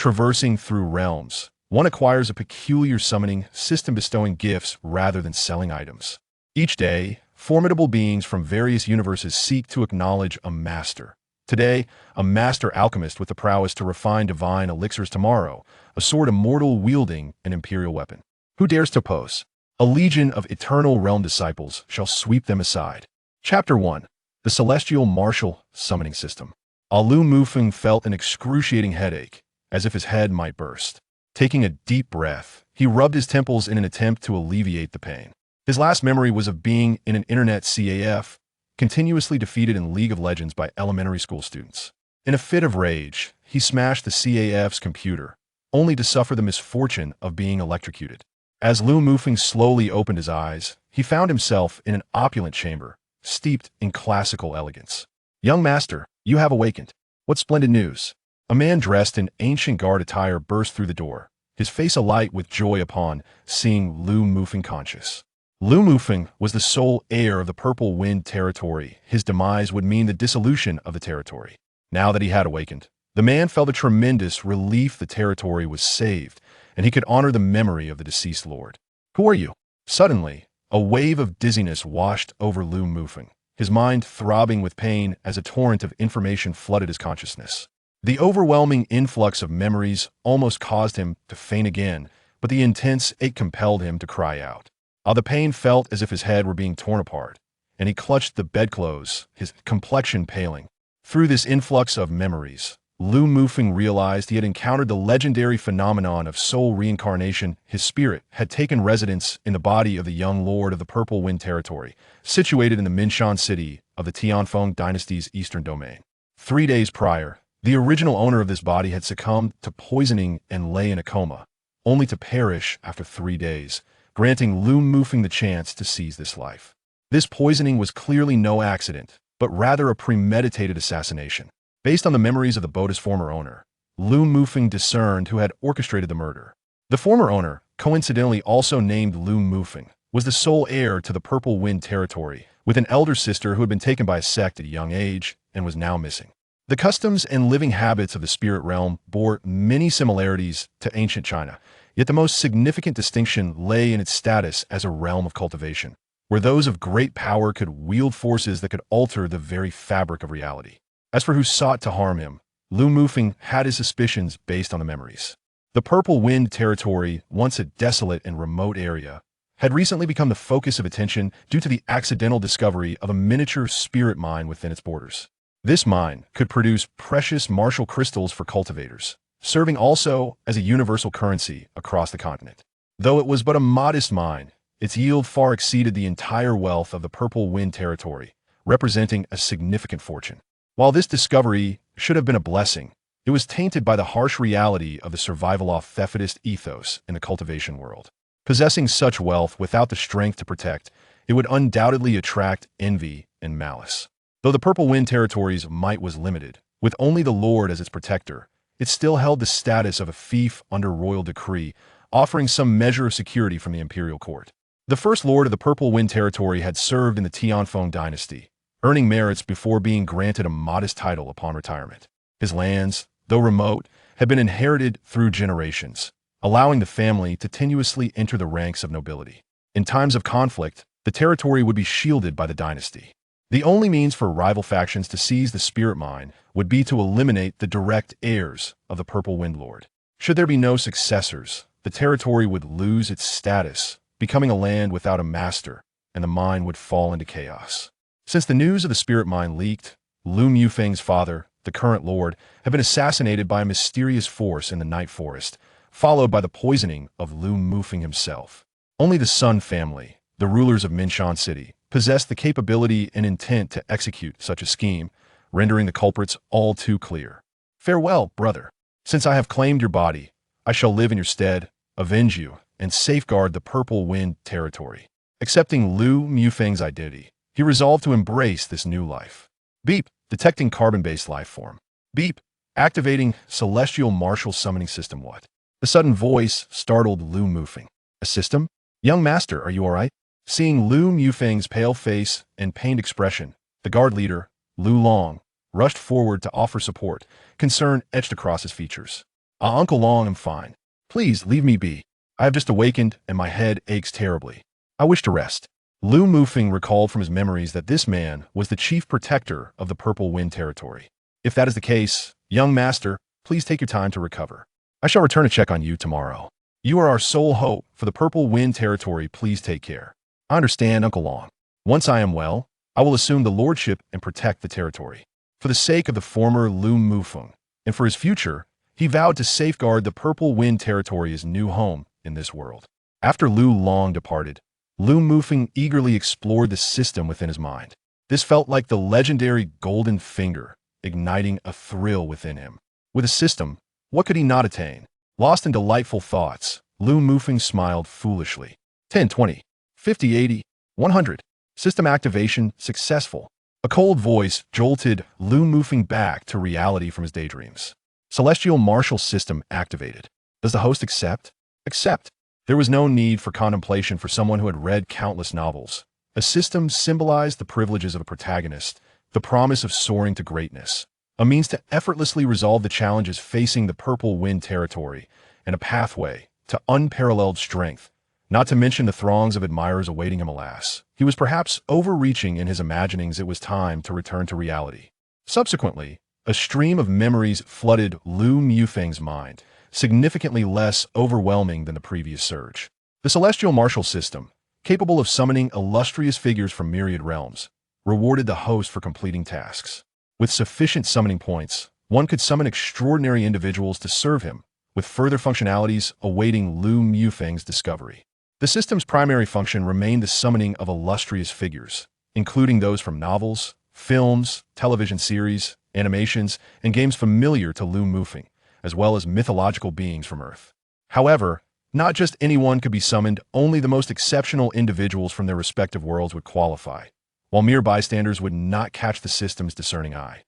traversing through realms. One acquires a peculiar summoning system bestowing gifts rather than selling items. Each day, formidable beings from various universes seek to acknowledge a master. Today, a master alchemist with the prowess to refine divine elixirs. Tomorrow, a sword immortal wielding an imperial weapon. Who dares to oppose? A legion of eternal realm disciples shall sweep them aside. Chapter 1. The Celestial Martial Summoning System. Lu Mufeng felt an excruciating headache, as if his head might burst. Taking a deep breath, he rubbed his temples in an attempt to alleviate the pain. His last memory was of being in an internet CAF, continuously defeated in League of Legends by elementary school students. In a fit of rage, he smashed the CAF's computer, only to suffer the misfortune of being electrocuted. As Lu Mufeng slowly opened his eyes, he found himself in an opulent chamber, steeped in classical elegance. "Young master, you have awakened. What splendid news!" A man dressed in ancient guard attire burst through the door, his face alight with joy upon seeing Lu Mufeng conscious. Lu Mufeng was the sole heir of the Purple Wind territory. His demise would mean the dissolution of the territory. Now that he had awakened, the man felt a tremendous relief. The territory was saved, and he could honor the memory of the deceased lord. "Who are you?" Suddenly, a wave of dizziness washed over Lu Mufeng, his mind throbbing with pain as a torrent of information flooded his consciousness. The overwhelming influx of memories almost caused him to faint again, but the intense ache compelled him to cry out. The pain felt as if his head were being torn apart, and he clutched the bedclothes, his complexion paling. Through this influx of memories, Lu Mufeng realized he had encountered the legendary phenomenon of soul reincarnation. His spirit had taken residence in the body of the young lord of the Purple Wind territory, situated in the Minshan city of the Tianfeng dynasty's eastern domain. 3 days prior, the original owner of this body had succumbed to poisoning and lay in a coma, only to perish after 3 days, granting Lu Mufeng the chance to seize this life. This poisoning was clearly no accident, but rather a premeditated assassination. Based on the memories of the boda's former owner, Lu Mufeng discerned who had orchestrated the murder. The former owner, coincidentally also named Lu Mufeng, was the sole heir to the Purple Wind territory, with an elder sister who had been taken by a sect at a young age and was now missing. The customs and living habits of the spirit realm bore many similarities to ancient China, yet the most significant distinction lay in its status as a realm of cultivation, where those of great power could wield forces that could alter the very fabric of reality. As for who sought to harm him, Lu Mufeng had his suspicions based on the memories. The Purple Wind territory, once a desolate and remote area, had recently become the focus of attention due to the accidental discovery of a miniature spirit mine within its borders. This mine could produce precious martial crystals for cultivators, serving also as a universal currency across the continent. Though it was but a modest mine, its yield far exceeded the entire wealth of the Purple Wind territory, representing a significant fortune. While this discovery should have been a blessing, it was tainted by the harsh reality of the survival-off thefitist ethos in the cultivation world. Possessing such wealth without the strength to protect, it would undoubtedly attract envy and malice. Though the Purple Wind territory's might was limited, with only the Lord as its protector, it still held the status of a fief under royal decree, offering some measure of security from the imperial court. The first lord of the Purple Wind territory had served in the Tianfeng dynasty, earning merits before being granted a modest title upon retirement. His lands, though remote, had been inherited through generations, allowing the family to tenuously enter the ranks of nobility. In times of conflict, the territory would be shielded by the dynasty. The only means for rival factions to seize the spirit mine would be to eliminate the direct heirs of the Purple Wind Lord. Should there be no successors, the territory would lose its status, becoming a land without a master, and the mine would fall into chaos. Since the news of the spirit mine leaked, Lu Mufeng's father, the current lord, had been assassinated by a mysterious force in the Night Forest, followed by the poisoning of Lu Mufeng himself. Only the Sun family, the rulers of Minshan City, possessed the capability and intent to execute such a scheme, rendering the culprits all too clear. "Farewell, brother. Since I have claimed your body, I shall live in your stead, avenge you, and safeguard the Purple Wind territory." Accepting Lu Mufeng's identity, he resolved to embrace this new life. Beep, detecting carbon-based life form. Beep, activating celestial martial summoning system. What? The sudden voice startled Lu Mufeng. "A system? Young master, are you all right?" Seeing Lu Mufeng's pale face and pained expression, the guard leader, Lu Long, rushed forward to offer support, concern etched across his features. Uncle Long, I'm fine. Please leave me be. I have just awakened and my head aches terribly. I wish to rest. Lu Mufeng recalled from his memories that this man was the chief protector of the Purple Wind territory. If that is the case, young master, please take your time to recover. I shall return to check on you tomorrow. You are our sole hope for the Purple Wind territory. Please take care. I understand, Uncle Long. Once I am well, I will assume the lordship and protect the territory. For the sake of the former Lu Mufeng, and for his future, he vowed to safeguard the Purple Wind territory as new home in this world. After Lu Long departed, Lu Mufeng eagerly explored the system within his mind. This felt like the legendary golden finger, igniting a thrill within him. With a system, what could he not attain? Lost in delightful thoughts, Lu Mufeng smiled foolishly. 10, 20, 50, 80, 100. System activation successful. A cold voice jolted Lu Mufeng back to reality from his daydreams. Celestial Martial System activated. Does the host accept? Accept. There was no need for contemplation for someone who had read countless novels. A system symbolized the privileges of a protagonist, the promise of soaring to greatness, a means to effortlessly resolve the challenges facing the Purple Wind territory, and a pathway to unparalleled strength, not to mention the throngs of admirers awaiting him. Alas, he was perhaps overreaching in his imaginings. It was time to return to reality. Subsequently, a stream of memories flooded Lu Mufeng's mind, significantly less overwhelming than the previous surge. The Celestial Martial System, capable of summoning illustrious figures from myriad realms, rewarded the host for completing tasks. With sufficient summoning points, one could summon extraordinary individuals to serve him, with further functionalities awaiting Lu Mufeng's discovery. The system's primary function remained the summoning of illustrious figures, including those from novels, films, television series, animations, and games familiar to Lu Mufeng, as well as mythological beings from Earth. However, not just anyone could be summoned, only the most exceptional individuals from their respective worlds would qualify, while mere bystanders would not catch the system's discerning eye.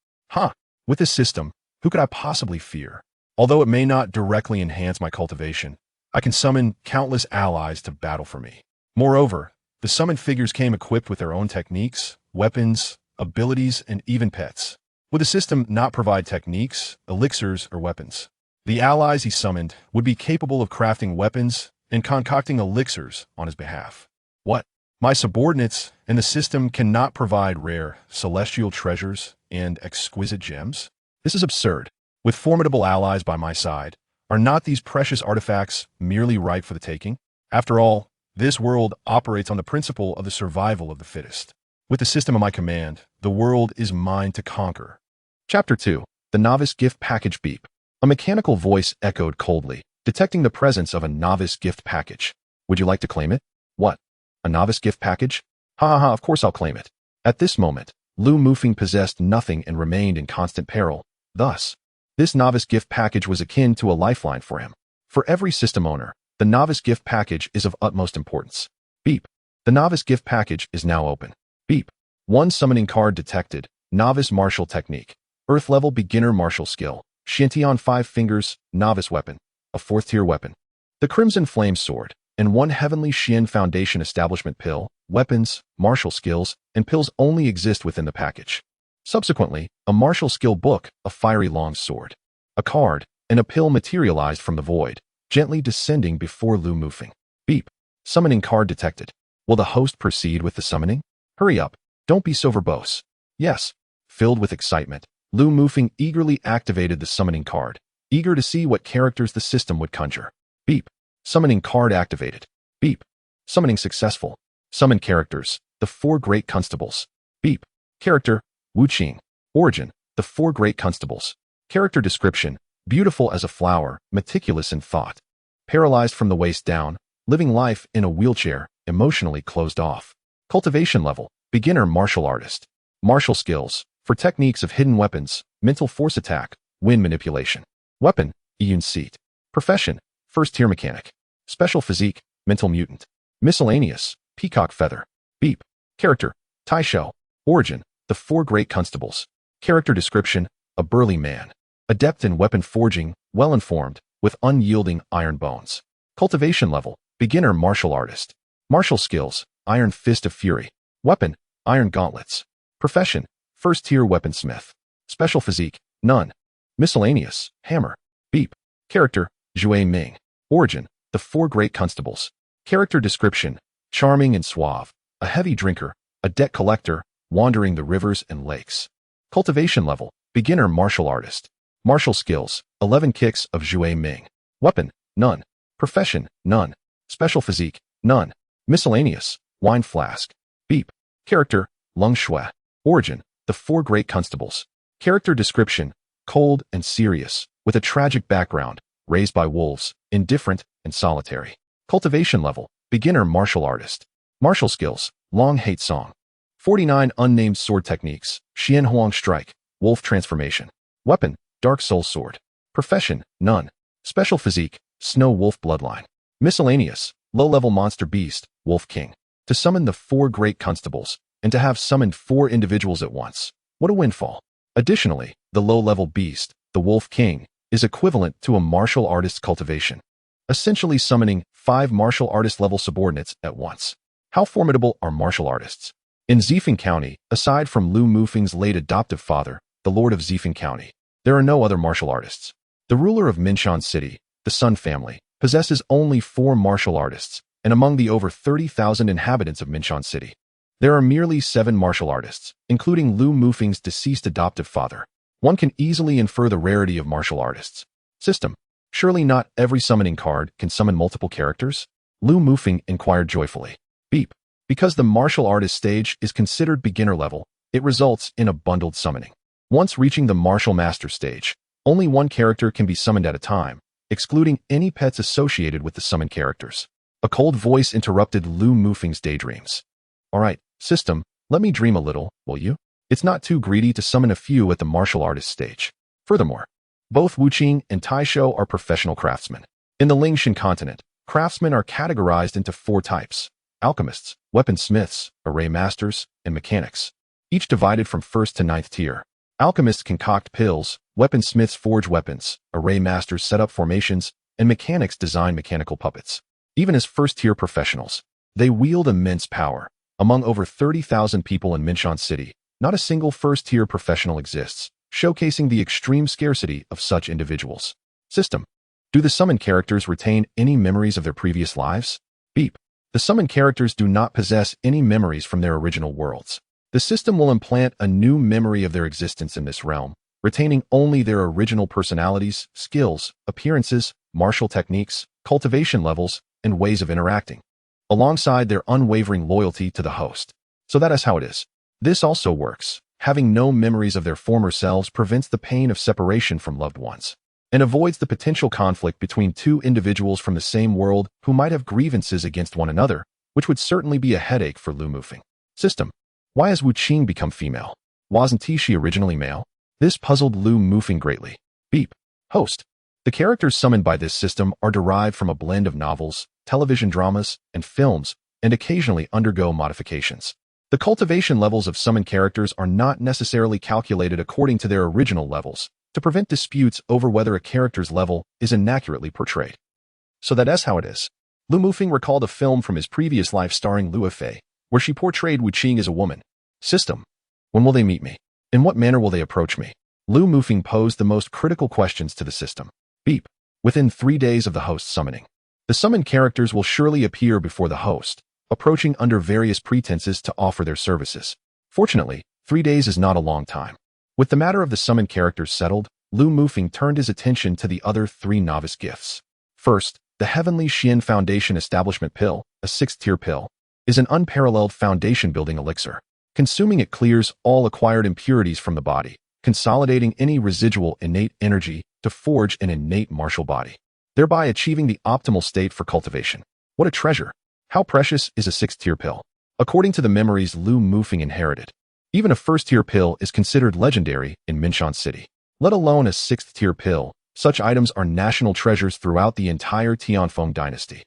With this system, who could I possibly fear? Although it may not directly enhance my cultivation, I can summon countless allies to battle for me. Moreover, the summoned figures came equipped with their own techniques, weapons, abilities, and even pets. Would the system not provide techniques, elixirs, or weapons? The allies he summoned would be capable of crafting weapons and concocting elixirs on his behalf. What? My subordinates and the system cannot provide rare, celestial treasures and exquisite gems? This is absurd. With formidable allies by my side, are not these precious artifacts merely ripe for the taking? After all, this world operates on the principle of the survival of the fittest. With the system at my command, the world is mine to conquer. Chapter 2. The Novice Gift Package. Beep. A mechanical voice echoed coldly, detecting the presence of a novice gift package. Would you like to claim it? What? A novice gift package? Of course I'll claim it. At this moment, Lu Mufeng possessed nothing and remained in constant peril. Thus, this novice gift package was akin to a lifeline for him. For every system owner, the novice gift package is of utmost importance. Beep. The novice gift package is now open. Beep. One summoning card detected. Novice Martial Technique. Earth level beginner martial skill. Shantian 5 fingers, novice weapon. A 4th tier weapon. The Crimson Flame Sword, and one Heavenly Xian Foundation Establishment pill. Weapons, martial skills, and pills only exist within the package. Subsequently, a martial skill book, a fiery long sword, a card, and a pill materialized from the void, gently descending before Lu Mufeng. Beep. Summoning card detected. Will the host proceed with the summoning? Hurry up. Don't be so verbose. Yes. Filled with excitement, Lu Mufeng eagerly activated the summoning card, eager to see what characters the system would conjure. Beep. Summoning card activated. Beep. Summoning successful. Summon characters. The 4 Great Constables. Beep. Character. Wu Qing. Origin. The 4 Great Constables. Character description. Beautiful as a flower, meticulous in thought. Paralyzed from the waist down, living life in a wheelchair, emotionally closed off. Cultivation level. Beginner martial artist. Martial skills. For techniques of hidden weapons, mental force attack, wind manipulation. Weapon. Iyun Seat. Profession. 1st tier mechanic. Special physique. Mental mutant. Miscellaneous. Peacock feather. Beep. Character. Taisho. Origin. The 4 Great Constables. Character description. A burly man. Adept in weapon forging, well-informed, with unyielding iron bones. Cultivation level. Beginner martial artist. Martial skills. Iron Fist of Fury. Weapon. Iron Gauntlets. Profession. 1st tier weaponsmith. Special physique. None. Miscellaneous. Hammer. Beep. Character, Zhui Ming. Origin, the Four Great Constables. Character description, charming and suave, a heavy drinker, a debt collector, wandering the rivers and lakes. Cultivation level, beginner martial artist. Martial skills, 11 kicks of Zhui Ming. Weapon, none. Profession, none. Special physique, none. Miscellaneous, wine flask. Beep. Character, Lung Shui. Origin, the Four Great Constables. Character description, cold and serious, with a tragic background, raised by wolves, indifferent and solitary. Cultivation level, beginner martial artist. Martial skills, long hate song. 49 unnamed sword techniques, Xian Huang strike, wolf transformation. Weapon, dark soul sword. Profession, none. Special physique, snow wolf bloodline. Miscellaneous, low-level monster beast, wolf king. To summon the Four Great Constables, and to have summoned 4 individuals at once. What a windfall. Additionally, the low-level beast, the wolf king, is equivalent to a martial artist's cultivation, essentially summoning 5 martial artist level subordinates at once. How formidable are martial artists? In Zifeng County, aside from Lu Mufeng's late adoptive father, the Lord of Zifeng County, there are no other martial artists. The ruler of Minshan City, the Sun family, possesses only 4 martial artists, and among the over 30,000 inhabitants of Minshan City, there are merely 7 martial artists, including Lu Mufeng's deceased adoptive father. One can easily infer the rarity of martial artists. System. Surely not every summoning card can summon multiple characters? Lu Mufeng inquired joyfully. Beep. Because the martial artist stage is considered beginner level, it results in a bundled summoning. Once reaching the martial master stage, only one character can be summoned at a time, excluding any pets associated with the summoned characters. A cold voice interrupted Lu Mufeng's daydreams. Alright, system, let me dream a little, will you? It's not too greedy to summon a few at the martial artist stage. Furthermore, both Wuqing and Taishou are professional craftsmen. In the Lingshan continent, craftsmen are categorized into 4 types: alchemists, weaponsmiths, array masters, and mechanics, each divided from 1st to 9th tier. Alchemists concoct pills, weaponsmiths forge weapons, array masters set up formations, and mechanics design mechanical puppets. Even as 1st-tier professionals, they wield immense power. Among over 30,000 people in Minshan City, not a single 1st-tier professional exists, showcasing the extreme scarcity of such individuals. System. Do the summoned characters retain any memories of their previous lives? Beep. The summoned characters do not possess any memories from their original worlds. The system will implant a new memory of their existence in this realm, retaining only their original personalities, skills, appearances, martial techniques, cultivation levels, and ways of interacting, alongside their unwavering loyalty to the host. So that is how it is. This also works. Having no memories of their former selves prevents the pain of separation from loved ones, and avoids the potential conflict between 2 individuals from the same world who might have grievances against one another, which would certainly be a headache for Lu Mufeng. System. Why has Wuqing become female? Wasn't she originally male? This puzzled Lu Mufeng greatly. Beep. Host. The characters summoned by this system are derived from a blend of novels, television dramas, and films, and occasionally undergo modifications. The cultivation levels of summoned characters are not necessarily calculated according to their original levels, to prevent disputes over whether a character's level is inaccurately portrayed. So that's how it is. Lu Mufeng recalled a film from his previous life starring Lu Fei, where she portrayed Wuqing as a woman. System. When will they meet me? In what manner will they approach me? Lu Mufeng posed the most critical questions to the system. Beep. Within 3 days of the host's summoning, the summoned characters will surely appear before the host, approaching under various pretenses to offer their services. Fortunately, 3 days is not a long time. With the matter of the summoned characters settled, Lu Mufeng turned his attention to the other 3 novice gifts. First, the Heavenly Xian Foundation Establishment Pill, a 6th-tier pill, is an unparalleled foundation-building elixir. Consuming it clears all acquired impurities from the body, consolidating any residual innate energy to forge an innate martial body, thereby achieving the optimal state for cultivation. What a treasure! How precious is a 6th-tier pill? According to the memories Lu Mufeng inherited, even a 1st-tier pill is considered legendary in Minshan City. Let alone a 6th-tier pill, such items are national treasures throughout the entire Tianfeng dynasty,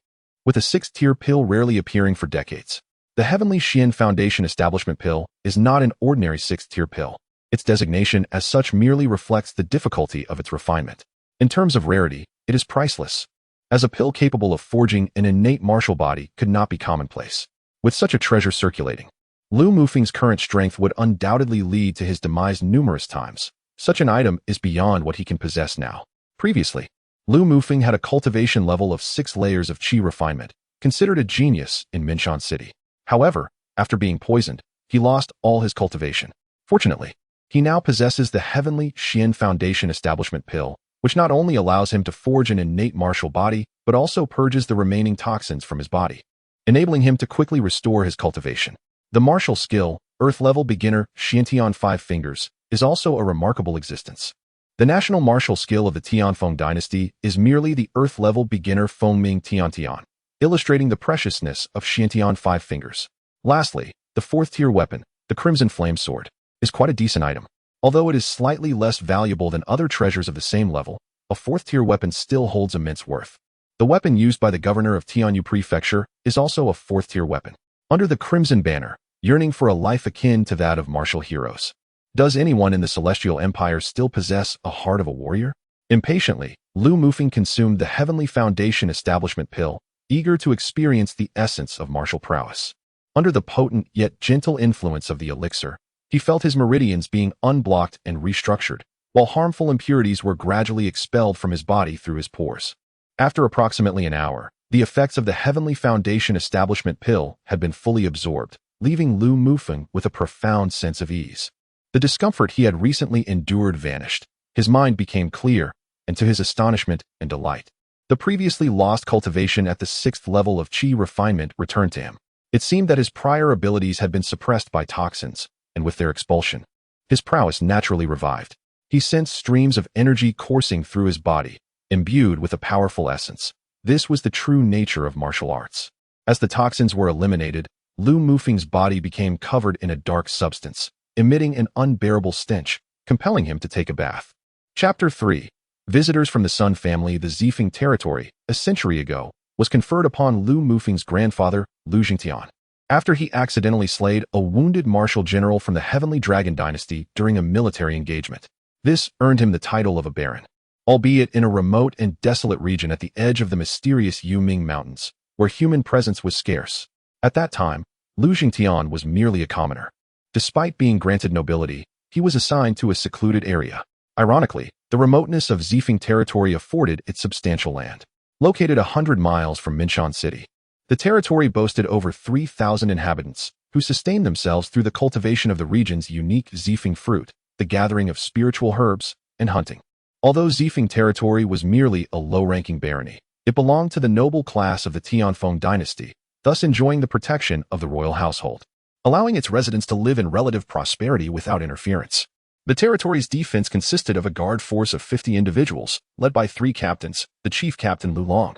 with a 6th-tier pill rarely appearing for decades. The Heavenly Xian Foundation Establishment Pill is not an ordinary 6th-tier pill. Its designation as such merely reflects the difficulty of its refinement. In terms of rarity, it is priceless, as a pill capable of forging an innate martial body could not be commonplace. With such a treasure circulating, Lu Mufeng's current strength would undoubtedly lead to his demise numerous times. Such an item is beyond what he can possess now. Previously, Lu Mufeng had a cultivation level of 6 layers of qi refinement, considered a genius in Minshan City. However, after being poisoned, he lost all his cultivation. Fortunately, he now possesses the heavenly Xian Foundation Establishment Pill, which not only allows him to forge an innate martial body, but also purges the remaining toxins from his body, enabling him to quickly restore his cultivation. The martial skill, Earth-level beginner Xiantian 5 Fingers, is also a remarkable existence. The national martial skill of the Tianfeng dynasty is merely the Earth-level beginner Fengming Tiantian, illustrating the preciousness of Xiantian 5 Fingers. Lastly, the 4th-tier weapon, the Crimson Flame Sword, is quite a decent item. Although it is slightly less valuable than other treasures of the same level, a 4th-tier weapon still holds immense worth. The weapon used by the governor of Tianyu Prefecture is also a 4th-tier weapon. Under the Crimson Banner, yearning for a life akin to that of martial heroes. Does anyone in the Celestial Empire still possess a heart of a warrior? Impatiently, Lu Mufeng consumed the Heavenly Foundation Establishment Pill, eager to experience the essence of martial prowess. Under the potent yet gentle influence of the elixir, he felt his meridians being unblocked and restructured, while harmful impurities were gradually expelled from his body through his pores. After approximately an hour, the effects of the Heavenly Foundation Establishment Pill had been fully absorbed, leaving Lu Mufeng with a profound sense of ease. The discomfort he had recently endured vanished, his mind became clear, and to his astonishment and delight, the previously lost cultivation at the 6th level of qi refinement returned to him. It seemed that his prior abilities had been suppressed by toxins, and with their expulsion, his prowess naturally revived. He sensed streams of energy coursing through his body, imbued with a powerful essence. This was the true nature of martial arts. As the toxins were eliminated, Lu Mufeng's body became covered in a dark substance, emitting an unbearable stench, compelling him to take a bath. Chapter 3. Visitors from the Sun family. The Zifeng territory, a century ago, was conferred upon Lu Mufeng's grandfather, Lu Jingtian, after he accidentally slayed a wounded martial general from the Heavenly Dragon dynasty during a military engagement. This earned him the title of a baron, albeit in a remote and desolate region at the edge of the mysterious Yuming Mountains, where human presence was scarce. At that time, Lu Jingtian was merely a commoner. Despite being granted nobility, he was assigned to a secluded area. Ironically, the remoteness of Zifeng territory afforded it substantial land. Located 100 miles from Minshan City, the territory boasted over 3,000 inhabitants, who sustained themselves through the cultivation of the region's unique Zifeng fruit, the gathering of spiritual herbs, and hunting. Although Zifeng territory was merely a low-ranking barony, it belonged to the noble class of the Tianfeng dynasty, thus enjoying the protection of the royal household, allowing its residents to live in relative prosperity without interference. The territory's defense consisted of a guard force of 50 individuals, led by 3 captains, the chief captain Lu Long,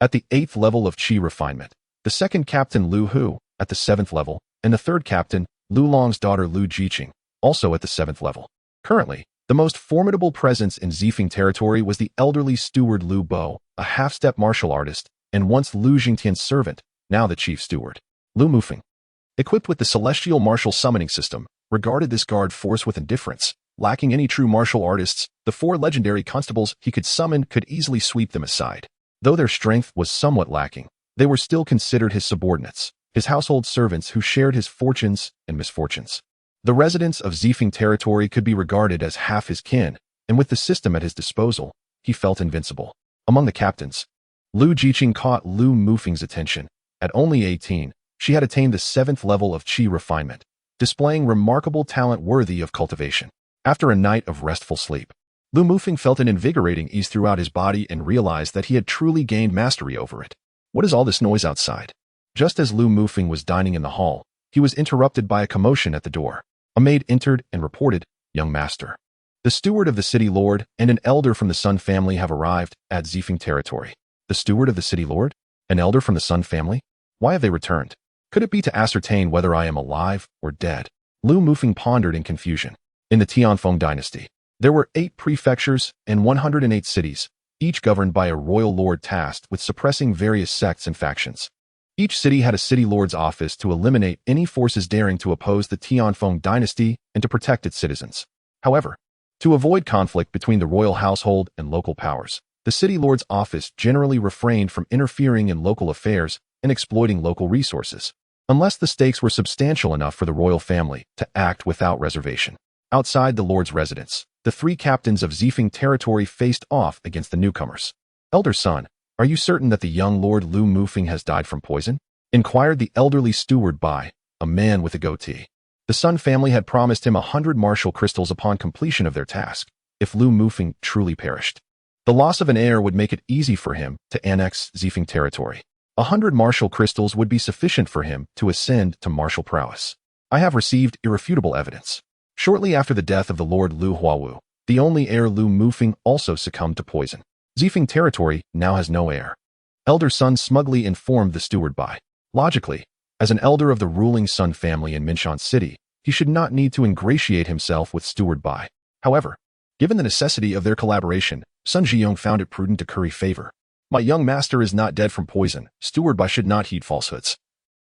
at the 8th level of qi refinement, the 2nd captain Lu Hu, at the 7th level, and the 3rd captain, Lu Long's daughter Lu Jiqing, also at the 7th level. Currently, the most formidable presence in Zifeng territory was the elderly steward Lu Bo, a half-step martial artist, and once Lu Jingtian's servant, now the chief steward. Lu Mufeng, equipped with the celestial martial summoning system, regarded this guard force with indifference. Lacking any true martial artists, the 4 legendary constables he could summon could easily sweep them aside. Though their strength was somewhat lacking, they were still considered his subordinates, his household servants who shared his fortunes and misfortunes. The residents of Zifeng territory could be regarded as half his kin, and with the system at his disposal, he felt invincible. Among the captains, Lu Jiqing caught Lu Mufeng's attention. At only 18, she had attained the 7th level of qi refinement, displaying remarkable talent worthy of cultivation. After a night of restful sleep, Lu Mufeng felt an invigorating ease throughout his body and realized that he had truly gained mastery over it. What is all this noise outside? Just as Lu Mufeng was dining in the hall, he was interrupted by a commotion at the door. A maid entered and reported, "Young master, the steward of the city lord and an elder from the Sun family have arrived at Zifeng territory." The steward of the city lord? An elder from the Sun family? Why have they returned? Could it be to ascertain whether I am alive or dead? Lu Mufeng pondered in confusion. In the Tianfeng dynasty, there were 8 prefectures and 108 cities, each governed by a royal lord tasked with suppressing various sects and factions. Each city had a city lord's office to eliminate any forces daring to oppose the Tianfeng dynasty and to protect its citizens. However, to avoid conflict between the royal household and local powers, the city lord's office generally refrained from interfering in local affairs and exploiting local resources, unless the stakes were substantial enough for the royal family to act without reservation. Outside the lord's residence, the three captains of Zifeng territory faced off against the newcomers. "Elder son, are you certain that the young Lord Lu Mufeng has died from poison?" inquired the elderly steward Bai, a man with a goatee. The Sun family had promised him 100 martial crystals upon completion of their task, if Lu Mufeng truly perished. The loss of an heir would make it easy for him to annex Zifeng territory. 100 martial crystals would be sufficient for him to ascend to martial prowess. "I have received irrefutable evidence. Shortly after the death of the Lord Lu Huawu, the only heir Lu Mufeng also succumbed to poison. Zifeng territory now has no heir." Elder Sun smugly informed the steward Bai. Logically, as an elder of the ruling Sun family in Minshan City, he should not need to ingratiate himself with steward Bai. However, given the necessity of their collaboration, Sun Zhiyong found it prudent to curry favor. "My young master is not dead from poison. Steward Bai should not heed falsehoods."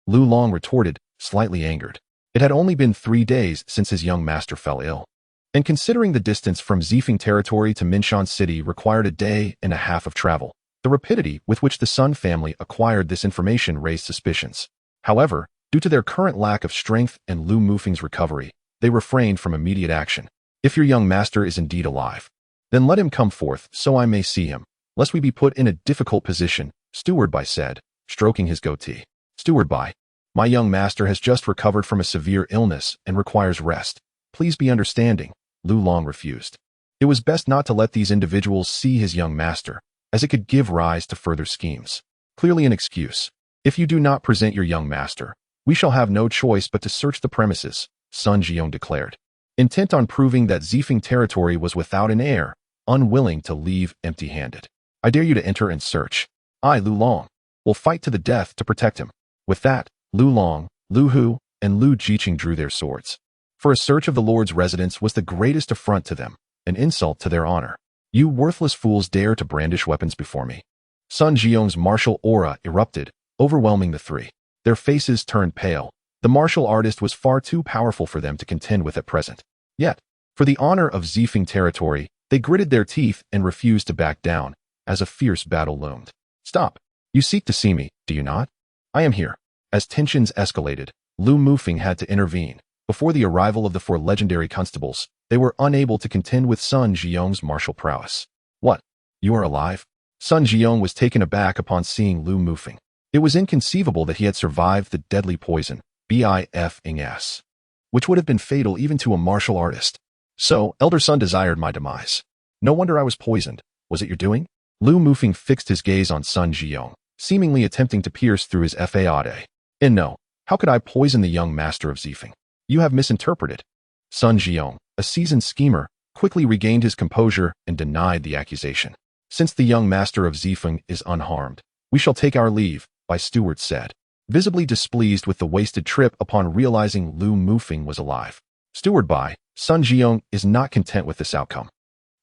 Lu Long retorted, slightly angered. It had only been 3 days since his young master fell ill. And considering the distance from Zifeng territory to Minshan City required a day and a half of travel, the rapidity with which the Sun family acquired this information raised suspicions. However, due to their current lack of strength and Lu Mufeng's recovery, they refrained from immediate action. "If your young master is indeed alive, then let him come forth so I may see him, lest we be put in a difficult position," Steward Bai said, stroking his goatee. "Steward Bai, my young master has just recovered from a severe illness and requires rest. Please be understanding," Lu Long refused. It was best not to let these individuals see his young master, as it could give rise to further schemes. Clearly an excuse. "If you do not present your young master, we shall have no choice but to search the premises," Sun Zhiyong declared, intent on proving that Zifeng territory was without an heir, unwilling to leave empty-handed. "I dare you to enter and search. I, Lu Long, will fight to the death to protect him." With that, Lu Long, Lu Hu, and Lu Jiqing drew their swords. For a search of the Lord's residence was the greatest affront to them, an insult to their honor. "You worthless fools dare to brandish weapons before me." Sun Zhiyong's martial aura erupted, overwhelming the three. Their faces turned pale. The martial artist was far too powerful for them to contend with at present. Yet, for the honor of Zifeng territory, they gritted their teeth and refused to back down, as a fierce battle loomed. "Stop. You seek to see me, do you not? I am here." As tensions escalated, Lu Mufeng had to intervene. Before the arrival of the 4 legendary constables, they were unable to contend with Sun Zhiyong's martial prowess. "What? You are alive?" Sun Zhiyong was taken aback upon seeing Lu Mufeng. It was inconceivable that he had survived the deadly poison, BIFNS, which would have been fatal even to a martial artist. "So, Elder Sun desired my demise. No wonder I was poisoned. Was it your doing?" Lu Mufeng fixed his gaze on Sun Zhiyong, seemingly attempting to pierce through his faade. "And no, how could I poison the young master of Zifeng? You have misinterpreted." Sun Zhiyong, a seasoned schemer, quickly regained his composure and denied the accusation. "Since the young master of Zifeng is unharmed, we shall take our leave," Bai Steward said, visibly displeased with the wasted trip upon realizing Lu Mufeng was alive. Steward Bai, Sun Zhiyong is not content with this outcome.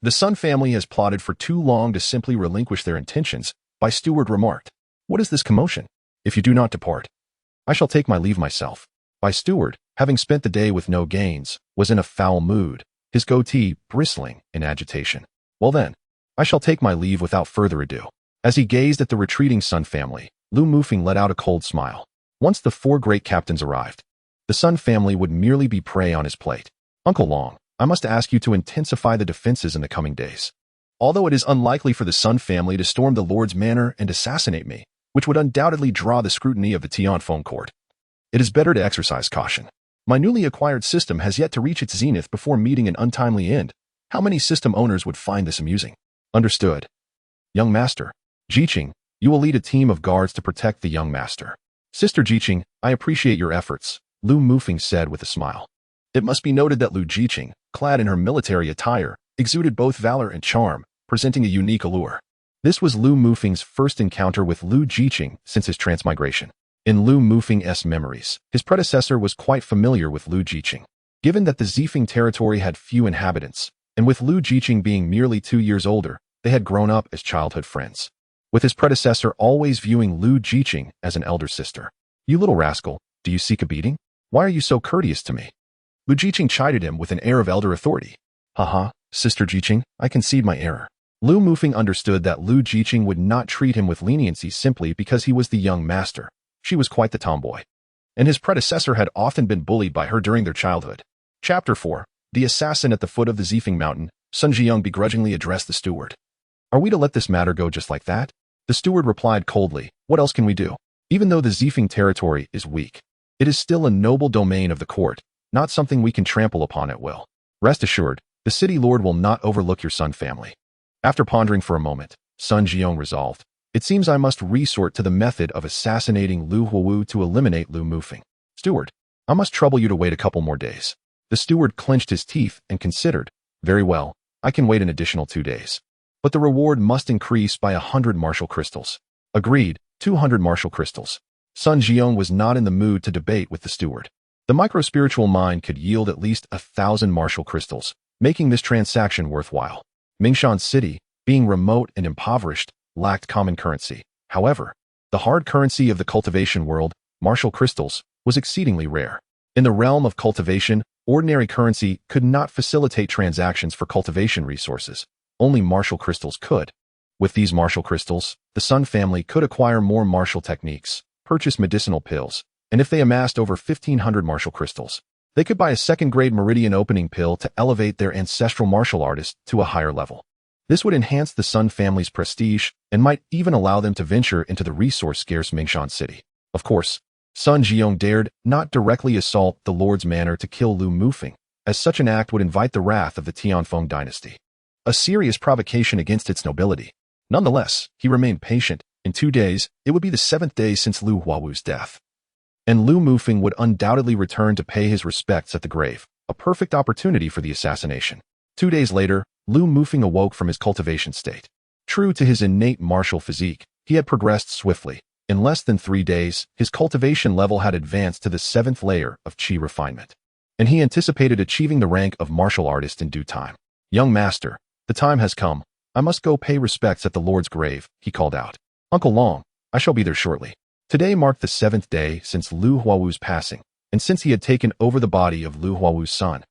"The Sun family has plotted for too long to simply relinquish their intentions," Bai Steward remarked. "What is this commotion? If you do not depart, I shall take my leave myself." Bai Steward, having spent the day with no gains, was in a foul mood, his goatee bristling in agitation. "Well then, I shall take my leave without further ado." As he gazed at the retreating Sun family, Lu Mufeng let out a cold smile. Once the 4 great captains arrived, the Sun family would merely be prey on his plate. "Uncle Long, I must ask you to intensify the defenses in the coming days. Although it is unlikely for the Sun family to storm the Lord's manor and assassinate me, which would undoubtedly draw the scrutiny of the Tianfeng court, it is better to exercise caution. My newly acquired system has yet to reach its zenith before meeting an untimely end. How many system owners would find this amusing?" "Understood. Young master, Jiqing, you will lead a team of guards to protect the young master." "Sister Jiqing, I appreciate your efforts," Lu Mufeng said with a smile. It must be noted that Lu Jiqing, clad in her military attire, exuded both valor and charm, presenting a unique allure. This was Lu Mufeng's first encounter with Lu Jiqing since his transmigration. In Lu Mufeng's memories, his predecessor was quite familiar with Lu Jiqing. Given that the Zifeng territory had few inhabitants, and with Lu Jiqing being merely 2 years older, they had grown up as childhood friends, with his predecessor always viewing Lu Jiqing as an elder sister. "You little rascal, do you seek a beating? Why are you so courteous to me?" Lu Jiqing chided him with an air of elder authority. "Haha, Sister Jiqing, I concede my error." Lu Mufeng understood that Lu Jiqing would not treat him with leniency simply because he was the young master. She was quite the tomboy, and his predecessor had often been bullied by her during their childhood. Chapter 4. The Assassin at the Foot of the Zifeng Mountain. Sun Jiyoung begrudgingly addressed the steward. Are we to let this matter go just like that? The steward replied coldly, what else can we do? Even though the Zifeng territory is weak, it is still a noble domain of the court, not something we can trample upon at will. Rest assured, the city lord will not overlook your Sun family. After pondering for a moment, Sun Jiyoung resolved, it seems I must resort to the method of assassinating Lu Huowu to eliminate Lu Mufeng. Steward, I must trouble you to wait a couple more days. The steward clenched his teeth and considered, very well, I can wait an additional 2 days. But the reward must increase by 100 martial crystals. Agreed, 200 martial crystals. Sun Jiyoung was not in the mood to debate with the steward. The micro-spiritual mind could yield at least 1,000 martial crystals, making this transaction worthwhile. Mingshan City, being remote and impoverished, lacked common currency. However, the hard currency of the cultivation world, martial crystals, was exceedingly rare. In the realm of cultivation, ordinary currency could not facilitate transactions for cultivation resources. Only martial crystals could. With these martial crystals, the Sun family could acquire more martial techniques, purchase medicinal pills, and if they amassed over 1,500 martial crystals, they could buy a second-grade meridian opening pill to elevate their ancestral martial artist to a higher level. This would enhance the Sun family's prestige and might even allow them to venture into the resource-scarce Mingshan City. Of course, Sun Jiyoung dared not directly assault the Lord's manor to kill Lu Mufeng, as such an act would invite the wrath of the Tianfeng dynasty, a serious provocation against its nobility. Nonetheless, he remained patient. In 2 days, it would be the 7th day since Lu Huowu's death, and Lu Mufeng would undoubtedly return to pay his respects at the grave, a perfect opportunity for the assassination. 2 days later, Lu Mufeng awoke from his cultivation state. True to his innate martial physique, he had progressed swiftly. In less than 3 days, his cultivation level had advanced to the 7th layer of Qi refinement, and he anticipated achieving the rank of martial artist in due time. Young master, the time has come. I must go pay respects at the Lord's grave, he called out. Uncle Long, I shall be there shortly. Today marked the 7th day since Lu Huowu's passing, and since he had taken over the body of Lu Huowu's son,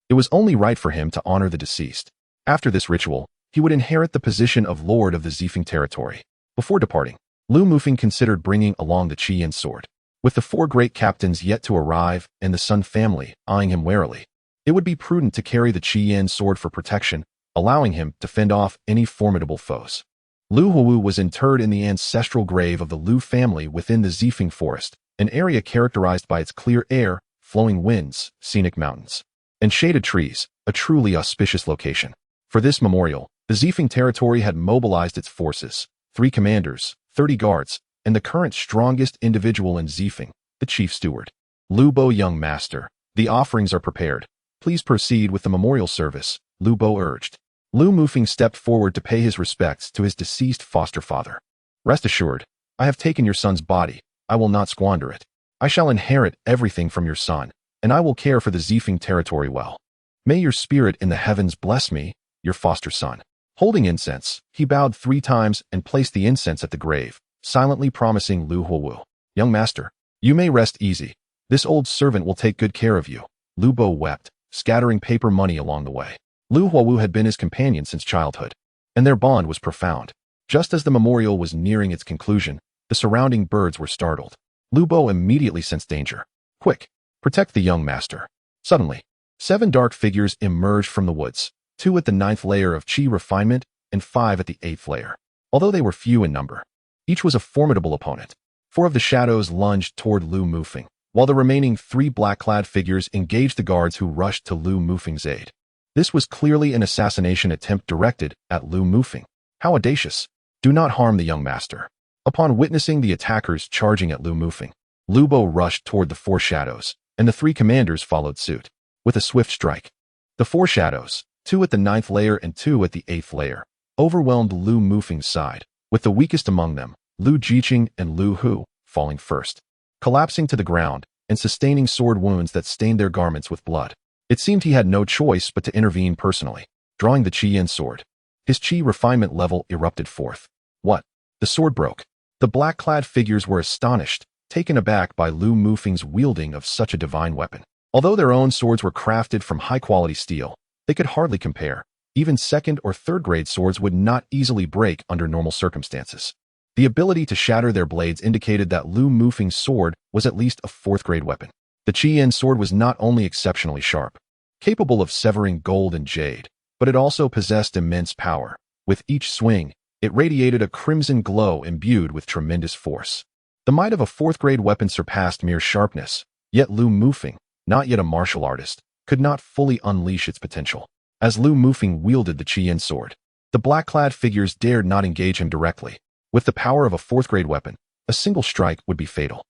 it was only right for him to honor the deceased. After this ritual, he would inherit the position of Lord of the Zifeng territory. Before departing, Lu Mufeng considered bringing along the Qi-Yin sword. With the 4 great captains yet to arrive and the Sun family eyeing him warily, it would be prudent to carry the Qi-Yin sword for protection, allowing him to fend off any formidable foes. Lu Huowu was interred in the ancestral grave of the Lu family within the Zifeng forest, an area characterized by its clear air, flowing winds, scenic mountains, and shaded trees, a truly auspicious location. For this memorial, the Zifeng territory had mobilized its forces, 3 commanders, 30 guards, and the current strongest individual in Zifeng, the chief steward. Lu Bo, young master, the offerings are prepared. Please proceed with the memorial service, Lu Bo urged. Lu Mufeng stepped forward to pay his respects to his deceased foster father. Rest assured, I have taken your son's body. I will not squander it. I shall inherit everything from your son, and I will care for the Zifeng territory well. May your spirit in the heavens bless me, your foster son. Holding incense, he bowed 3 times and placed the incense at the grave, silently promising Lu Huowu, young master, you may rest easy. This old servant will take good care of you. Lu Bo wept, scattering paper money along the way. Lu Huowu had been his companion since childhood, and their bond was profound. Just as the memorial was nearing its conclusion, the surrounding birds were startled. Lu Bo immediately sensed danger. Quick, protect the young master. Suddenly, 7 dark figures emerged from the woods, 2 at the 9th layer of Qi refinement and 5 at the 8th layer. Although they were few in number, each was a formidable opponent. 4 of the shadows lunged toward Lu Mufeng, while the remaining 3 black-clad figures engaged the guards who rushed to Lu Mufeng's aid. This was clearly an assassination attempt directed at Lu Mufeng. How audacious! Do not harm the young master. Upon witnessing the attackers charging at Lu Mufeng, Lu Bo rushed toward the 4 shadows, and the 3 commanders followed suit. With a swift strike, the 4 shadows, 2 at the 9th layer and 2 at the 8th layer, overwhelmed Lu Mufeng's side, with the weakest among them, Lu Jiqing and Lu Hu, falling first, collapsing to the ground and sustaining sword wounds that stained their garments with blood. It seemed he had no choice but to intervene personally, drawing the Qi-Yin sword. His Qi refinement level erupted forth. What? The sword broke. The black-clad figures were astonished, taken aback by Lu Mufeng's wielding of such a divine weapon. Although their own swords were crafted from high-quality steel, they could hardly compare. Even 2nd or 3rd grade swords would not easily break under normal circumstances. The ability to shatter their blades indicated that Lu Mufeng's sword was at least a 4th grade weapon. The Qi-Yin sword was not only exceptionally sharp, capable of severing gold and jade, but it also possessed immense power. With each swing, it radiated a crimson glow imbued with tremendous force. The might of a fourth-grade weapon surpassed mere sharpness, yet Lu Mufeng, not yet a martial artist, could not fully unleash its potential. As Lu Mufeng wielded the Qian sword, the black-clad figures dared not engage him directly. With the power of a fourth-grade weapon, a single strike would be fatal.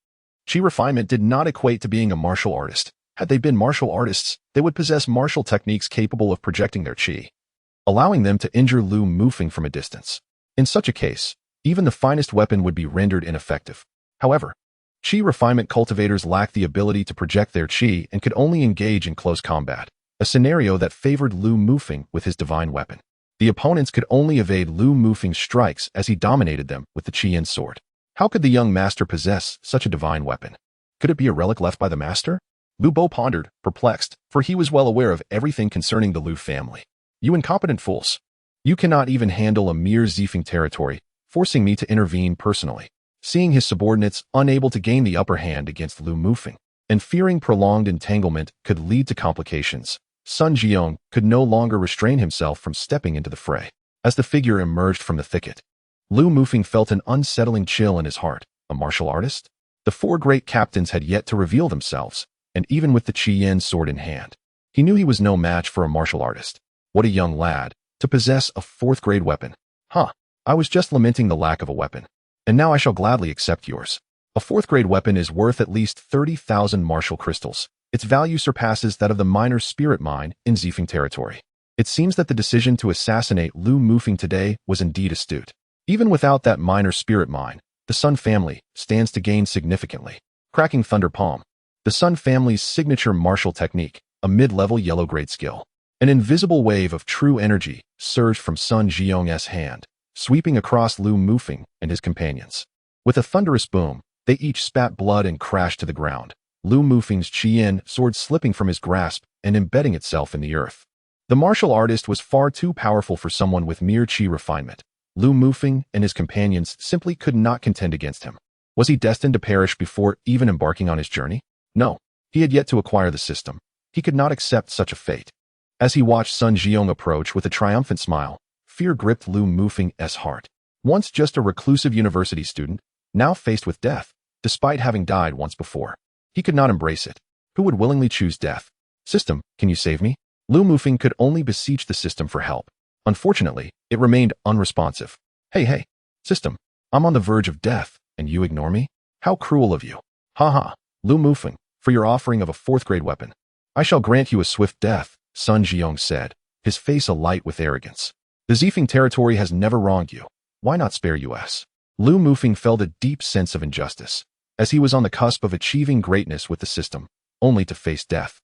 Qi refinement did not equate to being a martial artist. Had they been martial artists, they would possess martial techniques capable of projecting their qi, allowing them to injure Lu Mufeng from a distance. In such a case, even the finest weapon would be rendered ineffective. However, qi refinement cultivators lacked the ability to project their qi and could only engage in close combat, a scenario that favored Lu Mufeng with his divine weapon. The opponents could only evade Lu Mufeng's strikes as he dominated them with the Qian sword. How could the young master possess such a divine weapon? Could it be a relic left by the master? Lu Bo pondered, perplexed, for he was well aware of everything concerning the Lu family. You incompetent fools! You cannot even handle a mere Zifeng territory, forcing me to intervene personally. Seeing his subordinates unable to gain the upper hand against Lu Mufeng, and fearing prolonged entanglement could lead to complications, Sun Jiong could no longer restrain himself from stepping into the fray. As the figure emerged from the thicket, Lu Mufeng felt an unsettling chill in his heart. A martial artist? The four great captains had yet to reveal themselves, and even with the Qian sword in hand, he knew he was no match for a martial artist. What a young lad, to possess a fourth-grade weapon. I was just lamenting the lack of a weapon, and now I shall gladly accept yours. A fourth-grade weapon is worth at least 30,000 martial crystals. Its value surpasses that of the miner's spirit mine in Zifeng territory. It seems that the decision to assassinate Lu Mufeng today was indeed astute. Even without that miner's spirit mine, the Sun family stands to gain significantly. Cracking Thunder Palm. The Sun family's signature martial technique, a mid-level yellow-grade skill. An invisible wave of true energy surged from Sun Jiong's hand, sweeping across Lu Mufeng and his companions. With a thunderous boom, they each spat blood and crashed to the ground, Lu Mufeng's Qian sword slipping from his grasp and embedding itself in the earth. The martial artist was far too powerful for someone with mere qi refinement. Lu Mufeng and his companions simply could not contend against him. Was he destined to perish before even embarking on his journey? No, he had yet to acquire the system. He could not accept such a fate. As he watched Sun Jiong approach with a triumphant smile, fear gripped Lu Mufeng's heart. Once just a reclusive university student, now faced with death, despite having died once before. He could not embrace it. Who would willingly choose death? System, can you save me? Lu Mufeng could only beseech the system for help. Unfortunately, it remained unresponsive. Hey, system, I'm on the verge of death, and you ignore me? How cruel of you. Ha, Lu Mufeng, for your offering of a fourth-grade weapon. I shall grant you a swift death, Sun Jiong said, his face alight with arrogance. The Zifeng territory has never wronged you. Why not spare us? Lu Mufeng felt a deep sense of injustice, as he was on the cusp of achieving greatness with the system, only to face death.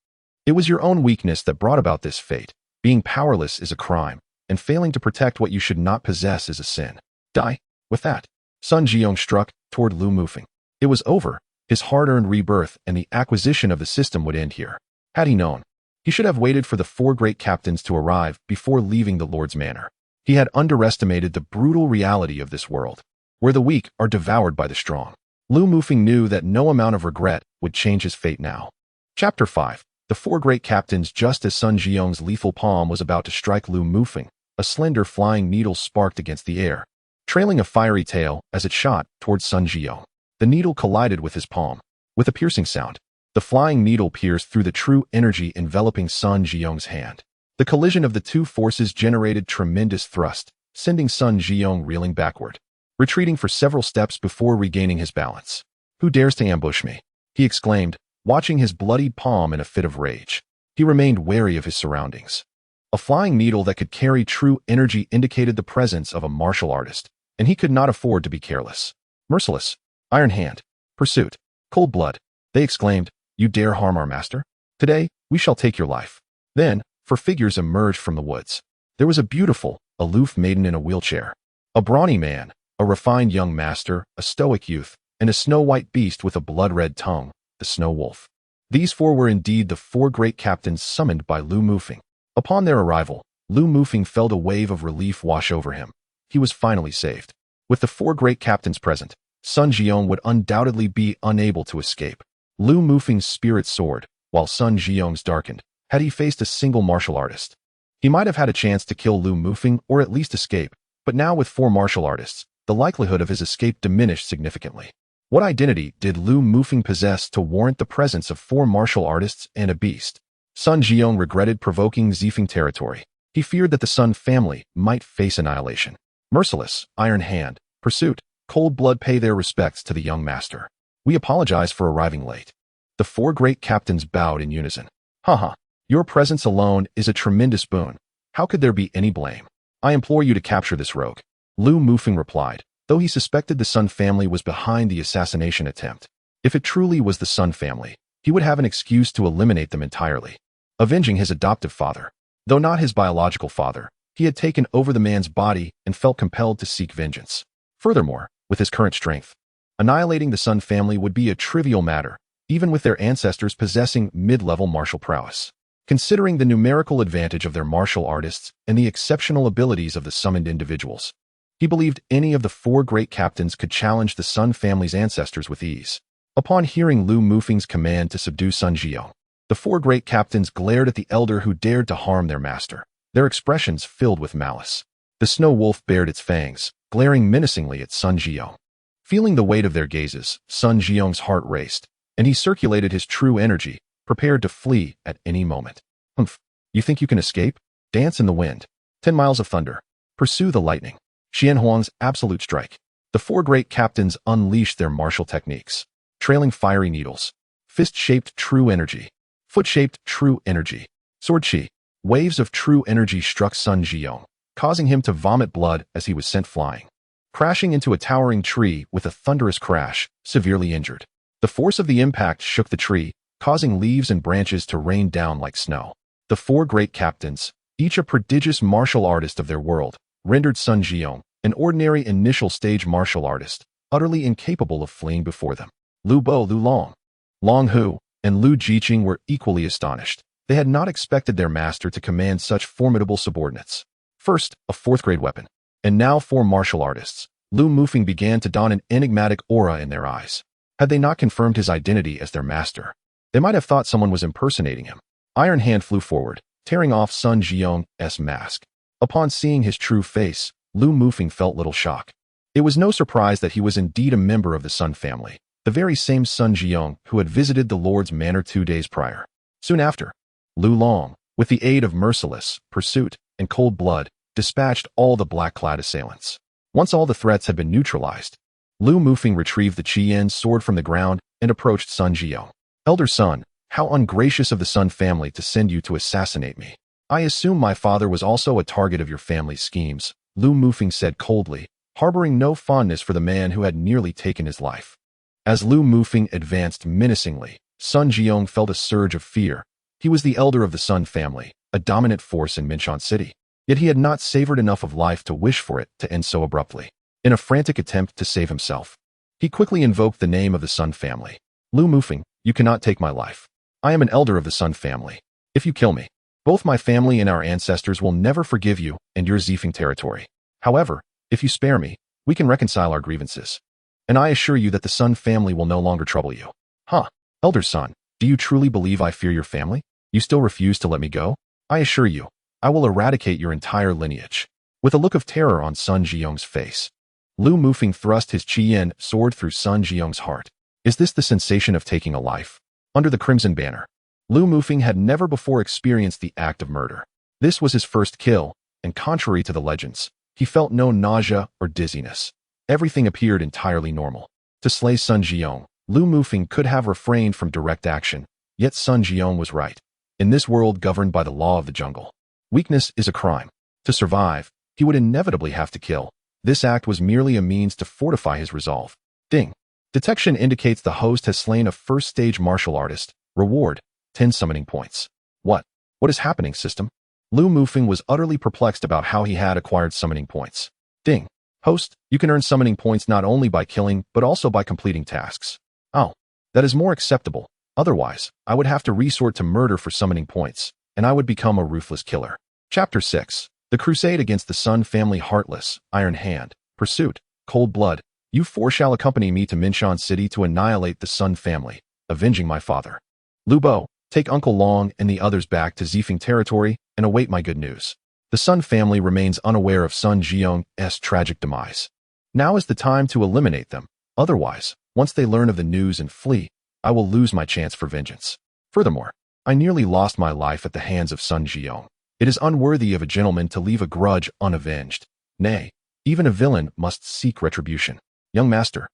It was your own weakness that brought about this fate. Being powerless is a crime, and failing to protect what you should not possess is a sin. Die. With that, Sun Jiong struck toward Lu Mufeng. It was over. His hard-earned rebirth and the acquisition of the system would end here. Had he known, he should have waited for the four great captains to arrive before leaving the Lord's manor. He had underestimated the brutal reality of this world, where the weak are devoured by the strong. Lu Mufeng knew that no amount of regret would change his fate now. Chapter 5. The four great captains. Just as Sun Jiong's lethal palm was about to strike Lu Mufeng, a slender flying needle sparked against the air, trailing a fiery tail as it shot towards Sun Jiong. The needle collided with his palm. With a piercing sound, the flying needle pierced through the true energy enveloping Sun Jiong's hand. The collision of the two forces generated tremendous thrust, sending Sun Jiong reeling backward, retreating for several steps before regaining his balance. Who dares to ambush me? He exclaimed, watching his bloodied palm in a fit of rage. He remained wary of his surroundings. A flying needle that could carry true energy indicated the presence of a martial artist, and he could not afford to be careless. Merciless, iron hand, pursuit, cold blood, they exclaimed, you dare harm our master? Today, we shall take your life. Then, four figures emerged from the woods. There was a beautiful, aloof maiden in a wheelchair, a brawny man, a refined young master, a stoic youth, and a snow-white beast with a blood-red tongue, the snow wolf. These four were indeed the four great captains summoned by Lu Mufeng. Upon their arrival, Lu Mufeng felt a wave of relief wash over him. He was finally saved. With the four great captains present, Sun Jiong would undoubtedly be unable to escape. Lu Mufeng's spirit soared, while Sun Jiong's darkened, had he faced a single martial artist. He might have had a chance to kill Lu Mufeng or at least escape, but now with 4 martial artists, the likelihood of his escape diminished significantly. What identity did Lu Mufeng possess to warrant the presence of 4 martial artists and a beast? Sun Jiong regretted provoking Zifeng territory. He feared that the Sun family might face annihilation. Merciless, Iron Hand, Pursuit, Cold Blood pay their respects to the young master. We apologize for arriving late. The 4 great captains bowed in unison. Haha, your presence alone is a tremendous boon. How could there be any blame? I implore you to capture this rogue. Lu Mufeng replied, though he suspected the Sun family was behind the assassination attempt. If it truly was the Sun family, he would have an excuse to eliminate them entirely. Avenging his adoptive father. Though not his biological father, he had taken over the man's body and felt compelled to seek vengeance. Furthermore, with his current strength, annihilating the Sun family would be a trivial matter, even with their ancestors possessing mid-level martial prowess. Considering the numerical advantage of their martial artists and the exceptional abilities of the summoned individuals, he believed any of the 4 great captains could challenge the Sun family's ancestors with ease. Upon hearing Lu Mufeng's command to subdue Sun Jiong, the 4 great captains glared at the elder who dared to harm their master, their expressions filled with malice. The snow wolf bared its fangs, glaring menacingly at Sun Jiong. Feeling the weight of their gazes, Sun Jiong's heart raced, and he circulated his true energy, prepared to flee at any moment. Humph! You think you can escape? Dance in the wind. 10 miles of thunder. Pursue the lightning. Xianhuang's absolute strike. The 4 great captains unleashed their martial techniques. Trailing fiery needles. Fist-shaped true energy. Foot-shaped true energy. Sword chi. Waves of true energy struck Sun Jiong, causing him to vomit blood as he was sent flying. Crashing into a towering tree with a thunderous crash, severely injured. The force of the impact shook the tree, causing leaves and branches to rain down like snow. The 4 great captains, each a prodigious martial artist of their world, rendered Sun Jiong, an ordinary initial stage martial artist, utterly incapable of fleeing before them. Lu Bo, Lu Long, Long Hu, and Lu Jiqing were equally astonished. They had not expected their master to command such formidable subordinates. First, a 4th grade weapon, and now 4 martial artists. Lu Mufeng began to don an enigmatic aura in their eyes. Had they not confirmed his identity as their master, they might have thought someone was impersonating him. Iron Hand flew forward, tearing off Sun Jiong's mask. Upon seeing his true face, Lu Mufeng felt little shock. It was no surprise that he was indeed a member of the Sun family, the very same Sun Jiong who had visited the Lord's manor 2 days prior. Soon after, Lu Long, with the aid of Merciless, Pursuit, and Cold Blood, dispatched all the black-clad assailants. Once all the threats had been neutralized, Lu Mufeng retrieved the Qian sword from the ground and approached Sun Jiong. Elder son, how ungracious of the Sun family to send you to assassinate me. I assume my father was also a target of your family's schemes, Lu Mufeng said coldly, harboring no fondness for the man who had nearly taken his life. As Lu Mufeng advanced menacingly, Sun Jiong felt a surge of fear. He was the elder of the Sun family, a dominant force in Minshan City. Yet he had not savored enough of life to wish for it to end so abruptly. In a frantic attempt to save himself, he quickly invoked the name of the Sun family. Lu Mufeng, you cannot take my life. I am an elder of the Sun family. If you kill me, both my family and our ancestors will never forgive you and your Zifeng territory. However, if you spare me, we can reconcile our grievances. And I assure you that the Sun family will no longer trouble you. Huh, elder son, do you truly believe I fear your family? You still refuse to let me go? I assure you, I will eradicate your entire lineage. With a look of terror on Sun Jiong's face, Lu Mufeng thrust his Qian sword through Sun Jiong's heart. Is this the sensation of taking a life? Under the Crimson Banner, Lu Mufeng had never before experienced the act of murder. This was his first kill, and contrary to the legends, he felt no nausea or dizziness. Everything appeared entirely normal. To slay Sun Jiong, Lu Mufeng could have refrained from direct action, yet Sun Jiong was right. In this world governed by the law of the jungle, weakness is a crime. To survive, he would inevitably have to kill. This act was merely a means to fortify his resolve. Ding. Detection indicates the host has slain a first-stage martial artist. Reward, 10 summoning points. What is happening, system? Lu Mufeng was utterly perplexed about how he had acquired summoning points. Ding. Host, you can earn summoning points not only by killing, but also by completing tasks. Oh, that is more acceptable. Otherwise, I would have to resort to murder for summoning points, and I would become a ruthless killer. Chapter 6. The Crusade Against the Sun Family. Heartless, Iron Hand, Pursuit, Cold Blood. You 4 shall accompany me to Minshan City to annihilate the Sun family, avenging my father. Lu Bo, Take Uncle Long and the others back to Zifeng territory and await my good news. The Sun family remains unaware of Sun Jiong's tragic demise. Now is the time to eliminate them. Otherwise, once they learn of the news and flee, I will lose my chance for vengeance. Furthermore, I nearly lost my life at the hands of Sun Jiong. It is unworthy of a gentleman to leave a grudge unavenged. Nay, even a villain must seek retribution. Young master,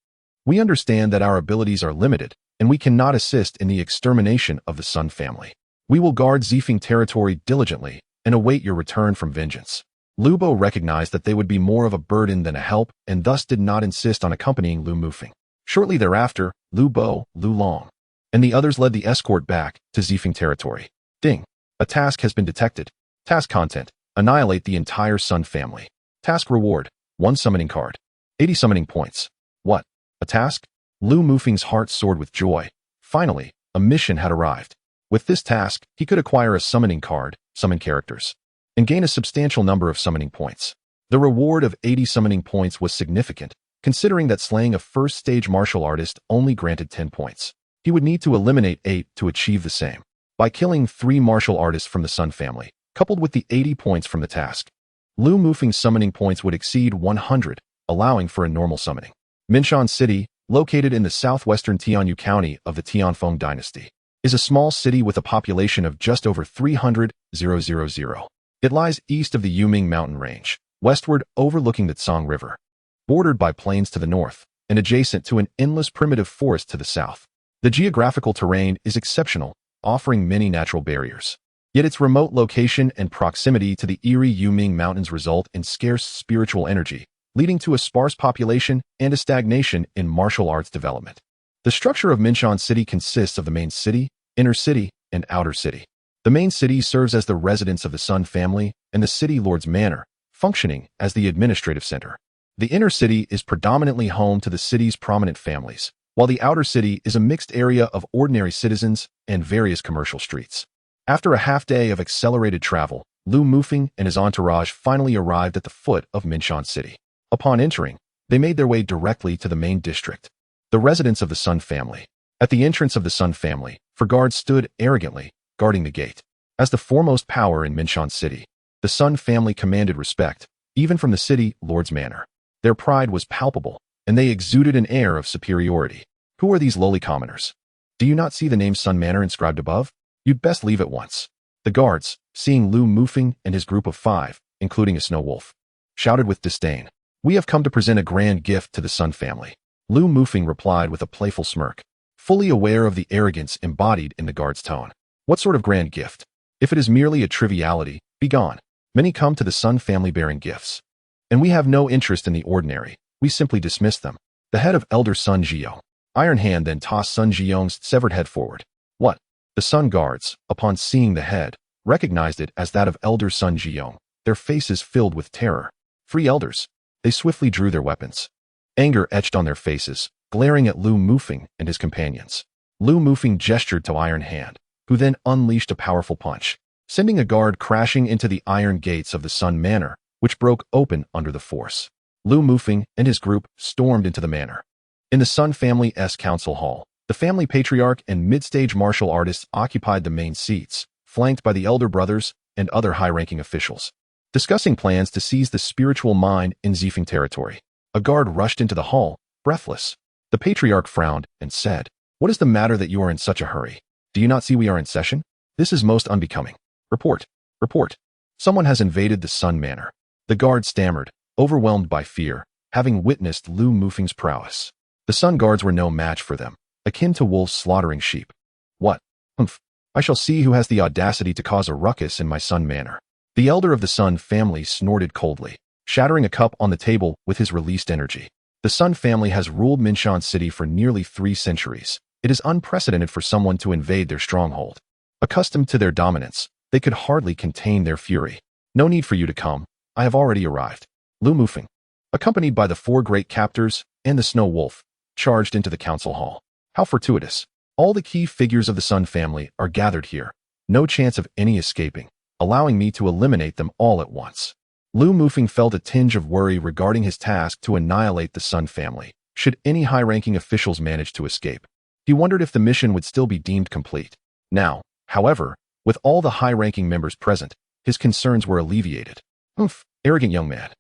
we understand that our abilities are limited, and we cannot assist in the extermination of the Sun family. We will guard Zifeng territory diligently and await your return from vengeance. Lu Bo recognized that they would be more of a burden than a help and thus did not insist on accompanying Lu Mufeng. Shortly thereafter, Lu Bo, Lu Long, and the others led the escort back to Zifeng territory. Ding. A task has been detected. Task content: annihilate the entire Sun family. Task reward: 1 summoning card. 80 summoning points. What? A task? Lu Mufeng's heart soared with joy. Finally, a mission had arrived. With this task, he could acquire a summoning card, summon characters, and gain a substantial number of summoning points. The reward of 80 summoning points was significant, considering that slaying a first-stage martial artist only granted 10 points. He would need to eliminate 8 to achieve the same. By killing 3 martial artists from the Sun family, coupled with the 80 points from the task, Lu Mufeng's summoning points would exceed 100, allowing for a normal summoning. Minshan City, located in the southwestern Tianyu County of the Tianfeng dynasty, is a small city with a population of just over 300,000. It lies east of the Yuming mountain range, westward overlooking the Tsang River, bordered by plains to the north, and adjacent to an endless primitive forest to the south. The geographical terrain is exceptional, offering many natural barriers. Yet its remote location and proximity to the eerie Yuming Mountains result in scarce spiritual energy, leading to a sparse population and a stagnation in martial arts development. The structure of Minshan City consists of the main city, inner city, and outer city. The main city serves as the residence of the Sun family and the city lord's manor, functioning as the administrative center. The inner city is predominantly home to the city's prominent families, while the outer city is a mixed area of ordinary citizens and various commercial streets. After a half-day of accelerated travel, Lu Mufeng and his entourage finally arrived at the foot of Minshan City. Upon entering, they made their way directly to the main district, the residence of the Sun family. At the entrance of the Sun family, 4 guards stood arrogantly, guarding the gate. As the foremost power in Minshan City, the Sun family commanded respect, even from the city lord's manor. Their pride was palpable, and they exuded an air of superiority. Who are these lowly commoners? Do you not see the name Sun Manor inscribed above? You'd best leave at once. The guards, seeing Lu Mufeng and his group of 5, including a snow wolf, shouted with disdain. We have come to present a grand gift to the Sun family. Lu Mufeng replied with a playful smirk, fully aware of the arrogance embodied in the guard's tone. What sort of grand gift? If it is merely a triviality, be gone. Many come to the Sun family bearing gifts, and we have no interest in the ordinary. We simply dismiss them. The head of Elder Sun Jiong, Iron Hand, then tossed Sun Jiong's severed head forward. What? The Sun guards, upon seeing the head, recognized it as that of Elder Sun Jiong, their faces filled with terror. 3 elders. They swiftly drew their weapons. Anger etched on their faces, glaring at Lu Mufeng and his companions. Lu Mufeng gestured to Iron Hand, who then unleashed a powerful punch, sending a guard crashing into the iron gates of the Sun Manor, which broke open under the force. Lu Mufeng and his group stormed into the manor. In the Sun family's council hall, the family patriarch and mid-stage martial artists occupied the main seats, flanked by the elder brothers and other high-ranking officials, discussing plans to seize the spiritual mine in Zifeng territory. A guard rushed into the hall, breathless. The patriarch frowned and said, "What is the matter that you are in such a hurry? Do you not see we are in session? This is most unbecoming. Report, report. Someone has invaded the Sun Manor." The guard stammered, overwhelmed by fear, having witnessed Lu Mufeng's prowess. The Sun guards were no match for them, akin to wolves slaughtering sheep. What? Humph. I shall see who has the audacity to cause a ruckus in my Sun Manor. The elder of the Sun family snorted coldly, shattering a cup on the table with his released energy. The Sun family has ruled Minshan City for nearly 3 centuries. It is unprecedented for someone to invade their stronghold. Accustomed to their dominance, they could hardly contain their fury. No need for you to come. I have already arrived. Lu Mufeng, accompanied by the 4 great captors and the Snow Wolf, charged into the council hall. How fortuitous. All the key figures of the Sun family are gathered here. No chance of any escaping, allowing me to eliminate them all at once. Lu Mufeng felt a tinge of worry regarding his task to annihilate the Sun family, should any high-ranking officials manage to escape. He wondered if the mission would still be deemed complete. Now, However, with all the high-ranking members present, his concerns were alleviated. Arrogant young man.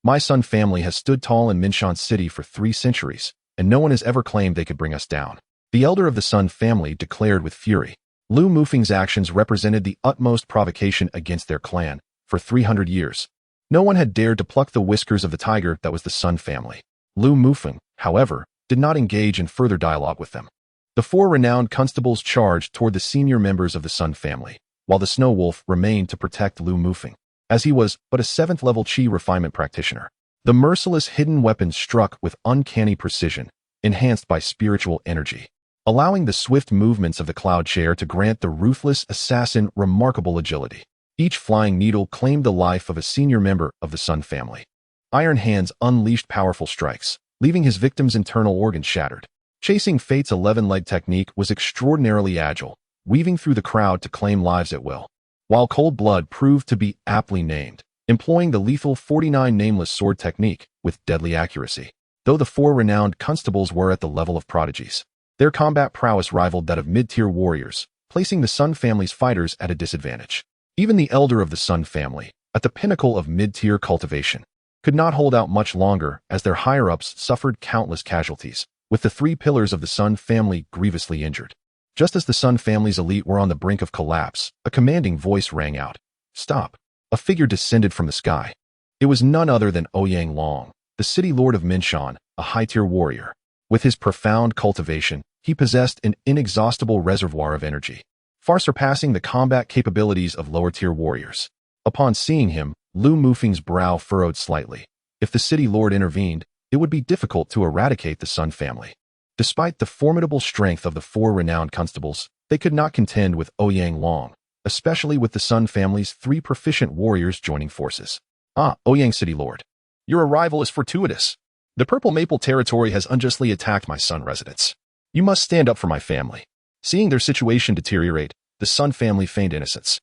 My Sun family has stood tall in Minshan City for 3 centuries, and no one has ever claimed they could bring us down. The elder of the Sun family declared with fury. Lu Mufeng's actions represented the utmost provocation against their clan. For 300 years, no one had dared to pluck the whiskers of the tiger that was the Sun family. Lu Mufeng, however, did not engage in further dialogue with them. The 4 renowned constables charged toward the senior members of the Sun family, while the Snow Wolf remained to protect Lu Mufeng, as he was but a 7th-level Qi refinement practitioner. The merciless hidden weapons struck with uncanny precision, enhanced by spiritual energy, allowing the swift movements of the cloud chair to grant the ruthless assassin remarkable agility. Each flying needle claimed the life of a senior member of the Sun family. Iron Hands unleashed powerful strikes, leaving his victim's internal organs shattered. Chasing Fate's 11-leg technique was extraordinarily agile, weaving through the crowd to claim lives at will. While Cold Blood proved to be aptly named, employing the lethal 49 nameless sword technique with deadly accuracy. Though the 4 renowned constables were at the level of prodigies, their combat prowess rivaled that of mid-tier warriors, placing the Sun family's fighters at a disadvantage. Even the elder of the Sun family, at the pinnacle of mid-tier cultivation, could not hold out much longer as their higher-ups suffered countless casualties, with the 3 pillars of the Sun family grievously injured. Just as the Sun family's elite were on the brink of collapse, a commanding voice rang out. Stop! A figure descended from the sky. It was none other than Ouyang Long, the city lord of Minshan, a high-tier warrior. With his profound cultivation, he possessed an inexhaustible reservoir of energy, far surpassing the combat capabilities of lower-tier warriors. Upon seeing him, Lu Mufeng's brow furrowed slightly. If the city lord intervened, it would be difficult to eradicate the Sun family. Despite the formidable strength of the 4 renowned constables, they could not contend with Ouyang Long, especially with the Sun family's 3 proficient warriors joining forces. Ouyang City Lord. Your arrival is fortuitous. The Purple Maple territory has unjustly attacked my Sun residents. You must stand up for my family. Seeing their situation deteriorate, the Sun family feigned innocence,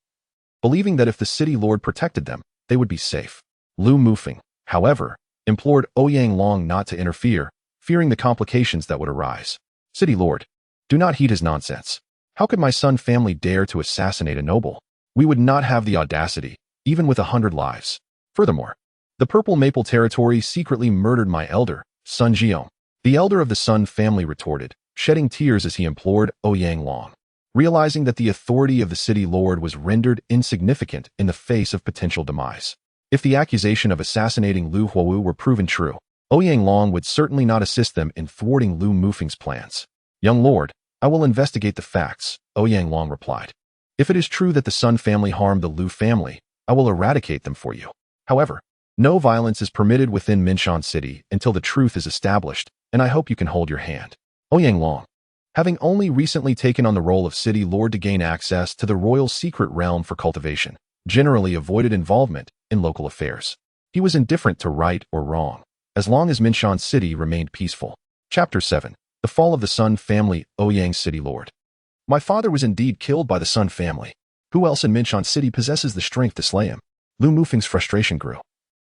believing that if the city lord protected them, they would be safe. Lu Mufeng, however, implored Ouyang Long not to interfere, fearing the complications that would arise. City lord, do not heed his nonsense. How could my Sun family dare to assassinate a noble? We would not have the audacity, even with 100 lives. Furthermore, the Purple Maple territory secretly murdered my elder, Sun Jiong. The elder of the Sun family retorted, shedding tears as he implored Ouyang Long. Realizing that the authority of the city lord was rendered insignificant in the face of potential demise. If the accusation of assassinating Lu Huowu were proven true, Ouyang Long would certainly not assist them in thwarting Lu Mufeng's plans. Young lord, I will investigate the facts, Ouyang Long replied. If it is true that the Sun family harmed the Lu family, I will eradicate them for you. However, no violence is permitted within Minshan City until the truth is established, and I hope you can hold your hand. Ouyang Long, having only recently taken on the role of city lord to gain access to the royal secret realm for cultivation, generally avoided involvement in local affairs. He was indifferent to right or wrong, as long as Minshan City remained peaceful. Chapter 7. The Fall of the Sun Family, Ouyang City Lord. My father was indeed killed by the Sun family. Who else in Minshan City possesses the strength to slay him? Lu Mufeng's frustration grew.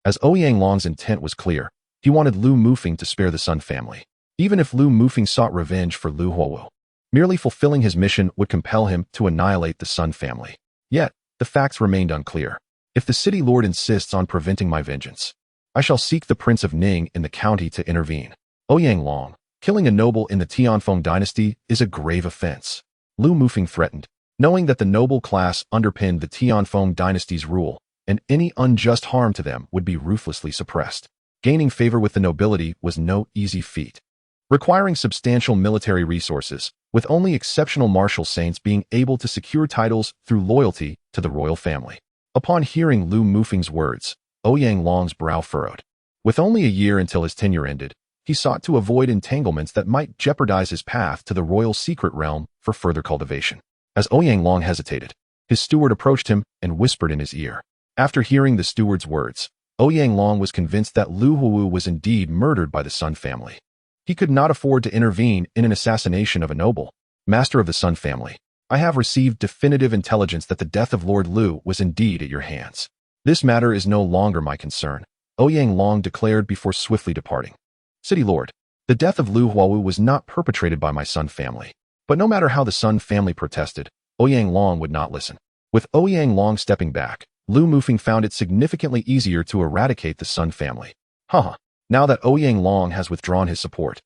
As Ouyang Long's intent was clear, he wanted Lu Mufeng to spare the Sun family. Even if Lu Mufeng sought revenge for Lu Huowu, merely fulfilling his mission would compel him to annihilate the Sun family. Yet, the facts remained unclear. If the city lord insists on preventing my vengeance, I shall seek the Prince of Ning in the county to intervene. Ouyang Long, killing a noble in the Tianfeng dynasty is a grave offense. Lu Mufeng threatened, knowing that the noble class underpinned the Tianfeng dynasty's rule, and any unjust harm to them would be ruthlessly suppressed. Gaining favor with the nobility was no easy feat, requiring substantial military resources, with only exceptional martial saints being able to secure titles through loyalty to the royal family. Upon hearing Lu Mufeng's words, Ouyang Long's brow furrowed. With only a year until his tenure ended, he sought to avoid entanglements that might jeopardize his path to the royal secret realm for further cultivation. As Ouyang Long hesitated, his steward approached him and whispered in his ear. After hearing the steward's words, Ouyang Long was convinced that Lu Huowu was indeed murdered by the Sun family. He could not afford to intervene in an assassination of a noble. Master of the Sun family, I have received definitive intelligence that the death of Lord Lu was indeed at your hands. This matter is no longer my concern, Ouyang Long declared before swiftly departing. City Lord, the death of Lu Huowu was not perpetrated by my Sun family. But no matter how the Sun family protested, Ouyang Long would not listen. With Ouyang Long stepping back, Lu Mufeng found it significantly easier to eradicate the Sun family. Haha, now that Ouyang Long has withdrawn his support,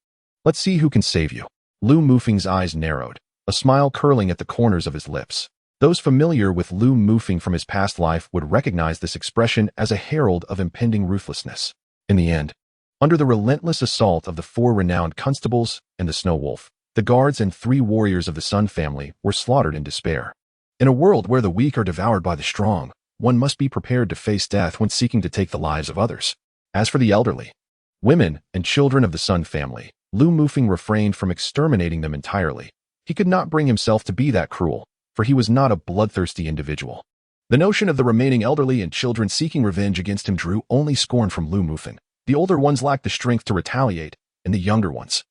let's see who can save you. Lu Mufeng's eyes narrowed, a smile curling at the corners of his lips. Those familiar with Lu Mufeng from his past life would recognize this expression as a herald of impending ruthlessness. In the end, under the relentless assault of the 4 renowned constables and the Snow Wolf, the guards and 3 warriors of the Sun family were slaughtered in despair. In a world where the weak are devoured by the strong, one must be prepared to face death when seeking to take the lives of others. As for the elderly, women, and children of the Sun family, Lu Mufeng refrained from exterminating them entirely. He could not bring himself to be that cruel, for he was not a bloodthirsty individual. The notion of the remaining elderly and children seeking revenge against him drew only scorn from Lu Mufeng. The older ones lacked the strength to retaliate, and the younger ones,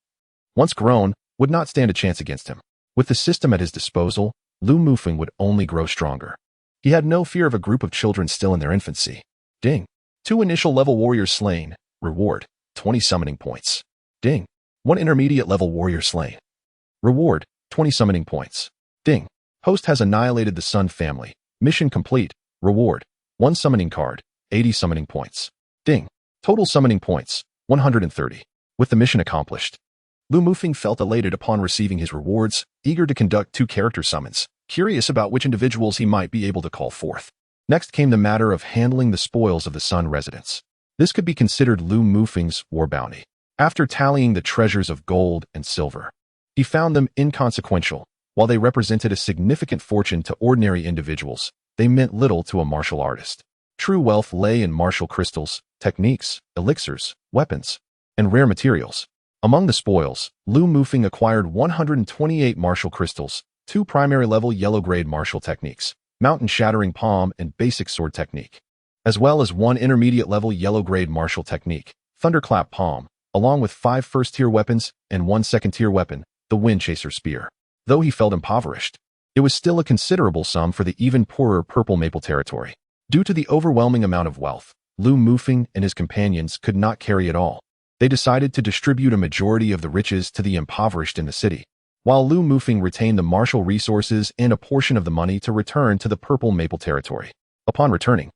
once grown, would not stand a chance against him. With the system at his disposal, Lu Mufeng would only grow stronger. He had no fear of a group of children still in their infancy. Ding. 2 initial level warriors slain. Reward, 20 summoning points. Ding. 1 intermediate level warrior slain. Reward, 20 summoning points. Ding. Host has annihilated the Sun family. Mission complete. Reward, 1 summoning card, 80 summoning points. Ding. Total summoning points, 130. With the mission accomplished, Lu Mufeng felt elated upon receiving his rewards, eager to conduct 2 character summons, curious about which individuals he might be able to call forth. Next came the matter of handling the spoils of the Sun residents. This could be considered Lu Mufeng's war bounty. After tallying the treasures of gold and silver, he found them inconsequential. While they represented a significant fortune to ordinary individuals, they meant little to a martial artist. True wealth lay in martial crystals, techniques, elixirs, weapons, and rare materials. Among the spoils, Lu Mufeng acquired 128 martial crystals, 2 primary-level yellow-grade martial techniques, mountain-shattering palm and basic sword technique, as well as 1 intermediate-level yellow-grade martial technique, thunderclap palm, along with 5 first-tier weapons and 1 second-tier weapon, the Wind Chaser Spear. Though he felt impoverished, it was still a considerable sum for the even poorer Purple Maple territory. Due to the overwhelming amount of wealth, Lu Mufeng and his companions could not carry it all. They decided to distribute a majority of the riches to the impoverished in the city, while Lu Mufeng retained the martial resources and a portion of the money to return to the Purple Maple territory. Upon returning,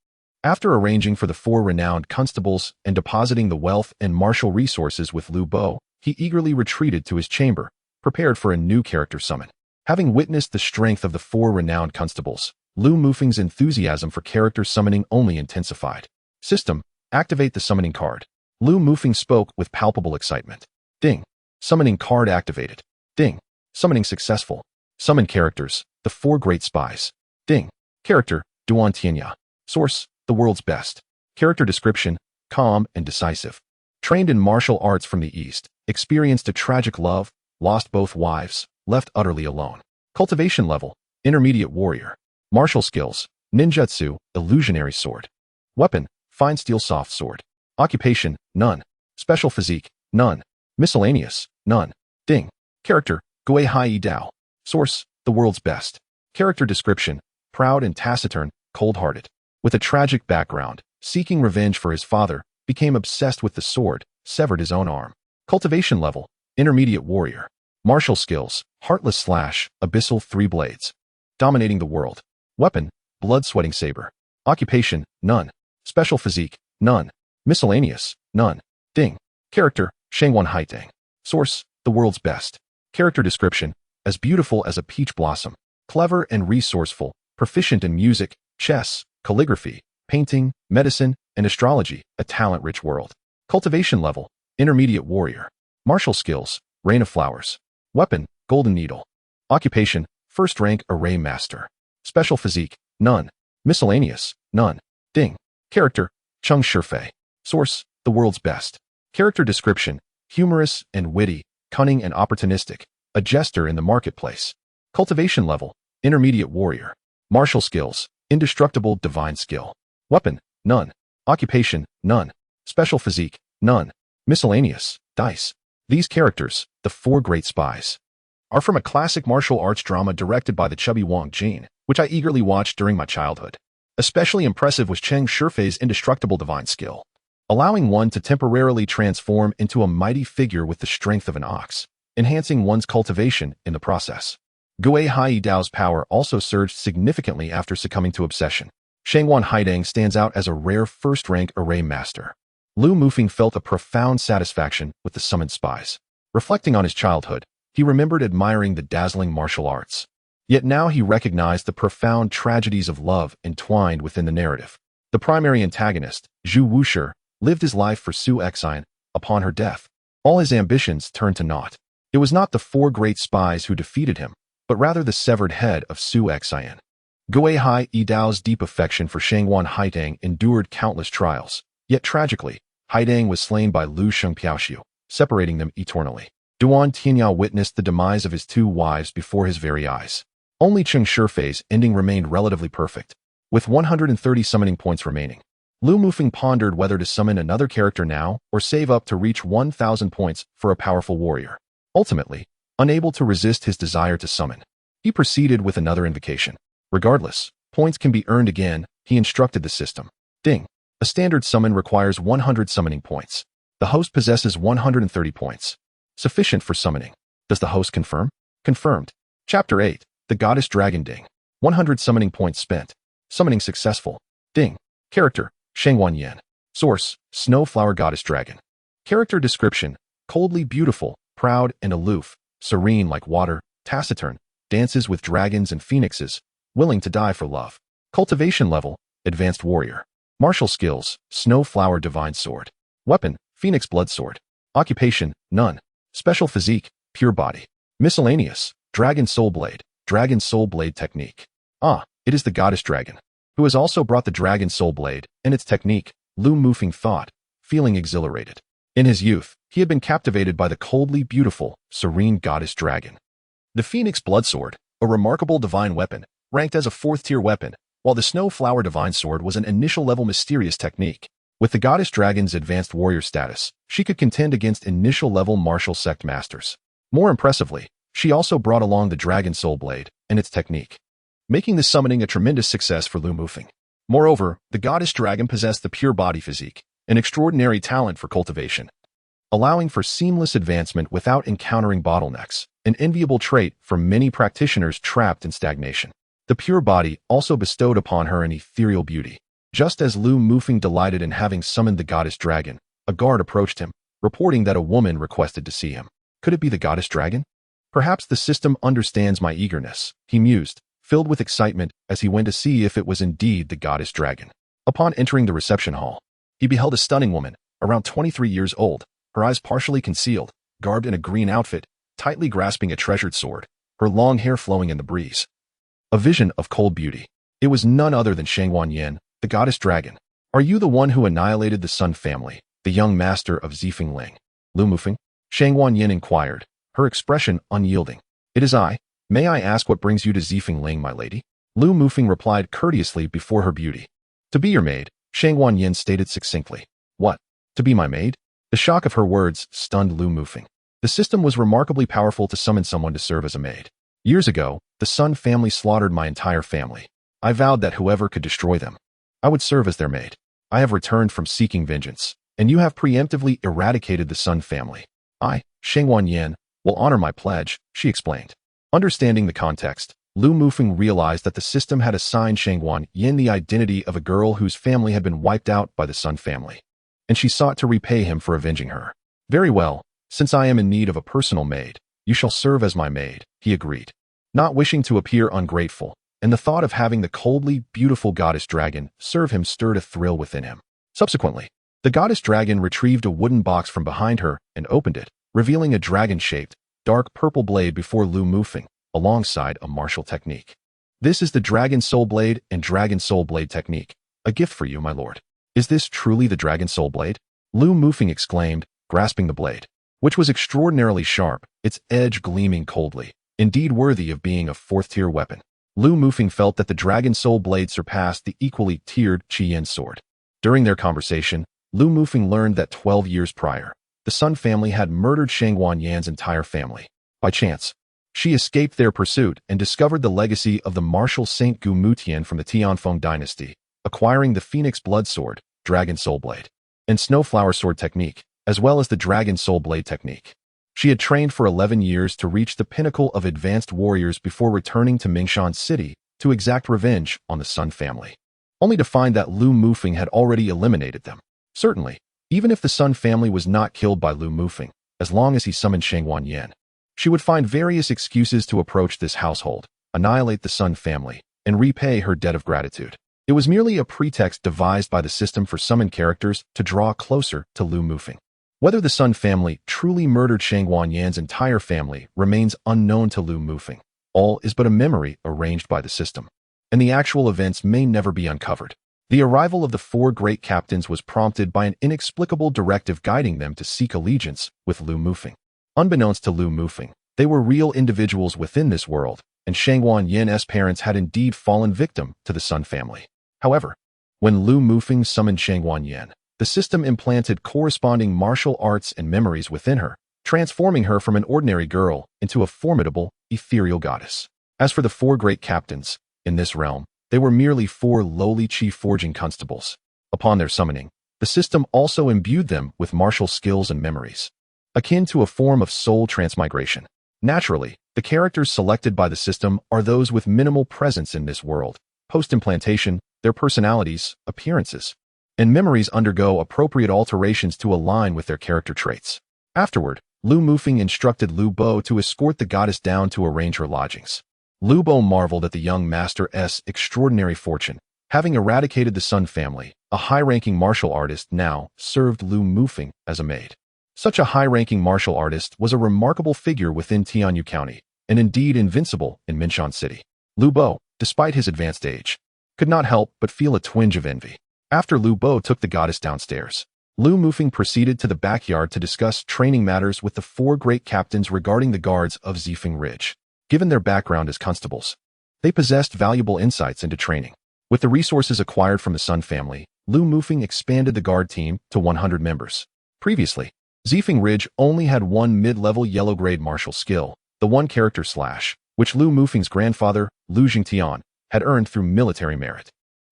after arranging for the 4 renowned constables and depositing the wealth and martial resources with Lu Bo, he eagerly retreated to his chamber, prepared for a new character summon. Having witnessed the strength of the 4 renowned constables, Lu Mufeng's enthusiasm for character summoning only intensified. System, activate the summoning card. Lu Mufeng spoke with palpable excitement. Ding. Summoning card activated. Ding. Summoning successful. Summon characters, the 4 great spies. Ding. Character, Duan Tianya. Source, the world's best. Character description, calm and decisive. Trained in martial arts from the East, experienced a tragic love, lost both wives, left utterly alone. Cultivation level, intermediate warrior. Martial skills, ninjutsu, illusionary sword. Weapon, fine steel soft sword. Occupation, none. Special physique, none. Miscellaneous, none. Ding. Character, Gui Hai Dao. Source, the world's best. Character description, proud and taciturn, cold-hearted. With a tragic background, seeking revenge for his father, became obsessed with the sword, severed his own arm. Cultivation level, intermediate warrior. Martial skills, heartless slash, abyssal 3 blades. Dominating the world. Weapon, blood-sweating saber. Occupation, none. Special physique, none. Miscellaneous, none. Ding. Character, Shangwan Haitang. Source, the world's best. Character description, as beautiful as a peach blossom. Clever and resourceful, proficient in music, chess, calligraphy, painting, medicine, and astrology, a talent-rich world. Cultivation level, intermediate warrior. Martial skills, rain of flowers. Weapon, golden needle. Occupation, first rank array master. Special physique, none. Miscellaneous, none. Ding. Character, Chung Shifei. Source, the world's best. Character description, humorous and witty, cunning and opportunistic, a jester in the marketplace. Cultivation level, intermediate warrior. Martial skills, indestructible divine skill. Weapon, none. Occupation, none. Special physique, none. Miscellaneous, dice. These characters, the 4 great spies, are from a classic martial arts drama directed by the chubby Wang Jin, which I eagerly watched during my childhood. Especially impressive was Cheng Shifei's indestructible divine skill, allowing one to temporarily transform into a mighty figure with the strength of an ox, enhancing one's cultivation in the process. Gui Hai Dao's power also surged significantly after succumbing to obsession. Shangwan Haidang stands out as a rare first-rank array master. Lu Mufeng felt a profound satisfaction with the summoned spies. Reflecting on his childhood, he remembered admiring the dazzling martial arts. Yet now he recognized the profound tragedies of love entwined within the narrative. The primary antagonist, Zhu Wushi, lived his life for Su Xian. Upon her death, all his ambitions turned to naught. It was not the four great spies who defeated him, but rather the severed head of Su Xian. Gui Hai Dao's deep affection for Shangwan Haidang endured countless trials. Yet tragically, Haidang was slain by Lu Shengpiaoxiu, separating them eternally. Duan Tianyao witnessed the demise of his two wives before his very eyes. Only Cheng Shifei's ending remained relatively perfect, with 130 summoning points remaining. Lu Mufeng pondered whether to summon another character now or save up to reach 1,000 points for a powerful warrior. Ultimately, unable to resist his desire to summon, he proceeded with another invocation. Regardless, points can be earned again, he instructed the system. Ding. A standard summon requires 100 summoning points. The host possesses 130 points. Sufficient for summoning. Does the host confirm? Confirmed. Chapter 8. The Goddess Dragon. Ding. 100 summoning points spent. Summoning successful. Ding. Character, Shangwan Yan. Source, Snowflower Goddess Dragon. Character description, coldly beautiful, proud and aloof, serene like water, taciturn, dances with dragons and phoenixes, willing to die for love. Cultivation level, advanced warrior. Martial skills, Snowflower Divine Sword. Weapon, Phoenix Blood Sword. Occupation, none. Special physique, pure body. Miscellaneous, Dragon Soul Blade, Dragon Soul Blade Technique. Ah, it is the Goddess Dragon, who has also brought the Dragon Soul Blade and its technique, Lu Mufeng thought, feeling exhilarated. In his youth, he had been captivated by the coldly beautiful, serene Goddess Dragon. The Phoenix Blood Sword, a remarkable divine weapon, ranked as a 4th-tier weapon, while the Snowflower Divine Sword was an initial-level mysterious technique. With the Goddess Dragon's advanced warrior status, she could contend against initial-level martial sect masters. More impressively, she also brought along the Dragon Soul Blade and its technique, making the summoning a tremendous success for Lu Mufeng. Moreover, the Goddess Dragon possessed the pure body physique, an extraordinary talent for cultivation, allowing for seamless advancement without encountering bottlenecks, an enviable trait for many practitioners trapped in stagnation. The pure body also bestowed upon her an ethereal beauty. Just as Lu Mufeng delighted in having summoned the Goddess Dragon, a guard approached him, reporting that a woman requested to see him. Could it be the Goddess Dragon? Perhaps the system understands my eagerness, he mused, filled with excitement as he went to see if it was indeed the Goddess Dragon. Upon entering the reception hall, he beheld a stunning woman, around 23 years old, her eyes partially concealed, garbed in a green outfit, tightly grasping a treasured sword, her long hair flowing in the breeze. A vision of cold beauty. It was none other than Shangwan Yan, the Goddess Dragon. Are you the one who annihilated the Sun family, the young master of Zifeng Ling? Lu Mufeng? Shangwan Yan inquired, her expression unyielding. It is I. May I ask what brings you to Zifeng Ling, my lady? Lu Mufeng replied courteously before her beauty. To be your maid, Shangwan Yan stated succinctly. What? To be my maid? The shock of her words stunned Lu Mufeng. The system was remarkably powerful to summon someone to serve as a maid. Years ago, the Sun family slaughtered my entire family. I vowed that whoever could destroy them, I would serve as their maid. I have returned from seeking vengeance, and you have preemptively eradicated the Sun family. I, Shangwan Yan, will honor my pledge, she explained. Understanding the context, Lu Mufeng realized that the system had assigned Shangwan Yan the identity of a girl whose family had been wiped out by the Sun family, and she sought to repay him for avenging her. Very well, since I am in need of a personal maid, you shall serve as my maid, he agreed. Not wishing to appear ungrateful, and the thought of having the coldly beautiful Goddess Dragon serve him stirred a thrill within him. Subsequently, the Goddess Dragon retrieved a wooden box from behind her and opened it, revealing a dragon-shaped, dark purple blade before Lu Mufeng, alongside a martial technique. This is the Dragon Soul Blade and Dragon Soul Blade technique, a gift for you, my lord. Is this truly the Dragon Soul Blade? Lu Mufeng exclaimed, grasping the blade, which was extraordinarily sharp, its edge gleaming coldly, indeed worthy of being a 4th-tier weapon. Lu Mufeng felt that the Dragon Soul Blade surpassed the equally tiered Qiyan sword. During their conversation, Lu Mufeng learned that 12 years prior, the Sun family had murdered Shangwan Yan's entire family. By chance, she escaped their pursuit and discovered the legacy of the martial Saint Gu Mutian from the Tianfeng dynasty, acquiring the Phoenix Blood Sword, Dragon Soul Blade, and Snowflower Sword technique, as well as the Dragon Soul Blade technique. She had trained for 11 years to reach the pinnacle of advanced warriors before returning to Mingshan City to exact revenge on the Sun family, only to find that Lu Mufeng had already eliminated them. Certainly, even if the Sun family was not killed by Lu Mufeng, as long as he summoned Shangwan Yan, she would find various excuses to approach this household, annihilate the Sun family, and repay her debt of gratitude. It was merely a pretext devised by the system for summoned characters to draw closer to Lu Mufeng. Whether the Sun family truly murdered Shangwan Yan's entire family remains unknown to Lu Mufeng. All is but a memory arranged by the system, and the actual events may never be uncovered. The arrival of the four great captains was prompted by an inexplicable directive guiding them to seek allegiance with Lu Mufeng. Unbeknownst to Lu Mufeng, they were real individuals within this world, and Shangwan Yan's parents had indeed fallen victim to the Sun family. However, when Lu Mufeng summoned Shangwan Yan, the system implanted corresponding martial arts and memories within her, transforming her from an ordinary girl into a formidable, ethereal goddess. As for the four great captains, in this realm, they were merely four lowly chief forging constables. Upon their summoning, the system also imbued them with martial skills and memories, akin to a form of soul transmigration. Naturally, the characters selected by the system are those with minimal presence in this world. Post-implantation, their personalities, appearances, and memories undergo appropriate alterations to align with their character traits. Afterward, Lu Mufeng instructed Lu Bo to escort the goddess down to arrange her lodgings. Lu Bo marveled at the young master's extraordinary fortune. Having eradicated the Sun family, a high-ranking martial artist now served Lu Mufeng as a maid. Such a high-ranking martial artist was a remarkable figure within Tianyu County, and indeed invincible in Mingshan City. Lu Bo, despite his advanced age, could not help but feel a twinge of envy. After Lu Bo took the goddess downstairs, Lu Mufeng proceeded to the backyard to discuss training matters with the four great captains regarding the guards of Zifeng Ridge. Given their background as constables, they possessed valuable insights into training. With the resources acquired from the Sun family, Lu Mufeng expanded the guard team to 100 members. Previously, Zifeng Ridge only had one mid-level yellow-grade martial skill, the one-character slash, which Lu Mufeng's grandfather, Lu Jingtian, had earned through military merit.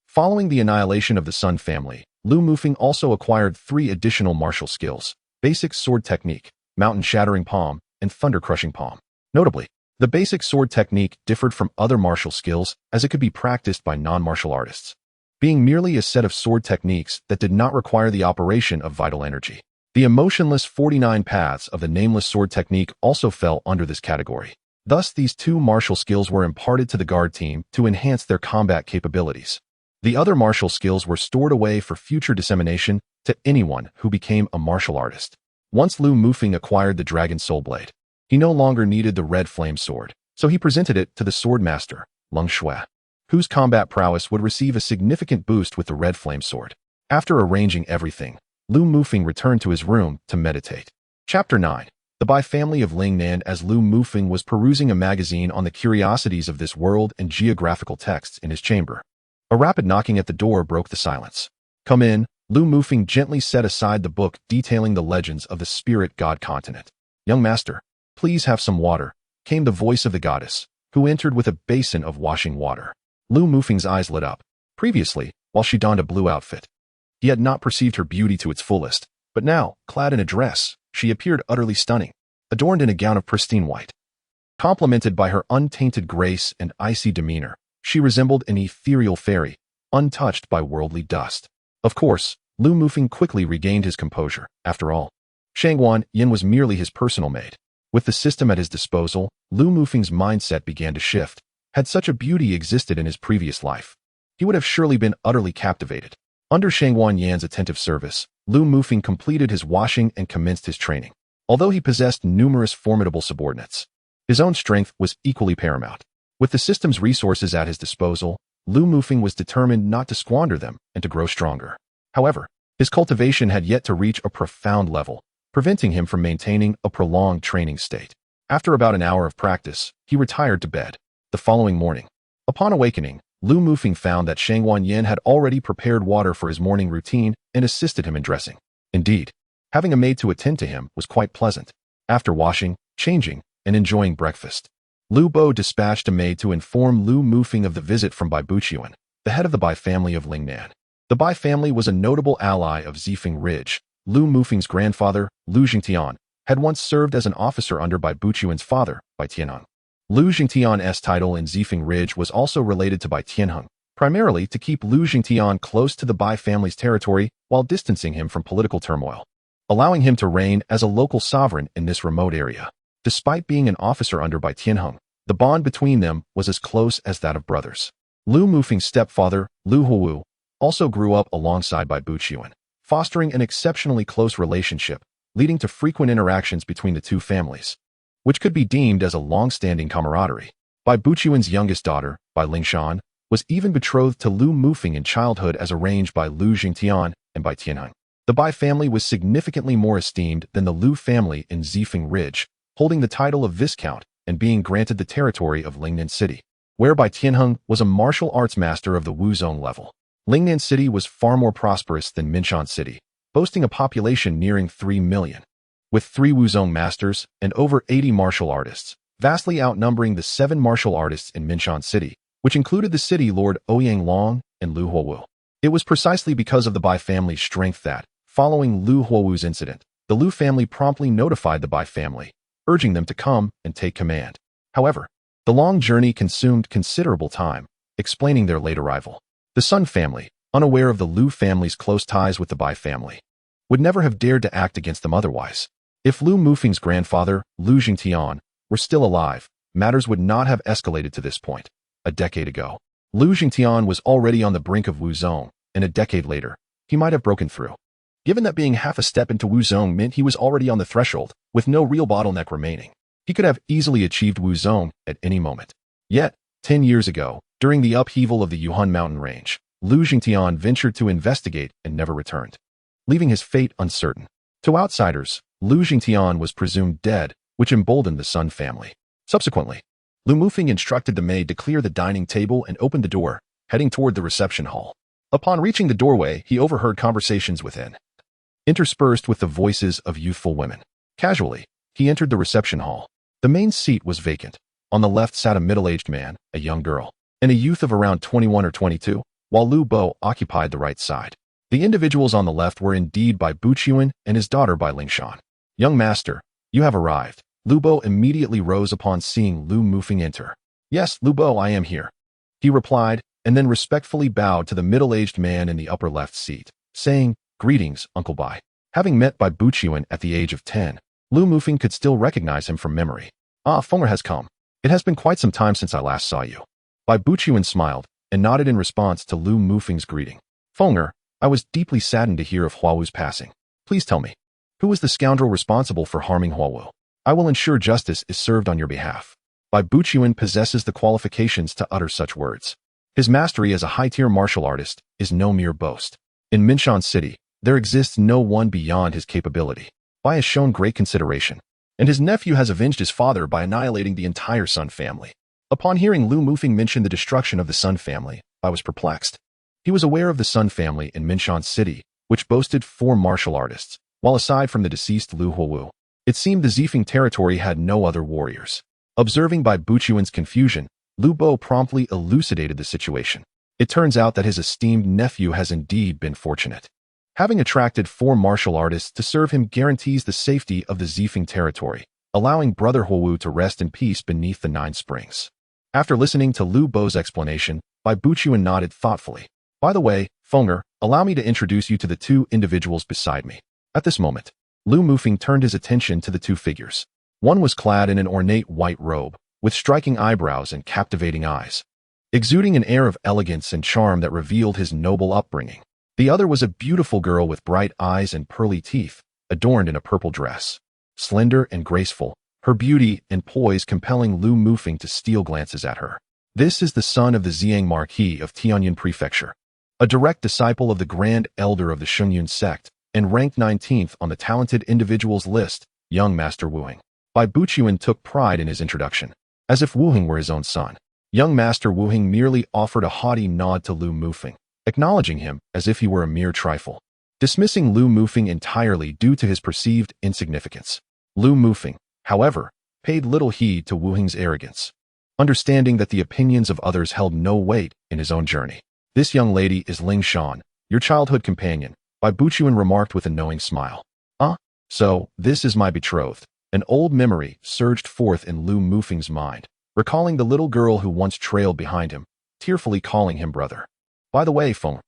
Following the annihilation of the Sun family, Lu Mufeng also acquired 3 additional martial skills: basic sword technique, mountain-shattering palm, and thunder-crushing palm. Notably, the basic sword technique differed from other martial skills as it could be practiced by non-martial artists, being merely a set of sword techniques that did not require the operation of vital energy. The emotionless 49 paths of the nameless sword technique also fell under this category. Thus, these 2 martial skills were imparted to the guard team to enhance their combat capabilities. The other martial skills were stored away for future dissemination to anyone who became a martial artist. Once Lu Mufeng acquired the Dragon Soul Blade, he no longer needed the red flame sword, so he presented it to the swordmaster, Leng Shui, whose combat prowess would receive a significant boost with the red flame sword. After arranging everything, Lu Mufeng returned to his room to meditate. Chapter 9. The Bai family of Lingnan. As Lu Mufeng was perusing a magazine on the curiosities of this world and geographical texts in his chamber, a rapid knocking at the door broke the silence. "Come in." Lu Mufeng gently set aside the book detailing the legends of the spirit god continent. "Young master, please have some water," came the voice of the goddess, who entered with a basin of washing water. Lu Mufeng's eyes lit up. Previously, while she donned a blue outfit, he had not perceived her beauty to its fullest, but now, clad in a dress, she appeared utterly stunning, adorned in a gown of pristine white. Complemented by her untainted grace and icy demeanor, she resembled an ethereal fairy, untouched by worldly dust. Of course, Lu Mufeng quickly regained his composure. After all, Shangwan Yan was merely his personal maid. With the system at his disposal, Lu Mufeng's mindset began to shift. Had such a beauty existed in his previous life, he would have surely been utterly captivated. Under Shangwan Yan's attentive service, Lu Mufeng completed his washing and commenced his training. Although he possessed numerous formidable subordinates, his own strength was equally paramount. With the system's resources at his disposal, Lu Mufeng was determined not to squander them and to grow stronger. However, his cultivation had yet to reach a profound level, preventing him from maintaining a prolonged training state. After about an hour of practice, he retired to bed. The following morning, upon awakening, Lu Mufeng found that Shangwan Yan had already prepared water for his morning routine and assisted him in dressing. Indeed, having a maid to attend to him was quite pleasant. After washing, changing, and enjoying breakfast, Lu Bo dispatched a maid to inform Lu Mufeng of the visit from Bai Buqian, the head of the Bai family of Lingnan. The Bai family was a notable ally of Zifeng Ridge. Lu Mufeng's grandfather, Lu Jingtian, had once served as an officer under Bai Buqian's father, Bai Tianheng. Lu Jingtian's title in Zifeng Ridge was also related to Bai Tianheng, primarily to keep Lu Jingtian close to the Bai family's territory while distancing him from political turmoil, allowing him to reign as a local sovereign in this remote area. Despite being an officer under Bai Tianheng, the bond between them was as close as that of brothers. Lu Mufeng's stepfather, Lu Huowu, also grew up alongside Bai Buqian, fostering an exceptionally close relationship, leading to frequent interactions between the two families, which could be deemed as a long-standing camaraderie. Bai Buqian's youngest daughter, Bai Lingshan, was even betrothed to Lu Mufeng in childhood as arranged by Lu Jingtian and Bai Tianheng. The Bai family was significantly more esteemed than the Lu family in Zifeng Ridge, holding the title of Viscount and being granted the territory of Lingnan City, where Bai Tianheng was a martial arts master of the Wuzong level. Lingnan City was far more prosperous than Minshan City, boasting a population nearing 3 million. With 3 Wuzong masters and over 80 martial artists, vastly outnumbering the 7 martial artists in Minshan City, which included the city lord Ouyang Long and Lu Huowu. It was precisely because of the Bai family's strength that, following Lu Huowu's incident, the Lu family promptly notified the Bai family, urging them to come and take command. However, the long journey consumed considerable time, explaining their late arrival. The Sun family, unaware of the Lu family's close ties with the Bai family, would never have dared to act against them otherwise. If Lu Mufeng's grandfather, Lu Jingtian, were still alive, matters would not have escalated to this point. A decade ago, Lu Jingtian was already on the brink of Wuzong, and a decade later, he might have broken through. Given that being half a step into Wuzong meant he was already on the threshold, with no real bottleneck remaining, he could have easily achieved Wuzong at any moment. Yet, 10 years ago, during the upheaval of the Yuhun mountain range, Lu Jingtian ventured to investigate and never returned, leaving his fate uncertain. To outsiders, Lu Jingtian was presumed dead, which emboldened the Sun family. Subsequently, Lu Mufeng instructed the maid to clear the dining table and opened the door, heading toward the reception hall. Upon reaching the doorway, he overheard conversations within, interspersed with the voices of youthful women. Casually, he entered the reception hall. The main seat was vacant. On the left sat a middle-aged man, a young girl, and a youth of around 21 or 22, while Lu Bo occupied the right side. The individuals on the left were indeed Bai Buqian and his daughter Bai Lingshan. "Young master, you have arrived." Lu Bo immediately rose upon seeing Lu Mufeng enter. "Yes, Lu Bo, I am here," he replied, and then respectfully bowed to the middle-aged man in the upper left seat, saying, "Greetings, Uncle Bai." Having met Bai Buqian at the age of 10, Lu Mufeng could still recognize him from memory. "Ah, Fenger has come. It has been quite some time since I last saw you." Bai Buqian smiled and nodded in response to Lu Mufeng's greeting. "Fenger, I was deeply saddened to hear of Huowu's passing. Please tell me, who was the scoundrel responsible for harming Huowu? I will ensure justice is served on your behalf." Bai Buqian possesses the qualifications to utter such words. His mastery as a high-tier martial artist is no mere boast. In Minshan City, there exists no one beyond his capability. Bai has shown great consideration, and his nephew has avenged his father by annihilating the entire Sun family. Upon hearing Lu Mufeng mention the destruction of the Sun family, Bai was perplexed. He was aware of the Sun family in Minshan City, which boasted 4 martial artists, while aside from the deceased Lu Huowu, it seemed the Zifeng territory had no other warriors. Observing Bai Buqian's confusion, Lu Bo promptly elucidated the situation. It turns out that his esteemed nephew has indeed been fortunate. Having attracted 4 martial artists to serve him guarantees the safety of the Zifeng territory, allowing Brother Huowu to rest in peace beneath the 9 springs. After listening to Lu Bo's explanation, Bai Buqian nodded thoughtfully. "By the way, Fenger, allow me to introduce you to the 2 individuals beside me." At this moment, Lu Mufeng turned his attention to the 2 figures. One was clad in an ornate white robe, with striking eyebrows and captivating eyes, exuding an air of elegance and charm that revealed his noble upbringing. The other was a beautiful girl with bright eyes and pearly teeth, adorned in a purple dress. Slender and graceful, her beauty and poise compelling Lu Mufeng to steal glances at her. This is the son of the Xiang Marquis of Tianyuan Prefecture, a direct disciple of the Grand Elder of the Shungyun sect, and ranked 19th on the talented individuals list, young Master Wuheng. Bai Buqian took pride in his introduction, as if Wuheng were his own son. Young Master Wuheng merely offered a haughty nod to Lu Mufeng, acknowledging him as if he were a mere trifle, dismissing Lu Mufeng entirely due to his perceived insignificance. Lu Mufeng, however, paid little heed to Wuheng's arrogance, understanding that the opinions of others held no weight in his own journey. "This young lady is Ling Shan, your childhood companion," Bai Buqian remarked with a knowing smile. So, this is my betrothed. An old memory surged forth in Lu Mufeng's mind, recalling the little girl who once trailed behind him, tearfully calling him brother. By the way, Feng,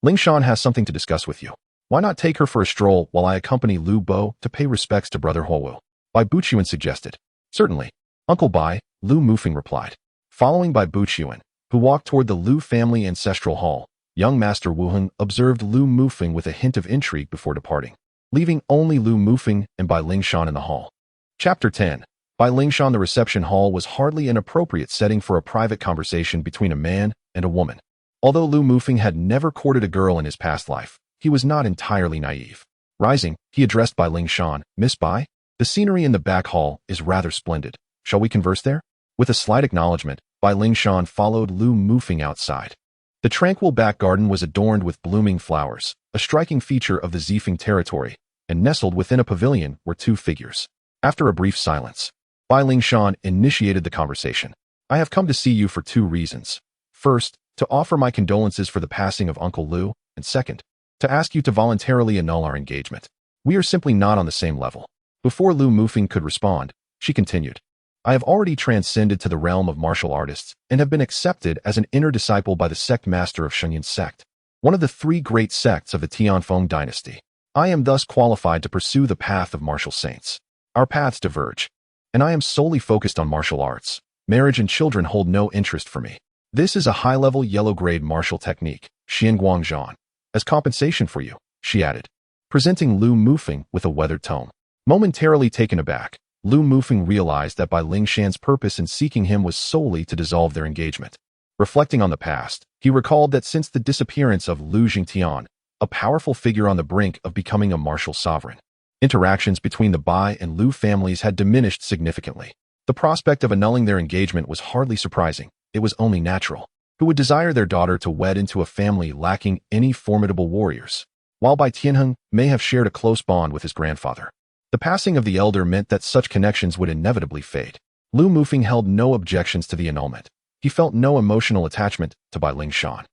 Lingshan has something to discuss with you. Why not take her for a stroll while I accompany Lu Bo to pay respects to brother Huowu? Bai Buchuan suggested. Certainly. Uncle Bai, Lu Mufeng replied. Following by Buchuan, who walked toward the Lu family ancestral hall, young Master Wuheng observed Lu Mufeng with a hint of intrigue before departing, leaving only Lu Mufeng and Bai Lingshan in the hall. Chapter 10. Bai Lingshan. The reception hall was hardly an appropriate setting for a private conversation between a man and a woman. Although Lu Mufeng had never courted a girl in his past life, he was not entirely naive. Rising, he addressed Bai Lingshan. Miss Bai, the scenery in the back hall is rather splendid. Shall we converse there? With a slight acknowledgement, Bai Lingshan followed Lu Mufeng outside. The tranquil back garden was adorned with blooming flowers, a striking feature of the Zifeng territory, and nestled within a pavilion were two figures. After a brief silence, Bai Lingshan initiated the conversation. I have come to see you for two reasons. First, to offer my condolences for the passing of Uncle Lu, and second, to ask you to voluntarily annul our engagement. We are simply not on the same level. Before Lu Mufeng could respond, she continued. I have already transcended to the realm of martial artists and have been accepted as an inner disciple by the sect master of Shenyun sect, one of the three great sects of the Tianfeng dynasty. I am thus qualified to pursue the path of martial saints. Our paths diverge, and I am solely focused on martial arts. Marriage and children hold no interest for me. This is a high-level yellow-grade martial technique, Xianguang Zhan. As compensation for you, she added, presenting Lu Mufeng with a weathered tone. Momentarily taken aback, Lu Mufeng realized that Bai Lingshan's purpose in seeking him was solely to dissolve their engagement. Reflecting on the past, he recalled that since the disappearance of Lu Jingtian, a powerful figure on the brink of becoming a martial sovereign, interactions between the Bai and Lu families had diminished significantly. The prospect of annulling their engagement was hardly surprising. It was only natural. Who would desire their daughter to wed into a family lacking any formidable warriors? While Bai Tianheng may have shared a close bond with his grandfather, the passing of the elder meant that such connections would inevitably fade. Lu Mufeng held no objections to the annulment. He felt no emotional attachment to Bai Lingshan.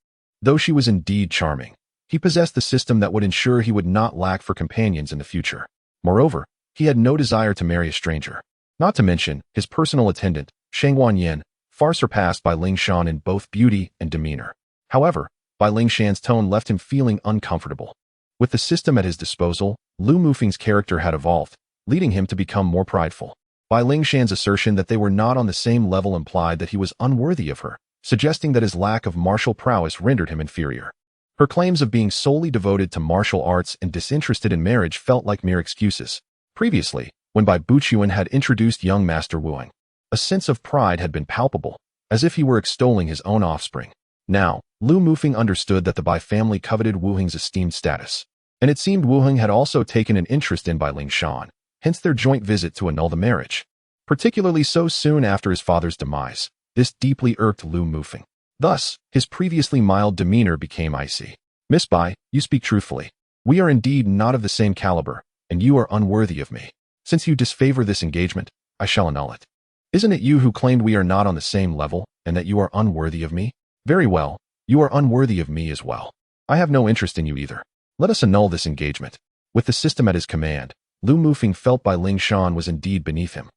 Though she was indeed charming, he possessed the system that would ensure he would not lack for companions in the future. Moreover, he had no desire to marry a stranger. Not to mention, his personal attendant, Shangwan Yan, far surpassed Bai Lingshan in both beauty and demeanor. However, Bai Lingshan's tone left him feeling uncomfortable. With the system at his disposal, Lu Mufeng's character had evolved, leading him to become more prideful. Bai Lingshan's assertion that they were not on the same level implied that he was unworthy of her, suggesting that his lack of martial prowess rendered him inferior. Her claims of being solely devoted to martial arts and disinterested in marriage felt like mere excuses. Previously, when Bai Buchuan had introduced young Master Wuheng, a sense of pride had been palpable, as if he were extolling his own offspring. Now, Lu Mufeng understood that the Bai family coveted Wuheng's esteemed status, and it seemed Wuheng had also taken an interest in Bai Lingshan, hence their joint visit to annul the marriage. Particularly so soon after his father's demise, this deeply irked Lu Mufeng. Thus, his previously mild demeanor became icy. Miss Bai, you speak truthfully. We are indeed not of the same caliber, and you are unworthy of me. Since you disfavor this engagement, I shall annul it. Isn't it you who claimed we are not on the same level, and that you are unworthy of me? Very well, you are unworthy of me as well. I have no interest in you either. Let us annul this engagement. With the system at his command, Lu Mufeng felt Bai Lingshan was indeed beneath him.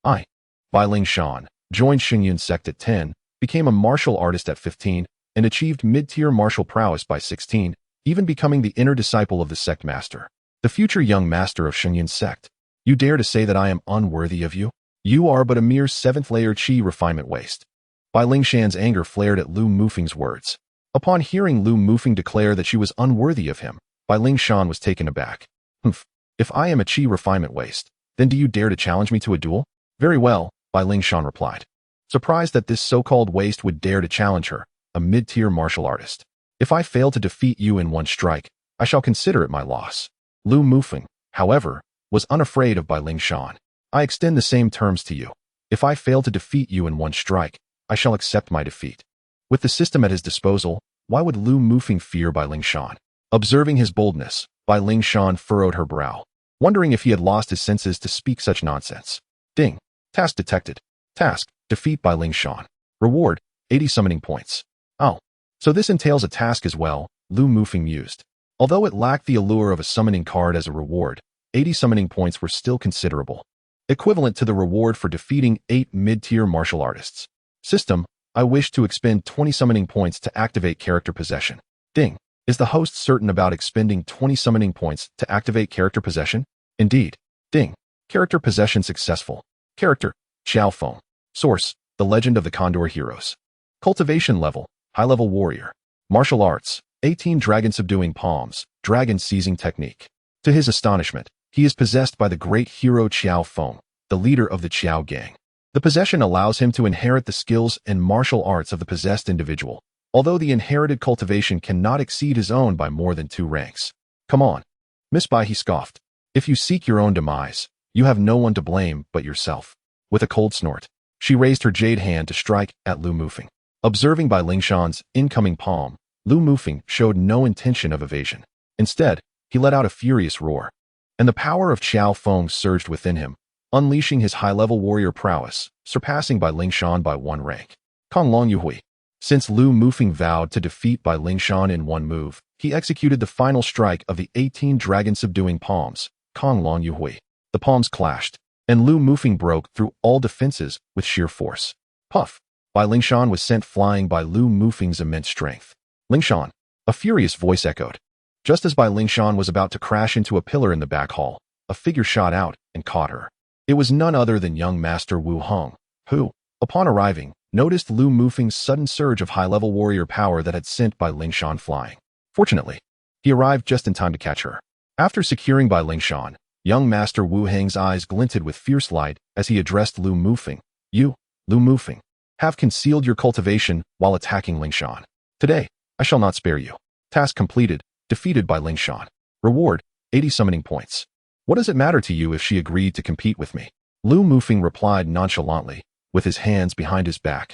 Bai Lingshan joined Shenyun sect at 10, became a martial artist at 15, and achieved mid-tier martial prowess by 16, even becoming the inner disciple of the sect master, the future young master of Shenyun sect. You dare to say that I am unworthy of you? You are but a mere 7th-layer chi refinement waste. Bai Lingshan's anger flared at Lu Mufeng's words. Upon hearing Lu Mufeng declare that she was unworthy of him, Bai Lingshan was taken aback. If I am a chi refinement waste, then do you dare to challenge me to a duel? Very well, Bai Lingshan replied, surprised that this so-called waste would dare to challenge her, a mid-tier martial artist. If I fail to defeat you in one strike, I shall consider it my loss. Lu Mufeng, however, was unafraid of Bai Lingshan. I extend the same terms to you. If I fail to defeat you in one strike, I shall accept my defeat. With the system at his disposal, why would Lu Mufeng fear Bai Lingshan? Observing his boldness, Bai Lingshan furrowed her brow, wondering if he had lost his senses to speak such nonsense. Ding. Task detected. Task, defeat Bai Lingshan. Reward, 80 summoning points. Oh. So this entails a task as well, Lu Mufeng mused. Although it lacked the allure of a summoning card as a reward, 80 summoning points were still considerable, equivalent to the reward for defeating 8 mid-tier martial artists. System, I wish to expend 20 summoning points to activate character possession. Ding. Is the host certain about expending 20 summoning points to activate character possession? Indeed. Ding. Character possession successful. Character, Xiao Feng. Source, The Legend of the Condor Heroes. Cultivation level, high-level warrior. Martial arts, 18 dragon subduing palms, dragon seizing technique. To his astonishment, he is possessed by the great hero Xiao Feng, the leader of the Qiao gang. The possession allows him to inherit the skills and martial arts of the possessed individual, although the inherited cultivation cannot exceed his own by more than 2 ranks. Come on. Miss Bai, he scoffed. If you seek your own demise, you have no one to blame but yourself. With a cold snort, she raised her jade hand to strike at Lu Mufeng. Observing Bai Lingshan's incoming palm, Lu Mufeng showed no intention of evasion. Instead, he let out a furious roar, and the power of Qiao Feng surged within him, unleashing his high-level warrior prowess, surpassing Bai Lingshan by 1 rank. Kong Long Yuhui. Since Lu Mufeng vowed to defeat Bai Lingshan in 1 move, he executed the final strike of the 18 dragon-subduing palms, Kong Long Yuhui. The palms clashed, and Lu Mufeng broke through all defenses with sheer force. Puff! Bai Lingshan was sent flying by Lu Mufeng's immense strength. Lingshan! A furious voice echoed. Just as Bai Lingshan was about to crash into a pillar in the back hall, a figure shot out and caught her. It was none other than young Master Wu Hong, who, upon arriving, noticed Lu Mufeng's sudden surge of high-level warrior power that had sent Bai Lingshan flying. Fortunately, he arrived just in time to catch her. After securing Bai Lingshan, young Master Wu Heng's eyes glinted with fierce light as he addressed Lu Mufeng. You, Lu Mufeng, have concealed your cultivation while attacking Lingshan. Today, I shall not spare you. Task completed, defeated Bai Lingshan. Reward, 80 summoning points. What does it matter to you if she agreed to compete with me? Lu Mufeng replied nonchalantly, with his hands behind his back,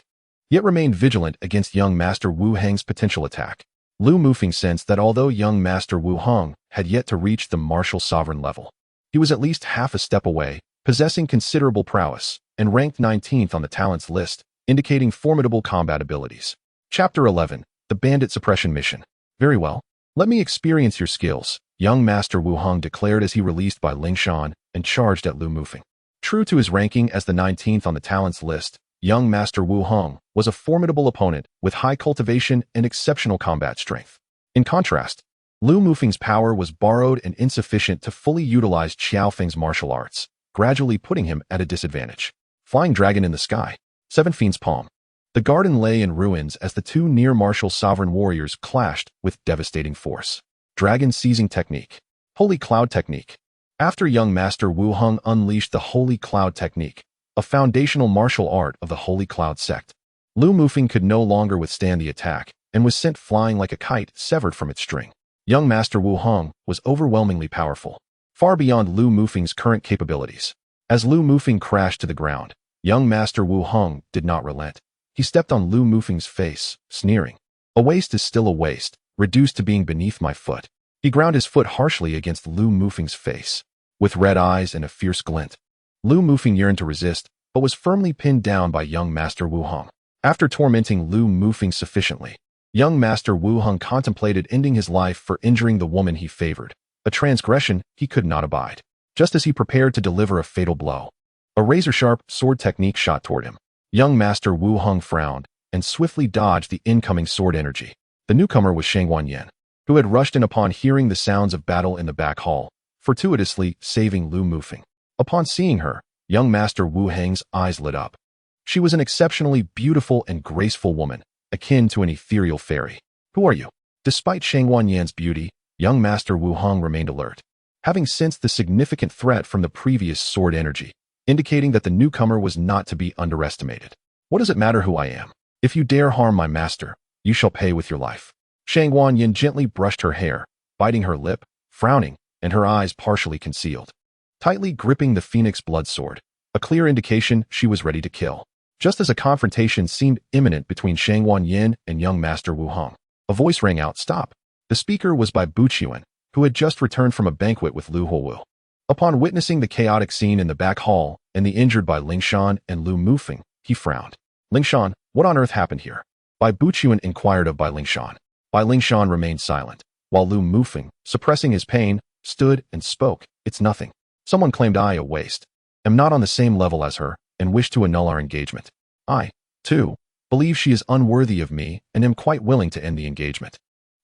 yet remained vigilant against young Master Wu Heng's potential attack. Lu Mufeng sensed that although young Master Wu Hong had yet to reach the martial sovereign level, he was at least half a step away, possessing considerable prowess, and ranked 19th on the talents list, indicating formidable combat abilities. Chapter 11, The Bandit Suppression Mission. Very well. Let me experience your skills, young Master Wu Hong declared as he released Bai Lingshan and charged at Lu Mufeng. True to his ranking as the 19th on the talents list, young Master Wu Hong was a formidable opponent with high cultivation and exceptional combat strength. In contrast, Lu Mufeng's power was borrowed and insufficient to fully utilize Qiao Feng's martial arts, gradually putting him at a disadvantage. Flying Dragon in the Sky. 7 Fiend's Palm. The garden lay in ruins as the 2 near-martial sovereign warriors clashed with devastating force. Dragon Seizing Technique. Holy Cloud Technique. After young Master Wu Hong unleashed the Holy Cloud Technique, a foundational martial art of the Holy Cloud sect, Lu Mufeng could no longer withstand the attack and was sent flying like a kite severed from its string. Young Master Wu Hong was overwhelmingly powerful, far beyond Lu Mufeng's current capabilities. As Lu Mufeng crashed to the ground, young Master Wu Hong did not relent. He stepped on Lu Mufeng's face, sneering. A waist is still a waist, reduced to being beneath my foot. He ground his foot harshly against Lu Mufeng's face. With red eyes and a fierce glint, Lu Mufeng yearned to resist, but was firmly pinned down by young Master Wu Hong. After tormenting Lu Mufeng sufficiently, young Master Wu Hong contemplated ending his life for injuring the woman he favored, a transgression he could not abide. Just as he prepared to deliver a fatal blow, a razor-sharp sword technique shot toward him. Young Master Wu Hong frowned and swiftly dodged the incoming sword energy. The newcomer was Shangguan Yan, who had rushed in upon hearing the sounds of battle in the back hall, fortuitously saving Lu Mufeng. Upon seeing her, young Master Wu Heng's eyes lit up. She was an exceptionally beautiful and graceful woman, akin to an ethereal fairy. Who are you? Despite Shangguan Yan's beauty, young Master Wu Hong remained alert, having sensed the significant threat from the previous sword energy, indicating that the newcomer was not to be underestimated. What does it matter who I am? If you dare harm my master, you shall pay with your life. Shangguan Yan gently brushed her hair, biting her lip, frowning, and her eyes partially concealed, tightly gripping the phoenix blood sword, a clear indication she was ready to kill. Just as a confrontation seemed imminent between Shangguan Yan and young Master Wu Hong, a voice rang out, "Stop!" The speaker was by Bu Qiuan, who had just returned from a banquet with Lu Huowu. Upon witnessing the chaotic scene in the back hall and the injured Bai Lingshan and Lu Mufeng, he frowned. "Lingshan, what on earth happened here?" Bai Buqiuan inquired of Bai Lingshan. Bai Lingshan remained silent, while Lu Mufeng, suppressing his pain, stood and spoke, It's nothing. Someone claimed I, a waste, am not on the same level as her and wish to annul our engagement. I, too, believe she is unworthy of me and am quite willing to end the engagement.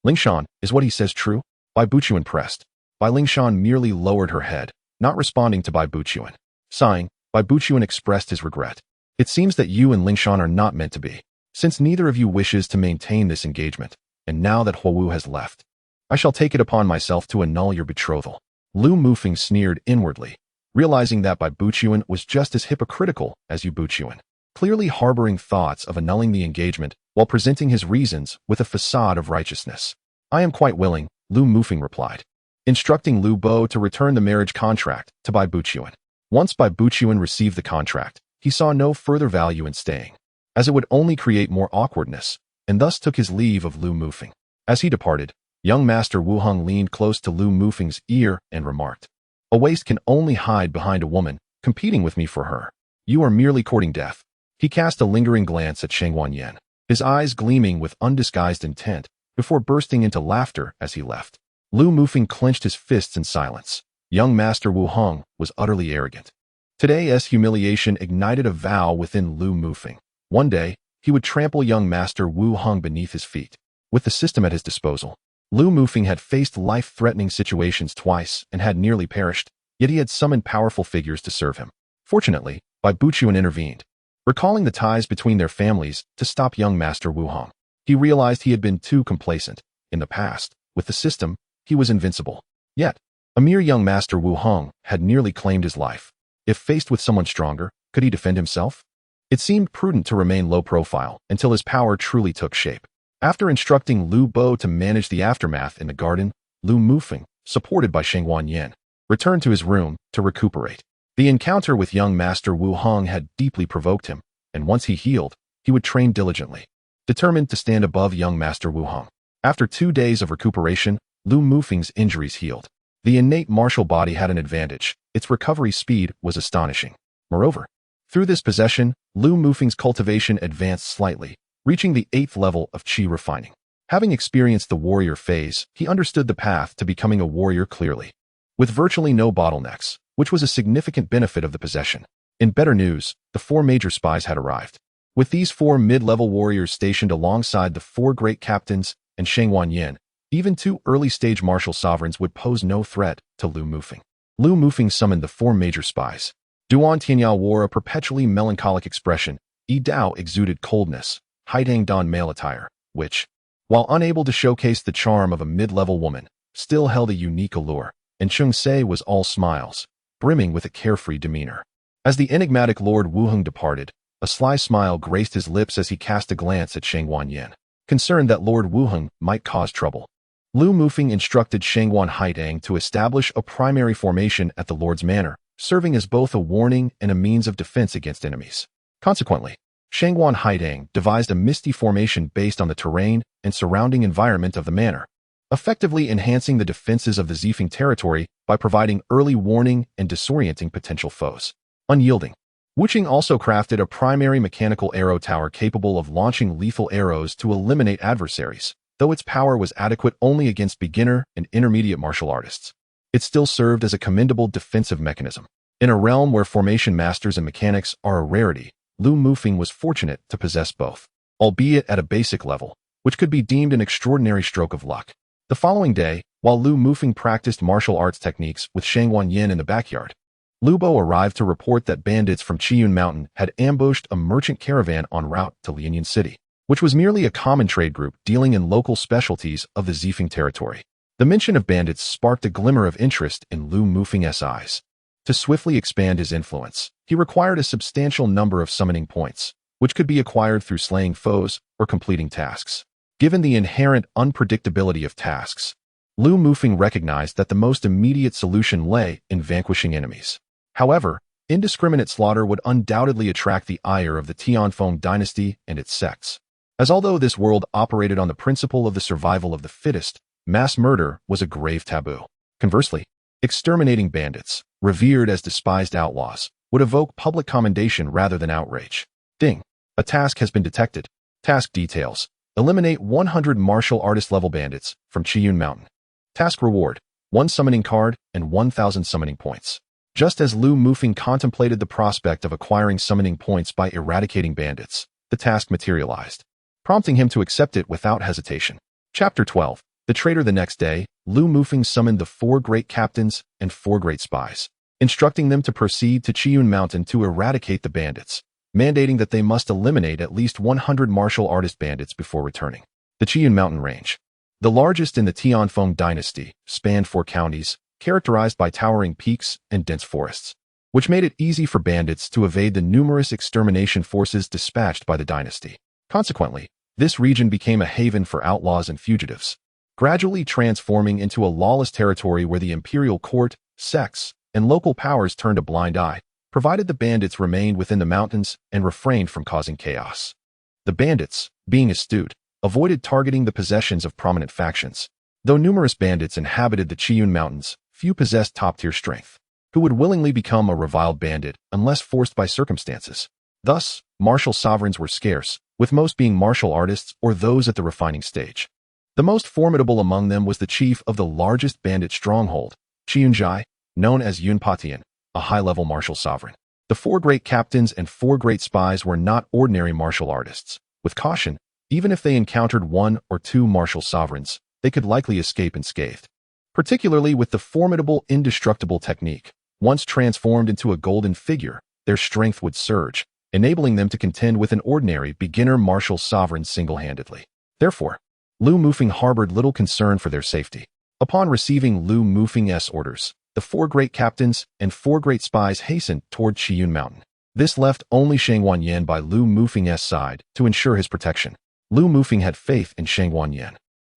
Lingshan, is what he says true? Bai Buchuan pressed. Bai Lingshan merely lowered her head, not responding to Bai Buchuan. Sighing, Bai Buchuan expressed his regret. It seems that you and Lingshan are not meant to be, since neither of you wishes to maintain this engagement, and now that Huowu has left, I shall take it upon myself to annul your betrothal. Lu Mufeng sneered inwardly, realizing that Bai Buchuan was just as hypocritical as Yu Buchuan, clearly harboring thoughts of annulling the engagement while presenting his reasons with a facade of righteousness. I am quite willing, Lu Mufeng replied, instructing Lu Bo to return the marriage contract to Bai Buchuan. Once Bai Buchuan received the contract, he saw no further value in staying, as it would only create more awkwardness, and thus took his leave of Lu Mufeng. As he departed, young Master Wu Heng leaned close to Lu Mufeng's ear and remarked, "A waste can only hide behind a woman, competing with me for her. You are merely courting death." He cast a lingering glance at Shang Wanyan, his eyes gleaming with undisguised intent, before bursting into laughter as he left. Lu Mufeng clenched his fists in silence. Young Master Wu Heng was utterly arrogant. Today's humiliation ignited a vow within Lu Mufeng. One day, he would trample young Master Wu Heng beneath his feet. With the system at his disposal, Lu Mufeng had faced life-threatening situations twice and had nearly perished, yet he had summoned powerful figures to serve him. Fortunately, Bai Buchuan intervened, recalling the ties between their families to stop young Master Wu Heng. He realized he had been too complacent. In the past, with the system, he was invincible. Yet, a mere young Master Wu Heng had nearly claimed his life. If faced with someone stronger, could he defend himself? It seemed prudent to remain low profile until his power truly took shape. After instructing Lu Bo to manage the aftermath in the garden, Lu Mufeng, supported by Shang Wanyan, returned to his room to recuperate. The encounter with young Master Wu Heng had deeply provoked him, and once he healed, he would train diligently, determined to stand above young Master Wu Heng. After 2 days of recuperation, Lu Mufeng's injuries healed. The innate martial body had an advantage. Its recovery speed was astonishing. Moreover, through this possession, Lu Mufeng's cultivation advanced slightly, reaching the 8th level of Qi refining. Having experienced the warrior phase, he understood the path to becoming a warrior clearly, with virtually no bottlenecks, which was a significant benefit of the possession. In better news, the 4 major spies had arrived. With these 4 mid-level warriors stationed alongside the 4 great captains and Shang Wanyan, even 2 early-stage martial sovereigns would pose no threat to Lu Mufeng. Lu Mufeng summoned the 4 major spies. Duan Tianyao wore a perpetually melancholic expression. Yi Dao exuded coldness. Haidang donned male attire, which, while unable to showcase the charm of a mid-level woman, still held a unique allure, and Chung Se was all smiles, brimming with a carefree demeanor. As the enigmatic Lord Wu Heng departed, a sly smile graced his lips as he cast a glance at Shang Wanyan, concerned that Lord Wu Heng might cause trouble. Lu Mufeng instructed Shangwan Haidang to establish a primary formation at the Lord's Manor, serving as both a warning and a means of defense against enemies. Consequently, Shangwan Haidang devised a misty formation based on the terrain and surrounding environment of the manor, effectively enhancing the defenses of the Zifeng territory by providing early warning and disorienting potential foes. Unyielding, Wuqing also crafted a primary mechanical arrow tower capable of launching lethal arrows to eliminate adversaries, though its power was adequate only against beginner and intermediate martial artists. It still served as a commendable defensive mechanism. In a realm where formation masters and mechanics are a rarity, Lu Mufeng was fortunate to possess both, albeit at a basic level, which could be deemed an extraordinary stroke of luck. The following day, while Lu Mufeng practiced martial arts techniques with Shang Wanyan in the backyard, Lu Bo arrived to report that bandits from Qiyun Mountain had ambushed a merchant caravan en route to Lianyan City, which was merely a common trade group dealing in local specialties of the Zifeng territory. The mention of bandits sparked a glimmer of interest in Lu Mufeng's eyes. To swiftly expand his influence, he required a substantial number of summoning points, which could be acquired through slaying foes or completing tasks. Given the inherent unpredictability of tasks, Lu Mufeng recognized that the most immediate solution lay in vanquishing enemies. However, indiscriminate slaughter would undoubtedly attract the ire of the Tianfeng dynasty and its sects, as although this world operated on the principle of the survival of the fittest, mass murder was a grave taboo. Conversely, exterminating bandits, revered as despised outlaws, would evoke public commendation rather than outrage. Ding. A task has been detected. Task details. Eliminate 100 martial artist level bandits from Qiyun Mountain. Task reward. one summoning card, and 1,000 summoning points. Just as Lu Mufeng contemplated the prospect of acquiring summoning points by eradicating bandits, the task materialized, prompting him to accept it without hesitation. Chapter 12. The Traitor. The next day, Lu Mufeng summoned the 4 great captains and 4 great spies, instructing them to proceed to Qiyun Mountain to eradicate the bandits, mandating that they must eliminate at least 100 martial artist bandits before returning. The Qiyun Mountain Range, the largest in the Tianfeng dynasty, spanned 4 counties, characterized by towering peaks and dense forests, which made it easy for bandits to evade the numerous extermination forces dispatched by the dynasty. Consequently, this region became a haven for outlaws and fugitives, gradually transforming into a lawless territory where the imperial court, sects, and local powers turned a blind eye, provided the bandits remained within the mountains and refrained from causing chaos. The bandits, being astute, avoided targeting the possessions of prominent factions. Though numerous bandits inhabited the Qiyun Mountains, few possessed top-tier strength, who would willingly become a reviled bandit unless forced by circumstances. Thus, martial sovereigns were scarce, with most being martial artists or those at the refining stage. The most formidable among them was the chief of the largest bandit stronghold, Qiyunjai, known as Yunpatian, a high-level martial sovereign. The 4 great captains and 4 great spies were not ordinary martial artists. With caution, even if they encountered 1 or 2 martial sovereigns, they could likely escape unscathed. Particularly with the formidable indestructible technique, once transformed into a golden figure, their strength would surge, enabling them to contend with an ordinary beginner martial sovereign single-handedly. Therefore, Lu Mufeng harbored little concern for their safety. Upon receiving Lu Mufeng's orders, the 4 great captains and 4 great spies hastened toward Qiyun Mountain. This left only Shang Wanyan by Lu Mufeng's side to ensure his protection. Lu Mufeng had faith in Shang Wanyan.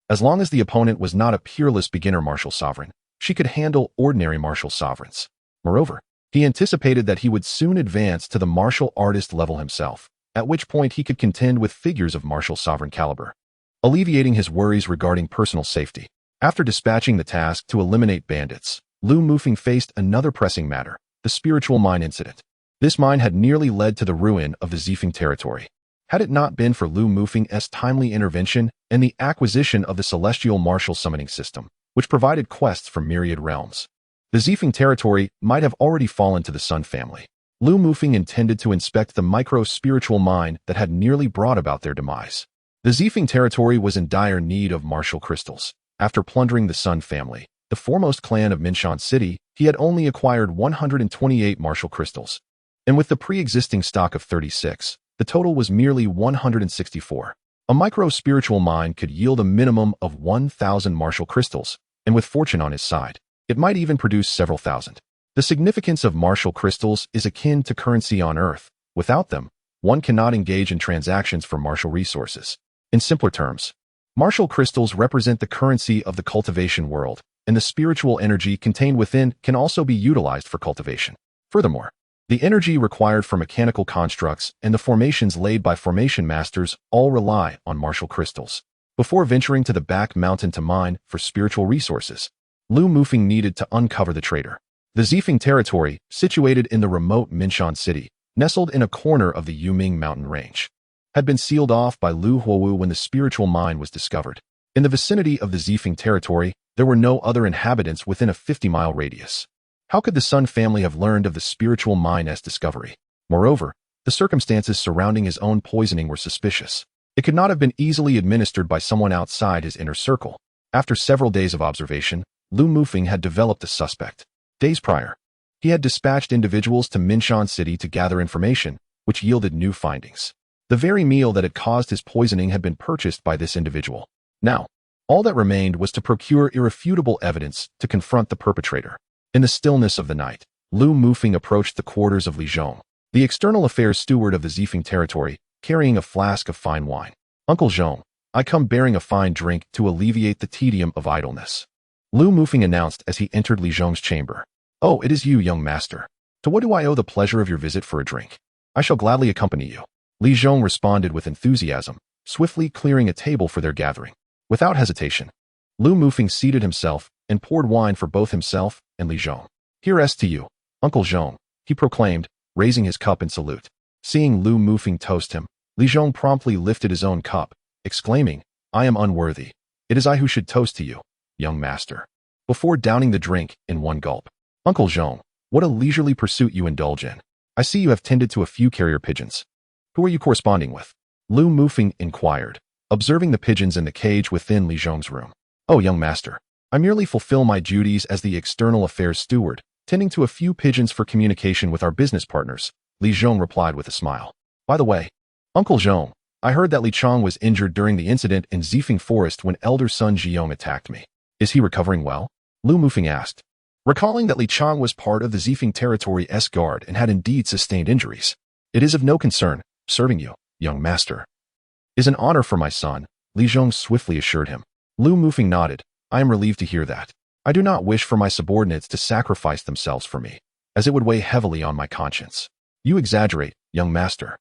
As long as the opponent was not a peerless beginner martial sovereign, she could handle ordinary martial sovereigns. Moreover, he anticipated that he would soon advance to the martial artist level himself, at which point he could contend with figures of martial sovereign caliber, alleviating his worries regarding personal safety. After dispatching the task to eliminate bandits, Lu Mufeng faced another pressing matter, the spiritual mine incident. This mine had nearly led to the ruin of the Zifeng territory. Had it not been for Lu Mufeng's timely intervention and the acquisition of the celestial martial summoning system, which provided quests from myriad realms, the Zifeng territory might have already fallen to the Sun family. Lu Mufeng intended to inspect the micro-spiritual mine that had nearly brought about their demise. The Zifeng territory was in dire need of martial crystals. After plundering the Sun family, the foremost clan of Minshan City, he had only acquired 128 martial crystals. And with the pre-existing stock of 36, the total was merely 164. A micro-spiritual mine could yield a minimum of 1,000 martial crystals, and with fortune on his side, it might even produce several thousand. The significance of martial crystals is akin to currency on Earth. Without them, one cannot engage in transactions for martial resources. In simpler terms, martial crystals represent the currency of the cultivation world, and the spiritual energy contained within can also be utilized for cultivation. Furthermore, the energy required for mechanical constructs and the formations laid by formation masters all rely on martial crystals. Before venturing to the back mountain to mine for spiritual resources, Lu Mufeng needed to uncover the traitor. The Zifeng territory, situated in the remote Minshan City, nestled in a corner of the Yuming mountain range, had been sealed off by Lu Huowu when the spiritual mine was discovered. In the vicinity of the Zifeng territory, there were no other inhabitants within a 50-mile radius. How could the Sun family have learned of the spiritual mine's discovery? Moreover, the circumstances surrounding his own poisoning were suspicious. It could not have been easily administered by someone outside his inner circle. After several days of observation, Lu Mufeng had developed a suspect. Days prior, he had dispatched individuals to Minshan City to gather information, which yielded new findings. The very meal that had caused his poisoning had been purchased by this individual. Now, all that remained was to procure irrefutable evidence to confront the perpetrator. In the stillness of the night, Lu Mufeng approached the quarters of Li Zhong, the external affairs steward of the Zifeng territory, carrying a flask of fine wine. "Uncle Zhong, I come bearing a fine drink to alleviate the tedium of idleness," Lu Mufeng announced as he entered Li Zhong's chamber. "Oh, it is you, young master. To what do I owe the pleasure of your visit for a drink? I shall gladly accompany you." Li Zhong responded with enthusiasm, swiftly clearing a table for their gathering. Without hesitation, Lu Mufeng seated himself and poured wine for both himself and Li Zhong. "Here's to you, Uncle Zhong," he proclaimed, raising his cup in salute. Seeing Lu Mufeng toast him, Li Zhong promptly lifted his own cup, exclaiming, "I am unworthy. It is I who should toast to you, young master." before downing the drink in one gulp. Uncle Jean, what a leisurely pursuit you indulge in. I see you have tended to a few carrier pigeons. Who are you corresponding with? Lu Mufeng inquired, observing the pigeons in the cage within Li Zhong's room. Oh, young master, I merely fulfill my duties as the external affairs steward, tending to a few pigeons for communication with our business partners, Li Zhong replied with a smile. By the way, Uncle Jean, I heard that Li Chong was injured during the incident in Zifeng Forest when elder son Jiong attacked me. Is he recovering well? Lu Mufeng asked, recalling that Li Chong was part of the Zifeng territory S-Guard and had indeed sustained injuries. It is of no concern. Serving you, young master, is an honor for my son, Li Zhong swiftly assured him. Lu Mufeng nodded. I am relieved to hear that. I do not wish for my subordinates to sacrifice themselves for me, as it would weigh heavily on my conscience. You exaggerate, young master.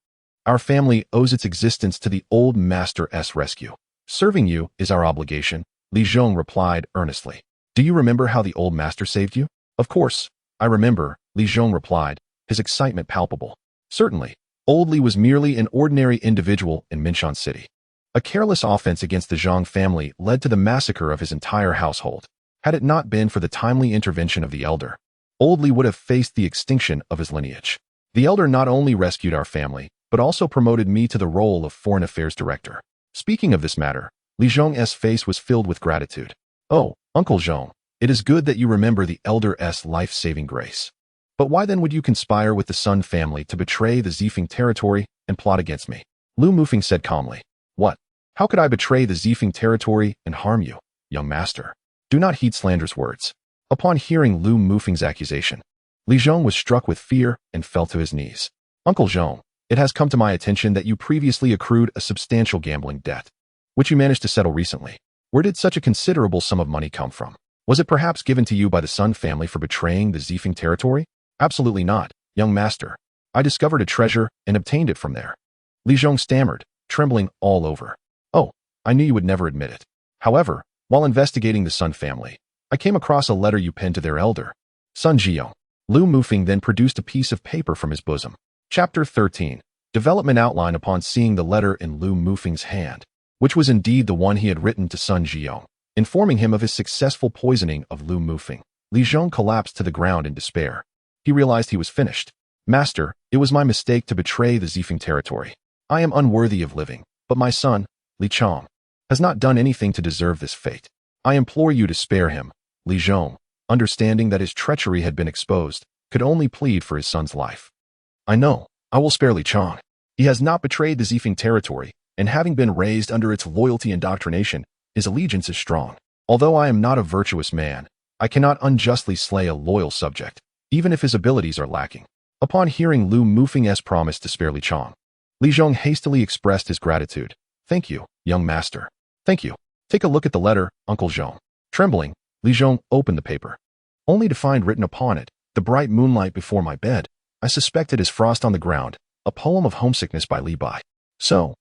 Our family owes its existence to the old master's rescue. Serving you is our obligation, Li Zhong replied earnestly. Do you remember how the old master saved you? Of course, I remember, Li Zhong replied, his excitement palpable. Certainly. Old Li was merely an ordinary individual in Minshan City. A careless offense against the Zhang family led to the massacre of his entire household. Had it not been for the timely intervention of the elder, Old Li would have faced the extinction of his lineage. The elder not only rescued our family, but also promoted me to the role of Foreign Affairs Director. Speaking of this matter, Li Zhong's face was filled with gratitude. Oh, Uncle Zhong, it is good that you remember the elder's life-saving grace. But why then would you conspire with the Sun family to betray the Zifeng territory and plot against me? Lu Mufeng said calmly. What? How could I betray the Zifeng territory and harm you, young master? Do not heed slanderous words. Upon hearing Lu Mufeng's accusation, Li Zhong was struck with fear and fell to his knees. Uncle Zhong, it has come to my attention that you previously accrued a substantial gambling debt, which you managed to settle recently. Where did such a considerable sum of money come from? Was it perhaps given to you by the Sun family for betraying the Zifeng territory? Absolutely not, young master. I discovered a treasure and obtained it from there. Li Zhong stammered, trembling all over. Oh, I knew you would never admit it. However, while investigating the Sun family, I came across a letter you penned to their elder, Sun Jiong. Lu Mufeng then produced a piece of paper from his bosom. Chapter 13. Development outline. Upon seeing the letter in Lu Mufeng's hand, which was indeed the one he had written to Sun Jiong, informing him of his successful poisoning of Lu Mufeng, Li Zhong collapsed to the ground in despair. He realized he was finished. Master, it was my mistake to betray the Zifeng territory. I am unworthy of living, but my son, Li Chong, has not done anything to deserve this fate. I implore you to spare him. Li Zhong, understanding that his treachery had been exposed, could only plead for his son's life. I know, I will spare Li Chong. He has not betrayed the Zifeng territory, and having been raised under its loyalty and indoctrination, his allegiance is strong. Although I am not a virtuous man, I cannot unjustly slay a loyal subject, even if his abilities are lacking. Upon hearing Lu Mufeng's promise to spare Li Chong, Li Zhong hastily expressed his gratitude. Thank you, young master. Thank you. Take a look at the letter, Uncle Zhong. Trembling, Li Zhong opened the paper, only to find written upon it, the bright moonlight before my bed, I suspected as frost on the ground, a poem of homesickness by Li Bai. So,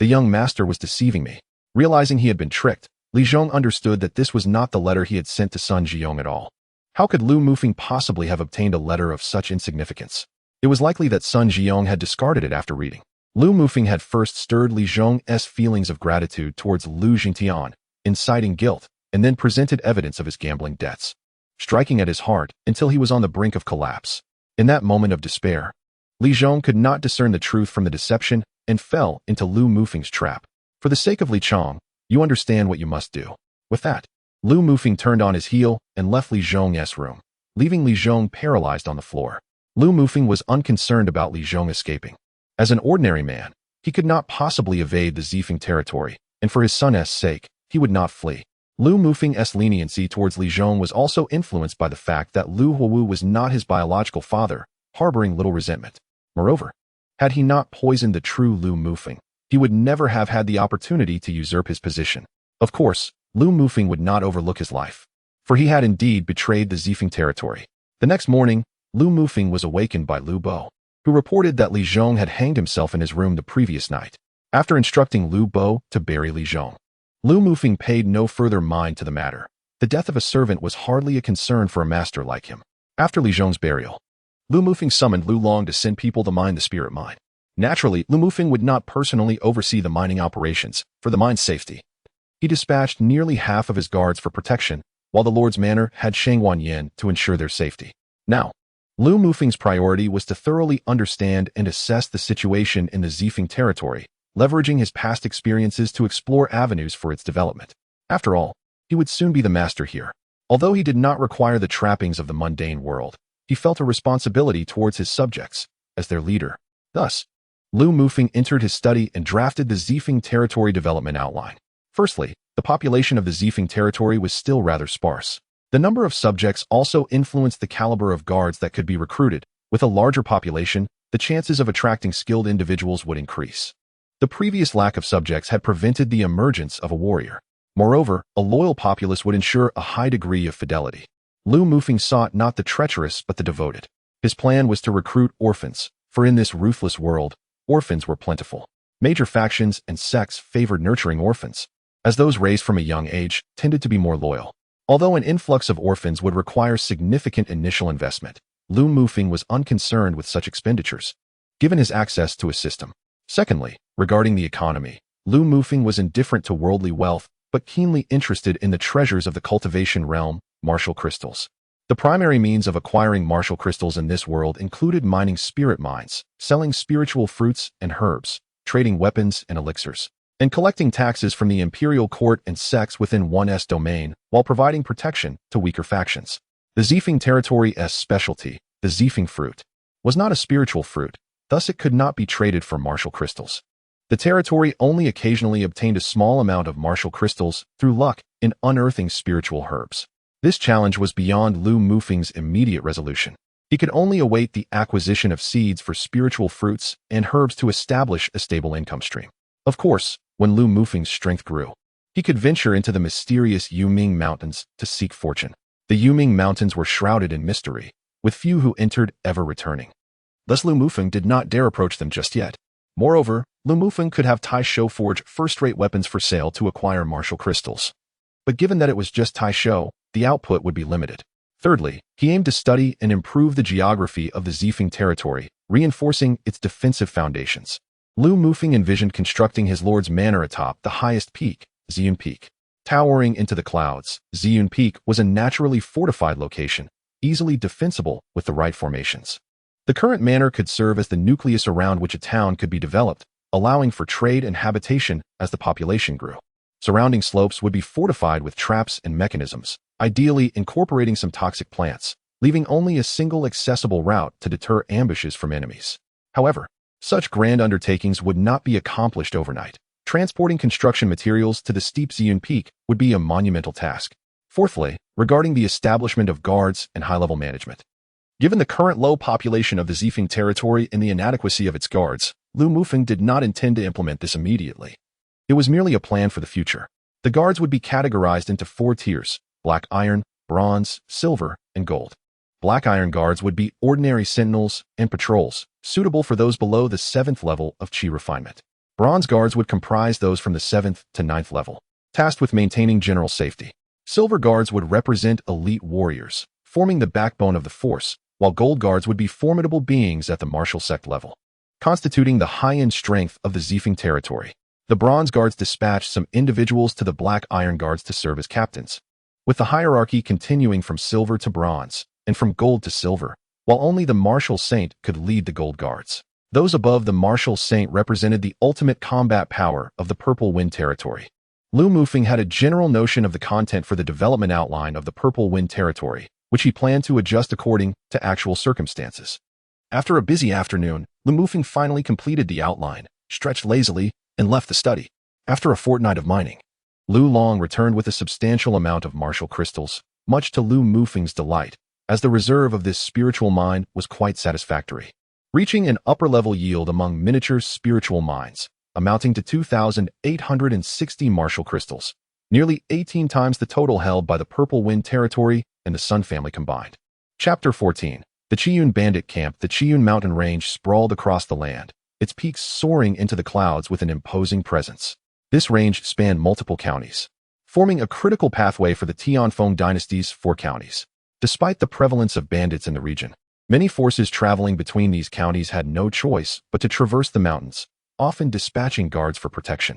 the young master was deceiving me. Realizing he had been tricked, Li Zhong understood that this was not the letter he had sent to Sun Jiong at all. How could Lu Mufeng possibly have obtained a letter of such insignificance? It was likely that Sun Jiong had discarded it after reading. Lu Mufeng had first stirred Li Zhong's feelings of gratitude towards Lu Jingtian, inciting guilt, and then presented evidence of his gambling debts, striking at his heart until he was on the brink of collapse. In that moment of despair, Li Zhong could not discern the truth from the deception and fell into Lu Mufeng's trap. For the sake of Li Chong, you understand what you must do. With that, Lu Mufeng turned on his heel and left Li Zhong's room, leaving Li Zhong paralyzed on the floor. Lu Mufeng was unconcerned about Li Zhong escaping. As an ordinary man, he could not possibly evade the Zifeng territory, and for his son's sake, he would not flee. Lu Mufeng's leniency towards Li Zhong was also influenced by the fact that Lu Huowu was not his biological father, harboring little resentment. Moreover, had he not poisoned the true Lu Mufeng, he would never have had the opportunity to usurp his position. Of course, Lu Mufeng would not overlook his life, for he had indeed betrayed the Zifeng territory. The next morning, Lu Mufeng was awakened by Lu Bo, who reported that Li Zhong had hanged himself in his room the previous night. After instructing Lu Bo to bury Li Zhong, Lu Mufeng paid no further mind to the matter. The death of a servant was hardly a concern for a master like him. After Li Zhong's burial, Lu Mufeng summoned Lu Long to send people to mine the spirit mine. Naturally, Lu Mufeng would not personally oversee the mining operations for the mine's safety. He dispatched nearly half of his guards for protection, while the Lord's Manor had Shangwan Yin to ensure their safety. Now, Lu Mufeng's priority was to thoroughly understand and assess the situation in the Zifeng territory, leveraging his past experiences to explore avenues for its development. After all, he would soon be the master here. Although he did not require the trappings of the mundane world, he felt a responsibility towards his subjects as their leader. Thus, Lu Mufeng entered his study and drafted the Zifeng territory development outline. Firstly, the population of the Zifeng territory was still rather sparse. The number of subjects also influenced the caliber of guards that could be recruited. With a larger population, the chances of attracting skilled individuals would increase. The previous lack of subjects had prevented the emergence of a warrior. Moreover, a loyal populace would ensure a high degree of fidelity. Lu Mufeng sought not the treacherous but the devoted. His plan was to recruit orphans, for in this ruthless world, orphans were plentiful. Major factions and sects favored nurturing orphans, as those raised from a young age tended to be more loyal. Although an influx of orphans would require significant initial investment, Lu Mufeng was unconcerned with such expenditures, given his access to a system. Secondly, regarding the economy, Lu Mufeng was indifferent to worldly wealth, but keenly interested in the treasures of the cultivation realm, martial crystals. The primary means of acquiring martial crystals in this world included mining spirit mines, selling spiritual fruits and herbs, trading weapons and elixirs, and collecting taxes from the imperial court and sects within one's domain while providing protection to weaker factions. The Zifeng territory's specialty, the Zifeng fruit, was not a spiritual fruit, thus it could not be traded for martial crystals. The territory only occasionally obtained a small amount of martial crystals through luck in unearthing spiritual herbs. This challenge was beyond Lu Mufeng's immediate resolution. He could only await the acquisition of seeds for spiritual fruits and herbs to establish a stable income stream. Of course, when Lu Mufeng's strength grew, he could venture into the mysterious Yuming Mountains to seek fortune. The Yuming Mountains were shrouded in mystery, with few who entered ever returning. Thus Lu Mufeng did not dare approach them just yet. Moreover, Lu Mufeng could have Tai Shou forge first-rate weapons for sale to acquire martial crystals. But given that it was just Tai Shou, the output would be limited. Thirdly, he aimed to study and improve the geography of the Zifeng territory, reinforcing its defensive foundations. Lu Mufeng envisioned constructing his lord's manor atop the highest peak, Ziyun Peak. Towering into the clouds, Ziyun Peak was a naturally fortified location, easily defensible with the right formations. The current manor could serve as the nucleus around which a town could be developed, allowing for trade and habitation as the population grew. Surrounding slopes would be fortified with traps and mechanisms, ideally incorporating some toxic plants, leaving only a single accessible route to deter ambushes from enemies. However, such grand undertakings would not be accomplished overnight. Transporting construction materials to the steep Ziyun Peak would be a monumental task. Fourthly, regarding the establishment of guards and high-level management. Given the current low population of the Zifeng territory and the inadequacy of its guards, Lu Mufeng did not intend to implement this immediately. It was merely a plan for the future. The guards would be categorized into 4 tiers: black iron, bronze, silver, and gold. Black iron guards would be ordinary sentinels and patrols, suitable for those below the 7th level of Qi refinement. Bronze guards would comprise those from the 7th to 9th level, tasked with maintaining general safety. Silver guards would represent elite warriors, forming the backbone of the force, while gold guards would be formidable beings at the martial sect level, constituting the high-end strength of the Zifeng territory. The bronze guards dispatched some individuals to the black iron guards to serve as captains, with the hierarchy continuing from silver to bronze and from gold to silver, while only the martial saint could lead the gold guards. Those above the martial saint represented the ultimate combat power of the Purple Wind territory. Lu Mufeng had a general notion of the content for the development outline of the Purple Wind territory, which he planned to adjust according to actual circumstances. After a busy afternoon, Lu Mufeng finally completed the outline, stretched lazily, and left the study. After a fortnight of mining, Lu Long returned with a substantial amount of martial crystals, much to Lu Mufeng's delight, as the reserve of this spiritual mine was quite satisfactory, reaching an upper-level yield among miniature spiritual mines, amounting to 2,860 martial crystals, nearly 18 times the total held by the Purple Wind territory and the Sun family combined. Chapter 14. The Qiyun Bandit Camp. The Qiyun mountain range sprawled across the land, its peaks soaring into the clouds with an imposing presence. This range spanned multiple counties, forming a critical pathway for the Tianfeng dynasty's 4 counties. Despite the prevalence of bandits in the region, many forces traveling between these counties had no choice but to traverse the mountains, often dispatching guards for protection.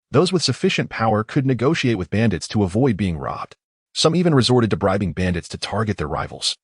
Those with sufficient power could negotiate with bandits to avoid being robbed. Some even resorted to bribing bandits to target their rivals.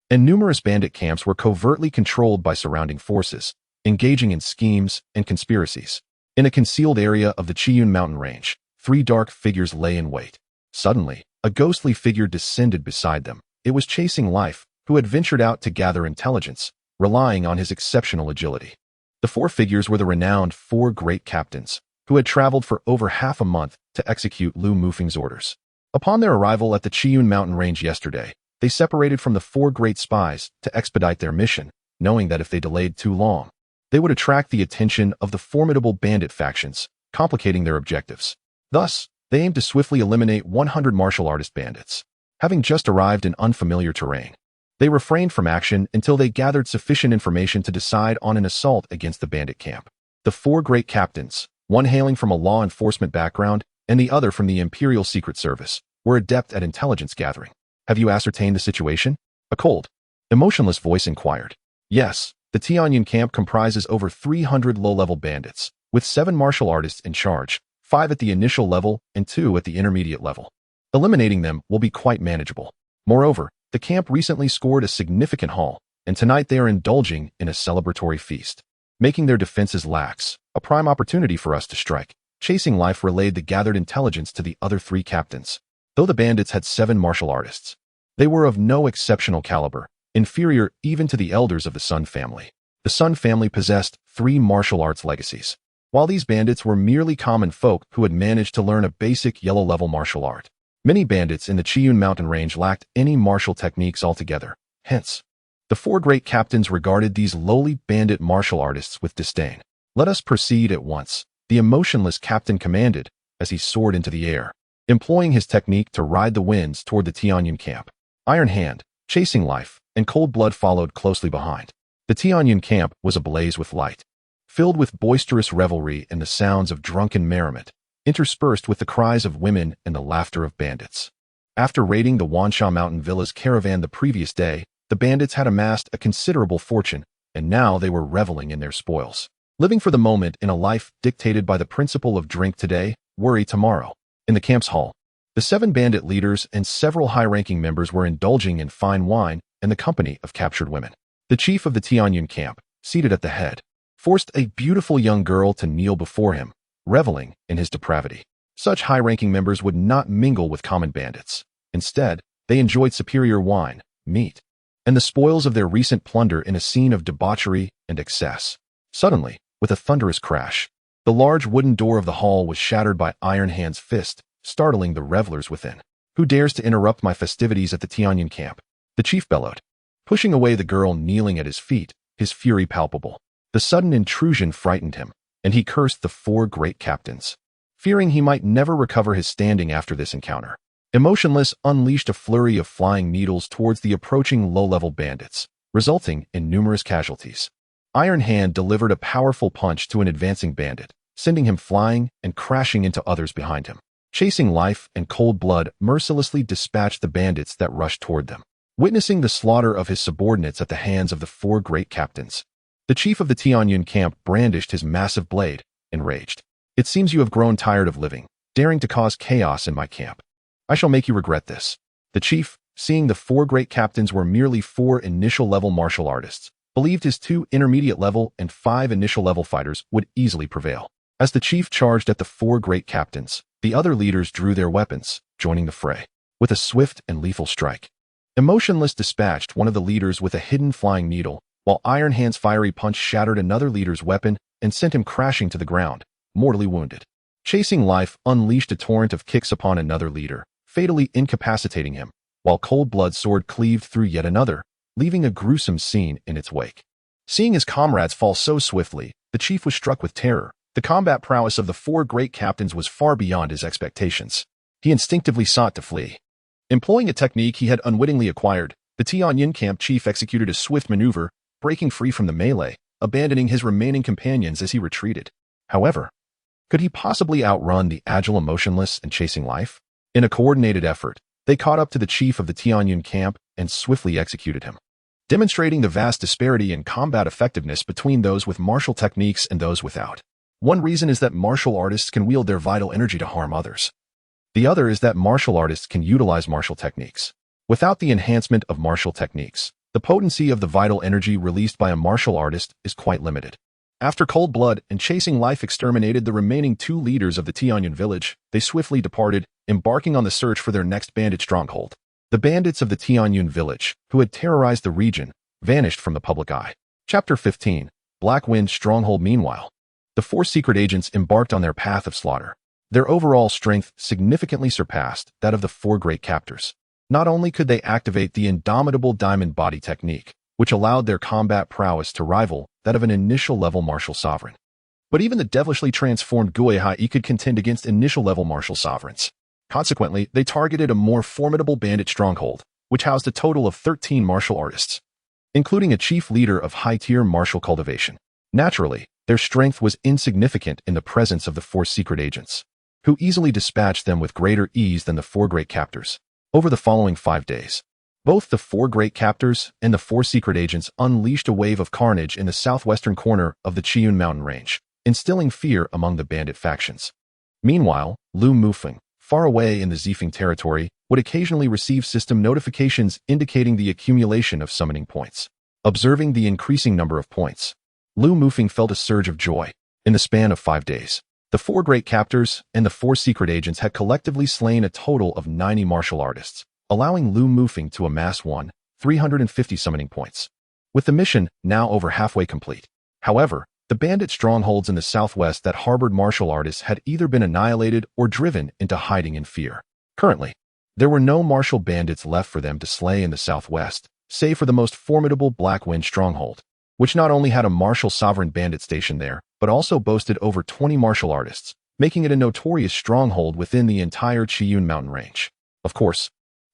And numerous bandit camps were covertly controlled by surrounding forces, engaging in schemes and conspiracies. In a concealed area of the Chiyun mountain range, 3 dark figures lay in wait. Suddenly, a ghostly figure descended beside them. It was Chasing Life, who had ventured out to gather intelligence, relying on his exceptional agility. The 4 figures were the renowned 4 great captains, who had traveled for over half a month to execute Lu Mufeng's orders. Upon their arrival at the Chiyun mountain range yesterday, they separated from the 4 great spies to expedite their mission, knowing that if they delayed too long, they would attract the attention of the formidable bandit factions, complicating their objectives. Thus, they aimed to swiftly eliminate 100 martial artist bandits. Having just arrived in unfamiliar terrain, they refrained from action until they gathered sufficient information to decide on an assault against the bandit camp. The 4 great captains, one hailing from a law enforcement background and the other from the Imperial Secret Service, were adept at intelligence gathering. Have you ascertained the situation? A cold, emotionless voice inquired. Yes, the Tianyun camp comprises over 300 low-level bandits, with 7 martial artists in charge, 5 at the initial level and 2 at the intermediate level. Eliminating them will be quite manageable. Moreover, the camp recently scored a significant haul, and tonight they are indulging in a celebratory feast, making their defenses lax, a prime opportunity for us to strike. Chasing Life relayed the gathered intelligence to the other 3 captains. Though the bandits had 7 martial artists, they were of no exceptional caliber, inferior even to the elders of the Sun family. The Sun family possessed 3 martial arts legacies, while these bandits were merely common folk who had managed to learn a basic yellow-level martial art. Many bandits in the Chiyun mountain range lacked any martial techniques altogether. Hence, the 4 great captains regarded these lowly bandit martial artists with disdain. Let us proceed at once, the emotionless captain commanded as he soared into the air, employing his technique to ride the winds toward the Tianyun camp. Iron Hand, Chasing Life, and Cold Blood followed closely behind. The Tianyun camp was ablaze with light, filled with boisterous revelry and the sounds of drunken merriment, interspersed with the cries of women and the laughter of bandits. After raiding the Wansha Mountain Villa's caravan the previous day, the bandits had amassed a considerable fortune, and now they were reveling in their spoils, living for the moment in a life dictated by the principle of drink today, worry tomorrow. In the camp's hall, the 7 bandit leaders and several high-ranking members were indulging in fine wine and the company of captured women. The chief of the Tianyun camp, seated at the head, forced a beautiful young girl to kneel before him, reveling in his depravity. Such high-ranking members would not mingle with common bandits. Instead, they enjoyed superior wine, meat, and the spoils of their recent plunder in a scene of debauchery and excess. Suddenly, with a thunderous crash, the large wooden door of the hall was shattered by Iron Hand's fist, startling the revelers within. Who dares to interrupt my festivities at the Tianyun camp? The chief bellowed, pushing away the girl kneeling at his feet, his fury palpable. The sudden intrusion frightened him, and he cursed the 4 great captains, fearing he might never recover his standing after this encounter. Emotionless unleashed a flurry of flying needles towards the approaching low-level bandits, resulting in numerous casualties. Iron Hand delivered a powerful punch to an advancing bandit, sending him flying and crashing into others behind him. Chasing Life and Cold Blood mercilessly dispatched the bandits that rushed toward them. Witnessing the slaughter of his subordinates at the hands of the 4 great captains, the chief of the Tianyun camp brandished his massive blade, enraged. It seems you have grown tired of living, daring to cause chaos in my camp. I shall make you regret this. The chief, seeing the 4 great captains were merely 4 initial-level martial artists, believed his 2 intermediate-level and 5 initial-level fighters would easily prevail. As the chief charged at the 4 great captains, the other leaders drew their weapons, joining the fray. With a swift and lethal strike, Emotionless dispatched one of the leaders with a hidden flying needle, while Iron Hand's fiery punch shattered another leader's weapon and sent him crashing to the ground, mortally wounded. Chasing Life unleashed a torrent of kicks upon another leader, fatally incapacitating him, while Cold Blood's sword cleaved through yet another, leaving a gruesome scene in its wake. Seeing his comrades fall so swiftly, the chief was struck with terror. The combat prowess of the 4 great captains was far beyond his expectations. He instinctively sought to flee. Employing a technique he had unwittingly acquired, the Tianyun camp chief executed a swift maneuver, breaking free from the melee, abandoning his remaining companions as he retreated. However, could he possibly outrun the agile Emotionless and Chasing Life? In a coordinated effort, they caught up to the chief of the Tianyun camp and swiftly executed him, demonstrating the vast disparity in combat effectiveness between those with martial techniques and those without. One reason is that martial artists can wield their vital energy to harm others. The other is that martial artists can utilize martial techniques. Without the enhancement of martial techniques, the potency of the vital energy released by a martial artist is quite limited. After cold blood and chasing life exterminated the remaining 2 leaders of the Tianyun village, they swiftly departed, embarking on the search for their next bandit stronghold. The bandits of the Tianyun village, who had terrorized the region, vanished from the public eye. Chapter 15. Black Wind Stronghold. Meanwhile, the 4 secret agents embarked on their path of slaughter. Their overall strength significantly surpassed that of the 4 great captors. Not only could they activate the indomitable diamond body technique, which allowed their combat prowess to rival that of an initial-level martial sovereign, but even the devilishly transformed Guihai could contend against initial-level martial sovereigns. Consequently, they targeted a more formidable bandit stronghold, which housed a total of 13 martial artists, including a chief leader of high-tier martial cultivation. Naturally, their strength was insignificant in the presence of the 4 secret agents, who easily dispatched them with greater ease than the 4 great captors. Over the following 5 days, both the 4 great captors and the 4 secret agents unleashed a wave of carnage in the southwestern corner of the Chiyun mountain range, instilling fear among the bandit factions. Meanwhile, Lu Mufeng, far away in the Zifeng territory, would occasionally receive system notifications indicating the accumulation of summoning points. Observing the increasing number of points, Lu Mufeng felt a surge of joy. In the span of 5 days, the 4 great captors and the 4 secret agents had collectively slain a total of 90 martial artists, allowing Lu Mufeng to amass 350 summoning points. With the mission now over halfway complete, however, the bandit strongholds in the southwest that harbored martial artists had either been annihilated or driven into hiding in fear. Currently, there were no martial bandits left for them to slay in the southwest, save for the most formidable Black Wind stronghold, which not only had a martial sovereign bandit stationed there, but also boasted over 20 martial artists, making it a notorious stronghold within the entire Chiyun mountain range. Of course,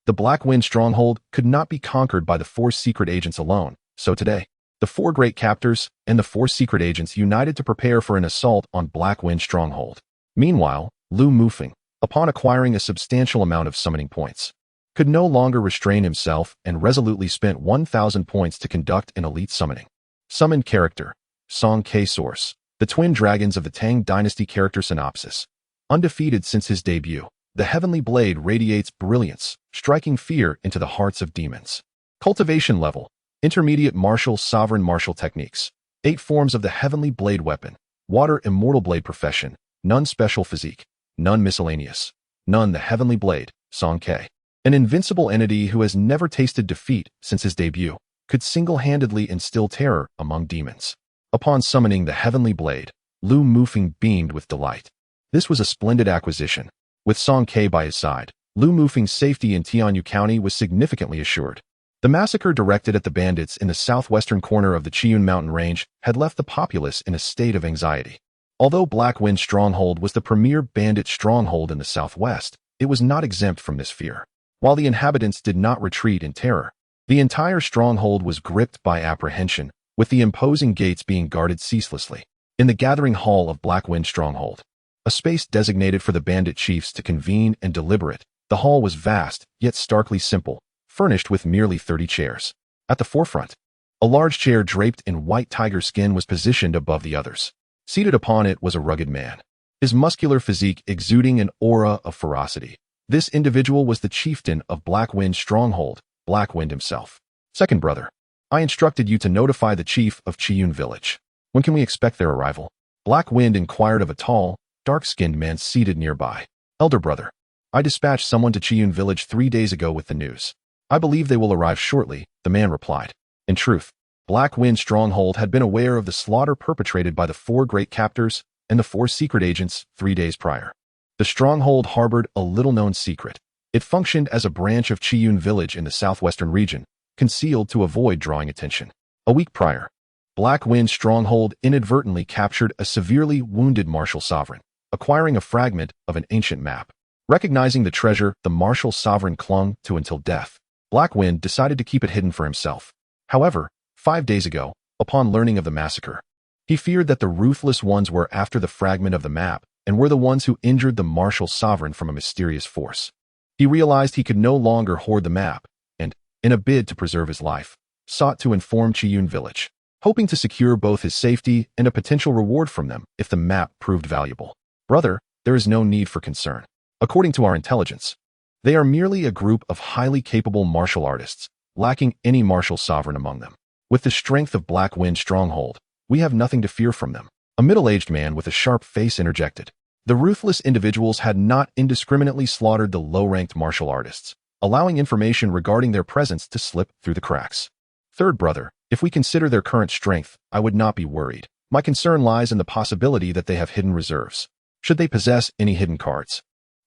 the Black Wind stronghold could not be conquered by the 4 secret agents alone, so today, the 4 great captors and the 4 secret agents united to prepare for an assault on Black Wind stronghold. Meanwhile, Lu Mufeng, upon acquiring a substantial amount of summoning points, could no longer restrain himself and resolutely spent 1,000 points to conduct an elite summoning. Summoned character, Song K. Source, the twin dragons of the Tang Dynasty. Character synopsis. Undefeated since his debut, the Heavenly Blade radiates brilliance, striking fear into the hearts of demons. Cultivation level, intermediate martial sovereign martial techniques. 8 forms of the Heavenly Blade weapon. Water immortal blade profession, none special physique, none miscellaneous, none the Heavenly Blade, Song K. An invincible entity who has never tasted defeat since his debut, could single-handedly instill terror among demons. Upon summoning the Heavenly Blade, Lu Mufeng beamed with delight. This was a splendid acquisition. With Song K by his side, Lu Mufeng's safety in Tianyu County was significantly assured. The massacre directed at the bandits in the southwestern corner of the Chiyun mountain range had left the populace in a state of anxiety. Although Black Wind Stronghold was the premier bandit stronghold in the southwest, it was not exempt from this fear. While the inhabitants did not retreat in terror, the entire stronghold was gripped by apprehension, with the imposing gates being guarded ceaselessly. In the gathering hall of Black Wind Stronghold, a space designated for the bandit chiefs to convene and deliberate, the hall was vast, yet starkly simple, furnished with merely 30 chairs. At the forefront, a large chair draped in white tiger skin was positioned above the others. Seated upon it was a rugged man, his muscular physique exuding an aura of ferocity. This individual was the chieftain of Black Wind Stronghold, Black Wind himself. Second brother, I instructed you to notify the chief of Chiyun village. When can we expect their arrival? Black Wind inquired of a tall, dark-skinned man seated nearby. Elder brother, I dispatched someone to Chiyun village 3 days ago with the news. I believe they will arrive shortly, the man replied. In truth, Black Wind Stronghold had been aware of the slaughter perpetrated by the 4 great captors and the 4 secret agents 3 days prior. The stronghold harbored a little-known secret. It functioned as a branch of Chiyun village in the southwestern region, concealed to avoid drawing attention. A week prior, Black Wind Stronghold inadvertently captured a severely wounded martial sovereign, acquiring a fragment of an ancient map. Recognizing the treasure the martial sovereign clung to until death, Black Wind decided to keep it hidden for himself. However, 5 days ago, upon learning of the massacre, he feared that the ruthless ones were after the fragment of the map and were the ones who injured the martial sovereign from a mysterious force. He realized he could no longer hoard the map and, in a bid to preserve his life, sought to inform Chiyun village, hoping to secure both his safety and a potential reward from them if the map proved valuable. Brother, there is no need for concern. According to our intelligence, they are merely a group of highly capable martial artists, lacking any martial sovereign among them. With the strength of Black Wind stronghold, we have nothing to fear from them. A middle-aged man with a sharp face interjected. The ruthless individuals had not indiscriminately slaughtered the low-ranked martial artists, allowing information regarding their presence to slip through the cracks. Third brother, if we consider their current strength, I would not be worried. My concern lies in the possibility that they have hidden reserves. Should they possess any hidden cards?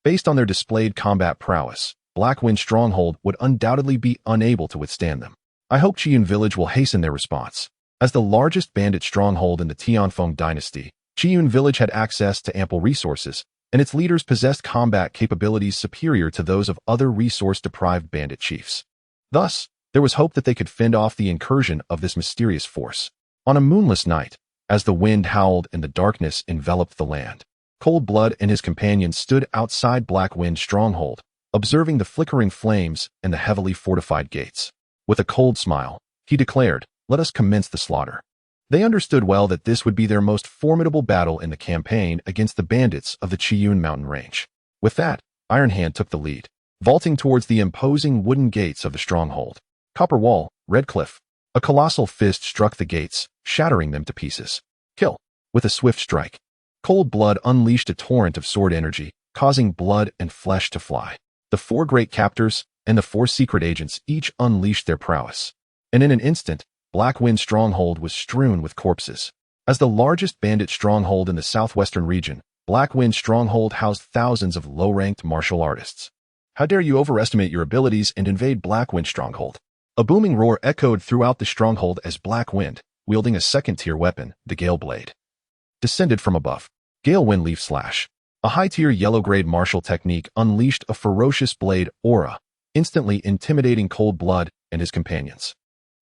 Based on their displayed combat prowess, Black Wind Stronghold would undoubtedly be unable to withstand them. I hope Chiyun Village will hasten their response. As the largest bandit stronghold in the Tianfeng dynasty, Chiyun Village had access to ample resources, and its leaders possessed combat capabilities superior to those of other resource-deprived bandit chiefs. Thus, there was hope that they could fend off the incursion of this mysterious force. On a moonless night, as the wind howled and the darkness enveloped the land, Cold Blood and his companions stood outside Black Wind Stronghold, observing the flickering flames and the heavily fortified gates. With a cold smile, he declared, "Let us commence the slaughter." They understood well that this would be their most formidable battle in the campaign against the bandits of the Chiyun mountain range. With that, Iron Hand took the lead, vaulting towards the imposing wooden gates of the stronghold. Copper wall, red cliff. A colossal fist struck the gates, shattering them to pieces. Kill. With a swift strike, Cold Blood unleashed a torrent of sword energy, causing blood and flesh to fly. The 4 great captors and the 4 secret agents each unleashed their prowess. And in an instant, Black Wind Stronghold was strewn with corpses. As the largest bandit stronghold in the southwestern region, Black Wind Stronghold housed thousands of low-ranked martial artists. How dare you overestimate your abilities and invade Black Wind Stronghold? A booming roar echoed throughout the stronghold as Black Wind, wielding a second-tier weapon, the Gale Blade, descended from above. Gale Wind Leaf Slash. A high-tier yellow-grade martial technique unleashed a ferocious blade aura, instantly intimidating Cold Blood and his companions.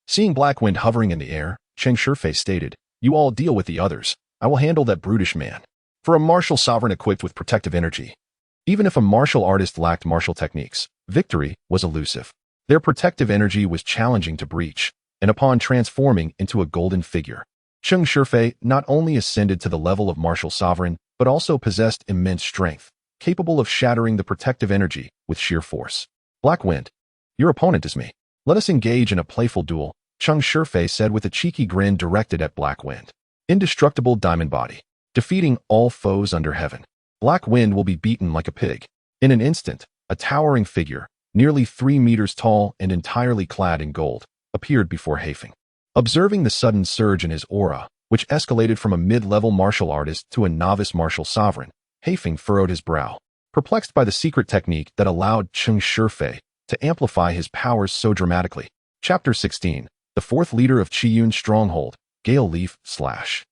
Seeing Black Wind hovering in the air, Cheng Shifei stated, "You all deal with the others. I will handle that brutish man." For a martial sovereign equipped with protective energy, even if a martial artist lacked martial techniques, victory was elusive. Their protective energy was challenging to breach, and upon transforming into a golden figure, Cheng Shifei not only ascended to the level of martial sovereign, but also possessed immense strength, capable of shattering the protective energy with sheer force. "Black Wind, your opponent is me. Let us engage in a playful duel," Cheng Shifei said with a cheeky grin directed at Black Wind. Indestructible Diamond Body. Defeating all foes under heaven, Black Wind will be beaten like a pig. In an instant, a towering figure, nearly 3 meters tall and entirely clad in gold, appeared before Haifeng. Observing the sudden surge in his aura, which escalated from a mid-level martial artist to a novice martial sovereign, Haifeng furrowed his brow, perplexed by the secret technique that allowed Cheng Shifei to amplify his powers so dramatically. Chapter 16. The 4th leader of Chiyun Stronghold, Gale Leaf Slash.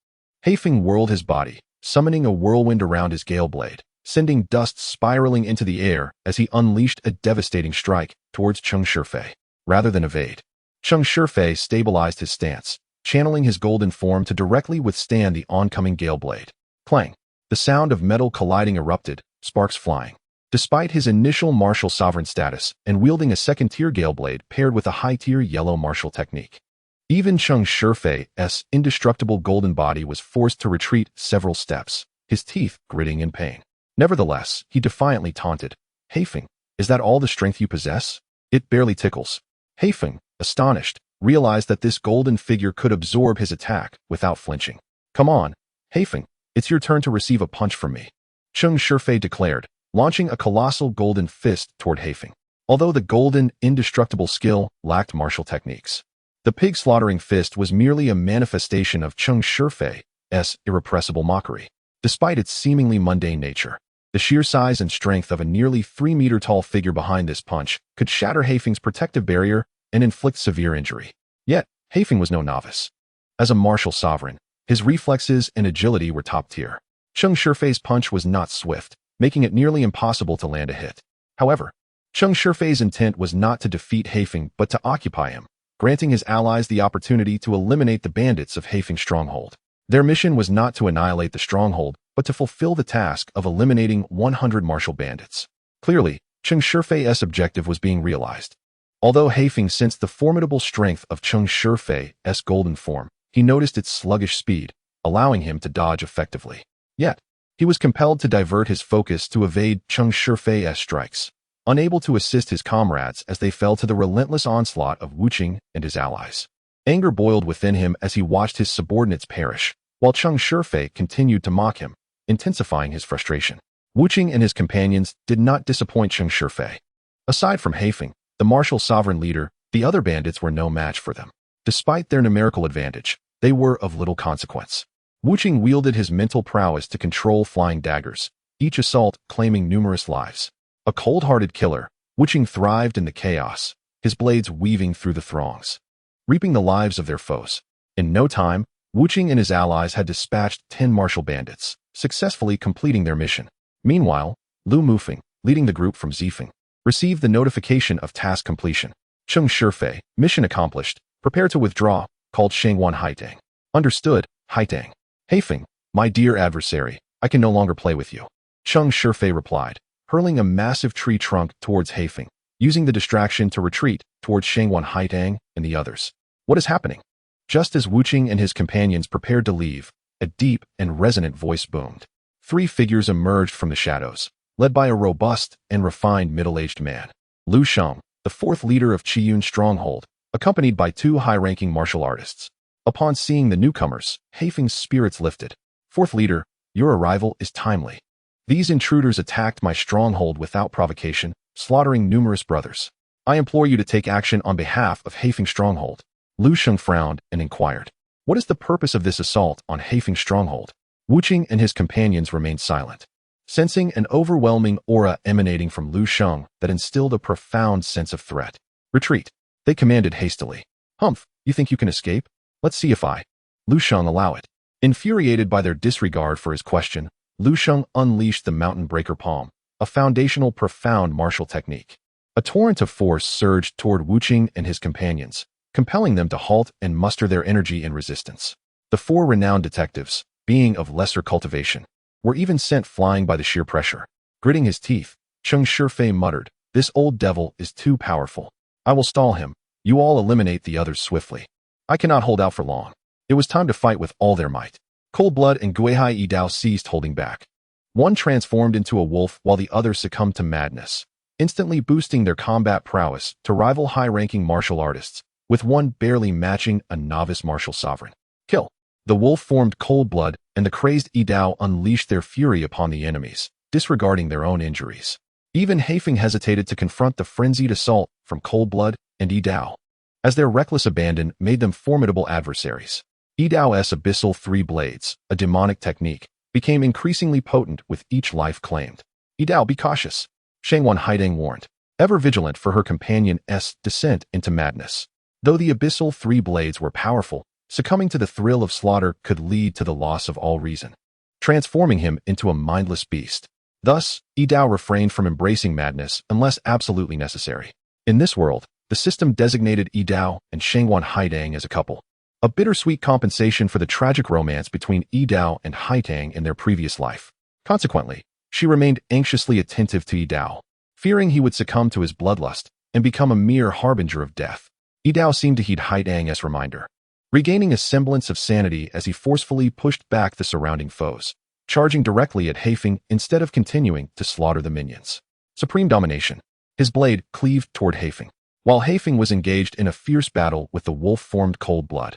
Haifeng whirled his body, summoning a whirlwind around his Gale Blade, sending dust spiraling into the air as he unleashed a devastating strike towards Cheng Shifei. Rather than evade, Cheng Shifei stabilized his stance, channeling his golden form to directly withstand the oncoming Gale Blade. Clang! The sound of metal colliding erupted, sparks flying. Despite his initial martial sovereign status and wielding a second-tier Gale Blade paired with a high-tier yellow martial technique, even Cheng Shifei's indestructible golden body was forced to retreat several steps, his teeth gritting in pain. Nevertheless, he defiantly taunted, "Haifeng, is that all the strength you possess? It barely tickles." Haifeng, astonished, realized that this golden figure could absorb his attack without flinching. "Come on, Haifeng, it's your turn to receive a punch from me," Cheng Shifei declared, launching a colossal golden fist toward Haifeng. Although the golden, indestructible skill lacked martial techniques, the pig-slaughtering fist was merely a manifestation of Cheng Shifei's irrepressible mockery. Despite its seemingly mundane nature, the sheer size and strength of a nearly 3-meter-tall figure behind this punch could shatter Haifeng's protective barrier and inflict severe injury. Yet, Haifeng was no novice. As a martial sovereign, his reflexes and agility were top-tier. Cheng Shifei's punch was not swift, making it nearly impossible to land a hit. However, Cheng Shifei's intent was not to defeat Haifeng but to occupy him, granting his allies the opportunity to eliminate the bandits of Haifeng's stronghold. Their mission was not to annihilate the stronghold, but to fulfill the task of eliminating 100 martial bandits. Clearly, Cheng Shifei's objective was being realized. Although Haifeng sensed the formidable strength of Cheng Shifei's golden form, he noticed its sluggish speed, allowing him to dodge effectively. Yet, He was compelled to divert his focus to evade Cheng Shifei's strikes, unable to assist his comrades as they fell to the relentless onslaught of Wu Qing and his allies. Anger boiled within him as he watched his subordinates perish, while Cheng Shifei continued to mock him, intensifying his frustration. Wu Qing and his companions did not disappoint Cheng Shifei. Aside from Haifeng, the martial sovereign leader, the other bandits were no match for them. Despite their numerical advantage, they were of little consequence. Wu Qing wielded his mental prowess to control flying daggers, each assault claiming numerous lives. A cold-hearted killer, Wu Qing thrived in the chaos, his blades weaving through the throngs, reaping the lives of their foes. In no time, Wu Qing and his allies had dispatched 10 martial bandits, successfully completing their mission. Meanwhile, Lu Mufeng, leading the group from Zifeng, received the notification of task completion. Cheng Shifei, mission accomplished, prepare to withdraw, called Shangwan Haitang. Understood, Haitang. Haifeng, my dear adversary, I can no longer play with you. Cheng Shifei replied, hurling a massive tree trunk towards Haifeng, using the distraction to retreat towards Shangwan Haitang and the others. What is happening? Just as Wu Qing and his companions prepared to leave, a deep and resonant voice boomed. 3 figures emerged from the shadows, led by a robust and refined middle-aged man. Lu Sheng, the 4th leader of Qiyun's stronghold, accompanied by 2 high-ranking martial artists. Upon seeing the newcomers, Haifeng's spirits lifted. 4th leader, your arrival is timely. These intruders attacked my stronghold without provocation, slaughtering numerous brothers. I implore you to take action on behalf of Haifeng's stronghold. Lu Sheng frowned and inquired, what is the purpose of this assault on Haifeng's stronghold? Wu Qing and his companions remained silent, sensing an overwhelming aura emanating from Lu Sheng that instilled a profound sense of threat. Retreat, they commanded hastily. Humph, you think you can escape? Let's see if Lu Sheng allow it. Infuriated by their disregard for his question, Lu Sheng unleashed the Mountain Breaker Palm, a foundational profound martial technique. A torrent of force surged toward Wu Qing and his companions, compelling them to halt and muster their energy in resistance. The 4 renowned detectives, being of lesser cultivation, were even sent flying by the sheer pressure. Gritting his teeth, Cheng Shifei muttered, this old devil is too powerful. I will stall him. You all eliminate the others swiftly. I cannot hold out for long. It was time to fight with all their might. Cold Blood and Guihai Yidao ceased holding back. One transformed into a wolf while the other succumbed to madness, instantly boosting their combat prowess to rival high-ranking martial artists, with one barely matching a novice martial sovereign. Kill. The wolf formed Cold Blood, and the crazed Yidao unleashed their fury upon the enemies, disregarding their own injuries. Even Haifeng hesitated to confront the frenzied assault from Cold Blood and Yidao, as their reckless abandon made them formidable adversaries. Yidao's abyssal 3 blades, a demonic technique, became increasingly potent with each life claimed. Yidao, be cautious, Shangwan Haidang warned, ever vigilant for her companion's descent into madness. Though the abyssal 3 blades were powerful, succumbing to the thrill of slaughter could lead to the loss of all reason, transforming him into a mindless beast. Thus, Yidao refrained from embracing madness unless absolutely necessary. In this world, the system designated Yidao and Shangwan Haidang as a couple, a bittersweet compensation for the tragic romance between Yidao and Haitang in their previous life. Consequently, she remained anxiously attentive to Yidao, fearing he would succumb to his bloodlust and become a mere harbinger of death. Yidao seemed to heed Haitang's reminder, regaining a semblance of sanity as he forcefully pushed back the surrounding foes, charging directly at Haifeng instead of continuing to slaughter the minions. Supreme domination. His blade cleaved toward Haifeng, while Haifeng was engaged in a fierce battle with the wolf-formed Cold Blood.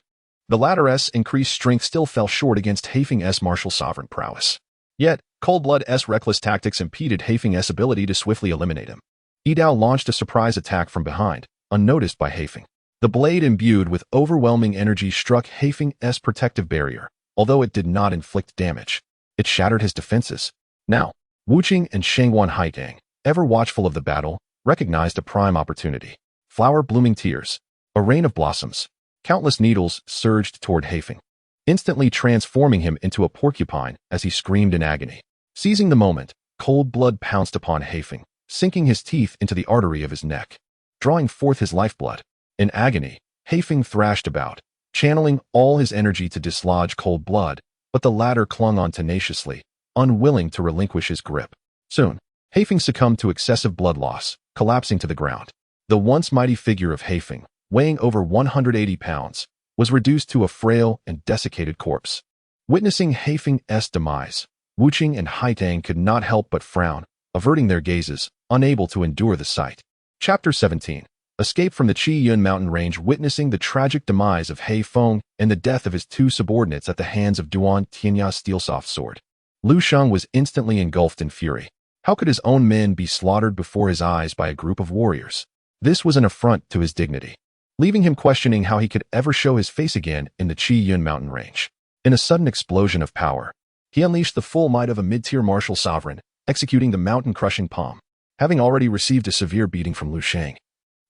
The latter's increased strength still fell short against Haifeng's martial sovereign prowess. Yet, Cold Blood's reckless tactics impeded Haifeng's ability to swiftly eliminate him. Yidao launched a surprise attack from behind, unnoticed by Haifeng. The blade imbued with overwhelming energy struck Haifeng's protective barrier, although it did not inflict damage. It shattered his defenses. Now, Wu Qing and Shangwan Haitang, ever watchful of the battle, recognized a prime opportunity. Flower-blooming tears, a rain of blossoms, countless needles surged toward Haifeng, instantly transforming him into a porcupine as he screamed in agony. Seizing the moment, Cold Blood pounced upon Haifeng, sinking his teeth into the artery of his neck, drawing forth his lifeblood. In agony, Haifeng thrashed about, channeling all his energy to dislodge Cold Blood, but the latter clung on tenaciously, unwilling to relinquish his grip. Soon, Haifeng succumbed to excessive blood loss, collapsing to the ground. The once mighty figure of Haifeng, weighing over 180 pounds, was reduced to a frail and desiccated corpse. Witnessing Haifeng's demise, Wu Qing and Haitang could not help but frown, averting their gazes, unable to endure the sight. Chapter 17. Escape from the Qiyun mountain range, witnessing the tragic demise of He Feng and the death of his two subordinates at the hands of Duan Tianya's steel-soft sword. Lu Sheng was instantly engulfed in fury. How could his own men be slaughtered before his eyes by a group of warriors? This was an affront to his dignity, leaving him questioning how he could ever show his face again in the Qiyun mountain range. In a sudden explosion of power, he unleashed the full might of a mid-tier martial sovereign, executing the mountain-crushing palm. Having already received a severe beating from Lu Sheng,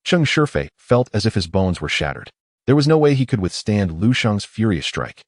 Cheng Shifei felt as if his bones were shattered. There was no way he could withstand Lu Sheng's furious strike.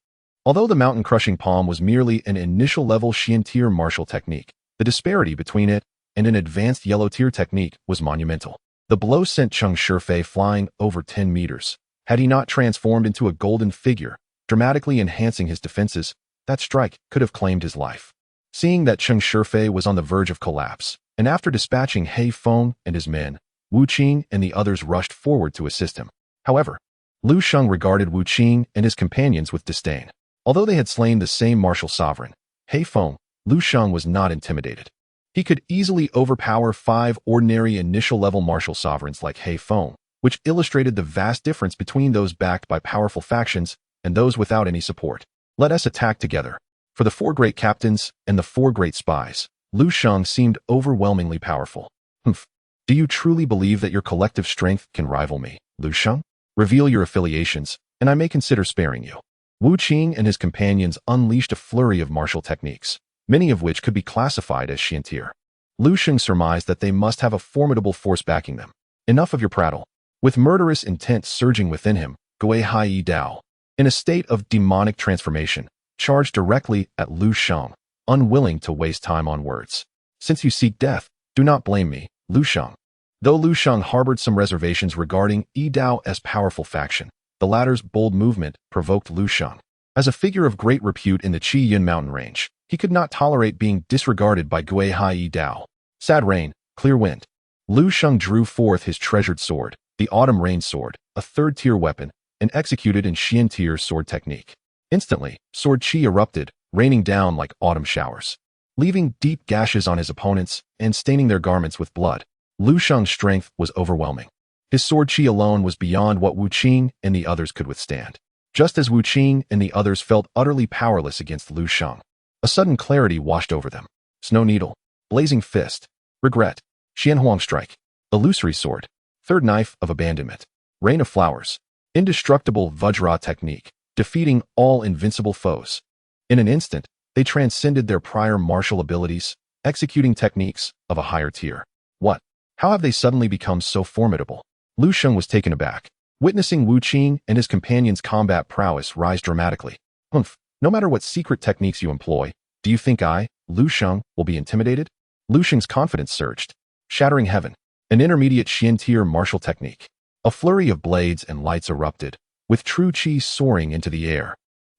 Although the mountain-crushing palm was merely an initial-level Xian-tier martial technique, the disparity between it and an advanced yellow-tier technique was monumental. The blow sent Cheng Shifei flying over 10 meters. Had he not transformed into a golden figure, dramatically enhancing his defenses, that strike could have claimed his life. Seeing that Cheng Shifei was on the verge of collapse, and after dispatching He Feng and his men, Wu Qing and the others rushed forward to assist him. However, Lu Sheng regarded Wu Qing and his companions with disdain. Although they had slain the same martial sovereign, He Feng, Lu Sheng was not intimidated. He could easily overpower 5 ordinary initial-level martial sovereigns like He Feng, which illustrated the vast difference between those backed by powerful factions and those without any support. Let us attack together. For the 4 great captains and the 4 great spies, Lu Sheng seemed overwhelmingly powerful. Humph. Do you truly believe that your collective strength can rival me, Lu Sheng? Reveal your affiliations, and I may consider sparing you. Wu Qing and his companions unleashed a flurry of martial techniques, many of which could be classified as Xian-tier. Lu Sheng surmised that they must have a formidable force backing them. Enough of your prattle. With murderous intent surging within him, Gui Hai Yi Dao, in a state of demonic transformation, charged directly at Lu Sheng, unwilling to waste time on words. Since you seek death, do not blame me, Lu Sheng. Though Lu Sheng harbored some reservations regarding Yi Dao's powerful faction, the latter's bold movement provoked Lu Sheng. As a figure of great repute in the Qiyun mountain range, he could not tolerate being disregarded by Gui Hai Yi Dao. Sad rain, clear wind. Lu Sheng drew forth his treasured sword, the Autumn Rain Sword, a 3rd-tier weapon, and executed in Xian-tier sword technique. Instantly, sword chi erupted, raining down like autumn showers, leaving deep gashes on his opponents and staining their garments with blood. Lu Sheng's strength was overwhelming. His sword chi alone was beyond what Wu Qing and the others could withstand. Just as Wu Qing and the others felt utterly powerless against Lu Sheng, a sudden clarity washed over them. Snow Needle, Blazing Fist, Regret, Xianhuang Strike, Illusory Sword, 3rd Knife of Abandonment, Rain of Flowers, Indestructible Vajra Technique, defeating all invincible foes. In an instant, they transcended their prior martial abilities, executing techniques of a higher tier. What? How have they suddenly become so formidable? Lu Sheng was taken aback, witnessing Wu Qing and his companions' combat prowess rise dramatically. Humph, no matter what secret techniques you employ, do you think I, Lu Sheng, will be intimidated? Lu Sheng's confidence surged. Shattering Heaven, an intermediate Xian-tier martial technique. A flurry of blades and lights erupted, with true chi soaring into the air,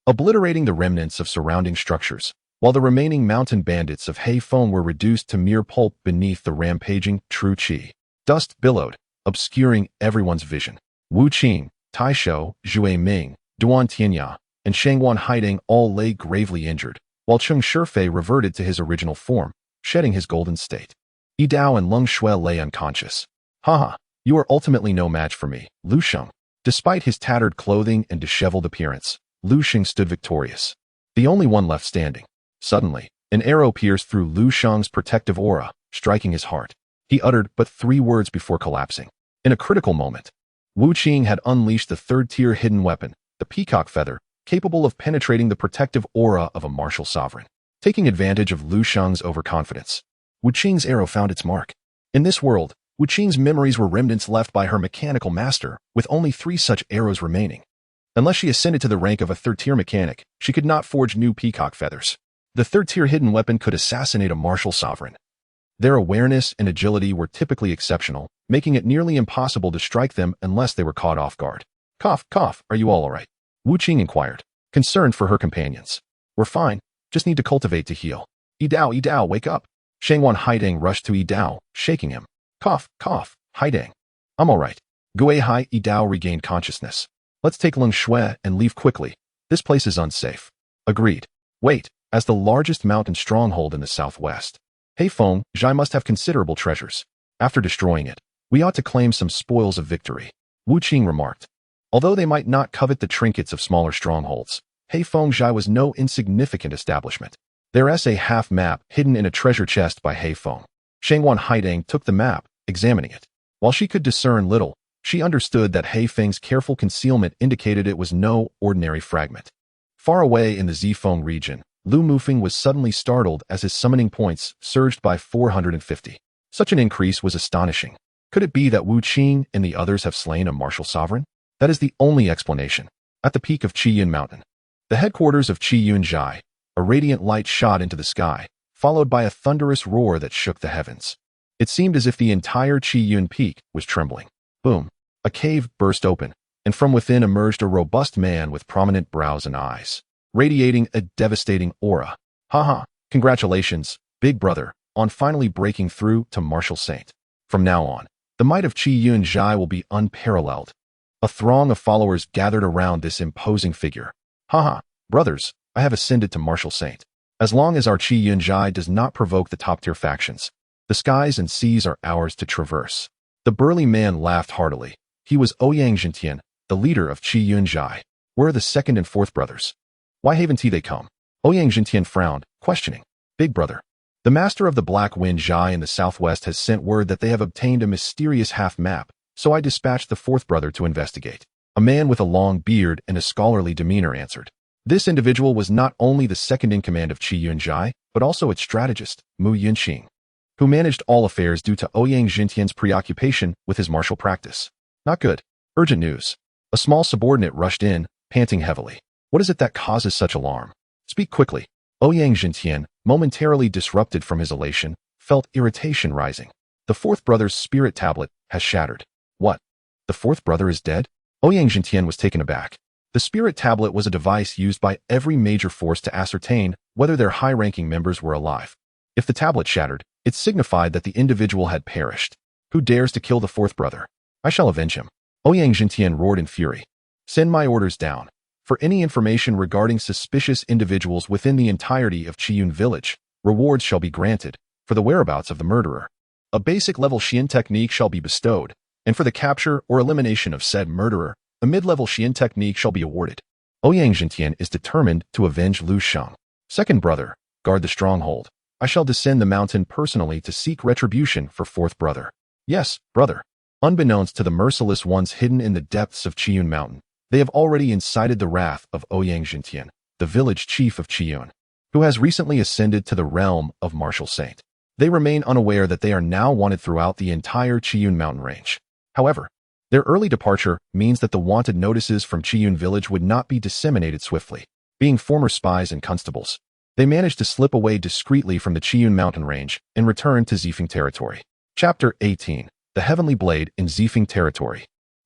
obliterating the remnants of surrounding structures, while the remaining mountain bandits of He Feng were reduced to mere pulp beneath the rampaging true chi. Dust billowed, obscuring everyone's vision. Wu Qing, Taishou, Zhui Ming, Duan Tianya, and Shangguan Haiding all lay gravely injured, while Cheng Shifei reverted to his original form, shedding his golden state. Yi Dao and Leng Shui lay unconscious. Haha, you are ultimately no match for me, Lu Sheng. Despite his tattered clothing and disheveled appearance, Lu Sheng stood victorious, the only one left standing. Suddenly, an arrow pierced through Lu Sheng's protective aura, striking his heart. He uttered but 3 words before collapsing. In a critical moment, Wu Qing had unleashed the 3rd-tier hidden weapon, the Peacock Feather, capable of penetrating the protective aura of a martial sovereign. Taking advantage of Lu Sheng's overconfidence, Wu Qing's arrow found its mark. In this world, Wu Qing's memories were remnants left by her mechanical master, with only 3 such arrows remaining. Unless she ascended to the rank of a 3rd-tier mechanic, she could not forge new peacock feathers. The 3rd-tier hidden weapon could assassinate a martial sovereign. Their awareness and agility were typically exceptional, making it nearly impossible to strike them unless they were caught off guard. Cough, cough, are you all right? Wu Qing inquired, concerned for her companions. We're fine, just need to cultivate to heal. Yi Dao, wake up. Shangguan Haiding rushed to Yi Dao, shaking him. Cough, cough, Haiding. I'm all right. Gui Hai Yi Dao regained consciousness. Let's take Leng Shui and leave quickly. This place is unsafe. Agreed. Wait, As the largest mountain stronghold in the southwest, Heifeng Zhai must have considerable treasures. After destroying it, we ought to claim some spoils of victory, Wu Qing remarked. Although they might not covet the trinkets of smaller strongholds, Heifeng Zhai was no insignificant establishment. There's a half map hidden in a treasure chest by Heifeng. Shangwan Haidang took the map, examining it. While she could discern little, she understood that Heifeng's careful concealment indicated it was no ordinary fragment. Far away in the Zifeng region, Lu Mufeng was suddenly startled as his summoning points surged by 450. Such an increase was astonishing. Could it be that Wu Qing and the others have slain a martial sovereign? That is the only explanation. At the peak of Qiyun Mountain, the headquarters of Qiyun Zhai, a radiant light shot into the sky, followed by a thunderous roar that shook the heavens. It seemed as if the entire Qiyun peak was trembling. Boom! A cave burst open, and from within emerged a robust man with prominent brows and eyes, radiating a devastating aura. Haha, congratulations, big brother, on finally breaking through to Martial Saint. From now on, the might of Qiyun Zhai will be unparalleled. A throng of followers gathered around this imposing figure. Haha, brothers, I have ascended to Martial Saint. As long as our Qiyun Zhai does not provoke the top-tier factions, the skies and seas are ours to traverse. The burly man laughed heartily. He was Ouyang Jintian, the leader of Qiyun Zhai. Where are the second and fourth brothers? Why haven't they come? Ouyang Jintian frowned, questioning. Big brother. The master of the Black Wind Zhai in the southwest has sent word that they have obtained a mysterious half-map, so I dispatched the fourth brother to investigate. A man with a long beard and a scholarly demeanor answered. This individual was not only the second-in-command of Qiyun Zhai, but also its strategist, Mu Yunqing, who managed all affairs due to Ouyang Jintian's preoccupation with his martial practice. Not good. Urgent news. A small subordinate rushed in, panting heavily. What is it that causes such alarm? Speak quickly. Ouyang Jintian, momentarily disrupted from his elation, felt irritation rising. The fourth brother's spirit tablet has shattered. What? The fourth brother is dead? Ouyang Jintian was taken aback. The spirit tablet was a device used by every major force to ascertain whether their high-ranking members were alive. If the tablet shattered, it signified that the individual had perished. Who dares to kill the fourth brother? I shall avenge him. Ouyang Jintian roared in fury. Send my orders down. For any information regarding suspicious individuals within the entirety of Qiyun village, rewards shall be granted for the whereabouts of the murderer. A basic level Xian technique shall be bestowed, and for the capture or elimination of said murderer, a mid-level Xian technique shall be awarded. Ouyang Jintian is determined to avenge Lu Sheng. Second brother, guard the stronghold. I shall descend the mountain personally to seek retribution for fourth brother. Yes, brother. Unbeknownst to the merciless ones hidden in the depths of Qiyun Mountain, they have already incited the wrath of Ouyang Jintian, the village chief of Qiyun, who has recently ascended to the realm of Martial Saint. They remain unaware that they are now wanted throughout the entire Qiyun mountain range. However, their early departure means that the wanted notices from Qiyun village would not be disseminated swiftly. Being former spies and constables, they managed to slip away discreetly from the Qiyun mountain range and return to Zifeng territory. Chapter 18. The Heavenly Blade in Zifeng territory.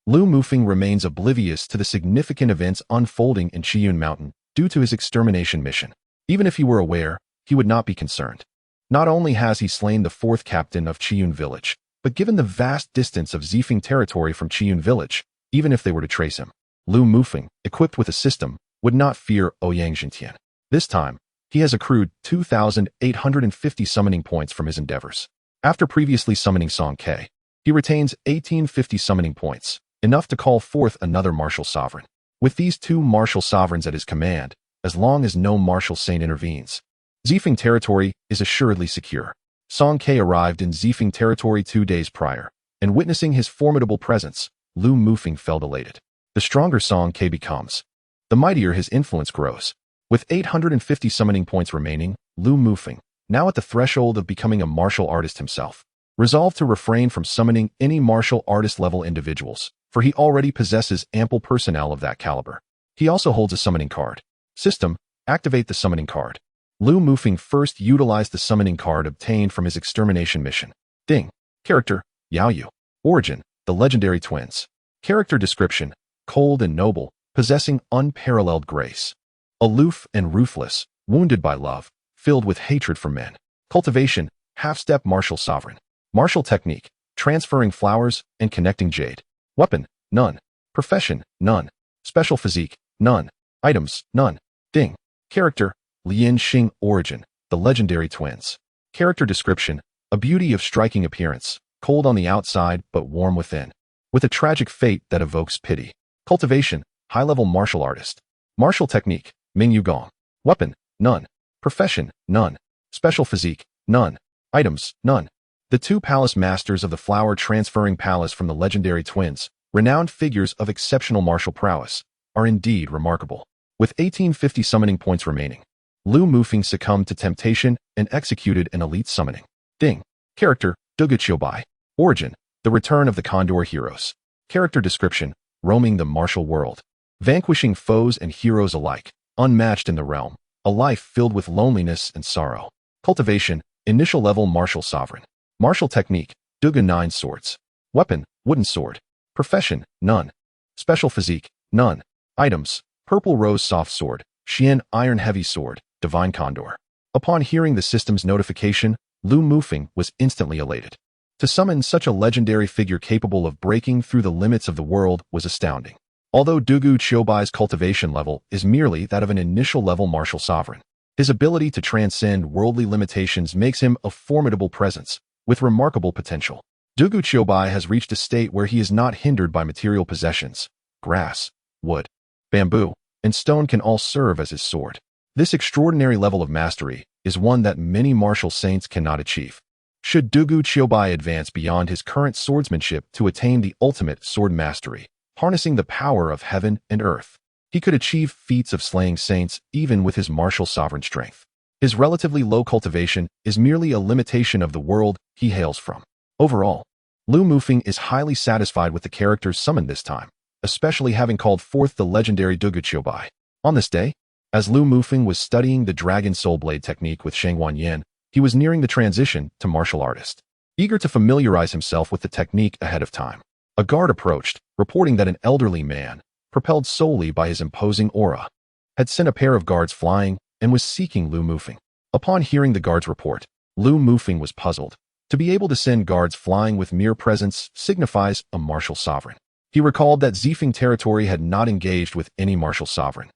Lu Mufeng remains oblivious to the significant events unfolding in Qiyun mountain due to his extermination mission. Even if he were aware, he would not be concerned. Not only has he slain the fourth captain of Qiyun village, but given the vast distance of Zifeng territory from Qiyun village, even if they were to trace him, Lu Mufeng, equipped with a system, would not fear Ouyang Jintian. This time, he has accrued 2,850 summoning points from his endeavors. After previously summoning Song Ke, he retains 1,850 summoning points, enough to call forth another martial sovereign. With these two martial sovereigns at his command, as long as no martial saint intervenes, Zifeng territory is assuredly secure. Song Ke arrived in Zifeng territory 2 days prior, and witnessing his formidable presence, Lu Mufeng felt elated. The stronger Song Ke becomes, the mightier his influence grows. With 850 summoning points remaining, Lu Mufeng, now at the threshold of becoming a martial artist himself, resolved to refrain from summoning any martial artist level individuals, for he already possesses ample personnel of that caliber. He also holds a summoning card. System, activate the summoning card. Lu Mufeng first utilized the summoning card obtained from his extermination mission. Ding. Character, Yao Yu. Origin, the legendary twins. Character description, cold and noble, possessing unparalleled grace. Aloof and ruthless, wounded by love, filled with hatred for men. Cultivation, half-step martial sovereign. Martial technique, transferring flowers and connecting jade. Weapon, none. Profession, none. Special physique, none. Items, none. Ding. Character, Lian Xing origin, the legendary twins. Character description, a beauty of striking appearance, cold on the outside but warm within, with a tragic fate that evokes pity. Cultivation, high-level martial artist. Martial technique, Ming Gong. Weapon, none. Profession, none. Special physique, none. Items, none. The two palace masters of the flower transferring palace from the legendary twins, renowned figures of exceptional martial prowess, are indeed remarkable. With 1850 summoning points remaining, Lu Mufeng succumbed to temptation and executed an elite summoning. Ding. Character, Dugu Qiubai. Origin, the return of the Condor heroes. Character description, roaming the martial world. Vanquishing foes and heroes alike, unmatched in the realm. A life filled with loneliness and sorrow. Cultivation, initial level martial sovereign. Martial technique, Dugu 9 swords. Weapon, wooden sword. Profession, none. Special physique, none. Items, purple rose soft sword, Xian iron heavy sword, divine condor. Upon hearing the system's notification, Lu Mufeng was instantly elated. To summon such a legendary figure capable of breaking through the limits of the world was astounding. Although Dugu Qiubai's cultivation level is merely that of an initial level martial sovereign, his ability to transcend worldly limitations makes him a formidable presence, with remarkable potential. Dugu Qiubai has reached a state where he is not hindered by material possessions. Grass, wood, bamboo, and stone can all serve as his sword. This extraordinary level of mastery is one that many martial saints cannot achieve. Should Dugu Qiubai advance beyond his current swordsmanship to attain the ultimate sword mastery, harnessing the power of heaven and earth, he could achieve feats of slaying saints even with his martial sovereign strength. His relatively low cultivation is merely a limitation of the world he hails from. Overall, Lu Mufeng is highly satisfied with the characters summoned this time, especially having called forth the legendary Dugu Qiubai. On this day, as Lu Mufeng was studying the Dragon Soul Blade technique with Sheng Wanyan, he was nearing the transition to martial artist. Eager to familiarize himself with the technique ahead of time, a guard approached, reporting that an elderly man, propelled solely by his imposing aura, had sent a pair of guards flying and was seeking Lu Mufeng. Upon hearing the guard's report, Lu Mufeng was puzzled. To be able to send guards flying with mere presence signifies a martial sovereign. He recalled that Zifeng territory had not engaged with any martial sovereign.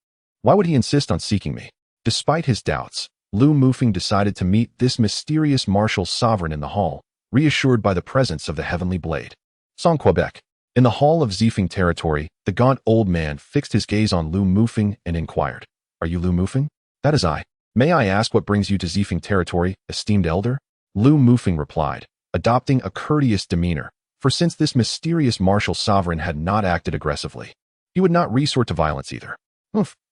Why would he insist on seeking me? Despite his doubts, Lu Mufeng decided to meet this mysterious martial sovereign in the hall, reassured by the presence of the heavenly blade. Song Quebec. In the hall of Zifeng territory, the gaunt old man fixed his gaze on Lu Mufeng and inquired, "Are you Lu Mufeng?" "That is I. May I ask what brings you to Zifeng territory, esteemed elder?" Lu Mufeng replied, adopting a courteous demeanor, for since this mysterious martial sovereign had not acted aggressively, he would not resort to violence either.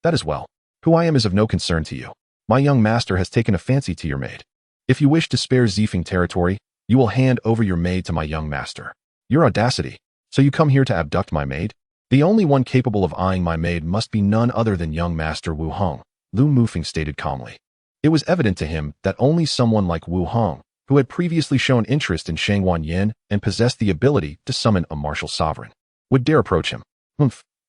That is well. Who I am is of no concern to you. My young master has taken a fancy to your maid. If you wish to spare Zifeng territory, you will hand over your maid to my young master. Your audacity. So you come here to abduct my maid? The only one capable of eyeing my maid must be none other than young master Wu Hong, Lu Mufeng stated calmly. It was evident to him that only someone like Wu Hong, who had previously shown interest in Sheng Wanyan and possessed the ability to summon a martial sovereign, would dare approach him.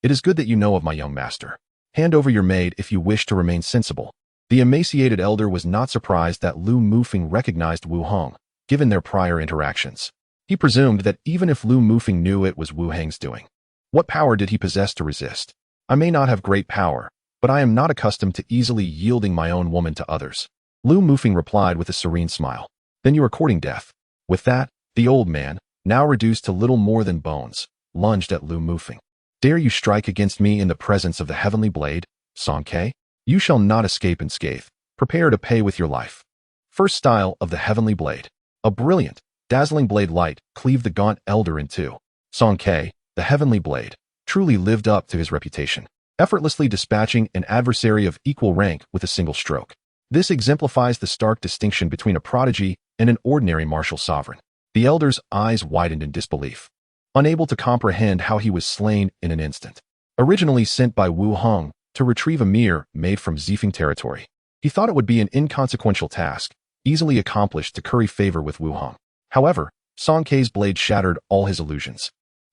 It is good that you know of my young master. Hand over your maid if you wish to remain sensible. The emaciated elder was not surprised that Lu Mufeng recognized Wu Hong, given their prior interactions. He presumed that even if Lu Mufeng knew it was Wu Hang's doing, what power did he possess to resist? I may not have great power, but I am not accustomed to easily yielding my own woman to others. Lu Mufeng replied with a serene smile. Then you are courting death. With that, the old man, now reduced to little more than bones, lunged at Lu Mufeng. Dare you strike against me in the presence of the heavenly blade, Song Ke? You shall not escape unscathed. Prepare to pay with your life. First style of the heavenly blade. A brilliant, dazzling blade light cleaved the gaunt elder in two. Song Ke, the heavenly blade, truly lived up to his reputation, effortlessly dispatching an adversary of equal rank with a single stroke. This exemplifies the stark distinction between a prodigy and an ordinary martial sovereign. The elder's eyes widened in disbelief, unable to comprehend how he was slain in an instant. Originally sent by Wu Hong to retrieve a mirror made from Zifeng territory, he thought it would be an inconsequential task, easily accomplished to curry favor with Wu Hong. However, Song Ke's blade shattered all his illusions.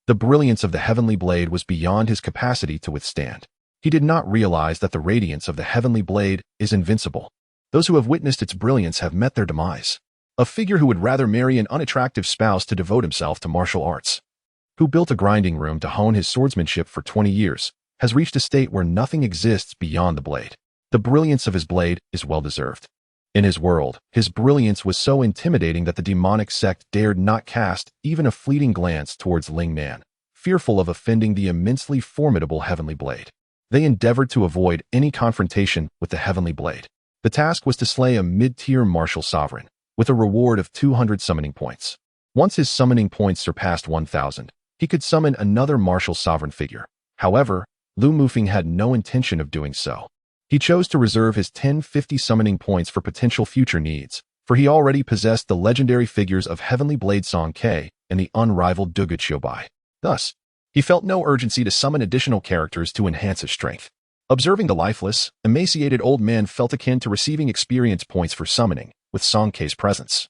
The brilliance of the heavenly blade was beyond his capacity to withstand. He did not realize that the radiance of the heavenly blade is invincible. Those who have witnessed its brilliance have met their demise. A figure who would rather marry an unattractive spouse to devote himself to martial arts, who built a grinding room to hone his swordsmanship for 20 years, has reached a state where nothing exists beyond the blade. The brilliance of his blade is well-deserved. In his world, his brilliance was so intimidating that the demonic sect dared not cast even a fleeting glance towards Ling Man, fearful of offending the immensely formidable Heavenly Blade. They endeavored to avoid any confrontation with the Heavenly Blade. The task was to slay a mid-tier martial sovereign, with a reward of 200 summoning points. Once his summoning points surpassed 1,000, he could summon another martial sovereign figure. However, Lu Mufeng had no intention of doing so. He chose to reserve his 1050 summoning points for potential future needs, for he already possessed the legendary figures of Heavenly Blade Song Ke and the unrivaled Dugu Qiubai. Thus, he felt no urgency to summon additional characters to enhance his strength. Observing the lifeless, emaciated old man felt akin to receiving experience points for summoning, with Song Ke's presence.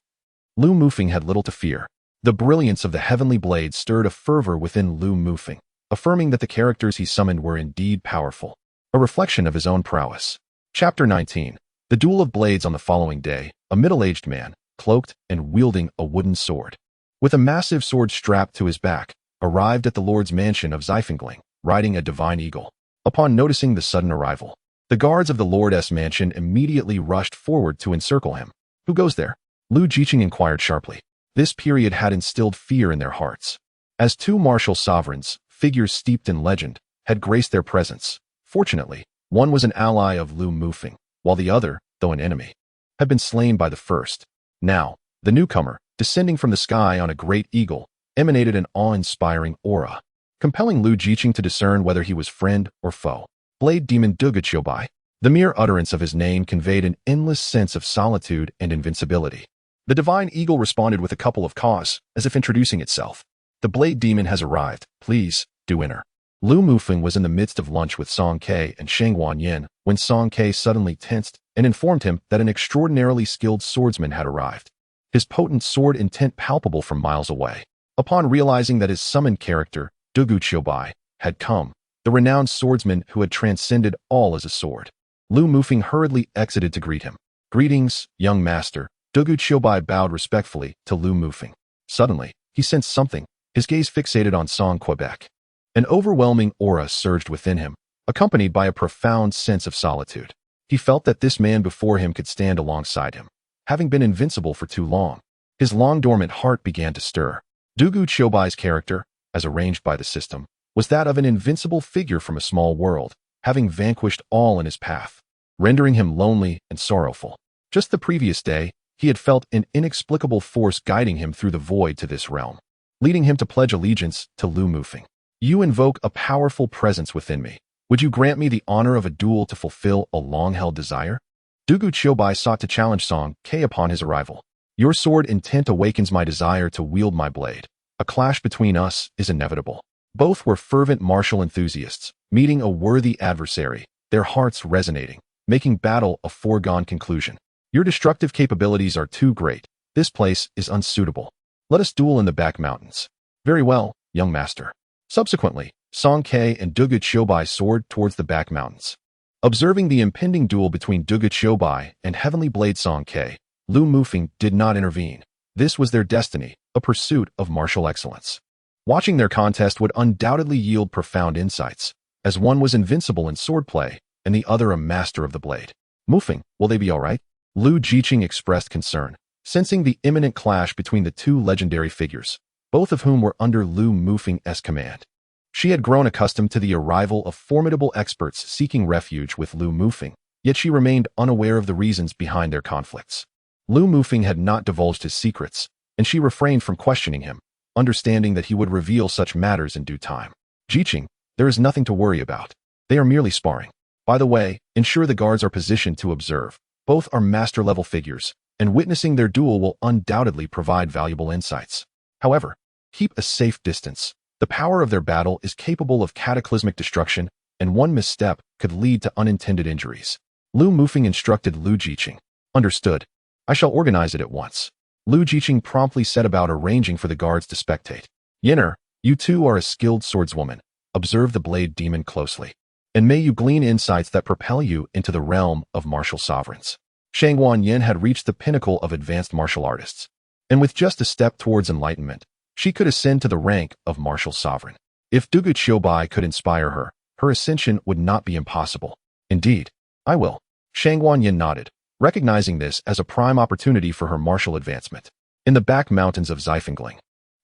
Lu Mufeng had little to fear. The brilliance of the Heavenly Blade stirred a fervor within Lu Mufeng, affirming that the characters he summoned were indeed powerful, a reflection of his own prowess. Chapter 19. The Duel of Blades. On the following day, a middle-aged man, cloaked and wielding a wooden sword, with a massive sword strapped to his back, arrived at the Lord's mansion of Xiefengling, riding a divine eagle. Upon noticing the sudden arrival, the guards of the Lord's mansion immediately rushed forward to encircle him. "Who goes there?" Lu Jiqing inquired sharply. This period had instilled fear in their hearts. As two martial sovereigns, figures steeped in legend, had graced their presence, fortunately, one was an ally of Lu Mufeng, while the other, though an enemy, had been slain by the first. Now, the newcomer, descending from the sky on a great eagle, emanated an awe-inspiring aura, compelling Lu Jiqing to discern whether he was friend or foe. Blade Demon Dugu Qiubai. The mere utterance of his name conveyed an endless sense of solitude and invincibility. The divine eagle responded with a couple of caws, as if introducing itself. "The Blade Demon has arrived. Please, do enter." Lu Mufeng was in the midst of lunch with Song Ke and Shangguan Yin when Song Ke suddenly tensed and informed him that an extraordinarily skilled swordsman had arrived, his potent sword intent palpable from miles away. Upon realizing that his summoned character, Dugu Qiubai, had come, the renowned swordsman who had transcended all as a sword, Lu Mufeng hurriedly exited to greet him. "Greetings, young master." Dugu Qiubai bowed respectfully to Lu Mufeng. Suddenly, he sensed something, his gaze fixated on Song Quebec. An overwhelming aura surged within him, accompanied by a profound sense of solitude. He felt that this man before him could stand alongside him. Having been invincible for too long, his long-dormant heart began to stir. Dugu Qiubai's character, as arranged by the system, was that of an invincible figure from a small world, having vanquished all in his path, rendering him lonely and sorrowful. Just the previous day, he had felt an inexplicable force guiding him through the void to this realm, leading him to pledge allegiance to Lu Mufeng. "You invoke a powerful presence within me. Would you grant me the honor of a duel to fulfill a long-held desire?" Dugu Qiubai sought to challenge Song Ke upon his arrival. "Your sword intent awakens my desire to wield my blade. A clash between us is inevitable." Both were fervent martial enthusiasts, meeting a worthy adversary, their hearts resonating, making battle a foregone conclusion. "Your destructive capabilities are too great. This place is unsuitable. Let us duel in the back mountains." "Very well, young master." Subsequently, Song Ke and Dugu Qiubai soared towards the back mountains. Observing the impending duel between Dugu Qiubai and Heavenly Blade Song Ke, Lu Mufeng did not intervene. This was their destiny, a pursuit of martial excellence. Watching their contest would undoubtedly yield profound insights, as one was invincible in swordplay and the other a master of the blade. "Mufeng, will they be all right?" Lu Jiqing expressed concern, sensing the imminent clash between the two legendary figures, both of whom were under Lu Mufeng's command. She had grown accustomed to the arrival of formidable experts seeking refuge with Lu Mufeng, yet she remained unaware of the reasons behind their conflicts. Lu Mufeng had not divulged his secrets, and she refrained from questioning him, understanding that he would reveal such matters in due time. "Jiqing, there is nothing to worry about. They are merely sparring. By the way, ensure the guards are positioned to observe. Both are master-level figures, and witnessing their duel will undoubtedly provide valuable insights. However, keep a safe distance. The power of their battle is capable of cataclysmic destruction, and one misstep could lead to unintended injuries." Lu Mufeng instructed Lu Jiqing. "Understood. I shall organize it at once." Lu Jiqing promptly set about arranging for the guards to spectate. "Yinner, you two are a skilled swordswoman. Observe the Blade Demon closely, and may you glean insights that propel you into the realm of martial sovereigns." Shangguan Yin had reached the pinnacle of advanced martial artists, and with just a step towards enlightenment, she could ascend to the rank of martial sovereign. If Dugu Qiubai could inspire her, her ascension would not be impossible. "Indeed, I will." Shangguan Yin nodded, recognizing this as a prime opportunity for her martial advancement. In the back mountains of Xifengling,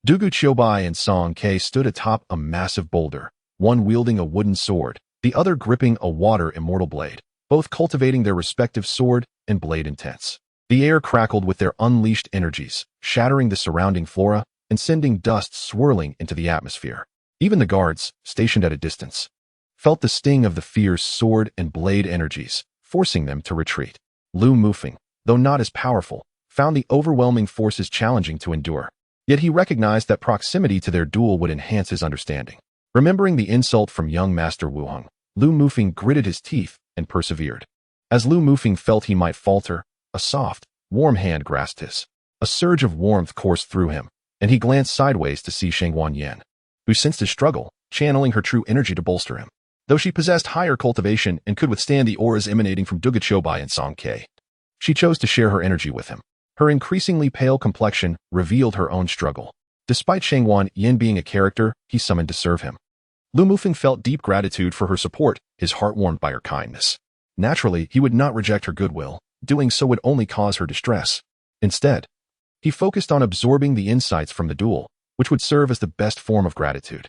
Dugu Qiubai and Song Ke stood atop a massive boulder, one wielding a wooden sword, the other gripping a water immortal blade, both cultivating their respective sword and blade intents. The air crackled with their unleashed energies, shattering the surrounding flora and sending dust swirling into the atmosphere. Even the guards, stationed at a distance, felt the sting of the fierce sword and blade energies, forcing them to retreat. Lu Mufeng, though not as powerful, found the overwhelming forces challenging to endure. Yet he recognized that proximity to their duel would enhance his understanding. Remembering the insult from young Master Wu Heng, Lu Mufeng gritted his teeth and persevered. As Lu Mufeng felt he might falter, a soft, warm hand grasped his. A surge of warmth coursed through him, and he glanced sideways to see Shangguan Yin, who sensed his struggle, channeling her true energy to bolster him. Though she possessed higher cultivation and could withstand the auras emanating from Dugu Qiubai and Song Ke, she chose to share her energy with him. Her increasingly pale complexion revealed her own struggle. Despite Shangguan Yin being a character he summoned to serve him, Lu Mufeng felt deep gratitude for her support, his heart warmed by her kindness. Naturally, he would not reject her goodwill. Doing so would only cause her distress. Instead, he focused on absorbing the insights from the duel, which would serve as the best form of gratitude.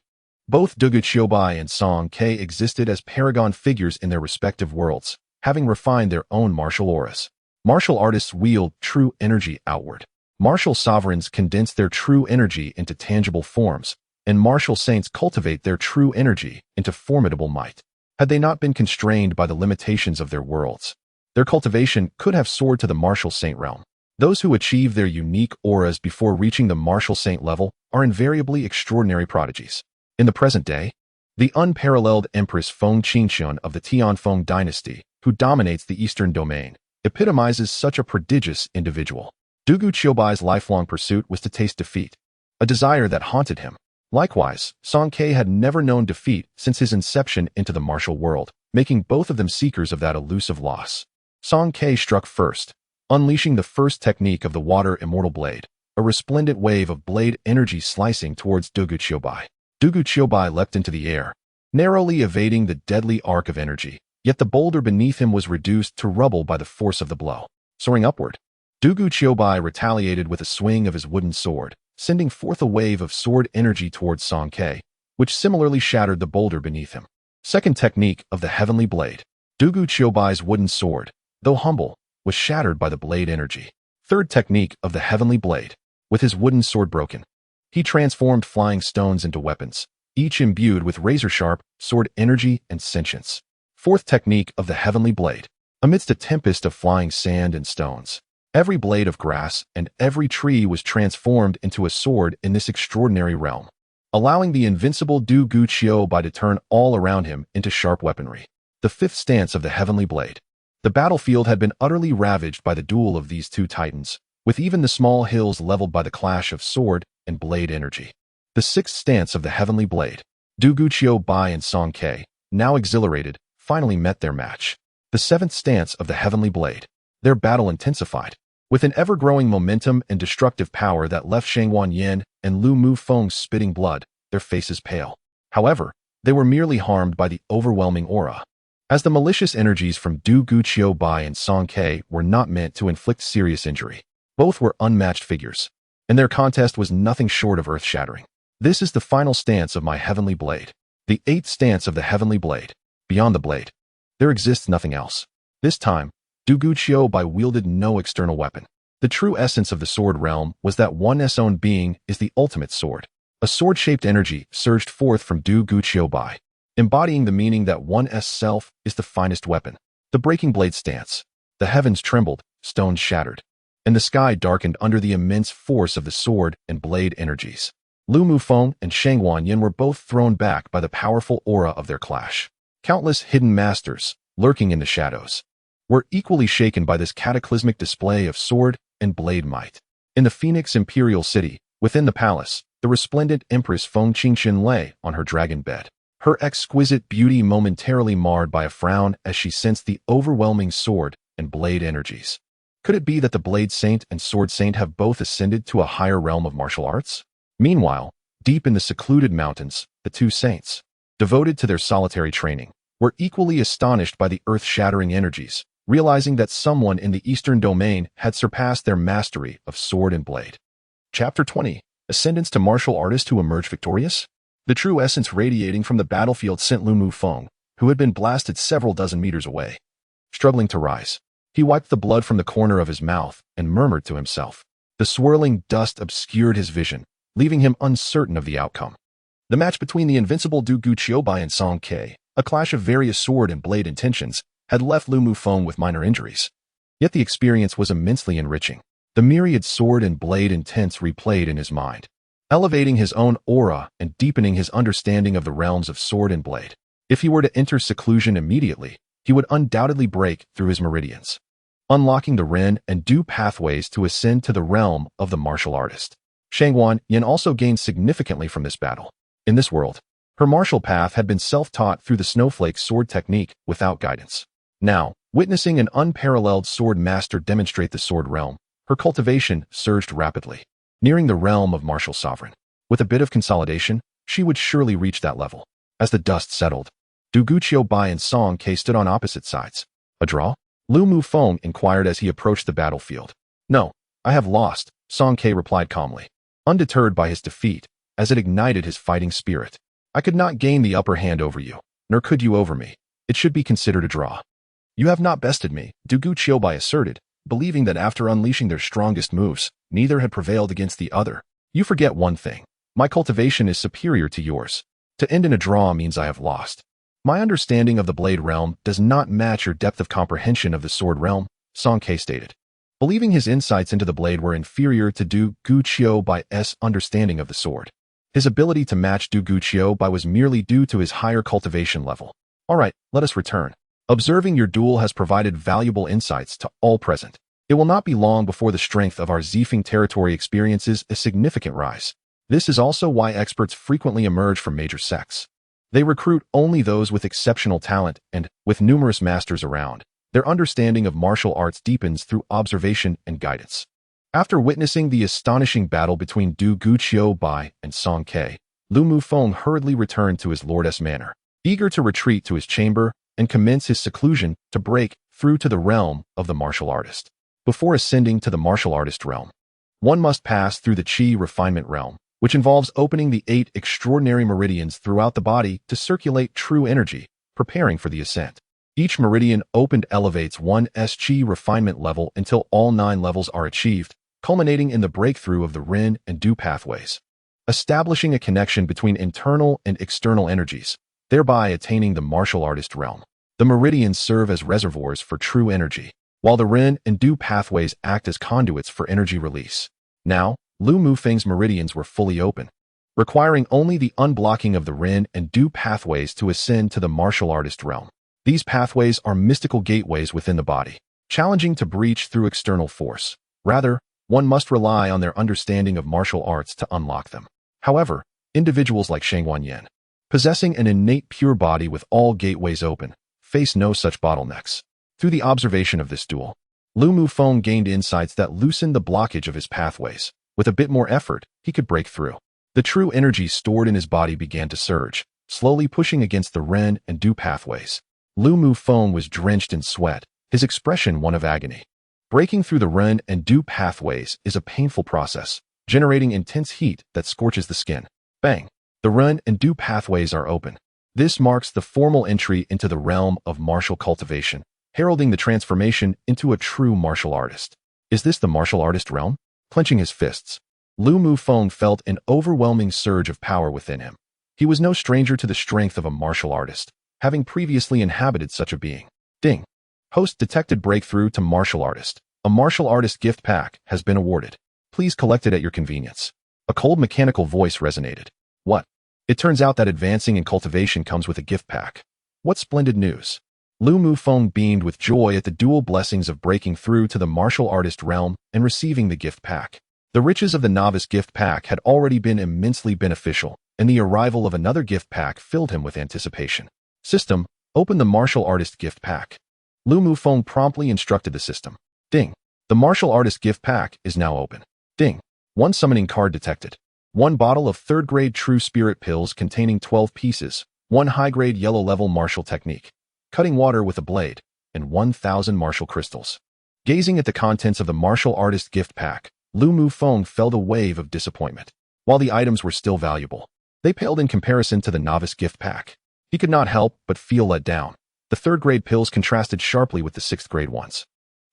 Both Dugu Qiubai and Song Ke existed as paragon figures in their respective worlds, having refined their own martial auras. Martial artists wield true energy outward. Martial sovereigns condense their true energy into tangible forms, and martial saints cultivate their true energy into formidable might. Had they not been constrained by the limitations of their worlds, their cultivation could have soared to the martial saint realm. Those who achieve their unique auras before reaching the martial saint level are invariably extraordinary prodigies. In the present day, the unparalleled Empress Feng Qingxuan of the Tianfeng dynasty, who dominates the eastern domain, epitomizes such a prodigious individual. Dugu Qiubai's lifelong pursuit was to taste defeat, a desire that haunted him. Likewise, Song Ke had never known defeat since his inception into the martial world, making both of them seekers of that elusive loss. Song Ke struck first, unleashing the first technique of the water immortal blade, a resplendent wave of blade energy slicing towards Dugu Qiubai. Dugu Qiubai leapt into the air, narrowly evading the deadly arc of energy, yet the boulder beneath him was reduced to rubble by the force of the blow. Soaring upward, Dugu Qiubai retaliated with a swing of his wooden sword, sending forth a wave of sword energy towards Song Ke, which similarly shattered the boulder beneath him. Second technique of the heavenly blade. Dugu Qiubai's wooden sword, though humble, was shattered by the blade energy. Third technique of the heavenly blade. With his wooden sword broken, he transformed flying stones into weapons, each imbued with razor-sharp sword energy and sentience. Fourth technique of the heavenly blade. Amidst a tempest of flying sand and stones, every blade of grass and every tree was transformed into a sword in this extraordinary realm, allowing the invincible Dugu Qiubai to turn all around him into sharp weaponry. The fifth stance of the heavenly blade. The battlefield had been utterly ravaged by the duel of these two titans, with even the small hills leveled by the clash of sword and blade energy. The sixth stance of the heavenly blade. Dugu Qiubai and Song Ke, now exhilarated, finally met their match. The seventh stance of the heavenly blade. Their battle intensified, with an ever-growing momentum and destructive power that left Shangguan Yin and Lu Mufeng spitting blood, their faces pale. However, they were merely harmed by the overwhelming aura, as the malicious energies from Dugu Qiubai and Song Ke were not meant to inflict serious injury. Both were unmatched figures, and their contest was nothing short of earth-shattering. This is the final stance of my heavenly blade. The eighth stance of the heavenly blade. Beyond the blade, there exists nothing else. This time, Dugu Qiubai wielded no external weapon. The true essence of the sword realm was that one's own being is the ultimate sword. A sword-shaped energy surged forth from Dugu Qiubai, embodying the meaning that one's self is the finest weapon. The breaking blade stance. The heavens trembled, stones shattered, and the sky darkened under the immense force of the sword and blade energies. Lu Mufeng and Shangguan Yin were both thrown back by the powerful aura of their clash. Countless hidden masters, lurking in the shadows, were equally shaken by this cataclysmic display of sword and blade might. In the Phoenix Imperial City, within the palace, the resplendent Empress Feng Qingxuan lay on her dragon bed, her exquisite beauty momentarily marred by a frown as she sensed the overwhelming sword and blade energies. Could it be that the Blade Saint and Sword Saint have both ascended to a higher realm of martial arts? Meanwhile, deep in the secluded mountains, the two saints, devoted to their solitary training, were equally astonished by the earth-shattering energies, realizing that someone in the Eastern Domain had surpassed their mastery of sword and blade. Chapter 20. Ascendants to Martial Artist who emerge victorious? The true essence radiating from the battlefield sent Lu Mufeng, who had been blasted several dozen meters away. Struggling to rise, he wiped the blood from the corner of his mouth and murmured to himself. The swirling dust obscured his vision, leaving him uncertain of the outcome. The match between the invincible Du Guqiubai and Song Ke, a clash of various sword and blade intentions, had left Lu Mufeng with minor injuries. Yet the experience was immensely enriching. The myriad sword and blade intents replayed in his mind, elevating his own aura and deepening his understanding of the realms of sword and blade. If he were to enter seclusion immediately, he would undoubtedly break through his meridians, unlocking the Ren and Du pathways to ascend to the realm of the martial artist. Shangguan Yin also gained significantly from this battle. In this world, her martial path had been self-taught through the snowflake sword technique without guidance. Now, witnessing an unparalleled sword master demonstrate the sword realm, her cultivation surged rapidly, nearing the realm of martial sovereign. With a bit of consolidation, she would surely reach that level. As the dust settled, Du Guqiubai and Song Ke stood on opposite sides. A draw? Lu Mufeng inquired as he approached the battlefield. No, I have lost, Song Ke replied calmly, undeterred by his defeat, as it ignited his fighting spirit. I could not gain the upper hand over you, nor could you over me. It should be considered a draw. You have not bested me, Du Guqiubai asserted, believing that after unleashing their strongest moves, neither had prevailed against the other. You forget one thing. My cultivation is superior to yours. To end in a draw means I have lost. My understanding of the blade realm does not match your depth of comprehension of the sword realm, Song Ke stated, believing his insights into the blade were inferior to Du Guqiubai's understanding of the sword. His ability to match Du Guqiubai was merely due to his higher cultivation level. All right, let us return. Observing your duel has provided valuable insights to all present. It will not be long before the strength of our Zifeng territory experiences a significant rise. This is also why experts frequently emerge from major sects. They recruit only those with exceptional talent and, with numerous masters around, their understanding of martial arts deepens through observation and guidance. After witnessing the astonishing battle between Du Guqiubai and Song Ke, Lu Mufeng hurriedly returned to his lordess manor, eager to retreat to his chamber and commence his seclusion to break through to the realm of the martial artist. Before ascending to the martial artist realm, one must pass through the Qi refinement realm, which involves opening the 8 extraordinary meridians throughout the body to circulate true energy, preparing for the ascent. Each meridian opened elevates one's Qi refinement level until all 9 levels are achieved, culminating in the breakthrough of the Ren and Du pathways, establishing a connection between internal and external energies, thereby attaining the martial artist realm. The meridians serve as reservoirs for true energy, while the Ren and Du pathways act as conduits for energy release. Now, Lu Mufeng's meridians were fully open, requiring only the unblocking of the Ren and Du pathways to ascend to the martial artist realm. These pathways are mystical gateways within the body, challenging to breach through external force. Rather, one must rely on their understanding of martial arts to unlock them. However, individuals like Shangguan Yin, possessing an innate pure body with all gateways open, face no such bottlenecks. Through the observation of this duel, Lu Mufeng gained insights that loosened the blockage of his pathways. With a bit more effort, he could break through. The true energy stored in his body began to surge, slowly pushing against the Ren and Du pathways. Lu Mufeng was drenched in sweat, his expression one of agony. Breaking through the Ren and Du pathways is a painful process, generating intense heat that scorches the skin. Bang! The Ren and Du pathways are open. This marks the formal entry into the realm of martial cultivation, heralding the transformation into a true martial artist. Is this the martial artist realm? Clenching his fists, Lu Mufeng felt an overwhelming surge of power within him. He was no stranger to the strength of a martial artist, having previously inhabited such a being. Ding! Host detected breakthrough to martial artist. A martial artist gift pack has been awarded. Please collect it at your convenience. A cold mechanical voice resonated. What? It turns out that advancing in cultivation comes with a gift pack. What splendid news! Lu Mufeng beamed with joy at the dual blessings of breaking through to the martial artist realm and receiving the gift pack. The riches of the novice gift pack had already been immensely beneficial, and the arrival of another gift pack filled him with anticipation. System, open the martial artist gift pack. Lu Mufeng promptly instructed the system. Ding! The martial artist gift pack is now open. Ding! 1 summoning card detected. 1 bottle of 3rd grade true spirit pills containing 12 pieces. 1 high grade yellow level martial technique. Cutting water with a blade. and 1,000 martial crystals. Gazing at the contents of the martial artist gift pack, Lu Mufeng felt a wave of disappointment. While the items were still valuable, they paled in comparison to the novice gift pack. He could not help but feel let down. The third-grade pills contrasted sharply with the sixth-grade ones.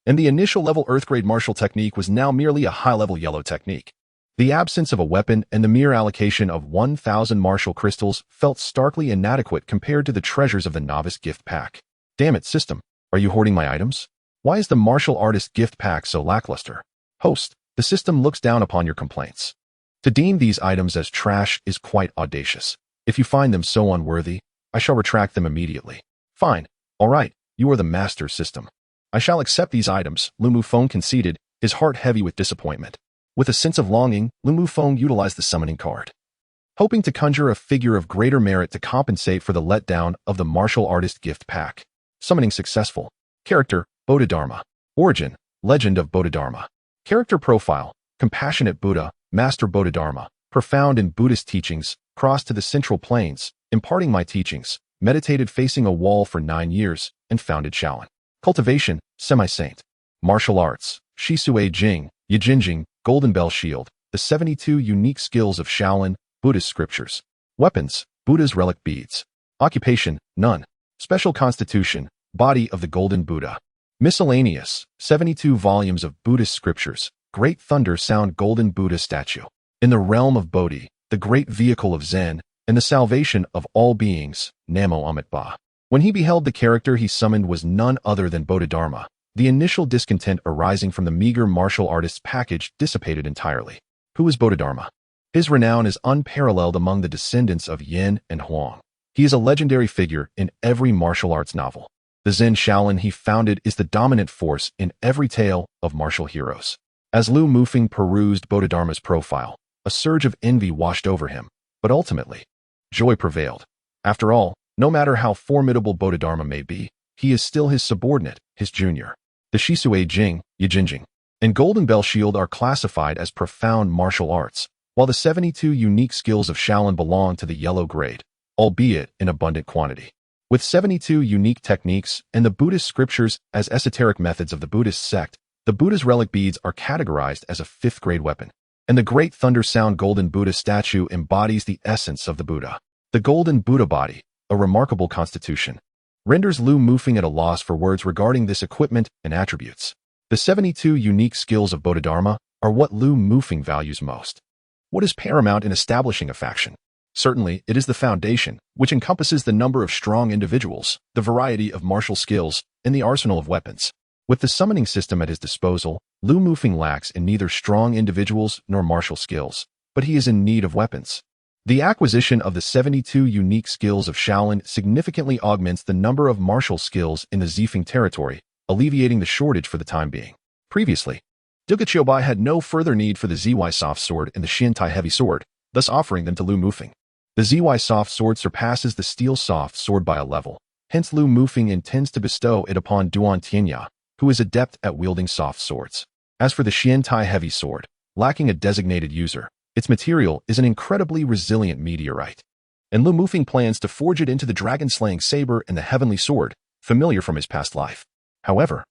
And the initial level Earth-grade martial technique was now merely a high-level yellow technique. The absence of a weapon and the mere allocation of 1,000 martial crystals felt starkly inadequate compared to the treasures of the novice gift pack. Damn it, system. Are you hoarding my items? Why is the martial artist gift pack so lackluster? Host, the system looks down upon your complaints. To deem these items as trash is quite audacious. If you find them so unworthy, I shall retract them immediately. Fine. All right. You are the master system. I shall accept these items, Lu Mufeng conceded, his heart heavy with disappointment. With a sense of longing, Lu Mufeng utilized the summoning card, hoping to conjure a figure of greater merit to compensate for the letdown of the martial artist gift pack. Summoning successful. Character, Bodhidharma. Origin, Legend of Bodhidharma. Character profile, Compassionate Buddha, Master Bodhidharma, profound in Buddhist teachings, crossed to the central plains, imparting my teachings, meditated facing a wall for 9 years, and founded Shaolin. Cultivation, Semi-Saint. Martial arts, Shisui Jing, Yijinjing, Golden Bell Shield, the 72 unique skills of Shaolin, Buddhist scriptures. Weapons, Buddha's relic beads. Occupation, none. Special constitution, body of the Golden Buddha. Miscellaneous, 72 volumes of Buddhist scriptures, Great Thunder Sound Golden Buddha statue. In the realm of Bodhi, the great vehicle of Zen, and the salvation of all beings, Namo Amitabha. When he beheld the character he summoned was none other than Bodhidharma, the initial discontent arising from the meager martial artist's package dissipated entirely. Who is Bodhidharma? His renown is unparalleled among the descendants of Yin and Huang. He is a legendary figure in every martial arts novel. The Zen Shaolin he founded is the dominant force in every tale of martial heroes. As Lu Mufeng perused Bodhidharma's profile, a surge of envy washed over him, but ultimately, joy prevailed. After all, no matter how formidable Bodhidharma may be, he is still his subordinate, his junior. The Shisui Jing, Yijinjing, and Golden Bell Shield are classified as profound martial arts, while the 72 unique skills of Shaolin belong to the yellow grade, albeit in abundant quantity. With 72 unique techniques and the Buddhist scriptures as esoteric methods of the Buddhist sect, the Buddha's relic beads are categorized as a 5th-grade weapon, and the Great Thunder Sound Golden Buddha statue embodies the essence of the Buddha. The Golden Buddha body, a remarkable constitution, renders Lu Mufeng at a loss for words regarding this equipment and attributes. The 72 unique skills of Bodhidharma are what Lu Mufeng values most. What is paramount in establishing a faction? Certainly, it is the foundation, which encompasses the number of strong individuals, the variety of martial skills, and the arsenal of weapons. With the summoning system at his disposal, Lu Mufeng lacks in neither strong individuals nor martial skills, but he is in need of weapons. The acquisition of the 72 unique skills of Shaolin significantly augments the number of martial skills in the Zifeng territory, alleviating the shortage for the time being. Previously, Duga Qiubai had no further need for the ZY soft sword and the Xiantai heavy sword, thus offering them to Lu Mufeng. The ZY soft sword surpasses the steel soft sword by a level, hence Lu Mufeng intends to bestow it upon Duan Tianya, who is adept at wielding soft swords. As for the Xiantai heavy sword, lacking a designated user, its material is an incredibly resilient meteorite. And Lu Mufeng plans to forge it into the dragon-slaying saber and the heavenly sword, familiar from his past life. However,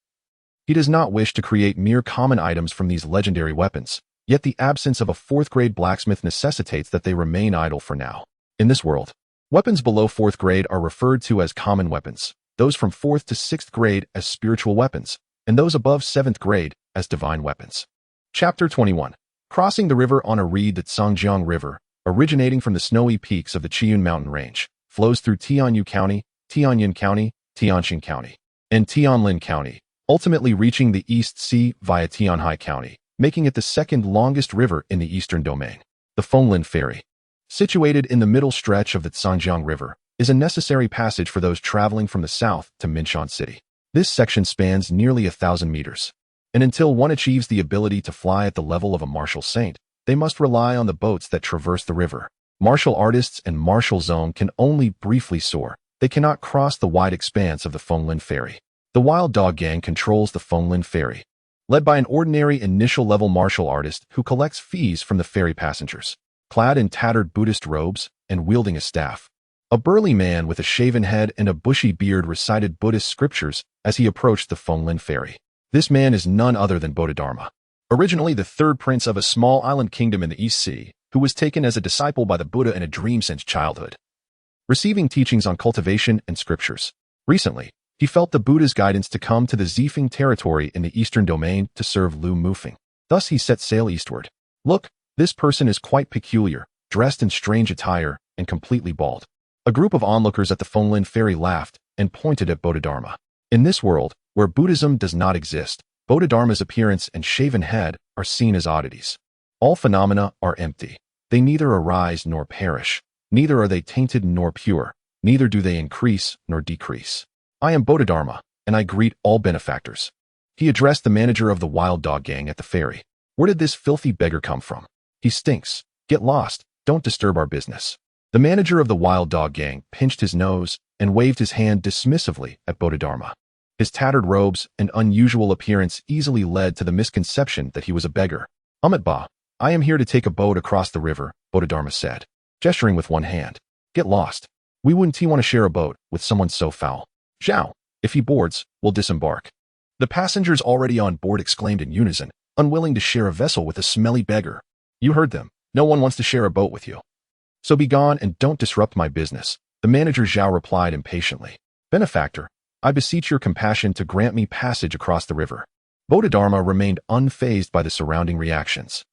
he does not wish to create mere common items from these legendary weapons, yet the absence of a 4th-grade blacksmith necessitates that they remain idle for now. In this world, weapons below 4th grade are referred to as common weapons, those from 4th to 6th grade as spiritual weapons, and those above 7th grade as divine weapons. Chapter 21. Crossing the river on a reed. The Songjiang River, originating from the snowy peaks of the Qiyun mountain range, flows through Tianyu County, Tianyin County, Tianqing County, and Tianlin County, ultimately reaching the East Sea via Tianhai County, making it the 2nd longest river in the eastern domain. The Fenglin Ferry, situated in the middle stretch of the Songjiang River, is a necessary passage for those traveling from the south to Minshan City. This section spans nearly 1,000 meters, and until one achieves the ability to fly at the level of a martial saint, they must rely on the boats that traverse the river. Martial artists and martial zone can only briefly soar. They cannot cross the wide expanse of the Fenglin Ferry. The Wild Dog Gang controls the Fenglin Ferry, led by an ordinary initial-level martial artist who collects fees from the ferry passengers. Clad in tattered Buddhist robes and wielding a staff, A burly man with a shaven head and a bushy beard recited Buddhist scriptures as he approached the Fonglin ferry. This man is none other than Bodhidharma, originally the third prince of a small island kingdom in the East Sea, who was taken as a disciple by the Buddha in a dream since childhood, receiving teachings on cultivation and scriptures. Recently, he felt the Buddha's guidance to come to the Zifeng territory in the eastern domain to serve Lu Mufeng. Thus he set sail eastward. Look, this person is quite peculiar, dressed in strange attire and completely bald. A group of onlookers at the Fonglin ferry laughed and pointed at Bodhidharma. In this world, where Buddhism does not exist, Bodhidharma's appearance and shaven head are seen as oddities. All phenomena are empty. They neither arise nor perish. Neither are they tainted nor pure. Neither do they increase nor decrease. I am Bodhidharma, and I greet all benefactors. He addressed the manager of the wild dog gang at the ferry. Where did this filthy beggar come from? He stinks. Get lost. Don't disturb our business. The manager of the wild dog gang pinched his nose and waved his hand dismissively at Bodhidharma. His tattered robes and unusual appearance easily led to the misconception that he was a beggar. Ba, I am here to take a boat across the river, Bodhidharma said, gesturing with one hand. Get lost. We wouldn't want to share a boat with someone so foul. Zhao, if he boards, we'll disembark. The passengers already on board exclaimed in unison, unwilling to share a vessel with a smelly beggar. You heard them. No one wants to share a boat with you. So be gone and don't disrupt my business, the manager Zhao replied impatiently. Benefactor, I beseech your compassion to grant me passage across the river. Bodhidharma remained unfazed by the surrounding reactions.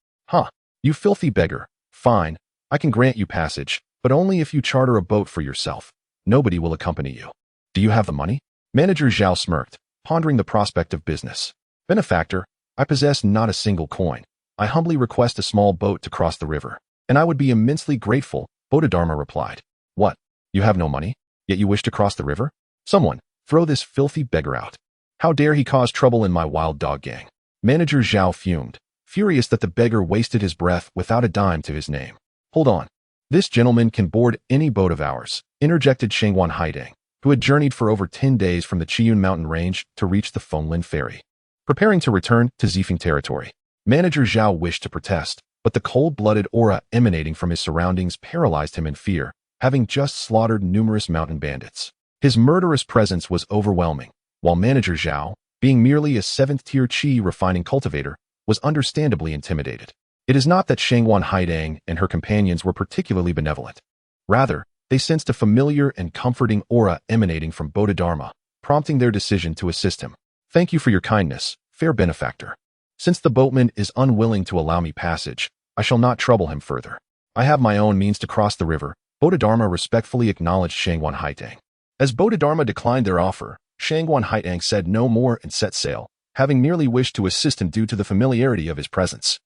You filthy beggar. Fine, I can grant you passage, but only if you charter a boat for yourself. Nobody will accompany you. Do you have the money? Manager Zhao smirked, pondering the prospect of business. Benefactor, I possess not a single coin. I humbly request a small boat to cross the river, and I would be immensely grateful, Bodhidharma replied. What? You have no money? Yet you wish to cross the river? Someone, throw this filthy beggar out. How dare he cause trouble in my wild dog gang? Manager Zhao fumed, furious that the beggar wasted his breath without a dime to his name. Hold on. This gentleman can board any boat of ours, interjected Shangguan Haidang, who had journeyed for over 10 days from the Qiyun mountain range to reach the Fonglin ferry. Preparing to return to Zifeng territory, Manager Zhao wished to protest, but the cold-blooded aura emanating from his surroundings paralyzed him in fear, having just slaughtered numerous mountain bandits. His murderous presence was overwhelming, while Manager Zhao, being merely a 7th-tier qi refining cultivator, was understandably intimidated. It is not that Shangguan Haidang and her companions were particularly benevolent. Rather, they sensed a familiar and comforting aura emanating from Bodhidharma, prompting their decision to assist him. Thank you for your kindness, fair benefactor. Since the boatman is unwilling to allow me passage, I shall not trouble him further. I have my own means to cross the river. Bodhidharma respectfully acknowledged Shangguan Haidang. As Bodhidharma declined their offer, Shangguan Haidang said no more and set sail, having merely wished to assist him due to the familiarity of his presence.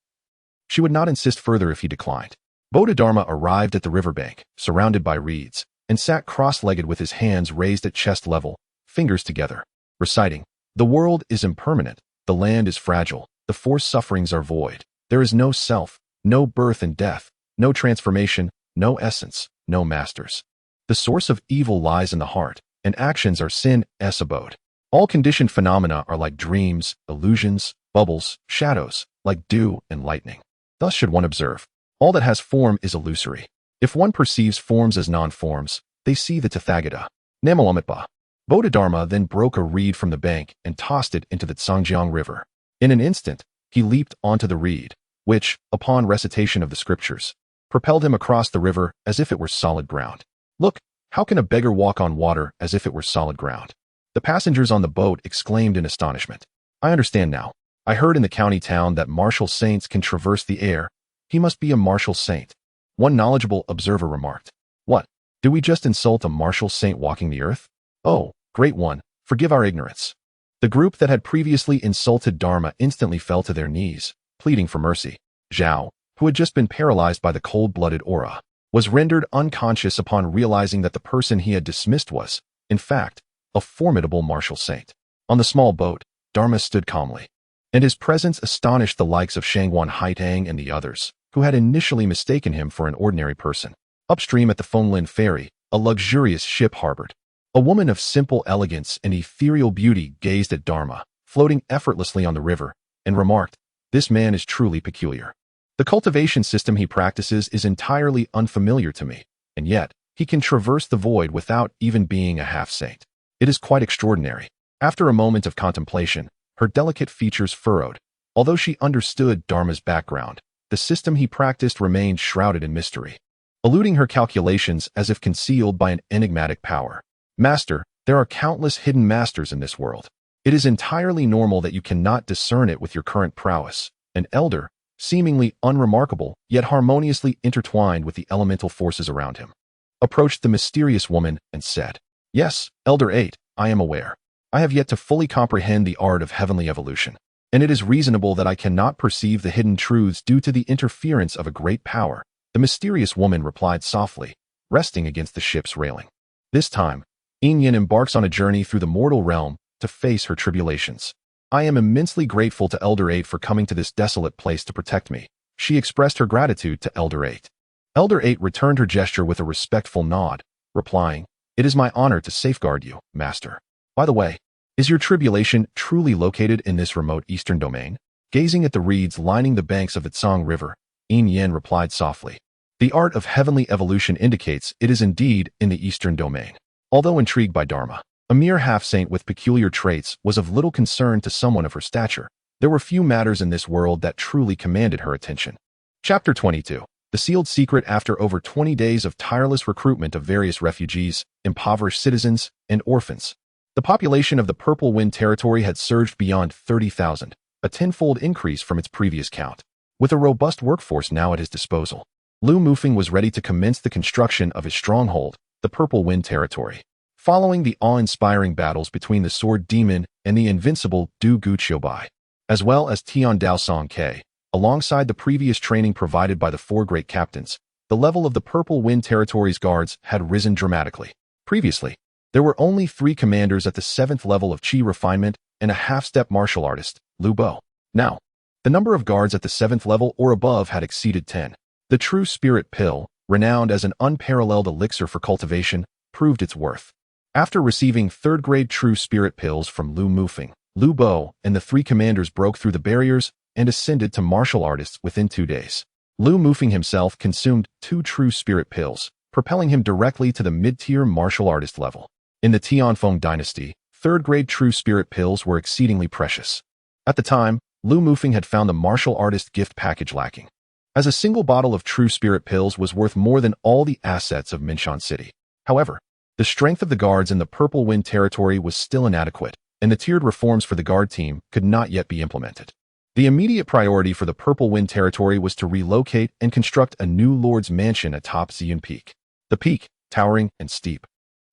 She would not insist further if he declined. Bodhidharma arrived at the riverbank, surrounded by reeds, and sat cross-legged with his hands raised at chest level, fingers together, reciting, The world is impermanent, the land is fragile, the four sufferings are void. There is no self, no birth and death, no transformation, no essence, no masters. The source of evil lies in the heart, and actions are sin's abode. All conditioned phenomena are like dreams, illusions, bubbles, shadows, like dew and lightning. Thus should one observe. All that has form is illusory. If one perceives forms as non-forms, they see the Tathagata. Namo Amitabha. Bodhidharma then broke a reed from the bank and tossed it into the Tsangjiang River. In an instant, he leaped onto the reed, which, upon recitation of the scriptures, propelled him across the river as if it were solid ground. Look, how can a beggar walk on water as if it were solid ground? The passengers on the boat exclaimed in astonishment. I understand now. I heard in the county town that martial saints can traverse the air. He must be a martial saint. One knowledgeable observer remarked. What? Do we just insult a martial saint walking the earth? Oh, great one, forgive our ignorance. The group that had previously insulted Dharma instantly fell to their knees, pleading for mercy. Zhao, who had just been paralyzed by the cold-blooded aura, was rendered unconscious upon realizing that the person he had dismissed was, in fact, a formidable martial saint. On the small boat, Dharma stood calmly, and his presence astonished the likes of Shangguan Haidang and the others, who had initially mistaken him for an ordinary person. Upstream at the Fonglin ferry, a luxurious ship harbored. A woman of simple elegance and ethereal beauty gazed at Dharma, floating effortlessly on the river, and remarked, This man is truly peculiar. The cultivation system he practices is entirely unfamiliar to me, and yet, He can traverse the void without even being a half-saint. It is quite extraordinary. After a moment of contemplation, her delicate features furrowed. Although she understood Dharma's background, the system he practiced remained shrouded in mystery, eluding her calculations as if concealed by an enigmatic power. Master, there are countless hidden masters in this world. It is entirely normal that you cannot discern it with your current prowess. An elder, seemingly unremarkable, yet harmoniously intertwined with the elemental forces around him, approached the mysterious woman and said, "Yes, Elder 8, I am aware. I have yet to fully comprehend the art of heavenly evolution, and it is reasonable that I cannot perceive the hidden truths due to the interference of a great power." The mysterious woman replied softly, resting against the ship's railing. This time, Yin embarks on a journey through the mortal realm to face her tribulations. "I am immensely grateful to Elder 8 for coming to this desolate place to protect me." She expressed her gratitude to Elder 8. Elder 8 returned her gesture with a respectful nod, replying, "It is my honor to safeguard you, Master. By the way, is your tribulation truly located in this remote eastern domain?" Gazing at the reeds lining the banks of the Tsang River, Yin replied softly, "The art of heavenly evolution indicates it is indeed in the eastern domain." Although intrigued by Dharma, a mere half-saint with peculiar traits was of little concern to someone of her stature. There were few matters in this world that truly commanded her attention. Chapter 22. The Sealed Secret. After over 20 days of tireless recruitment of various refugees, impoverished citizens, and orphans, the population of the Purple Wind territory had surged beyond 30,000, a tenfold increase from its previous count. With a robust workforce now at his disposal, Lu Mufeng was ready to commence the construction of his stronghold, the Purple Wind territory. Following the awe-inspiring battles between the Sword Demon and the invincible Du Guqiubai, as well as Tian Dao Song Ke, alongside the previous training provided by the four great captains, the level of the Purple Wind territory's guards had risen dramatically. Previously, there were only 3 commanders at the 7th level of Qi refinement and a half-step martial artist, Lu Bo. Now, the number of guards at the 7th level or above had exceeded 10. The True Spirit Pill, renowned as an unparalleled elixir for cultivation, proved its worth. After receiving 3rd-grade True Spirit Pills from Lu Mufeng, Lu Bo and the 3 commanders broke through the barriers and ascended to martial artists within 2 days. Lu Mufeng himself consumed 2 True Spirit Pills, propelling him directly to the mid-tier martial artist level. In the Tianfeng dynasty, 3rd-grade True Spirit Pills were exceedingly precious. At the time, Lu Mufeng had found the martial artist gift package lacking, as a single bottle of True Spirit Pills was worth more than all the assets of Minshan City. However, the strength of the guards in the Purple Wind territory was still inadequate, and the tiered reforms for the guard team could not yet be implemented. The immediate priority for the Purple Wind territory was to relocate and construct a new lord's mansion atop Xian Peak. The peak, towering and steep,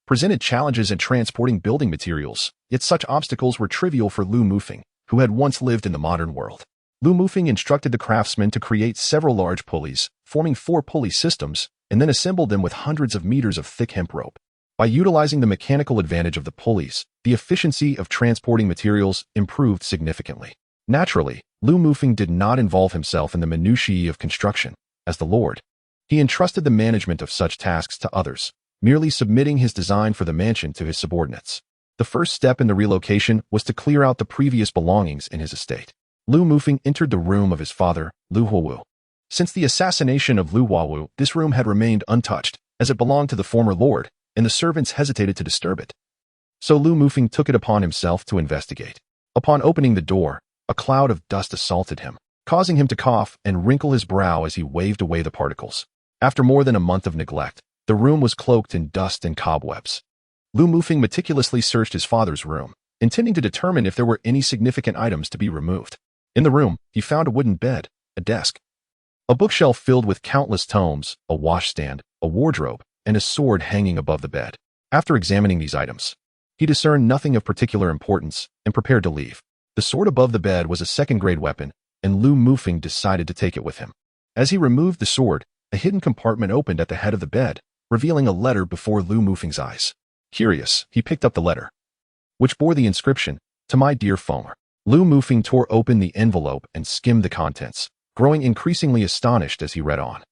presented challenges in transporting building materials, yet such obstacles were trivial for Lu Mufeng, who had once lived in the modern world. Lu Mufeng instructed the craftsmen to create several large pulleys, forming 4 pulley systems, and then assembled them with hundreds of meters of thick hemp rope. By utilizing the mechanical advantage of the pulleys, the efficiency of transporting materials improved significantly. Naturally, Lu Mufeng did not involve himself in the minutiae of construction. As the Lord, he entrusted the management of such tasks to others, merely submitting his design for the mansion to his subordinates. The first step in the relocation was to clear out the previous belongings in his estate. Lu Mufeng entered the room of his father, Lu Huowu. Since the assassination of Lu Huowu, this room had remained untouched, as it belonged to the former lord, and the servants hesitated to disturb it. So Lu Mufeng took it upon himself to investigate. Upon opening the door, a cloud of dust assaulted him, causing him to cough and wrinkle his brow as he waved away the particles. After more than a month of neglect, the room was cloaked in dust and cobwebs. Lu Mufeng meticulously searched his father's room, intending to determine if there were any significant items to be removed. In the room, he found a wooden bed, a desk, a bookshelf filled with countless tomes, a washstand, a wardrobe, and a sword hanging above the bed. After examining these items, he discerned nothing of particular importance and prepared to leave. The sword above the bed was a 2nd-grade weapon, and Lu Mufeng decided to take it with him. As he removed the sword, a hidden compartment opened at the head of the bed, revealing a letter before Lu Mufeng's eyes. Curious, he picked up the letter, which bore the inscription, "To my dear Feng." Lu Mufeng tore open the envelope and skimmed the contents, growing increasingly astonished as he read on.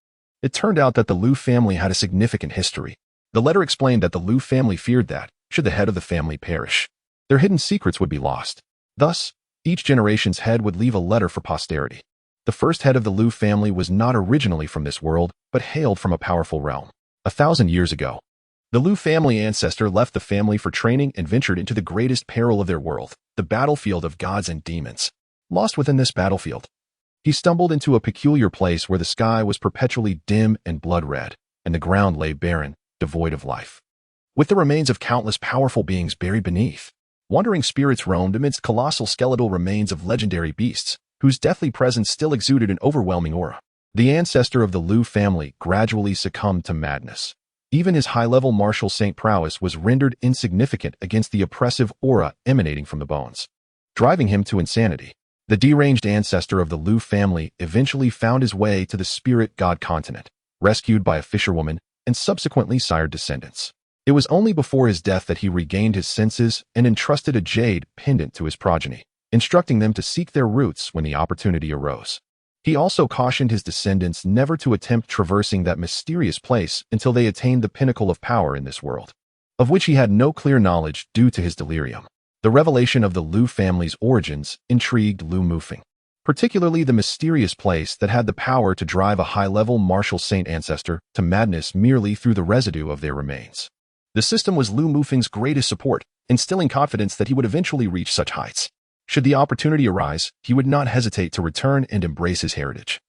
It turned out that the Lu family had a significant history. The letter explained that the Lu family feared that, should the head of the family perish, their hidden secrets would be lost. Thus, each generation's head would leave a letter for posterity. The first head of the Lu family was not originally from this world, but hailed from a powerful realm. 1,000 years ago, the Lu family ancestor left the family for training and ventured into the greatest peril of their world, the battlefield of gods and demons. Lost within this battlefield, he stumbled into a peculiar place where the sky was perpetually dim and blood-red, and the ground lay barren, devoid of life. With the remains of countless powerful beings buried beneath, wandering spirits roamed amidst colossal skeletal remains of legendary beasts, whose deathly presence still exuded an overwhelming aura. The ancestor of the Lu family gradually succumbed to madness. Even his high-level martial saint prowess was rendered insignificant against the oppressive aura emanating from the bones, driving him to insanity. The deranged ancestor of the Lu family eventually found his way to the spirit god continent, rescued by a fisherwoman, and subsequently sired descendants. It was only before his death that he regained his senses and entrusted a jade pendant to his progeny, instructing them to seek their roots when the opportunity arose. He also cautioned his descendants never to attempt traversing that mysterious place until they attained the pinnacle of power in this world, of which he had no clear knowledge due to his delirium. The revelation of the Lu family's origins intrigued Lu Mufeng, particularly the mysterious place that had the power to drive a high-level martial saint ancestor to madness merely through the residue of their remains. The system was Lu Mufeng's greatest support, instilling confidence that he would eventually reach such heights. Should the opportunity arise, he would not hesitate to return and embrace his heritage,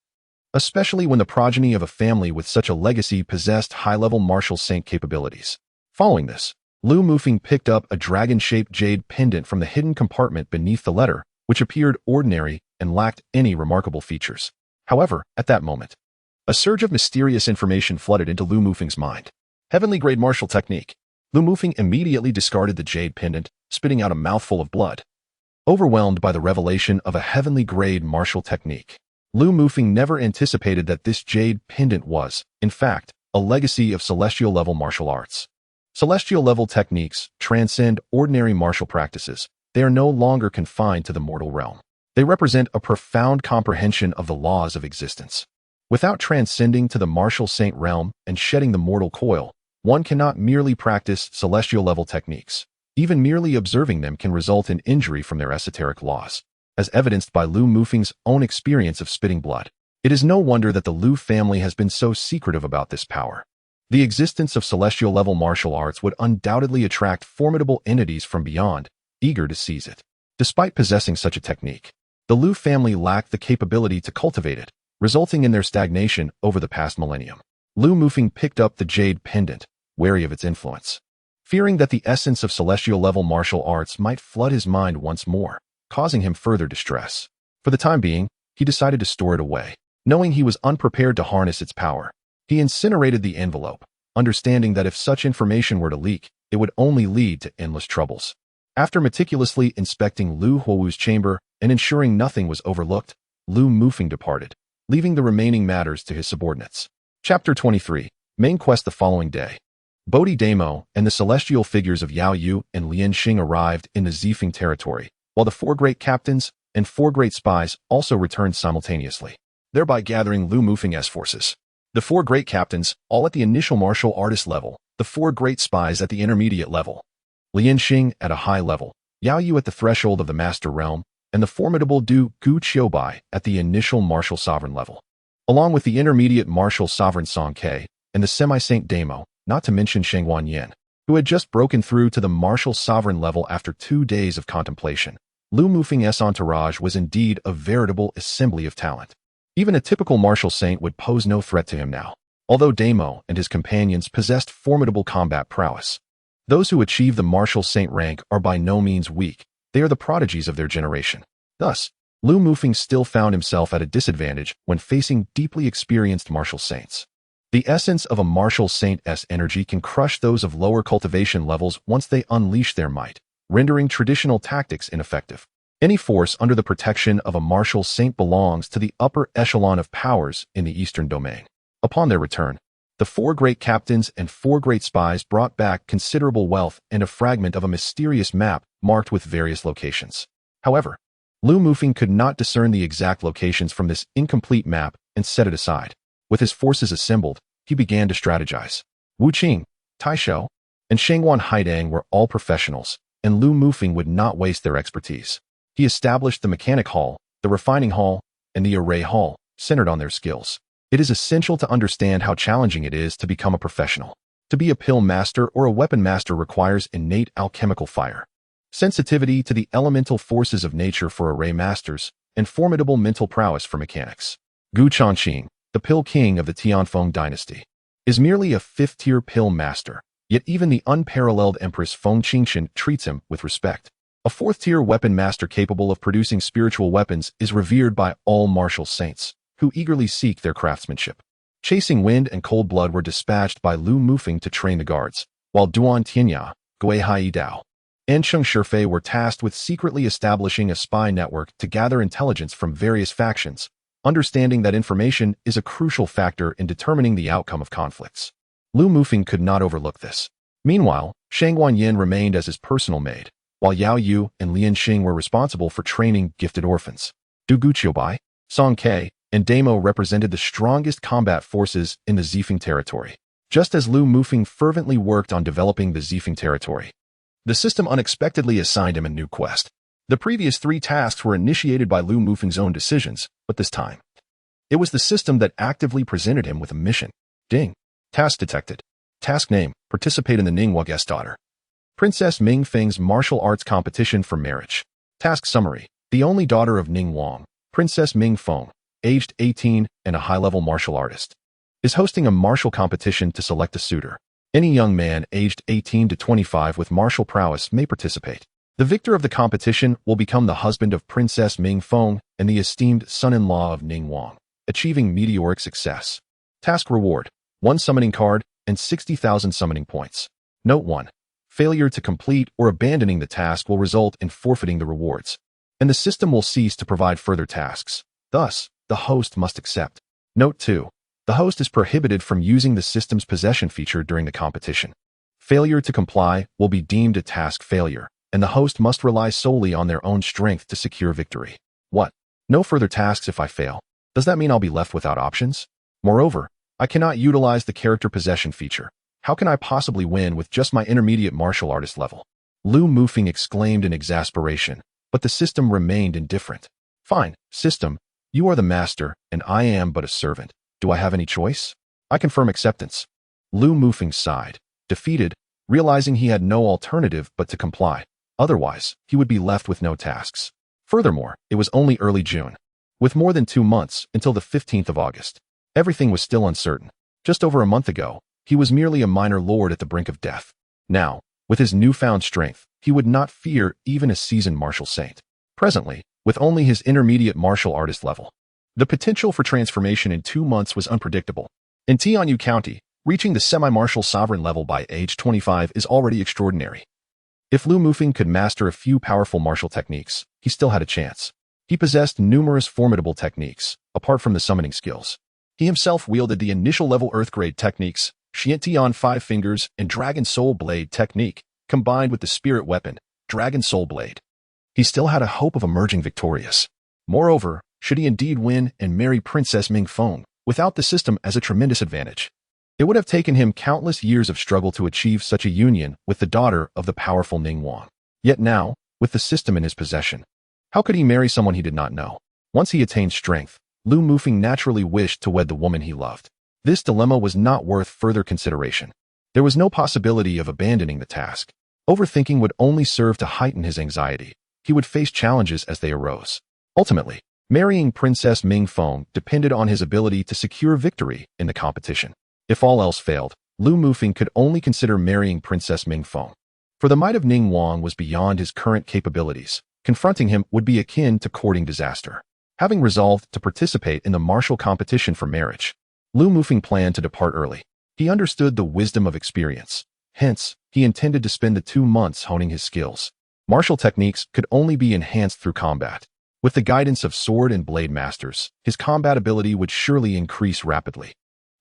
especially when the progeny of a family with such a legacy possessed high-level martial saint capabilities. Following this, Lu Mufeng picked up a dragon-shaped jade pendant from the hidden compartment beneath the letter, which appeared ordinary and lacked any remarkable features. However, at that moment, a surge of mysterious information flooded into Lu Mufeng's mind. Heavenly-grade martial technique. Lu Mufeng immediately discarded the jade pendant, spitting out a mouthful of blood. Overwhelmed by the revelation of a heavenly-grade martial technique, Lu Mufeng never anticipated that this jade pendant was, in fact, a legacy of celestial-level martial arts. Celestial-level techniques transcend ordinary martial practices. They are no longer confined to the mortal realm. They represent a profound comprehension of the laws of existence. Without transcending to the martial saint realm and shedding the mortal coil, one cannot merely practice celestial-level techniques. Even merely observing them can result in injury from their esoteric laws, as evidenced by Lu Mufeng's own experience of spitting blood. It is no wonder that the Lu family has been so secretive about this power. The existence of celestial-level martial arts would undoubtedly attract formidable entities from beyond, eager to seize it. Despite possessing such a technique, the Lu family lacked the capability to cultivate it, resulting in their stagnation over the past millennium. Lu Mufeng picked up the jade pendant, wary of its influence, fearing that the essence of celestial-level martial arts might flood his mind once more, causing him further distress. For the time being, he decided to store it away. Knowing he was unprepared to harness its power, he incinerated the envelope, understanding that if such information were to leak, it would only lead to endless troubles. After meticulously inspecting Lu Huowu's chamber and ensuring nothing was overlooked, Lu Mufeng departed, leaving the remaining matters to his subordinates. Chapter 23. Main quest the following day. Bodhi Damo and the celestial figures of Yao Yu and Lian Xing arrived in the Zifeng territory, while the 4 great captains and 4 great spies also returned simultaneously, thereby gathering Lu Mufeng's forces. The 4 great captains, all at the initial martial artist level, the 4 great spies at the intermediate level, Lian Xing at a high level, Yao Yu at the threshold of the master realm, and the formidable Du Gu Qiubai at the initial martial sovereign level, along with the intermediate martial sovereign Song Ke and the semi-saint Damo, not to mention Shengwan Yan, who had just broken through to the martial sovereign level after 2 days of contemplation. Lu Mufeng's entourage was indeed a veritable assembly of talent. Even a typical martial saint would pose no threat to him now, although Damo and his companions possessed formidable combat prowess. Those who achieve the martial saint rank are by no means weak. They are the prodigies of their generation. Thus, Lu Mufeng still found himself at a disadvantage when facing deeply experienced martial saints. The essence of a martial saint's energy can crush those of lower cultivation levels once they unleash their might, rendering traditional tactics ineffective. Any force under the protection of a martial saint belongs to the upper echelon of powers in the Eastern domain. Upon their return, the 4 great captains and 4 great spies brought back considerable wealth and a fragment of a mysterious map marked with various locations. However, Lu Mufeng could not discern the exact locations from this incomplete map and set it aside. With his forces assembled, he began to strategize. Wu Qing, Tai Shou, and Shengwan Haidang were all professionals, and Lu Mufeng would not waste their expertise. He established the mechanic hall, the refining hall, and the array hall, centered on their skills. It is essential to understand how challenging it is to become a professional. To be a pill master or a weapon master requires innate alchemical fire, sensitivity to the elemental forces of nature for array masters, and formidable mental prowess for mechanics. Gu Changqing, the pill king of the Tianfeng dynasty, is merely a fifth-tier pill master, yet even the unparalleled Empress Feng Qingchen treats him with respect. A fourth-tier weapon master capable of producing spiritual weapons is revered by all martial saints, who eagerly seek their craftsmanship. Chasing Wind and Cold Blood were dispatched by Lu Mufeng to train the guards, while Duan Tianya, Gui Hai Dao, and Cheng Shifei were tasked with secretly establishing a spy network to gather intelligence from various factions, understanding that information is a crucial factor in determining the outcome of conflicts. Lu Mufeng could not overlook this. Meanwhile, Shang Guanyin remained as his personal maid, while Yao Yu and Lian Xing were responsible for training gifted orphans. Du Guqiubai, Song Ke, and Damo represented the strongest combat forces in the Zifeng territory. Just as Lu Mufeng fervently worked on developing the Zifeng territory, the system unexpectedly assigned him a new quest. The previous 3 tasks were initiated by Lu Mufeng's own decisions, but this time, it was the system that actively presented him with a mission. Ding. Task detected. Task name, participate in the Ninghua guest daughter Princess Ming Feng's martial arts competition for marriage. Task summary, the only daughter of Ning Wang, Princess Ming Feng, aged 18 and a high-level martial artist, is hosting a martial competition to select a suitor. Any young man aged 18 to 25 with martial prowess may participate. The victor of the competition will become the husband of Princess Ming Feng and the esteemed son-in-law of Ning Wang, achieving meteoric success. Task reward, 1 summoning card and 60,000 summoning points. Note 1. Failure to complete or abandoning the task will result in forfeiting the rewards, and the system will cease to provide further tasks. Thus, the host must accept. Note 2. The host is prohibited from using the system's possession feature during the competition. Failure to comply will be deemed a task failure, and the host must rely solely on their own strength to secure victory. What? No further tasks if I fail. Does that mean I'll be left without options? Moreover, I cannot utilize the character possession feature. How can I possibly win with just my intermediate martial artist level? Lu Mufeng exclaimed in exasperation, but the system remained indifferent. Fine, system. You are the master, and I am but a servant. Do I have any choice? I confirm acceptance. Lu Mufeng sighed, defeated, realizing he had no alternative but to comply. Otherwise, he would be left with no tasks. Furthermore, it was only early June, with more than 2 months until the 15th of August. Everything was still uncertain. Just over a month ago, he was merely a minor lord at the brink of death. Now, with his newfound strength, he would not fear even a seasoned martial saint. Presently, with only his intermediate martial artist level, the potential for transformation in 2 months was unpredictable. In Tianyu County, reaching the semi-martial sovereign level by age 25 is already extraordinary. If Lu Mufeng could master a few powerful martial techniques, he still had a chance. He possessed numerous formidable techniques, apart from the summoning skills. He himself wielded the initial level Earth grade techniques, Xiantian 5 Fingers and Dragon Soul Blade technique, combined with the spirit weapon, Dragon Soul Blade. He still had a hope of emerging victorious. Moreover, should he indeed win and marry Princess Ming Feng, without the system as a tremendous advantage, it would have taken him countless years of struggle to achieve such a union with the daughter of the powerful Ning Wang. Yet now, with the system in his possession, how could he marry someone he did not know? Once he attained strength, Lu Mufeng naturally wished to wed the woman he loved. This dilemma was not worth further consideration. There was no possibility of abandoning the task. Overthinking would only serve to heighten his anxiety. He would face challenges as they arose. Ultimately, marrying Princess Ming Feng depended on his ability to secure victory in the competition. If all else failed, Lu Mufeng could only consider marrying Princess Ming Feng. For the might of Ning Wang was beyond his current capabilities. Confronting him would be akin to courting disaster. Having resolved to participate in the martial competition for marriage, Lu Mufeng planned to depart early. He understood the wisdom of experience. Hence, he intended to spend the 2 months honing his skills. Martial techniques could only be enhanced through combat. With the guidance of sword and blade masters, his combat ability would surely increase rapidly.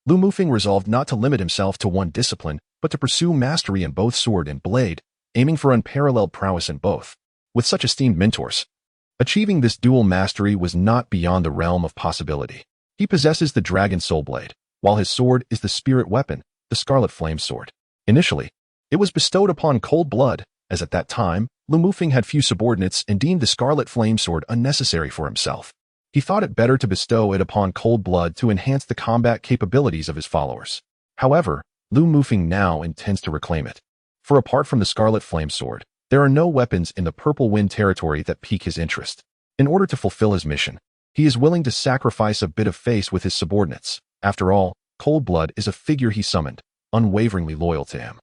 Lu Mufeng resolved not to limit himself to one discipline, but to pursue mastery in both sword and blade, aiming for unparalleled prowess in both. With such esteemed mentors, achieving this dual mastery was not beyond the realm of possibility. He possesses the Dragon Soul Blade, while his sword is the spirit weapon, the Scarlet Flame Sword. Initially, it was bestowed upon Cold Blood, as at that time, Lu Mufeng had few subordinates and deemed the Scarlet Flame Sword unnecessary for himself. He thought it better to bestow it upon cold blood to enhance the combat capabilities of his followers. However, Lu Mufeng now intends to reclaim it. For apart from the Scarlet Flame Sword, there are no weapons in the Purple Wind territory that pique his interest. In order to fulfill his mission, he is willing to sacrifice a bit of face with his subordinates. After all, Cold Blood is a figure he summoned, unwaveringly loyal to him.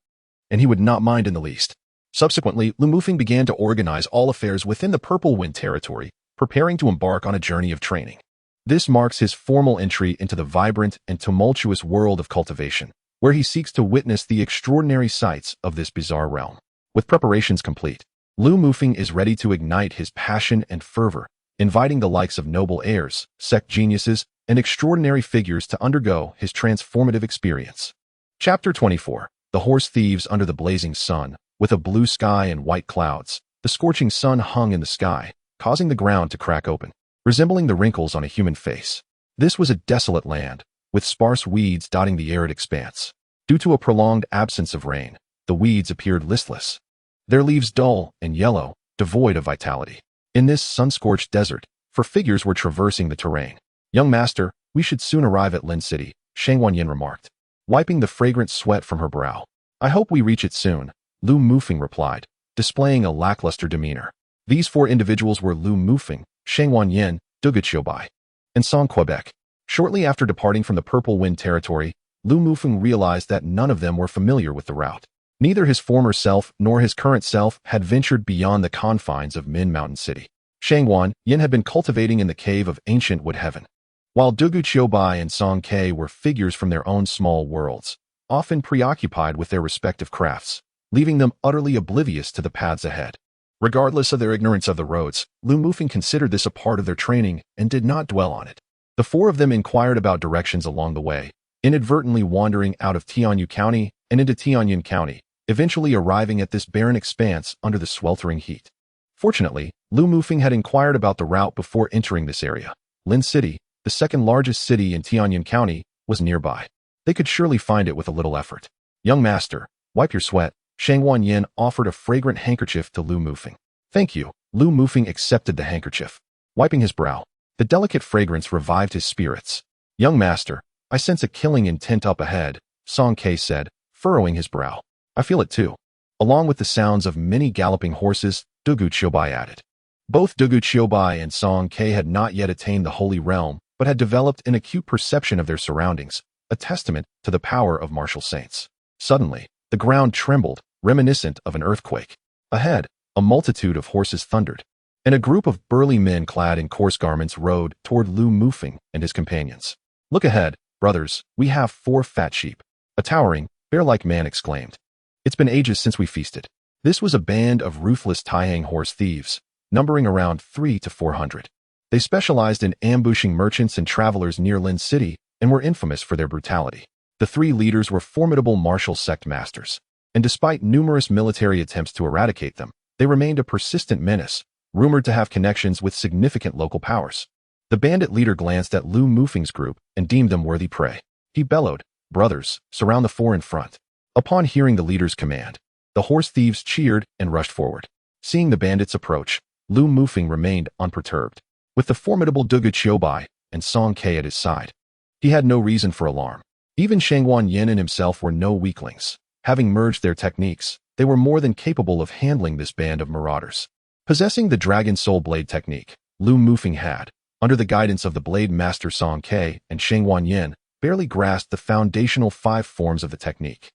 And he would not mind in the least. Subsequently, Lu Mufeng began to organize all affairs within the Purple Wind territory, preparing to embark on a journey of training. This marks his formal entry into the vibrant and tumultuous world of cultivation, where he seeks to witness the extraordinary sights of this bizarre realm. With preparations complete, Lu Mufeng is ready to ignite his passion and fervor, inviting the likes of noble heirs, sect geniuses, and extraordinary figures to undergo his transformative experience. Chapter 24. The Horse Thieves Under the Blazing Sun. With a blue sky and white clouds, the scorching sun hung in the sky, causing the ground to crack open, resembling the wrinkles on a human face. This was a desolate land, with sparse weeds dotting the arid expanse. Due to a prolonged absence of rain, the weeds appeared listless, their leaves dull and yellow, devoid of vitality. In this sun-scorched desert, four figures were traversing the terrain. "Young master, we should soon arrive at Lin City," Shang Wanyin remarked, wiping the fragrant sweat from her brow. "I hope we reach it soon," Lu Mufeng replied, displaying a lackluster demeanor. These four individuals were Lu Mufeng, Shang Wanyin, Dugu Qiubai, and Song Quebec. Shortly after departing from the Purple Wind territory, Lu Mufeng realized that none of them were familiar with the route. Neither his former self nor his current self had ventured beyond the confines of Min Mountain City. Shang Wanyin had been cultivating in the cave of ancient Wood Heaven, while Dugu Qiubai and Song Ke were figures from their own small worlds, often preoccupied with their respective crafts, leaving them utterly oblivious to the paths ahead. Regardless of their ignorance of the roads, Lu Mufeng considered this a part of their training and did not dwell on it. The four of them inquired about directions along the way, inadvertently wandering out of Tianyu County and into Tianyin County, eventually arriving at this barren expanse under the sweltering heat. Fortunately, Lu Mufeng had inquired about the route before entering this area. Lin City, the second largest city in Tianyin County, was nearby. They could surely find it with a little effort. "Young master, wipe your sweat." Shang Wanyin offered a fragrant handkerchief to Lu Mufeng. "Thank you." Lu Mufeng accepted the handkerchief. Wiping his brow, the delicate fragrance revived his spirits. "Young master, I sense a killing intent up ahead," Song Ke said, furrowing his brow. "I feel it too." Along with the sounds of many galloping horses, Dugu Qiubai added. Both Dugu Qiubai and Song Ke had not yet attained the Holy Realm, but had developed an acute perception of their surroundings, a testament to the power of martial saints. Suddenly, the ground trembled, reminiscent of an earthquake. Ahead, a multitude of horses thundered, and a group of burly men clad in coarse garments rode toward Lu Mufeng and his companions. "Look ahead, brothers, we have 4 fat sheep," a towering, bear-like man exclaimed. "It's been ages since we feasted." This was a band of ruthless Taihang horse thieves, numbering around 300 to 400. They specialized in ambushing merchants and travelers near Lin City and were infamous for their brutality. The 3 leaders were formidable martial sect masters, and despite numerous military attempts to eradicate them, they remained a persistent menace, rumored to have connections with significant local powers. The bandit leader glanced at Lu Mufeng's group and deemed them worthy prey. He bellowed, "Brothers, surround the 4 in front." Upon hearing the leader's command, the horse thieves cheered and rushed forward. Seeing the bandits approach, Lu Mufeng remained unperturbed. With the formidable Dugu Qiubai and Song Ke at his side, he had no reason for alarm. Even Shang Wanyin and himself were no weaklings. Having merged their techniques, they were more than capable of handling this band of marauders. Possessing the Dragon Soul Blade technique, Lu Mufeng had, under the guidance of the Blade Master Song Ke and Shang Wanyin, barely grasped the foundational 5 forms of the technique.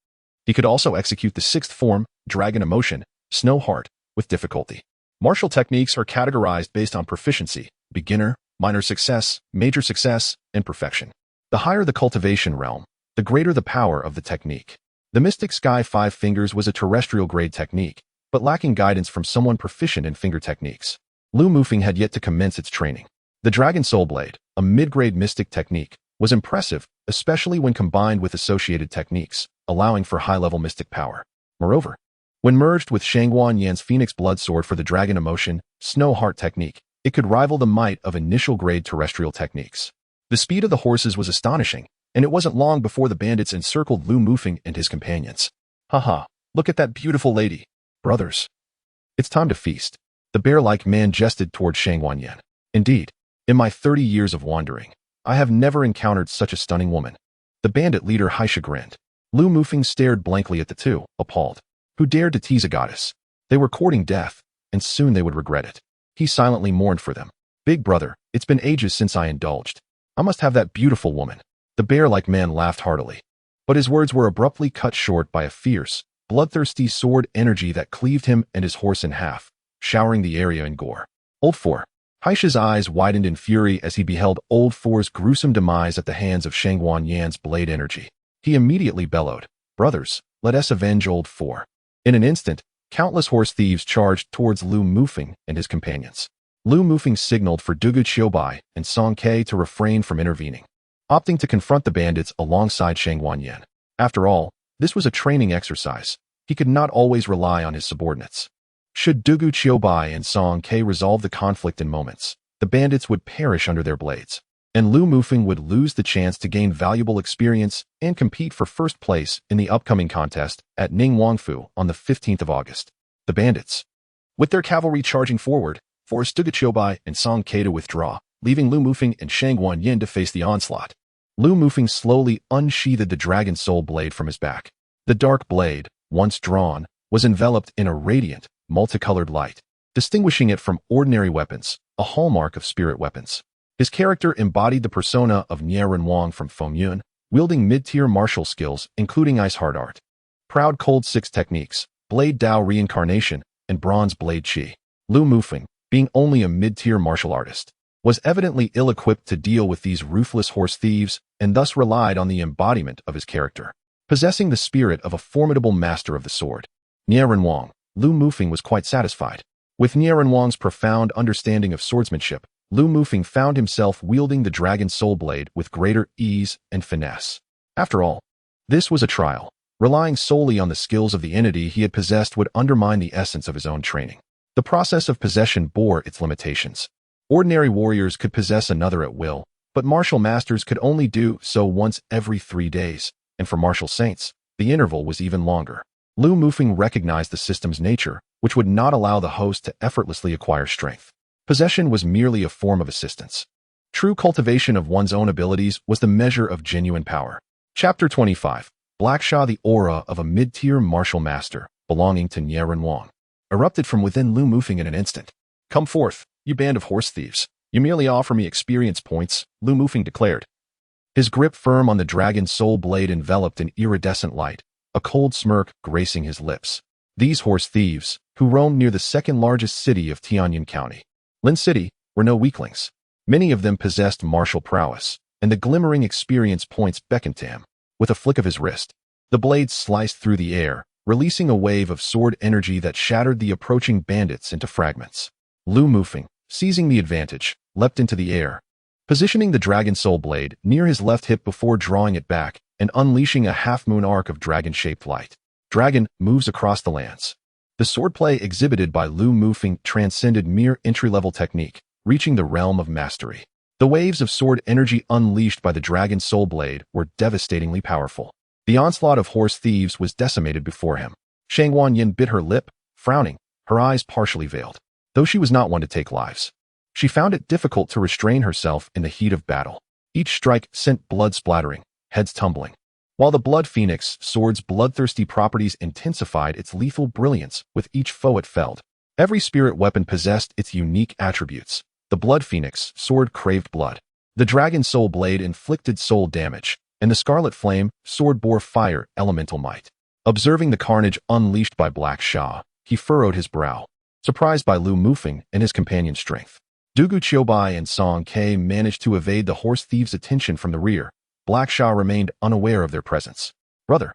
He could also execute the 6th form, Dragon Emotion, Snow Heart, with difficulty. Martial techniques are categorized based on proficiency: beginner, minor success, major success, and perfection. The higher the cultivation realm, the greater the power of the technique. The Mystic Sky 5 Fingers was a terrestrial-grade technique, but lacking guidance from someone proficient in finger techniques. Lu Mufeng had yet to commence its training. The Dragon Soul Blade, a mid-grade mystic technique, was impressive, especially when combined with associated techniques, allowing for high-level mystic power. Moreover, when merged with Shang Wanyin's Phoenix Blood Sword for the Dragon Emotion, Snow Heart technique, it could rival the might of initial-grade terrestrial techniques. The speed of the horses was astonishing, and it wasn't long before the bandits encircled Lu Mufeng and his companions. "Haha, look at that beautiful lady. Brothers, it's time to feast." The bear-like man gestured toward Shang Wanyin. Indeed, In my 30 years of wandering, I have never encountered such a stunning woman. The bandit leader Haisha grinned. Lu Mufeng stared blankly at the two, appalled. Who dared to tease a goddess? They were courting death, and soon they would regret it. He silently mourned for them. Big brother, it's been ages since I indulged. I must have that beautiful woman. The bear-like man laughed heartily. But his words were abruptly cut short by a fierce, bloodthirsty sword energy that cleaved him and his horse in half, showering the area in gore. Old Four. Haisha's eyes widened in fury as he beheld Old Four's gruesome demise at the hands of Shangguan Yan's blade energy. He immediately bellowed, "Brothers, let us avenge Old Four." In an instant, countless horse thieves charged towards Lu Mufeng and his companions. Lu Mufeng signaled for Dugu Qiubai and Song Ke to refrain from intervening, opting to confront the bandits alongside Shangguan Yan. After all, this was a training exercise. He could not always rely on his subordinates. Should Dugu Qiubai and Song Ke resolve the conflict in moments, the bandits would perish under their blades, and Lu Mufeng would lose the chance to gain valuable experience and compete for first place in the upcoming contest at Ningguangfu on the 15th of August. The bandits, with their cavalry charging forward, forced Dugu Qiubai and Song Ke to withdraw, leaving Lu Mufeng and Shangguan Yin to face the onslaught. Lu Mufeng slowly unsheathed the dragon soul blade from his back. The dark blade, once drawn, was enveloped in a radiant, multicolored light, distinguishing it from ordinary weapons, a hallmark of spirit weapons. His character embodied the persona of Nie Renwang from Fengyun, wielding mid-tier martial skills including Ice Hard Art, Proud Cold Six techniques, Blade Dao Reincarnation, and Bronze Blade Chi. Lu Mufeng, being only a mid-tier martial artist, was evidently ill-equipped to deal with these ruthless horse thieves and thus relied on the embodiment of his character, possessing the spirit of a formidable master of the sword. Nie Renwang, Lu Mufeng was quite satisfied. With Nie Renwang's profound understanding of swordsmanship, Lu Mufeng found himself wielding the dragon soul blade with greater ease and finesse. After all, this was a trial. Relying solely on the skills of the entity he had possessed would undermine the essence of his own training. The process of possession bore its limitations. Ordinary warriors could possess another at will, but martial masters could only do so once every 3 days, and for martial saints, the interval was even longer. Lu Mufeng recognized the system's nature, which would not allow the host to effortlessly acquire strength. Possession was merely a form of assistance. True cultivation of one's own abilities was the measure of genuine power. Chapter 25. Blackshaw, the aura of a mid-tier martial master, belonging to Nie Renwang, erupted from within Lu Mufeng in an instant. "Come forth, you band of horse thieves. You merely offer me experience points," Lu Mufeng declared. His grip firm on the dragon soul blade enveloped in iridescent light, a cold smirk gracing his lips. These horse thieves, who roamed near the second-largest city of Tianyin County, Lin City, were no weaklings. Many of them possessed martial prowess, and the glimmering experience points beckoned to him. With a flick of his wrist, the blade sliced through the air, releasing a wave of sword energy that shattered the approaching bandits into fragments. Lu Mufeng, seizing the advantage, leapt into the air, positioning the dragon soul blade near his left hip before drawing it back and unleashing a half-moon arc of dragon-shaped light. Dragon moves across the lands. The swordplay exhibited by Lu Mufeng transcended mere entry-level technique, reaching the realm of mastery. The waves of sword energy unleashed by the dragon soul blade were devastatingly powerful. The onslaught of horse thieves was decimated before him. Shangguan Yin bit her lip, frowning, her eyes partially veiled. Though she was not one to take lives, she found it difficult to restrain herself in the heat of battle. Each strike sent blood splattering, heads tumbling. While the Blood Phoenix sword's bloodthirsty properties intensified its lethal brilliance with each foe it felled. Every spirit weapon possessed its unique attributes. The Blood Phoenix sword craved blood. The Dragon Soul Blade inflicted soul damage, and the Scarlet Flame sword bore fire elemental might. Observing the carnage unleashed by Black Sha, he furrowed his brow, surprised by Lu Mufeng and his companion's strength. Dugu Qiubai and Song Ke managed to evade the horse thieves' attention from the rear. Black Sha remained unaware of their presence. "Brother,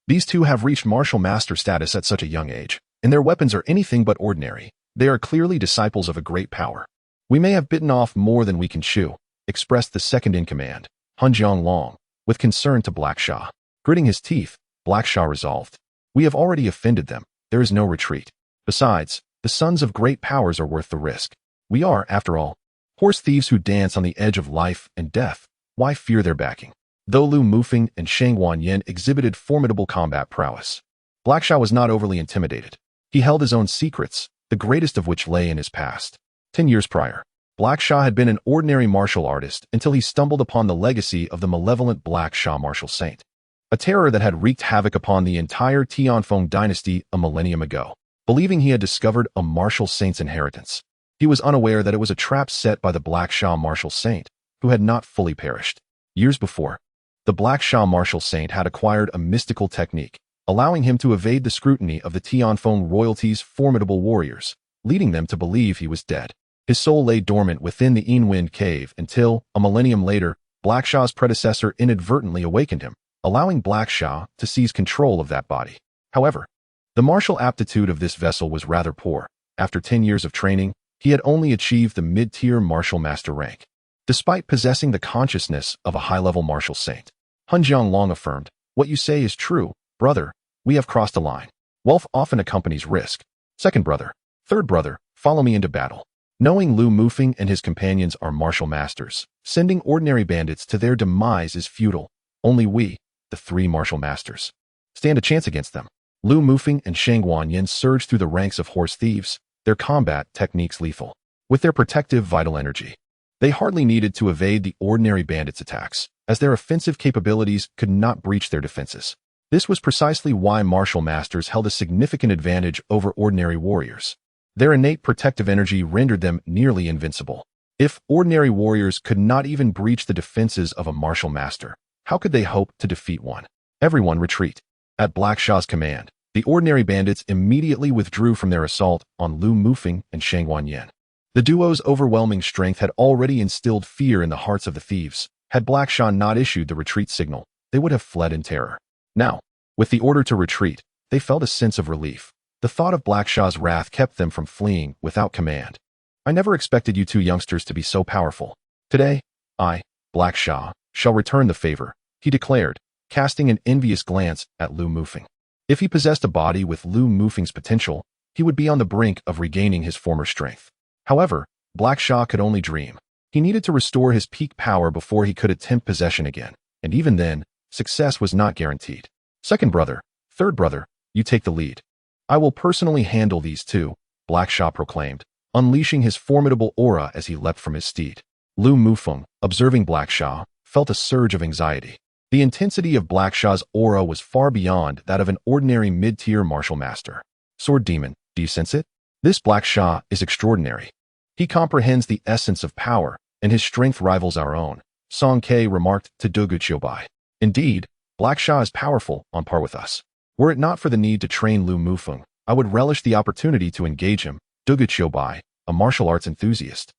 these two have reached martial master status at such a young age, and their weapons are anything but ordinary. They are clearly disciples of a great power. We may have bitten off more than we can chew," expressed the second-in-command, Hunjiang Long, with concern to Black Sha. Gritting his teeth, Black Sha resolved, "We have already offended them. There is no retreat. Besides, the sons of great powers are worth the risk. We are, after all, horse thieves who dance on the edge of life and death. Why fear their backing?" Though Lu Mufeng and Shangguan Yin exhibited formidable combat prowess, Black Sha was not overly intimidated. He held his own secrets, the greatest of which lay in his past. 10 years prior, Black Sha had been an ordinary martial artist until he stumbled upon the legacy of the malevolent Black Sha martial saint, a terror that had wreaked havoc upon the entire Tianfeng dynasty a millennium ago. Believing he had discovered a martial saint's inheritance, he was unaware that it was a trap set by the Black Sha martial saint, who had not fully perished. Years before, the Black Sha martial saint had acquired a mystical technique, allowing him to evade the scrutiny of the Tianfeng royalty's formidable warriors, leading them to believe he was dead. His soul lay dormant within the Inwind cave until, a millennium later, Black Sha's predecessor inadvertently awakened him, allowing Black Sha to seize control of that body. However, the martial aptitude of this vessel was rather poor. After 10 years of training, he had only achieved the mid-tier martial master rank. Despite possessing the consciousness of a high-level martial saint, Han Jianglong affirmed, "What you say is true, brother. We have crossed a line. Wealth often accompanies risk. Second brother, third brother, follow me into battle." Knowing Lu Mufeng and his companions are martial masters, sending ordinary bandits to their demise is futile. Only we, the three martial masters, stand a chance against them. Lu Mufeng and Shang Guanyin surged through the ranks of horse thieves, their combat techniques lethal. With their protective vital energy, they hardly needed to evade the ordinary bandits' attacks, as their offensive capabilities could not breach their defenses. This was precisely why martial masters held a significant advantage over ordinary warriors. Their innate protective energy rendered them nearly invincible. If ordinary warriors could not even breach the defenses of a martial master, how could they hope to defeat one? Everyone retreat. At Black Sha's command, the ordinary bandits immediately withdrew from their assault on Lu Mufeng and Shang Guanyin. The duo's overwhelming strength had already instilled fear in the hearts of the thieves. Had Black Sha not issued the retreat signal, they would have fled in terror. Now, with the order to retreat, they felt a sense of relief. The thought of Black Sha's wrath kept them from fleeing without command. "I never expected you two youngsters to be so powerful. Today, I, Black Sha, shall return the favor," he declared, casting an envious glance at Lu Mufeng. If he possessed a body with Lu Mufeng's potential, he would be on the brink of regaining his former strength. However, Black Sha could only dream. He needed to restore his peak power before he could attempt possession again, and even then, success was not guaranteed. "Second brother, third brother, you take the lead. I will personally handle these two," Black Sha proclaimed, unleashing his formidable aura as he leapt from his steed. Lu Mufeng, observing Black Sha, felt a surge of anxiety. The intensity of Black Sha's aura was far beyond that of an ordinary mid-tier martial master. "Sword demon, do you sense it? This Black Sha is extraordinary. He comprehends the essence of power, and his strength rivals our own," Song Ke remarked to Dugu Qiubai. "Indeed, Black Sha is powerful, on par with us. Were it not for the need to train Lu Mufeng, I would relish the opportunity to engage him." Dugu Qiubai, a martial arts enthusiast,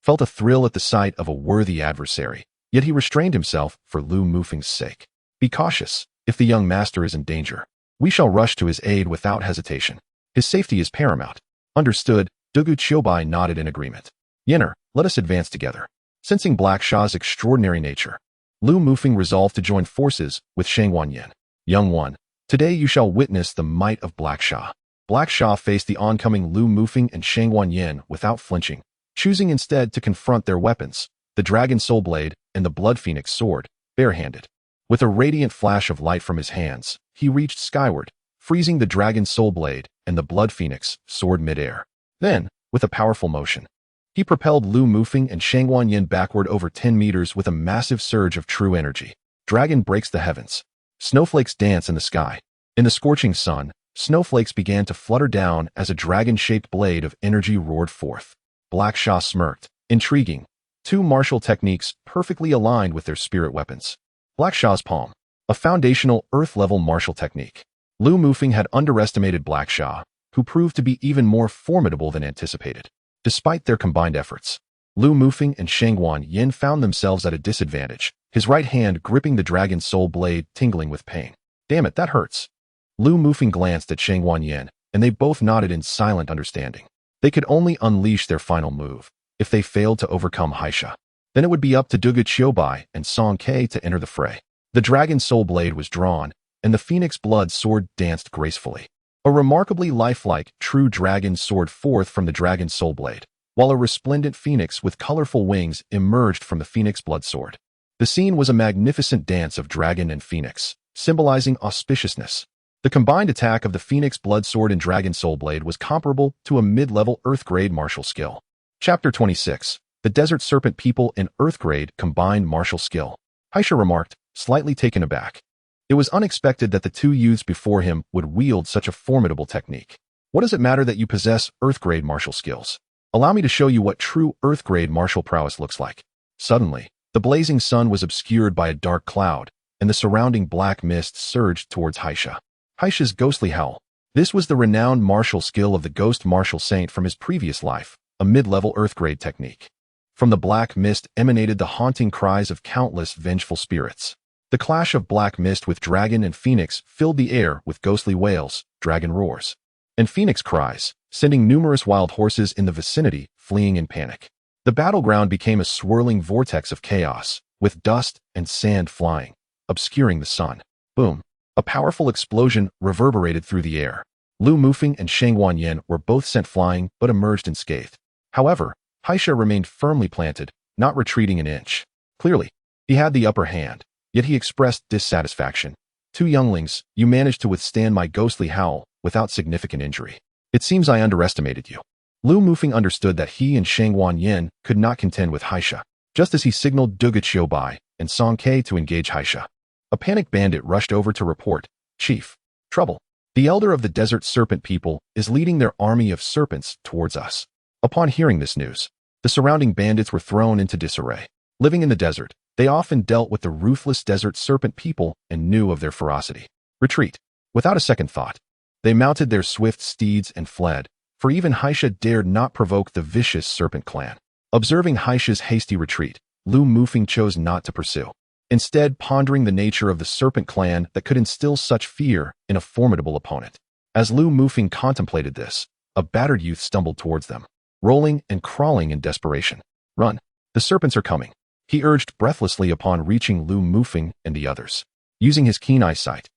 felt a thrill at the sight of a worthy adversary, yet he restrained himself for Lu Mufeng's sake. "Be cautious. If the young master is in danger, we shall rush to his aid without hesitation. His safety is paramount." "Understood," Dugu Qiubai nodded in agreement. "Yenner, let us advance together." Sensing Black Sha's extraordinary nature, Lu Mufeng resolved to join forces with Shang Guanyin. "Young one, today you shall witness the might of Black Sha." Black Sha faced the oncoming Lu Mufeng and Shang Guanyin without flinching, choosing instead to confront their weapons, the Dragon Soul Blade and the Blood Phoenix sword, barehanded. With a radiant flash of light from his hands, he reached skyward, freezing the Dragon Soul Blade and the Blood Phoenix sword midair. Then, with a powerful motion, he propelled Lu Mufeng and Shang Guanyin backward over 10 meters with a massive surge of true energy. Dragon breaks the heavens. Snowflakes dance in the sky. In the scorching sun, snowflakes began to flutter down as a dragon-shaped blade of energy roared forth. Black Sha smirked. Intriguing. Two martial techniques perfectly aligned with their spirit weapons. Black Sha's palm, a foundational earth-level martial technique. Lu Mufeng had underestimated Black Sha, who proved to be even more formidable than anticipated. Despite their combined efforts, Lu Mufeng and Shang Guanyin found themselves at a disadvantage, his right hand gripping the Dragon Soul Blade tingling with pain. "Damn it, that hurts." Lu Mufeng glanced at Shang Guanyin, and they both nodded in silent understanding. They could only unleash their final move. If they failed to overcome Haisha, then it would be up to Dugu Qiubai and Song Ke to enter the fray. The Dragon Soul Blade was drawn, and the Phoenix Blood Sword danced gracefully. A remarkably lifelike, true dragon soared forth from the Dragon Soul Blade, while a resplendent phoenix with colorful wings emerged from the Phoenix Blood Sword. The scene was a magnificent dance of dragon and phoenix, symbolizing auspiciousness. The combined attack of the Phoenix Blood Sword and Dragon Soul Blade was comparable to a mid-level Earth-grade martial skill. Chapter 26. The Desert Serpent people and Earth Grade combined martial skill. Haisha remarked, slightly taken aback. It was unexpected that the two youths before him would wield such a formidable technique. What does it matter that you possess Earth Grade martial skills? Allow me to show you what true Earth Grade martial prowess looks like. Suddenly, the blazing sun was obscured by a dark cloud, and the surrounding black mist surged towards Haisha. Haisha's ghostly howl. This was the renowned martial skill of the Ghost Martial Saint from his previous life, a mid-level Earth Grade technique. From the black mist emanated the haunting cries of countless vengeful spirits. The clash of black mist with dragon and phoenix filled the air with ghostly wails, dragon roars, and phoenix cries, sending numerous wild horses in the vicinity fleeing in panic. The battleground became a swirling vortex of chaos, with dust and sand flying, obscuring the sun. Boom! A powerful explosion reverberated through the air. Lu Mufeng and Shang Wanyan were both sent flying but emerged unscathed. However, Haisha remained firmly planted, not retreating an inch. Clearly, he had the upper hand, yet he expressed dissatisfaction. Two younglings, you managed to withstand my ghostly howl without significant injury. It seems I underestimated you. Lu Mufeng understood that he and Shang Wanyan could not contend with Haisha, just as he signaled Duga Bai and Song Ke to engage Haisha. A panicked bandit rushed over to report, Chief, trouble. The elder of the Desert Serpent people is leading their army of serpents towards us. Upon hearing this news, the surrounding bandits were thrown into disarray. Living in the desert, they often dealt with the ruthless Desert Serpent people and knew of their ferocity. Retreat. Without a second thought, they mounted their swift steeds and fled, for even Haisha dared not provoke the vicious Serpent clan. Observing Haisha's hasty retreat, Lu Mufeng chose not to pursue, instead pondering the nature of the Serpent clan that could instill such fear in a formidable opponent. As Lu Mufeng contemplated this, a battered youth stumbled towards them, rolling and crawling in desperation. Run! The serpents are coming, he urged breathlessly upon reaching Lu Mufeng and the others. Using his keen eyesight,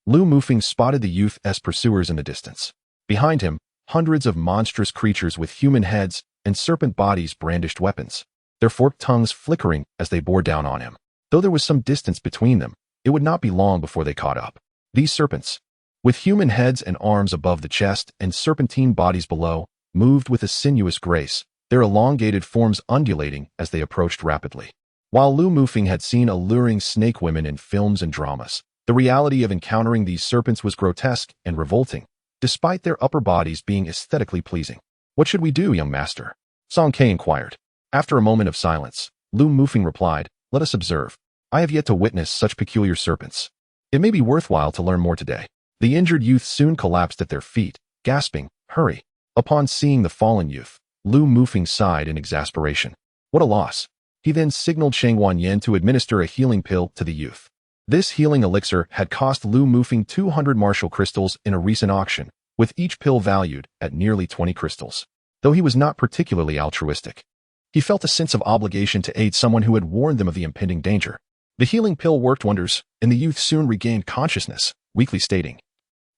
Lu Mufeng spotted the youth's pursuers in the distance. Behind him, hundreds of monstrous creatures with human heads and serpent bodies brandished weapons, their forked tongues flickering as they bore down on him. Though there was some distance between them, it would not be long before they caught up. These serpents, with human heads and arms above the chest and serpentine bodies below, moved with a sinuous grace, their elongated forms undulating as they approached rapidly. While Lu Mufeng had seen alluring snake women in films and dramas, the reality of encountering these serpents was grotesque and revolting, despite their upper bodies being aesthetically pleasing. What should we do, young master? Song Ke inquired. After a moment of silence, Lu Mufeng replied, let us observe. I have yet to witness such peculiar serpents. It may be worthwhile to learn more today. The injured youth soon collapsed at their feet, gasping, hurry. Upon seeing the fallen youth, Lu Mufeng sighed in exasperation. What a loss. He then signaled Shang Wanyan to administer a healing pill to the youth. This healing elixir had cost Lu Mufeng 200 martial crystals in a recent auction, with each pill valued at nearly 20 crystals. Though he was not particularly altruistic, he felt a sense of obligation to aid someone who had warned them of the impending danger. The healing pill worked wonders, and the youth soon regained consciousness, weakly stating,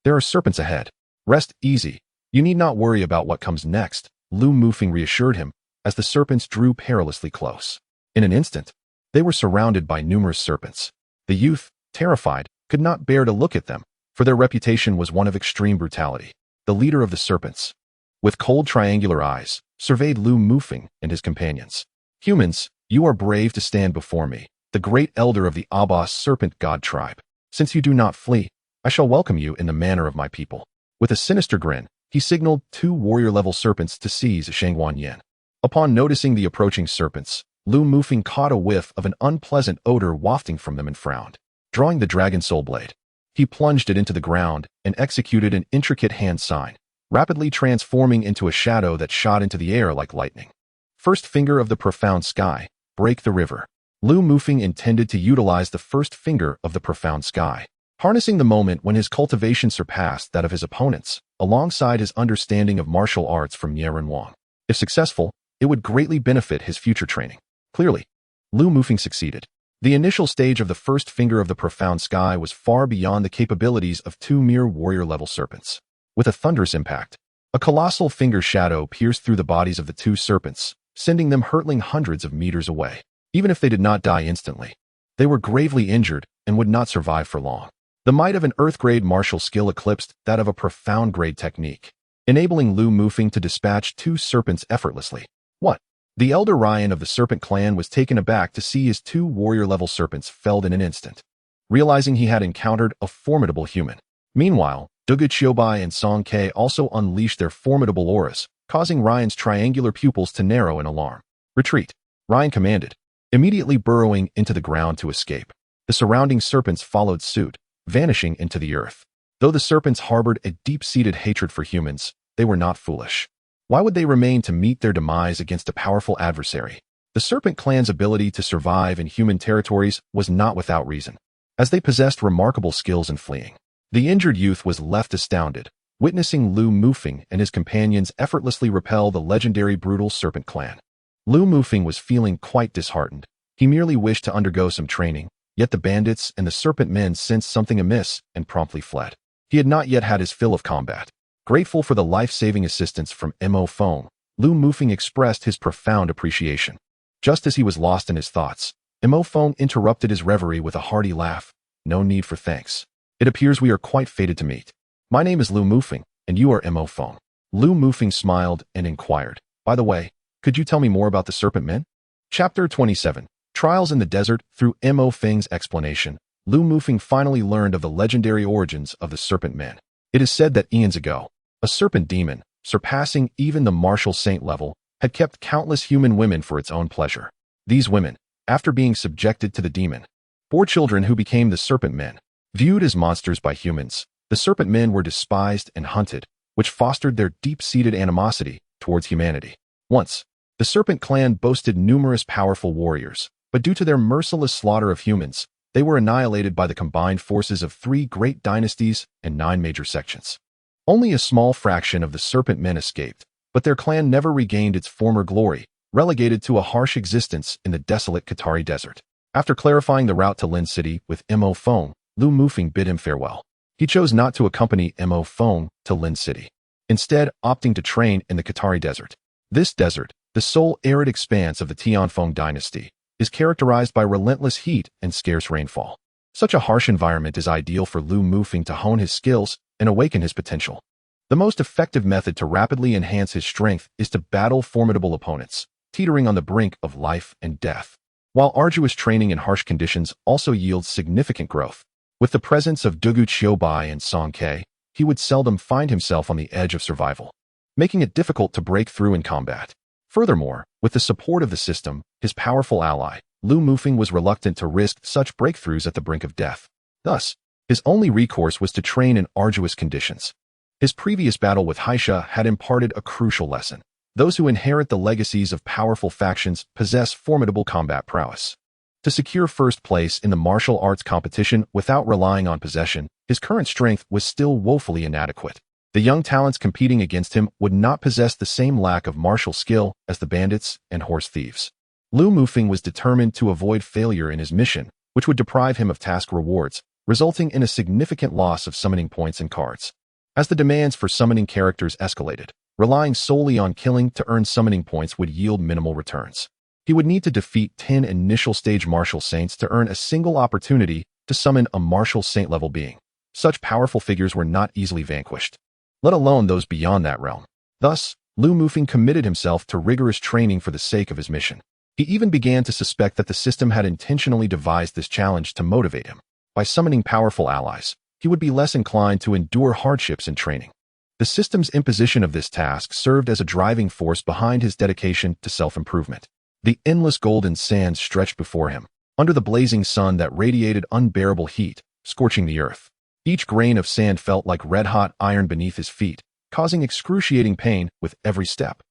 there are serpents ahead. Rest easy. You need not worry about what comes next, Lu Mufeng reassured him, as the serpents drew perilously close. In an instant, they were surrounded by numerous serpents. The youth, terrified, could not bear to look at them, for their reputation was one of extreme brutality. The leader of the serpents, with cold triangular eyes, surveyed Lu Mufeng and his companions. Humans, you are brave to stand before me, the great elder of the Abbas serpent god tribe. Since you do not flee, I shall welcome you in the manner of my people. With a sinister grin, he signaled 2 warrior-level serpents to seize Shang Wanyan. Upon noticing the approaching serpents, Lu Mufeng caught a whiff of an unpleasant odor wafting from them and frowned. Drawing the dragon soul blade, he plunged it into the ground and executed an intricate hand sign, rapidly transforming into a shadow that shot into the air like lightning. First finger of the profound sky, break the river. Lu Mufeng intended to utilize the first finger of the profound sky, harnessing the moment when his cultivation surpassed that of his opponents, alongside his understanding of martial arts from Yeren Wang. If successful, it would greatly benefit his future training. Clearly, Lu Mufeng succeeded. The initial stage of the first finger of the profound sky was far beyond the capabilities of 2 mere warrior-level serpents. With a thunderous impact, a colossal finger shadow pierced through the bodies of the 2 serpents, sending them hurtling hundreds of meters away. Even if they did not die instantly, they were gravely injured and would not survive for long. The might of an Earth-grade martial skill eclipsed that of a profound-grade technique, enabling Lu Mufeng to dispatch 2 serpents effortlessly. What? The elder Ryan of the Serpent Clan was taken aback to see his 2 warrior-level serpents felled in an instant, realizing he had encountered a formidable human. Meanwhile, Dugu Chiobai and Song Ke also unleashed their formidable auras, causing Ryan's triangular pupils to narrow in alarm. "Retreat," Ryan commanded, immediately burrowing into the ground to escape. The surrounding serpents followed suit, vanishing into the earth. Though the serpents harbored a deep-seated hatred for humans, they were not foolish. Why would they remain to meet their demise against a powerful adversary? The Serpent Clan's ability to survive in human territories was not without reason, as they possessed remarkable skills in fleeing. The injured youth was left astounded, witnessing Lu Mufeng and his companions effortlessly repel the legendary brutal Serpent Clan. Lu Mufeng was feeling quite disheartened. He merely wished to undergo some training, yet the bandits and the serpent men sensed something amiss and promptly fled. He had not yet had his fill of combat. Grateful for the life-saving assistance from Mo Feng, Lu Mufeng expressed his profound appreciation. Just as he was lost in his thoughts, Mo Feng interrupted his reverie with a hearty laugh. "No need for thanks. It appears we are quite fated to meet. My name is Lu Mufeng, and you are Mo Feng." Lu Mufeng smiled and inquired, "By the way, could you tell me more about the Serpent Men?" Chapter 27. Trials in the Desert. Through Mo Feng's explanation, Lu Mufeng finally learned of the legendary origins of the Serpent Men. It is said that eons ago, a serpent demon, surpassing even the martial saint level, had kept countless human women for its own pleasure. These women, after being subjected to the demon, bore children who became the Serpent Men. Viewed as monsters by humans, the Serpent Men were despised and hunted, which fostered their deep-seated animosity towards humanity. Once, the Serpent Clan boasted numerous powerful warriors, but due to their merciless slaughter of humans, they were annihilated by the combined forces of 3 great dynasties and 9 major sections. Only a small fraction of the Serpent Men escaped, but their clan never regained its former glory, relegated to a harsh existence in the desolate Qatari Desert. After clarifying the route to Lin City with Mo Feng, Lu Mufeng bid him farewell. He chose not to accompany Mo Feng to Lin City, instead opting to train in the Qatari Desert. This desert, the sole arid expanse of the Tianfeng dynasty, is characterized by relentless heat and scarce rainfall. Such a harsh environment is ideal for Lu Mufeng to hone his skills and awaken his potential. The most effective method to rapidly enhance his strength is to battle formidable opponents, teetering on the brink of life and death. While arduous training in harsh conditions also yields significant growth. With the presence of Dugu Chiobai and Song Ke, he would seldom find himself on the edge of survival, making it difficult to break through in combat. Furthermore, with the support of the system, his powerful ally, Lu Mufeng was reluctant to risk such breakthroughs at the brink of death. Thus, his only recourse was to train in arduous conditions. His previous battle with Haisha had imparted a crucial lesson. Those who inherit the legacies of powerful factions possess formidable combat prowess. To secure first place in the martial arts competition without relying on possession, his current strength was still woefully inadequate. The young talents competing against him would not possess the same lack of martial skill as the bandits and horse thieves. Lu Mufeng was determined to avoid failure in his mission, which would deprive him of task rewards, resulting in a significant loss of summoning points and cards. As the demands for summoning characters escalated, relying solely on killing to earn summoning points would yield minimal returns. He would need to defeat 10 initial stage martial saints to earn a single opportunity to summon a martial saint-level being. Such powerful figures were not easily vanquished, let alone those beyond that realm. Thus, Lu Mufeng committed himself to rigorous training for the sake of his mission. He even began to suspect that the system had intentionally devised this challenge to motivate him. By summoning powerful allies, he would be less inclined to endure hardships in training. The system's imposition of this task served as a driving force behind his dedication to self-improvement. The endless golden sands stretched before him, under the blazing sun that radiated unbearable heat, scorching the earth. Each grain of sand felt like red-hot iron beneath his feet, causing excruciating pain with every step.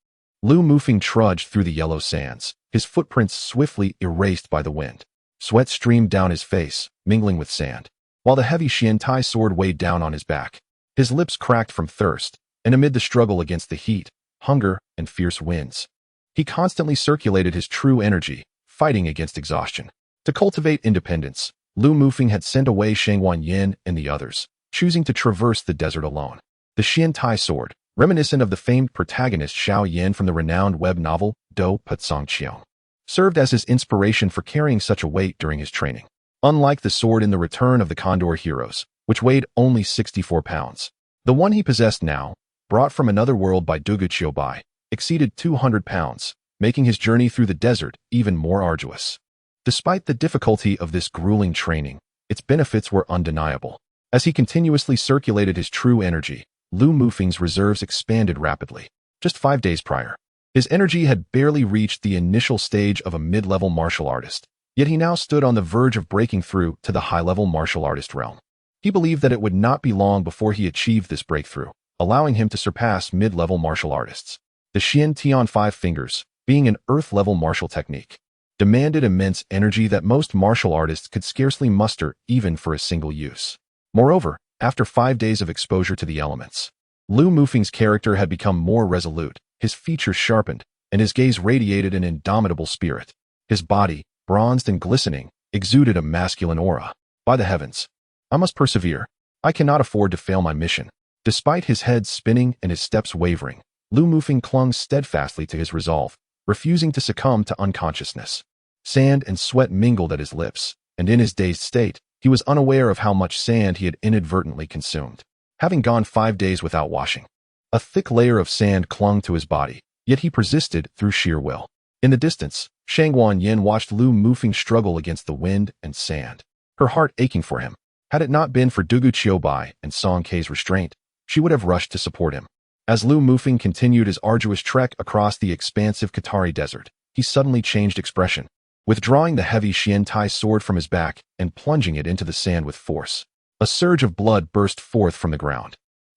Lu Mufeng trudged through the yellow sands, his footprints swiftly erased by the wind. Sweat streamed down his face, mingling with sand, while the heavy Xiantai sword weighed down on his back. His lips cracked from thirst, and amid the struggle against the heat, hunger, and fierce winds, he constantly circulated his true energy, fighting against exhaustion. To cultivate independence, Lu Mufeng had sent away Shangwan Yin and the others, choosing to traverse the desert alone. The Xiantai sword, reminiscent of the famed protagonist Xiao Yin from the renowned web novel Do Putsong Qiong, served as his inspiration for carrying such a weight during his training. Unlike the sword in The Return of the Condor Heroes, which weighed only 64 pounds, the one he possessed now, brought from another world by Dugu Chiobai, exceeded 200 pounds, making his journey through the desert even more arduous. Despite the difficulty of this grueling training, its benefits were undeniable. As he continuously circulated his true energy, Lu Mufeng's reserves expanded rapidly. Just 5 days prior, his energy had barely reached the initial stage of a mid-level martial artist, yet he now stood on the verge of breaking through to the high-level martial artist realm. He believed that it would not be long before he achieved this breakthrough, allowing him to surpass mid-level martial artists. The Xian Tian 5 Fingers, being an earth-level martial technique, demanded immense energy that most martial artists could scarcely muster even for a single use. Moreover, after 5 days of exposure to the elements, Lu Mufeng's character had become more resolute, his features sharpened, and his gaze radiated an indomitable spirit. His body, bronzed and glistening, exuded a masculine aura. By the heavens, I must persevere. I cannot afford to fail my mission. Despite his head spinning and his steps wavering, Lu Mufeng clung steadfastly to his resolve, refusing to succumb to unconsciousness. Sand and sweat mingled at his lips, and in his dazed state, he was unaware of how much sand he had inadvertently consumed. Having gone 5 days without washing, a thick layer of sand clung to his body, yet he persisted through sheer will. In the distance, Shangguan Yin watched Lu Mufeng struggle against the wind and sand, her heart aching for him. Had it not been for Dugu Qiubai and Song Kei's restraint, she would have rushed to support him. As Lu Mufeng continued his arduous trek across the expansive Qatari desert, he suddenly changed expression, withdrawing the heavy Xian Tai sword from his back and plunging it into the sand with force. A surge of blood burst forth from the ground,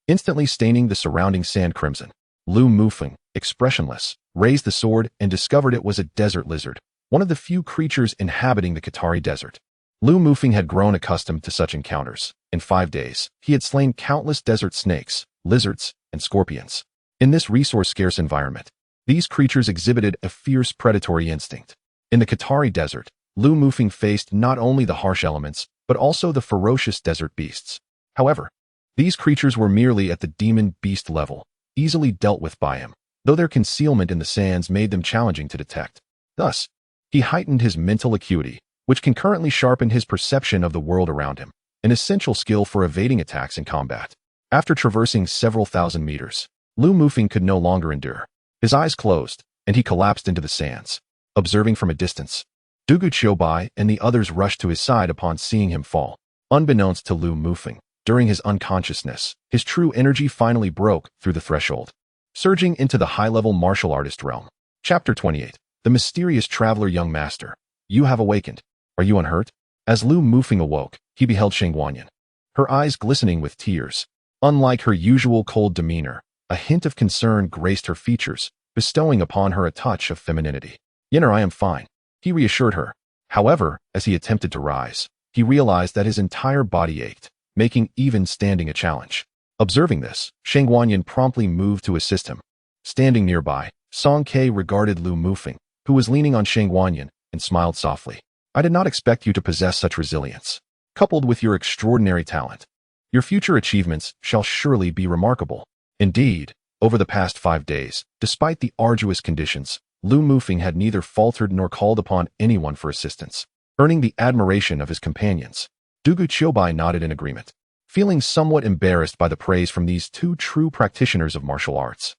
instantly staining the surrounding sand crimson. Lu Mufeng, expressionless, raised the sword and discovered it was a desert lizard, one of the few creatures inhabiting the Qatari desert. Lu Mufeng had grown accustomed to such encounters. In 5 days, he had slain countless desert snakes, lizards, and scorpions. In this resource-scarce environment, these creatures exhibited a fierce predatory instinct. In the Qatari desert, Lu Mufeng faced not only the harsh elements, but also the ferocious desert beasts. However, these creatures were merely at the demon beast level, easily dealt with by him, though their concealment in the sands made them challenging to detect. Thus, he heightened his mental acuity, which concurrently sharpened his perception of the world around him, an essential skill for evading attacks in combat. After traversing several thousand meters, Lu Mufeng could no longer endure. His eyes closed, and he collapsed into the sands. Observing from a distance, Dugu Qiubai and the others rushed to his side upon seeing him fall. Unbeknownst to Lu Mufeng, during his unconsciousness, his true energy finally broke through the threshold, surging into the high-level martial artist realm. Chapter 28. The mysterious traveler. Young master, you have awakened. Are you unhurt? As Lu Mufeng awoke, he beheld Shangguan Yin, her eyes glistening with tears. Unlike her usual cold demeanor, a hint of concern graced her features, bestowing upon her a touch of femininity. Yinner, I am fine, he reassured her. However, as he attempted to rise, he realized that his entire body ached, making even standing a challenge. Observing this, Shangguan Yin promptly moved to assist him. Standing nearby, Song Kei regarded Lu Mufeng, who was leaning on Shangguan Yin, and smiled softly. I did not expect you to possess such resilience. Coupled with your extraordinary talent, your future achievements shall surely be remarkable. Indeed, over the past 5 days, despite the arduous conditions, Lu Mufeng had neither faltered nor called upon anyone for assistance, earning the admiration of his companions. Dugu Qiubai nodded in agreement, feeling somewhat embarrassed by the praise from these two true practitioners of martial arts.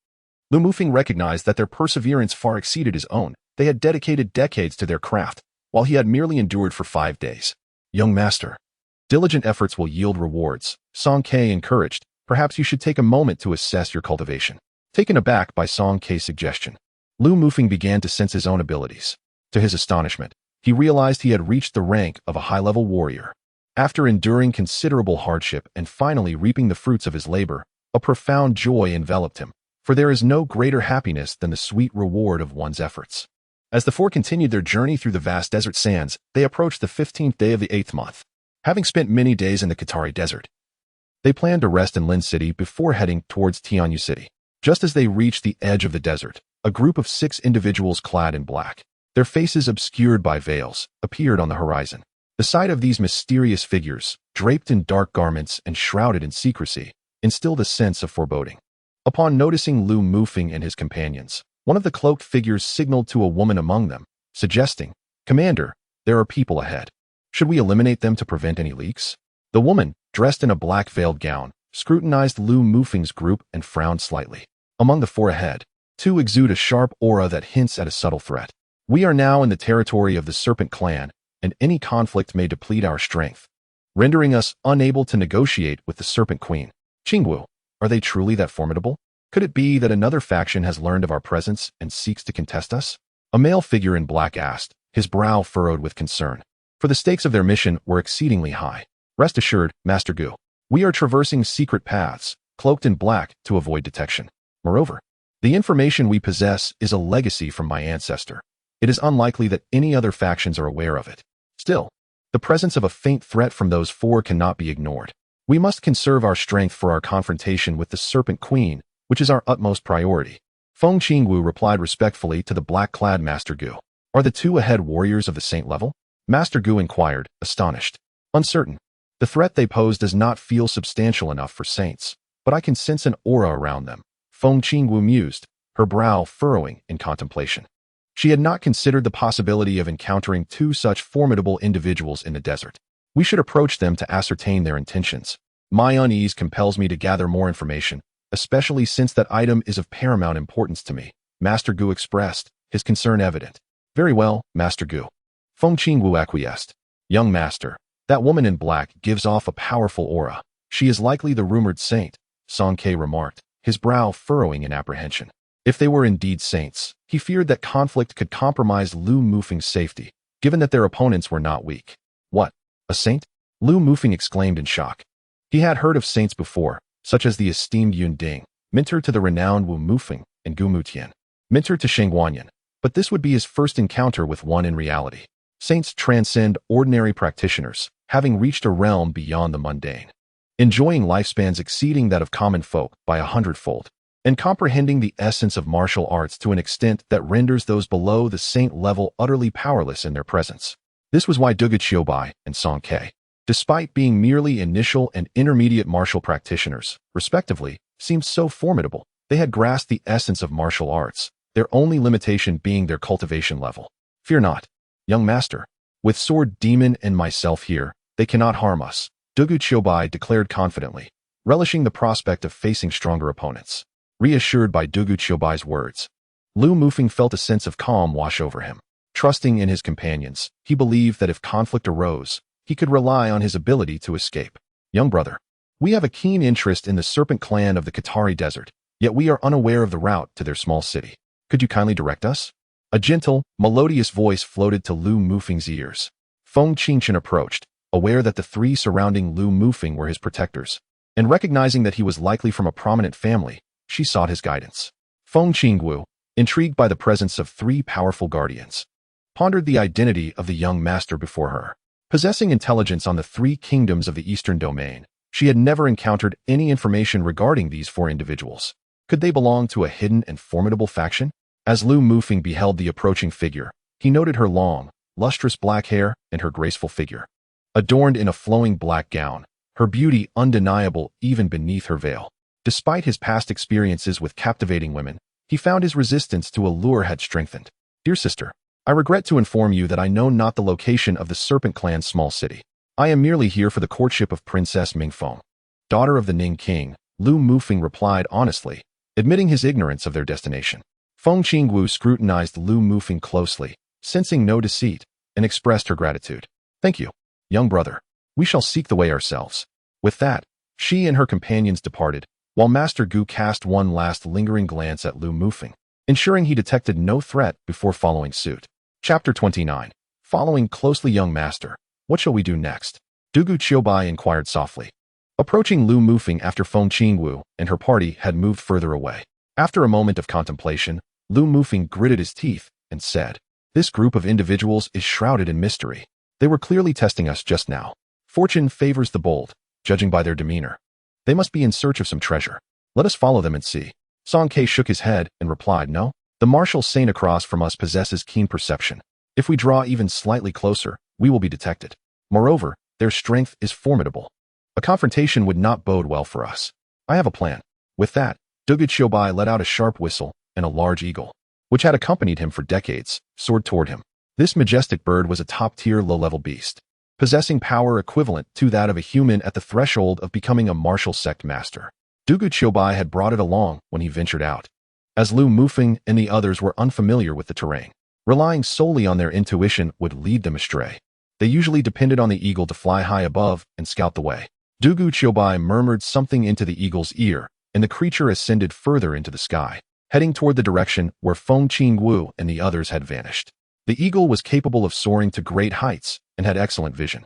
Lu Mufeng recognized that their perseverance far exceeded his own. They had dedicated decades to their craft, while he had merely endured for 5 days. Young master, diligent efforts will yield rewards, Song Kei encouraged. Perhaps you should take a moment to assess your cultivation. Taken aback by Song Kei's suggestion, Lu Mufeng began to sense his own abilities. To his astonishment, he realized he had reached the rank of a high-level warrior. After enduring considerable hardship and finally reaping the fruits of his labor, a profound joy enveloped him, for there is no greater happiness than the sweet reward of one's efforts. As the four continued their journey through the vast desert sands, they approached the 15th day of the 8th month. Having spent many days in the Qatari desert, they planned to rest in Lin City before heading towards Tianyu City. Just as they reached the edge of the desert, a group of 6 individuals clad in black, their faces obscured by veils, appeared on the horizon. The sight of these mysterious figures, draped in dark garments and shrouded in secrecy, instilled a sense of foreboding. Upon noticing Lu Mufeng and his companions, one of the cloaked figures signaled to a woman among them, suggesting, "Commander, there are people ahead. Should we eliminate them to prevent any leaks?" The woman, dressed in a black veiled gown, scrutinized Lu Mufeng's group and frowned slightly. Among the 4 ahead, Two exude a sharp aura that hints at a subtle threat. We are now in the territory of the Serpent Clan, and any conflict may deplete our strength, rendering us unable to negotiate with the Serpent Queen. Qingwu, are they truly that formidable? Could it be that another faction has learned of our presence and seeks to contest us? A male figure in black asked, his brow furrowed with concern. For the stakes of their mission were exceedingly high. Rest assured, Master Gu, we are traversing secret paths, cloaked in black, to avoid detection. Moreover, the information we possess is a legacy from my ancestor. It is unlikely that any other factions are aware of it. Still, the presence of a faint threat from those four cannot be ignored. We must conserve our strength for our confrontation with the Serpent Queen, which is our utmost priority. Feng Qingwu replied respectfully to the black-clad Master Gu. Are the two ahead warriors of the saint level? Master Gu inquired, astonished. Uncertain. The threat they pose does not feel substantial enough for saints, but I can sense an aura around them. Feng Qingwu mused, her brow furrowing in contemplation. She had not considered the possibility of encountering two such formidable individuals in the desert. We should approach them to ascertain their intentions. My unease compels me to gather more information, especially since that item is of paramount importance to me, Master Gu expressed, his concern evident. Very well, Master Gu. Feng Qingwu acquiesced. Young master, that woman in black gives off a powerful aura. She is likely the rumored saint, Song Ke remarked, his brow furrowing in apprehension. If they were indeed saints, he feared that conflict could compromise Lu Mufeng's safety, given that their opponents were not weak. What? A saint? Lu Mufeng exclaimed in shock. He had heard of saints before, such as the esteemed Yun Ding, mentor to the renowned Wu Mufeng, and Gu Mutian, mentor to Sheng Guanyin, but this would be his first encounter with one in reality. Saints transcend ordinary practitioners, having reached a realm beyond the mundane, enjoying lifespans exceeding that of common folk by 100-fold, and comprehending the essence of martial arts to an extent that renders those below the saint level utterly powerless in their presence. This was why Dugu Qiubai and Song Ke, despite being merely initial and intermediate martial practitioners, respectively, seemed so formidable. They had grasped the essence of martial arts, their only limitation being their cultivation level. Fear not, young master. With Sword Demon and myself here, they cannot harm us, Dugu Qiubai declared confidently, relishing the prospect of facing stronger opponents. Reassured by Dugu Qiubai's words, Lu Mufeng felt a sense of calm wash over him. Trusting in his companions, he believed that if conflict arose, he could rely on his ability to escape. Young brother, we have a keen interest in the Serpent Clan of the Qitari Desert, yet we are unaware of the route to their small city. Could you kindly direct us? A gentle, melodious voice floated to Lu Mufeng's ears. Feng Qingchen approached, aware that the three surrounding Lu Mufeng were his protectors, and recognizing that he was likely from a prominent family, she sought his guidance. Feng Qingwu, intrigued by the presence of three powerful guardians, pondered the identity of the young master before her. Possessing intelligence on the three kingdoms of the Eastern Domain, she had never encountered any information regarding these four individuals. Could they belong to a hidden and formidable faction? As Lu Mufeng beheld the approaching figure, he noted her long, lustrous black hair and her graceful figure. Adorned in a flowing black gown, her beauty undeniable even beneath her veil. Despite his past experiences with captivating women, he found his resistance to allure had strengthened. Dear sister, I regret to inform you that I know not the location of the Serpent Clan's small city. I am merely here for the courtship of Princess Mingfeng, daughter of the Ning King, Lu Mufeng replied honestly, admitting his ignorance of their destination. Feng Qingwu scrutinized Lu Mufeng closely, sensing no deceit, and expressed her gratitude. Thank you, young brother. We shall seek the way ourselves. With that, she and her companions departed, while Master Gu cast one last lingering glance at Lu Mufeng, ensuring he detected no threat before following suit. Chapter 29. Following closely, young master. What shall we do next? Dugu Qiubai inquired softly, approaching Lu Mufeng after Feng Qingwu and her party had moved further away. After a moment of contemplation, Lu Mufeng gritted his teeth and said, "This group of individuals is shrouded in mystery. They were clearly testing us just now. Fortune favors the bold, judging by their demeanor. They must be in search of some treasure. Let us follow them and see." Song Ke shook his head and replied, "No. The martial saint across from us possesses keen perception. If we draw even slightly closer, we will be detected. Moreover, their strength is formidable. A confrontation would not bode well for us. I have a plan." With that, Dugu Qiubai let out a sharp whistle, and a large eagle, which had accompanied him for decades, soared toward him. This majestic bird was a top-tier low-level beast, possessing power equivalent to that of a human at the threshold of becoming a martial sect master. Dugu Qiubai had brought it along when he ventured out, as Lu Mufeng and the others were unfamiliar with the terrain. Relying solely on their intuition would lead them astray. They usually depended on the eagle to fly high above and scout the way. Dugu Chiobai murmured something into the eagle's ear, and the creature ascended further into the sky, heading toward the direction where Feng Qingwu and the others had vanished. The eagle was capable of soaring to great heights and had excellent vision,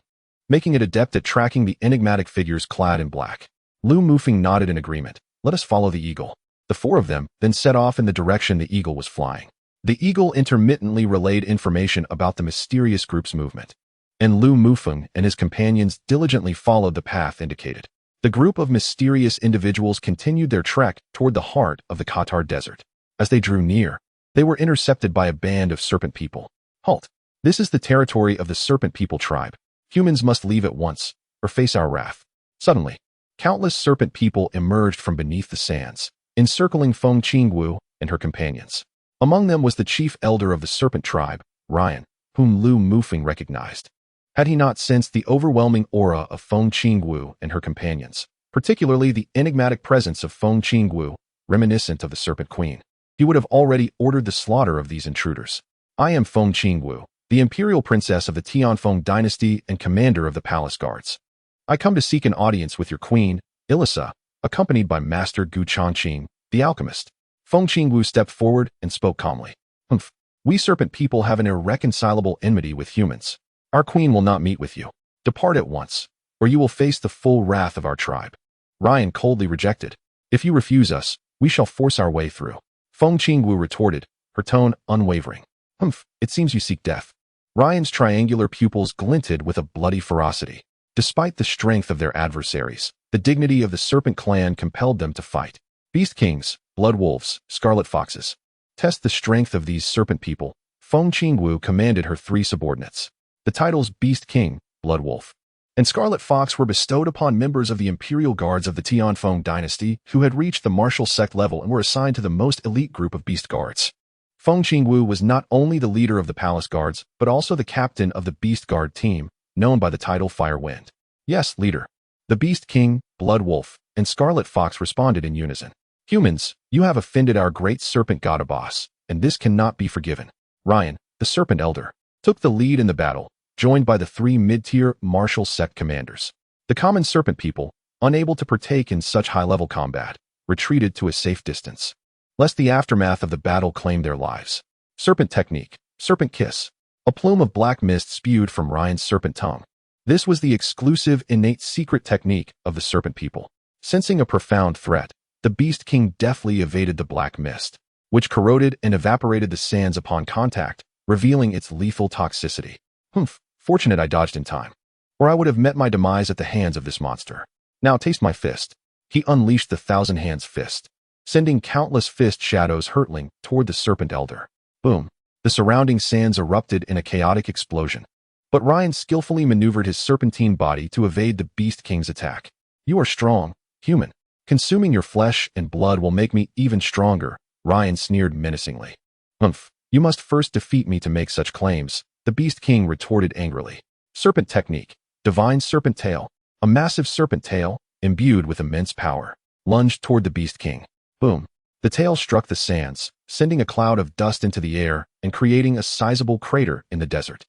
making it adept at tracking the enigmatic figures clad in black. Lu Mufeng nodded in agreement. Let us follow the eagle. The four of them then set off in the direction the eagle was flying. The eagle intermittently relayed information about the mysterious group's movement, and Lu Mufeng and his companions diligently followed the path indicated. The group of mysterious individuals continued their trek toward the heart of the Qatar Desert. As they drew near, they were intercepted by a band of serpent people. Halt! This is the territory of the serpent people tribe. Humans must leave at once, or face our wrath. Suddenly, countless serpent people emerged from beneath the sands, encircling Feng Qingwu and her companions. Among them was the chief elder of the serpent tribe, Ryan, whom Lu Mufeng recognized. Had he not sensed the overwhelming aura of Feng Qingwu and her companions, particularly the enigmatic presence of Feng Qingwu, reminiscent of the Serpent Queen, he would have already ordered the slaughter of these intruders. I am Feng Qingwu, the imperial princess of the Tianfeng dynasty and commander of the palace guards. I come to seek an audience with your queen, Elisa, accompanied by Master Gu Changqing, the alchemist. Feng Qingwu stepped forward and spoke calmly. Humph, we serpent people have an irreconcilable enmity with humans. Our queen will not meet with you. Depart at once, or you will face the full wrath of our tribe. Ryan coldly rejected. If you refuse us, we shall force our way through. Feng Qingwu retorted, her tone unwavering. Humph, it seems you seek death. Ryan's triangular pupils glinted with a bloody ferocity. Despite the strength of their adversaries, the dignity of the serpent clan compelled them to fight. Beast kings, blood wolves, scarlet foxes. Test the strength of these serpent people. Feng Qingwu commanded her 3 subordinates. The titles Beast King, Blood Wolf, and Scarlet Fox were bestowed upon members of the Imperial Guards of the Tianfeng dynasty who had reached the martial sect level and were assigned to the most elite group of Beast Guards. Feng Qingwu was not only the leader of the Palace Guards, but also the captain of the Beast Guard team, known by the title Firewind. Yes, leader. The Beast King, Blood Wolf, and Scarlet Fox responded in unison. Humans, you have offended our great serpent god Abbas, and this cannot be forgiven. Ryan, the serpent elder, took the lead in the battle, joined by the 3 mid-tier martial sect commanders. The common serpent people, unable to partake in such high-level combat, retreated to a safe distance, lest the aftermath of the battle claim their lives. Serpent technique, serpent kiss. A plume of black mist spewed from Ryan's serpent tongue. This was the exclusive innate secret technique of the serpent people. Sensing a profound threat, the Beast King deftly evaded the black mist, which corroded and evaporated the sands upon contact, revealing its lethal toxicity. Humph. Fortunate I dodged in time, or I would have met my demise at the hands of this monster. Now taste my fist. He unleashed the 1,000 Hands fist, sending countless fist shadows hurtling toward the serpent elder. Boom. The surrounding sands erupted in a chaotic explosion. But Ryan skillfully maneuvered his serpentine body to evade the Beast King's attack. You are strong, human. Consuming your flesh and blood will make me even stronger, Ryan sneered menacingly. Humph. You must first defeat me to make such claims, the Beast King retorted angrily. Serpent technique, divine serpent tail. A massive serpent tail, imbued with immense power, lunged toward the Beast King. Boom. The tail struck the sands, sending a cloud of dust into the air and creating a sizable crater in the desert.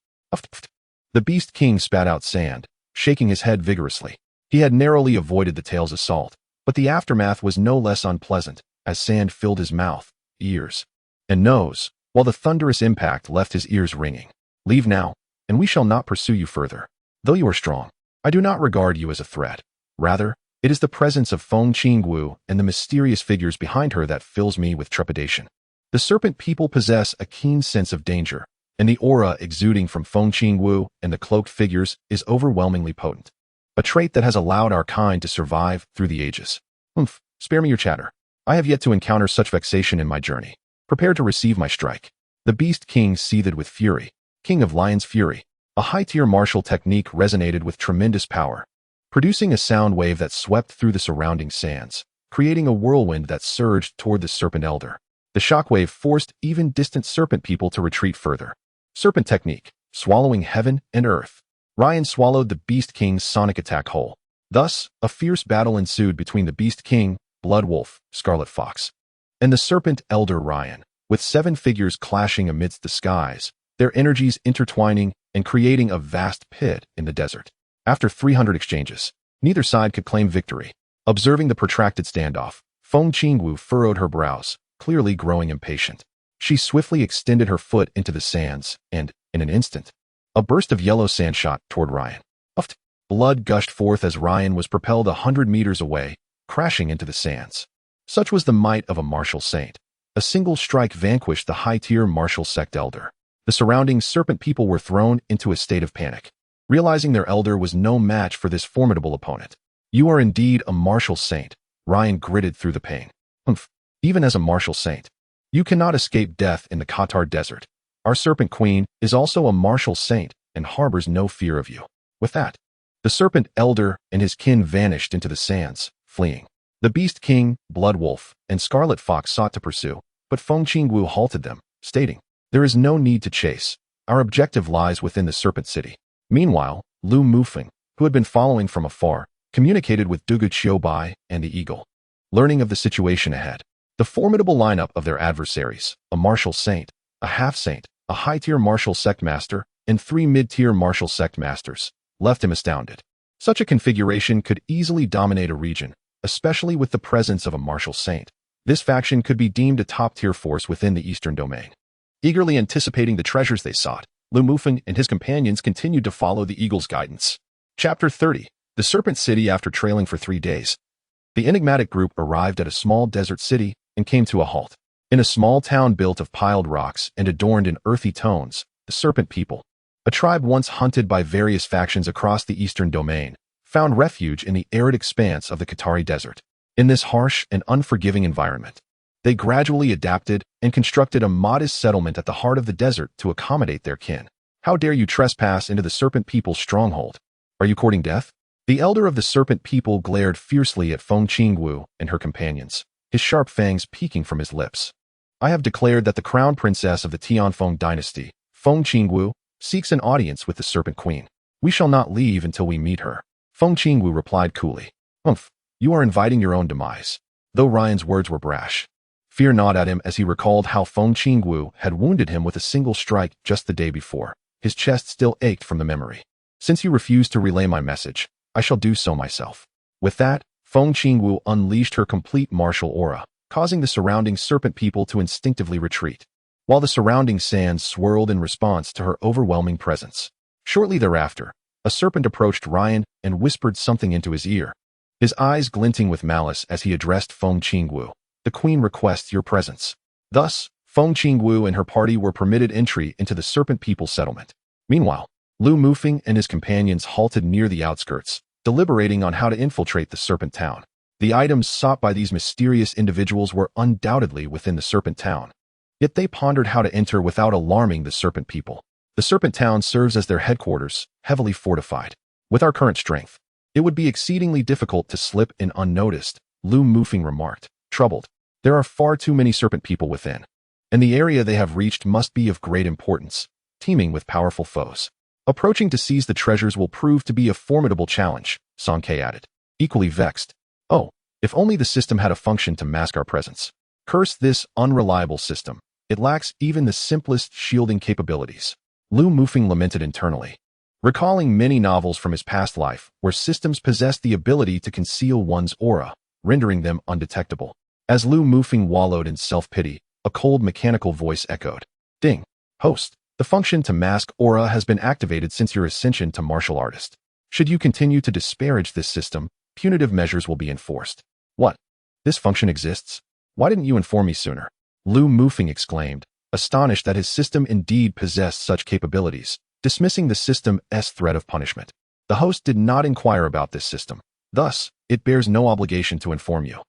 The Beast King spat out sand, shaking his head vigorously. He had narrowly avoided the tail's assault, but the aftermath was no less unpleasant, as sand filled his mouth, ears, and nose, while the thunderous impact left his ears ringing. Leave now, and we shall not pursue you further. Though you are strong, I do not regard you as a threat. Rather, it is the presence of Feng Qingwu and the mysterious figures behind her that fills me with trepidation. The serpent people possess a keen sense of danger, and the aura exuding from Feng Qingwu and the cloaked figures is overwhelmingly potent, a trait that has allowed our kind to survive through the ages. Humph, spare me your chatter. I have yet to encounter such vexation in my journey. Prepare to receive my strike. The Beast King seethed with fury. King of Lion's Fury, a high-tier martial technique resonated with tremendous power, producing a sound wave that swept through the surrounding sands, creating a whirlwind that surged toward the serpent elder. The shockwave forced even distant serpent people to retreat further. Serpent technique, swallowing heaven and earth. Ryan swallowed the Beast King's sonic attack whole. Thus, a fierce battle ensued between the Beast King, Blood Wolf, Scarlet Fox, and the serpent elder Ryan, with 7 figures clashing amidst the skies, their energies intertwining and creating a vast pit in the desert. After 300 exchanges, neither side could claim victory. Observing the protracted standoff, Feng Qingwu furrowed her brows, clearly growing impatient. She swiftly extended her foot into the sands, and, in an instant, a burst of yellow sand shot toward Ryan. Puffed. Blood gushed forth as Ryan was propelled 100 meters away, crashing into the sands. Such was the might of a martial saint. A single strike vanquished the high-tier martial sect elder. The surrounding serpent people were thrown into a state of panic, realizing their elder was no match for this formidable opponent. You are indeed a martial saint, Ryan gritted through the pain. Even as a martial saint, you cannot escape death in the Qatar desert. Our serpent queen is also a martial saint and harbors no fear of you. With that, the serpent elder and his kin vanished into the sands, fleeing. The beast king, blood wolf, and scarlet fox sought to pursue, but Feng Qingwu halted them, stating, "There is no need to chase. Our objective lies within the serpent city." Meanwhile, Lu Mufeng, who had been following from afar, communicated with Dugu Qiubai and the eagle. Learning of the situation ahead, the formidable lineup of their adversaries, a martial saint, a half-saint, a high-tier martial sect master, and 3 mid-tier martial sect masters, left him astounded. Such a configuration could easily dominate a region, especially with the presence of a martial saint. This faction could be deemed a top-tier force within the Eastern Domain. Eagerly anticipating the treasures they sought, Lu Mufeng and his companions continued to follow the eagle's guidance. Chapter 30. The Serpent City. After trailing for 3 days, the enigmatic group arrived at a small desert city and came to a halt. In a small town built of piled rocks and adorned in earthy tones, the Serpent People, a tribe once hunted by various factions across the Eastern Domain, found refuge in the arid expanse of the Qatari Desert. In this harsh and unforgiving environment, they gradually adapted and constructed a modest settlement at the heart of the desert to accommodate their kin. How dare you trespass into the Serpent People's stronghold? Are you courting death? The elder of the Serpent People glared fiercely at Feng Qingwu and her companions, his sharp fangs peeking from his lips. I have declared that the crown princess of the Tianfeng dynasty, Feng Qingwu, seeks an audience with the Serpent Queen. We shall not leave until we meet her. Feng Qingwu replied coolly. You are inviting your own demise. Though Ryan's words were brash, fear gnawed at him as he recalled how Feng Qingwu had wounded him with a single strike just the day before. His chest still ached from the memory. Since you refuse to relay my message, I shall do so myself. With that, Feng Qingwu unleashed her complete martial aura, causing the surrounding serpent people to instinctively retreat, while the surrounding sands swirled in response to her overwhelming presence. Shortly thereafter, a serpent approached Ryan and whispered something into his ear, his eyes glinting with malice as he addressed Feng Qingwu. The queen requests your presence. Thus, Feng Qingwu and her party were permitted entry into the serpent people settlement. Meanwhile, Lu Mufeng and his companions halted near the outskirts, deliberating on how to infiltrate the serpent town. The items sought by these mysterious individuals were undoubtedly within the serpent town. Yet they pondered how to enter without alarming the serpent people. The serpent town serves as their headquarters, heavily fortified. With our current strength, it would be exceedingly difficult to slip in unnoticed, Lu Mufeng remarked, troubled. There are far too many serpent people within, and the area they have reached must be of great importance, teeming with powerful foes. Approaching to seize the treasures will prove to be a formidable challenge, Sankei added, equally vexed. Oh, if only the system had a function to mask our presence. Curse this unreliable system. It lacks even the simplest shielding capabilities. Lu Mufeng lamented internally, recalling many novels from his past life where systems possessed the ability to conceal one's aura, rendering them undetectable. As Lu Mufeng wallowed in self-pity, a cold mechanical voice echoed. Ding. Host. The function to mask aura has been activated since your ascension to martial artist. Should you continue to disparage this system, punitive measures will be enforced. What? This function exists? Why didn't you inform me sooner? Lu Mufeng exclaimed, astonished that his system indeed possessed such capabilities, dismissing the system's threat of punishment. The host did not inquire about this system. Thus, it bears no obligation to inform you.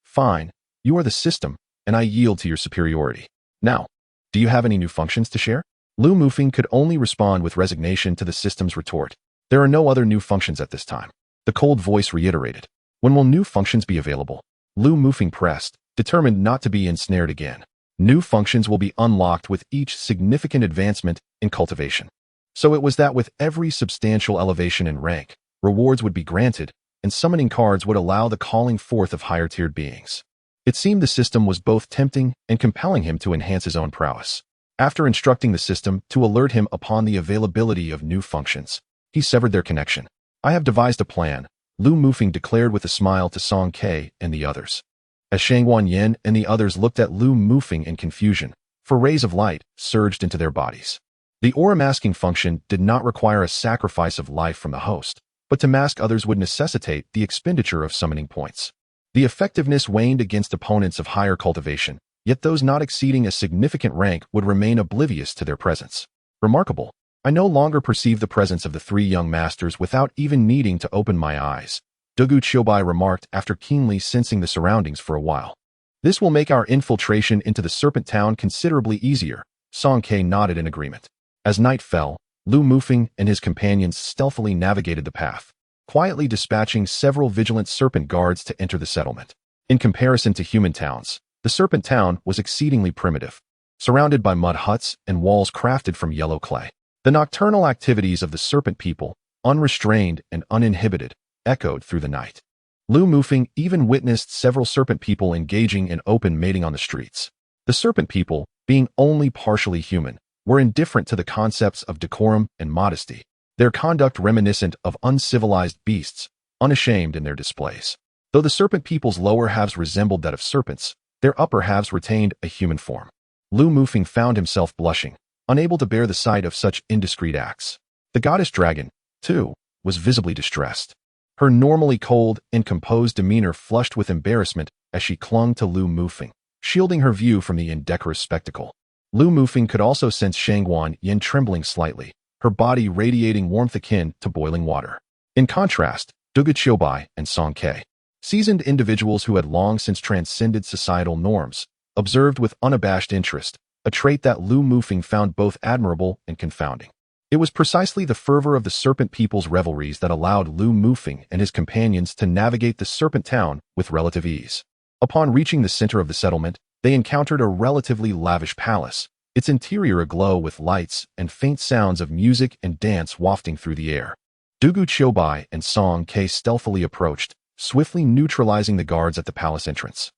Fine. You are the system, and I yield to your superiority. Now, do you have any new functions to share? Lu Mufeng could only respond with resignation to the system's retort. There are no other new functions at this time. The cold voice reiterated. When will new functions be available? Lu Mufeng pressed, determined not to be ensnared again. New functions will be unlocked with each significant advancement in cultivation. So it was that with every substantial elevation in rank, rewards would be granted, and summoning cards would allow the calling forth of higher-tiered beings. It seemed the system was both tempting and compelling him to enhance his own prowess. After instructing the system to alert him upon the availability of new functions, he severed their connection. "I have devised a plan," Lu Mufeng declared with a smile to Song Ke and the others. As Shangguan Yin and the others looked at Lu Mufeng in confusion, for rays of light surged into their bodies. The aura masking function did not require a sacrifice of life from the host, but to mask others would necessitate the expenditure of summoning points. The effectiveness waned against opponents of higher cultivation, yet those not exceeding a significant rank would remain oblivious to their presence. Remarkable. I no longer perceive the presence of the three young masters without even needing to open my eyes, Dugu Qiubai remarked after keenly sensing the surroundings for a while. This will make our infiltration into the Serpent Town considerably easier, Song Ke nodded in agreement. As night fell, Lu Mufeng and his companions stealthily navigated the path, quietly dispatching several vigilant serpent guards to enter the settlement. In comparison to human towns, the Serpent Town was exceedingly primitive, surrounded by mud huts and walls crafted from yellow clay. The nocturnal activities of the serpent people, unrestrained and uninhibited, echoed through the night. Lu Mufeng even witnessed several serpent people engaging in open mating on the streets. The serpent people, being only partially human, were indifferent to the concepts of decorum and modesty, their conduct reminiscent of uncivilized beasts, unashamed in their displays. Though the serpent people's lower halves resembled that of serpents, their upper halves retained a human form. Lu Mufeng found himself blushing, unable to bear the sight of such indiscreet acts. The goddess dragon, too, was visibly distressed. Her normally cold and composed demeanor flushed with embarrassment as she clung to Lu Mufeng, shielding her view from the indecorous spectacle. Lu Mufeng could also sense Shangguan Yin trembling slightly, her body radiating warmth akin to boiling water. In contrast, Dugu Qiubai and Song Ke, seasoned individuals who had long since transcended societal norms, observed with unabashed interest, a trait that Lu Mufeng found both admirable and confounding. It was precisely the fervor of the serpent people's revelries that allowed Lu Mufeng and his companions to navigate the Serpent Town with relative ease. Upon reaching the center of the settlement, they encountered a relatively lavish palace, its interior aglow with lights and faint sounds of music and dance wafting through the air. Dugu Qiubai and Song Ke stealthily approached, swiftly neutralizing the guards at the palace entrance,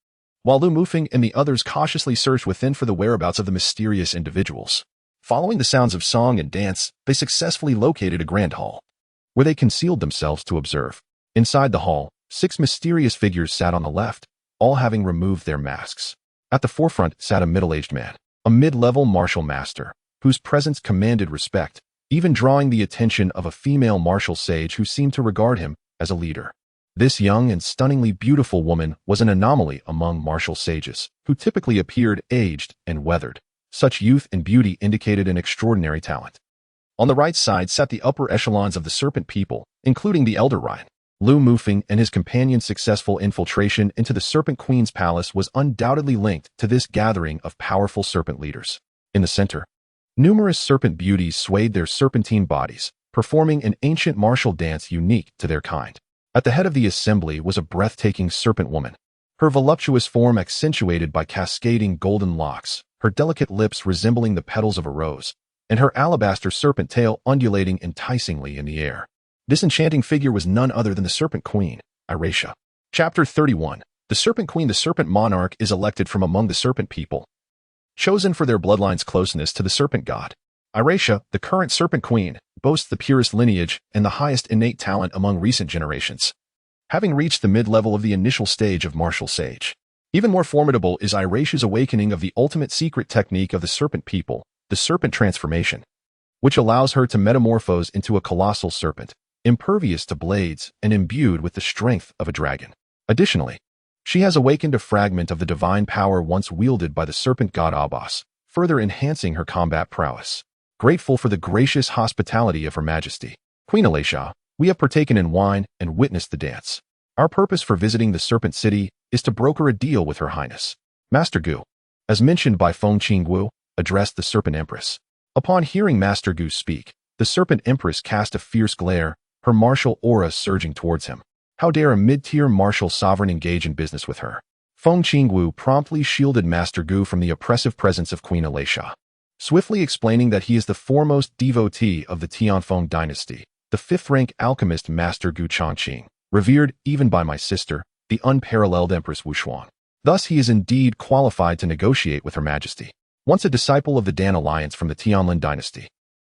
while Lu Mufeng and the others cautiously searched within for the whereabouts of the mysterious individuals. Following the sounds of song and dance, they successfully located a grand hall, where they concealed themselves to observe. Inside the hall, 6 mysterious figures sat on the left, all having removed their masks. At the forefront sat a middle-aged man, a mid-level martial master, whose presence commanded respect, even drawing the attention of a female martial sage who seemed to regard him as a leader. This young and stunningly beautiful woman was an anomaly among martial sages, who typically appeared aged and weathered. Such youth and beauty indicated an extraordinary talent. On the right side sat the upper echelons of the serpent people, including the Elder Rhine. Lu Mufeng and his companion's successful infiltration into the Serpent Queen's palace was undoubtedly linked to this gathering of powerful serpent leaders. In the center, numerous serpent beauties swayed their serpentine bodies, performing an ancient martial dance unique to their kind. At the head of the assembly was a breathtaking serpent woman, her voluptuous form accentuated by cascading golden locks, her delicate lips resembling the petals of a rose, and her alabaster serpent tail undulating enticingly in the air. This enchanting figure was none other than the Serpent Queen, Iretia. Chapter 31. The Serpent Queen. The Serpent Monarch is elected from among the serpent people, chosen for their bloodline's closeness to the serpent god. Iretia, the current Serpent Queen, boasts the purest lineage and the highest innate talent among recent generations, having reached the mid-level of the initial stage of martial sage. Even more formidable is Iretia's awakening of the ultimate secret technique of the serpent people, the serpent transformation, which allows her to metamorphose into a colossal serpent, impervious to blades and imbued with the strength of a dragon. Additionally, she has awakened a fragment of the divine power once wielded by the serpent god Abbas, further enhancing her combat prowess. Grateful for the gracious hospitality of Her Majesty, Queen Alicia, we have partaken in wine and witnessed the dance. Our purpose for visiting the Serpent City is to broker a deal with Her Highness. Master Gu, as mentioned by Feng Qingwu, addressed the Serpent Empress. Upon hearing Master Gu speak, the Serpent Empress cast a fierce glare, her martial aura surging towards him. How dare a mid-tier martial sovereign engage in business with her? Feng Qingwu promptly shielded Master Gu from the oppressive presence of Queen Alicia, swiftly explaining that he is the foremost devotee of the Tianfeng dynasty, the 5th-rank alchemist Master Gu Changqing, revered even by my sister, the unparalleled Empress Wuxuan. Thus, he is indeed qualified to negotiate with Her Majesty. Once a disciple of the Dan Alliance from the Tianlin dynasty,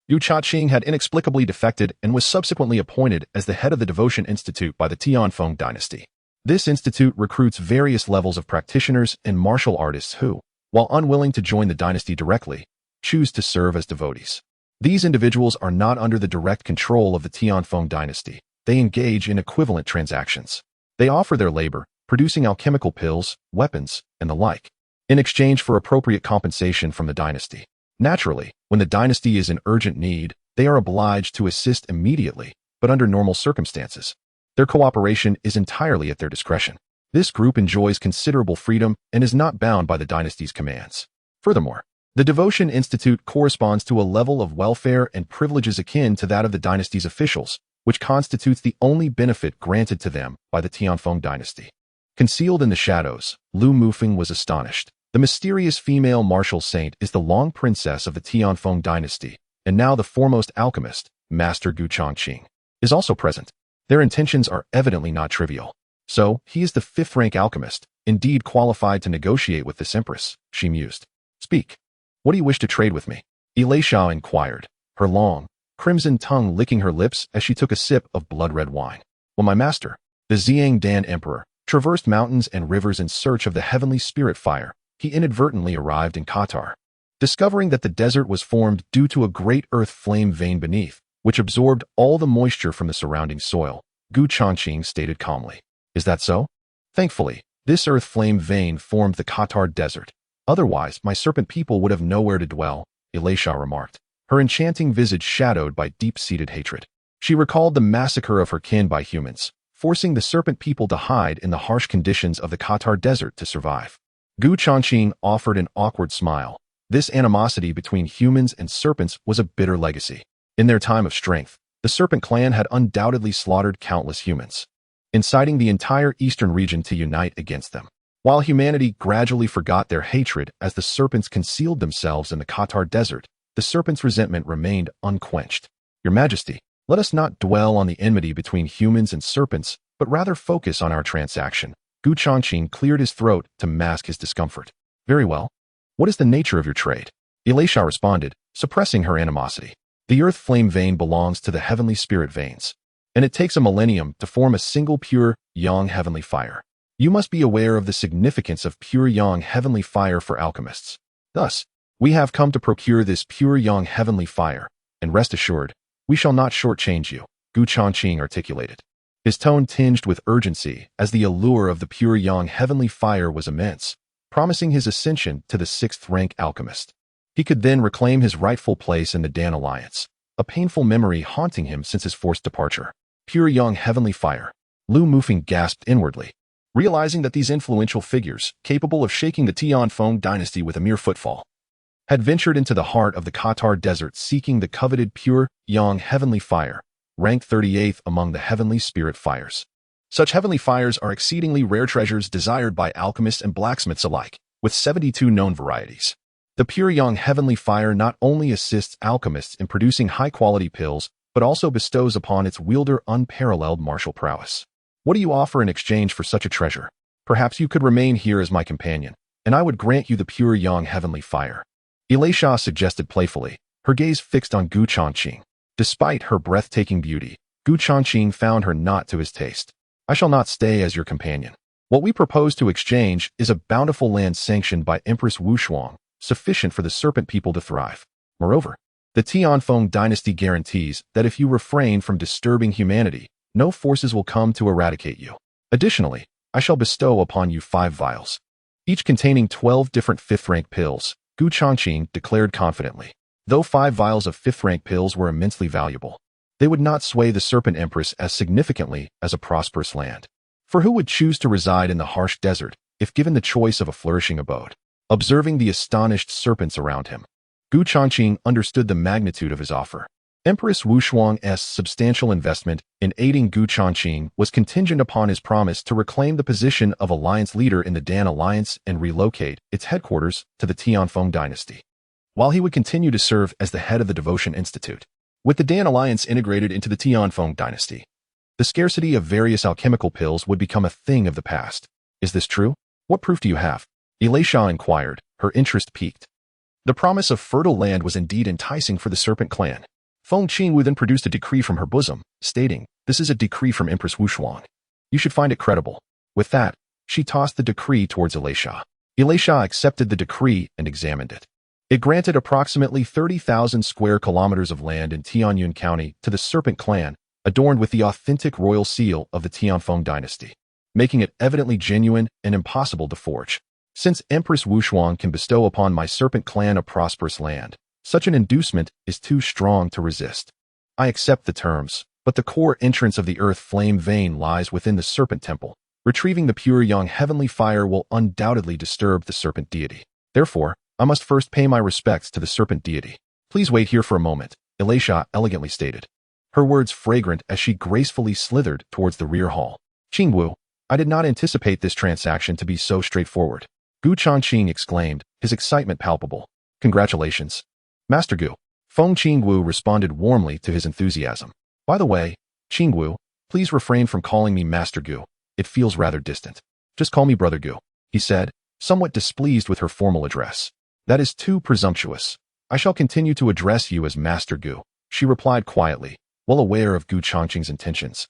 Yu Chaqing had inexplicably defected and was subsequently appointed as the head of the Devotion Institute by the Tianfeng dynasty. This institute recruits various levels of practitioners and martial artists who, while unwilling to join the dynasty directly, choose to serve as devotees. These individuals are not under the direct control of the Tianfeng dynasty. They engage in equivalent transactions. They offer their labor, producing alchemical pills, weapons, and the like, in exchange for appropriate compensation from the dynasty. Naturally, when the dynasty is in urgent need, they are obliged to assist immediately, but under normal circumstances, their cooperation is entirely at their discretion. This group enjoys considerable freedom and is not bound by the dynasty's commands. Furthermore, the Devotion Institute corresponds to a level of welfare and privileges akin to that of the dynasty's officials, which constitutes the only benefit granted to them by the Tianfeng dynasty. Concealed in the shadows, Lu Mufeng was astonished. The mysterious female martial saint is the long princess of the Tianfeng dynasty, and now the foremost alchemist, Master Gu Changqing, is also present. Their intentions are evidently not trivial. So, he is the fifth-rank alchemist, indeed qualified to negotiate with this empress, she mused. Speak. What do you wish to trade with me? Elisha inquired, her long, crimson tongue licking her lips as she took a sip of blood-red wine. Well, my master, the Xiang Dan Emperor, traversed mountains and rivers in search of the heavenly spirit fire. He inadvertently arrived in Qatar, discovering that the desert was formed due to a great earth flame vein beneath, which absorbed all the moisture from the surrounding soil. Gu Changqing stated calmly. Is that so? Thankfully, this earth flame vein formed the Qatar desert. Otherwise, my serpent people would have nowhere to dwell, Elisha remarked, her enchanting visage shadowed by deep-seated hatred. She recalled the massacre of her kin by humans, forcing the serpent people to hide in the harsh conditions of the Qatar desert to survive. Gu Changqing offered an awkward smile. This animosity between humans and serpents was a bitter legacy. In their time of strength, the serpent clan had undoubtedly slaughtered countless humans, inciting the entire eastern region to unite against them. While humanity gradually forgot their hatred as the serpents concealed themselves in the Qatar desert, the serpent's resentment remained unquenched. Your Majesty, let us not dwell on the enmity between humans and serpents, but rather focus on our transaction. Gu Changqing cleared his throat to mask his discomfort. Very well. What is the nature of your trade? Elisha responded, suppressing her animosity. The earth flame vein belongs to the heavenly spirit veins, and it takes a millennium to form a single pure, yang heavenly fire. You must be aware of the significance of pure yang heavenly fire for alchemists. Thus, we have come to procure this pure yang heavenly fire, and rest assured, we shall not shortchange you, Gu Changqing articulated. His tone tinged with urgency as the allure of the pure yang heavenly fire was immense, promising his ascension to the sixth-rank alchemist. He could then reclaim his rightful place in the Dan Alliance, a painful memory haunting him since his forced departure. Pure yang heavenly fire. Lu Mufeng gasped inwardly, realizing that these influential figures, capable of shaking the Tianfeng dynasty with a mere footfall, had ventured into the heart of the Qatar desert seeking the coveted pure yang heavenly fire, ranked 38th among the heavenly spirit fires. Such heavenly fires are exceedingly rare treasures desired by alchemists and blacksmiths alike, with 72 known varieties. The pure yang heavenly fire not only assists alchemists in producing high-quality pills, but also bestows upon its wielder unparalleled martial prowess. What do you offer in exchange for such a treasure? Perhaps you could remain here as my companion, and I would grant you the pure yang heavenly fire. Elisha suggested playfully, her gaze fixed on Gu Changqing. Despite her breathtaking beauty, Gu Changqing found her not to his taste. I shall not stay as your companion. What we propose to exchange is a bountiful land sanctioned by Empress Wu Shuang, sufficient for the serpent people to thrive. Moreover, the Tianfeng dynasty guarantees that if you refrain from disturbing humanity, no forces will come to eradicate you. Additionally, I shall bestow upon you 5 vials, each containing 12 different fifth-rank pills, Gu Changqing declared confidently. Though 5 vials of fifth-rank pills were immensely valuable, they would not sway the Serpent Empress as significantly as a prosperous land. For who would choose to reside in the harsh desert if given the choice of a flourishing abode? Observing the astonished serpents around him, Gu Changqing understood the magnitude of his offer. Empress Wu Shuang's substantial investment in aiding Gu Changqing was contingent upon his promise to reclaim the position of alliance leader in the Dan Alliance and relocate its headquarters to the Tianfeng dynasty, while he would continue to serve as the head of the Devotion Institute. With the Dan Alliance integrated into the Tianfeng dynasty, the scarcity of various alchemical pills would become a thing of the past. Is this true? What proof do you have? Elisha inquired, her interest piqued. The promise of fertile land was indeed enticing for the serpent clan. Feng Qingwu then produced a decree from her bosom, stating, "This is a decree from Empress Wushuang. You should find it credible." With that, she tossed the decree towards Elisha. Elisha accepted the decree and examined it. It granted approximately 30,000 square kilometers of land in Tianyun County to the serpent clan, adorned with the authentic royal seal of the Tianfeng dynasty, making it evidently genuine and impossible to forge. Since Empress Wushuang can bestow upon my serpent clan a prosperous land, such an inducement is too strong to resist. I accept the terms, but the core entrance of the earth flame vein lies within the serpent temple. Retrieving the pure young heavenly fire will undoubtedly disturb the serpent deity. Therefore, I must first pay my respects to the serpent deity. Please wait here for a moment, Elisha elegantly stated, her words fragrant as she gracefully slithered towards the rear hall. Qingwu, I did not anticipate this transaction to be so straightforward. Gu Changqing exclaimed, his excitement palpable. Congratulations, Master Gu. Feng Qingwu responded warmly to his enthusiasm. By the way, Qingwu, please refrain from calling me Master Gu. It feels rather distant. Just call me Brother Gu, he said, somewhat displeased with her formal address. That is too presumptuous. I shall continue to address you as Master Gu, she replied quietly, well aware of Gu Changqing's intentions.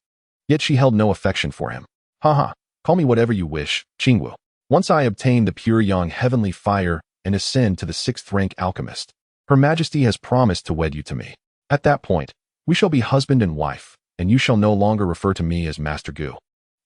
Yet she held no affection for him. Haha, call me whatever you wish, Qingwu. Once I obtain the pure young heavenly fire and ascend to the 6th rank alchemist, Her Majesty has promised to wed you to me. At that point, we shall be husband and wife, and you shall no longer refer to me as Master Gu.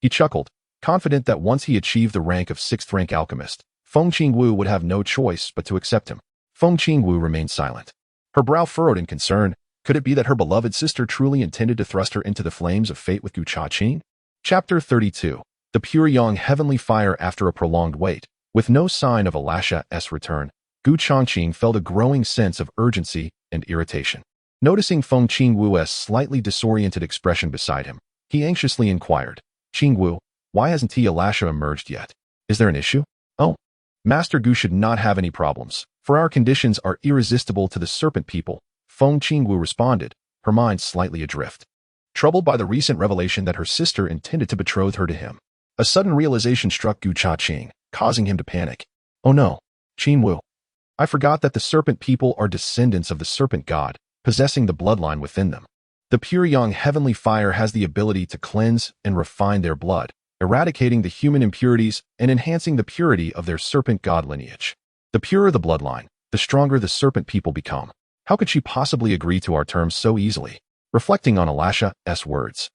He chuckled, confident that once he achieved the rank of 6th rank alchemist, Feng Qingwu would have no choice but to accept him. Feng Qingwu remained silent. Her brow furrowed in concern. Could it be that her beloved sister truly intended to thrust her into the flames of fate with Gu Changqing? Chapter 32. The pure young heavenly fire. After a prolonged wait, with no sign of Elisha's return, Gu Changqing felt a growing sense of urgency and irritation. Noticing Feng Qingwu's slightly disoriented expression beside him, he anxiously inquired, Qingwu, why hasn't Elisha emerged yet? Is there an issue? Oh, Master Gu should not have any problems, for our conditions are irresistible to the serpent people, Feng Qingwu responded, her mind slightly adrift. Troubled by the recent revelation that her sister intended to betroth her to him, a sudden realization struck Gu Changqing, causing him to panic. Oh no, Qingwu. I forgot that the serpent people are descendants of the serpent god, possessing the bloodline within them. The pure young heavenly fire has the ability to cleanse and refine their blood, eradicating the human impurities and enhancing the purity of their serpent god lineage. The purer the bloodline, the stronger the serpent people become. How could she possibly agree to our terms so easily? Reflecting on Elisha's words,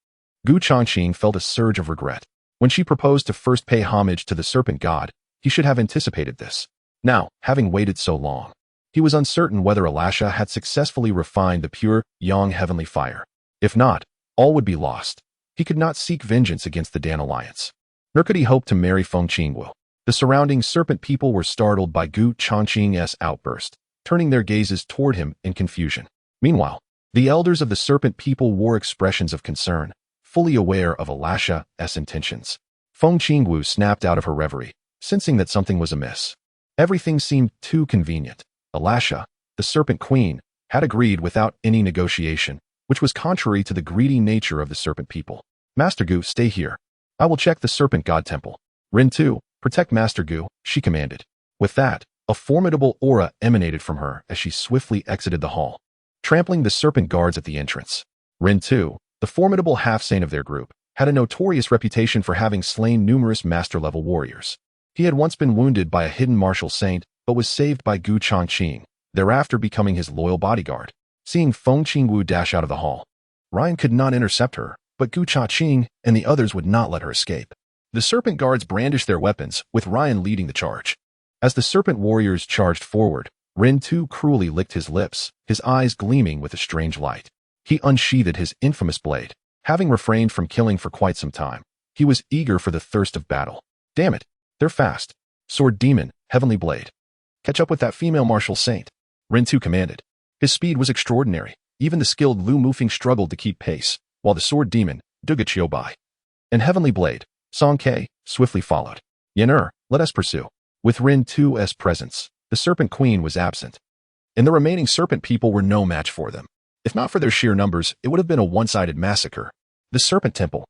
Gu Changqing felt a surge of regret. When she proposed to first pay homage to the serpent god, he should have anticipated this. Now, having waited so long, he was uncertain whether Elisha had successfully refined the pure, young heavenly fire. If not, all would be lost. He could not seek vengeance against the Dan Alliance. Nor could he hope to marry Feng Qingwu. The surrounding serpent people were startled by Gu Changqing's outburst, turning their gazes toward him in confusion. Meanwhile, the elders of the serpent people wore expressions of concern, fully aware of Elisha's intentions. Feng Qingwu snapped out of her reverie, sensing that something was amiss. Everything seemed too convenient. Elisha, the serpent queen, had agreed without any negotiation, which was contrary to the greedy nature of the serpent people. Master Gu, stay here. I will check the serpent god temple. Rin 2, protect Master Gu, she commanded. With that, a formidable aura emanated from her as she swiftly exited the hall, trampling the serpent guards at the entrance. Rin 2, the formidable half-saint of their group, had a notorious reputation for having slain numerous master-level warriors. He had once been wounded by a hidden martial saint, but was saved by Gu Changqing, thereafter becoming his loyal bodyguard. Seeing Feng Qingwu dash out of the hall, Ryan could not intercept her, but Gu Changqing and the others would not let her escape. The serpent guards brandished their weapons, with Ryan leading the charge. As the serpent warriors charged forward, Rin 2 cruelly licked his lips, his eyes gleaming with a strange light. He unsheathed his infamous blade. Having refrained from killing for quite some time, he was eager for the thirst of battle. Damn it, they're fast. Sword demon, heavenly blade. Catch up with that female martial saint, Rin 2 commanded. His speed was extraordinary. Even the skilled Lu Mufeng struggled to keep pace, while the sword demon, Duga Bai, and heavenly blade, Song Ke, swiftly followed. Yen let us pursue. With Rin 2's presence, the serpent queen was absent, and the remaining serpent people were no match for them. If not for their sheer numbers, it would have been a one-sided massacre. The serpent temple,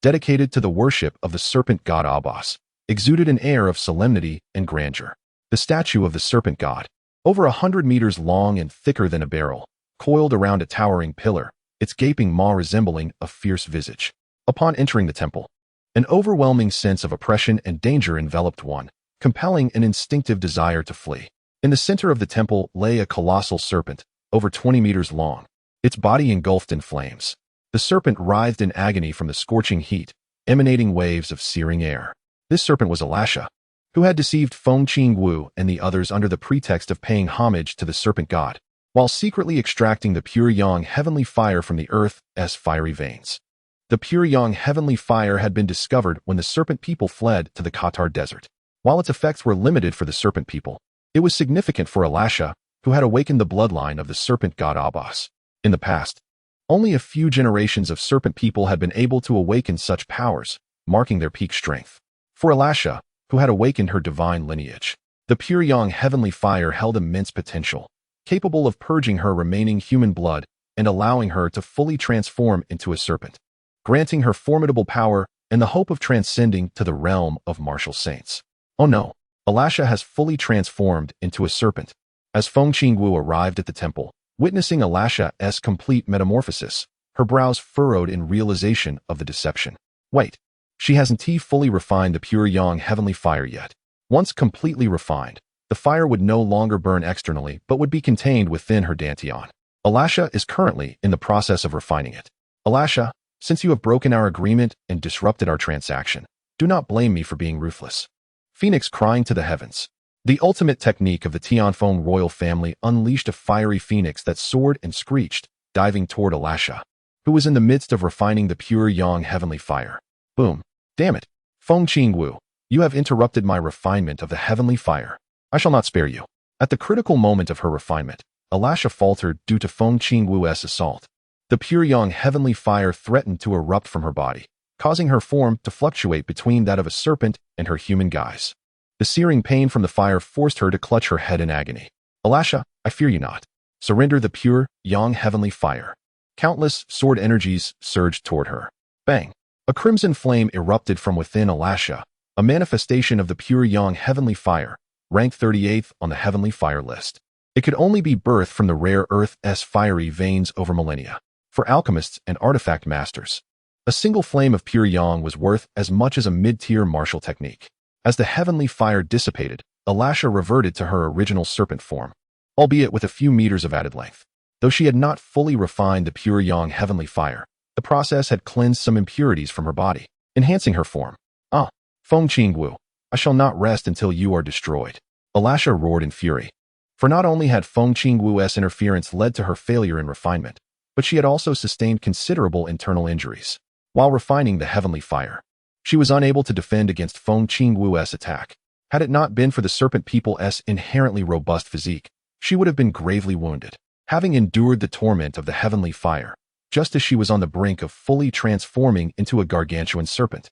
dedicated to the worship of the serpent god Abbas, exuded an air of solemnity and grandeur. The statue of the serpent god, over 100 meters long and thicker than a barrel, coiled around a towering pillar, its gaping maw resembling a fierce visage. Upon entering the temple, an overwhelming sense of oppression and danger enveloped one, compelling an instinctive desire to flee. In the center of the temple lay a colossal serpent, over 20 meters long, its body engulfed in flames. The serpent writhed in agony from the scorching heat, emanating waves of searing air. This serpent was Elisha, who had deceived Feng Qingwu and the others under the pretext of paying homage to the serpent god, while secretly extracting the pure yang heavenly fire from the earth's fiery veins. The pure yang heavenly fire had been discovered when the serpent people fled to the Qatar desert. While its effects were limited for the serpent people, it was significant for Elisha, who had awakened the bloodline of the serpent god Abbas. In the past, only a few generations of serpent people had been able to awaken such powers, marking their peak strength. For Elisha, who had awakened her divine lineage, the pure yang heavenly fire held immense potential, capable of purging her remaining human blood and allowing her to fully transform into a serpent, granting her formidable power and the hope of transcending to the realm of martial saints. Oh no, Elisha has fully transformed into a serpent. As Feng Qingwu arrived at the temple, witnessing Elisha's complete metamorphosis, her brows furrowed in realization of the deception. Wait, she hasn't fully refined the pure yang heavenly fire yet. Once completely refined, the fire would no longer burn externally but would be contained within her dantian. Elisha is currently in the process of refining it. Elisha, since you have broken our agreement and disrupted our transaction, do not blame me for being ruthless. Phoenix crying to the heavens. The ultimate technique of the Tianfeng royal family unleashed a fiery phoenix that soared and screeched, diving toward Elisha, who was in the midst of refining the pure yang heavenly fire. Boom. Damn it. Feng Qingwu, you have interrupted my refinement of the heavenly fire. I shall not spare you. At the critical moment of her refinement, Elisha faltered due to Feng Qingwu's assault. The pure yang heavenly fire threatened to erupt from her body, causing her form to fluctuate between that of a serpent and her human guise. The searing pain from the fire forced her to clutch her head in agony. Elisha, I fear you not. Surrender the pure yang heavenly fire. Countless sword energies surged toward her. Bang! A crimson flame erupted from within Elisha, a manifestation of the pure yang heavenly fire, ranked 38th on the heavenly fire list. It could only be birthed from the rare earth's fiery veins over millennia. For alchemists and artifact masters, a single flame of pure yang was worth as much as a mid-tier martial technique. As the heavenly fire dissipated, Elisha reverted to her original serpent form, albeit with a few meters of added length. Though she had not fully refined the pure yang heavenly fire, the process had cleansed some impurities from her body, enhancing her form. Ah, Feng Qingwu, I shall not rest until you are destroyed. Elisha roared in fury. For not only had Feng Qingwu's interference led to her failure in refinement, but she had also sustained considerable internal injuries. While refining the heavenly fire, she was unable to defend against Feng Qingwu's attack. Had it not been for the serpent people's inherently robust physique, she would have been gravely wounded. Having endured the torment of the heavenly fire, just as she was on the brink of fully transforming into a gargantuan serpent,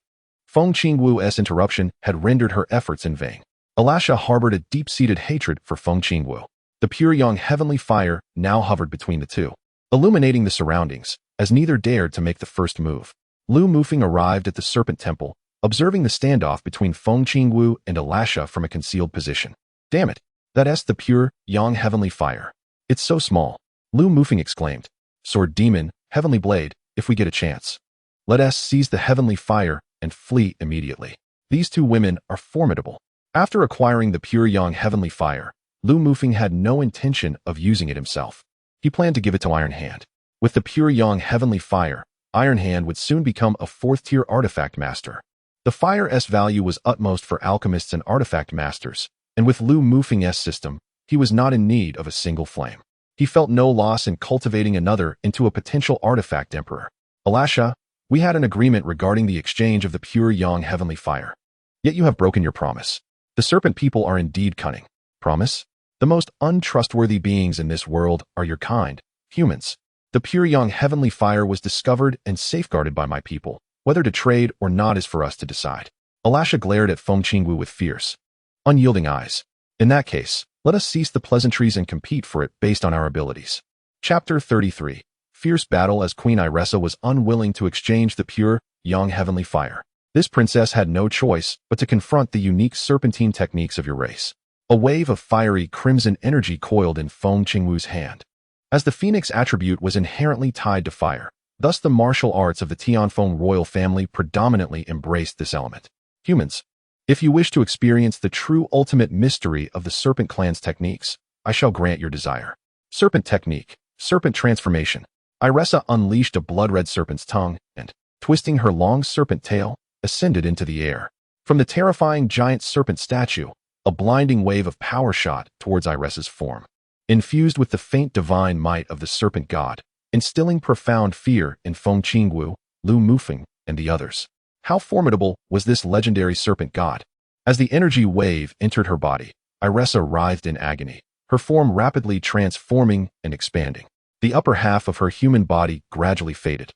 Feng Qingwu's interruption had rendered her efforts in vain. Elisha harbored a deep-seated hatred for Feng Qingwu. The pure yang heavenly fire now hovered between the two, illuminating the surroundings, as neither dared to make the first move. Lu Mufeng arrived at the serpent temple, observing the standoff between Feng Qingwu and Elisha from a concealed position. Damn it, that's the pure yang heavenly fire. It's so small, Lu Mufeng exclaimed. Sword demon, heavenly blade, if we get a chance, let us seize the heavenly fire and flee immediately. These two women are formidable. After acquiring the pure yang heavenly fire, Lu Mufeng had no intention of using it himself. He planned to give it to Iron Hand. With the pure yang heavenly fire, Iron Hand would soon become a 4th-tier artifact master. The fire's value was utmost for alchemists and artifact masters, and with Lu Mufeng's system, he was not in need of a single flame. He felt no loss in cultivating another into a potential artifact emperor. Elisha, we had an agreement regarding the exchange of the pure yang heavenly fire. Yet you have broken your promise. The serpent people are indeed cunning. Promise? The most untrustworthy beings in this world are your kind, humans. The pure yang heavenly fire was discovered and safeguarded by my people. Whether to trade or not is for us to decide. Elisha glared at Feng Qingwu with fierce, unyielding eyes. In that case, let us cease the pleasantries and compete for it based on our abilities. Chapter 33. Fierce battle as Queen Iressa was unwilling to exchange the pure yang heavenly fire. This princess had no choice but to confront the unique serpentine techniques of your race. A wave of fiery crimson energy coiled in Feng Qingwu's hand. As the phoenix attribute was inherently tied to fire, thus the martial arts of the Tianfeng royal family predominantly embraced this element. Humans, if you wish to experience the true ultimate mystery of the Serpent Clan's techniques, I shall grant your desire. Serpent Technique, Serpent Transformation. Iressa unleashed a blood-red serpent's tongue and, twisting her long serpent tail, ascended into the air. From the terrifying giant serpent statue, a blinding wave of power shot towards Iressa's form. Infused with the faint divine might of the serpent god, instilling profound fear in Feng Qingwu, Lu Mufeng, and the others. How formidable was this legendary serpent god? As the energy wave entered her body, Iressa writhed in agony, her form rapidly transforming and expanding. The upper half of her human body gradually faded,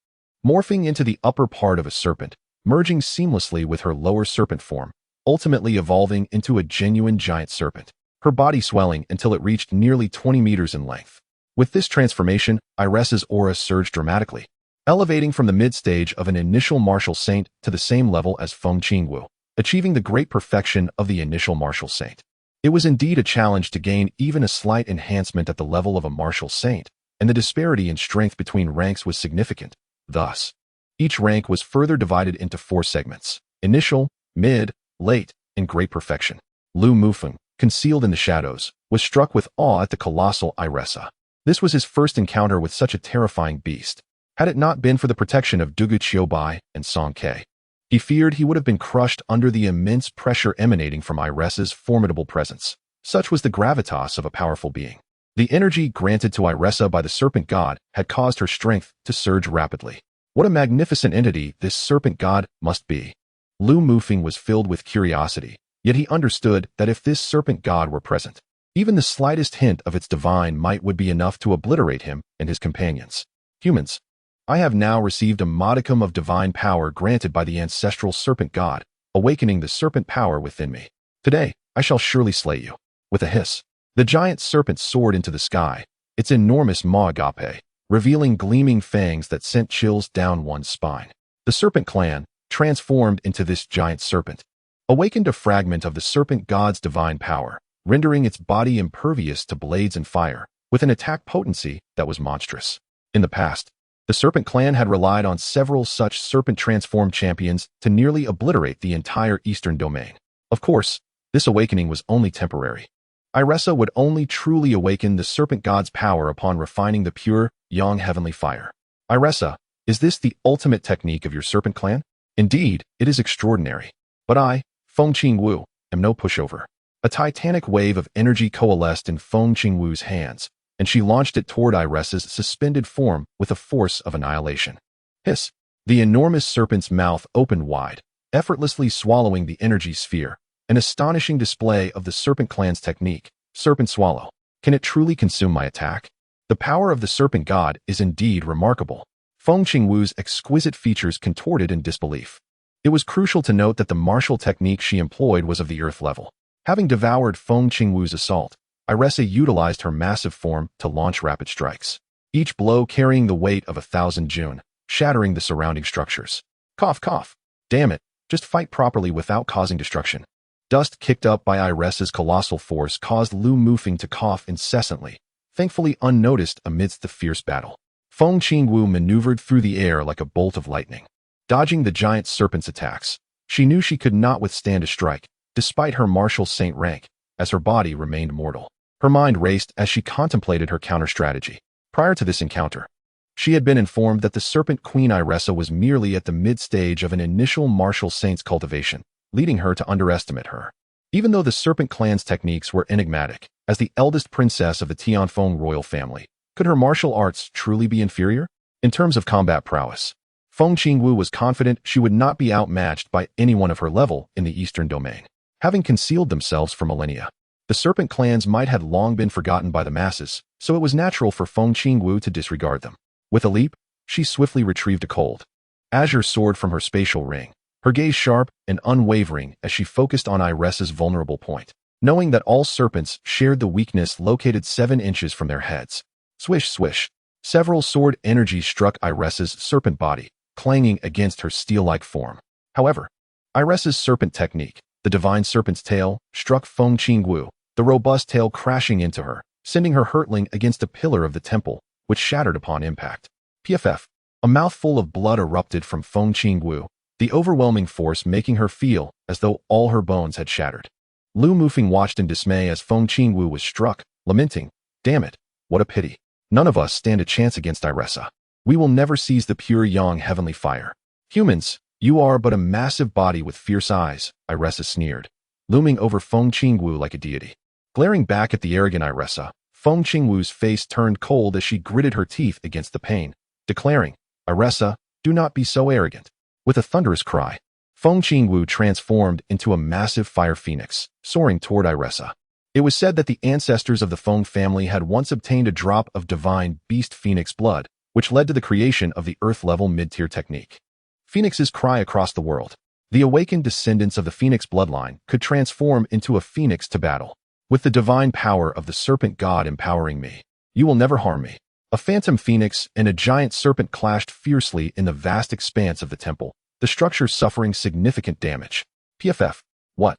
morphing into the upper part of a serpent, merging seamlessly with her lower serpent form, ultimately evolving into a genuine giant serpent, her body swelling until it reached nearly 20 meters in length. With this transformation, Iressa's aura surged dramatically, elevating from the mid-stage of an initial martial saint to the same level as Feng Qingwu, achieving the great perfection of the initial martial saint. It was indeed a challenge to gain even a slight enhancement at the level of a martial saint, and the disparity in strength between ranks was significant. Thus, each rank was further divided into 4 segments: initial, mid, late, and great perfection. Lu Mufeng, concealed in the shadows, was struck with awe at the colossal Iressa. This was his first encounter with such a terrifying beast. Had it not been for the protection of Dugu Qiubai and Song Ke, he feared he would have been crushed under the immense pressure emanating from Iressa's formidable presence. Such was the gravitas of a powerful being. The energy granted to Iressa by the serpent god had caused her strength to surge rapidly. What a magnificent entity this serpent god must be. Lu Mufeng was filled with curiosity, yet he understood that if this serpent god were present, even the slightest hint of its divine might would be enough to obliterate him and his companions. Humans, I have now received a modicum of divine power granted by the ancestral serpent god, awakening the serpent power within me. Today, I shall surely slay you. With a hiss, the giant serpent soared into the sky, its enormous maw agape, revealing gleaming fangs that sent chills down one's spine. The serpent clan, transformed into this giant serpent, awakened a fragment of the serpent god's divine power, rendering its body impervious to blades and fire, with an attack potency that was monstrous. In the past, the serpent clan had relied on several such serpent-transformed champions to nearly obliterate the entire eastern domain. Of course, this awakening was only temporary. Iressa would only truly awaken the serpent god's power upon refining the pure, yang heavenly fire. Iressa, is this the ultimate technique of your serpent clan? Indeed, it is extraordinary. But I, Feng Qingwu, am no pushover. A titanic wave of energy coalesced in Feng Qingwu's hands, and she launched it toward Iressa's suspended form with a force of annihilation. Hiss! The enormous serpent's mouth opened wide, effortlessly swallowing the energy sphere, an astonishing display of the serpent clan's technique. Serpent swallow. Can it truly consume my attack? The power of the serpent god is indeed remarkable. Feng Qingwu's exquisite features contorted in disbelief. It was crucial to note that the martial technique she employed was of the earth level. Having devoured Feng Qingwu's assault, Iressa utilized her massive form to launch rapid strikes, each blow carrying the weight of 1,000 Jun, shattering the surrounding structures. Cough, cough. Damn it, just fight properly without causing destruction. Dust kicked up by Iressa's colossal force caused Lu Mufeng to cough incessantly, thankfully unnoticed amidst the fierce battle. Feng Qingwu maneuvered through the air like a bolt of lightning, dodging the giant serpent's attacks. She knew she could not withstand a strike, despite her martial saint rank, as her body remained mortal. Her mind raced as she contemplated her counter-strategy. Prior to this encounter, she had been informed that the Serpent Queen Iressa was merely at the mid-stage of an initial martial saint's cultivation, leading her to underestimate her. Even though the Serpent clan's techniques were enigmatic, as the eldest princess of the Tianfeng royal family, could her martial arts truly be inferior? In terms of combat prowess, Feng Qingwu was confident she would not be outmatched by anyone of her level in the eastern domain. Having concealed themselves for millennia, the Serpent clans might have long been forgotten by the masses, so it was natural for Feng Qingwu to disregard them. With a leap, she swiftly retrieved a cold azure sword from her spatial ring, her gaze sharp and unwavering as she focused on Iressa's vulnerable point, knowing that all serpents shared the weakness located 7 inches from their heads. Swish, swish. Several sword energies struck Iressa's serpent body, clanging against her steel-like form. However, Iresa's serpent technique, the divine serpent's tail, struck Feng Qingwu, the robust tail crashing into her, sending her hurtling against a pillar of the temple, which shattered upon impact. PFF. A mouthful of blood erupted from Feng Qingwu, the overwhelming force making her feel as though all her bones had shattered. Lu Mufeng watched in dismay as Feng Qingwu was struck, lamenting, "Damn it, what a pity. None of us stand a chance against Iresa. We will never seize the pure yang heavenly fire. Humans, you are but a massive body with fierce eyes," Iresa sneered, looming over Feng Qingwu like a deity. Glaring back at the arrogant Iresa, Feng Qingwu's face turned cold as she gritted her teeth against the pain, declaring, "Iresa, do not be so arrogant." With a thunderous cry, Feng Qingwu transformed into a massive fire phoenix, soaring toward Iresa. It was said that the ancestors of the Feng family had once obtained a drop of divine beast phoenix blood, which led to the creation of the Earth-level mid-tier technique. Phoenixes cry across the world. The awakened descendants of the phoenix bloodline could transform into a phoenix to battle. With the divine power of the serpent god empowering me, you will never harm me. A phantom phoenix and a giant serpent clashed fiercely in the vast expanse of the temple, the structure suffering significant damage. PFF. What?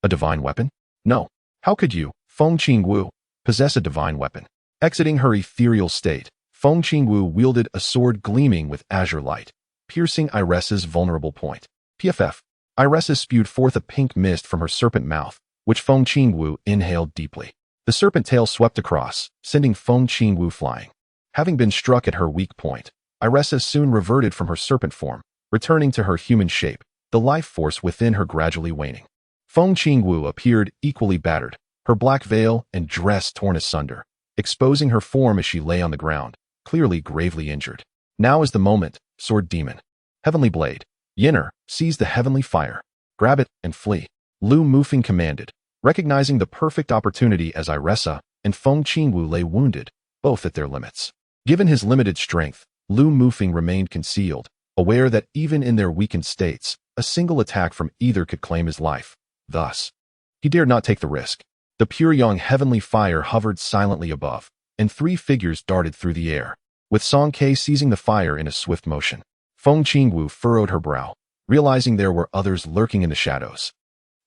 A divine weapon? No. How could you, Feng Qingwu, possess a divine weapon? Exiting her ethereal state, Feng Qingwu wielded a sword gleaming with azure light, piercing Iresa's vulnerable point. PFF. Iresa spewed forth a pink mist from her serpent mouth, which Feng Qingwu inhaled deeply. The serpent tail swept across, sending Feng Qingwu flying. Having been struck at her weak point, Iresa soon reverted from her serpent form, returning to her human shape, the life force within her gradually waning. Feng Qingwu appeared equally battered, her black veil and dress torn asunder, exposing her form as she lay on the ground, clearly gravely injured. Now is the moment, sword demon. Heavenly blade. Yinner, seize the heavenly fire. Grab it and flee. Lu Mufeng commanded, recognizing the perfect opportunity as Iresa and Feng Qingwu lay wounded, both at their limits. Given his limited strength, Lu Mufeng remained concealed, aware that even in their weakened states, a single attack from either could claim his life. Thus, he dared not take the risk. The pure yang heavenly fire hovered silently above, and three figures darted through the air, with Song Ke seizing the fire in a swift motion. Feng Qingwu furrowed her brow, realizing there were others lurking in the shadows.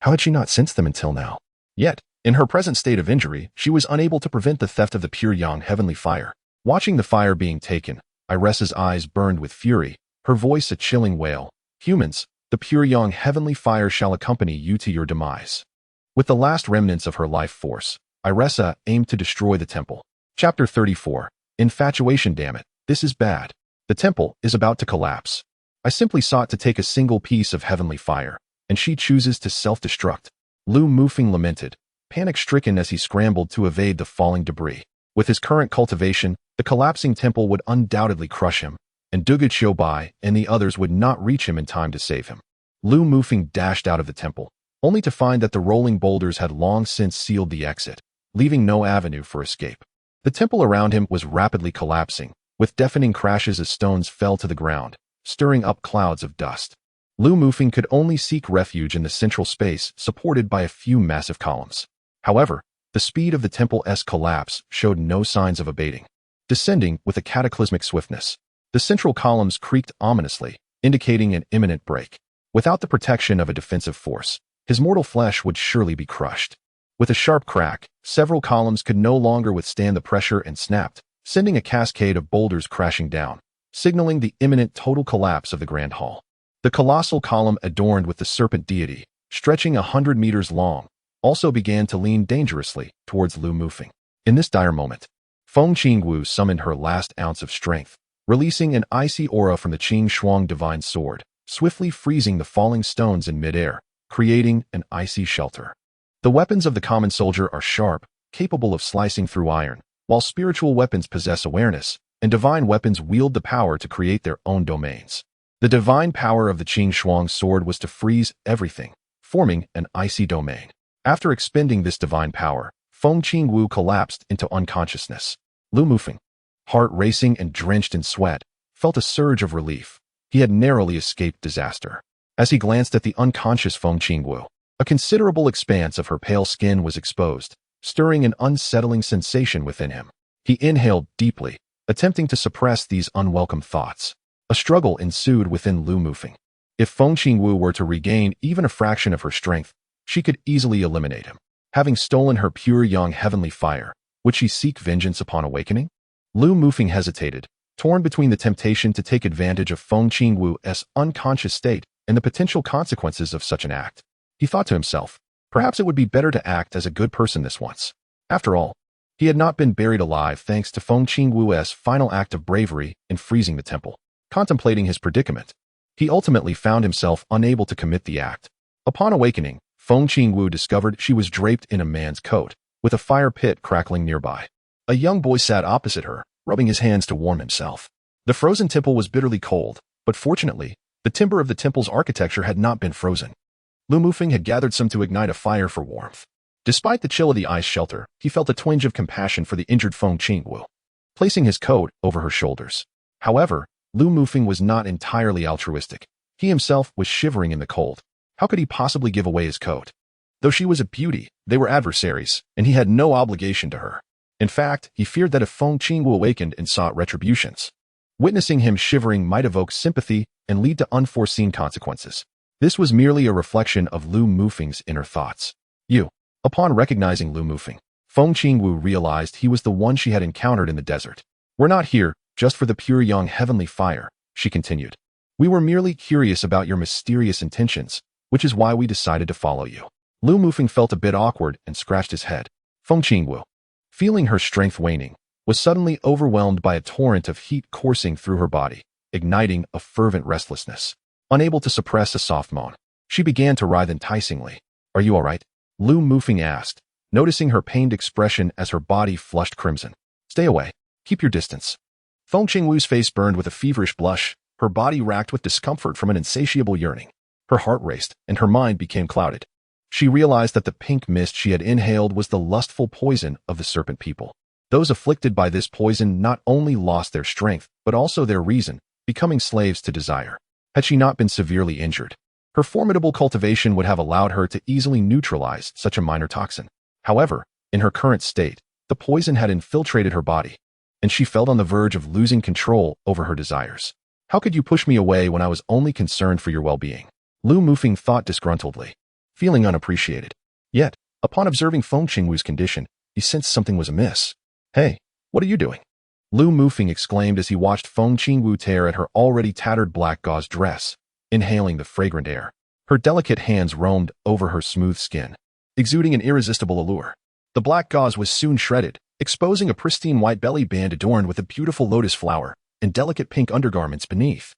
How had she not sensed them until now? Yet, in her present state of injury, she was unable to prevent the theft of the pure yang heavenly fire. Watching the fire being taken, Iresa's eyes burned with fury, her voice a chilling wail. Humans, the pure yang heavenly fire shall accompany you to your demise. With the last remnants of her life force, Iresa aimed to destroy the temple. Chapter 34. Infatuation. Damn it, this is bad. The temple is about to collapse. I simply sought to take a single piece of heavenly fire, and she chooses to self-destruct. Lu Mufeng lamented, panic-stricken as he scrambled to evade the falling debris. With his current cultivation, the collapsing temple would undoubtedly crush him, and Dugu Bai and the others would not reach him in time to save him. Lu Mufeng dashed out of the temple, only to find that the rolling boulders had long since sealed the exit, leaving no avenue for escape. The temple around him was rapidly collapsing, with deafening crashes as stones fell to the ground, stirring up clouds of dust. Lu Mufeng could only seek refuge in the central space supported by a few massive columns. However, the speed of the temple's collapse showed no signs of abating. Descending with a cataclysmic swiftness, the central columns creaked ominously, indicating an imminent break. Without the protection of a defensive force, his mortal flesh would surely be crushed. With a sharp crack, several columns could no longer withstand the pressure and snapped, sending a cascade of boulders crashing down, signaling the imminent total collapse of the Grand Hall. The colossal column adorned with the serpent deity, stretching 100 meters long, also began to lean dangerously towards Lu Mufeng. In this dire moment, Feng Qingwu summoned her last ounce of strength, releasing an icy aura from the Qing Shuang divine sword, swiftly freezing the falling stones in midair, creating an icy shelter. The weapons of the common soldier are sharp, capable of slicing through iron, while spiritual weapons possess awareness, and divine weapons wield the power to create their own domains. The divine power of the Qing Shuang sword was to freeze everything, forming an icy domain. After expending this divine power, Feng Qingwu collapsed into unconsciousness. Lu Mufeng, heart racing and drenched in sweat, felt a surge of relief. He had narrowly escaped disaster. As he glanced at the unconscious Feng Qingwu, a considerable expanse of her pale skin was exposed, stirring an unsettling sensation within him. He inhaled deeply, attempting to suppress these unwelcome thoughts. A struggle ensued within Lu Mufeng. If Feng Qingwu were to regain even a fraction of her strength, she could easily eliminate him. Having stolen her pure young heavenly fire, would she seek vengeance upon awakening? Lu Mufeng hesitated, torn between the temptation to take advantage of Feng Qingwu's unconscious state and the potential consequences of such an act. He thought to himself, perhaps it would be better to act as a good person this once. After all, he had not been buried alive thanks to Feng Qingwu's final act of bravery in freezing the temple. Contemplating his predicament, he ultimately found himself unable to commit the act. Upon awakening, Feng Qingwu discovered she was draped in a man's coat, with a fire pit crackling nearby. A young boy sat opposite her, rubbing his hands to warm himself. The frozen temple was bitterly cold, but fortunately, the timber of the temple's architecture had not been frozen. Lu Mufeng had gathered some to ignite a fire for warmth. Despite the chill of the ice shelter, he felt a twinge of compassion for the injured Feng Qingwu, placing his coat over her shoulders. However, Lu Mufeng was not entirely altruistic. He himself was shivering in the cold. How could he possibly give away his coat? Though she was a beauty, they were adversaries, and he had no obligation to her. In fact, he feared that if Feng Qingwu awakened and sought retributions, witnessing him shivering might evoke sympathy and lead to unforeseen consequences. This was merely a reflection of Lu Mufeng's inner thoughts. Upon recognizing Lu Mufeng, Feng Qingwu realized he was the one she had encountered in the desert. We're not here just for the pure young heavenly fire, she continued. We were merely curious about your mysterious intentions, which is why we decided to follow you. Lu Mufeng felt a bit awkward and scratched his head. Feng Qingwu, feeling her strength waning, was suddenly overwhelmed by a torrent of heat coursing through her body, igniting a fervent restlessness. Unable to suppress a soft moan, she began to writhe enticingly. Are you all right? Lu Mufeng asked, noticing her pained expression as her body flushed crimson. Stay away. Keep your distance. Feng Qingwu's face burned with a feverish blush, her body racked with discomfort from an insatiable yearning. Her heart raced, and her mind became clouded. She realized that the pink mist she had inhaled was the lustful poison of the serpent people. Those afflicted by this poison not only lost their strength, but also their reason, becoming slaves to desire. Had she not been severely injured, her formidable cultivation would have allowed her to easily neutralize such a minor toxin. However, in her current state, the poison had infiltrated her body, and she felt on the verge of losing control over her desires. How could you push me away when I was only concerned for your well-being? Lu Mufeng thought disgruntledly, feeling unappreciated. Yet, upon observing Feng Qingwu's condition, he sensed something was amiss. Hey, what are you doing? Lu Mufeng exclaimed as he watched Feng Qingwu tear at her already tattered black gauze dress, inhaling the fragrant air. Her delicate hands roamed over her smooth skin, exuding an irresistible allure. The black gauze was soon shredded, exposing a pristine white belly band adorned with a beautiful lotus flower and delicate pink undergarments beneath.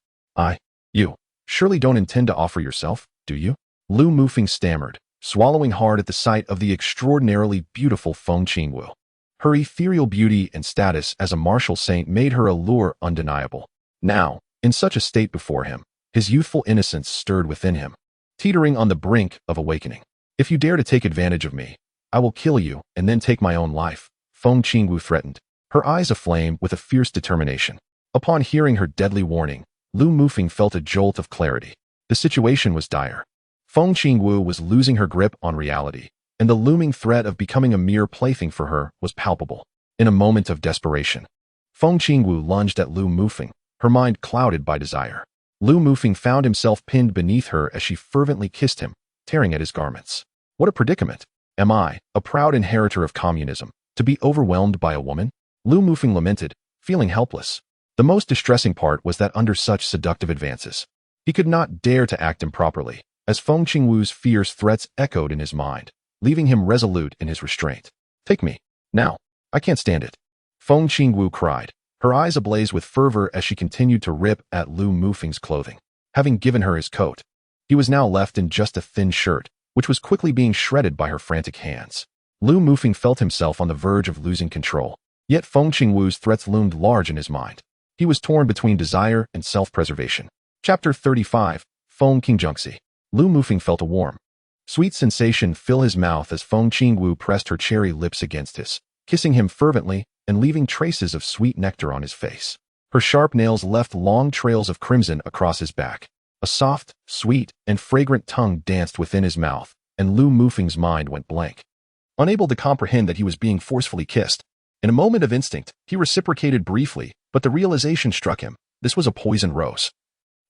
You surely don't intend to offer yourself, do you? Lu Mufeng stammered, swallowing hard at the sight of the extraordinarily beautiful Feng Qingwu. Her ethereal beauty and status as a martial saint made her allure undeniable. Now, in such a state before him, his youthful innocence stirred within him, teetering on the brink of awakening. If you dare to take advantage of me, I will kill you and then take my own life, Feng Qingwu threatened, her eyes aflame with a fierce determination. Upon hearing her deadly warning, Lu Mufeng felt a jolt of clarity. The situation was dire. Feng Qingwu was losing her grip on reality, and the looming threat of becoming a mere plaything for her was palpable. In a moment of desperation, Feng Qingwu lunged at Lu Mufeng, her mind clouded by desire. Lu Mufeng found himself pinned beneath her as she fervently kissed him, tearing at his garments. What a predicament! Am I, a proud inheritor of communism, to be overwhelmed by a woman? Lu Mufeng lamented, feeling helpless. The most distressing part was that under such seductive advances, he could not dare to act improperly, as Feng Qingwu's fierce threats echoed in his mind, leaving him resolute in his restraint. Take me, now. I can't stand it. Feng Qingwu cried, her eyes ablaze with fervor as she continued to rip at Lu Mufeng's clothing. Having given her his coat, he was now left in just a thin shirt, which was quickly being shredded by her frantic hands. Lu Mufeng felt himself on the verge of losing control, yet Feng Qingwu's threats loomed large in his mind. He was torn between desire and self-preservation. Chapter 35, Feng Qingjuxi. Lu Mufeng felt a warm, sweet sensation fill his mouth as Feng Qingwu pressed her cherry lips against his, kissing him fervently and leaving traces of sweet nectar on his face. Her sharp nails left long trails of crimson across his back. A soft, sweet, and fragrant tongue danced within his mouth, and Lu Mufeng's mind went blank. Unable to comprehend that he was being forcefully kissed, in a moment of instinct, he reciprocated briefly, but the realization struck him. This was a poisoned rose,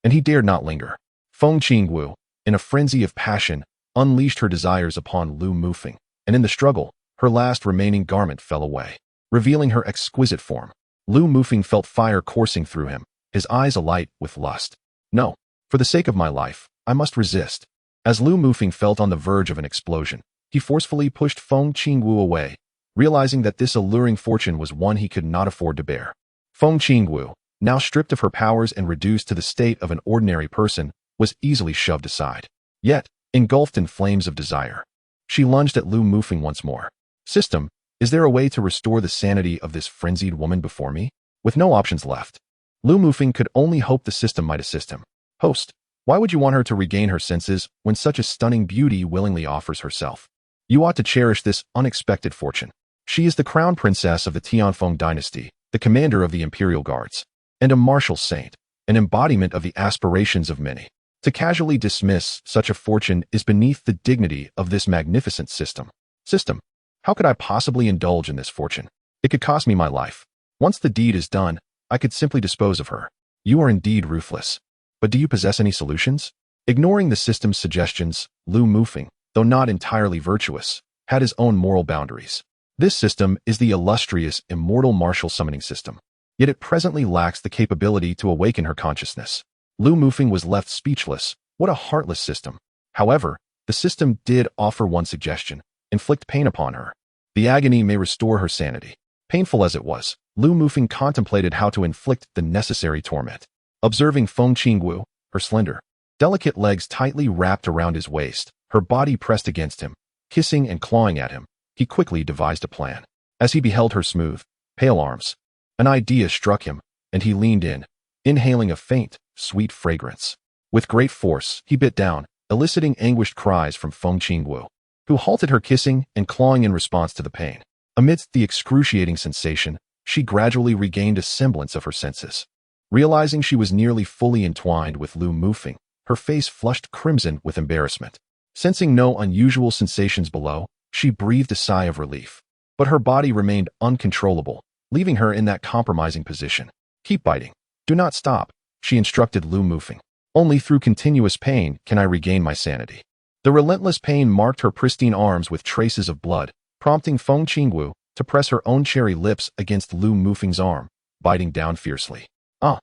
and he dared not linger. Feng Qingwu, in a frenzy of passion, unleashed her desires upon Lu Mufeng, and in the struggle, her last remaining garment fell away, revealing her exquisite form. Lu Mufeng felt fire coursing through him, his eyes alight with lust. No, for the sake of my life, I must resist. As Lu Mufeng felt on the verge of an explosion, he forcefully pushed Feng Qingwu away, realizing that this alluring fortune was one he could not afford to bear. Feng Qingwu, now stripped of her powers and reduced to the state of an ordinary person, was easily shoved aside. Yet, engulfed in flames of desire, she lunged at Lu Mufeng once more. System, is there a way to restore the sanity of this frenzied woman before me? With no options left, Lu Mufeng could only hope the system might assist him. Host, why would you want her to regain her senses when such a stunning beauty willingly offers herself? You ought to cherish this unexpected fortune. She is the crown princess of the Tianfeng dynasty, the commander of the imperial guards, and a martial saint, an embodiment of the aspirations of many. To casually dismiss such a fortune is beneath the dignity of this magnificent system. System, how could I possibly indulge in this fortune? It could cost me my life. Once the deed is done, I could simply dispose of her. You are indeed ruthless. But do you possess any solutions? Ignoring the system's suggestions, Lu Mufeng, though not entirely virtuous, had his own moral boundaries. This system is the illustrious immortal martial summoning system, yet it presently lacks the capability to awaken her consciousness. Lu Mufeng was left speechless. What a heartless system. However, the system did offer one suggestion: inflict pain upon her. The agony may restore her sanity. Painful as it was, Lu Mufeng contemplated how to inflict the necessary torment. Observing Feng Qingwu, her slender, delicate legs tightly wrapped around his waist, her body pressed against him, kissing and clawing at him, he quickly devised a plan. As he beheld her smooth, pale arms, an idea struck him, and he leaned in, inhaling a faint, sweet fragrance. With great force, he bit down, eliciting anguished cries from Feng Qingwu, who halted her kissing and clawing in response to the pain. Amidst the excruciating sensation, she gradually regained a semblance of her senses. Realizing she was nearly fully entwined with Lu Mufeng, her face flushed crimson with embarrassment. Sensing no unusual sensations below, she breathed a sigh of relief. But her body remained uncontrollable, leaving her in that compromising position. Keep biting. Do not stop, she instructed Lu Mufeng. Only through continuous pain can I regain my sanity. The relentless pain marked her pristine arms with traces of blood, prompting Feng Qingwu to press her own cherry lips against Lu Mufeng's arm, biting down fiercely. Ah,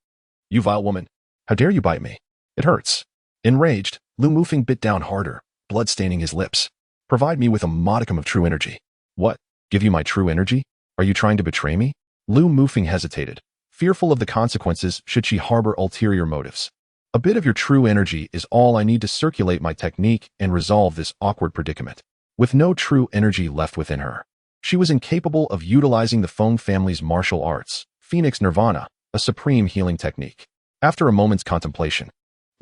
you vile woman. How dare you bite me? It hurts. Enraged, Lu Mufeng bit down harder, blood staining his lips. Provide me with a modicum of true energy. What? Give you my true energy? Are you trying to betray me? Lu Mufeng hesitated, fearful of the consequences should she harbor ulterior motives. A bit of your true energy is all I need to circulate my technique and resolve this awkward predicament. With no true energy left within her, she was incapable of utilizing the Feng family's martial arts, Phoenix Nirvana, a supreme healing technique. After a moment's contemplation,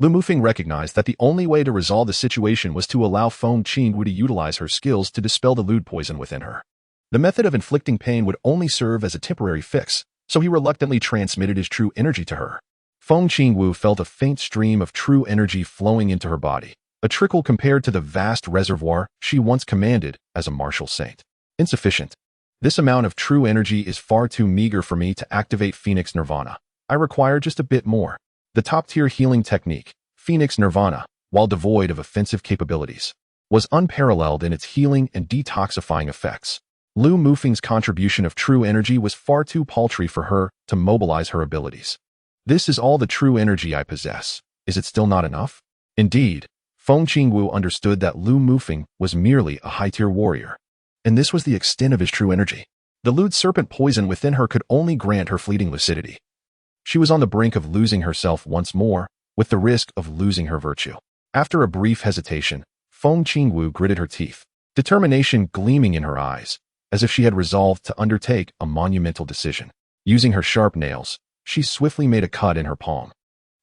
Lu Mufeng recognized that the only way to resolve the situation was to allow Feng Qingwu to utilize her skills to dispel the lewd poison within her. The method of inflicting pain would only serve as a temporary fix, so he reluctantly transmitted his true energy to her. Feng Qingwu felt a faint stream of true energy flowing into her body, a trickle compared to the vast reservoir she once commanded as a martial saint. Insufficient. This amount of true energy is far too meager for me to activate Phoenix Nirvana. I require just a bit more. The top-tier healing technique, Phoenix Nirvana, while devoid of offensive capabilities, was unparalleled in its healing and detoxifying effects. Lu Mufeng's contribution of true energy was far too paltry for her to mobilize her abilities. This is all the true energy I possess. Is it still not enough? Indeed, Feng Qingwu understood that Lu Mufeng was merely a high-tier warrior, and this was the extent of his true energy. The lewd serpent poison within her could only grant her fleeting lucidity. She was on the brink of losing herself once more, with the risk of losing her virtue. After a brief hesitation, Feng Qingwu gritted her teeth, determination gleaming in her eyes, as if she had resolved to undertake a monumental decision. Using her sharp nails, she swiftly made a cut in her palm,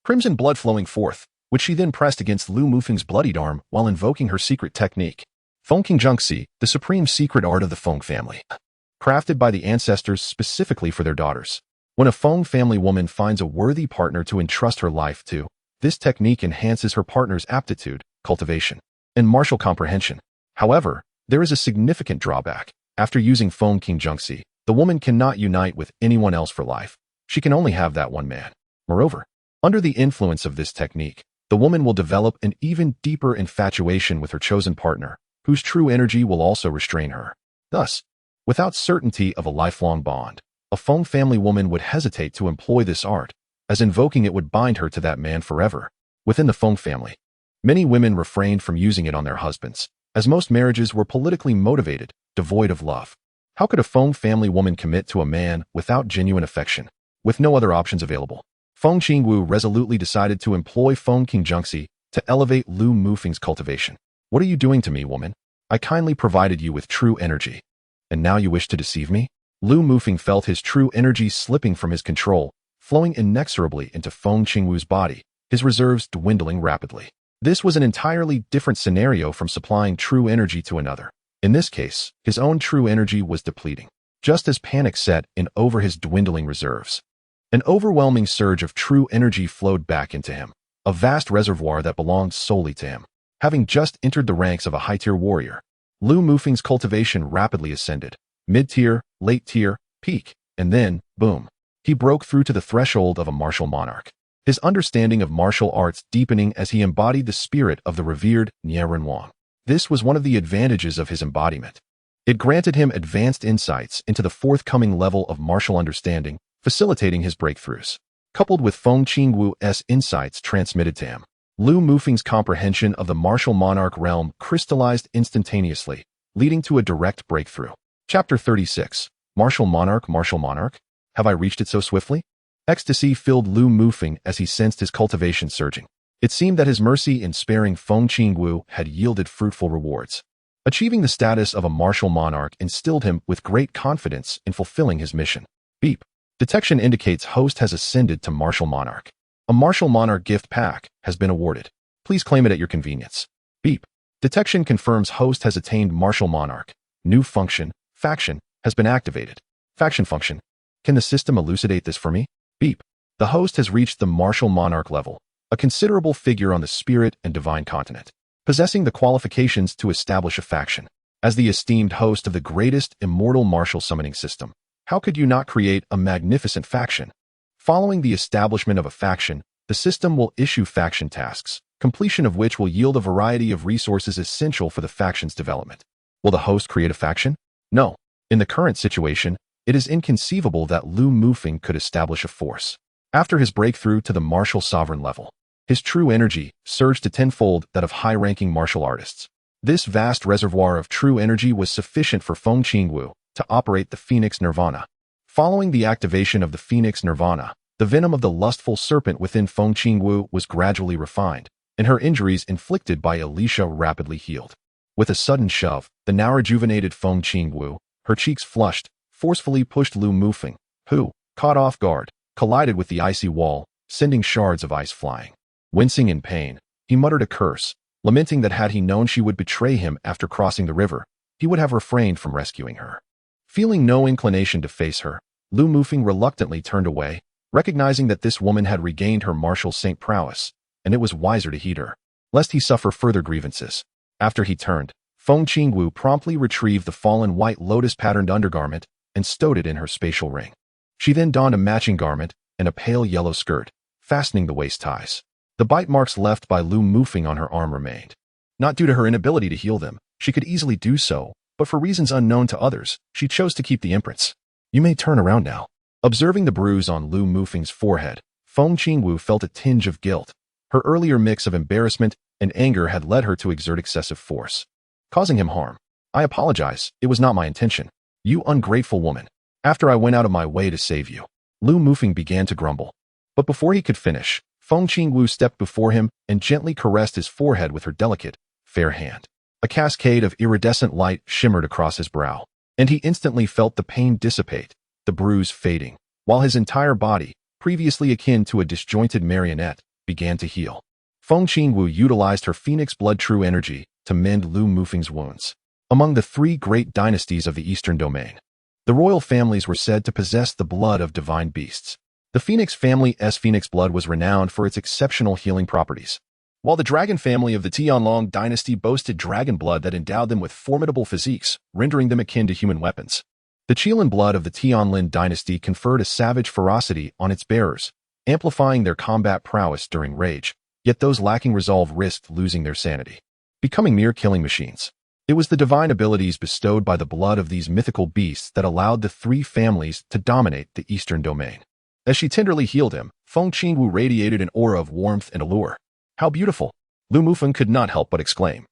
crimson blood flowing forth, which she then pressed against Lu Mufeng's bloodied arm while invoking her secret technique. Feng Qingjungxi, the supreme secret art of the Feng family, crafted by the ancestors specifically for their daughters. When a Feng family woman finds a worthy partner to entrust her life to, this technique enhances her partner's aptitude, cultivation, and martial comprehension. However, there is a significant drawback. After using Feng Qingjungxi, the woman cannot unite with anyone else for life. She can only have that one man. Moreover, under the influence of this technique, the woman will develop an even deeper infatuation with her chosen partner, whose true energy will also restrain her. Thus, without certainty of a lifelong bond, a Feng family woman would hesitate to employ this art, as invoking it would bind her to that man forever. Within the Feng family, many women refrained from using it on their husbands, as most marriages were politically motivated, devoid of love. How could a Feng family woman commit to a man without genuine affection? With no other options available, Feng Qingwu resolutely decided to employ Feng Qingjiangxi to elevate Lu Mufeng's cultivation. What are you doing to me, woman? I kindly provided you with true energy, and now you wish to deceive me? Lu Mufeng felt his true energy slipping from his control, flowing inexorably into Feng Qingwu's body, his reserves dwindling rapidly. This was an entirely different scenario from supplying true energy to another. In this case, his own true energy was depleting. Just as panic set in over his dwindling reserves, an overwhelming surge of true energy flowed back into him, a vast reservoir that belonged solely to him. Having just entered the ranks of a high-tier warrior, Lu Mufeng's cultivation rapidly ascended, mid-tier, late-tier, peak, and then, boom, he broke through to the threshold of a martial monarch. His understanding of martial arts deepening as he embodied the spirit of the revered Nie Renwang. This was one of the advantages of his embodiment. It granted him advanced insights into the forthcoming level of martial understanding, facilitating his breakthroughs. Coupled with Feng Qingwu's insights transmitted to him, Lu Mufeng's comprehension of the martial monarch realm crystallized instantaneously, leading to a direct breakthrough. Chapter 36. Martial Monarch, Martial Monarch? Have I reached it so swiftly? Ecstasy filled Lu Mufeng as he sensed his cultivation surging. It seemed that his mercy in sparing Feng Qingwu had yielded fruitful rewards. Achieving the status of a martial monarch instilled him with great confidence in fulfilling his mission. Beep. Detection indicates host has ascended to martial monarch. A martial monarch gift pack has been awarded. Please claim it at your convenience. Beep. Detection confirms host has attained martial monarch. New function, faction, has been activated. Faction function. Can the system elucidate this for me? Beep. The host has reached the martial monarch level, a considerable figure on the spirit and divine continent, possessing the qualifications to establish a faction. As the esteemed host of the greatest immortal martial summoning system, how could you not create a magnificent faction? Following the establishment of a faction, the system will issue faction tasks, completion of which will yield a variety of resources essential for the faction's development. Will the host create a faction? No. In the current situation, it is inconceivable that Lu Mufeng could establish a force. After his breakthrough to the martial sovereign level, his true energy surged to tenfold that of high-ranking martial artists. This vast reservoir of true energy was sufficient for Feng Qingwu to operate the Phoenix Nirvana. Following the activation of the Phoenix Nirvana, the venom of the lustful serpent within Feng Qingwu was gradually refined, and her injuries inflicted by Alicia rapidly healed. With a sudden shove, the now rejuvenated Feng Qingwu, her cheeks flushed, forcefully pushed Lu Mufeng, who, caught off guard, collided with the icy wall, sending shards of ice flying. Wincing in pain, he muttered a curse, lamenting that had he known she would betray him after crossing the river, he would have refrained from rescuing her. Feeling no inclination to face her, Lu Mufeng reluctantly turned away, recognizing that this woman had regained her martial saint prowess, and it was wiser to heed her, lest he suffer further grievances. After he turned, Feng Qingwu promptly retrieved the fallen white lotus-patterned undergarment and stowed it in her spatial ring. She then donned a matching garment and a pale yellow skirt, fastening the waist ties. The bite marks left by Lu Mufeng on her arm remained. Not due to her inability to heal them, she could easily do so, but for reasons unknown to others, she chose to keep the imprints. You may turn around now. Observing the bruise on Lu Mufeng's forehead, Feng Qingwu felt a tinge of guilt. Her earlier mix of embarrassment and anger had led her to exert excessive force, causing him harm. I apologize, it was not my intention. You ungrateful woman. After I went out of my way to save you. Lu Mufeng began to grumble. But before he could finish, Feng Qingwu stepped before him and gently caressed his forehead with her delicate, fair hand. A cascade of iridescent light shimmered across his brow, and he instantly felt the pain dissipate, the bruise fading, while his entire body, previously akin to a disjointed marionette, began to heal. Feng Qingwu utilized her phoenix blood true energy to mend Lu Mufeng's wounds. Among the three great dynasties of the Eastern Domain, the royal families were said to possess the blood of divine beasts. The Phoenix family's phoenix blood was renowned for its exceptional healing properties, while the dragon family of the Tianlong dynasty boasted dragon blood that endowed them with formidable physiques, rendering them akin to human weapons. The Qilin blood of the Tianlin dynasty conferred a savage ferocity on its bearers, amplifying their combat prowess during rage, Yet those lacking resolve risked losing their sanity, becoming mere killing machines. It was the divine abilities bestowed by the blood of these mythical beasts that allowed the three families to dominate the eastern domain. As she tenderly healed him, Feng Qingwu radiated an aura of warmth and allure. How beautiful! Lu Mufeng could not help but exclaim,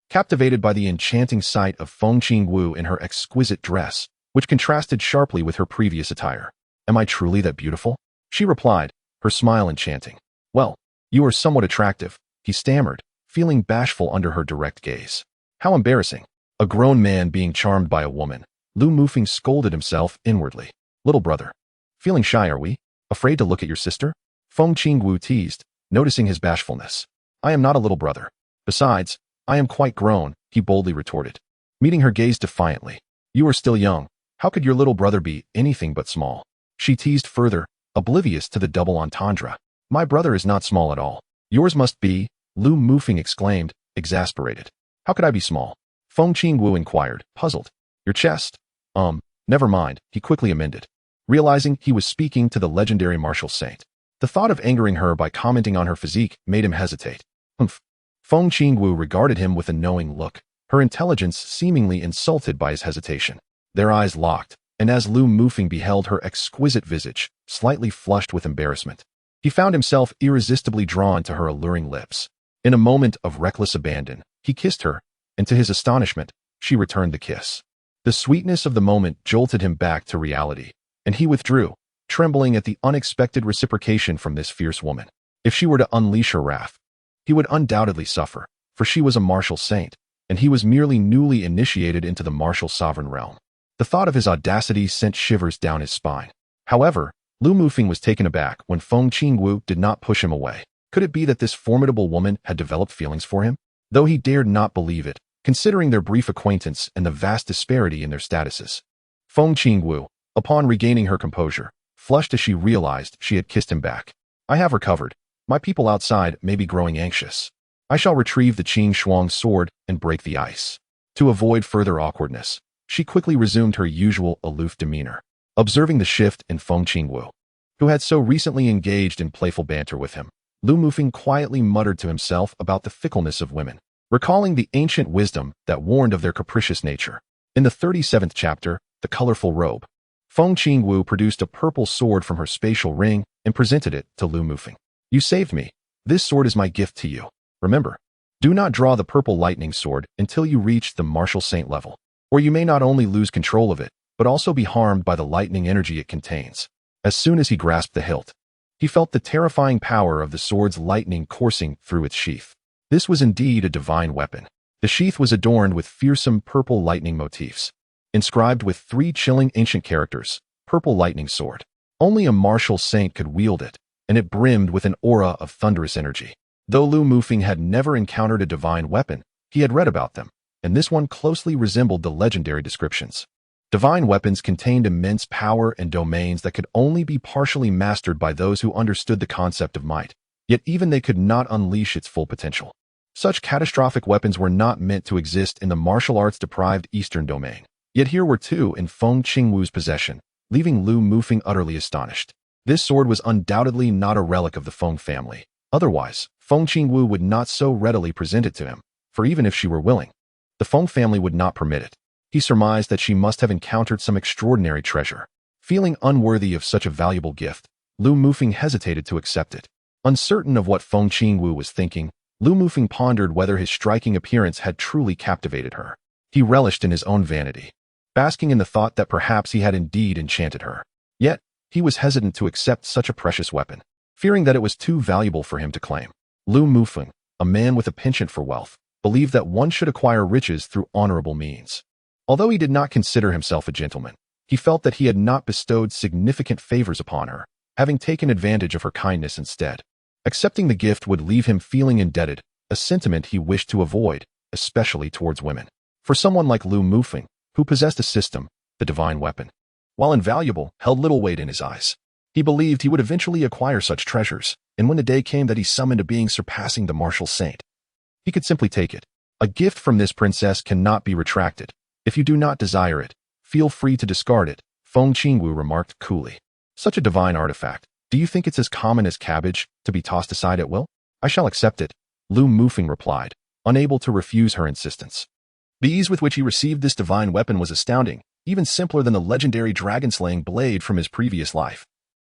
captivated by the enchanting sight of Feng Qingwu in her exquisite dress, which contrasted sharply with her previous attire. Am I truly that beautiful? She replied, her smile enchanting. Well, you are somewhat attractive, he stammered, feeling bashful under her direct gaze. How embarrassing. A grown man being charmed by a woman. Lu Mufeng scolded himself inwardly. Little brother. Feeling shy, are we? Afraid to look at your sister? Feng Qingwu teased, noticing his bashfulness. I am not a little brother. Besides, I am quite grown, he boldly retorted, meeting her gaze defiantly. You are still young. How could your little brother be anything but small? She teased further, oblivious to the double entendre. My brother is not small at all. Yours must be, Lu Mufeng exclaimed, exasperated. How could I be small? Feng Qingwu inquired, puzzled. Your chest? Never mind, he quickly amended, realizing he was speaking to the legendary martial saint. The thought of angering her by commenting on her physique made him hesitate. Feng Qingwu regarded him with a knowing look, her intelligence seemingly insulted by his hesitation. Their eyes locked, and as Lu Mufeng beheld her exquisite visage, slightly flushed with embarrassment, he found himself irresistibly drawn to her alluring lips. In a moment of reckless abandon, he kissed her, and to his astonishment, she returned the kiss. The sweetness of the moment jolted him back to reality, and he withdrew, trembling at the unexpected reciprocation from this fierce woman. If she were to unleash her wrath, he would undoubtedly suffer, for she was a martial saint, and he was merely newly initiated into the martial sovereign realm. The thought of his audacity sent shivers down his spine. However, Lu Mufeng was taken aback when Feng Qingwu did not push him away. Could it be that this formidable woman had developed feelings for him? Though he dared not believe it, considering their brief acquaintance and the vast disparity in their statuses. Feng Qingwu, upon regaining her composure, flushed as she realized she had kissed him back. I have recovered. My people outside may be growing anxious. I shall retrieve the Qing Shuang sword and break the ice. To avoid further awkwardness, she quickly resumed her usual aloof demeanor. Observing the shift in Feng Qingwu, who had so recently engaged in playful banter with him, Lu Mufeng quietly muttered to himself about the fickleness of women, recalling the ancient wisdom that warned of their capricious nature. In the 37th chapter, The Colorful Robe, Feng Qingwu produced a purple sword from her spatial ring and presented it to Lu Mufeng. You saved me. This sword is my gift to you. Remember, do not draw the purple lightning sword until you reach the martial saint level, or you may not only lose control of it, but also be harmed by the lightning energy it contains. As soon as he grasped the hilt, he felt the terrifying power of the sword's lightning coursing through its sheath. This was indeed a divine weapon. The sheath was adorned with fearsome purple lightning motifs, inscribed with 3 chilling ancient characters, Purple Lightning Sword. Only a martial saint could wield it, and it brimmed with an aura of thunderous energy. Though Lu Mufeng had never encountered a divine weapon, he had read about them, and this one closely resembled the legendary descriptions. Divine weapons contained immense power and domains that could only be partially mastered by those who understood the concept of might, yet even they could not unleash its full potential. Such catastrophic weapons were not meant to exist in the martial arts-deprived Eastern domain, yet here were 2 in Feng Qingwu's possession, leaving Lu Mufeng utterly astonished. This sword was undoubtedly not a relic of the Feng family. Otherwise, Feng Qingwu would not so readily present it to him, for even if she were willing, the Feng family would not permit it. He surmised that she must have encountered some extraordinary treasure. Feeling unworthy of such a valuable gift, Lu Mufeng hesitated to accept it. Uncertain of what Feng Qingwu was thinking, Lu Mufeng pondered whether his striking appearance had truly captivated her. He relished in his own vanity, basking in the thought that perhaps he had indeed enchanted her. Yet, he was hesitant to accept such a precious weapon, fearing that it was too valuable for him to claim. Lu Mufeng, a man with a penchant for wealth, believed that one should acquire riches through honorable means. Although he did not consider himself a gentleman, he felt that he had not bestowed significant favors upon her, having taken advantage of her kindness instead. Accepting the gift would leave him feeling indebted, a sentiment he wished to avoid, especially towards women. For someone like Lu Mufeng, who possessed a system, the divine weapon, while invaluable, held little weight in his eyes. He believed he would eventually acquire such treasures, and when the day came that he summoned a being surpassing the martial saint, he could simply take it. A gift from this princess cannot be retracted. If you do not desire it, feel free to discard it, Feng Qingwu remarked coolly. Such a divine artifact, do you think it's as common as cabbage, to be tossed aside at will? I shall accept it, Lu Mufeng replied, unable to refuse her insistence. The ease with which he received this divine weapon was astounding, even simpler than the legendary dragon-slaying blade from his previous life,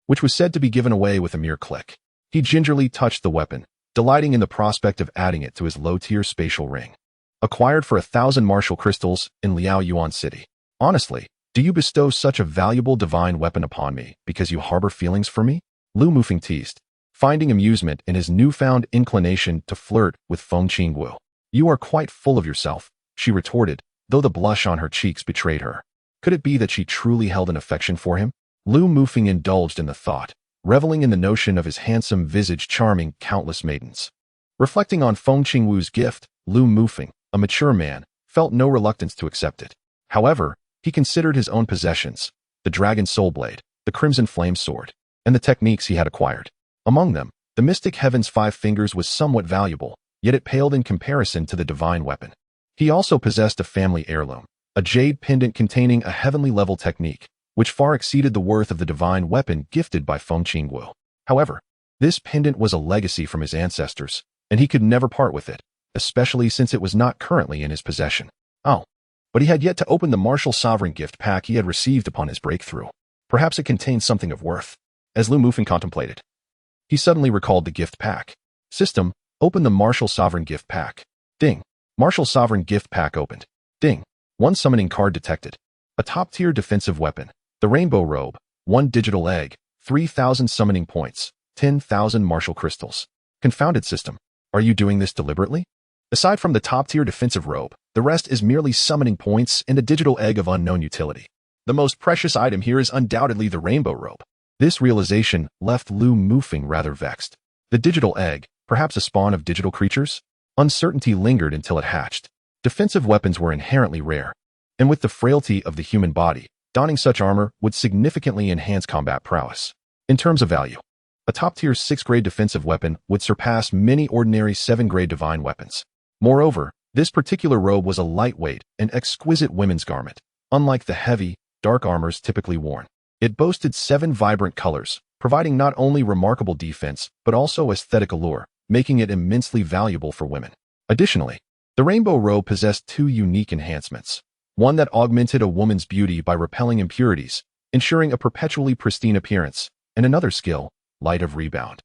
which was said to be given away with a mere click. He gingerly touched the weapon, delighting in the prospect of adding it to his low-tier spatial ring. Acquired for 1,000 martial crystals in Liao Yuan City. Honestly, do you bestow such a valuable divine weapon upon me because you harbor feelings for me? Lu Mufeng teased, finding amusement in his newfound inclination to flirt with Feng Qingwu. You are quite full of yourself, she retorted, though the blush on her cheeks betrayed her. Could it be that she truly held an affection for him? Lu Mufeng indulged in the thought, reveling in the notion of his handsome visage charming countless maidens. Reflecting on Feng Qingwu's gift, Lu Mufeng, a mature man, felt no reluctance to accept it. However, he considered his own possessions, the dragon soul blade, the crimson flame sword, and the techniques he had acquired. Among them, the mystic heaven's 5 fingers was somewhat valuable, yet it paled in comparison to the divine weapon. He also possessed a family heirloom, a jade pendant containing a heavenly-level technique, which far exceeded the worth of the divine weapon gifted by Feng Qingwu. However, this pendant was a legacy from his ancestors, and he could never part with it, especially since it was not currently in his possession. Oh, but he had yet to open the martial sovereign gift pack he had received upon his breakthrough. Perhaps it contained something of worth. As Lu Mufeng contemplated, he suddenly recalled the gift pack. System, open the martial sovereign gift pack. Ding. Martial sovereign gift pack opened. Ding. 1 summoning card detected. A top-tier defensive weapon. The rainbow robe. 1 digital egg. 3,000 summoning points. 10,000 martial crystals. Confounded system. Are you doing this deliberately? Aside from the top-tier defensive robe, the rest is merely summoning points and a digital egg of unknown utility. The most precious item here is undoubtedly the rainbow robe. This realization left Lu Mufeng rather vexed. The digital egg, perhaps a spawn of digital creatures? Uncertainty lingered until it hatched. Defensive weapons were inherently rare, and with the frailty of the human body, donning such armor would significantly enhance combat prowess. In terms of value, a top-tier 6th-grade defensive weapon would surpass many ordinary 7th-grade divine weapons. Moreover, this particular robe was a lightweight and exquisite women's garment, unlike the heavy, dark armors typically worn. It boasted 7 vibrant colors, providing not only remarkable defense, but also aesthetic allure, making it immensely valuable for women. Additionally, the rainbow robe possessed 2 unique enhancements. One that augmented a woman's beauty by repelling impurities, ensuring a perpetually pristine appearance, and another skill, Light of Rebound,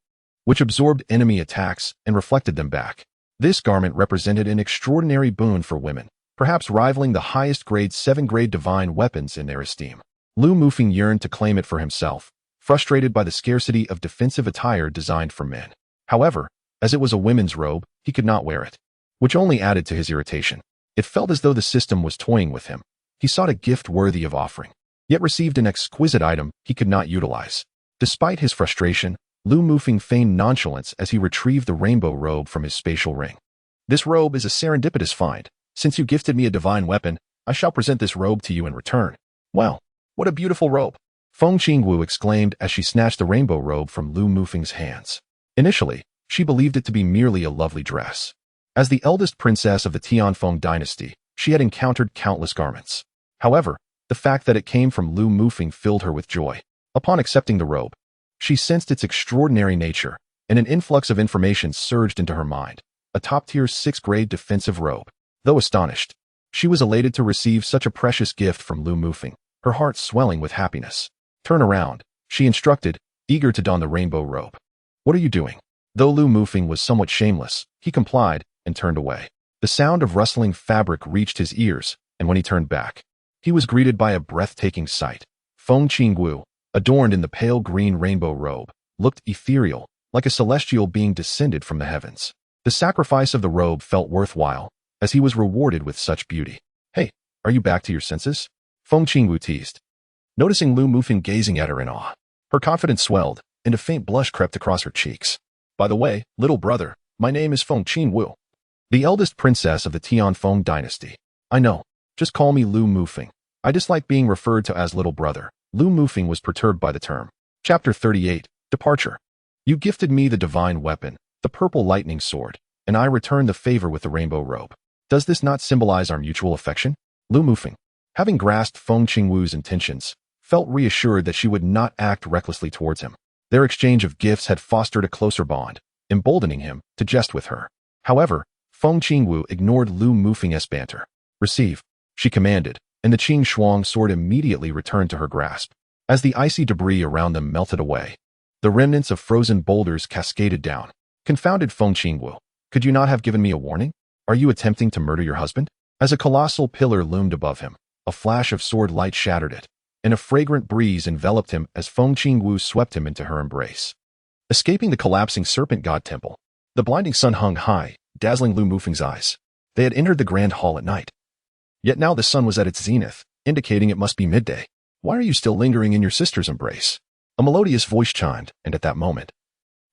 which absorbed enemy attacks and reflected them back. This garment represented an extraordinary boon for women, perhaps rivaling the highest-grade 7th-grade divine weapons in their esteem. Lu Mufeng yearned to claim it for himself, frustrated by the scarcity of defensive attire designed for men. However, as it was a women's robe, he could not wear it, which only added to his irritation. It felt as though the system was toying with him. He sought a gift worthy of offering, yet received an exquisite item he could not utilize. Despite his frustration, Lu Mufeng feigned nonchalance as he retrieved the rainbow robe from his spatial ring. This robe is a serendipitous find. Since you gifted me a divine weapon, I shall present this robe to you in return. Well, what a beautiful robe! Feng Qingwu exclaimed as she snatched the rainbow robe from Lu Mufeng's hands. Initially, she believed it to be merely a lovely dress. As the eldest princess of the Tianfeng dynasty, she had encountered countless garments. However, the fact that it came from Lu Mufeng filled her with joy. Upon accepting the robe, she sensed its extraordinary nature, and an influx of information surged into her mind. A top-tier 6th-grade defensive robe. Though astonished, she was elated to receive such a precious gift from Lu Mufeng, her heart swelling with happiness. Turn around, she instructed, eager to don the rainbow robe. What are you doing? Though Lu Mufeng was somewhat shameless, he complied and turned away. The sound of rustling fabric reached his ears, and when he turned back, he was greeted by a breathtaking sight. Feng Qingwu, adorned in the pale green rainbow robe, looked ethereal, like a celestial being descended from the heavens. The sacrifice of the robe felt worthwhile, as he was rewarded with such beauty. Hey, are you back to your senses? Feng Qingwu teased, noticing Lu Mufeng gazing at her in awe. Her confidence swelled, and a faint blush crept across her cheeks. By the way, little brother, my name is Feng Qingwu, the eldest princess of the Tianfeng dynasty. I know, just call me Lu Mufeng. I dislike being referred to as little brother. Lu Mufeng was perturbed by the term. Chapter 38, Departure. You gifted me the divine weapon, the purple lightning sword, and I returned the favor with the rainbow robe. Does this not symbolize our mutual affection? Lu Mufeng, having grasped Feng Qingwu's intentions, felt reassured that she would not act recklessly towards him. Their exchange of gifts had fostered a closer bond, emboldening him to jest with her. However, Feng Qingwu ignored Lu Mufeng's banter. "Receive," she commanded, and the Qing Shuang sword immediately returned to her grasp. As the icy debris around them melted away, the remnants of frozen boulders cascaded down. "Confounded Feng Qingwu, could you not have given me a warning? Are you attempting to murder your husband?" As a colossal pillar loomed above him, a flash of sword light shattered it, and a fragrant breeze enveloped him as Feng Qingwu swept him into her embrace. Escaping the collapsing serpent god temple, the blinding sun hung high, dazzling Lu Mufeng's eyes. They had entered the grand hall at night. Yet now the sun was at its zenith, indicating it must be midday. "Why are you still lingering in your sister's embrace?" A melodious voice chimed, and at that moment,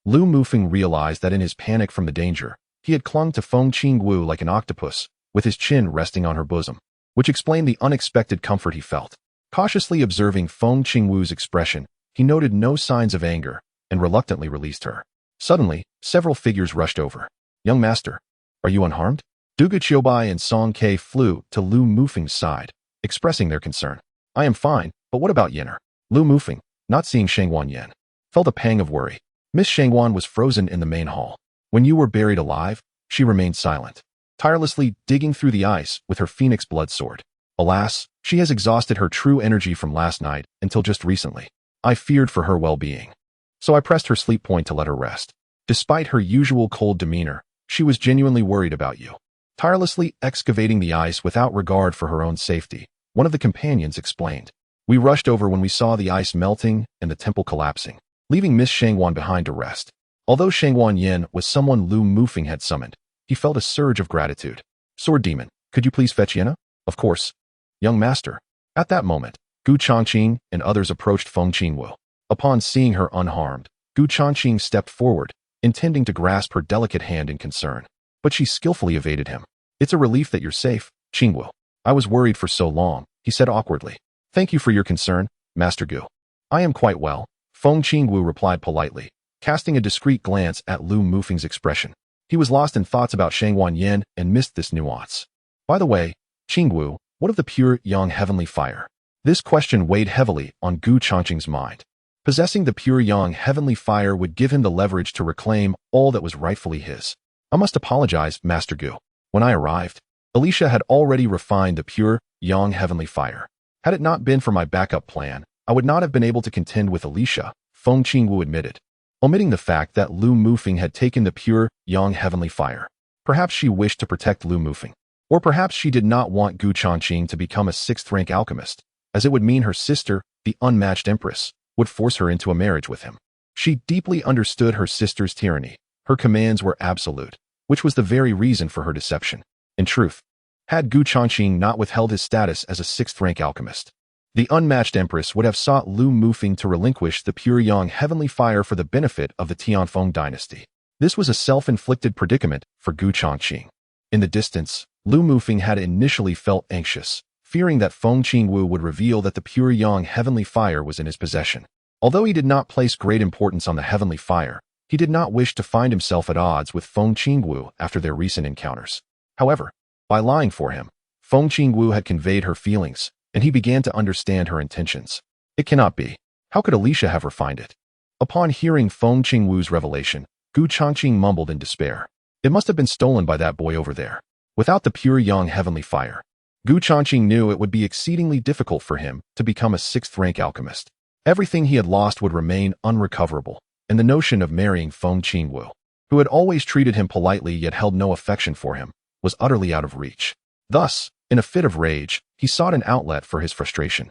Lu Mufeng realized that in his panic from the danger, he had clung to Feng Qingwu like an octopus, with his chin resting on her bosom, which explained the unexpected comfort he felt. Cautiously observing Feng Qingwu's expression, he noted no signs of anger and reluctantly released her. Suddenly, several figures rushed over. "Young master, are you unharmed?" Dugu Qiubai and Song Ke flew to Lu Mufeng's side, expressing their concern. "I am fine, but what about Yen'er?" Lu Mufeng, not seeing Shangwan Yen, felt a pang of worry. Miss Shangwan was frozen in the main hall. When you were buried alive, she remained silent, tirelessly digging through the ice with her phoenix blood sword. Alas, she has exhausted her true energy from last night until just recently. I feared for her well-being, so I pressed her sleep point to let her rest. Despite her usual cold demeanor, she was genuinely worried about you. Tirelessly excavating the ice without regard for her own safety, one of the companions explained. "We rushed over when we saw the ice melting and the temple collapsing, leaving Miss Shangwan behind to rest." Although Shangwan Yin was someone Lu Mufeng had summoned, he felt a surge of gratitude. "Sword demon, could you please fetch Yen'er?" "Of course, young master." At that moment, Gu Changqing and others approached Feng Qingwu. Upon seeing her unharmed, Gu Changqing stepped forward, intending to grasp her delicate hand in concern. But she skillfully evaded him. "It's a relief that you're safe, Qingwu. I was worried for so long," he said awkwardly. "Thank you for your concern, Master Gu." "I am quite well," Feng Qingwu replied politely, casting a discreet glance at Lu Mufeng's expression. He was lost in thoughts about Shangwan Yen and missed this nuance. "By the way, Qingwu, what of the pure yang heavenly fire?" This question weighed heavily on Gu Changqing's mind. Possessing the pure yang heavenly fire would give him the leverage to reclaim all that was rightfully his. "I must apologize, Master Gu. When I arrived, Alicia had already refined the pure yang heavenly fire. Had it not been for my backup plan, I would not have been able to contend with Alicia," Feng Qingwu admitted, omitting the fact that Lu Mufeng had taken the pure yang heavenly fire. Perhaps she wished to protect Lu Mufeng. Or perhaps she did not want Gu Changqing to become a 6th-rank alchemist, as it would mean her sister, the unmatched empress, would force her into a marriage with him. She deeply understood her sister's tyranny. Her commands were absolute, which was the very reason for her deception. In truth, had Gu Changqing not withheld his status as a 6th-rank alchemist, the unmatched empress would have sought Lu Mufeng to relinquish the pure yang heavenly fire for the benefit of the Tianfeng dynasty. This was a self-inflicted predicament for Gu Changqing. In the distance, Lu Mufeng had initially felt anxious, fearing that Feng Qingwu would reveal that the pure yang heavenly fire was in his possession. Although he did not place great importance on the heavenly fire, he did not wish to find himself at odds with Feng Qingwu after their recent encounters. However, by lying for him, Feng Qingwu had conveyed her feelings, and he began to understand her intentions. It cannot be. How could Alicia have refined it? Upon hearing Feng Qingwu's revelation, Gu Changqing mumbled in despair. It must have been stolen by that boy over there. Without the pure yang heavenly fire, Gu Changqing knew it would be exceedingly difficult for him to become a 6th-rank alchemist. Everything he had lost would remain unrecoverable, and the notion of marrying Feng Qingwu, who had always treated him politely yet held no affection for him, was utterly out of reach. Thus, in a fit of rage, he sought an outlet for his frustration.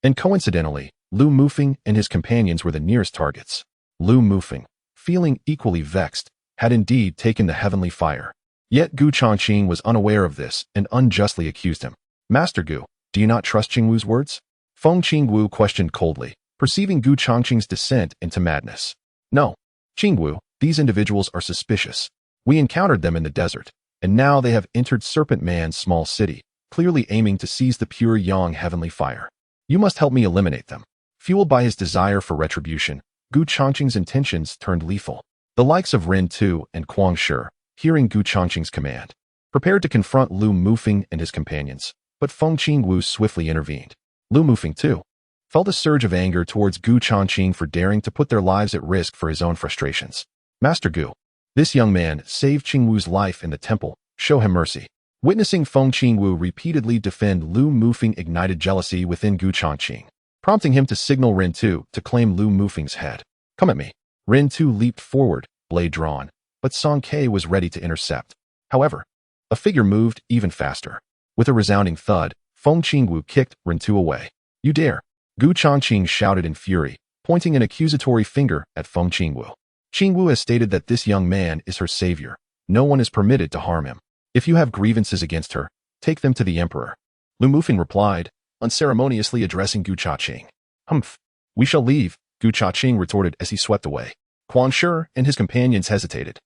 And coincidentally, Lu Mufeng and his companions were the nearest targets. Lu Mufeng, feeling equally vexed, had indeed taken the heavenly fire. Yet Gu Changqing was unaware of this and unjustly accused him. "Master Gu, do you not trust Qingwu's words?" Feng Qingwu questioned coldly, perceiving Gu Changqing's descent into madness. "No, Qingwu, these individuals are suspicious. We encountered them in the desert, and now they have entered Serpent Man's small city, clearly aiming to seize the pure yang heavenly fire. You must help me eliminate them." Fueled by his desire for retribution, Gu Changqing's intentions turned lethal. The likes of Ren Tu and Kuang Shi, hearing Gu Changqing's command, prepared to confront Lu Mufeng and his companions, but Feng Qingwu swiftly intervened. Lu Mufeng, too, felt a surge of anger towards Gu Changqing for daring to put their lives at risk for his own frustrations. "Master Gu, This young man saved Qingwu's life in the temple. Show him mercy. Witnessing Feng Qingwu repeatedly defend Lu Mufeng ignited jealousy within Gu Changqing, prompting him to signal Ren Tu to claim Lu Mufeng's head. Come at me. Ren Tu leaped forward, blade drawn, but Song Ke was ready to intercept. However, a figure moved even faster. With a resounding thud, Feng Qingwu kicked Ren Tu away. You dare! Gu Changqing shouted in fury, pointing an accusatory finger at Feng Qingwu. Qingwu has stated that this young man is her savior. No one is permitted to harm him. If you have grievances against her, take them to the emperor. Lu Mufeng replied, unceremoniously addressing Gu Changqing. Humph. We shall leave, Gu Changqing retorted as he swept away. Quan Shi and his companions hesitated,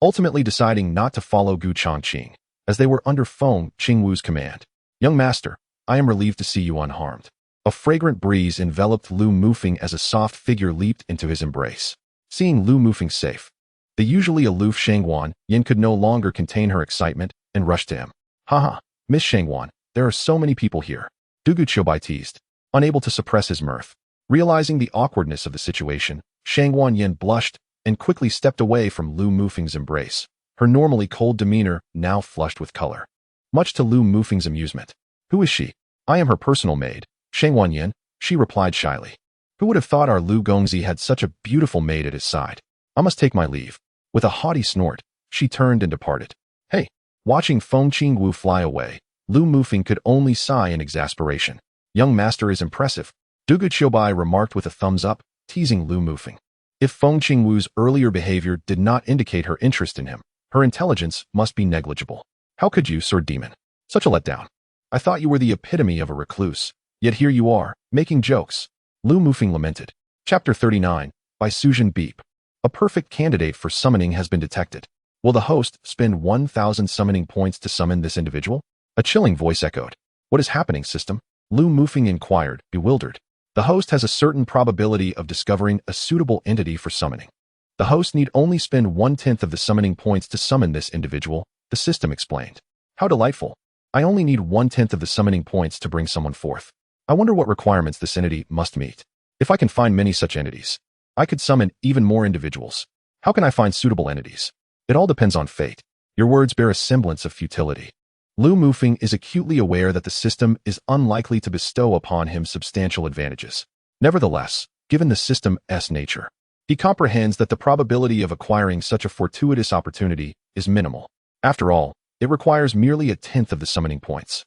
ultimately deciding not to follow Gu Changqing, as they were under Feng Qingwu's command. Young master, I am relieved to see you unharmed. A fragrant breeze enveloped Lu Mufeng as a soft figure leaped into his embrace. Seeing Lu Mufeng safe, the usually aloof Shangwan Yin could no longer contain her excitement and rushed to him. Haha, Miss Shangwan, there are so many people here. Dugu Qiubai teased, unable to suppress his mirth. Realizing the awkwardness of the situation, Shangwan Yin blushed and quickly stepped away from Lu Mufeng's embrace, her normally cold demeanor now flushed with color. Much to Lu Mufeng's amusement. Who is she? I am her personal maid, Shangwan Yin, she replied shyly. Who would have thought our Lu Gongzi had such a beautiful maid at his side? I must take my leave. With a haughty snort, she turned and departed. Hey! Watching Feng Qingwu fly away, Lu Mufeng could only sigh in exasperation. Young master is impressive, Dugu Qiubai remarked with a thumbs up, teasing Lu Mufeng. If Feng Qingwu's earlier behavior did not indicate her interest in him, her intelligence must be negligible. How could you, sword demon? Such a letdown. I thought you were the epitome of a recluse, yet here you are, making jokes. Lu Mufeng lamented. Chapter 39, by Suzhen Beep. A perfect candidate for summoning has been detected. Will the host spend 1,000 summoning points to summon this individual? A chilling voice echoed. What is happening, system? Lu Mufeng inquired, bewildered. The host has a certain probability of discovering a suitable entity for summoning. The host need only spend 1/10 of the summoning points to summon this individual, the system explained. How delightful. I only need 1/10 of the summoning points to bring someone forth. I wonder what requirements this entity must meet. If I can find many such entities, I could summon even more individuals. How can I find suitable entities? It all depends on fate. Your words bear a semblance of futility. Lu Mufeng is acutely aware that the system is unlikely to bestow upon him substantial advantages. Nevertheless, given the system's nature, he comprehends that the probability of acquiring such a fortuitous opportunity is minimal. After all, it requires merely 1/10 of the summoning points.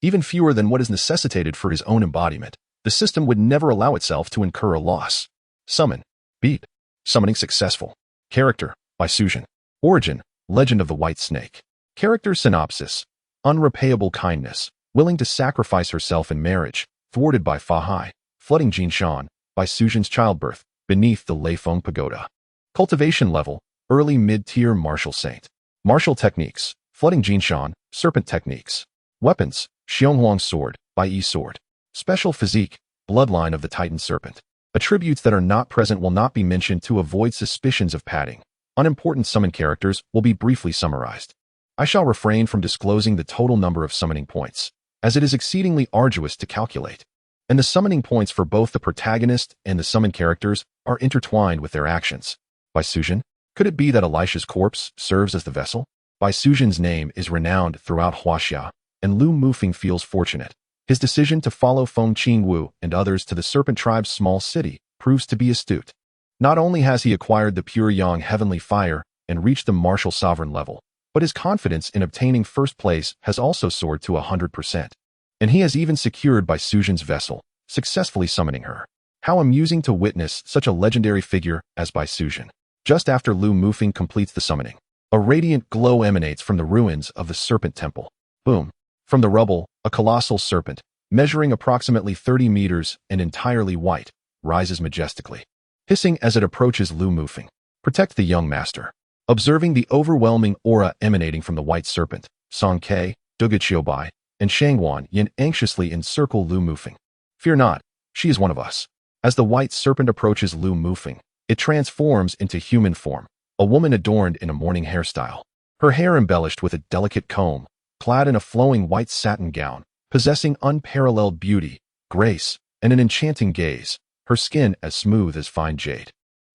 Even fewer than what is necessitated for his own embodiment. The system would never allow itself to incur a loss. Summon. Beep. Summoning successful. Character, by Suzhen. Origin, Legend of the White Snake. Character synopsis. Unrepayable kindness, willing to sacrifice herself in marriage, thwarted by Fa Hai, flooding Jinshan, by Suzhen's childbirth, beneath the Leifeng Pagoda. Cultivation level, early mid-tier martial saint. Martial techniques, flooding Jinshan, serpent techniques. Weapons, Xionghuang sword, by Yi sword. Special physique, bloodline of the Titan serpent. Attributes that are not present will not be mentioned to avoid suspicions of padding. Unimportant summon characters will be briefly summarized. I shall refrain from disclosing the total number of summoning points, as it is exceedingly arduous to calculate. And the summoning points for both the protagonist and the summoned characters are intertwined with their actions. By Suzhen, could it be that Elisha's corpse serves as the vessel? By Suzhen's name is renowned throughout Huaxia, and Lu Mufeng feels fortunate. His decision to follow Feng Qingwu and others to the Serpent Tribe's small city proves to be astute. Not only has he acquired the pure yang heavenly fire and reached the martial sovereign level, but his confidence in obtaining first place has also soared to 100%. And he has even secured by Suzhen's vessel, successfully summoning her. How amusing to witness such a legendary figure as by Suzhen. Just after Lu Mufeng completes the summoning, a radiant glow emanates from the ruins of the Serpent Temple. Boom. From the rubble, a colossal serpent, measuring approximately 30 meters and entirely white, rises majestically, hissing as it approaches Lu Mufeng. Protect the young master. Observing the overwhelming aura emanating from the white serpent, Song Ke, Dugu Qiubai, and Shangwan Yin anxiously encircle Lu Mufeng. Fear not, she is one of us. As the white serpent approaches Lu Mufeng, it transforms into human form, a woman adorned in a mourning hairstyle. Her hair embellished with a delicate comb, clad in a flowing white satin gown, possessing unparalleled beauty, grace, and an enchanting gaze, her skin as smooth as fine jade.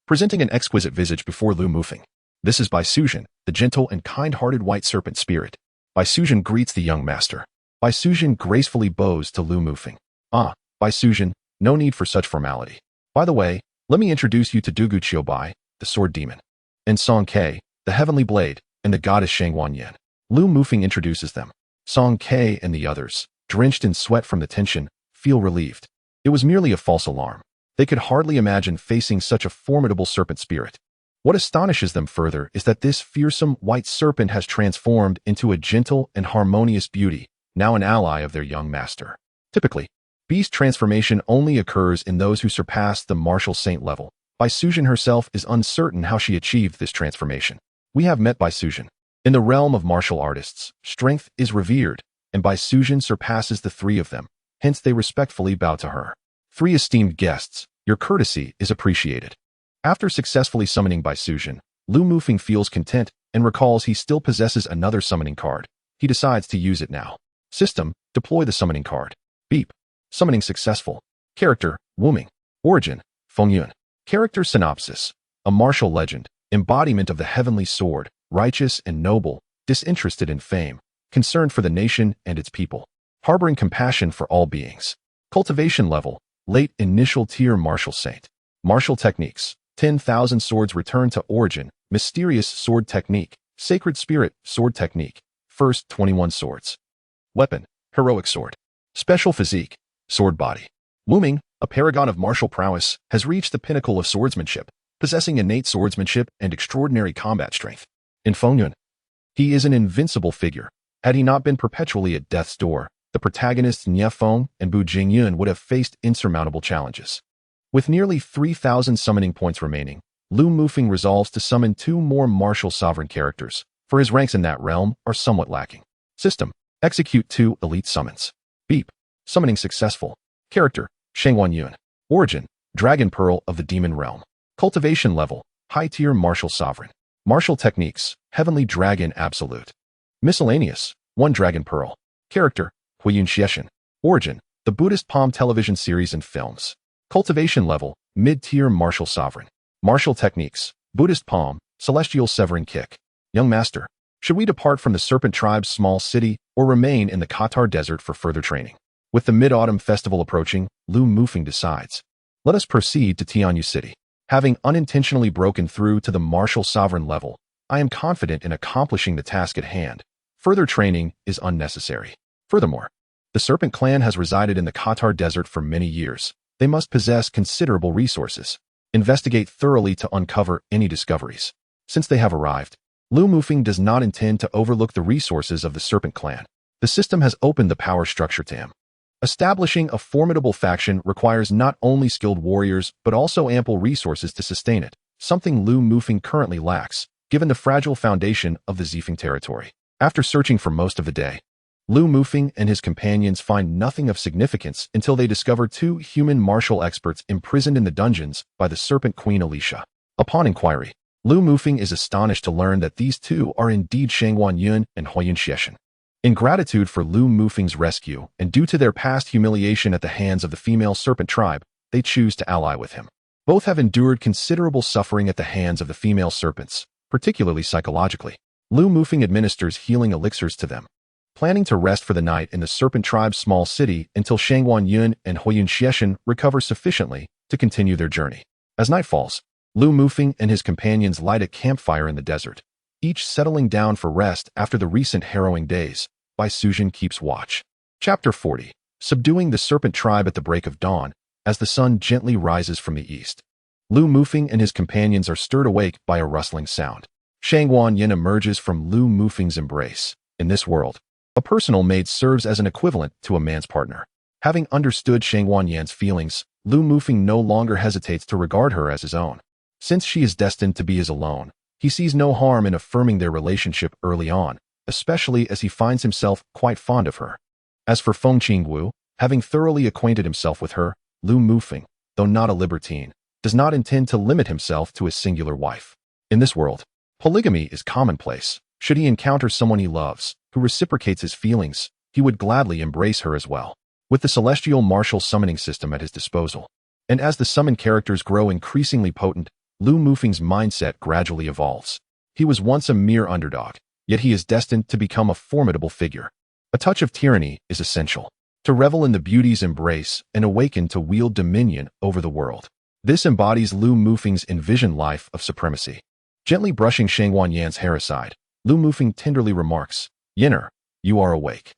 Presenting an exquisite visage before Lu Mufeng, This is Bai Sujin, the gentle and kind-hearted white serpent spirit. Bai Sujin greets the young master. Bai Sujin gracefully bows to Lu Mufeng. Ah, Bai Sujin, no need for such formality. By the way, let me introduce you to Dugu Qiubai, the sword demon, and Song Ke, the heavenly blade, and the goddess Shangwan Yin. Lu Mufeng introduces them. Song Ke and the others, drenched in sweat from the tension, feel relieved. It was merely a false alarm. They could hardly imagine facing such a formidable serpent spirit. What astonishes them further is that this fearsome white serpent has transformed into a gentle and harmonious beauty, now an ally of their young master. Typically, beast transformation only occurs in those who surpass the martial saint level. Bai Sujin herself is uncertain how she achieved this transformation. We have met Bai Sujin. In the realm of martial artists, strength is revered, and Bai Sujin surpasses the three of them, hence they respectfully bow to her. Three esteemed guests, your courtesy is appreciated. After successfully summoning Bai Sujin, Lu Mufeng feels content and recalls he still possesses another summoning card. He decides to use it now. System, deploy the summoning card. Beep. Summoning successful. Character, Wuming. Origin, Fengyun. Character synopsis. A martial legend, embodiment of the heavenly sword, righteous and noble, disinterested in fame, concerned for the nation and its people, harboring compassion for all beings. Cultivation level, late initial tier martial saint. Martial techniques, 10,000 swords return to origin, mysterious sword technique, sacred spirit sword technique, first 21 swords. Weapon, heroic sword. Special physique, sword body. Wuming, a paragon of martial prowess, has reached the pinnacle of swordsmanship, possessing innate swordsmanship and extraordinary combat strength. In Fengyun, he is an invincible figure. Had he not been perpetually at death's door, the protagonists Nie Feng and Bu Jingyun would have faced insurmountable challenges. With nearly 3,000 summoning points remaining, Lu Mufeng resolves to summon 2 more martial sovereign characters, for his ranks in that realm are somewhat lacking. System, execute 2 elite summons. Beep. Summoning successful. Character, Shangwan Yun. Origin, Dragon Pearl of the Demon Realm. Cultivation level, high-tier martial sovereign. Martial techniques, Heavenly Dragon Absolute. Miscellaneous, 1 Dragon Pearl. Character, Huiyun Xieshan. Origin, the Buddhist Palm television series and films. Cultivation level, mid-tier martial sovereign. Martial techniques, Buddhist Palm, Celestial Severing Kick. Young Master, should we depart from the Serpent Tribe's small city or remain in the Qatar Desert for further training? With the Mid-Autumn Festival approaching, Lu Mufeng decides. Let us proceed to Tianyu City. Having unintentionally broken through to the martial sovereign level, I am confident in accomplishing the task at hand. Further training is unnecessary. Furthermore, the Serpent Clan has resided in the Qatar Desert for many years. They must possess considerable resources. Investigate thoroughly to uncover any discoveries. Since they have arrived, Lu Mufeng does not intend to overlook the resources of the Serpent Clan. The system has opened the power structure to him. Establishing a formidable faction requires not only skilled warriors but also ample resources to sustain it, something Lu Mufeng currently lacks, given the fragile foundation of the Zifeng territory. After searching for most of the day, Lu Mufeng and his companions find nothing of significance until they discover 2 human martial experts imprisoned in the dungeons by the Serpent Queen Alicia. Upon inquiry, Lu Mufeng is astonished to learn that these 2 are indeed Shangwan Yun and Huiyun Xieshan. In gratitude for Lu Mufeng's rescue and due to their past humiliation at the hands of the female serpent tribe, they choose to ally with him. Both have endured considerable suffering at the hands of the female serpents, particularly psychologically. Lu Mufeng administers healing elixirs to them, planning to rest for the night in the serpent tribe's small city until Shangwan Yun and Huiyun Xieshan recover sufficiently to continue their journey. As night falls, Lu Mufeng and his companions light a campfire in the desert, each settling down for rest after the recent harrowing days. Bai Sujin keeps watch. Chapter 40. Subduing the Serpent Tribe at the break of dawn, as the sun gently rises from the east. Lu Mufeng and his companions are stirred awake by a rustling sound. Shangwan Yin emerges from Lu Mufeng's embrace. In this world, a personal maid serves as an equivalent to a man's partner. Having understood Shangwan Yin's feelings, Lu Mufeng no longer hesitates to regard her as his own. Since she is destined to be his alone, he sees no harm in affirming their relationship early on, especially as he finds himself quite fond of her. As for Feng Qingwu, having thoroughly acquainted himself with her, Lu Mufeng, though not a libertine, does not intend to limit himself to a singular wife. In this world, polygamy is commonplace. Should he encounter someone he loves, who reciprocates his feelings, he would gladly embrace her as well. With the celestial martial summoning system at his disposal, and as the summoned characters grow increasingly potent, Lu Mufeng's mindset gradually evolves. He was once a mere underdog, yet he is destined to become a formidable figure. A touch of tyranny is essential. To revel in the beauty's embrace and awaken to wield dominion over the world. This embodies Lu Mufeng's envisioned life of supremacy. Gently brushing Shang Wanyan's hair aside, Lu Mufeng tenderly remarks, "Yinner, you are awake."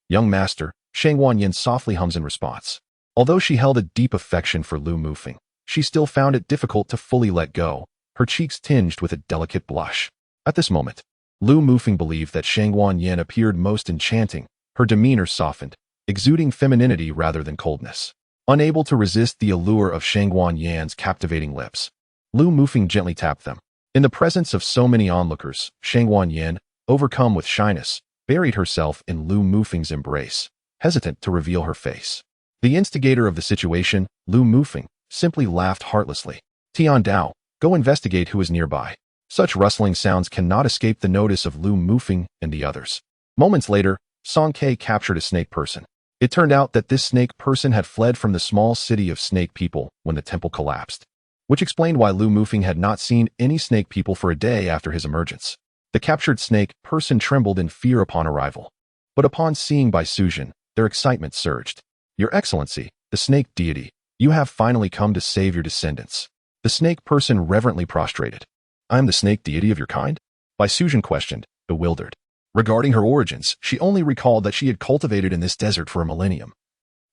Young master, Shang Wanyan softly hums in response. Although she held a deep affection for Lu Mufeng, she still found it difficult to fully let go, her cheeks tinged with a delicate blush. At this moment, Lu Mufeng believed that Shang Wanyan appeared most enchanting, her demeanor softened, exuding femininity rather than coldness. Unable to resist the allure of Shang Wanyan's captivating lips, Lu Mufeng gently tapped them. In the presence of so many onlookers, Shang Wanyan, overcome with shyness, buried herself in Lu Mufeng's embrace, hesitant to reveal her face. The instigator of the situation, Lu Mufeng, simply laughed heartlessly. "Tian Dao, go investigate who is nearby." Such rustling sounds cannot escape the notice of Lu Mufeng and the others. Moments later, Song Ke captured a snake person. It turned out that this snake person had fled from the small city of snake people when the temple collapsed, which explained why Lu Mufeng had not seen any snake people for a day after his emergence. The captured snake person trembled in fear upon arrival, but upon seeing Bai Sujin, their excitement surged. "Your Excellency, the snake deity, you have finally come to save your descendants." The snake person reverently prostrated. "I am the snake deity of your kind?" Bai Sujin questioned, bewildered. Regarding her origins, she only recalled that she had cultivated in this desert for a millennium,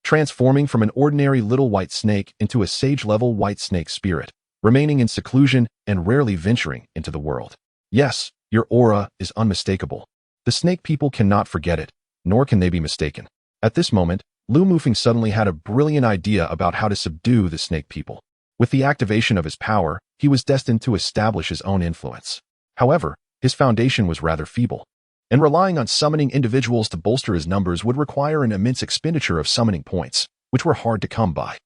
transforming from an ordinary little white snake into a sage-level white snake spirit, remaining in seclusion and rarely venturing into the world. "Yes, your aura is unmistakable. The snake people cannot forget it, nor can they be mistaken." At this moment, Lu Mufeng suddenly had a brilliant idea about how to subdue the snake people. With the activation of his power, he was destined to establish his own influence. However, his foundation was rather feeble, and relying on summoning individuals to bolster his numbers would require an immense expenditure of summoning points, which were hard to come by.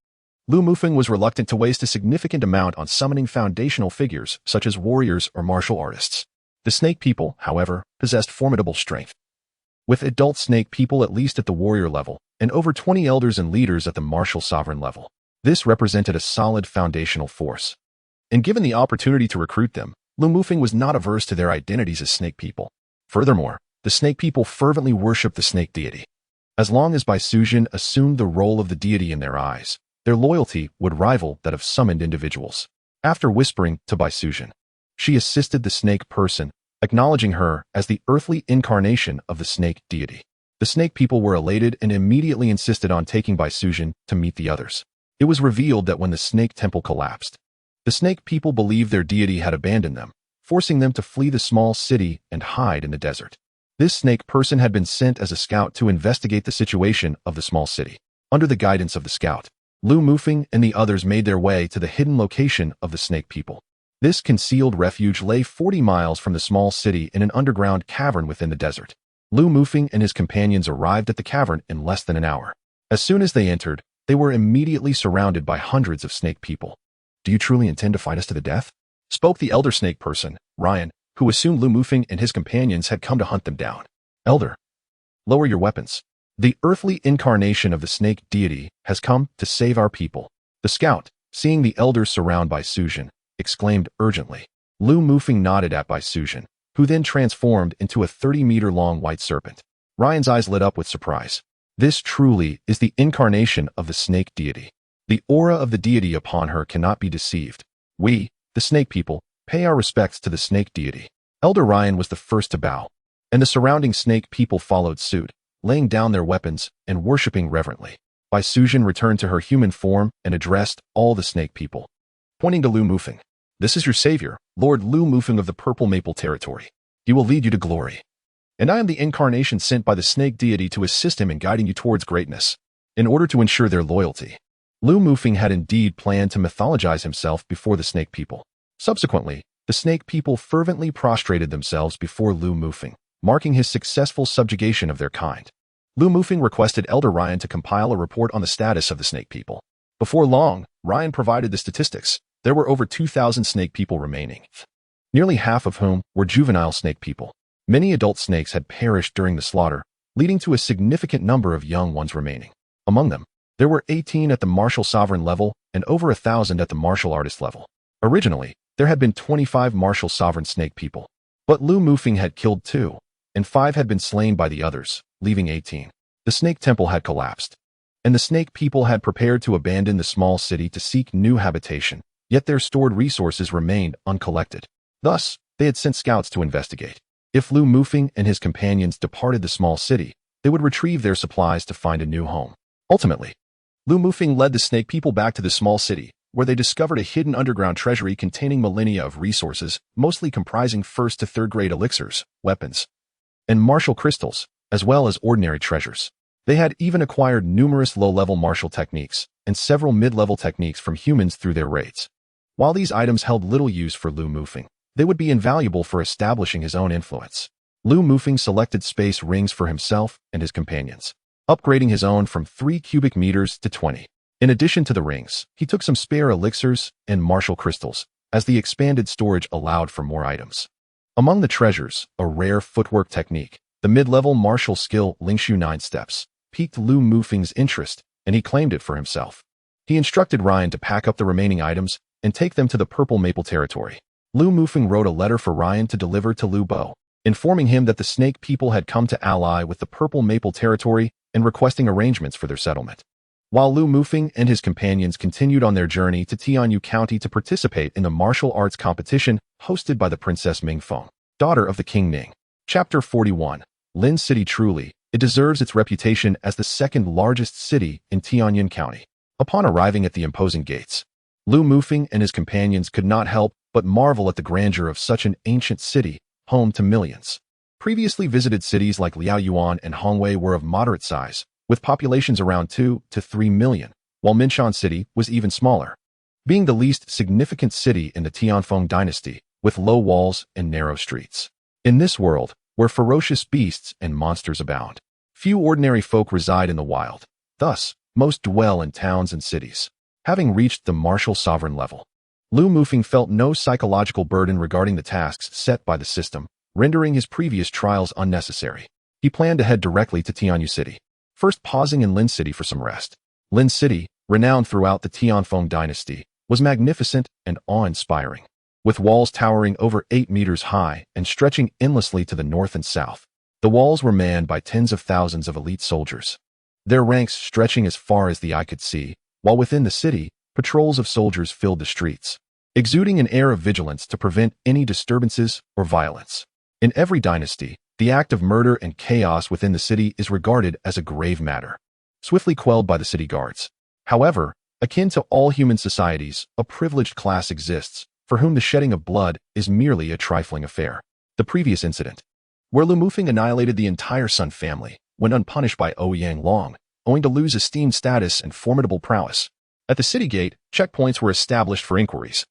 Lu Mufeng was reluctant to waste a significant amount on summoning foundational figures such as warriors or martial artists. The snake people, however, possessed formidable strength, with adult snake people at least at the warrior level, and over 20 elders and leaders at the martial sovereign level. This represented a solid foundational force. And given the opportunity to recruit them, Lu Mufeng was not averse to their identities as snake people. Furthermore, the snake people fervently worshipped the snake deity. As long as Bai Sujin assumed the role of the deity in their eyes, their loyalty would rival that of summoned individuals. After whispering to Bai Sujin, she assisted the snake person, acknowledging her as the earthly incarnation of the snake deity. The snake people were elated and immediately insisted on taking Bai Sujin to meet the others. It was revealed that when the snake temple collapsed, the snake people believed their deity had abandoned them, forcing them to flee the small city and hide in the desert. This snake person had been sent as a scout to investigate the situation of the small city. Under the guidance of the scout, Lu Mufeng and the others made their way to the hidden location of the snake people. This concealed refuge lay 40 miles from the small city in an underground cavern within the desert. Lu Mufeng and his companions arrived at the cavern in less than an hour. As soon as they entered, they were immediately surrounded by hundreds of snake people. "Do you truly intend to fight us to the death?" spoke the elder snake person, Ryan, who assumed Lu Mufeng and his companions had come to hunt them down. "Elder, lower your weapons. The earthly incarnation of the snake deity has come to save our people." The scout, seeing the elders surround Bai Sujin, exclaimed urgently. Lu Mufeng nodded at Bai Sujin, who then transformed into a 30-meter-long white serpent. Ryan's eyes lit up with surprise. This truly is the incarnation of the snake deity. The aura of the deity upon her cannot be deceived. We, the snake people, pay our respects to the snake deity. Elder Ryan was the first to bow, and the surrounding snake people followed suit, laying down their weapons and worshipping reverently. Bai Sujin returned to her human form and addressed all the snake people, pointing to Lu Mufeng. "This is your savior, Lord Lu Mufeng of the Purple Maple Territory. He will lead you to glory. And I am the incarnation sent by the snake deity to assist him in guiding you towards greatness." In order to ensure their loyalty, Lu Mufeng had indeed planned to mythologize himself before the snake people. Subsequently, the snake people fervently prostrated themselves before Lu Mufeng, marking his successful subjugation of their kind. Lu Mufeng requested Elder Ryan to compile a report on the status of the snake people. Before long, Ryan provided the statistics. There were over 2,000 snake people remaining, nearly half of whom were juvenile snake people. Many adult snakes had perished during the slaughter, leading to a significant number of young ones remaining. Among them, there were 18 at the martial sovereign level and over 1,000 at the martial artist level. Originally, There had been 25 martial sovereign snake people, but Lu Mufeng had killed 2, and 5 had been slain by the others, leaving 18. The snake temple had collapsed, and the snake people had prepared to abandon the small city to seek new habitation, yet their stored resources remained uncollected. Thus, they had sent scouts to investigate. If Lu Mufeng and his companions departed the small city, they would retrieve their supplies to find a new home. Ultimately, Lu Mufeng led the snake people back to the small city, where they discovered a hidden underground treasury containing millennia of resources, mostly comprising 1st to 3rd grade elixirs, weapons, and martial crystals, as well as ordinary treasures. They had even acquired numerous low-level martial techniques and several mid-level techniques from humans through their raids. While these items held little use for Lu Mufeng, they would be invaluable for establishing his own influence. Lu Mufeng selected space rings for himself and his companions, upgrading his own from 3 cubic meters to 20. In addition to the rings, he took some spare elixirs and martial crystals, as the expanded storage allowed for more items. Among the treasures, a rare footwork technique, the mid-level martial skill Lingshu 9 Steps, piqued Lu Mufeng's interest, and he claimed it for himself. He instructed Ryan to pack up the remaining items and take them to the Purple Maple territory. Lu Mufeng wrote a letter for Ryan to deliver to Lu Bo, informing him that the snake people had come to ally with the Purple Maple territory and requesting arrangements for their settlement. While Lu Mufeng and his companions continued on their journey to Tianyu County to participate in the martial arts competition hosted by the Princess Mingfeng, daughter of the King Ming. Chapter 41. Lin City. Truly, it deserves its reputation as the 2nd largest city in Tianyu County. Upon arriving at the imposing gates, Lu Mufeng and his companions could not help but marvel at the grandeur of such an ancient city, home to millions. Previously visited cities like Liaoyuan and Hongwei were of moderate size, with populations around 2 to 3 million, while Minshan City was even smaller, being the least significant city in the Tianfeng dynasty, with low walls and narrow streets. In this world, where ferocious beasts and monsters abound, few ordinary folk reside in the wild. Thus, most dwell in towns and cities. Having reached the martial sovereign level, Lu Mufeng felt no psychological burden regarding the tasks set by the system, rendering his previous trials unnecessary. He planned to head directly to Tianyu City, first pausing in Lin City for some rest. Lin City, renowned throughout the Tianfeng dynasty, was magnificent and awe-inspiring, with walls towering over 8 meters high and stretching endlessly to the north and south. The walls were manned by tens of thousands of elite soldiers, their ranks stretching as far as the eye could see, while within the city, patrols of soldiers filled the streets, exuding an air of vigilance to prevent any disturbances or violence. In every dynasty, the act of murder and chaos within the city is regarded as a grave matter, swiftly quelled by the city guards. However, akin to all human societies, a privileged class exists, for whom the shedding of blood is merely a trifling affair. The previous incident, where Lu Mufeng annihilated the entire Sun family, went unpunished by Ouyang Long, owing to Lu's esteemed status and formidable prowess. At the city gate, checkpoints were established for inquiries,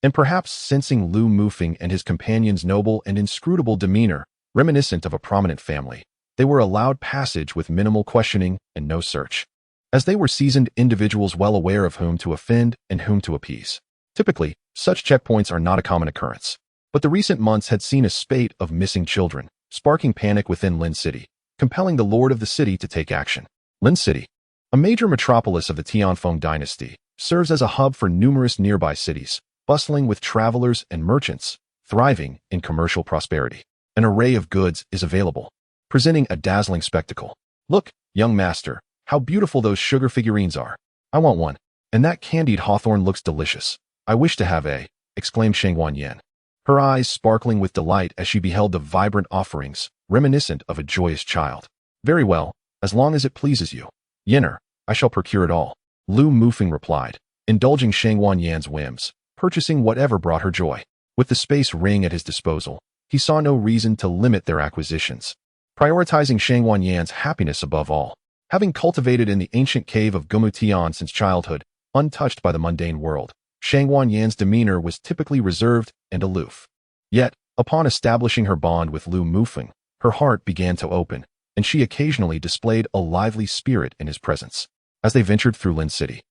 and perhaps sensing Lu Mufeng and his companions' noble and inscrutable demeanor, reminiscent of a prominent family, they were allowed passage with minimal questioning and no search, as they were seasoned individuals well aware of whom to offend and whom to appease. Typically, such checkpoints are not a common occurrence, but the recent months had seen a spate of missing children, sparking panic within Lin City, compelling the lord of the city to take action. Lin City, a major metropolis of the Tianfeng dynasty, serves as a hub for numerous nearby cities, bustling with travelers and merchants, thriving in commercial prosperity. An array of goods is available, presenting a dazzling spectacle. Look, young master, how beautiful those sugar figurines are. I want one. And that candied hawthorn looks delicious. I wish to have a, exclaimed Shangwan Yan, her eyes sparkling with delight as she beheld the vibrant offerings, reminiscent of a joyous child. Very well, as long as it pleases you, Yenner, I shall procure it all. Lu Mufeng replied, indulging Shangwan Yan's whims, purchasing whatever brought her joy. With the space ring at his disposal, he saw no reason to limit their acquisitions, prioritizing Shangwan Yan's happiness above all. Having cultivated in the ancient cave of Gumutian since childhood, untouched by the mundane world, Shangwan Yan's demeanor was typically reserved and aloof. Yet, upon establishing her bond with Lu Mufeng, her heart began to open, and she occasionally displayed a lively spirit in his presence. As they ventured through Lin City,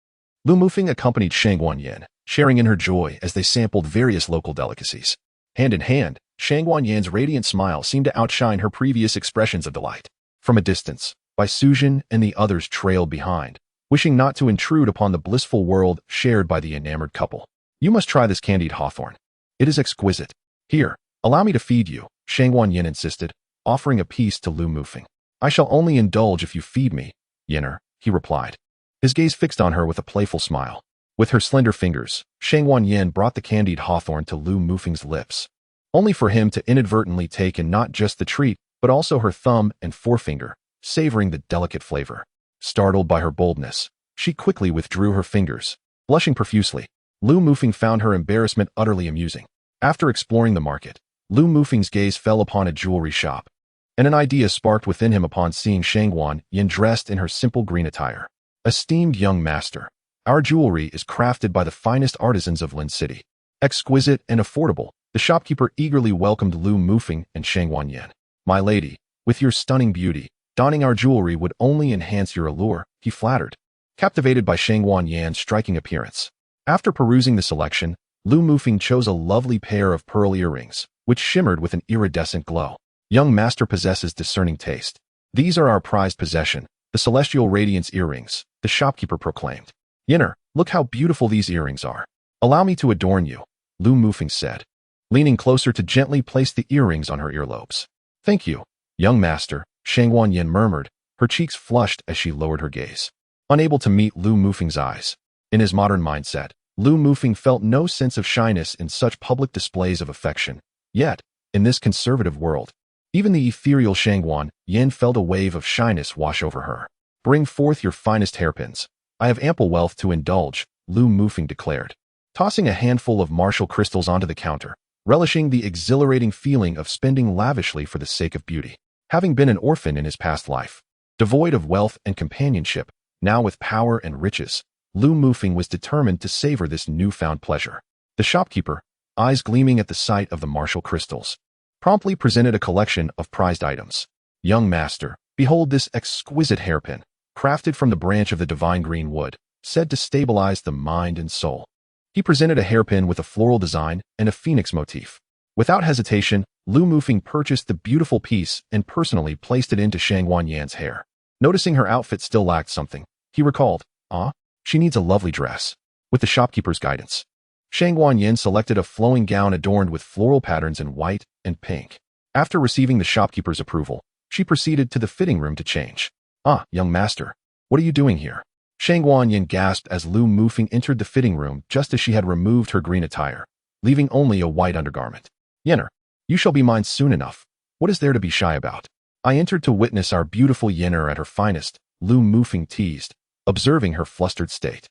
Lu Mufeng accompanied Shangwan Yan, sharing in her joy as they sampled various local delicacies. Hand in hand, Shangwan Yan's radiant smile seemed to outshine her previous expressions of delight. From a distance, Bai Suzhen and the others trailed behind, wishing not to intrude upon the blissful world shared by the enamored couple. You must try this candied hawthorn. It is exquisite. Here, allow me to feed you, Shangwan Yin insisted, offering a piece to Lu Mufeng. I shall only indulge if you feed me, Yinner, he replied. His gaze fixed on her with a playful smile. With her slender fingers, Shangwan Yin brought the candied hawthorn to Lu Mufeng's lips, only for him to inadvertently take in not just the treat, but also her thumb and forefinger, savoring the delicate flavor. Startled by her boldness, she quickly withdrew her fingers. Blushing profusely, Lu Mufeng found her embarrassment utterly amusing. After exploring the market, Lu Mufeng's gaze fell upon a jewelry shop, and an idea sparked within him upon seeing Shangwan Yin dressed in her simple green attire. Esteemed young master, our jewelry is crafted by the finest artisans of Lin City. Exquisite and affordable, the shopkeeper eagerly welcomed Lu Mufeng and Shangwan Yin. My lady, with your stunning beauty, donning our jewelry would only enhance your allure, he flattered, captivated by Shangwan Yan's striking appearance. After perusing the selection, Lu Mufeng chose a lovely pair of pearl earrings, which shimmered with an iridescent glow. Young master possesses discerning taste. These are our prized possession, the celestial radiance earrings, the shopkeeper proclaimed. Yinner, look how beautiful these earrings are. Allow me to adorn you, Lu Mufeng said, leaning closer to gently place the earrings on her earlobes. Thank you, young master, Shangwan Yin murmured, her cheeks flushed as she lowered her gaze. Unable to meet Lu Mufeng's eyes. In his modern mindset, Lu Mufeng felt no sense of shyness in such public displays of affection. Yet, in this conservative world, even the ethereal Shangwan Yin felt a wave of shyness wash over her. Bring forth your finest hairpins. I have ample wealth to indulge, Lu Mufeng declared, tossing a handful of martial crystals onto the counter, relishing the exhilarating feeling of spending lavishly for the sake of beauty. Having been an orphan in his past life, devoid of wealth and companionship, now with power and riches, Lu Mufeng was determined to savor this newfound pleasure. The shopkeeper, eyes gleaming at the sight of the martial crystals, promptly presented a collection of prized items. Young master, behold this exquisite hairpin, crafted from the branch of the divine green wood, said to stabilize the mind and soul. He presented a hairpin with a floral design and a phoenix motif. Without hesitation, Lu Mufeng purchased the beautiful piece and personally placed it into Shangwan Yan's hair. Noticing her outfit still lacked something, he recalled, she needs a lovely dress. With the shopkeeper's guidance, Shangwan Yin selected a flowing gown adorned with floral patterns in white and pink. After receiving the shopkeeper's approval, she proceeded to the fitting room to change. Young master, what are you doing here? Shangwan Yin gasped as Lu Mufeng entered the fitting room just as she had removed her green attire, leaving only a white undergarment. Yinner, you shall be mine soon enough. What is there to be shy about? I entered to witness our beautiful Yinner at her finest, Lu Mufeng teased, observing her flustered state.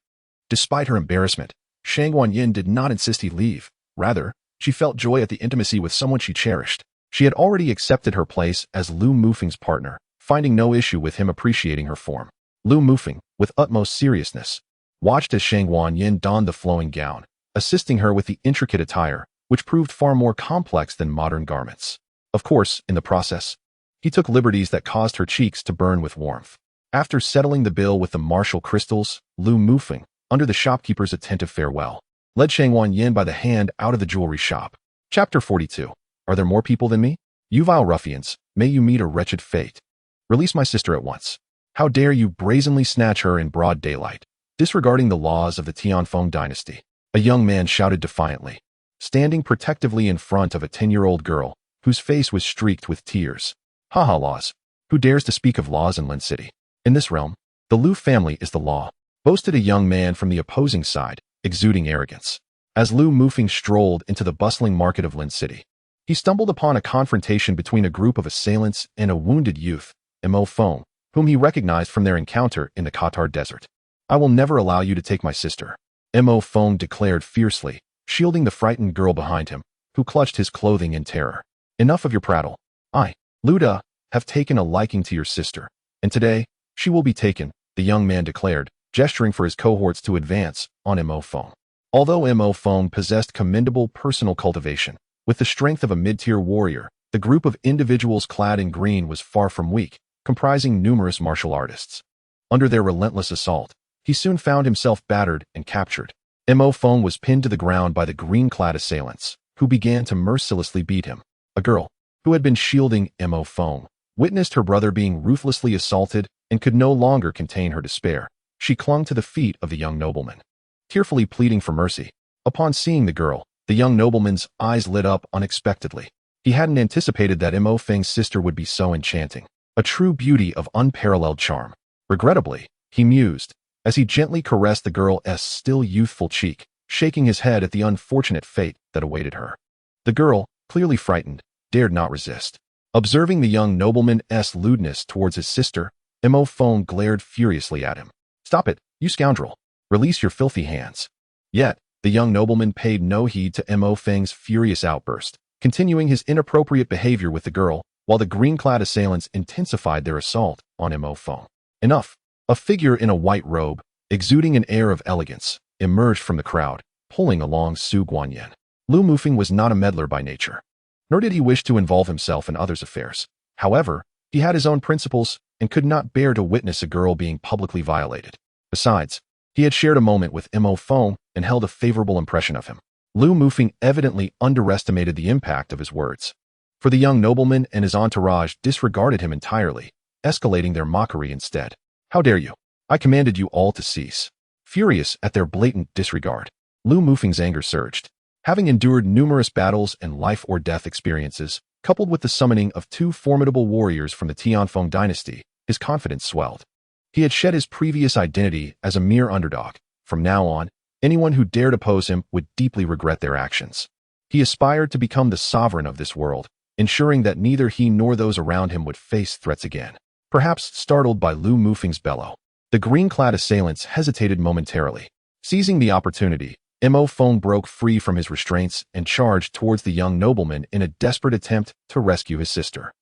Despite her embarrassment, Shangwan Yin did not insist he leave. Rather, she felt joy at the intimacy with someone she cherished. She had already accepted her place as Lu Mufeng's partner, finding no issue with him appreciating her form. Lu Mufeng, with utmost seriousness, watched as Shangwan Yin donned the flowing gown, assisting her with the intricate attire, which proved far more complex than modern garments. Of course, in the process, he took liberties that caused her cheeks to burn with warmth. After settling the bill with the martial crystals, Lu Mufeng, under the shopkeeper's attentive farewell, led Shangwan Yin by the hand out of the jewelry shop. Chapter 42. Are there more people than me? You vile ruffians, may you meet a wretched fate. Release my sister at once. How dare you brazenly snatch her in broad daylight, disregarding the laws of the Tianfeng dynasty? A young man shouted defiantly, standing protectively in front of a 10-year-old girl, whose face was streaked with tears. Haha, laws. Who dares to speak of laws in Lin City? In this realm, the Lu family is the law, boasted a young man from the opposing side, exuding arrogance. As Lu Mufeng strolled into the bustling market of Lin City, he stumbled upon a confrontation between a group of assailants and a wounded youth, Mo Feng, whom he recognized from their encounter in the Qatar desert. I will never allow you to take my sister, Mo Feng declared fiercely, shielding the frightened girl behind him, who clutched his clothing in terror. Enough of your prattle. I, Luda, have taken a liking to your sister, and today, she will be taken, the young man declared, gesturing for his cohorts to advance on Mo Feng. Although Mo Feng possessed commendable personal cultivation, with the strength of a mid-tier warrior, the group of individuals clad in green was far from weak, comprising numerous martial artists. Under their relentless assault, he soon found himself battered and captured. Mo Feng was pinned to the ground by the green-clad assailants, who began to mercilessly beat him. A girl, who had been shielding Mo Feng, witnessed her brother being ruthlessly assaulted and could no longer contain her despair. She clung to the feet of the young nobleman, tearfully pleading for mercy. Upon seeing the girl, The young nobleman's eyes lit up unexpectedly. He hadn't anticipated that Mo Feng's sister would be so enchanting, a true beauty of unparalleled charm. Regrettably, he mused, as he gently caressed the girl's still youthful cheek, shaking his head at the unfortunate fate that awaited her. The girl, clearly frightened, dared not resist. Observing the young nobleman's lewdness towards his sister, Mo Feng glared furiously at him. "Stop it, you scoundrel! Release your filthy hands." Yet, the young nobleman paid no heed to Mo Feng's furious outburst, continuing his inappropriate behavior with the girl, while the green-clad assailants intensified their assault on Mo Feng. Enough! A figure in a white robe, exuding an air of elegance, emerged from the crowd, pulling along Su Guanyin. Lu Mufeng was not a meddler by nature, nor did he wish to involve himself in others' affairs. However, he had his own principles and could not bear to witness a girl being publicly violated. Besides, he had shared a moment with Mo Feng and held a favorable impression of him. Lu Mufeng evidently underestimated the impact of his words, for the young nobleman and his entourage disregarded him entirely, escalating their mockery instead. "How dare you? I commanded you all to cease." Furious at their blatant disregard, Lu Mufeng's anger surged. Having endured numerous battles and life-or-death experiences, coupled with the summoning of two formidable warriors from the Tianfeng dynasty, his confidence swelled. He had shed his previous identity as a mere underdog. From now on, anyone who dared oppose him would deeply regret their actions. He aspired to become the sovereign of this world, ensuring that neither he nor those around him would face threats again. Perhaps startled by Lu Mufeng's bellow, the green-clad assailants hesitated momentarily. Seizing the opportunity, Mo Feng broke free from his restraints and charged towards the young nobleman in a desperate attempt to rescue his sister.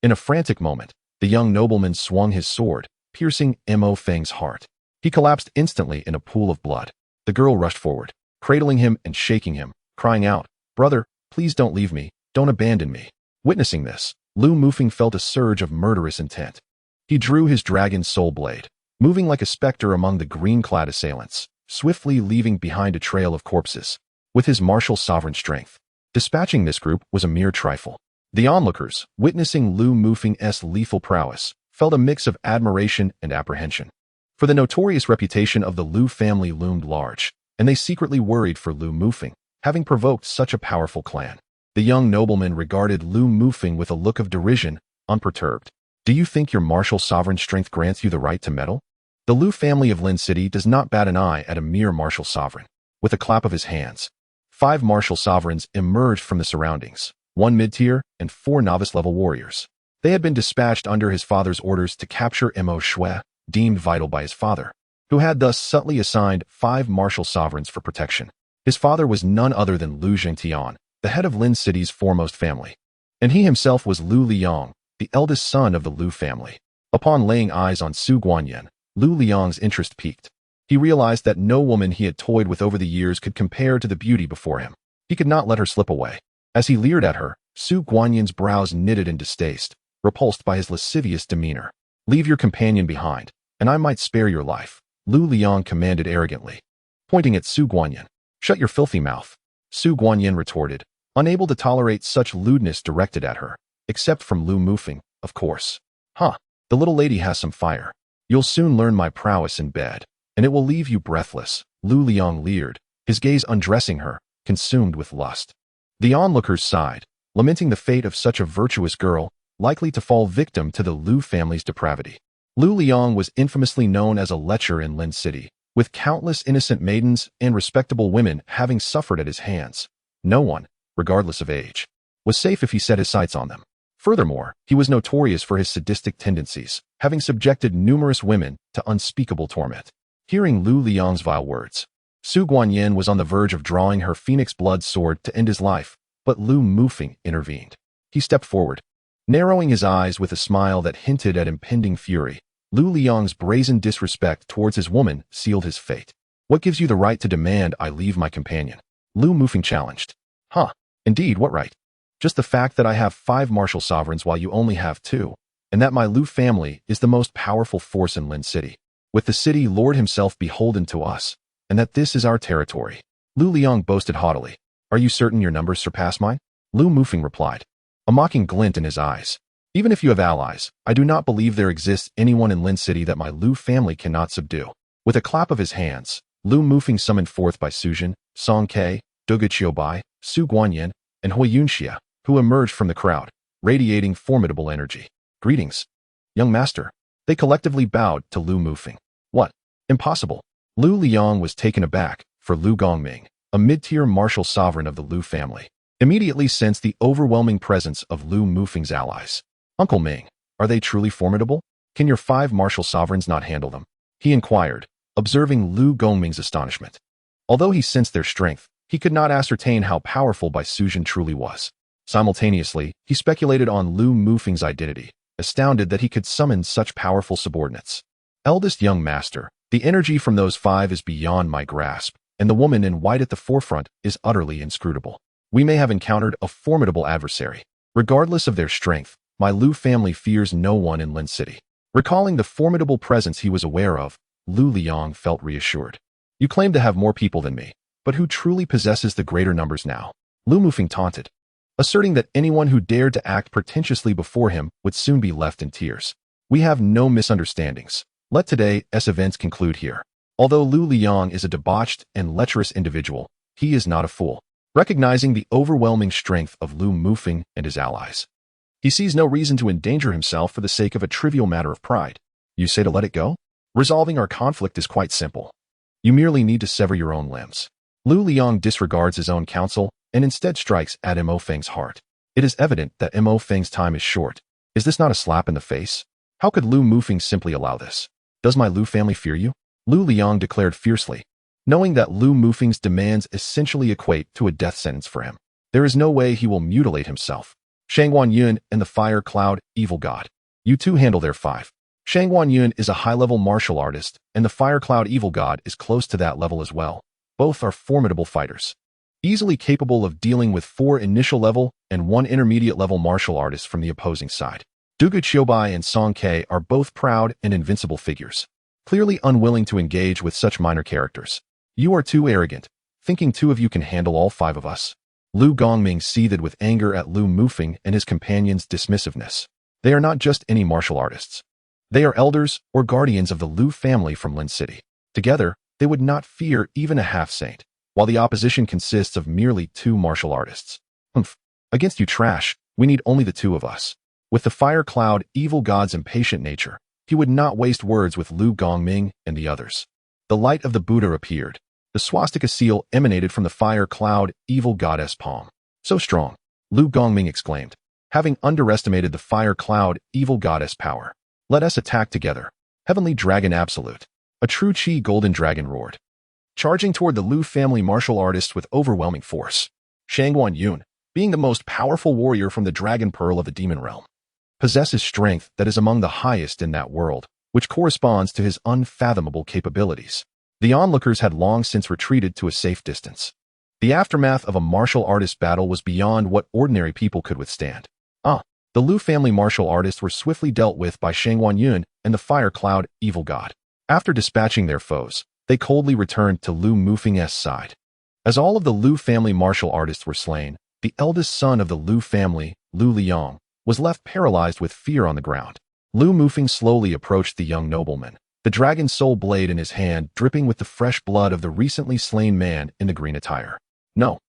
In a frantic moment, the young nobleman swung his sword, piercing Mo Feng's heart. He collapsed instantly in a pool of blood. The girl rushed forward, cradling him and shaking him, crying out, "Brother, please don't leave me, don't abandon me." Witnessing this, Lu Mufeng felt a surge of murderous intent. He drew his dragon's soul blade, moving like a specter among the green-clad assailants, swiftly leaving behind a trail of corpses. With his martial sovereign strength, dispatching this group was a mere trifle. The onlookers, witnessing Lu Mufeng's lethal prowess, felt a mix of admiration and apprehension. For the notorious reputation of the Lu family loomed large, and they secretly worried for Lu Mufeng, having provoked such a powerful clan. The young nobleman regarded Lu Mufeng with a look of derision, unperturbed. "Do you think your martial sovereign strength grants you the right to meddle?" The Lu family of Lin City does not bat an eye at a mere martial sovereign. With a clap of his hands, 5 martial sovereigns emerged from the surroundings, 1 mid-tier and 4 novice-level warriors. They had been dispatched under his father's orders to capture Mo Shui, deemed vital by his father, who had thus subtly assigned 5 martial sovereigns for protection. His father was none other than Lu Zhengtian, the head of Lin City's foremost family, and he himself was Lu Liang, the eldest son of the Lu family. Upon laying eyes on Su Guanyin, Lu Liang's interest piqued. He realized that no woman he had toyed with over the years could compare to the beauty before him. He could not let her slip away. As he leered at her, Su Guanyin's brows knitted in distaste, repulsed by his lascivious demeanor. "Leave your companion behind, and I might spare your life," Lu Liang commanded arrogantly, pointing at Su Guanyin. "Shut your filthy mouth," Su Guanyin retorted, unable to tolerate such lewdness directed at her, except from Lu Mufeng, of course. "Huh, the little lady has some fire. You'll soon learn my prowess in bed, and it will leave you breathless," Lu Liang leered, his gaze undressing her, consumed with lust. The onlookers sighed, lamenting the fate of such a virtuous girl, likely to fall victim to the Lu family's depravity. Lu Liang was infamously known as a lecher in Lin City, with countless innocent maidens and respectable women having suffered at his hands. No one, regardless of age, was safe if he set his sights on them. Furthermore, he was notorious for his sadistic tendencies, having subjected numerous women to unspeakable torment. Hearing Lu Liang's vile words, Su Guanyin was on the verge of drawing her phoenix blood sword to end his life, but Lu Mufeng intervened. He stepped forward, narrowing his eyes with a smile that hinted at impending fury. Lu Liang's brazen disrespect towards his woman sealed his fate. "What gives you the right to demand I leave my companion?" Lu Mufeng challenged. "Huh, indeed, what right? Just the fact that I have 5 martial sovereigns while you only have 2, and that my Lu family is the most powerful force in Lin City, with the city lord himself beholden to us, and that this is our territory." Lu Liang boasted haughtily. "Are you certain your numbers surpass mine?" Lu Mufeng replied, a mocking glint in his eyes. "Even if you have allies, I do not believe there exists anyone in Lin City that my Lu family cannot subdue." With a clap of his hands, Lu Mufeng summoned forth by Sujin, Song Ke, Dugu Bai, Su Guanyin, and Hui Yunxia, who emerged from the crowd, radiating formidable energy. Greetings, young master. They collectively bowed to Lu Mufeng. What? Impossible. Lu Liang was taken aback, for Lu Gongming, a mid-tier martial sovereign of the Lu family, immediately sensed the overwhelming presence of Lu Mufeng's allies. Uncle Ming, are they truly formidable? Can your 5 martial sovereigns not handle them? He inquired, observing Lu Gongming's astonishment. Although he sensed their strength, he could not ascertain how powerful Bai Suzhen truly was. Simultaneously, he speculated on Lu Mufeng's identity, astounded that he could summon such powerful subordinates. Eldest young master, the energy from those 5 is beyond my grasp, and the woman in white at the forefront is utterly inscrutable. We may have encountered a formidable adversary. Regardless of their strength, my Lu family fears no one in Lin City. Recalling the formidable presence he was aware of, Lu Liang felt reassured. You claim to have more people than me, but who truly possesses the greater numbers now? Lu Mufeng taunted, asserting that anyone who dared to act pretentiously before him would soon be left in tears. We have no misunderstandings. Let today's events conclude here. Although Lu Liang is a debauched and lecherous individual, he is not a fool. Recognizing the overwhelming strength of Lu Mufeng and his allies, he sees no reason to endanger himself for the sake of a trivial matter of pride. You say to let it go? Resolving our conflict is quite simple. You merely need to sever your own limbs. Lu Liang disregards his own counsel and instead strikes at Mo Feng's heart. It is evident that Mo Feng's time is short. Is this not a slap in the face? How could Lu Mufeng simply allow this? Does my Lu family fear you? Lu Liang declared fiercely, knowing that Lu Mufeng's demands essentially equate to a death sentence for him. There is no way he will mutilate himself. Shangguan Yun and the Fire Cloud Evil God. You two handle their 5. Shangguan Yun is a high-level martial artist, and the Fire Cloud Evil God is close to that level as well. Both are formidable fighters, easily capable of dealing with 4 initial-level and 1 intermediate-level martial artists from the opposing side. Dugu Qiubai and Song Ke are both proud and invincible figures, clearly unwilling to engage with such minor characters. You are too arrogant, thinking 2 of you can handle all 5 of us. Lu Gongming seethed with anger at Lu Mufeng and his companion's dismissiveness. They are not just any martial artists. They are elders or guardians of the Lu family from Lin City. Together, they would not fear even a half-saint, while the opposition consists of merely 2 martial artists. Humph. Against you trash, we need only the 2 of us. With the Fire Cloud Evil God's impatient nature, he would not waste words with Lu Gongming and the others. The light of the Buddha appeared. The swastika seal emanated from the Fire Cloud Evil Goddess palm. So strong, Lu Gongming exclaimed, having underestimated the Fire Cloud Evil Goddess power. Let us attack together. Heavenly Dragon Absolute. A true Qi Golden Dragon roared, charging toward the Lu family martial artists with overwhelming force. Shangguan Yun, being the most powerful warrior from the Dragon Pearl of the Demon Realm, possesses strength that is among the highest in that world, which corresponds to his unfathomable capabilities. The onlookers had long since retreated to a safe distance. The aftermath of a martial artist battle was beyond what ordinary people could withstand. The Lu family martial artists were swiftly dealt with by Shangguan Yun and the Fire Cloud Evil God. After dispatching their foes, they coldly returned to Lu Mufeng's side. As all of the Lu family martial artists were slain, the eldest son of the Lu family, Lu Liang, was left paralyzed with fear on the ground. Lu Mufeng slowly approached the young nobleman, the dragon soul blade in his hand dripping with the fresh blood of the recently slain man in the green attire. No,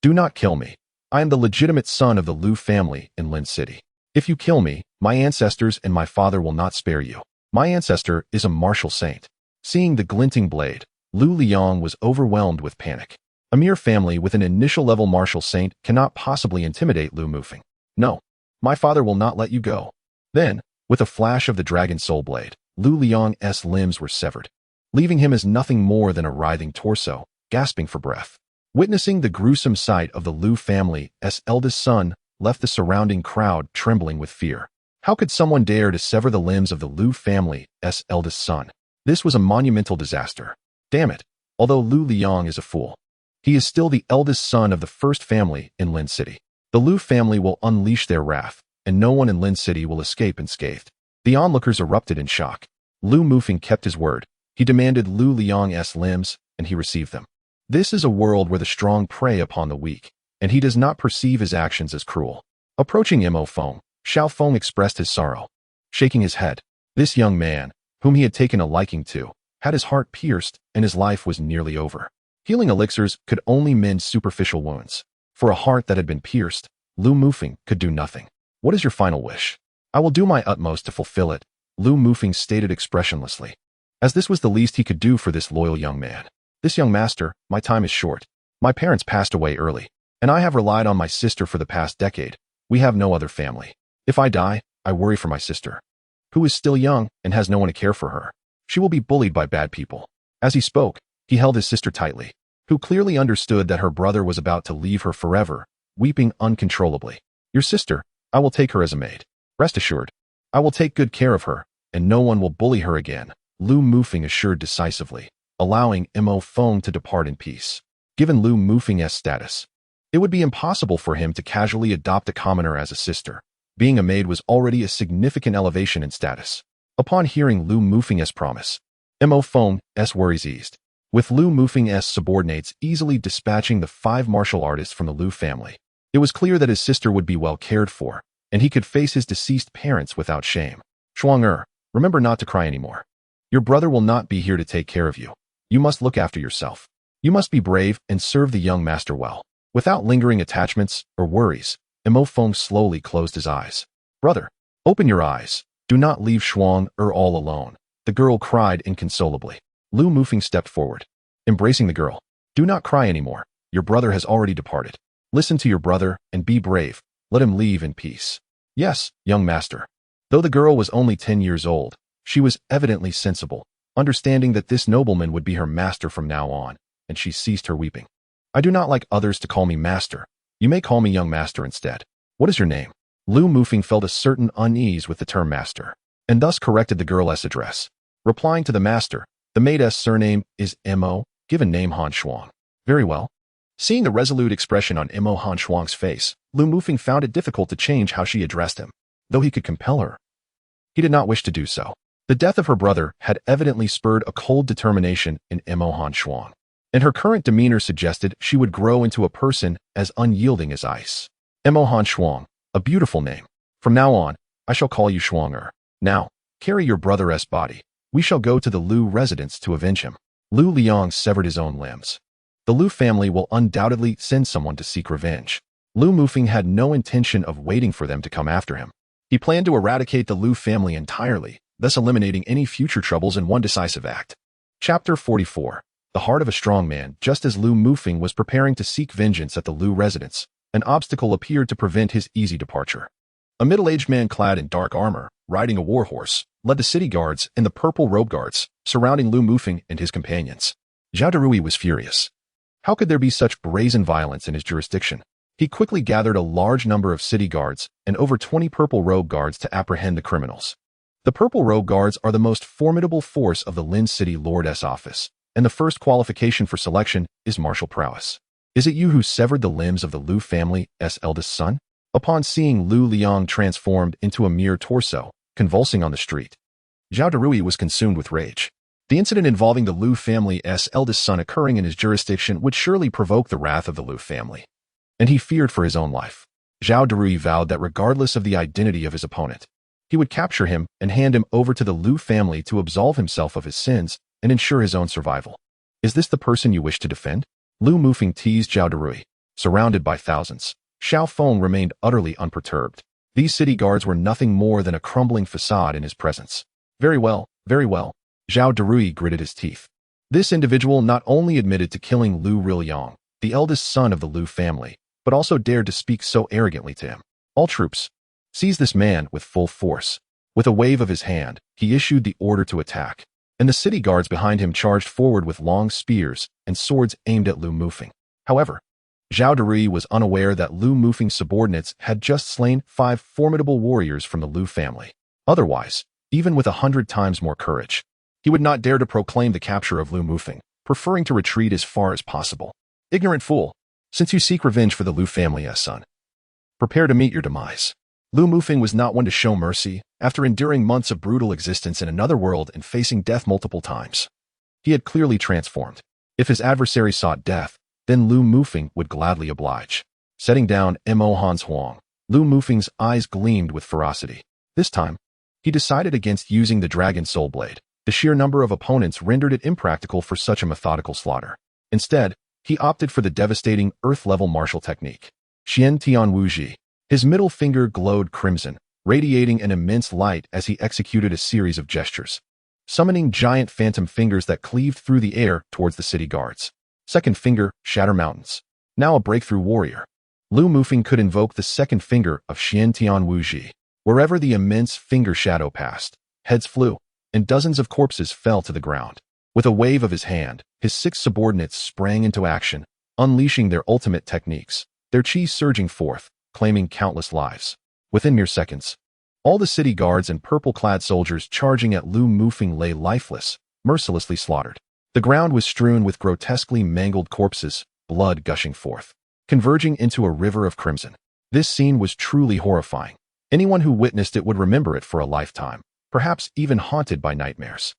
do not kill me. I am the legitimate son of the Lu family in Lin City. If you kill me, my ancestors and my father will not spare you. My ancestor is a martial saint. Seeing the glinting blade, Lu Liang was overwhelmed with panic. A mere family with an initial-level martial saint cannot possibly intimidate Lu Mufeng. No, my father will not let you go. Then, with a flash of the dragon soul blade, Lu Liang's limbs were severed, leaving him as nothing more than a writhing torso, gasping for breath. Witnessing the gruesome sight of the Lu family's eldest son left the surrounding crowd trembling with fear. How could someone dare to sever the limbs of the Lu family's eldest son? This was a monumental disaster. Damn it, although Lu Liang is a fool, he is still the eldest son of the first family in Lin City. The Lu family will unleash their wrath, and no one in Lin City will escape unscathed. The onlookers erupted in shock. Lu Mufeng kept his word. He demanded Lu Liang's limbs, and he received them. This is a world where the strong prey upon the weak, and he does not perceive his actions as cruel. Approaching Mo Feng, Xiao Feng expressed his sorrow, shaking his head. This young man, whom he had taken a liking to, had his heart pierced and his life was nearly over. Healing elixirs could only mend superficial wounds. For a heart that had been pierced, Lu Mufeng could do nothing. What is your final wish? I will do my utmost to fulfill it, Lu Mufeng stated expressionlessly. As this was the least he could do for this loyal young man. This young master, my time is short. My parents passed away early, and I have relied on my sister for the past decade. We have no other family. If I die, I worry for my sister, who is still young and has no one to care for her. She will be bullied by bad people. As he spoke, he held his sister tightly, who clearly understood that her brother was about to leave her forever, weeping uncontrollably. Your sister, I will take her as a maid. Rest assured, I will take good care of her, and no one will bully her again, Lu Mufeng assured decisively, allowing Mo Feng to depart in peace. Given Lu Mufeng's status, it would be impossible for him to casually adopt a commoner as a sister. Being a maid was already a significant elevation in status. Upon hearing Lu Mufeng's promise, Mo Feng's worries eased. With Lu Mufeng's subordinates easily dispatching the 5 martial artists from the Lu family, it was clear that his sister would be well cared for, and he could face his deceased parents without shame. Shuang, remember not to cry anymore. Your brother will not be here to take care of you. You must look after yourself. You must be brave and serve the young master well. Without lingering attachments or worries, Mo Feng slowly closed his eyes. Brother, open your eyes. Do not leave Shuang all alone, the girl cried inconsolably. Lu Mufeng stepped forward, embracing the girl. Do not cry anymore. Your brother has already departed. Listen to your brother and be brave. Let him leave in peace. Yes, young master. Though the girl was only 10 years old, she was evidently sensible, understanding that this nobleman would be her master from now on, and she ceased her weeping. I do not like others to call me master. You may call me young master instead. What is your name? Lu Mufeng felt a certain unease with the term master, and thus corrected the girl's address. Replying to the master, the maid's surname is Mo, given name Han Shuang. Very well. Seeing the resolute expression on Mo Han Shuang's face, Lu Mufeng found it difficult to change how she addressed him, though he could compel her. He did not wish to do so. The death of her brother had evidently spurred a cold determination in Mo Han Shuang, and her current demeanor suggested she would grow into a person as unyielding as ice. Mo Han Shuang, a beautiful name. From now on, I shall call you Shuang. Now, carry your brother's body. We shall go to the Lu residence to avenge him. Lu Liang severed his own limbs. The Lu family will undoubtedly send someone to seek revenge. Lu Mufeng had no intention of waiting for them to come after him. He planned to eradicate the Lu family entirely, thus eliminating any future troubles in one decisive act. Chapter 44. The Heart of a Strong Man. Just as Lu Mufeng was preparing to seek vengeance at the Lu residence, an obstacle appeared to prevent his easy departure. A middle-aged man clad in dark armor, riding a war horse, led the city guards and the purple robe guards, surrounding Lu Mufeng and his companions. Zhao Derui was furious. How could there be such brazen violence in his jurisdiction? He quickly gathered a large number of city guards and over 20 purple robe guards to apprehend the criminals. The purple robe guards are the most formidable force of the Lin City Lord's office, and the first qualification for selection is martial prowess. Is it you who severed the limbs of the Lu family's eldest son? Upon seeing Lu Liang transformed into a mere torso, convulsing on the street, Zhao Derui was consumed with rage. The incident involving the Lu family's eldest son occurring in his jurisdiction would surely provoke the wrath of the Lu family, and he feared for his own life. Zhao Derui vowed that regardless of the identity of his opponent, he would capture him and hand him over to the Lu family to absolve himself of his sins and ensure his own survival. Is this the person you wish to defend? Lu Mufeng teased Zhao Derui. Surrounded by thousands, Xiao Feng remained utterly unperturbed. These city guards were nothing more than a crumbling facade in his presence. Very well, very well. Zhao Derui gritted his teeth. This individual not only admitted to killing Lu Liang, the eldest son of the Lu family, but also dared to speak so arrogantly to him. All troops, seize this man with full force. With a wave of his hand, he issued the order to attack, and the city guards behind him charged forward with long spears and swords aimed at Lu Mufeng. However, Zhao Derui was unaware that Lu Mufeng's subordinates had just slain 5 formidable warriors from the Lu family. Otherwise, even with 100 times more courage, he would not dare to proclaim the capture of Lu Mufeng, preferring to retreat as far as possible. Ignorant fool, since you seek revenge for the Lu family's son, prepare to meet your demise. Lu Mufeng was not one to show mercy after enduring months of brutal existence in another world and facing death multiple times. He had clearly transformed. If his adversary sought death, then Lu Mufeng would gladly oblige. Setting down Mo Han Shuang, Lu Mufeng's eyes gleamed with ferocity. This time, he decided against using the dragon soul blade. The sheer number of opponents rendered it impractical for such a methodical slaughter. Instead, He opted for the devastating earth-level martial technique, Xian Tian Wuji. His middle finger glowed crimson, radiating an immense light as he executed a series of gestures, summoning giant phantom fingers that cleaved through the air towards the city guards. Second finger, shatter mountains. Now a breakthrough warrior. Lu Mufeng could invoke the second finger of Xian Tian Wuji. Wherever the immense finger shadow passed, heads flew, and dozens of corpses fell to the ground. With a wave of his hand, his 6 subordinates sprang into action, unleashing their ultimate techniques, their chi surging forth, claiming countless lives. Within mere seconds, all the city guards and purple-clad soldiers charging at Lu Mufeng lay lifeless, mercilessly slaughtered. The ground was strewn with grotesquely mangled corpses, blood gushing forth, converging into a river of crimson. This scene was truly horrifying. Anyone who witnessed it would remember it for a lifetime, perhaps even haunted by nightmares.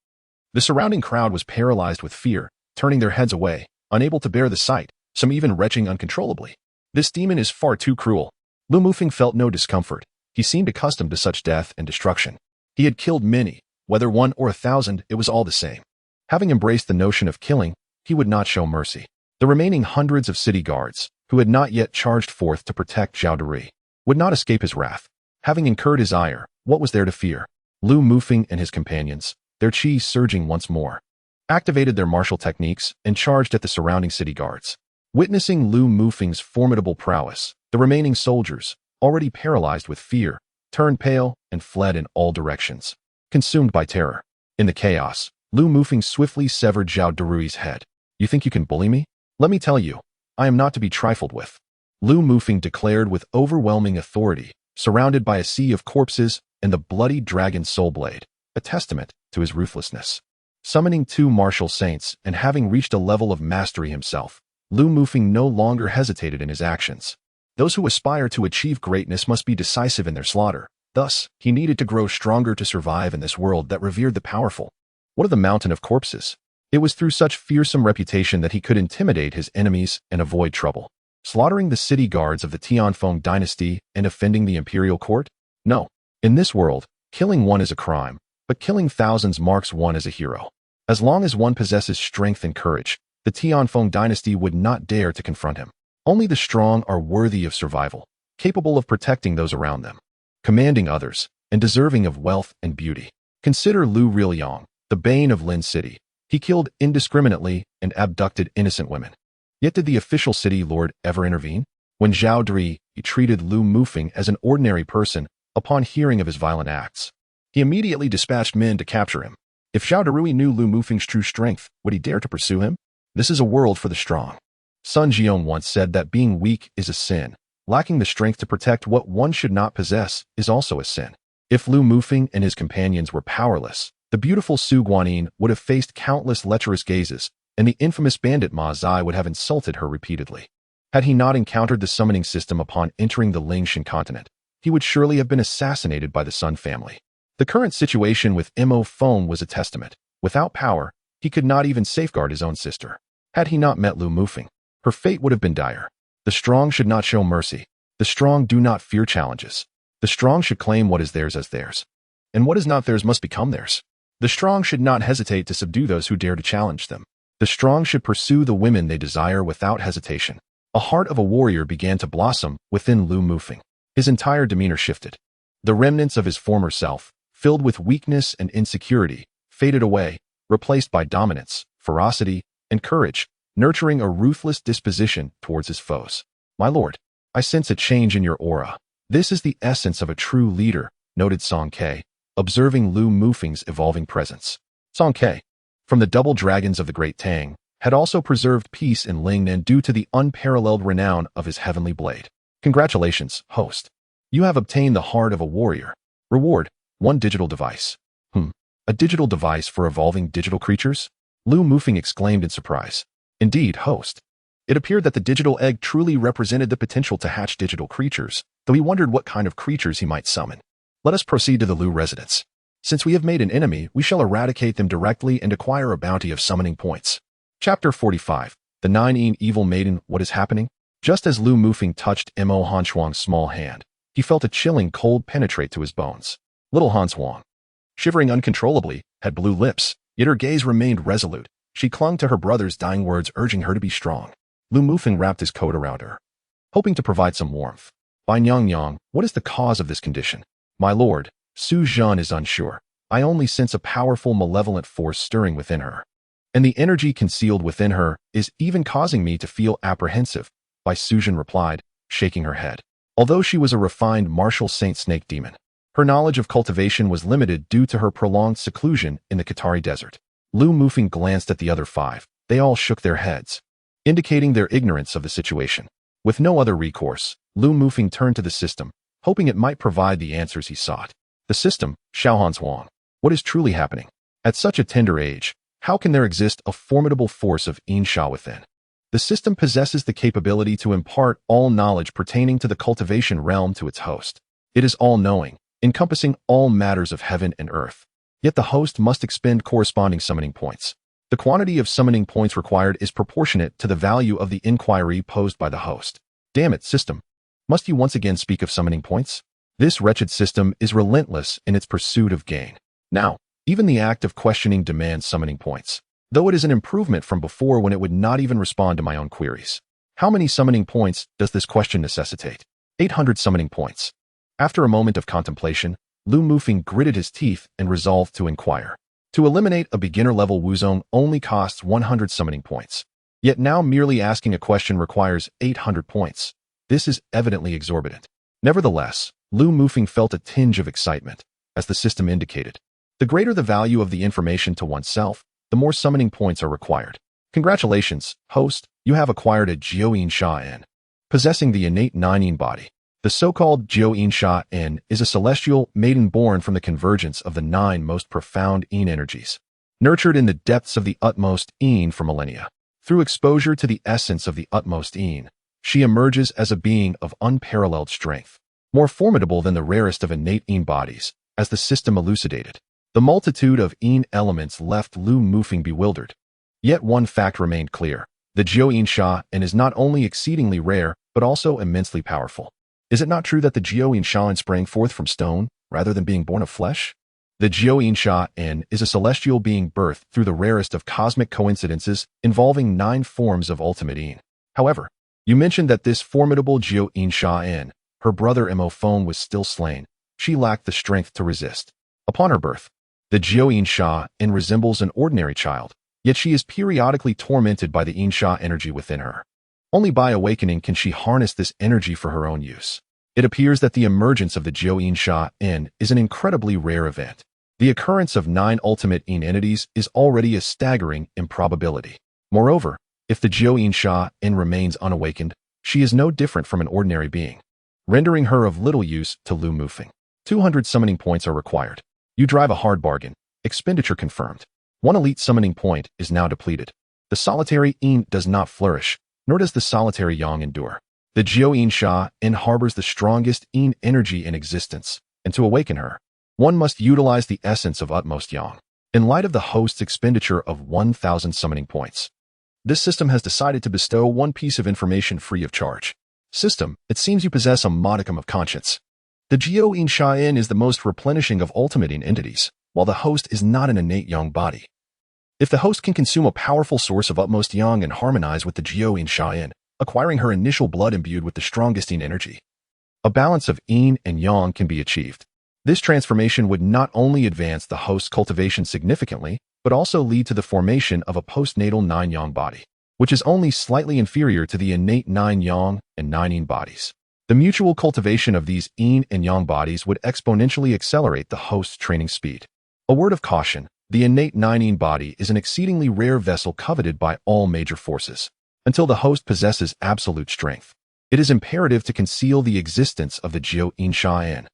The surrounding crowd was paralyzed with fear, turning their heads away, unable to bear the sight, some even retching uncontrollably. This demon is far too cruel. Lu Mufeng felt no discomfort. He seemed accustomed to such death and destruction. He had killed many, whether 1 or 1,000, it was all the same. Having embraced the notion of killing, he would not show mercy. The remaining hundreds of city guards, who had not yet charged forth to protect Zhao Duri, would not escape his wrath. Having incurred his ire, what was there to fear? Lu Mufeng and his companions, their chi surging once more, activated their martial techniques and charged at the surrounding city guards. Witnessing Lu Mufeng's formidable prowess, the remaining soldiers, already paralyzed with fear, turned pale and fled in all directions, consumed by terror. In the chaos, Lu Mufeng swiftly severed Zhao Darui's head. You think you can bully me? Let me tell you, I am not to be trifled with. Lu Mufeng declared with overwhelming authority, surrounded by a sea of corpses and the bloody dragon soul blade, a testament to his ruthlessness. Summoning 2 martial saints and having reached a level of mastery himself, Lu Mufeng no longer hesitated in his actions. Those who aspire to achieve greatness must be decisive in their slaughter. Thus, he needed to grow stronger to survive in this world that revered the powerful. What of the mountain of corpses? It was through such fearsome reputation that he could intimidate his enemies and avoid trouble. Slaughtering the city guards of the Tianfeng dynasty and offending the imperial court? No. In this world, killing one is a crime, but killing thousands marks one as a hero. As long as one possesses strength and courage, the Tianfeng dynasty would not dare to confront him. Only the strong are worthy of survival, capable of protecting those around them, commanding others, and deserving of wealth and beauty. Consider Lu Rilliang, the bane of Lin City. He killed indiscriminately and abducted innocent women. Yet did the official city lord ever intervene? When Zhao Duri treated Lu Mufeng as an ordinary person upon hearing of his violent acts, he immediately dispatched men to capture him. If Zhao Duri knew Lu Mufeng's true strength, would he dare to pursue him? This is a world for the strong. Sun Jiong once said that being weak is a sin. Lacking the strength to protect what one should not possess is also a sin. If Lu Mufeng and his companions were powerless, the beautiful Su Guanyin would have faced countless lecherous gazes, and the infamous bandit Ma Zai would have insulted her repeatedly. Had he not encountered the summoning system upon entering the Lingshan continent, he would surely have been assassinated by the Sun family. The current situation with Mo Feng was a testament. Without power, he could not even safeguard his own sister. Had he not met Lu Mufeng, her fate would have been dire. The strong should not show mercy. The strong do not fear challenges. The strong should claim what is theirs as theirs. And what is not theirs must become theirs. The strong should not hesitate to subdue those who dare to challenge them. The strong should pursue the women they desire without hesitation. A heart of a warrior began to blossom within Lu Mufeng. His entire demeanor shifted. The remnants of his former self, filled with weakness and insecurity, faded away, replaced by dominance, ferocity, and courage, nurturing a ruthless disposition towards his foes. My lord, I sense a change in your aura. This is the essence of a true leader, noted Song Ke, observing Lu Mufeng's evolving presence. Song Ke, from the double dragons of the Great Tang, had also preserved peace in Lingnan due to the unparalleled renown of his heavenly blade. Congratulations, host. You have obtained the heart of a warrior. Reward, 1 digital device. A digital device for evolving digital creatures? Lu Mufeng exclaimed in surprise. Indeed, host. It appeared that the digital egg truly represented the potential to hatch digital creatures, though he wondered what kind of creatures he might summon. Let us proceed to the Lu residence. Since we have made an enemy, we shall eradicate them directly and acquire a bounty of summoning points. Chapter 45. The 9 Evil Maiden. What is happening? Just as Lu Mufeng touched Mo Hanshuang's small hand, he felt a chilling cold penetrate to his bones. Little Hanshuang, shivering uncontrollably, had blue lips, yet her gaze remained resolute. She clung to her brother's dying words, urging her to be strong. Lu Mufeng wrapped his coat around her, hoping to provide some warmth. By Nyang Yang, what is the cause of this condition? My lord, Su Zhan is unsure. I only sense a powerful malevolent force stirring within her. And the energy concealed within her is even causing me to feel apprehensive, Bai Suzhen replied, shaking her head. Although she was a refined martial saint snake demon, her knowledge of cultivation was limited due to her prolonged seclusion in the Qitari desert. Lu Mufeng glanced at the other five. They all shook their heads, indicating their ignorance of the situation. With no other recourse, Lu Mufeng turned to the system, hoping it might provide the answers he sought. The system, Xiaohan's Wang. What is truly happening? At such a tender age, how can there exist a formidable force of Insha within? The system possesses the capability to impart all knowledge pertaining to the cultivation realm to its host. It is all-knowing, encompassing all matters of heaven and earth. Yet the host must expend corresponding summoning points. The quantity of summoning points required is proportionate to the value of the inquiry posed by the host. Damn it, system. Must you once again speak of summoning points? This wretched system is relentless in its pursuit of gain. Now, even the act of questioning demands summoning points, though it is an improvement from before when it would not even respond to my own queries. How many summoning points does this question necessitate? 800 summoning points. After a moment of contemplation, Lu Mufeng gritted his teeth and resolved to inquire. To eliminate a beginner-level Wuzong only costs 100 summoning points. Yet now merely asking a question requires 800 points. This is evidently exorbitant. Nevertheless, Lu Mufeng felt a tinge of excitement, as the system indicated. The greater the value of the information to oneself, the more summoning points are required. Congratulations, host, you have acquired a Jiuyin Sha-En, possessing the innate Nine body. The so-called Jiuyin Sha-En is a celestial maiden born from the convergence of the 9 most profound Yin energies, nurtured in the depths of the utmost Yin for millennia. Through exposure to the essence of the utmost Yin, she emerges as a being of unparalleled strength, more formidable than the rarest of innate Yin bodies, as the system elucidated. The multitude of Yin elements left Lu Mufeng bewildered. Yet one fact remained clear. The Jiuyin Sha-En is not only exceedingly rare, but also immensely powerful. Is it not true that the Jiuyin Sha-En sprang forth from stone, rather than being born of flesh? The Jiuyin Sha-En is a celestial being birthed through the rarest of cosmic coincidences involving 9 forms of ultimate Yin. However, you mentioned that this formidable Jiuyin Sha-En, her brother Mo Feng, was still slain. She lacked the strength to resist. Upon her birth, the Jiuyin Sha-En resembles an ordinary child, yet she is periodically tormented by the Yin Sha energy within her. Only by awakening can she harness this energy for her own use. It appears that the emergence of the Jiuyin Sha-En is an incredibly rare event. The occurrence of 9 ultimate Yin entities is already a staggering improbability. Moreover, if the Jiuyin Sha-En remains unawakened, she is no different from an ordinary being, rendering her of little use to Lu Mufeng. 200 summoning points are required. You drive a hard bargain. Expenditure confirmed. 1 elite summoning point is now depleted. The solitary Yin does not flourish, nor does the solitary Yang endure. The Jiuyin Sha-En harbors the strongest Yin energy in existence, and to awaken her, one must utilize the essence of utmost Yang. In light of the host's expenditure of 1,000 summoning points, this system has decided to bestow 1 piece of information free of charge. System, it seems you possess a modicum of conscience. The Jiuyin Sha-En is the most replenishing of ultimate Yin entities, while the host is not an innate Yang body. If the host can consume a powerful source of utmost Yang and harmonize with the Jiuyin Sha-En, acquiring her initial blood imbued with the strongest Yin energy, a balance of Yin and Yang can be achieved. This transformation would not only advance the host's cultivation significantly, but also lead to the formation of a postnatal 9 Yang body, which is only slightly inferior to the innate 9 Yang and 9 Yin bodies. The mutual cultivation of these Yin and Yang bodies would exponentially accelerate the host's training speed. A word of caution, the innate 9 Yin body is an exceedingly rare vessel coveted by all major forces. Until the host possesses absolute strength, it is imperative to conceal the existence of the Jiuyin Sha-En.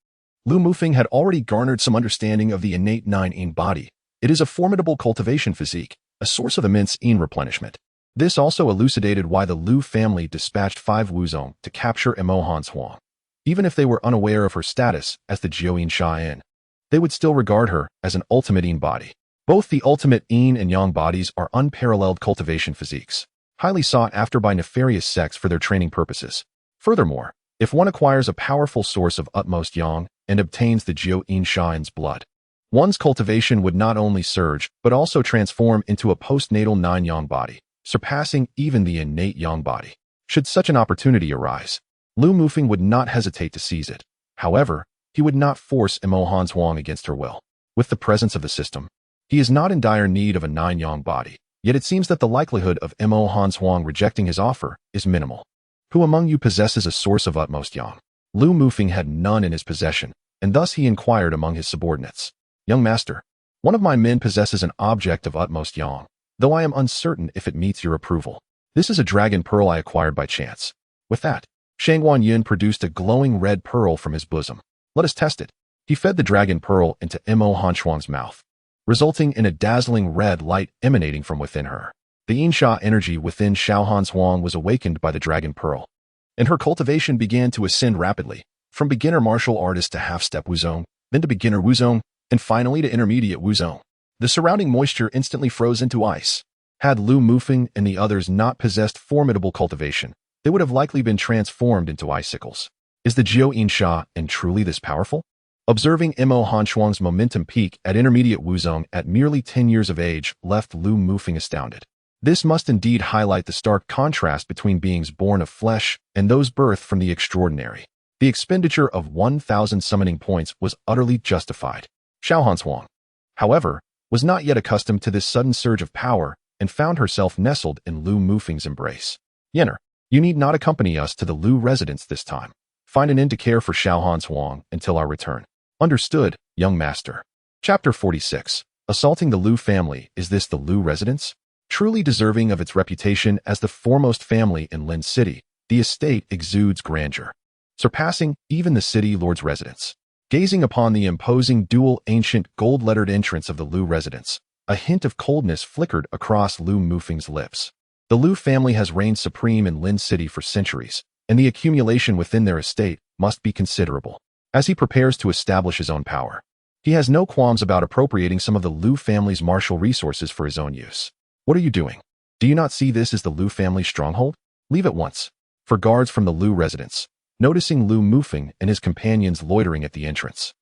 Lu Mufeng had already garnered some understanding of the innate 9 Yin body. It is a formidable cultivation physique, a source of immense Yin replenishment. This also elucidated why the Lu family dispatched 5 Wuzong to capture Emohan's Huang. Even if they were unaware of her status as the Jiuyin Sha-En, they would still regard her as an ultimate Yin body. Both the ultimate Yin and Yang bodies are unparalleled cultivation physiques, highly sought after by nefarious sects for their training purposes. Furthermore, if one acquires a powerful source of utmost Yang and obtains the Jiuyin Sha-En's blood, one's cultivation would not only surge, but also transform into a postnatal 9 Yang body. surpassing even the innate yang body. Should such an opportunity arise, Lu Mufeng would not hesitate to seize it. However, he would not force Emo Hanshuang against her will. With the presence of the system, he is not in dire need of a 9-yang body, yet it seems that the likelihood of Emo Hanshuang rejecting his offer is minimal. Who among you possesses a source of utmost yang? Lu Mufeng had none in his possession, and thus he inquired among his subordinates. Young master, one of my men possesses an object of utmost yang, though I am uncertain if it meets your approval. This is a dragon pearl I acquired by chance. With that, Shangguan Yin produced a glowing red pearl from his bosom. Let us test it. He fed the dragon pearl into Emo Hanshuang's mouth, resulting in a dazzling red light emanating from within her. The Yinsha energy within Xiao Hanshuang was awakened by the dragon pearl, and her cultivation began to ascend rapidly, from beginner martial artist to half-step wuzong, then to beginner wuzong, and finally to intermediate wuzong. The surrounding moisture instantly froze into ice. Had Lu Mufeng and the others not possessed formidable cultivation, they would have likely been transformed into icicles. Is the Jiao Yinsha and truly this powerful? Observing Emo Hanshuang's momentum peak at intermediate wuzong at merely 10 years of age left Lu Mufeng astounded. This must indeed highlight the stark contrast between beings born of flesh and those birthed from the extraordinary. The expenditure of 1,000 summoning points was utterly justified. Xiao Hanshuang, however, was not yet accustomed to this sudden surge of power and found herself nestled in Lu Mufeng's embrace. Yenner, you need not accompany us to the Lu residence this time. Find an inn to care for Xiao Hanshuang until our return. Understood, young master. Chapter 46. Assaulting the Lu family. Is this the Lu residence? Truly deserving of its reputation as the foremost family in Lin City, the estate exudes grandeur, surpassing even the city lord's residence. Gazing upon the imposing dual ancient gold-lettered entrance of the Lu residence, a hint of coldness flickered across Lu Mufeng's lips. The Lu family has reigned supreme in Lin City for centuries, and the accumulation within their estate must be considerable. As he prepares to establish his own power, he has no qualms about appropriating some of the Lu family's martial resources for his own use. What are you doing? Do you not see this as the Lu family's stronghold? Leave at once. For guards from the Lu residence, noticing Lu Mufeng and his companions loitering at the entrance,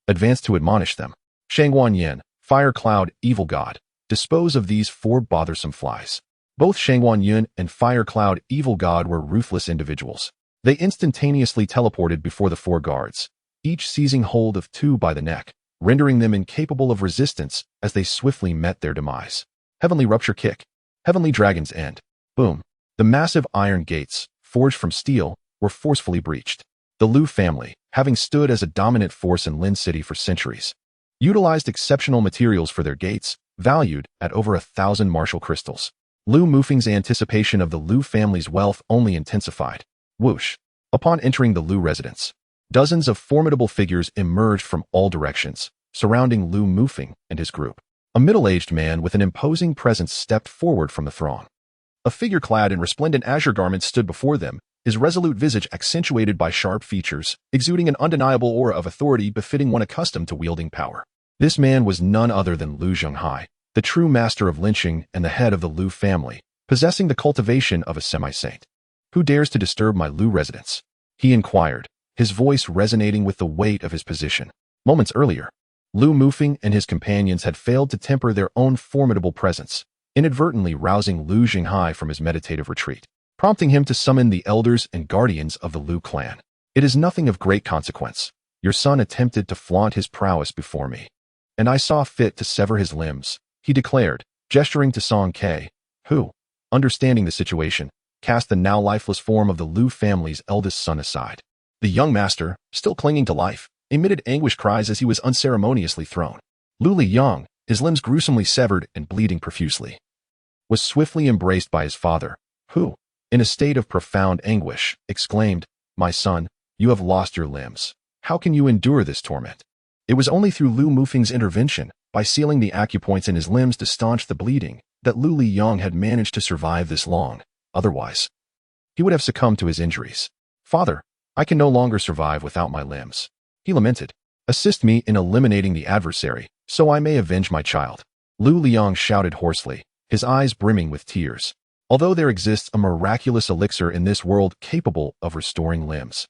advanced to admonish them. Shangguan Yin, Fire Cloud, Evil God, dispose of these 4 bothersome flies. Both Shangguan Yin and Fire Cloud, Evil God were ruthless individuals. They instantaneously teleported before the 4 guards, each seizing hold of 2 by the neck, rendering them incapable of resistance as they swiftly met their demise. Heavenly Rupture Kick. Heavenly Dragon's End. Boom. The massive iron gates, forged from steel, were forcefully breached. The Lu family, having stood as a dominant force in Lin City for centuries, utilized exceptional materials for their gates, valued at over 1,000 martial crystals. Lu Mufeng's anticipation of the Lu family's wealth only intensified. Whoosh. Upon entering the Lu residence, dozens of formidable figures emerged from all directions, surrounding Lu Mufeng and his group. A middle-aged man with an imposing presence stepped forward from the throng. A figure clad in resplendent azure garments stood before them, his resolute visage accentuated by sharp features, exuding an undeniable aura of authority befitting one accustomed to wielding power. This man was none other than Lu Zhenghai, the true master of lynching and the head of the Lu family, possessing the cultivation of a semi-saint. Who dares to disturb my Lu residence? He inquired, his voice resonating with the weight of his position. Moments earlier, Lu Mufeng and his companions had failed to temper their own formidable presence, inadvertently rousing Lu Zhenghai from his meditative retreat, prompting him to summon the elders and guardians of the Lu clan. It is nothing of great consequence. Your son attempted to flaunt his prowess before me, and I saw fit to sever his limbs, he declared, gesturing to Song Ke, who, understanding the situation, cast the now lifeless form of the Lu family's eldest son aside. The young master, still clinging to life, emitted anguished cries as he was unceremoniously thrown. Lu Liyang, his limbs gruesomely severed and bleeding profusely, was swiftly embraced by his father, who, in a state of profound anguish, exclaimed, "My son, you have lost your limbs. How can you endure this torment?" It was only through Lu Mufeng's intervention, by sealing the acupoints in his limbs to staunch the bleeding, that Lu Liyang had managed to survive this long. Otherwise, he would have succumbed to his injuries. "Father, I can no longer survive without my limbs," he lamented. "Assist me in eliminating the adversary, so I may avenge my child." Lu Liyang shouted hoarsely, his eyes brimming with tears. Although there exists a miraculous elixir in this world capable of restoring limbs,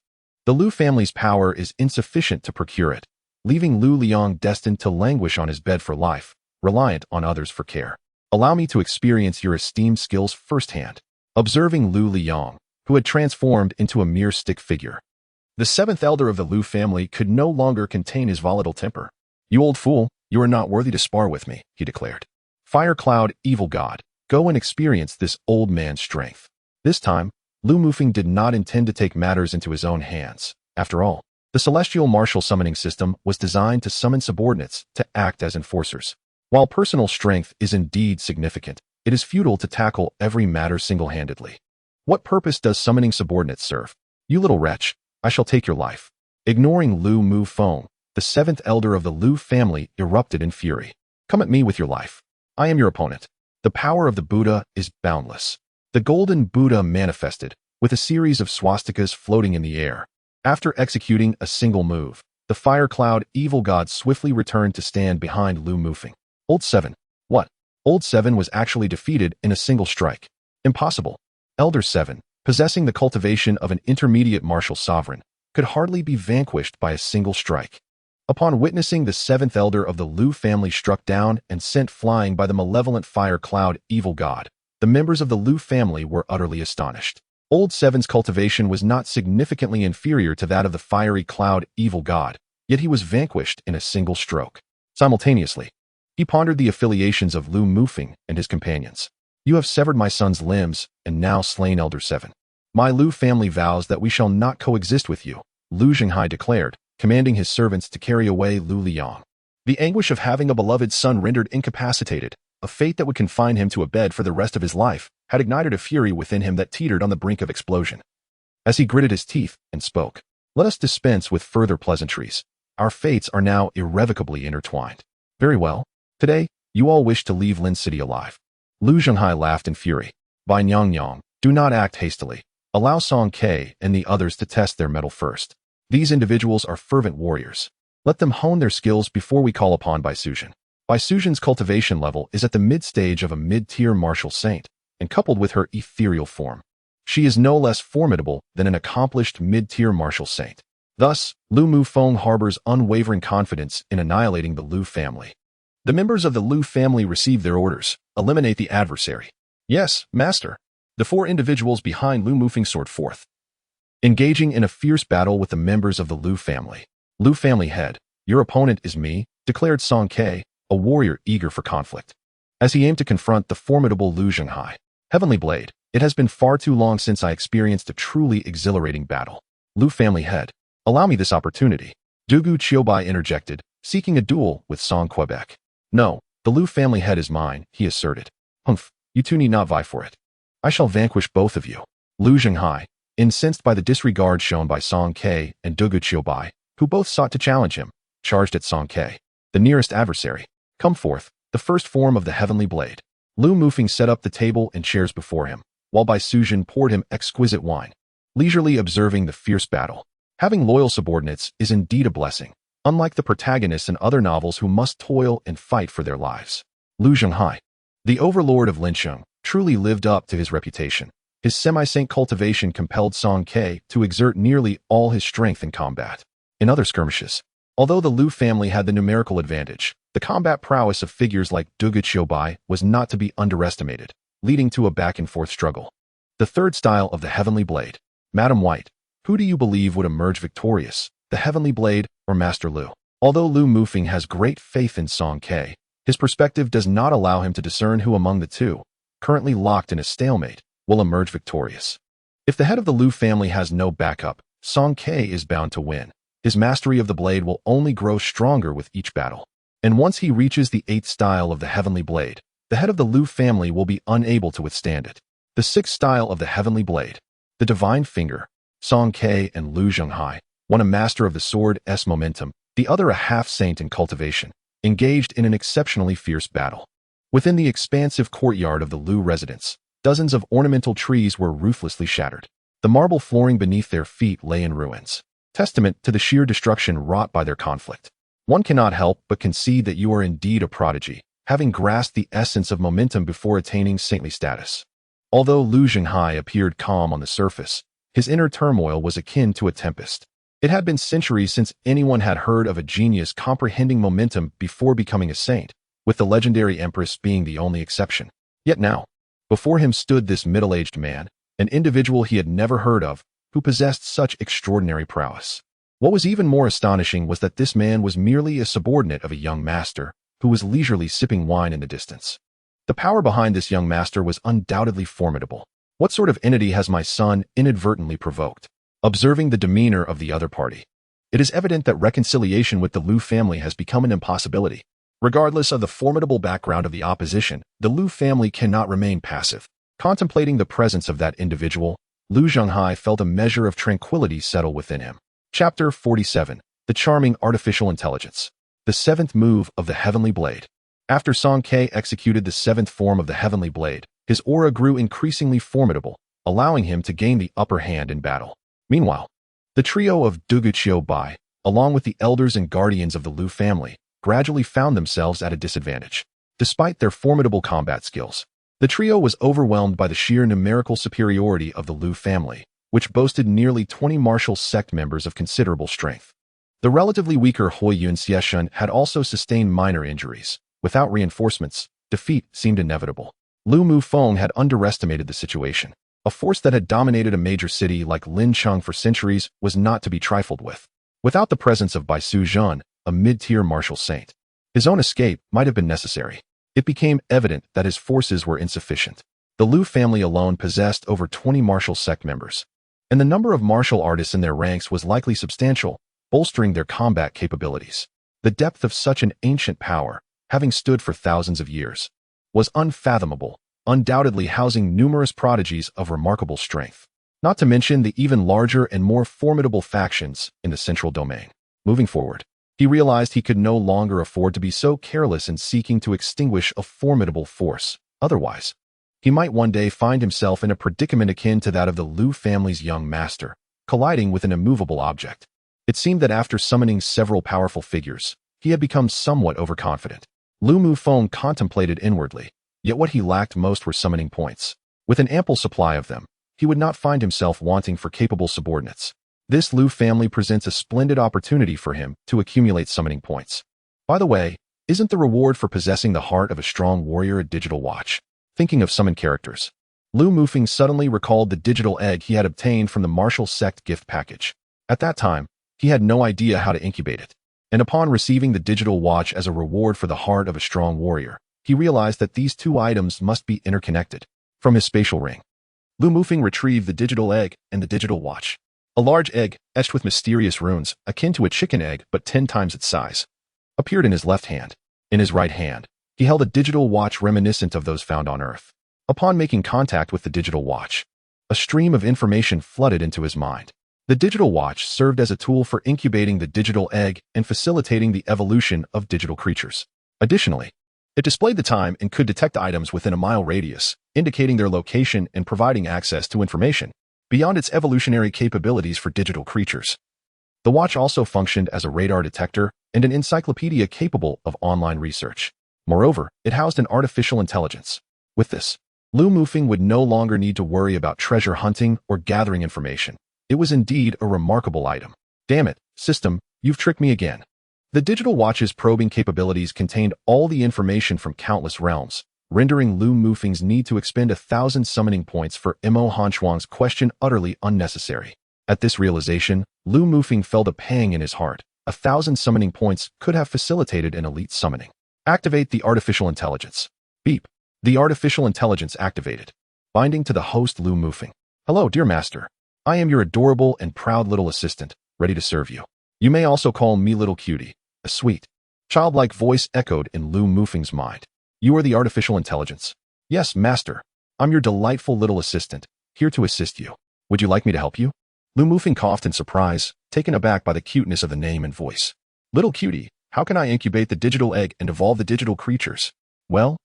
the Lu family's power is insufficient to procure it, leaving Lu Liyang destined to languish on his bed for life, reliant on others for care. Allow me to experience your esteemed skills firsthand. Observing Lu Liang, who had transformed into a mere stick figure. The seventh elder of the Lu family could no longer contain his volatile temper. "You old fool, you are not worthy to spar with me," he declared. "Fire Cloud, evil god, go and experience this old man's strength." This time, Lu Mufeng did not intend to take matters into his own hands. After all, the celestial martial summoning system was designed to summon subordinates to act as enforcers. While personal strength is indeed significant, it is futile to tackle every matter single-handedly. What purpose does summoning subordinates serve? "You little wretch, I shall take your life." Ignoring Lu Mufeng, the seventh elder of the Lu family erupted in fury. "Come at me with your life. I am your opponent." The power of the Buddha is boundless. The golden Buddha manifested, with a series of swastikas floating in the air. After executing a single move, the fire cloud evil god swiftly returned to stand behind Lu Mufeng. Old Seven. What? Old Seven was actually defeated in a single strike. Impossible. Elder Seven, possessing the cultivation of an intermediate martial sovereign, could hardly be vanquished by a single strike. Upon witnessing the seventh elder of the Lu family struck down and sent flying by the malevolent fire cloud evil god, the members of the Lu family were utterly astonished. Old Seven's cultivation was not significantly inferior to that of the fiery cloud evil god, yet he was vanquished in a single stroke. Simultaneously, he pondered the affiliations of Lu Mufeng and his companions. "You have severed my son's limbs and now slain Elder Seven. My Lu family vows that we shall not coexist with you," Lu Zhenghai declared, commanding his servants to carry away Lu Liang. The anguish of having a beloved son rendered incapacitated, a fate that would confine him to a bed for the rest of his life, had ignited a fury within him that teetered on the brink of explosion. As he gritted his teeth and spoke, "Let us dispense with further pleasantries. Our fates are now irrevocably intertwined." "Very well. Today, you all wish to leave Lin City alive." Lu Zhenghai laughed in fury. "Bai Nyang, do not act hastily. Allow Song Ke and the others to test their mettle first. These individuals are fervent warriors. Let them hone their skills before we call upon Bai Suzhen." Bai Suzhen's cultivation level is at the mid-stage of a mid-tier martial saint, and coupled with her ethereal form, she is no less formidable than an accomplished mid-tier martial saint. Thus, Lu Mufeng harbors unwavering confidence in annihilating the Lu family. The members of the Lu family receive their orders. Eliminate the adversary. "Yes, master." The four individuals behind Lu Mufeng soared forth, engaging in a fierce battle with the members of the Lu family. "Lu family head, your opponent is me," declared Song Ke, a warrior eager for conflict. As he aimed to confront the formidable Lu Zhenghai. "Heavenly Blade, it has been far too long since I experienced a truly exhilarating battle. Lu family head, allow me this opportunity." Dugu Qiubai interjected, seeking a duel with Song Quebec. "No, the Lu family head is mine," he asserted. "Humph, you two need not vie for it. I shall vanquish both of you." Lu Zhenghai, incensed by the disregard shown by Song Ke and Dugu Qiubai, who both sought to challenge him, charged at Song Ke, the nearest adversary. "Come forth, the first form of the Heavenly Blade." Lu Mufeng set up the table and chairs before him, while Bai Suzhen poured him exquisite wine, leisurely observing the fierce battle. Having loyal subordinates is indeed a blessing, unlike the protagonists in other novels who must toil and fight for their lives. Lu Zhenghai, the overlord of Linsheng, truly lived up to his reputation. His semi-saint cultivation compelled Song Ke to exert nearly all his strength in combat. In other skirmishes, although the Lu family had the numerical advantage, the combat prowess of figures like Dugu Qiubai was not to be underestimated, leading to a back-and-forth struggle. The third style of the Heavenly Blade. Madam White, who do you believe would emerge victorious, the Heavenly Blade or Master Lu? Although Lu Mufeng has great faith in Song Ke, his perspective does not allow him to discern who among the two, currently locked in a stalemate, will emerge victorious. If the head of the Lu family has no backup, Song Ke is bound to win. His mastery of the blade will only grow stronger with each battle. And once he reaches the 8th style of the Heavenly Blade, the head of the Lu family will be unable to withstand it. The 6th style of the Heavenly Blade. The Divine Finger. Song Ke and Lu Zhenghai, one a master of the sword's momentum, the other a half-saint in cultivation, engaged in an exceptionally fierce battle. Within the expansive courtyard of the Lu residence, dozens of ornamental trees were ruthlessly shattered. The marble flooring beneath their feet lay in ruins, testament to the sheer destruction wrought by their conflict. One cannot help but concede that you are indeed a prodigy, having grasped the essence of momentum before attaining saintly status. Although Lu Zhenghai appeared calm on the surface, his inner turmoil was akin to a tempest. It had been centuries since anyone had heard of a genius comprehending momentum before becoming a saint, with the legendary Empress being the only exception. Yet now, before him stood this middle-aged man, an individual he had never heard of, who possessed such extraordinary prowess. What was even more astonishing was that this man was merely a subordinate of a young master, who was leisurely sipping wine in the distance. The power behind this young master was undoubtedly formidable. What sort of entity has my son inadvertently provoked? Observing the demeanor of the other party, it is evident that reconciliation with the Liu family has become an impossibility. Regardless of the formidable background of the opposition, the Liu family cannot remain passive. Contemplating the presence of that individual, Liu Zhonghai felt a measure of tranquility settle within him. Chapter 47. The Charming Artificial Intelligence. The seventh move of the Heavenly Blade. After Song Ke executed the seventh form of the Heavenly Blade, his aura grew increasingly formidable, allowing him to gain the upper hand in battle. Meanwhile, the trio of Duguqiu Bai, along with the elders and guardians of the Liu family, gradually found themselves at a disadvantage. Despite their formidable combat skills, the trio was overwhelmed by the sheer numerical superiority of the Liu family, which boasted nearly 20 martial sect members of considerable strength. The relatively weaker Huiyun Xieshun had also sustained minor injuries. Without reinforcements, defeat seemed inevitable. Lu Mufeng had underestimated the situation. A force that had dominated a major city like Lincheng for centuries was not to be trifled with. Without the presence of Bai Suzhan, a mid-tier martial saint, his own escape might have been necessary. It became evident that his forces were insufficient. The Liu family alone possessed over 20 martial sect members, and the number of martial artists in their ranks was likely substantial, bolstering their combat capabilities. The depth of such an ancient power, having stood for thousands of years, was unfathomable, undoubtedly housing numerous prodigies of remarkable strength, not to mention the even larger and more formidable factions in the central domain. Moving forward, he realized he could no longer afford to be so careless in seeking to extinguish a formidable force. Otherwise, he might one day find himself in a predicament akin to that of the Liu family's young master, colliding with an immovable object. It seemed that after summoning several powerful figures, he had become somewhat overconfident. Lu Mufeng contemplated inwardly, yet what he lacked most were summoning points. With an ample supply of them, he would not find himself wanting for capable subordinates. This Liu family presents a splendid opportunity for him to accumulate summoning points. By the way, isn't the reward for possessing the heart of a strong warrior a digital watch? Thinking of summoned characters, Lu Mufeng suddenly recalled the digital egg he had obtained from the martial sect gift package. At that time, he had no idea how to incubate it, and upon receiving the digital watch as a reward for the heart of a strong warrior, he realized that these two items must be interconnected. From his spatial ring, Lu Mufeng retrieved the digital egg and the digital watch. A large egg, etched with mysterious runes, akin to a chicken egg but 10 times its size, appeared in his left hand. In his right hand, he held a digital watch reminiscent of those found on Earth. Upon making contact with the digital watch, a stream of information flooded into his mind. The digital watch served as a tool for incubating the digital egg and facilitating the evolution of digital creatures. Additionally, it displayed the time and could detect items within a mile radius, indicating their location and providing access to information beyond its evolutionary capabilities for digital creatures. The watch also functioned as a radar detector and an encyclopedia capable of online research. Moreover, it housed an artificial intelligence. With this, Lu Mufeng would no longer need to worry about treasure hunting or gathering information. It was indeed a remarkable item. Damn it, system, you've tricked me again. The digital watch's probing capabilities contained all the information from countless realms, rendering Lu Mufeng's need to expend 1,000 summoning points for Mo Hanchuang's question utterly unnecessary. At this realization, Lu Mufeng felt a pang in his heart. 1,000 summoning points could have facilitated an elite summoning. Activate the artificial intelligence. Beep. The artificial intelligence activated. Binding to the host Lu Mufeng. Hello, dear master. I am your adorable and proud little assistant, ready to serve you. You may also call me Little Cutie. A sweet, childlike voice echoed in Lu Mufeng's mind. You are the artificial intelligence. Yes, master. I'm your delightful little assistant, here to assist you. Would you like me to help you? Lu Mufeng coughed in surprise, taken aback by the cuteness of the name and voice. Little Cutie, how can I incubate the digital egg and evolve the digital creatures? Well,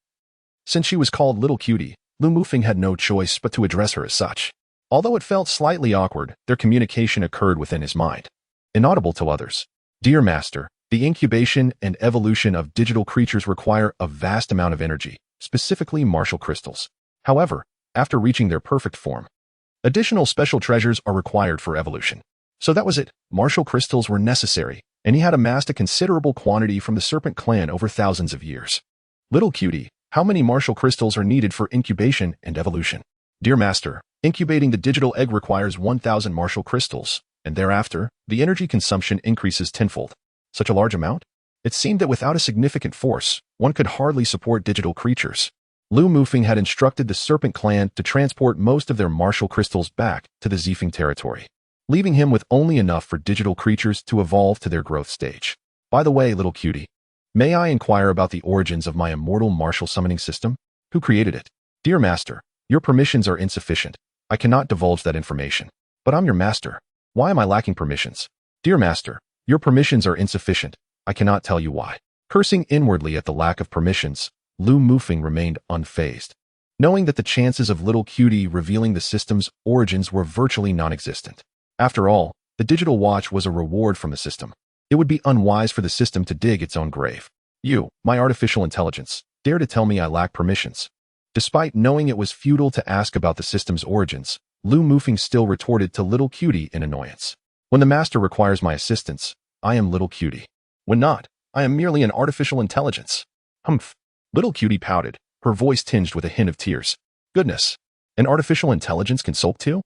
since she was called Little Cutie, Lu Mufeng had no choice but to address her as such. Although it felt slightly awkward, their communication occurred within his mind. Inaudible to others. Dear master, the incubation and evolution of digital creatures require a vast amount of energy, specifically martial crystals. However, after reaching their perfect form, additional special treasures are required for evolution. So that was it. Martial crystals were necessary, and he had amassed a considerable quantity from the Serpent clan over thousands of years. Little cutie, how many martial crystals are needed for incubation and evolution? Dear Master, incubating the digital egg requires 1,000 martial crystals, and thereafter, the energy consumption increases tenfold. Such a large amount? It seemed that without a significant force, one could hardly support digital creatures. Lu Mufeng had instructed the Serpent Clan to transport most of their martial crystals back to the Zifeng territory, leaving him with only enough for digital creatures to evolve to their growth stage. By the way, little cutie, may I inquire about the origins of my immortal martial summoning system? Who created it? Dear Master, your permissions are insufficient. I cannot divulge that information. But I'm your master. Why am I lacking permissions? Dear Master, your permissions are insufficient. I cannot tell you why. Cursing inwardly at the lack of permissions, Lu Mufeng remained unfazed, knowing that the chances of little cutie revealing the system's origins were virtually non-existent. After all, the digital watch was a reward from the system. It would be unwise for the system to dig its own grave. You, my artificial intelligence, dare to tell me I lack permissions. Despite knowing it was futile to ask about the system's origins, Lu Mufeng still retorted to little cutie in annoyance. When the master requires my assistance, I am little cutie. When not, I am merely an artificial intelligence. Humph. Little cutie pouted, her voice tinged with a hint of tears. Goodness, an artificial intelligence can sulk too?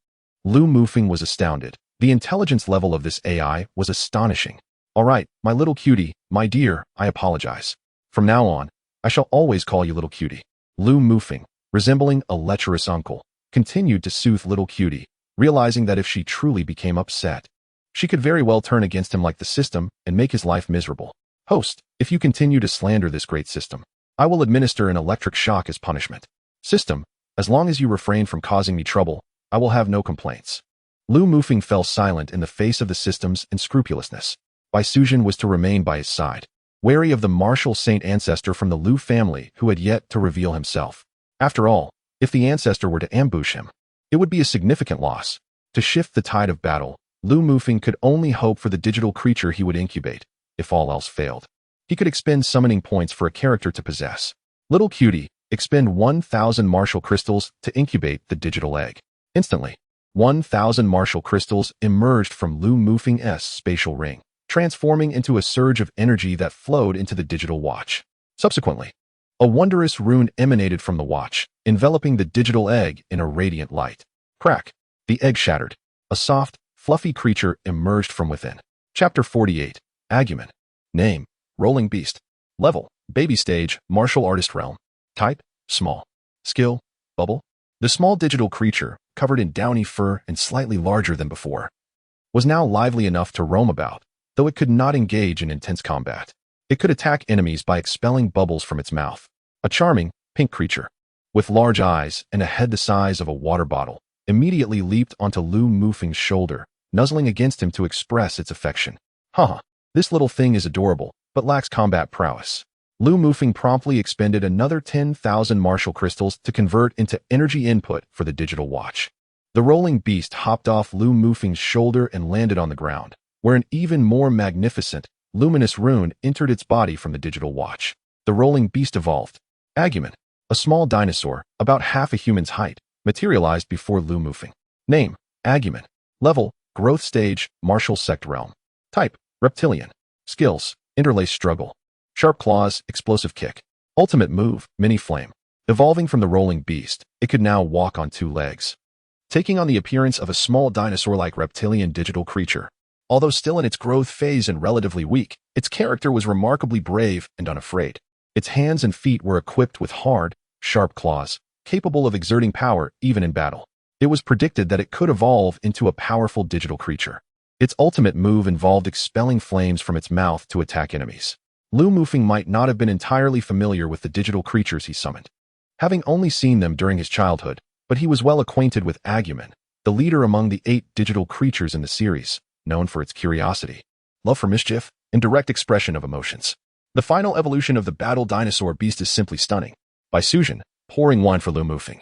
Lu Mufeng was astounded. The intelligence level of this AI was astonishing. All right, my little cutie, my dear, I apologize. From now on, I shall always call you little cutie. Lu Mufeng, resembling a lecherous uncle, continued to soothe little cutie, realizing that if she truly became upset, she could very well turn against him like the system and make his life miserable. Host, if you continue to slander this great system, I will administer an electric shock as punishment. System, as long as you refrain from causing me trouble, I will have no complaints. Lu Mufeng fell silent in the face of the system's unscrupulousness. Bai Suzhen was to remain by his side, wary of the martial saint ancestor from the Lu family who had yet to reveal himself. After all, if the ancestor were to ambush him, it would be a significant loss. To shift the tide of battle, Lu Mufeng could only hope for the digital creature he would incubate, if all else failed. He could expend summoning points for a character to possess. Little cutie, expend 1,000 martial crystals to incubate the digital egg. Instantly, 1,000 martial crystals emerged from Lu Mufeng's spatial ring, transforming into a surge of energy that flowed into the digital watch. Subsequently, a wondrous rune emanated from the watch, enveloping the digital egg in a radiant light. Crack! The egg shattered. A soft, fluffy creature emerged from within. Chapter 48. Argument. Name: Rolling Beast. Level: Baby Stage, Martial Artist Realm. Type: Small. Skill: Bubble. The small digital creature, covered in downy fur and slightly larger than before, was now lively enough to roam about, though it could not engage in intense combat. It could attack enemies by expelling bubbles from its mouth. A charming, pink creature, with large eyes and a head the size of a water bottle, immediately leaped onto Lu Mufeng's shoulder, nuzzling against him to express its affection. Haha, this little thing is adorable, but lacks combat prowess. Lu Mufeng promptly expended another 10,000 martial crystals to convert into energy input for the digital watch. The rolling beast hopped off Lu Mufeng's shoulder and landed on the ground, where an even more magnificent, luminous rune entered its body from the digital watch. The rolling beast evolved. Argument. A small dinosaur, about half a human's height, materialized before Lu Mufeng. Name: Argument. Level: Growth Stage, Martial Sect Realm. Type: Reptilian. Skills: Interlace Struggle. Sharp Claws, Explosive Kick. Ultimate move, Mini Flame. Evolving from the rolling beast, it could now walk on 2 legs, taking on the appearance of a small dinosaur-like reptilian digital creature. Although still in its growth phase and relatively weak, its character was remarkably brave and unafraid. Its hands and feet were equipped with hard, sharp claws, capable of exerting power even in battle. It was predicted that it could evolve into a powerful digital creature. Its ultimate move involved expelling flames from its mouth to attack enemies. Lu Mufeng might not have been entirely familiar with the digital creatures he summoned, having only seen them during his childhood, but he was well acquainted with Agumen, the leader among the 8 digital creatures in the series, known for its curiosity, love for mischief, and direct expression of emotions. The final evolution of the battle dinosaur beast is simply stunning. Bai Suzhen, pouring wine for Lu Mufeng,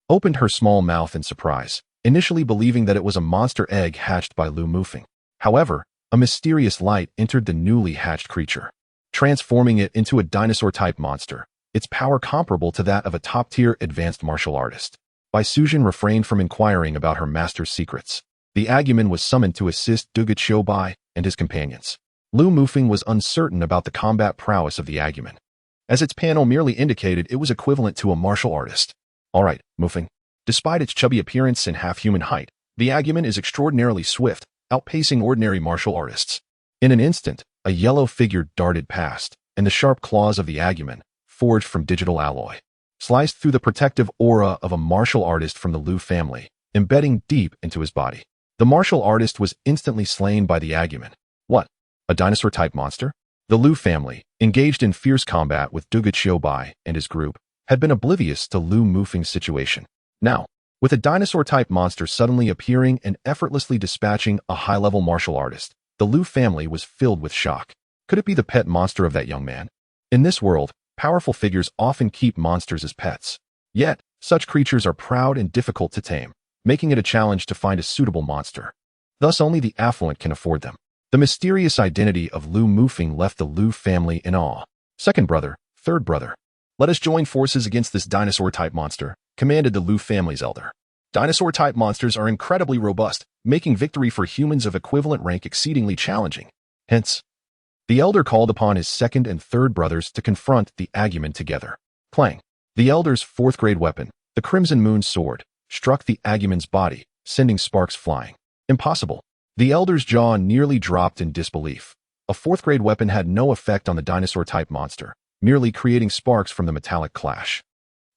opened her small mouth in surprise, initially believing that it was a monster egg hatched by Lu Mufeng. However, a mysterious light entered the newly hatched creature, transforming it into a dinosaur-type monster, its power comparable to that of a top-tier advanced martial artist. Bai Suzhen refrained from inquiring about her master's secrets. The Agumen was summoned to assist Duga Bai and his companions. Lu Mufeng was uncertain about the combat prowess of the Agumen. as its panel merely indicated it was equivalent to a martial artist. Alright, Mufing. Despite its chubby appearance and half-human height, the Agumon is extraordinarily swift, outpacing ordinary martial artists. In an instant, a yellow figure darted past, and the sharp claws of the Agumon, forged from digital alloy, sliced through the protective aura of a martial artist from the Lu family, embedding deep into his body. The martial artist was instantly slain by the Agumon. What? A dinosaur-type monster? The Lu family, engaged in fierce combat with Duga Xiaobai and his group, had been oblivious to Lu Mufing's situation. Now, with a dinosaur-type monster suddenly appearing and effortlessly dispatching a high-level martial artist, the Lu family was filled with shock. Could it be the pet monster of that young man? In this world, powerful figures often keep monsters as pets. Yet, such creatures are proud and difficult to tame, making it a challenge to find a suitable monster. Thus only the affluent can afford them. The mysterious identity of Lu Mufing left the Lu family in awe. Second brother, third brother. Let us join forces against this dinosaur-type monster, commanded the Lu family's elder. Dinosaur-type monsters are incredibly robust, making victory for humans of equivalent rank exceedingly challenging. Hence, the elder called upon his second and third brothers to confront the Agumon together. Clang. The elder's fourth-grade weapon, the Crimson Moon Sword, struck the Agumon's body, sending sparks flying. Impossible. The elder's jaw nearly dropped in disbelief. A fourth-grade weapon had no effect on the dinosaur-type monster, merely creating sparks from the metallic clash.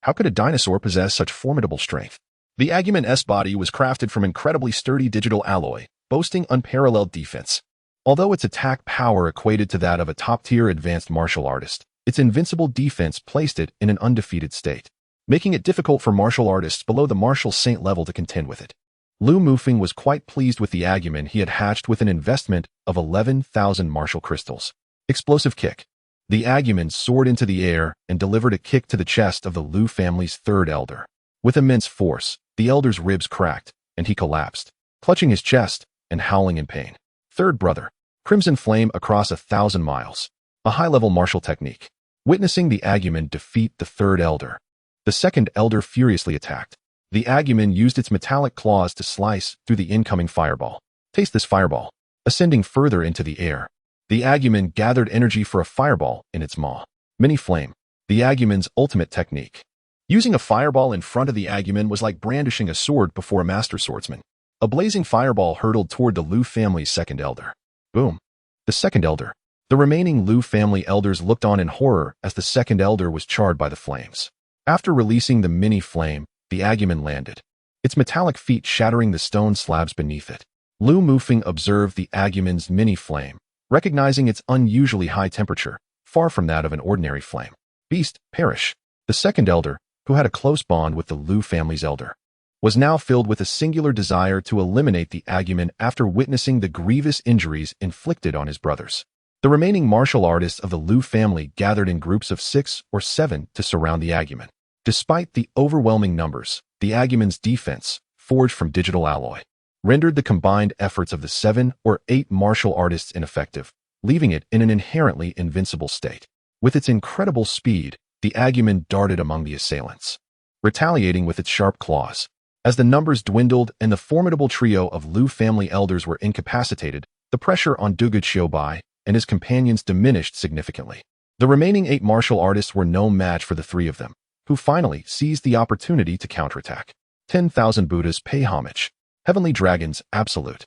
How could a dinosaur possess such formidable strength? The Agumon's body was crafted from incredibly sturdy digital alloy, boasting unparalleled defense. Although its attack power equated to that of a top-tier advanced martial artist, its invincible defense placed it in an undefeated state, making it difficult for martial artists below the martial saint level to contend with it. Lu Mufing was quite pleased with the Agumon he had hatched with an investment of 11,000 martial crystals. Explosive kick. The Agumon soared into the air and delivered a kick to the chest of the Lu family's third elder. With immense force, the elder's ribs cracked, and he collapsed, clutching his chest and howling in pain. Third brother. Crimson flame across 1,000 miles. A high-level martial technique. Witnessing the Agumon defeat the third elder, the second elder furiously attacked. The Agumon used its metallic claws to slice through the incoming fireball. Taste this fireball. Ascending further into the air, the Agumon gathered energy for a fireball in its maw. Mini flame. The Agumon's ultimate technique. Using a fireball in front of the Agumon was like brandishing a sword before a master swordsman. A blazing fireball hurtled toward the Lu family's second elder. Boom. The second elder. The remaining Lu family elders looked on in horror as the second elder was charred by the flames. After releasing the mini flame, the Agumon landed, its metallic feet shattering the stone slabs beneath it. Lu Mufing observed the Agumon's mini flame, recognizing its unusually high temperature, far from that of an ordinary flame. Beast, perish. The second elder, who had a close bond with the Lu family's elder, was now filled with a singular desire to eliminate the Agumon after witnessing the grievous injuries inflicted on his brothers. The remaining martial artists of the Lu family gathered in groups of 6 or 7 to surround the Agumon. Despite the overwhelming numbers, the Agumon's defense, forged from digital alloy, rendered the combined efforts of the 7 or 8 martial artists ineffective, leaving it in an inherently invincible state. With its incredible speed, the Agumon darted among the assailants, retaliating with its sharp claws. As the numbers dwindled and the formidable trio of Lu family elders were incapacitated, the pressure on Duga Xiaobai and his companions diminished significantly. The remaining 8 martial artists were no match for the 3 of them, who finally seized the opportunity to counterattack. 10,000 Buddhas pay homage. Heavenly Dragons, absolute.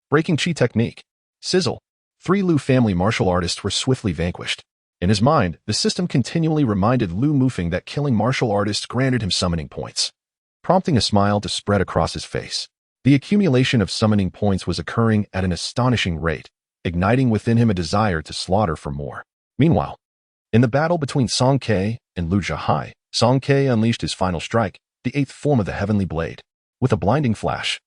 Breaking Chi technique. Sizzle. 3 Lu family martial artists were swiftly vanquished. In his mind, the system continually reminded Lu Mufing that killing martial artists granted him summoning points, prompting a smile to spread across his face. The accumulation of summoning points was occurring at an astonishing rate, igniting within him a desire to slaughter for more. Meanwhile, in the battle between Song Ke and Lu Zhihai, Song Ke unleashed his final strike, the 8th form of the Heavenly Blade. With a blinding flash,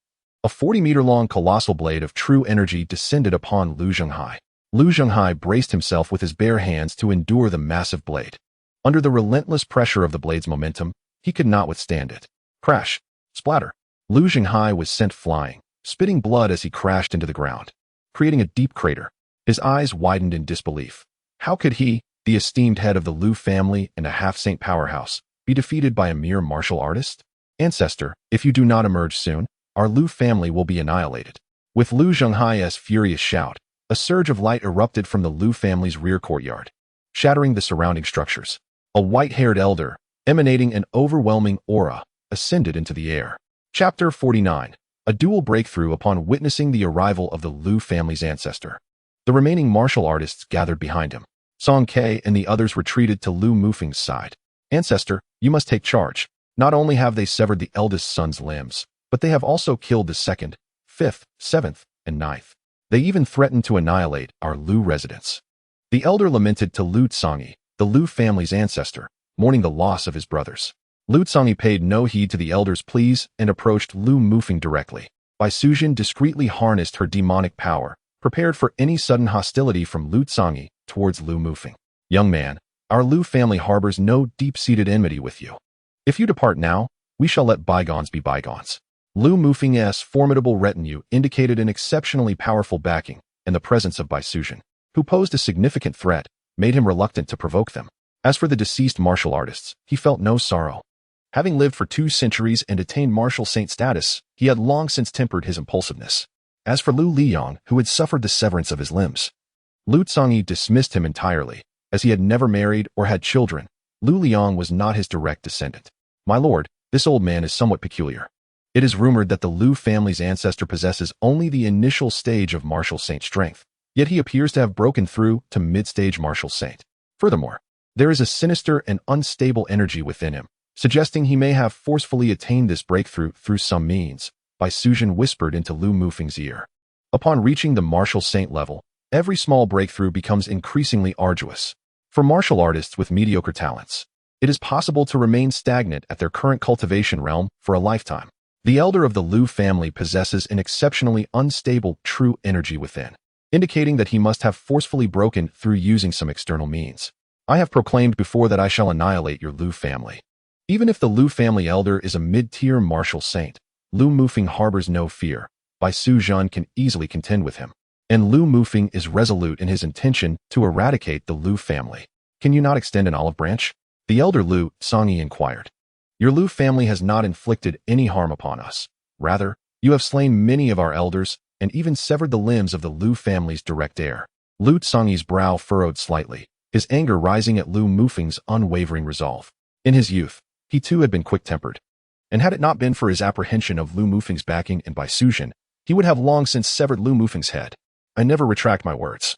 a 40-meter-long colossal blade of true energy descended upon Lu Zhihai. Lu Zhihai braced himself with his bare hands to endure the massive blade. Under the relentless pressure of the blade's momentum, he could not withstand it. Crash. Splatter. Lu Zhihai was sent flying, spitting blood as he crashed into the ground, creating a deep crater. His eyes widened in disbelief. How could he, the esteemed head of the Lu family and a half-saint powerhouse, be defeated by a mere martial artist? Ancestor, if you do not emerge soon, our Lu family will be annihilated. With Lu Zhihai's furious shout, a surge of light erupted from the Lu family's rear courtyard, shattering the surrounding structures. A white-haired elder, emanating an overwhelming aura, ascended into the air. Chapter 49. A dual breakthrough upon witnessing the arrival of the Liu family's ancestor. The remaining martial artists gathered behind him. Song Ke and the others retreated to Liu Mufeng's side. Ancestor, you must take charge. Not only have they severed the eldest son's limbs, but they have also killed the second, fifth, seventh, and ninth. They even threatened to annihilate our Liu residents. The elder lamented to Liu Tsangi, the Liu family's ancestor, mourning the loss of his brothers. Liu Tsangi paid no heed to the elder's pleas and approached Liu Mufeng directly. Bai Suzhen discreetly harnessed her demonic power, prepared for any sudden hostility from Liu Tsangi towards Liu Mufeng. Young man, our Liu family harbors no deep-seated enmity with you. If you depart now, we shall let bygones be bygones. Liu Mufeng's formidable retinue indicated an exceptionally powerful backing, and the presence of Bai Suzhen, who posed a significant threat, made him reluctant to provoke them. As for the deceased martial artists, he felt no sorrow. Having lived for 2 centuries and attained martial saint status, he had long since tempered his impulsiveness. As for Liu Liyang, who had suffered the severance of his limbs, Liu Tsangi dismissed him entirely. As he had never married or had children, Liu Liyang was not his direct descendant. My lord, this old man is somewhat peculiar. It is rumored that the Liu family's ancestor possesses only the initial stage of martial saint strength, yet he appears to have broken through to mid-stage martial saint. Furthermore, there is a sinister and unstable energy within him, suggesting he may have forcefully attained this breakthrough through some means, Bai Suzhen whispered into Liu Mufeng's ear. Upon reaching the martial saint level, every small breakthrough becomes increasingly arduous. For martial artists with mediocre talents, it is possible to remain stagnant at their current cultivation realm for a lifetime. The elder of the Liu family possesses an exceptionally unstable true energy within, indicating that he must have forcefully broken through using some external means. I have proclaimed before that I shall annihilate your Liu family. Even if the Liu family elder is a mid-tier martial saint, Liu Mufeng harbors no fear. Bai Suzhen can easily contend with him, and Liu Mufeng is resolute in his intention to eradicate the Liu family. Can you not extend an olive branch? The elder Liu Tsangi inquired. Your Liu family has not inflicted any harm upon us. Rather, you have slain many of our elders and even severed the limbs of the Liu family's direct heir. Liu Tsangi's brow furrowed slightly, his anger rising at Liu Mufeng's unwavering resolve. In his youth, he too had been quick-tempered, and had it not been for his apprehension of Liu Mufeng's backing and Bai Suzhen, he would have long since severed Liu Mufeng's head. I never retract my words,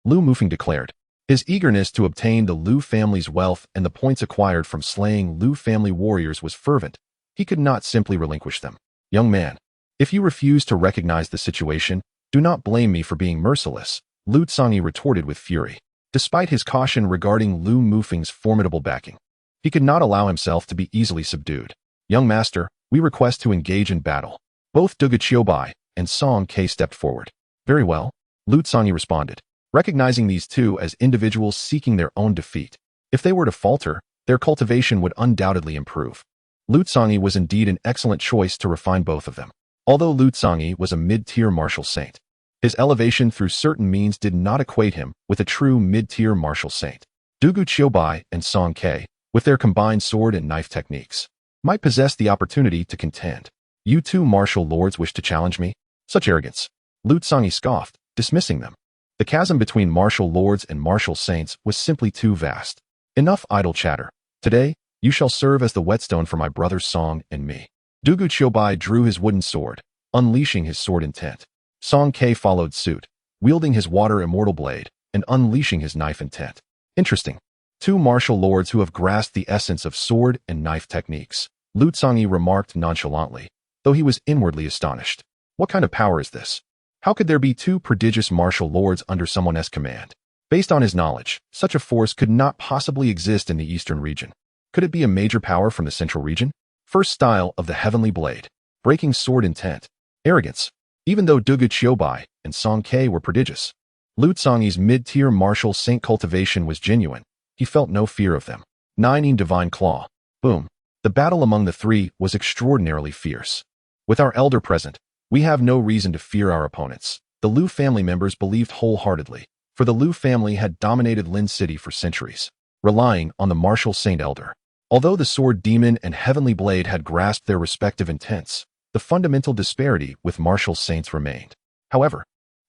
Liu Mufeng declared. His eagerness to obtain the Liu family's wealth and the points acquired from slaying Liu family warriors was fervent. He could not simply relinquish them. Young man, if you refuse to recognize the situation, do not blame me for being merciless, Liu Tsangi retorted with fury. Despite his caution regarding Liu Mufeng's formidable backing, he could not allow himself to be easily subdued. Young master, we request to engage in battle. Both Dugu Qiubai and Song Ke stepped forward. Very well, Liu Tsangi responded, recognizing these two as individuals seeking their own defeat. If they were to falter, their cultivation would undoubtedly improve. Liu Tsangi was indeed an excellent choice to refine both of them. Although Liu Tsangi was a mid-tier martial saint, his elevation through certain means did not equate him with a true mid-tier martial saint. Dugu Qiubai and Song Ke, with their combined sword and knife techniques, might possess the opportunity to contend. You two martial lords wish to challenge me? Such arrogance. Liu Tsangi scoffed, dismissing them. The chasm between martial lords and martial saints was simply too vast. Enough idle chatter. Today, you shall serve as the whetstone for my brother's Song and me. Dugu Qiubai drew his wooden sword, unleashing his sword intent. Song Ke followed suit, wielding his water immortal blade and unleashing his knife intent. Interesting. Two martial lords who have grasped the essence of sword and knife techniques, Liu Tsangi remarked nonchalantly, though he was inwardly astonished. What kind of power is this? How could there be two prodigious martial lords under someone's command? Based on his knowledge, such a force could not possibly exist in the eastern region. Could it be a major power from the central region? First style of the heavenly blade, breaking sword intent. Arrogance. Even though Dugu Qiubai and Song Ke were prodigious, Liu Tsangi's mid-tier martial saint cultivation was genuine. He felt no fear of them. Nine divine claw. Boom. The battle among the three was extraordinarily fierce. With our elder present, we have no reason to fear our opponents, the Liu family members believed wholeheartedly, for the Liu family had dominated Lin City for centuries, relying on the martial saint elder. Although the sword demon and heavenly blade had grasped their respective intents, the fundamental disparity with martial saints remained. However,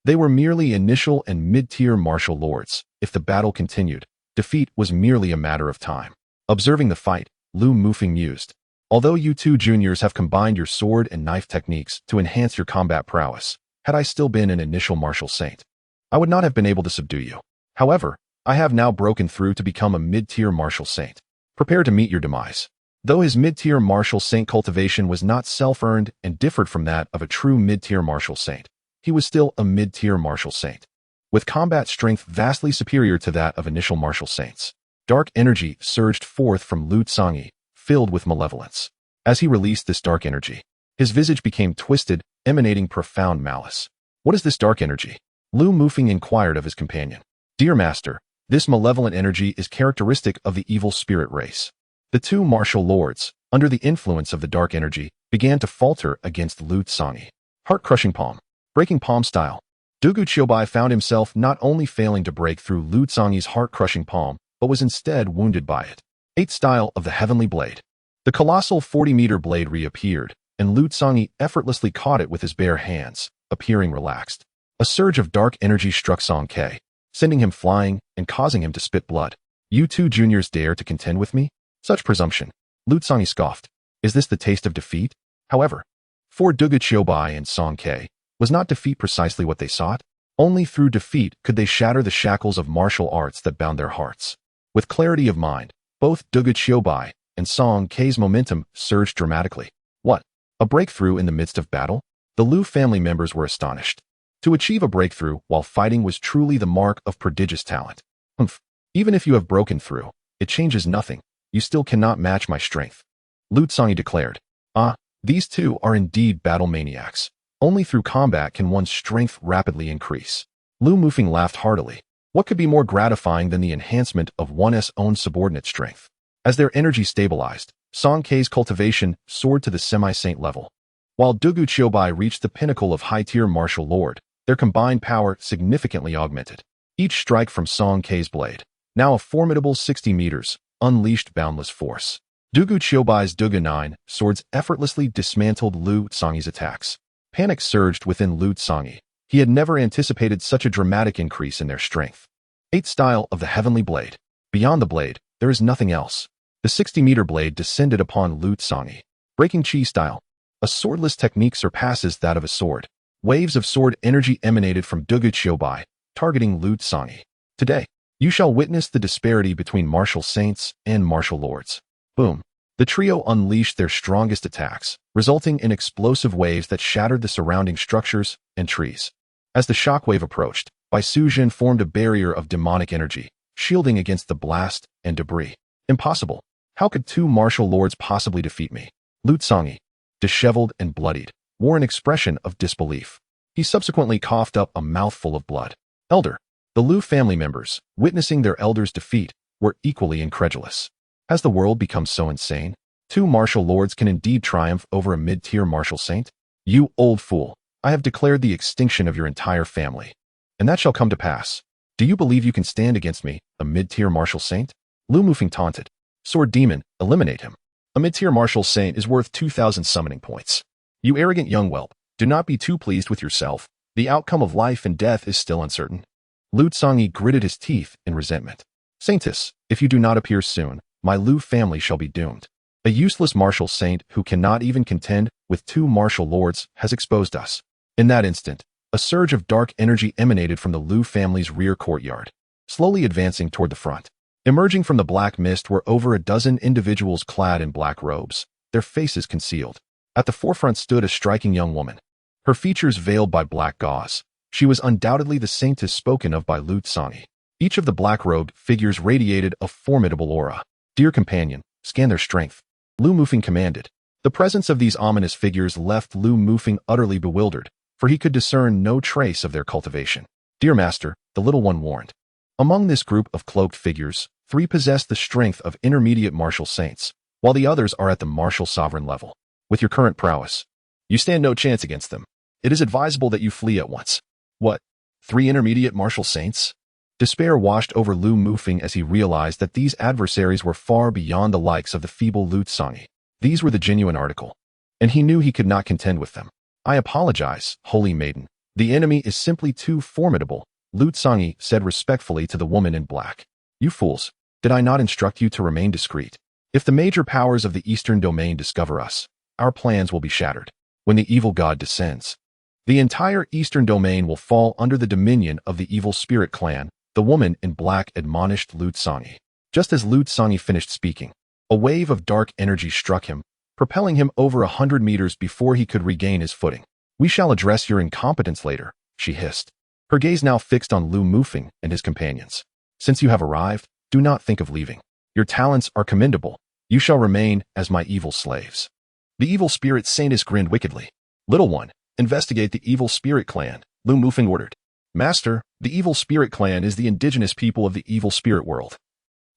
they were merely initial and mid-tier martial lords. If the battle continued, defeat was merely a matter of time. Observing the fight, Lu Mufeng mused. Although you two juniors have combined your sword and knife techniques to enhance your combat prowess, had I still been an initial martial saint, I would not have been able to subdue you. However, I have now broken through to become a mid-tier martial saint. Prepare to meet your demise. Though his mid-tier martial saint cultivation was not self-earned and differed from that of a true mid-tier martial saint, he was still a mid-tier martial saint, with combat strength vastly superior to that of initial martial saints. Dark energy surged forth from Lu Tsanyi, filled with malevolence. As he released this dark energy, his visage became twisted, emanating profound malice. What is this dark energy? Lu Mufeng inquired of his companion. Dear master, this malevolent energy is characteristic of the evil spirit race. The two martial lords, under the influence of the dark energy, began to falter against Lu Tsanyi. Heart-crushing palm. Breaking palm style. Dugu Qiubai found himself not only failing to break through Lu Tsanyi's heart-crushing palm, but was instead wounded by it. 8th style of the heavenly blade. The colossal 40-meter blade reappeared, and Lu Tsanyi effortlessly caught it with his bare hands, appearing relaxed. A surge of dark energy struck Song Ke, sending him flying and causing him to spit blood. You two juniors dare to contend with me? Such presumption. Lu Tsanyi scoffed. Is this the taste of defeat? However, for Dugu Qiubai and Song Ke, was not defeat precisely what they sought? Only through defeat could they shatter the shackles of martial arts that bound their hearts. With clarity of mind, both Dugu Qiubai and Song Ke's momentum surged dramatically. What? A breakthrough in the midst of battle? The Lu family members were astonished. To achieve a breakthrough while fighting was truly the mark of prodigious talent. Even if you have broken through, it changes nothing. You still cannot match my strength. Lu Tsanyi declared. These two are indeed battle maniacs. Only through combat can one's strength rapidly increase. Lu Mufeng laughed heartily. What could be more gratifying than the enhancement of one's own subordinate strength? As their energy stabilized, Song Ke's cultivation soared to the semi-saint level. While Dugu Qiubai reached the pinnacle of high-tier martial lord, their combined power significantly augmented. Each strike from Song Ke's blade, now a formidable 60 meters, unleashed boundless force. Dugu Qiubai's Dugu 9 swords effortlessly dismantled Lu Tsanyi's attacks. Panic surged within Lu Tsanyi. He had never anticipated such a dramatic increase in their strength. 8th style of the heavenly blade. Beyond the blade, there is nothing else. The 60-meter blade descended upon Lu Tsanyi. Breaking chi style. A swordless technique surpasses that of a sword. Waves of sword energy emanated from Dugu Qiubai, targeting Lu Tsanyi. Today, you shall witness the disparity between martial saints and martial lords. Boom. The trio unleashed their strongest attacks, resulting in explosive waves that shattered the surrounding structures and trees. As the shockwave approached, Bai Sujin formed a barrier of demonic energy, shielding against the blast and debris. Impossible. How could two martial lords possibly defeat me? Lu Tsanyi, disheveled and bloodied, wore an expression of disbelief. He subsequently coughed up a mouthful of blood. Elder. The Lu family members, witnessing their elder's defeat, were equally incredulous. Has the world become so insane? Two martial lords can indeed triumph over a mid-tier martial saint? You old fool, I have declared the extinction of your entire family. And that shall come to pass. Do you believe you can stand against me, a mid-tier martial saint? Lu Mufeng taunted. Sword demon, eliminate him. A mid-tier martial saint is worth 2,000 summoning points. You arrogant young whelp, do not be too pleased with yourself. The outcome of life and death is still uncertain. Lu Tsanyi gritted his teeth in resentment. Saintess, if you do not appear soon, my Lu family shall be doomed. A useless martial saint who cannot even contend with two martial lords has exposed us. In that instant, a surge of dark energy emanated from the Lu family's rear courtyard, slowly advancing toward the front. Emerging from the black mist were over a dozen individuals clad in black robes, their faces concealed. At the forefront stood a striking young woman, her features veiled by black gauze. She was undoubtedly the saintess spoken of by Lu Tsanyi. Each of the black-robed figures radiated a formidable aura. Dear companion, scan their strength. Lu Mufeng commanded. The presence of these ominous figures left Lu Mufeng utterly bewildered, for he could discern no trace of their cultivation. Dear master, the little one warned. Among this group of cloaked figures, 3 possess the strength of intermediate martial saints, while the others are at the martial sovereign level. With your current prowess, you stand no chance against them. It is advisable that you flee at once. What? 3 intermediate martial saints? Despair washed over Lu Mufeng as he realized that these adversaries were far beyond the likes of the feeble Lu Tsanyi. These were the genuine article, and he knew he could not contend with them. I apologize, holy maiden. The enemy is simply too formidable, Lu Tsanyi said respectfully to the woman in black. You fools, Did I not instruct you to remain discreet? If the major powers of the Eastern Domain discover us, our plans will be shattered. When the evil god descends, the entire Eastern Domain will fall under the dominion of the evil spirit clan, the woman in black admonished Lu Tsanyi. Just as Lu Tsanyi finished speaking, a wave of dark energy struck him, propelling him over 100 meters before he could regain his footing. We shall address your incompetence later, she hissed, her gaze now fixed on Lu Mufeng and his companions. Since you have arrived, do not think of leaving. Your talents are commendable. You shall remain as my evil slaves. The evil spirit saintess grinned wickedly. Little one, investigate the evil spirit clan, Lu Mufeng ordered. Master, the evil spirit clan is the indigenous people of the evil spirit world,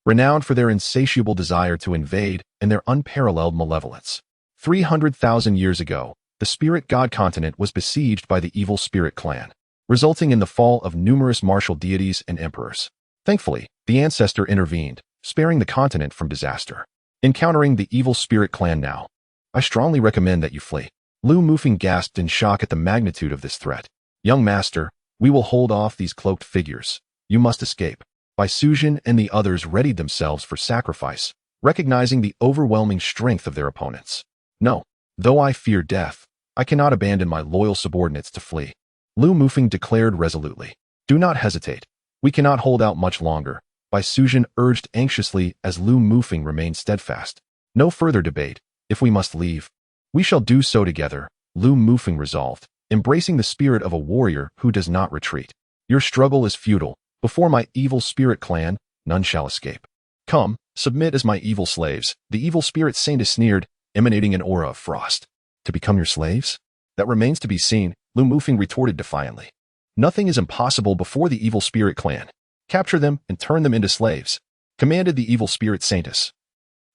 renowned for their insatiable desire to invade and their unparalleled malevolence. 300,000 years ago, the spirit god continent was besieged by the evil spirit clan, resulting in the fall of numerous martial deities and emperors. Thankfully, the ancestor intervened, sparing the continent from disaster. Encountering the evil spirit clan now, I strongly recommend that you flee. Lu Mufeng gasped in shock at the magnitude of this threat. Young master, we will hold off these cloaked figures. You must escape. Bai Suzhen and the others readied themselves for sacrifice, recognizing the overwhelming strength of their opponents. No, though I fear death, I cannot abandon my loyal subordinates to flee. Lu Mufeng declared resolutely. Do not hesitate. We cannot hold out much longer, Bai Suzhen urged anxiously as Lu Mufeng remained steadfast. No further debate. If we must leave, we shall do so together, Lu Mufeng resolved, embracing the spirit of a warrior who does not retreat. Your struggle is futile. Before my evil spirit clan, none shall escape. Come, submit as my evil slaves, the evil spirit saintess sneered, emanating an aura of frost. To become your slaves? That remains to be seen, Lu Mufeng retorted defiantly. Nothing is impossible before the evil spirit clan. Capture them and turn them into slaves, commanded the evil spirit saintess.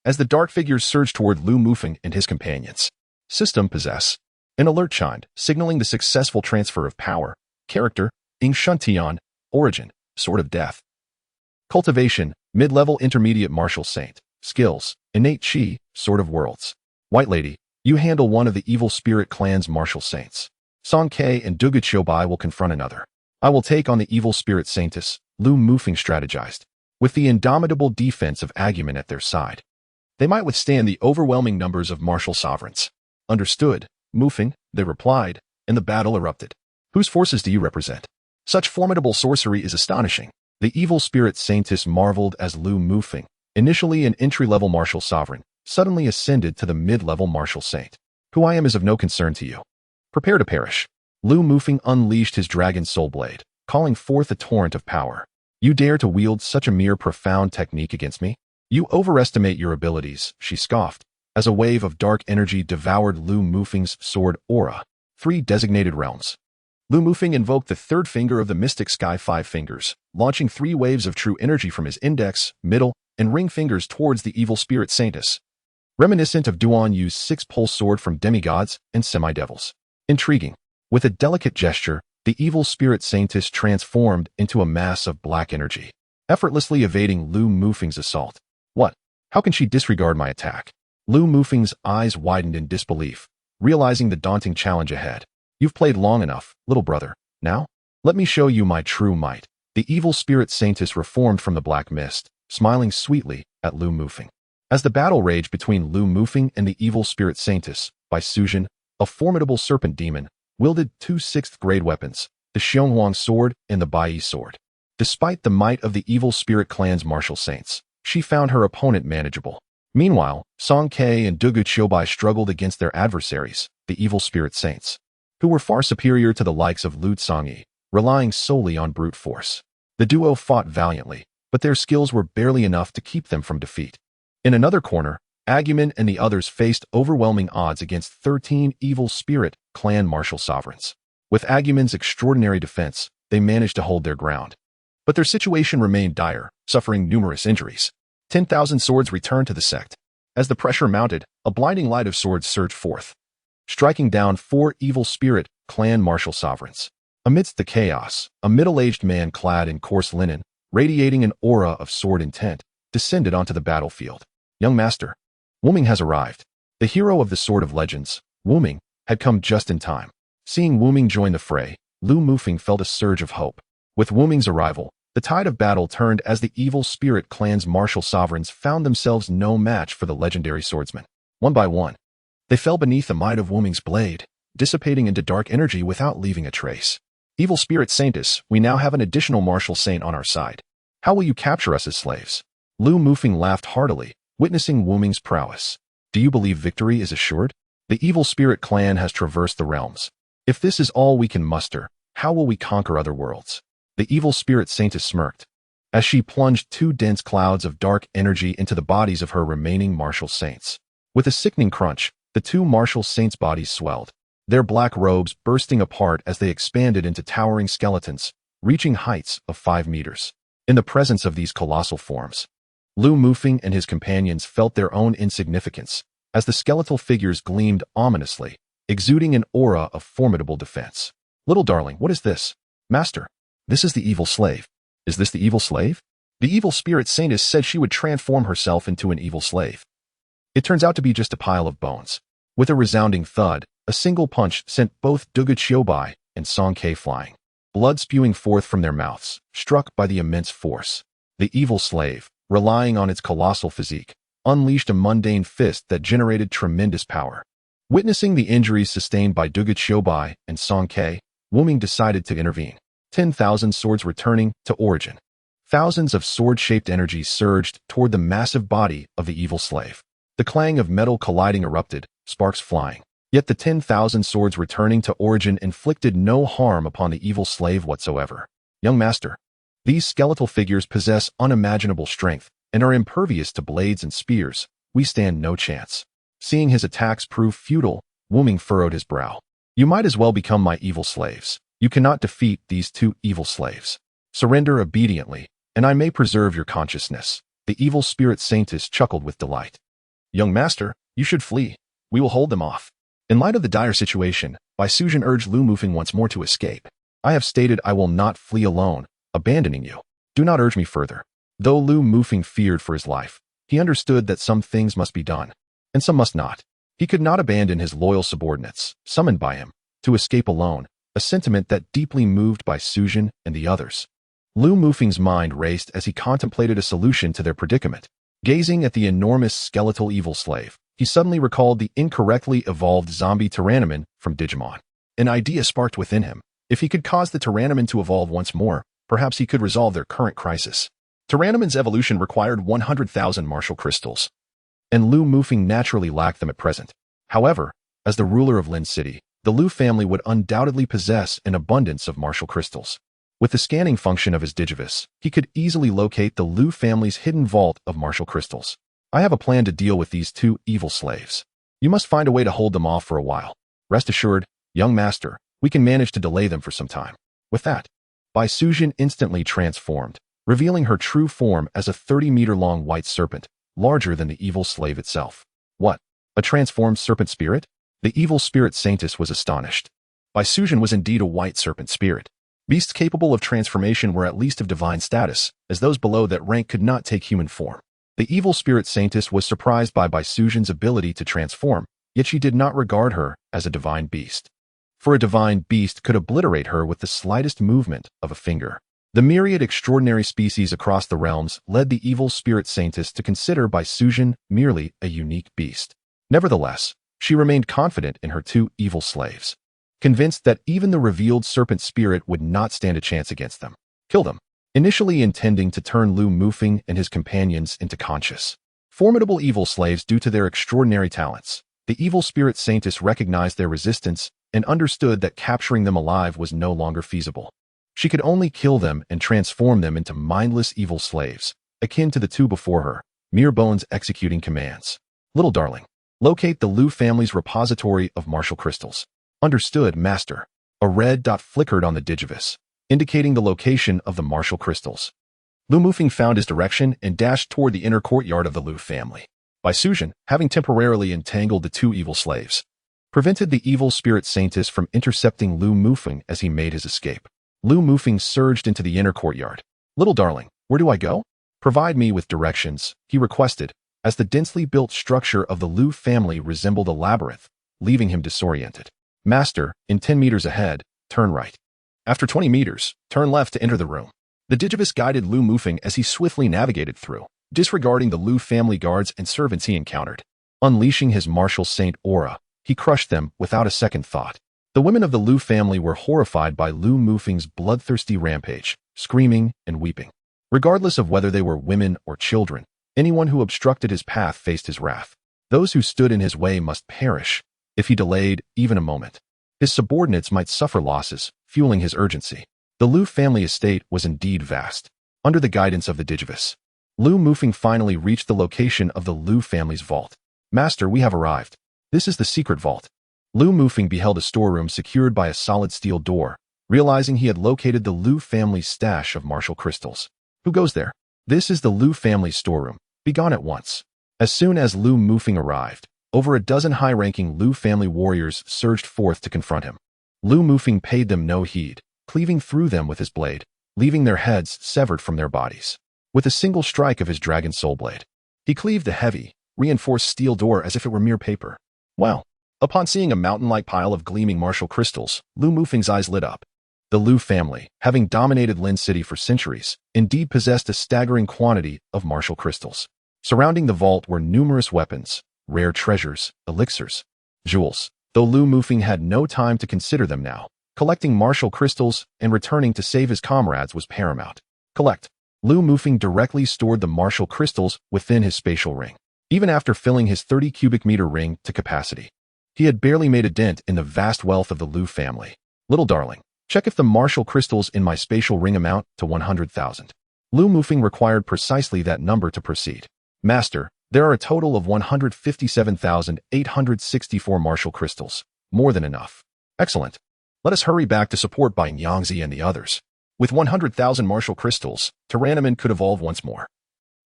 As the dark figures surged toward Lu Mufeng and his companions, system possess. An alert chimed, signaling the successful transfer of power. Character, Ing Shuntian. Origin, Sword of Death. Cultivation, mid-level intermediate martial saint. Skills, innate chi, Sword of Worlds. White Lady, you handle one of the evil spirit clan's martial saints. Song Ke and Dugu Bai will confront another. I will take on the evil spirit saintess, Lu Mufeng strategized. With the indomitable defense of Agumen at their side, they might withstand the overwhelming numbers of martial sovereigns. Understood, Mufeng, they replied, and the battle erupted. Whose forces do you represent? Such formidable sorcery is astonishing. The evil spirit saintess marveled as Lu Mufeng, initially an entry-level martial sovereign, suddenly ascended to the mid-level martial saint. Who I am is of no concern to you. Prepare to perish. Lu Mufeng unleashed his dragon soul blade, calling forth a torrent of power. You dare to wield such a mere profound technique against me? You overestimate your abilities, she scoffed, as a wave of dark energy devoured Lu Mufeng's sword aura. 3 designated realms. Lu Mufeng invoked the third finger of the mystic sky 5 fingers, launching 3 waves of true energy from his index, middle, and ring fingers towards the evil spirit saintess, reminiscent of Duan Yu's 6-pole sword from demigods and semi-devils. Intriguing. With a delicate gesture, the evil spirit saintess transformed into a mass of black energy, effortlessly evading Lu Mufeng's assault. What? How can she disregard my attack? Lu Mufeng's eyes widened in disbelief, realizing the daunting challenge ahead. You've played long enough, little brother. Now, let me show you my true might. The evil spirit saintess reformed from the black mist, smiling sweetly at Lu Mufeng. As the battle raged between Lu Mufeng and the evil spirit saintess, Bai Suzhen, a formidable serpent demon, wielded 2 6th-grade weapons, the Xionghuang sword and the Bai sword. Despite the might of the evil spirit clan's martial saints, she found her opponent manageable. Meanwhile, Song Ke and Dugu Bai struggled against their adversaries, the evil spirit saints, who were far superior to the likes of Lu Tsanyi, relying solely on brute force. The duo fought valiantly, but their skills were barely enough to keep them from defeat. In another corner, Agumen and the others faced overwhelming odds against 13 evil spirit clan martial sovereigns. With Agumen's extraordinary defense, they managed to hold their ground. But their situation remained dire, suffering numerous injuries. 10,000 swords returned to the sect. As the pressure mounted, a blinding light of swords surged forth, striking down 4 evil spirit clan martial sovereigns. Amidst the chaos, a middle-aged man clad in coarse linen, radiating an aura of sword intent, descended onto the battlefield. Young master, Wuming has arrived. The hero of the Sword of Legends, Wuming, had come just in time. Seeing Wuming join the fray, Lu Mufeng felt a surge of hope. With Wuming's arrival, The tide of battle turned as the evil spirit clan's martial sovereigns found themselves no match for the legendary swordsman. One by one, they fell beneath the might of Wuming's blade, dissipating into dark energy without leaving a trace. Evil spirit Saintess, we now have an additional martial saint on our side. How will you capture us as slaves? Lu Mufeng laughed heartily, witnessing Wuming's prowess. Do you believe victory is assured? The evil spirit clan has traversed the realms. If this is all we can muster, how will we conquer other worlds? The evil spirit Saintess smirked, as she plunged two dense clouds of dark energy into the bodies of her remaining martial saints. With a sickening crunch, the two martial saints' bodies swelled, their black robes bursting apart as they expanded into towering skeletons, reaching heights of 5 meters. In the presence of these colossal forms, Lu Mufeng and his companions felt their own insignificance, as the skeletal figures gleamed ominously, exuding an aura of formidable defense. Little darling, what is this? Master, this is the evil slave. Is this the evil slave? The evil spirit Saintess said she would transform herself into an evil slave. It turns out to be just a pile of bones. With a resounding thud, a single punch sent both Duga Qiubai and Song Ke flying, blood spewing forth from their mouths, struck by the immense force. The evil slave, relying on its colossal physique, unleashed a mundane fist that generated tremendous power. Witnessing the injuries sustained by Duga Qiubai and Song Ke, Wuming decided to intervene. 10,000 swords returning to origin. Thousands of sword-shaped energies surged toward the massive body of the evil slave. The clang of metal colliding erupted, sparks flying. Yet the 10,000 swords returning to origin inflicted no harm upon the evil slave whatsoever. Young master, these skeletal figures possess unimaginable strength and are impervious to blades and spears. We stand no chance. Seeing his attacks prove futile, Wuming furrowed his brow. You might as well become my evil slaves. You cannot defeat these two evil slaves. Surrender obediently, and I may preserve your consciousness. The evil spirit Saintess chuckled with delight. Young master, you should flee. We will hold them off. In light of the dire situation, Bai Suzhen urged Lu Mufeng once more to escape. I have stated I will not flee alone, abandoning you. Do not urge me further. Though Lu Mufeng feared for his life, he understood that some things must be done, and some must not. He could not abandon his loyal subordinates, summoned by him, to escape alone, a sentiment that deeply moved Bai Suzhen and the others. Lu Mufeng's mind raced as he contemplated a solution to their predicament. Gazing at the enormous skeletal evil slave, he suddenly recalled the incorrectly evolved zombie Tyrannoman from Digimon. An idea sparked within him. If he could cause the Tyrannoman to evolve once more, perhaps he could resolve their current crisis. Tyrannoman's evolution required 100,000 martial crystals, and Lu Mufeng naturally lacked them at present. However, as the ruler of Lin City, the Lu family would undoubtedly possess an abundance of martial crystals. With the scanning function of his Digivice, he could easily locate the Lu family's hidden vault of martial crystals. I have a plan to deal with these two evil slaves. You must find a way to hold them off for a while. Rest assured, young master, we can manage to delay them for some time. With that, Bai Suzhen instantly transformed, revealing her true form as a 30-meter-long white serpent, larger than the evil slave itself. What? A transformed serpent spirit? The evil spirit Saintess was astonished. Bai Suzhen was indeed a white serpent spirit. Beasts capable of transformation were at least of divine status, as those below that rank could not take human form. The evil spirit Saintess was surprised by Bai Suzhen's ability to transform, yet she did not regard her as a divine beast. For a divine beast could obliterate her with the slightest movement of a finger. The myriad extraordinary species across the realms led the evil spirit Saintess to consider Bai Suzhen merely a unique beast. Nevertheless, she remained confident in her two evil slaves, convinced that even the revealed serpent spirit would not stand a chance against them. Kill them. Initially intending to turn Lu Mufeng and his companions into conscious, formidable evil slaves due to their extraordinary talents, the evil spirit Saintess recognized their resistance and understood that capturing them alive was no longer feasible. She could only kill them and transform them into mindless evil slaves, akin to the two before her, mere bones executing commands. Little darling, locate the Lu family's repository of martial crystals. Understood, master. A red dot flickered on the Digivice, indicating the location of the martial crystals. Lu Mufeng found his direction and dashed toward the inner courtyard of the Lu family. Bai Suzhen, having temporarily entangled the two evil slaves, prevented the evil spirit Saintess from intercepting Lu Mufeng as he made his escape. Lu Mufeng surged into the inner courtyard. Little darling, where do I go? Provide me with directions, he requested, as the densely built structure of the Lu family resembled a labyrinth, leaving him disoriented. Master, in 10 meters ahead, turn right. After 20 meters, turn left to enter the room. The Digivis guided Lu Mufeng as he swiftly navigated through, disregarding the Lu family guards and servants he encountered. Unleashing his martial saint aura, he crushed them without a second thought. The women of the Lu family were horrified by Lu Mufeng's bloodthirsty rampage, screaming and weeping. Regardless of whether they were women or children, anyone who obstructed his path faced his wrath. Those who stood in his way must perish, if he delayed even a moment. His subordinates might suffer losses, fueling his urgency. The Lu family estate was indeed vast. Under the guidance of the Digivis, Lu Mufeng finally reached the location of the Lu family's vault. Master, we have arrived. This is the secret vault. Lu Mufeng beheld a storeroom secured by a solid steel door, realizing he had located the Lu family's stash of martial crystals. Who goes there? This is the Lu family's storeroom. Be gone at once. As soon as Lu Mufeng arrived, over a dozen high-ranking Lu family warriors surged forth to confront him. Lu Mufeng paid them no heed, cleaving through them with his blade, leaving their heads severed from their bodies. With a single strike of his dragon soul blade, he cleaved the heavy, reinforced steel door as if it were mere paper. Wow! Upon seeing a mountain-like pile of gleaming martial crystals, Lu Mufeng's eyes lit up. The Lu family, having dominated Lin City for centuries, indeed possessed a staggering quantity of martial crystals. Surrounding the vault were numerous weapons, rare treasures, elixirs, jewels, though Lu Mufeng had no time to consider them now. Collecting martial crystals and returning to save his comrades was paramount. Collect. Lu Mufeng directly stored the martial crystals within his spatial ring. Even after filling his 30 cubic meter ring to capacity, he had barely made a dent in the vast wealth of the Lu family. Little darling, check if the martial crystals in my spatial ring amount to 100,000. Lu Mufeng required precisely that number to proceed. Master, there are a total of 157,864 martial crystals. More than enough. Excellent. Let us hurry back to support by Nyangzi and the others. With 100,000 martial crystals, Tyrannoman could evolve once more.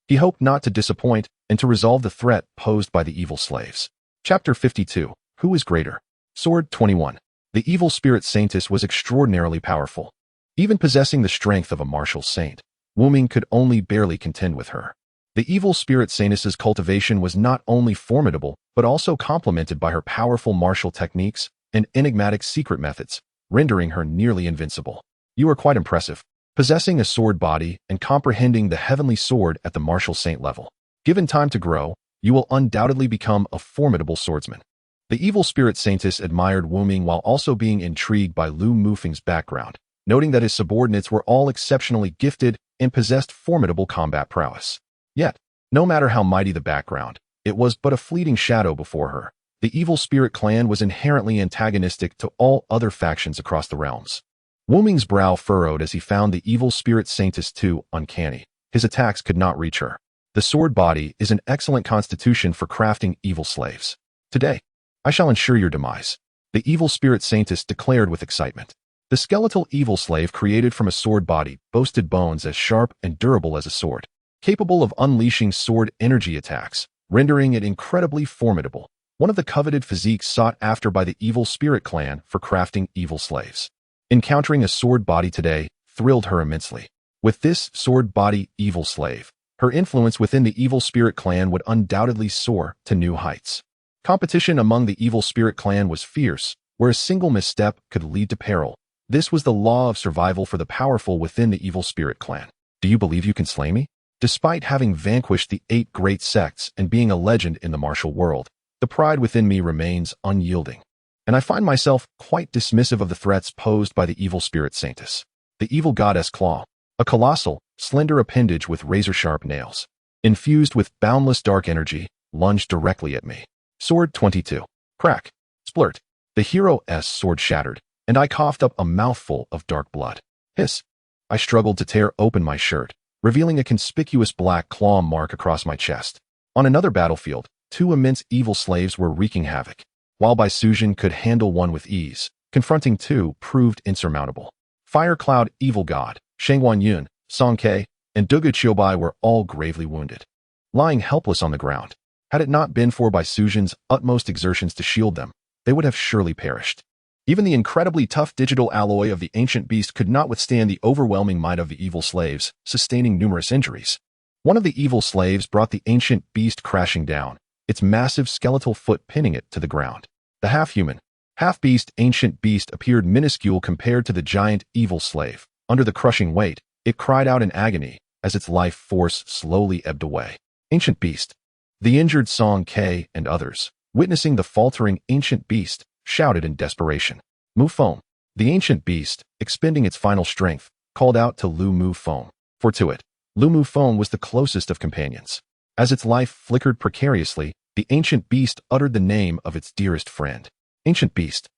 He hoped not to disappoint and to resolve the threat posed by the evil slaves. Chapter 52. Who is greater? Sword 21. The evil spirit saintess was extraordinarily powerful. Even possessing the strength of a martial saint, Wu Ming could only barely contend with her. The evil spirit saintess's cultivation was not only formidable, but also complemented by her powerful martial techniques and enigmatic secret methods, rendering her nearly invincible. You are quite impressive, possessing a sword body and comprehending the heavenly sword at the martial saint level. Given time to grow, you will undoubtedly become a formidable swordsman. The evil spirit saintess admired Wu Ming while also being intrigued by Lu Mufeng's background, noting that his subordinates were all exceptionally gifted and possessed formidable combat prowess. Yet, no matter how mighty the background, it was but a fleeting shadow before her. The evil spirit clan was inherently antagonistic to all other factions across the realms. Wu Ming's brow furrowed as he found the evil spirit saintess too uncanny. His attacks could not reach her. The sword body is an excellent constitution for crafting evil slaves. Today, I shall ensure your demise, the evil spirit saintess declared with excitement. The skeletal evil slave created from a sword body boasted bones as sharp and durable as a sword, capable of unleashing sword energy attacks, rendering it incredibly formidable, one of the coveted physiques sought after by the evil spirit clan for crafting evil slaves. Encountering a sword body today thrilled her immensely. With this sword body evil slave, her influence within the evil spirit clan would undoubtedly soar to new heights. Competition among the evil spirit clan was fierce, where a single misstep could lead to peril. This was the law of survival for the powerful within the evil spirit clan. Do you believe you can slay me? Despite having vanquished the 8 great sects and being a legend in the martial world, the pride within me remains unyielding, and I find myself quite dismissive of the threats posed by the evil spirit saintess. The evil goddess Claw, a colossal, slender appendage with razor-sharp nails, infused with boundless dark energy, lunged directly at me. Sword 22. Crack. Splurt. The hero's sword shattered, and I coughed up a mouthful of dark blood. Hiss. I struggled to tear open my shirt, revealing a conspicuous black claw mark across my chest. On another battlefield, 2 immense evil slaves were wreaking havoc. While Bai Sujin could handle one with ease, confronting 2 proved insurmountable. Fire Cloud Evil God, Shangwan Yun, Song Ke, and Dugu Qiubai were all gravely wounded, lying helpless on the ground. Had it not been for Bai Sujin's utmost exertions to shield them, they would have surely perished. Even the incredibly tough digital alloy of the ancient beast could not withstand the overwhelming might of the evil slaves, sustaining numerous injuries. One of the evil slaves brought the ancient beast crashing down, its massive skeletal foot pinning it to the ground. The half-human, half-beast ancient beast appeared minuscule compared to the giant evil slave. Under the crushing weight, It cried out in agony as its life force slowly ebbed away. Ancient Beast. The injured Song K and others, witnessing the faltering ancient beast, shouted in desperation. Mu Feng. The ancient beast, expending its final strength, called out to Lu Mu Feng. For to it, Lu Mu Feng was the closest of companions. As its life flickered precariously, the ancient beast uttered the name of its dearest friend. Ancient Beast.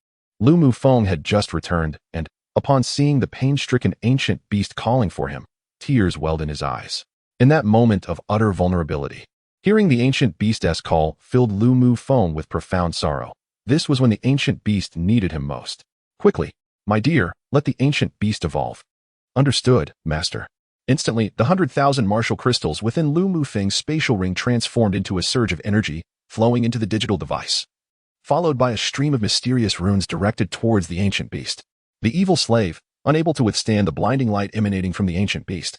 Lu Mu Feng had just returned, and, upon seeing the pain-stricken ancient beast calling for him, tears welled in his eyes. In that moment of utter vulnerability, hearing the ancient beast's call filled Lu Mu Feng with profound sorrow. This was when the ancient beast needed him most. Quickly, my dear, let the ancient beast evolve. Understood, master. Instantly, the 100,000 martial crystals within Lu Mu Feng's spatial ring transformed into a surge of energy, flowing into the digital device, followed by a stream of mysterious runes directed towards the ancient beast. The evil slave, unable to withstand the blinding light emanating from the ancient beast,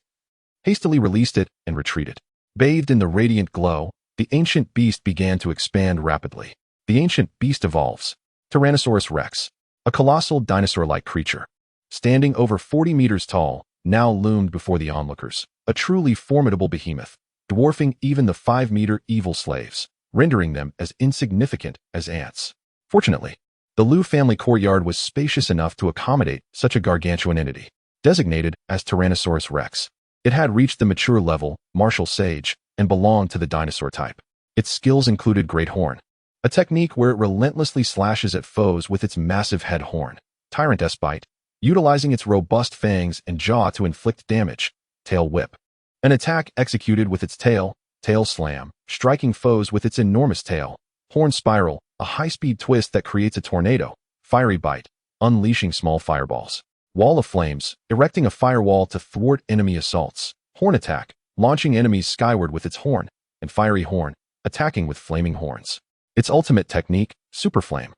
hastily released it and retreated. Bathed in the radiant glow, the ancient beast began to expand rapidly. The ancient beast evolves. Tyrannosaurus Rex, a colossal dinosaur-like creature, standing over 40 meters tall, now loomed before the onlookers, a truly formidable behemoth, dwarfing even the 5-meter evil slaves, rendering them as insignificant as ants. Fortunately, the Lu family courtyard was spacious enough to accommodate such a gargantuan entity. Designated as Tyrannosaurus Rex, it had reached the mature level, martial sage, and belonged to the dinosaur type. Its skills included Great Horn, a technique where it relentlessly slashes at foes with its massive head horn. Tyrant's Bite, utilizing its robust fangs and jaw to inflict damage. Tail Whip, an attack executed with its tail. Tail Slam, striking foes with its enormous tail. Horn Spiral, a high-speed twist that creates a tornado. Fiery Bite, unleashing small fireballs. Wall of Flames, erecting a firewall to thwart enemy assaults. Horn Attack, launching enemies skyward with its horn. And Fiery Horn, attacking with flaming horns. Its ultimate technique, Super Flame,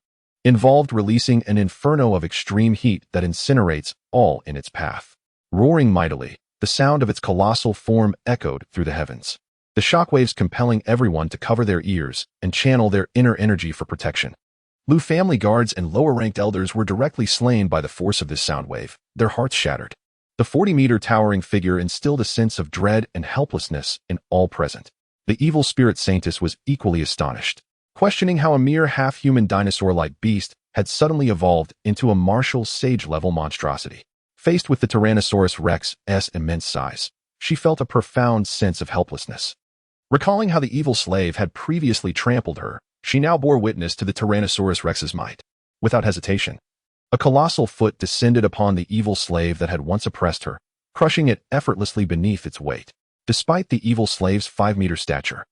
involved releasing an inferno of extreme heat that incinerates all in its path. Roaring mightily, the sound of its colossal form echoed through the heavens, the shockwaves compelling everyone to cover their ears and channel their inner energy for protection. Lu family guards and lower-ranked elders were directly slain by the force of this sound wave, their hearts shattered. The 40-meter towering figure instilled a sense of dread and helplessness in all present. The evil spirit Saintess was equally astonished, questioning how a mere half-human dinosaur-like beast had suddenly evolved into a martial sage-level monstrosity. Faced with the Tyrannosaurus Rex's immense size, she felt a profound sense of helplessness. Recalling how the evil slave had previously trampled her, she now bore witness to the Tyrannosaurus Rex's might. Without hesitation, a colossal foot descended upon the evil slave that had once oppressed her, crushing it effortlessly beneath its weight. Despite the evil slave's 5-meter stature,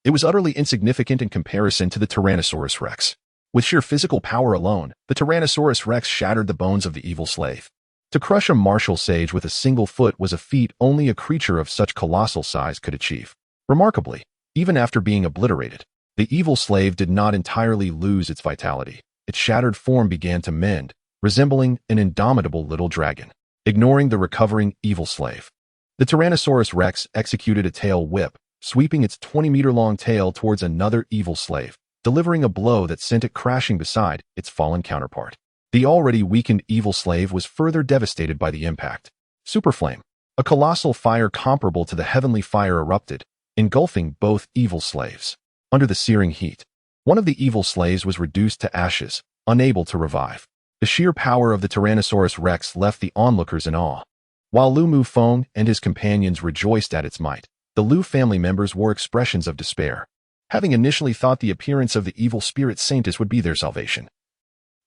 it was utterly insignificant in comparison to the Tyrannosaurus Rex. With sheer physical power alone, the Tyrannosaurus Rex shattered the bones of the evil slave. To crush a martial sage with a single foot was a feat only a creature of such colossal size could achieve. Remarkably, even after being obliterated, the evil slave did not entirely lose its vitality. Its shattered form began to mend, resembling an indomitable little dragon. Ignoring the recovering evil slave, the Tyrannosaurus Rex executed a tail whip, sweeping its 20-meter-long tail towards another evil slave, delivering a blow that sent it crashing beside its fallen counterpart. The already weakened evil slave was further devastated by the impact. Super Flame, a colossal fire comparable to the heavenly fire, erupted, engulfing both evil slaves. Under the searing heat, one of the evil slaves was reduced to ashes, unable to revive. The sheer power of the Tyrannosaurus Rex left the onlookers in awe. While Lu Mu Feng and his companions rejoiced at its might, the Lu family members wore expressions of despair, having initially thought the appearance of the evil spirit Saintess would be their salvation,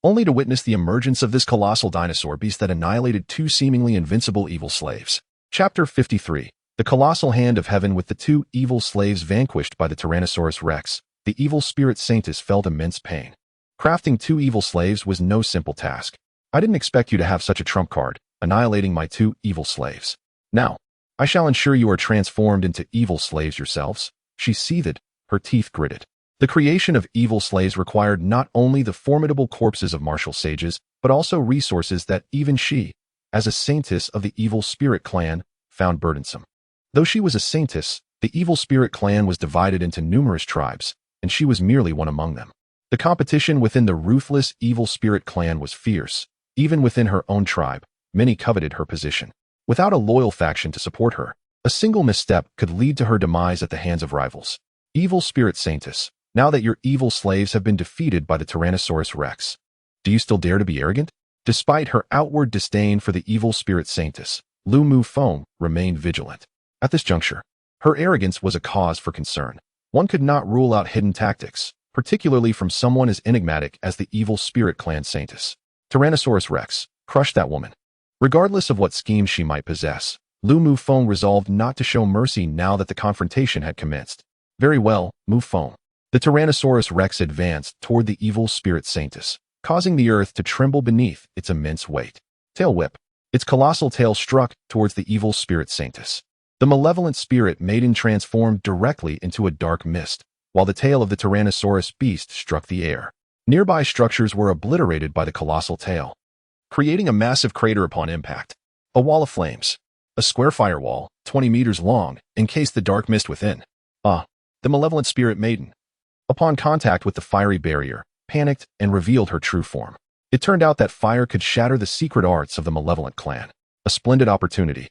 only to witness the emergence of this colossal dinosaur beast that annihilated two seemingly invincible evil slaves. Chapter 53. The Colossal Hand of Heaven. With the two evil slaves vanquished by the Tyrannosaurus Rex, the evil spirit Saintess felt immense pain. Crafting two evil slaves was no simple task. I didn't expect you to have such a trump card, annihilating my two evil slaves. Now, I shall ensure you are transformed into evil slaves yourselves. She seethed, her teeth gritted. The creation of evil slaves required not only the formidable corpses of martial sages, but also resources that even she, as a saintess of the evil spirit clan, found burdensome. Though she was a saintess, the evil spirit clan was divided into numerous tribes, and she was merely one among them. The competition within the ruthless evil spirit clan was fierce. Even within her own tribe, many coveted her position. Without a loyal faction to support her, a single misstep could lead to her demise at the hands of rivals. Evil Spirit Saintess, now that your evil slaves have been defeated by the Tyrannosaurus Rex, do you still dare to be arrogant? Despite her outward disdain for the Evil Spirit Saintess, Lu Mufeng remained vigilant. At this juncture, her arrogance was a cause for concern. One could not rule out hidden tactics, particularly from someone as enigmatic as the Evil Spirit Clan Saintess. Tyrannosaurus Rex, crush that woman. Regardless of what schemes she might possess, Lu Mufeng resolved not to show mercy now that the confrontation had commenced. Very well, Mufeng. The Tyrannosaurus Rex advanced toward the Evil Spirit Saintess, causing the earth to tremble beneath its immense weight. Tail whip. Its colossal tail struck towards the Evil Spirit Saintess. The malevolent spirit maiden transformed directly into a dark mist, while the tail of the Tyrannosaurus beast struck the air. Nearby structures were obliterated by the colossal tail, creating a massive crater upon impact. A wall of flames. A square firewall, 20 meters long, encased the dark mist within. The malevolent spirit maiden, upon contact with the fiery barrier, panicked and revealed her true form. It turned out that fire could shatter the secret arts of the malevolent clan. A splendid opportunity.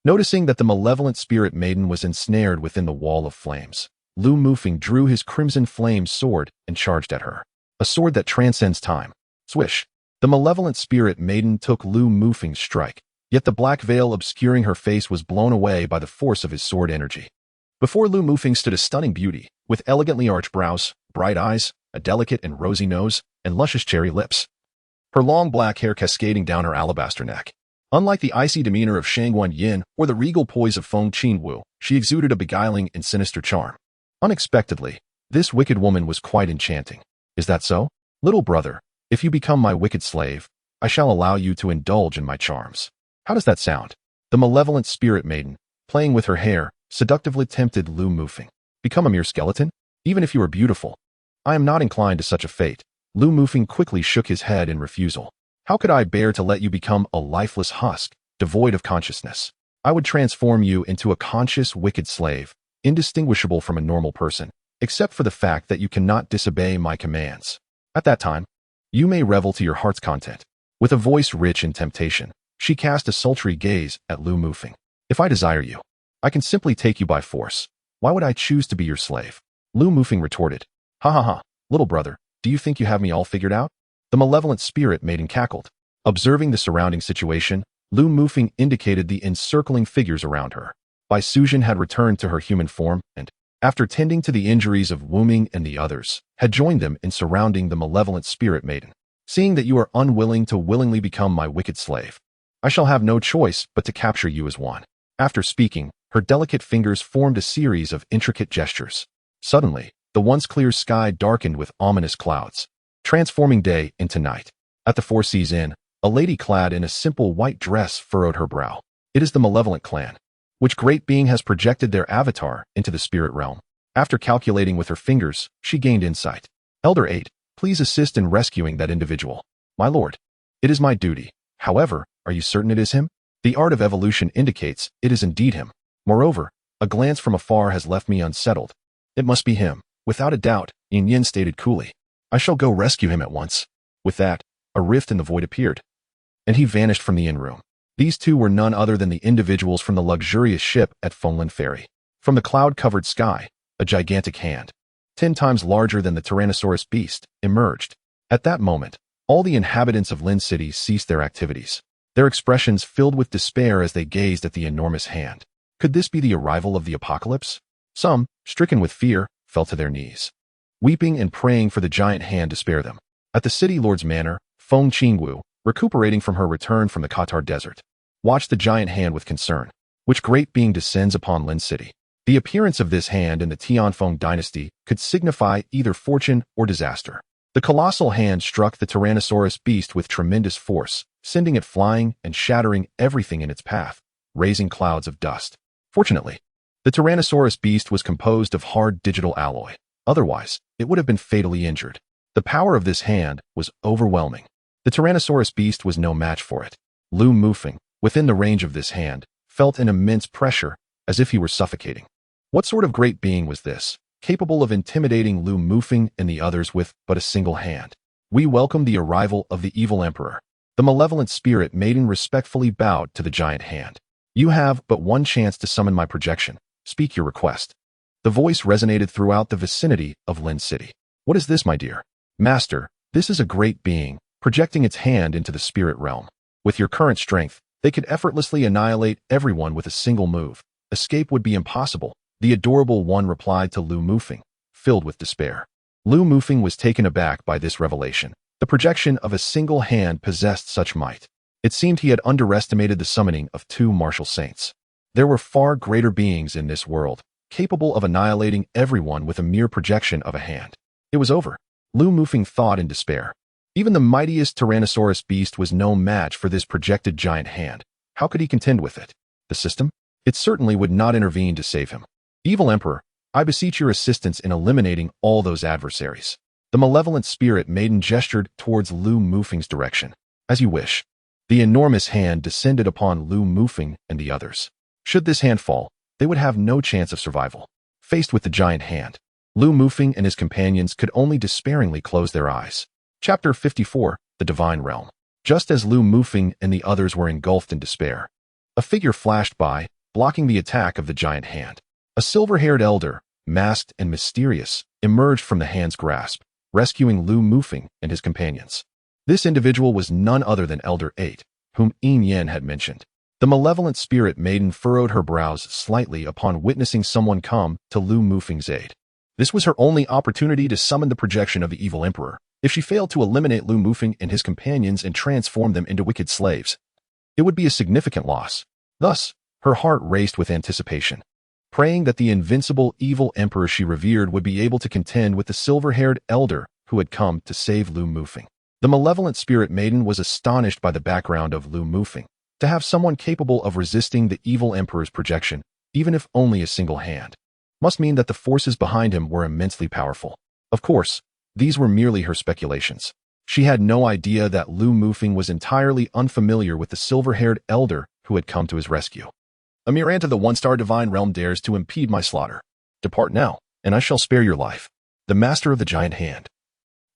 Noticing that the malevolent spirit maiden was ensnared within the wall of flames, Lu Mufeng drew his crimson flame sword and charged at her. A sword that transcends time. Swish. The malevolent spirit maiden took Lu Mufeng's strike, yet the black veil obscuring her face was blown away by the force of his sword energy. Before Lu Mufeng stood a stunning beauty, with elegantly arched brows, bright eyes, a delicate and rosy nose, and luscious cherry lips. Her long black hair cascading down her alabaster neck. Unlike the icy demeanor of Shangguan Yin or the regal poise of Feng Qinwu, she exuded a beguiling and sinister charm. Unexpectedly, this wicked woman was quite enchanting. Is that so? Little brother, if you become my wicked slave, I shall allow you to indulge in my charms. How does that sound? The malevolent spirit maiden, playing with her hair, seductively tempted Lu Mufeng. Become a mere skeleton? Even if you are beautiful. I am not inclined to such a fate. Lu Mufeng quickly shook his head in refusal. How could I bear to let you become a lifeless husk, devoid of consciousness? I would transform you into a conscious wicked slave, indistinguishable from a normal person, except for the fact that you cannot disobey my commands. At that time, you may revel to your heart's content. With a voice rich in temptation, she cast a sultry gaze at Lu Mufeng. If I desire you, I can simply take you by force. Why would I choose to be your slave? Lu Mufeng retorted. Ha ha ha, little brother, do you think you have me all figured out? The malevolent spirit maiden cackled. Observing the surrounding situation, Lu Mufeng indicated the encircling figures around her. Bai Suzhen had returned to her human form and, after tending to the injuries of Wu Ming and the others, had joined them in surrounding the malevolent spirit maiden. Seeing that you are unwilling to willingly become my wicked slave, I shall have no choice but to capture you as one. After speaking, her delicate fingers formed a series of intricate gestures. Suddenly, the once clear sky darkened with ominous clouds, transforming day into night. At the Four Seas Inn, a lady clad in a simple white dress furrowed her brow. It is the malevolent clan. Which great being has projected their avatar into the spirit realm? After calculating with her fingers, she gained insight. Elder 8, please assist in rescuing that individual. My lord, it is my duty. However, are you certain it is him? The art of evolution indicates it is indeed him. Moreover, a glance from afar has left me unsettled. It must be him. Without a doubt, Yin Yin stated coolly. I shall go rescue him at once. With that, a rift in the void appeared, and he vanished from the inn room. These two were none other than the individuals from the luxurious ship at Fenglan Ferry. From the cloud-covered sky, a gigantic hand, 10 times larger than the Tyrannosaurus beast, emerged. At that moment, all the inhabitants of Lin City ceased their activities, their expressions filled with despair as they gazed at the enormous hand. Could this be the arrival of the apocalypse? Some, stricken with fear, fell to their knees, weeping and praying for the giant hand to spare them. At the city lord's manor, Feng Qingwu, recuperating from her return from the Qatar desert, watched the giant hand with concern. Which great being descends upon Lin City? The appearance of this hand in the Tianfeng dynasty could signify either fortune or disaster. The colossal hand struck the Tyrannosaurus beast with tremendous force, sending it flying and shattering everything in its path, raising clouds of dust. Fortunately, the Tyrannosaurus beast was composed of hard digital alloy. Otherwise, it would have been fatally injured. The power of this hand was overwhelming. The Tyrannosaurus beast was no match for it. Lu Mufeng, within the range of this hand, felt an immense pressure, as if he were suffocating. What sort of great being was this, capable of intimidating Lu Mufeng and the others with but a single hand? We welcome the arrival of the evil emperor. The malevolent spirit maiden respectfully bowed to the giant hand. You have but one chance to summon my projection. Speak your request. The voice resonated throughout the vicinity of Lin City. What is this, my dear? Master, this is a great being, projecting its hand into the spirit realm. With your current strength, they could effortlessly annihilate everyone with a single move. Escape would be impossible, the adorable one replied to Lu Mufeng, filled with despair. Lu Mufeng was taken aback by this revelation. The projection of a single hand possessed such might. It seemed he had underestimated the summoning of two martial saints. There were far greater beings in this world, capable of annihilating everyone with a mere projection of a hand. It was over. Lu Mufeng thought in despair. Even the mightiest Tyrannosaurus beast was no match for this projected giant hand. How could he contend with it? The system? It certainly would not intervene to save him. Evil Emperor, I beseech your assistance in eliminating all those adversaries. The malevolent spirit maiden gestured towards Lu Mufeng's direction. As you wish. The enormous hand descended upon Lu Mufeng and the others. Should this hand fall, they would have no chance of survival. Faced with the giant hand, Lu Mufeng and his companions could only despairingly close their eyes. Chapter 54, The Divine Realm. Just as Lu Mufeng and the others were engulfed in despair, a figure flashed by, blocking the attack of the giant hand. A silver-haired elder, masked and mysterious, emerged from the hand's grasp, rescuing Lu Mufeng and his companions. This individual was none other than Elder 8, whom Yin Yan had mentioned. The malevolent spirit maiden furrowed her brows slightly upon witnessing someone come to Lu Mufeng's aid. This was her only opportunity to summon the projection of the evil emperor. If she failed to eliminate Lu Mufeng and his companions and transform them into wicked slaves, it would be a significant loss. Thus, her heart raced with anticipation, praying that the invincible evil emperor she revered would be able to contend with the silver-haired elder who had come to save Lu Mufeng. The malevolent spirit maiden was astonished by the background of Lu Mufeng. To have someone capable of resisting the evil emperor's projection, even if only a single hand, must mean that the forces behind him were immensely powerful. Of course, these were merely her speculations. She had no idea that Lu Mufeng was entirely unfamiliar with the silver-haired elder who had come to his rescue. A mere ant of the one-star divine realm dares to impede my slaughter. Depart now, and I shall spare your life. The master of the giant hand,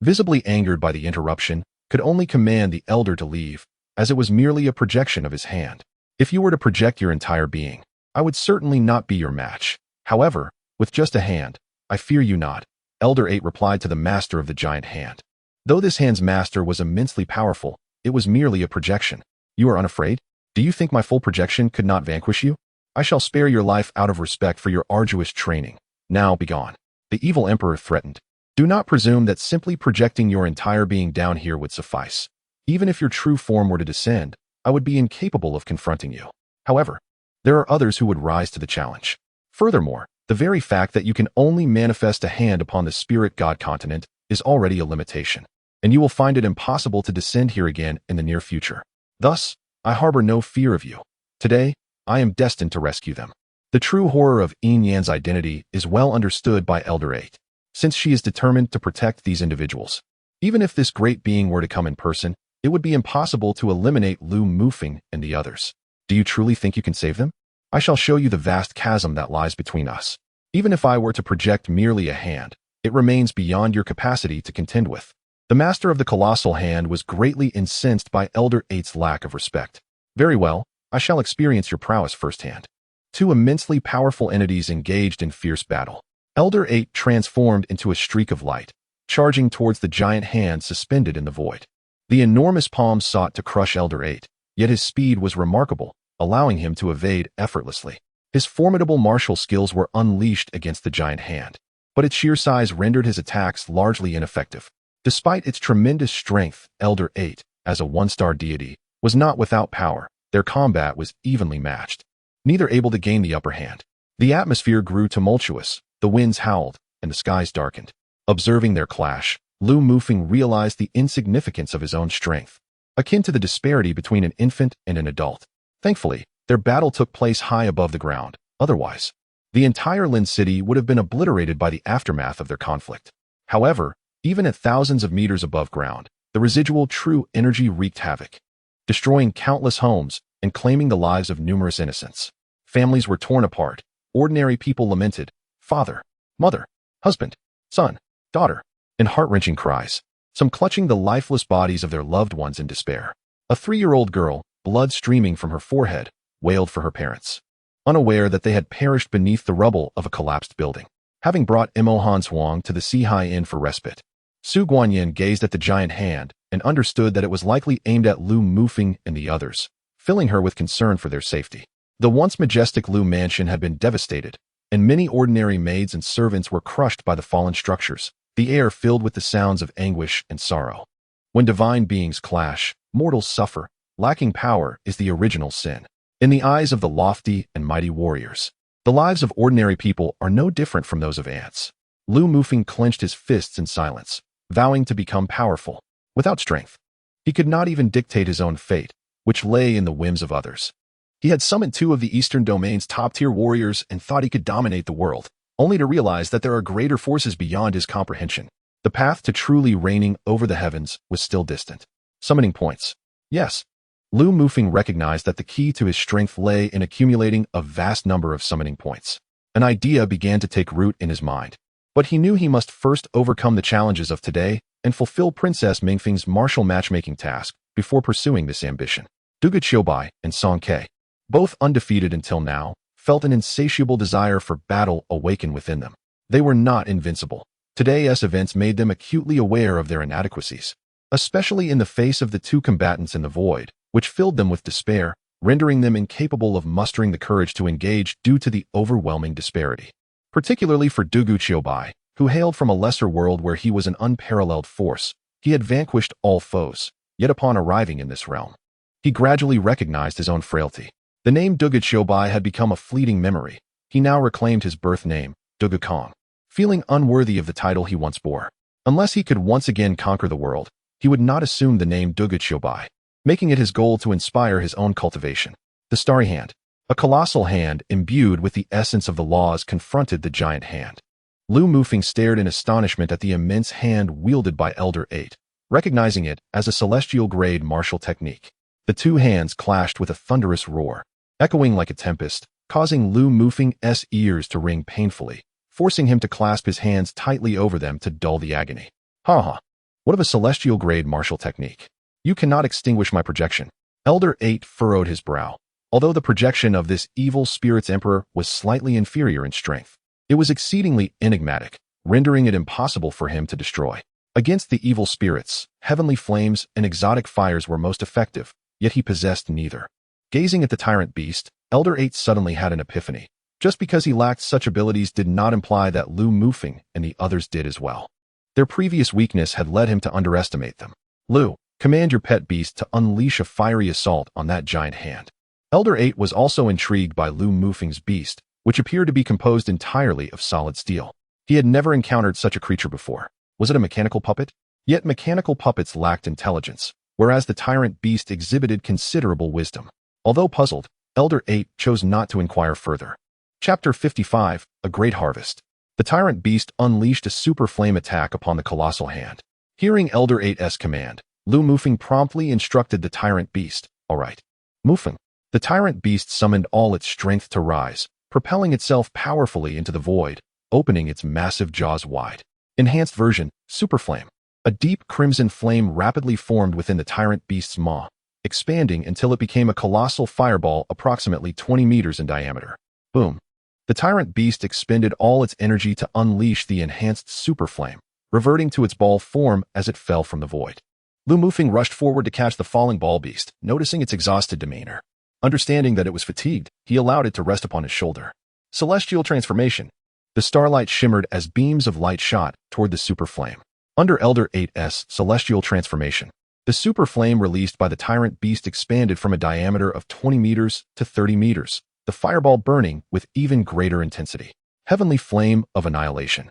visibly angered by the interruption, could only command the elder to leave, as it was merely a projection of his hand. If you were to project your entire being, I would certainly not be your match. However, with just a hand, I fear you not, Elder 8 replied to the master of the giant hand. Though this hand's master was immensely powerful, it was merely a projection. You are unafraid? Do you think my full projection could not vanquish you? I shall spare your life out of respect for your arduous training. Now begone. The evil emperor threatened. Do not presume that simply projecting your entire being down here would suffice. Even if your true form were to descend, I would be incapable of confronting you. However, there are others who would rise to the challenge. Furthermore, the very fact that you can only manifest a hand upon the spirit god continent is already a limitation, and you will find it impossible to descend here again in the near future. Thus, I harbor no fear of you. Today, I am destined to rescue them. The true horror of Yin Yan's identity is well understood by Elder 8, since she is determined to protect these individuals. Even if this great being were to come in person, it would be impossible to eliminate Lu Mufeng and the others. Do you truly think you can save them? I shall show you the vast chasm that lies between us. Even if I were to project merely a hand, it remains beyond your capacity to contend with. The master of the colossal hand was greatly incensed by Elder 8's lack of respect. Very well, I shall experience your prowess firsthand. Two immensely powerful entities engaged in fierce battle. Elder 8 transformed into a streak of light, charging towards the giant hand suspended in the void. The enormous palm sought to crush Elder 8, yet his speed was remarkable, allowing him to evade effortlessly. His formidable martial skills were unleashed against the giant hand, but its sheer size rendered his attacks largely ineffective. Despite its tremendous strength, Elder 8, as a one-star deity, was not without power. Their combat was evenly matched, neither able to gain the upper hand. The atmosphere grew tumultuous, the winds howled, and the skies darkened. Observing their clash, Lu Mufeng realized the insignificance of his own strength, akin to the disparity between an infant and an adult. Thankfully, their battle took place high above the ground. Otherwise, the entire Lin City would have been obliterated by the aftermath of their conflict. However, even at thousands of meters above ground, the residual true energy wreaked havoc, destroying countless homes and claiming the lives of numerous innocents. Families were torn apart. Ordinary people lamented, father, mother, husband, son, daughter, in heart-wrenching cries, some clutching the lifeless bodies of their loved ones in despair. A 3-year-old girl, blood streaming from her forehead, wailed for her parents, unaware that they had perished beneath the rubble of a collapsed building. Having brought Imo Hanswang to the Sihai Inn for respite, Su Guanyin gazed at the giant hand and understood that it was likely aimed at Lu Mufeng and the others, filling her with concern for their safety. The once majestic Lu mansion had been devastated, and many ordinary maids and servants were crushed by the fallen structures, the air filled with the sounds of anguish and sorrow. When divine beings clash, mortals suffer. Lacking power is the original sin. In the eyes of the lofty and mighty warriors, the lives of ordinary people are no different from those of ants. Lu Mufeng clenched his fists in silence, vowing to become powerful. Without strength, he could not even dictate his own fate, which lay in the whims of others. He had summoned 2 of the Eastern Domain's top-tier warriors and thought he could dominate the world, only to realize that there are greater forces beyond his comprehension. The path to truly reigning over the heavens was still distant. Summoning points. Yes. Lu Mufeng recognized that the key to his strength lay in accumulating a vast number of summoning points. An idea began to take root in his mind. But he knew he must first overcome the challenges of today and fulfill Princess Mingfeng's martial matchmaking task before pursuing this ambition. Dugu Qiubai and Song Ke, both undefeated until now, felt an insatiable desire for battle awaken within them. They were not invincible. Today's events made them acutely aware of their inadequacies, especially in the face of the 2 combatants in the void, which filled them with despair, rendering them incapable of mustering the courage to engage due to the overwhelming disparity. Particularly for Dugu Qiubai, who hailed from a lesser world where he was an unparalleled force. He had vanquished all foes, yet upon arriving in this realm, he gradually recognized his own frailty. The name Dugu Qiubai had become a fleeting memory. He now reclaimed his birth name, Dugu Kong, feeling unworthy of the title he once bore. Unless he could once again conquer the world, he would not assume the name Dugu Qiubai, making it his goal to inspire his own cultivation. The Starry Hand, a colossal hand imbued with the essence of the laws, confronted the giant hand. Lu Mufeng stared in astonishment at the immense hand wielded by Elder 8, recognizing it as a celestial-grade martial technique. The 2 hands clashed with a thunderous roar, echoing like a tempest, causing Lu Mufeng's ears to ring painfully, forcing him to clasp his hands tightly over them to dull the agony. Ha! What of a celestial-grade martial technique? You cannot extinguish my projection. Elder 8 furrowed his brow. Although the projection of this evil spirit's emperor was slightly inferior in strength, it was exceedingly enigmatic, rendering it impossible for him to destroy. Against the evil spirits, heavenly flames and exotic fires were most effective, yet he possessed neither. Gazing at the tyrant beast, Elder 8 suddenly had an epiphany. Just because he lacked such abilities did not imply that Lu Mufeng and the others did as well. Their previous weakness had led him to underestimate them. Lu, command your pet beast to unleash a fiery assault on that giant hand. Elder 8 was also intrigued by Lu Mufeng's beast, which appeared to be composed entirely of solid steel. He had never encountered such a creature before. Was it a mechanical puppet? Yet mechanical puppets lacked intelligence, whereas the tyrant beast exhibited considerable wisdom. Although puzzled, Elder 8 chose not to inquire further. Chapter 55, A Great Harvest. The tyrant beast unleashed a super flame attack upon the colossal hand. Hearing Elder 8's command, Lu Mufeng promptly instructed the tyrant beast, "All right, Mufeng." The tyrant beast summoned all its strength to rise, propelling itself powerfully into the void, opening its massive jaws wide. Enhanced version, Super Flame. A deep crimson flame rapidly formed within the tyrant beast's maw, expanding until it became a colossal fireball approximately 20 meters in diameter. Boom. The tyrant beast expended all its energy to unleash the enhanced super flame, reverting to its ball form as it fell from the void. Lu Mufeng rushed forward to catch the falling ball beast, noticing its exhausted demeanor. Understanding that it was fatigued, he allowed it to rest upon his shoulder. Celestial Transformation. The starlight shimmered as beams of light shot toward the super flame. Under Elder 8's Celestial Transformation, the super flame released by the tyrant beast expanded from a diameter of 20 meters to 30 meters, the fireball burning with even greater intensity. Heavenly Flame of Annihilation.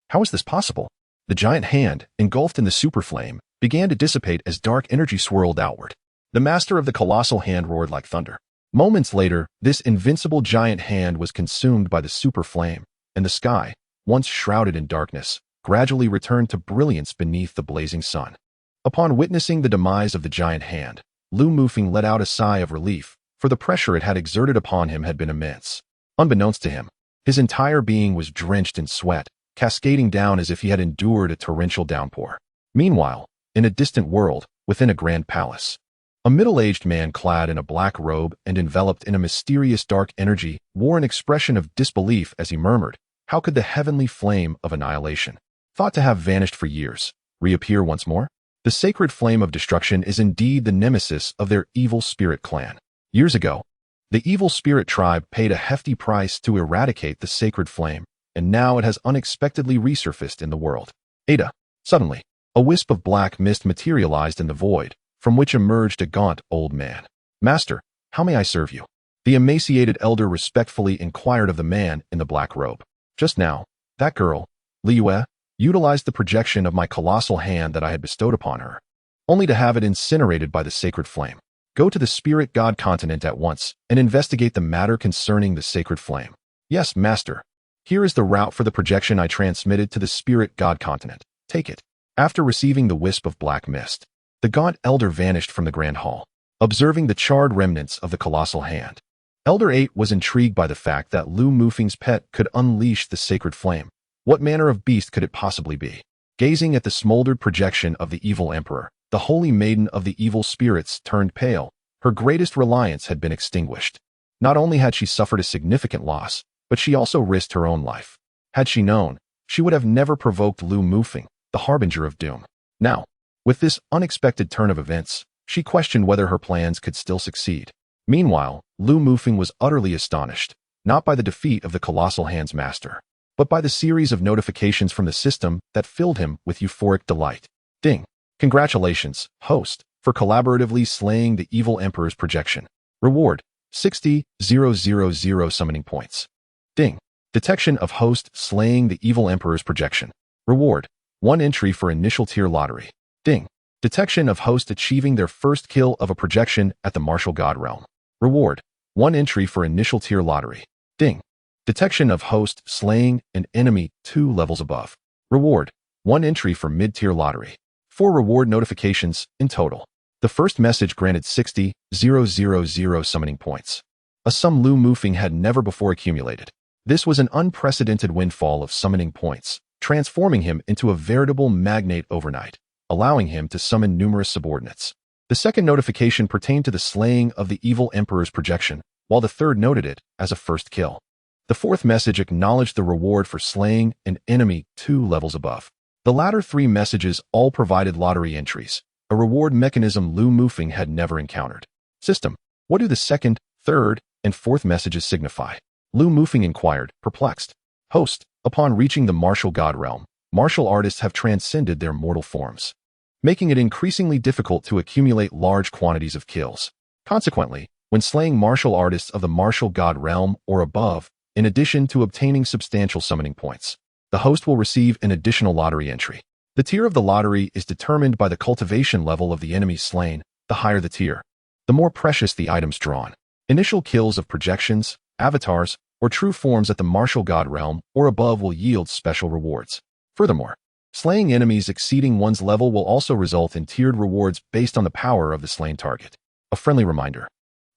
How is this possible? The giant hand, engulfed in the super flame, began to dissipate as dark energy swirled outward. The master of the colossal hand roared like thunder. Moments later, this invincible giant hand was consumed by the super flame, and the sky, once shrouded in darkness, gradually returned to brilliance beneath the blazing sun. Upon witnessing the demise of the giant hand, Lu Mufeng let out a sigh of relief, for the pressure it had exerted upon him had been immense. Unbeknownst to him, his entire being was drenched in sweat, cascading down as if he had endured a torrential downpour. Meanwhile, in a distant world, within a grand palace, A middle-aged man clad in a black robe and enveloped in a mysterious dark energy wore an expression of disbelief as he murmured, "How could the heavenly flame of annihilation, thought to have vanished for years, reappear once more? The sacred flame of destruction is indeed the nemesis of their evil spirit clan. Years ago, the evil spirit tribe paid a hefty price to eradicate the sacred flame, and now it has unexpectedly resurfaced in the world." Ada. Suddenly, a wisp of black mist materialized in the void, from which emerged a gaunt old man. "Master, how may I serve you?" The emaciated elder respectfully inquired of the man in the black robe. "Just now, that girl, Liue, utilized the projection of my colossal hand that I had bestowed upon her, only to have it incinerated by the sacred flame. Go to the spirit god continent at once and investigate the matter concerning the sacred flame." "Yes, master. Here is the route for the projection I transmitted to the spirit god continent. Take it." After receiving the wisp of black mist, the gaunt elder vanished from the grand hall, observing the charred remnants of the colossal hand. Elder 8 was intrigued by the fact that Lu Mufeng's pet could unleash the sacred flame. What manner of beast could it possibly be? Gazing at the smoldered projection of the evil emperor, the holy maiden of the evil spirits turned pale. Her greatest reliance had been extinguished. Not only had she suffered a significant loss, but she also risked her own life. Had she known, she would have never provoked Lu Mufeng, the harbinger of doom. Now, with this unexpected turn of events, she questioned whether her plans could still succeed. Meanwhile, Lu Mufeng was utterly astonished, not by the defeat of the colossal hand's master, but by the series of notifications from the system that filled him with euphoric delight. Ding! Congratulations, host, for collaboratively slaying the evil emperor's projection. Reward, 60,000 summoning points. Ding! Detection of host slaying the evil emperor's projection. Reward, 1 entry for initial tier lottery. Ding! Detection of host achieving their first kill of a projection at the martial god realm. Reward, 1 entry for initial tier lottery. Ding! Detection of host slaying an enemy 2 levels above. Reward, 1 entry for mid-tier lottery. 4 reward notifications in total. The first message granted 60,000 summoning points, a sum Lu Mufeng had never before accumulated. This was an unprecedented windfall of summoning points, transforming him into a veritable magnate overnight, allowing him to summon numerous subordinates. The second notification pertained to the slaying of the evil emperor's projection, while the third noted it as a first kill. The fourth message acknowledged the reward for slaying an enemy 2 levels above. The latter 3 messages all provided lottery entries, a reward mechanism Lu Mufeng had never encountered. System, what do the second, third, and fourth messages signify? Lu Mufeng inquired, perplexed. Host, upon reaching the martial god realm, martial artists have transcended their mortal forms, making it increasingly difficult to accumulate large quantities of kills. Consequently, when slaying martial artists of the martial god realm or above, in addition to obtaining substantial summoning points, the host will receive an additional lottery entry. The tier of the lottery is determined by the cultivation level of the enemies slain. The higher the tier, the more precious the items drawn. Initial kills of projections, avatars, or true forms at the martial god realm or above will yield special rewards. Furthermore, slaying enemies exceeding one's level will also result in tiered rewards based on the power of the slain target. A friendly reminder.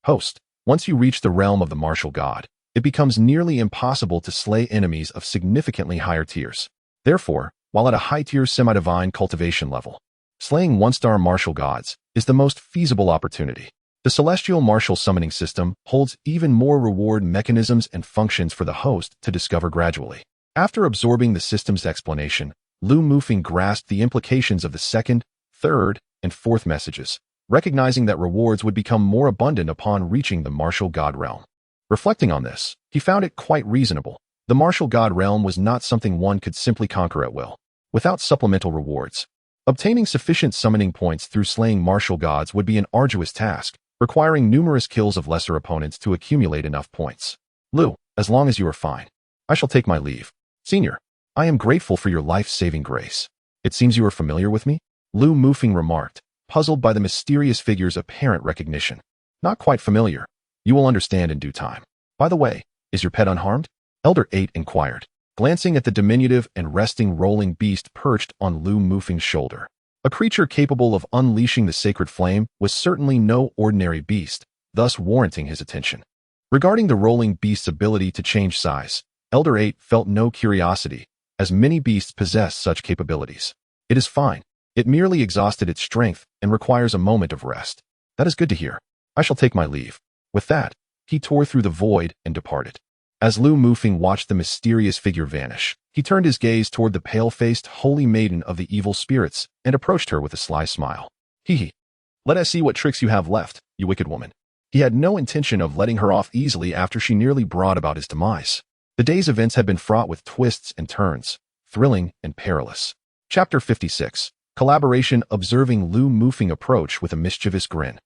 Host, once you reach the realm of the martial god, it becomes nearly impossible to slay enemies of significantly higher tiers. Therefore, while at a high-tier semi-divine cultivation level, slaying 1-star martial gods is the most feasible opportunity. The celestial martial summoning system holds even more reward mechanisms and functions for the host to discover gradually. After absorbing the system's explanation, Lu Mufeng grasped the implications of the second, third, and fourth messages, recognizing that rewards would become more abundant upon reaching the martial god realm. Reflecting on this, he found it quite reasonable. The martial god realm was not something one could simply conquer at will, without supplemental rewards. Obtaining sufficient summoning points through slaying martial gods would be an arduous task, requiring numerous kills of lesser opponents to accumulate enough points. Lu, as long as you are fine, I shall take my leave. Senior, I am grateful for your life-saving grace. It seems you are familiar with me? Lu Mufeng remarked, puzzled by the mysterious figure's apparent recognition. Not quite familiar. You will understand in due time. By the way, is your pet unharmed? Elder 8 inquired, glancing at the diminutive and resting rolling beast perched on Lu Mufeng's shoulder. A creature capable of unleashing the sacred flame was certainly no ordinary beast, thus warranting his attention. Regarding the rolling beast's ability to change size, Elder 8 felt no curiosity, as many beasts possess such capabilities. It is fine. It merely exhausted its strength and requires a moment of rest. That is good to hear. I shall take my leave. With that, he tore through the void and departed. As Lu Mufeng watched the mysterious figure vanish, he turned his gaze toward the pale-faced holy maiden of the evil spirits and approached her with a sly smile. Hee. Let us see what tricks you have left, you wicked woman. He had no intention of letting her off easily after she nearly brought about his demise. The day's events had been fraught with twists and turns, thrilling and perilous. Chapter 56. Collaboration. Observing Lu Mufeng approach with a mischievous grin,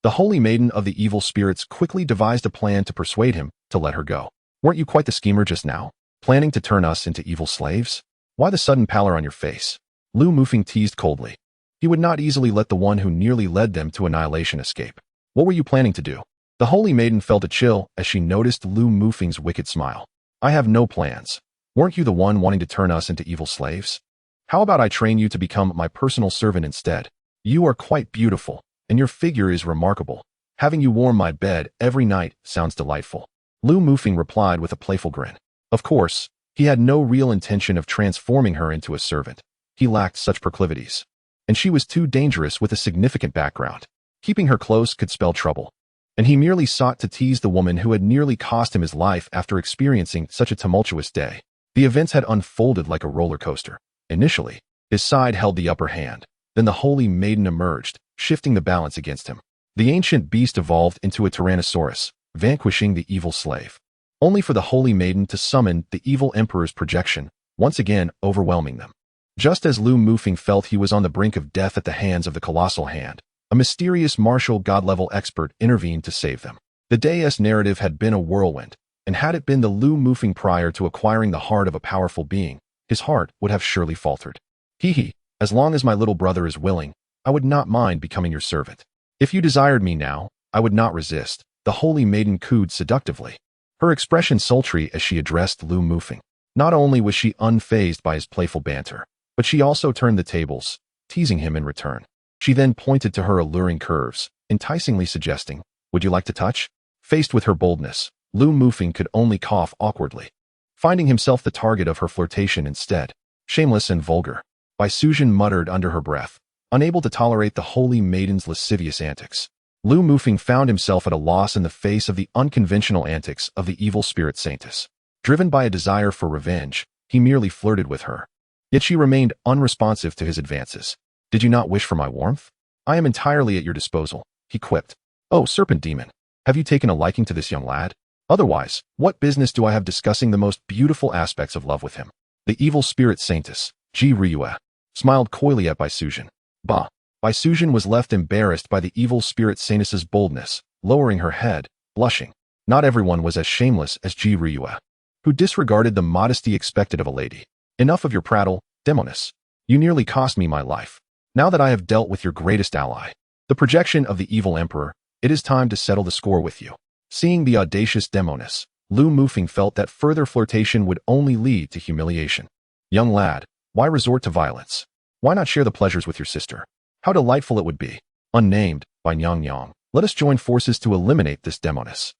the holy maiden of the evil spirits quickly devised a plan to persuade him to let her go. Weren't you quite the schemer just now, planning to turn us into evil slaves? Why the sudden pallor on your face? Lu Mufeng teased coldly. He would not easily let the one who nearly led them to annihilation escape. What were you planning to do? The holy maiden felt a chill as she noticed Lu Mufeng's wicked smile. I have no plans. Weren't you the one wanting to turn us into evil slaves? How about I train you to become my personal servant instead? You are quite beautiful, and your figure is remarkable. Having you warm my bed every night sounds delightful. Lu Mufeng replied with a playful grin. Of course, he had no real intention of transforming her into a servant. He lacked such proclivities. And she was too dangerous with a significant background. Keeping her close could spell trouble. And he merely sought to tease the woman who had nearly cost him his life after experiencing such a tumultuous day. The events had unfolded like a roller coaster. Initially, his side held the upper hand. Then the holy maiden emerged, shifting the balance against him. The ancient beast evolved into a tyrannosaurus, vanquishing the evil slave, only for the holy maiden to summon the evil emperor's projection, once again overwhelming them. Just as Lu Mufeng felt he was on the brink of death at the hands of the colossal hand, a mysterious martial god-level expert intervened to save them. The day's narrative had been a whirlwind, and had it been the Lu Mufeng prior to acquiring the heart of a powerful being, his heart would have surely faltered. Hee, as long as my little brother is willing, I would not mind becoming your servant. If you desired me now, I would not resist. The holy maiden cooed seductively, her expression sultry as she addressed Lu Mufeng. Not only was she unfazed by his playful banter, but she also turned the tables, teasing him in return. She then pointed to her alluring curves, enticingly suggesting, would you like to touch? Faced with her boldness, Lu Mufeng could only cough awkwardly, finding himself the target of her flirtation instead. Shameless and vulgar, Baisuzhen muttered under her breath, unable to tolerate the holy maiden's lascivious antics. Lu Mufeng found himself at a loss in the face of the unconventional antics of the evil spirit saintess. Driven by a desire for revenge, he merely flirted with her. Yet she remained unresponsive to his advances. Did you not wish for my warmth? I am entirely at your disposal, he quipped. Oh, serpent demon, have you taken a liking to this young lad? Otherwise, what business do I have discussing the most beautiful aspects of love with him? The evil spirit saintess, Ji Ryue, smiled coyly at Baisuzhen. Bah! Baisuzhen was left embarrassed by the evil spirit saintess's boldness, lowering her head, blushing. Not everyone was as shameless as Ji Ryue, who disregarded the modesty expected of a lady. Enough of your prattle, demoness. You nearly cost me my life. Now that I have dealt with your greatest ally, the projection of the evil emperor, it is time to settle the score with you. Seeing the audacious demoness, Lu Mufeng felt that further flirtation would only lead to humiliation. Young lad, why resort to violence? Why not share the pleasures with your sister? How delightful it would be, unnamed, by Nyang Yang. Let us join forces to eliminate this demoness.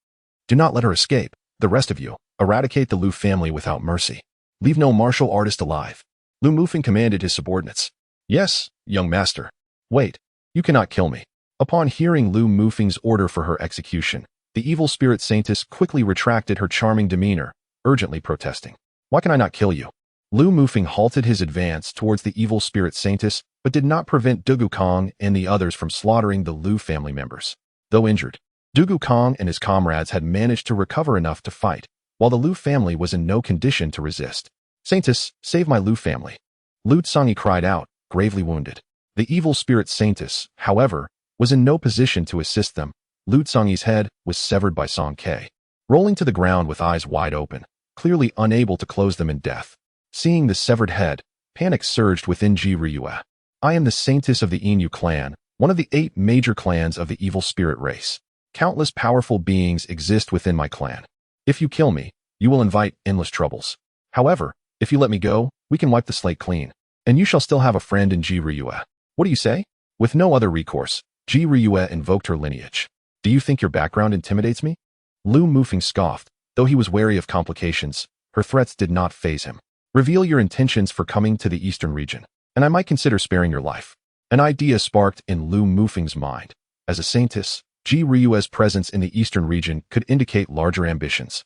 Do not let her escape. The rest of you, eradicate the Lu family without mercy. Leave no martial artist alive. Lu Mufeng commanded his subordinates. Yes, young master. Wait, you cannot kill me. Upon hearing Lu Mufeng's order for her execution, the evil spirit saintess quickly retracted her charming demeanor, urgently protesting. Why can I not kill you? Lu Mufeng halted his advance towards the evil spirit saintess, but did not prevent Dugu Kong and the others from slaughtering the Lu family members. Though injured, Dugu Kong and his comrades had managed to recover enough to fight, while the Lu family was in no condition to resist. Saintess, save my Lu family. Lu Tsangi cried out, gravely wounded. The evil spirit saintess, however, was in no position to assist them. Lu Tsangi's head was severed by Song Ke, rolling to the ground with eyes wide open, clearly unable to close them in death. Seeing the severed head, panic surged within Ji Ryue. I am the saintess of the Inu clan, one of the 8 major clans of the evil spirit race. Countless powerful beings exist within my clan. If you kill me, you will invite endless troubles. However, if you let me go, we can wipe the slate clean, and you shall still have a friend in Ji Ryue. What do you say? With no other recourse, Ji Ryue invoked her lineage. Do you think your background intimidates me? Lu Mufeng scoffed. Though he was wary of complications, her threats did not faze him. Reveal your intentions for coming to the eastern region, and I might consider sparing your life. An idea sparked in Lu Mufeng's mind. As a saintess, Ji Ryue's presence in the eastern region could indicate larger ambitions.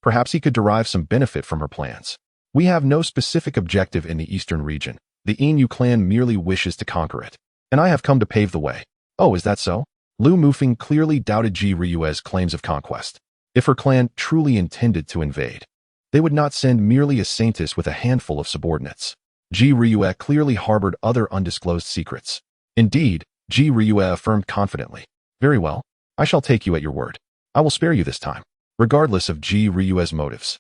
Perhaps he could derive some benefit from her plans. We have no specific objective in the eastern region. The Inu clan merely wishes to conquer it. And I have come to pave the way. Oh, is that so? Lu Mufeng clearly doubted Ji Ryue's claims of conquest. If her clan truly intended to invade, they would not send merely a saintess with a handful of subordinates. Ji Ryue clearly harbored other undisclosed secrets. Indeed, Ji Ryue affirmed confidently. Very well, I shall take you at your word. I will spare you this time. Regardless of Ji Ryue's motives,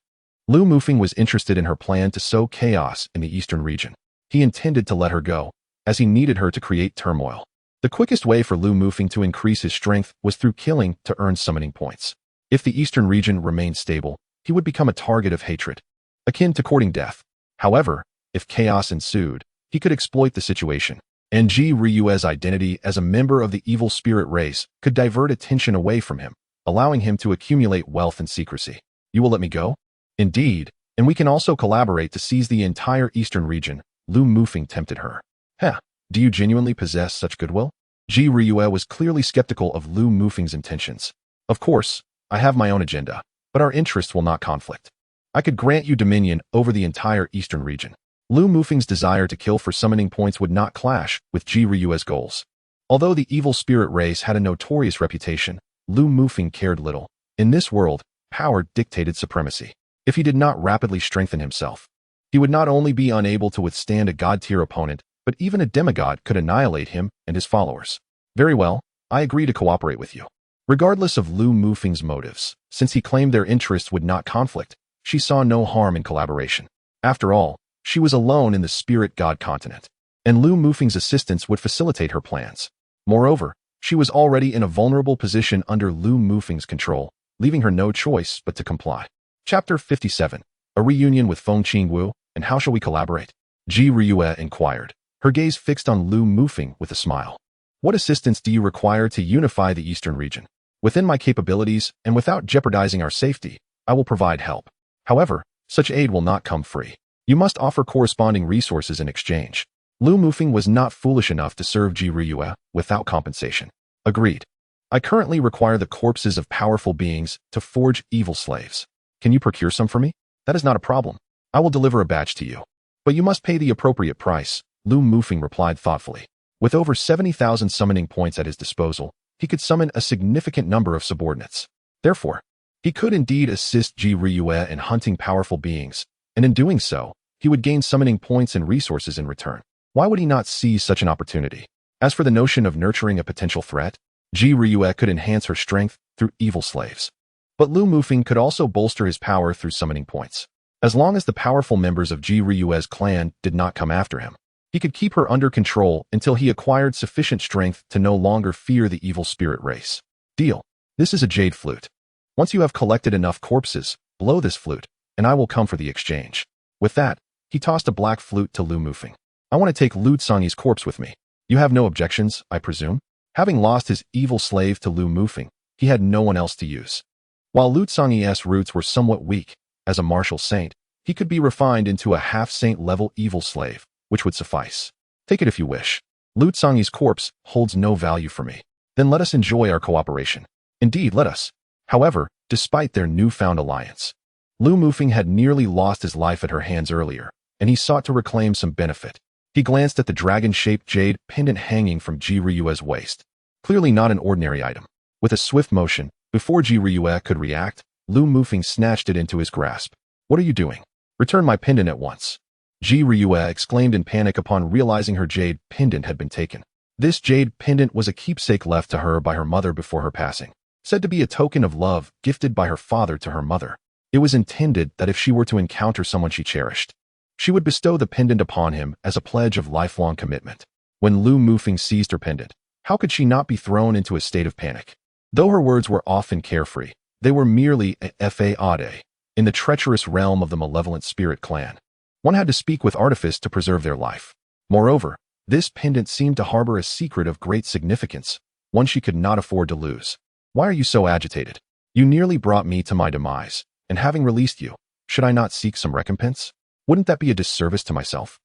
Lu Mufeng was interested in her plan to sow chaos in the eastern region. He intended to let her go, as he needed her to create turmoil. The quickest way for Lu Mufeng to increase his strength was through killing to earn summoning points. If the eastern region remained stable, he would become a target of hatred, akin to courting death. However, if chaos ensued, he could exploit the situation, and Ji Ryue's identity as a member of the evil spirit race could divert attention away from him, allowing him to accumulate wealth and secrecy. You will let me go? Indeed, and we can also collaborate to seize the entire eastern region. Lu Mufeng tempted her. Do you genuinely possess such goodwill? Ji Ryue was clearly skeptical of Lu Mufeng's intentions. Of course, I have my own agenda, but our interests will not conflict. I could grant you dominion over the entire eastern region. Lu Mufeng's desire to kill for summoning points would not clash with Ji Ryue's goals. Although the evil spirit race had a notorious reputation, Lu Mufeng cared little. In this world, power dictated supremacy. If he did not rapidly strengthen himself, he would not only be unable to withstand a god-tier opponent, but even a demigod could annihilate him and his followers. Very well, I agree to cooperate with you. Regardless of Lu Mufeng's motives, since he claimed their interests would not conflict, she saw no harm in collaboration. After all, she was alone in the spirit god continent, and Lu Mufeng's assistance would facilitate her plans. Moreover, she was already in a vulnerable position under Lu Mufeng's control, leaving her no choice but to comply. Chapter 57. A reunion with Feng Qingwu, and how shall we collaborate? Ji Ryue inquired, her gaze fixed on Lu Mufeng with a smile. What assistance do you require to unify the eastern region? Within my capabilities, and without jeopardizing our safety, I will provide help. However, such aid will not come free. You must offer corresponding resources in exchange. Lu Mufeng was not foolish enough to serve Ji Ryue without compensation. Agreed. I currently require the corpses of powerful beings to forge evil slaves. Can you procure some for me? That is not a problem. I will deliver a batch to you. But you must pay the appropriate price, Lu Mufeng replied thoughtfully. With over 70,000 summoning points at his disposal, he could summon a significant number of subordinates. Therefore, he could indeed assist Ji Ryue in hunting powerful beings, and in doing so, he would gain summoning points and resources in return. Why would he not seize such an opportunity? As for the notion of nurturing a potential threat, Ji Ryue could enhance her strength through evil slaves. But Lu Mufeng could also bolster his power through summoning points. As long as the powerful members of Ji Ryue's clan did not come after him, he could keep her under control until he acquired sufficient strength to no longer fear the evil spirit race. Deal. This is a jade flute. Once you have collected enough corpses, blow this flute, and I will come for the exchange. With that, he tossed a black flute to Lu Mufeng. I want to take Lu Tsangi's corpse with me. You have no objections, I presume? Having lost his evil slave to Lu Mufeng, he had no one else to use. While Lu Tsangi's roots were somewhat weak, as a martial saint, he could be refined into a half-saint level evil slave, which would suffice. Take it if you wish. Lu Tsangi's corpse holds no value for me. Then let us enjoy our cooperation. Indeed, let us. However, despite their newfound alliance, Lu Mufeng had nearly lost his life at her hands earlier, and he sought to reclaim some benefit. He glanced at the dragon-shaped jade pendant hanging from Ji Ryue's waist. Clearly not an ordinary item. With a swift motion, before Ji Ryue could react, Lu Mufeng snatched it into his grasp. What are you doing? Return my pendant at once. Ji Ryue exclaimed in panic upon realizing her jade pendant had been taken. This jade pendant was a keepsake left to her by her mother before her passing, said to be a token of love gifted by her father to her mother. It was intended that if she were to encounter someone she cherished, she would bestow the pendant upon him as a pledge of lifelong commitment. When Lu Mufeng seized her pendant, how could she not be thrown into a state of panic? Though her words were often carefree, they were merely a fade in the treacherous realm of the malevolent spirit clan. One had to speak with artifice to preserve their life. Moreover, this pendant seemed to harbor a secret of great significance, one she could not afford to lose. Why are you so agitated? You nearly brought me to my demise, and having released you, should I not seek some recompense? Wouldn't that be a disservice to myself?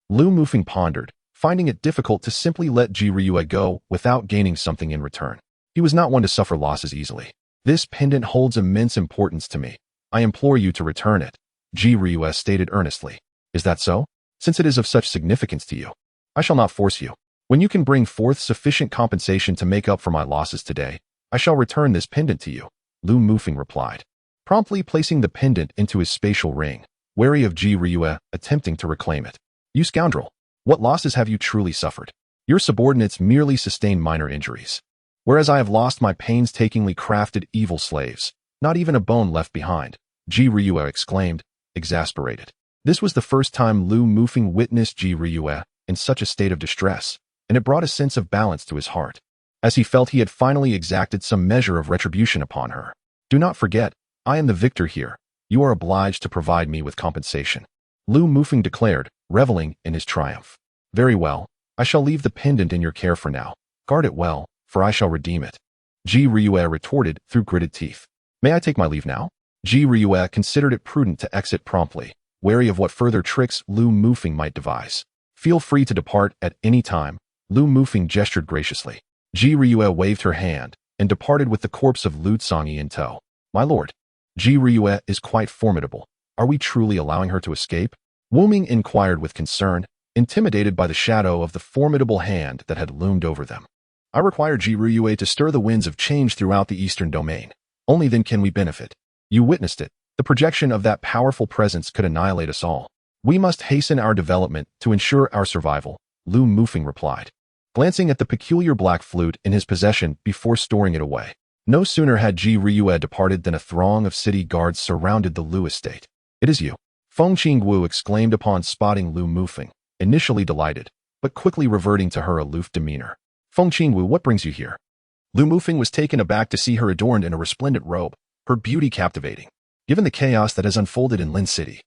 Lu Mufeng pondered, finding it difficult to simply let Ji Ryue go without gaining something in return. He was not one to suffer losses easily. This pendant holds immense importance to me. I implore you to return it, Ji Ryue stated earnestly. Is that so? Since it is of such significance to you, I shall not force you. When you can bring forth sufficient compensation to make up for my losses today, I shall return this pendant to you, Lu Mufeng replied, promptly placing the pendant into his spatial ring, wary of Ji Ryue attempting to reclaim it. You scoundrel! What losses have you truly suffered? Your subordinates merely sustained minor injuries, whereas I have lost my painstakingly crafted evil slaves, not even a bone left behind, Ji Ryue exclaimed, exasperated. This was the first time Lu Mufeng witnessed Ji Ryue in such a state of distress, and it brought a sense of balance to his heart, as he felt he had finally exacted some measure of retribution upon her. Do not forget, I am the victor here. You are obliged to provide me with compensation, Lu Mufeng declared, reveling in his triumph. Very well, I shall leave the pendant in your care for now. Guard it well, for I shall redeem it, Ji Ryue retorted through gritted teeth. May I take my leave now? Ji Ryue considered it prudent to exit promptly, wary of what further tricks Lu Mufeng might devise. Feel free to depart at any time, Lu Mufeng gestured graciously. Ji Ryue waved her hand and departed with the corpse of Lu Tsangyi in tow. My lord, Ji Ryue is quite formidable. Are we truly allowing her to escape? Wu Ming inquired with concern, intimidated by the shadow of the formidable hand that had loomed over them. I require Ji Ryue to stir the winds of change throughout the eastern domain. Only then can we benefit. You witnessed it. The projection of that powerful presence could annihilate us all. We must hasten our development to ensure our survival, Lu Mufeng replied, glancing at the peculiar black flute in his possession before storing it away. No sooner had Ji Ryue departed than a throng of city guards surrounded the Lu estate. It is you, Feng Qingwu exclaimed upon spotting Lu Mufeng, initially delighted, but quickly reverting to her aloof demeanor. Feng Qingwu, what brings you here? Lu Mufeng was taken aback to see her adorned in a resplendent robe, her beauty captivating, given the chaos that has unfolded in Lin City.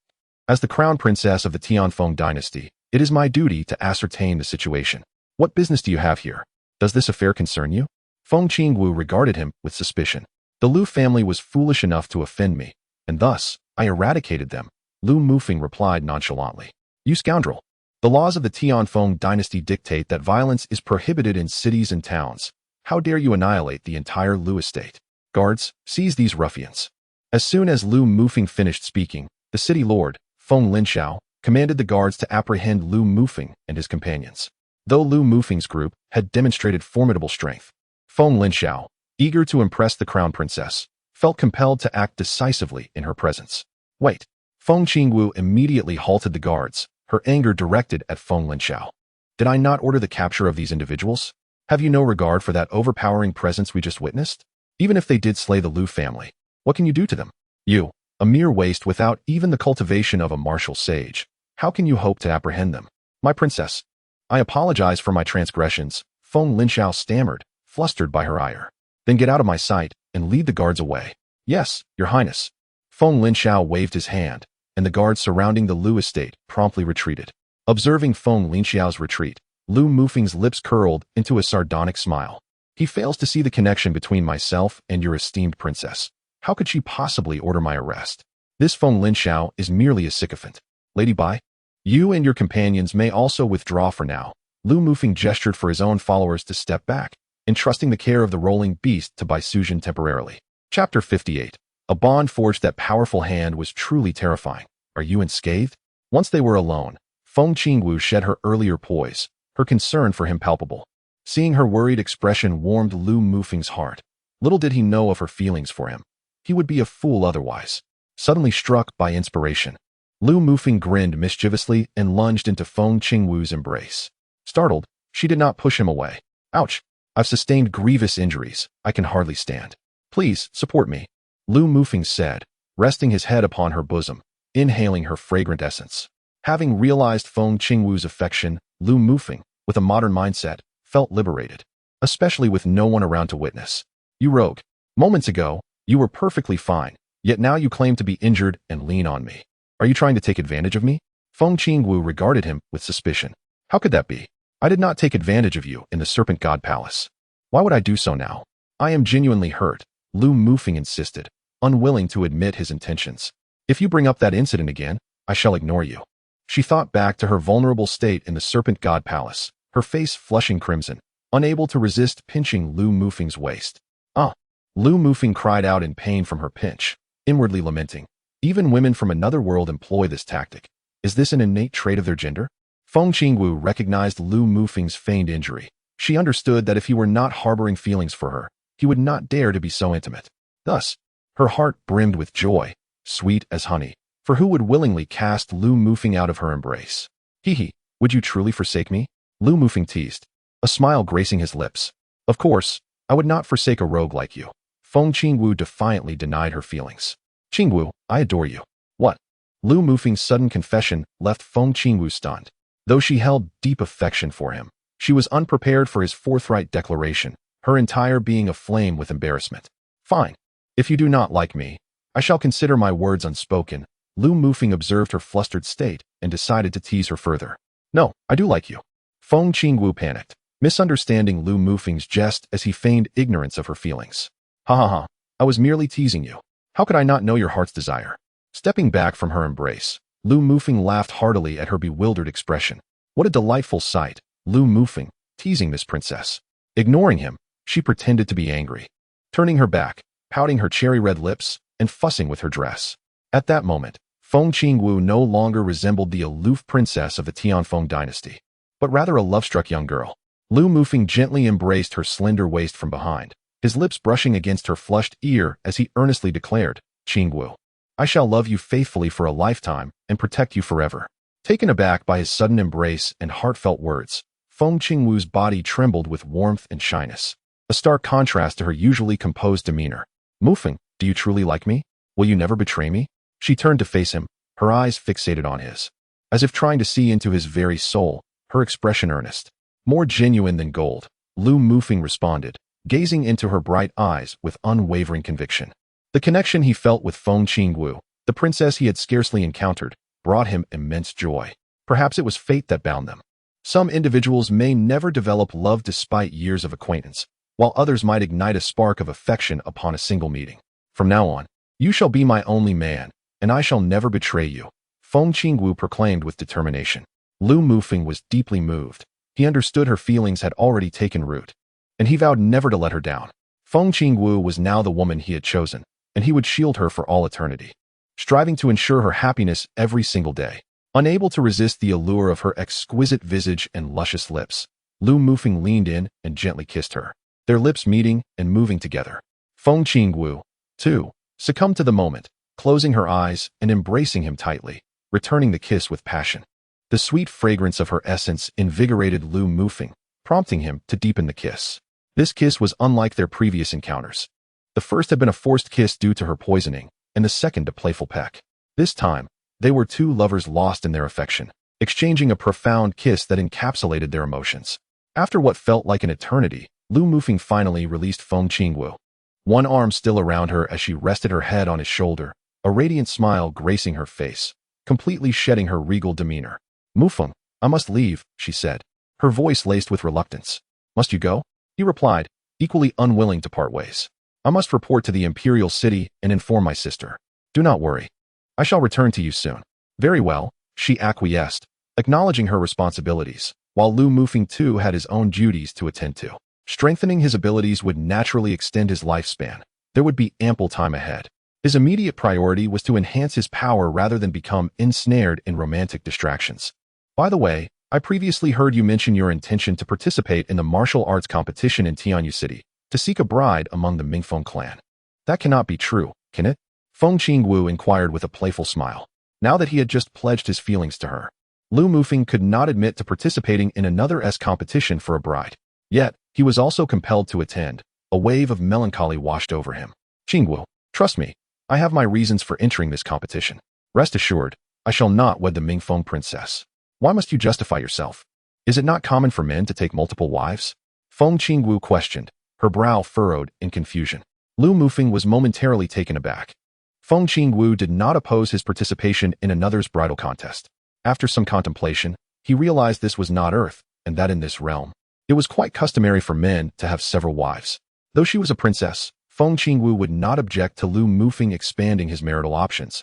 As the crown princess of the Tianfeng dynasty, it is my duty to ascertain the situation. What business do you have here? Does this affair concern you? Feng Qingwu regarded him with suspicion. The Lu family was foolish enough to offend me, and thus, I eradicated them, Lu Mufeng replied nonchalantly. You scoundrel! The laws of the Tianfeng dynasty dictate that violence is prohibited in cities and towns. How dare you annihilate the entire Lu estate? Guards, seize these ruffians. As soon as Lu Mufeng finished speaking, the city lord, Feng Linxiao, commanded the guards to apprehend Lu Mufeng and his companions. Though Lu Mufeng's group had demonstrated formidable strength, Feng Linxiao, eager to impress the crown princess, felt compelled to act decisively in her presence. Wait! Feng Qingwu immediately halted the guards, her anger directed at Feng Linxiao. Did I not order the capture of these individuals? Have you no regard for that overpowering presence we just witnessed? Even if they did slay the Lu family, what can you do to them? You, a mere waste without even the cultivation of a martial sage. How can you hope to apprehend them? My princess, I apologize for my transgressions, Feng Linxiao stammered, flustered by her ire. Then get out of my sight and lead the guards away. Yes, your highness. Feng Linxiao waved his hand, and the guards surrounding the Lu estate promptly retreated. Observing Feng Linxiao's retreat, Lu Mufeng's lips curled into a sardonic smile. He fails to see the connection between myself and your esteemed princess. How could she possibly order my arrest? This Feng Linxiao is merely a sycophant. Lady Bai, you and your companions may also withdraw for now. Lu Mufeng gestured for his own followers to step back, entrusting the care of the rolling beast to Bai Suzhen temporarily. Chapter 58. A bond forged that powerful hand was truly terrifying. Are you unscathed? Once they were alone, Feng Qingwu shed her earlier poise, her concern for him palpable. Seeing her worried expression warmed Lu Mufeng's heart. Little did he know of her feelings for him. He would be a fool otherwise. Suddenly struck by inspiration, Lu Mufeng grinned mischievously and lunged into Feng Qingwu's embrace. Startled, she did not push him away. Ouch! I've sustained grievous injuries. I can hardly stand. Please, support me, Lu Mufeng said, resting his head upon her bosom, inhaling her fragrant essence. Having realized Feng Qingwu's affection, Lu Mufeng, with a modern mindset, felt liberated, especially with no one around to witness. You rogue. Moments ago, you were perfectly fine, yet now you claim to be injured and lean on me. Are you trying to take advantage of me? Feng Qingwu regarded him with suspicion. How could that be? I did not take advantage of you in the Serpent God Palace. Why would I do so now? I am genuinely hurt, Lu Mufeng insisted, unwilling to admit his intentions. If you bring up that incident again, I shall ignore you. She thought back to her vulnerable state in the Serpent God Palace, her face flushing crimson, unable to resist pinching Lu Mufeng's waist. Ah! Lu Mufeng cried out in pain from her pinch, inwardly lamenting. Even women from another world employ this tactic. Is this an innate trait of their gender? Feng Qingwu recognized Lu Mufeng's feigned injury. She understood that if he were not harboring feelings for her, he would not dare to be so intimate. Thus, her heart brimmed with joy, sweet as honey, for who would willingly cast Lu Mufeng out of her embrace? Hee, would you truly forsake me? Lu Mufeng teased, a smile gracing his lips. Of course, I would not forsake a rogue like you. Feng Qingwu defiantly denied her feelings. Qingwu, I adore you. What? Lu Mufeng's sudden confession left Feng Qingwu stunned. Though she held deep affection for him, she was unprepared for his forthright declaration, her entire being aflame with embarrassment. Fine. If you do not like me, I shall consider my words unspoken. Lu Mufeng observed her flustered state and decided to tease her further. No, I do like you. Feng Qingwu panicked, misunderstanding Lu Mufeng's jest as he feigned ignorance of her feelings. Ha ha ha, I was merely teasing you. How could I not know your heart's desire? Stepping back from her embrace, Lu Mufeng laughed heartily at her bewildered expression. What a delightful sight, Lu Mufeng, teasing this princess. Ignoring him, she pretended to be angry, turning her back, pouting her cherry-red lips, and fussing with her dress. At that moment, Feng Qingwu no longer resembled the aloof princess of the Tianfeng dynasty, but rather a love-struck young girl. Lu Mufeng gently embraced her slender waist from behind, his lips brushing against her flushed ear as he earnestly declared, Qingwu, I shall love you faithfully for a lifetime and protect you forever. Taken aback by his sudden embrace and heartfelt words, Feng Qingwu's body trembled with warmth and shyness, a stark contrast to her usually composed demeanor. Mufeng, do you truly like me? Will you never betray me? She turned to face him, her eyes fixated on his. As if trying to see into his very soul, her expression earnest. More genuine than gold, Lu Mufeng responded, gazing into her bright eyes with unwavering conviction. The connection he felt with Feng Qingwu, the princess he had scarcely encountered, brought him immense joy. Perhaps it was fate that bound them. Some individuals may never develop love despite years of acquaintance, while others might ignite a spark of affection upon a single meeting. From now on, you shall be my only man, and I shall never betray you, Feng Qingwu proclaimed with determination. Lu Mufeng was deeply moved. He understood her feelings had already taken root, and he vowed never to let her down. Feng Qingwu was now the woman he had chosen, and he would shield her for all eternity, striving to ensure her happiness every single day. Unable to resist the allure of her exquisite visage and luscious lips, Lu Mufeng leaned in and gently kissed her, their lips meeting and moving together. Feng Qingwu, too, succumbed to the moment, closing her eyes and embracing him tightly, returning the kiss with passion. The sweet fragrance of her essence invigorated Lu Mufeng, prompting him to deepen the kiss. This kiss was unlike their previous encounters. The first had been a forced kiss due to her poisoning, and the second a playful peck. This time, they were two lovers lost in their affection, exchanging a profound kiss that encapsulated their emotions. After what felt like an eternity, Lu Mufeng finally released Feng Qingwu, one arm still around her as she rested her head on his shoulder, a radiant smile gracing her face, completely shedding her regal demeanor. Mufeng, I must leave, she said, her voice laced with reluctance. Must you go? He replied, equally unwilling to part ways. I must report to the imperial city and inform my sister. Do not worry. I shall return to you soon. Very well, she acquiesced, acknowledging her responsibilities, while Lu Mufeng too had his own duties to attend to. Strengthening his abilities would naturally extend his lifespan. There would be ample time ahead. His immediate priority was to enhance his power rather than become ensnared in romantic distractions. By the way, I previously heard you mention your intention to participate in the martial arts competition in Tianyu City, to seek a bride among the Mingfeng clan. That cannot be true, can it? Feng Qingwu inquired with a playful smile. Now that he had just pledged his feelings to her, Lu Mufeng could not admit to participating in another competition for a bride. Yet, he was also compelled to attend. A wave of melancholy washed over him. Qingwu, trust me, I have my reasons for entering this competition. Rest assured, I shall not wed the Mingfeng princess. Why must you justify yourself? Is it not common for men to take multiple wives? Feng Qingwu questioned, her brow furrowed in confusion. Lu Mufeng was momentarily taken aback. Feng Qingwu did not oppose his participation in another's bridal contest. After some contemplation, he realized this was not Earth, and that in this realm, it was quite customary for men to have several wives. Though she was a princess, Feng Qingwu would not object to Lu Mufeng expanding his marital options,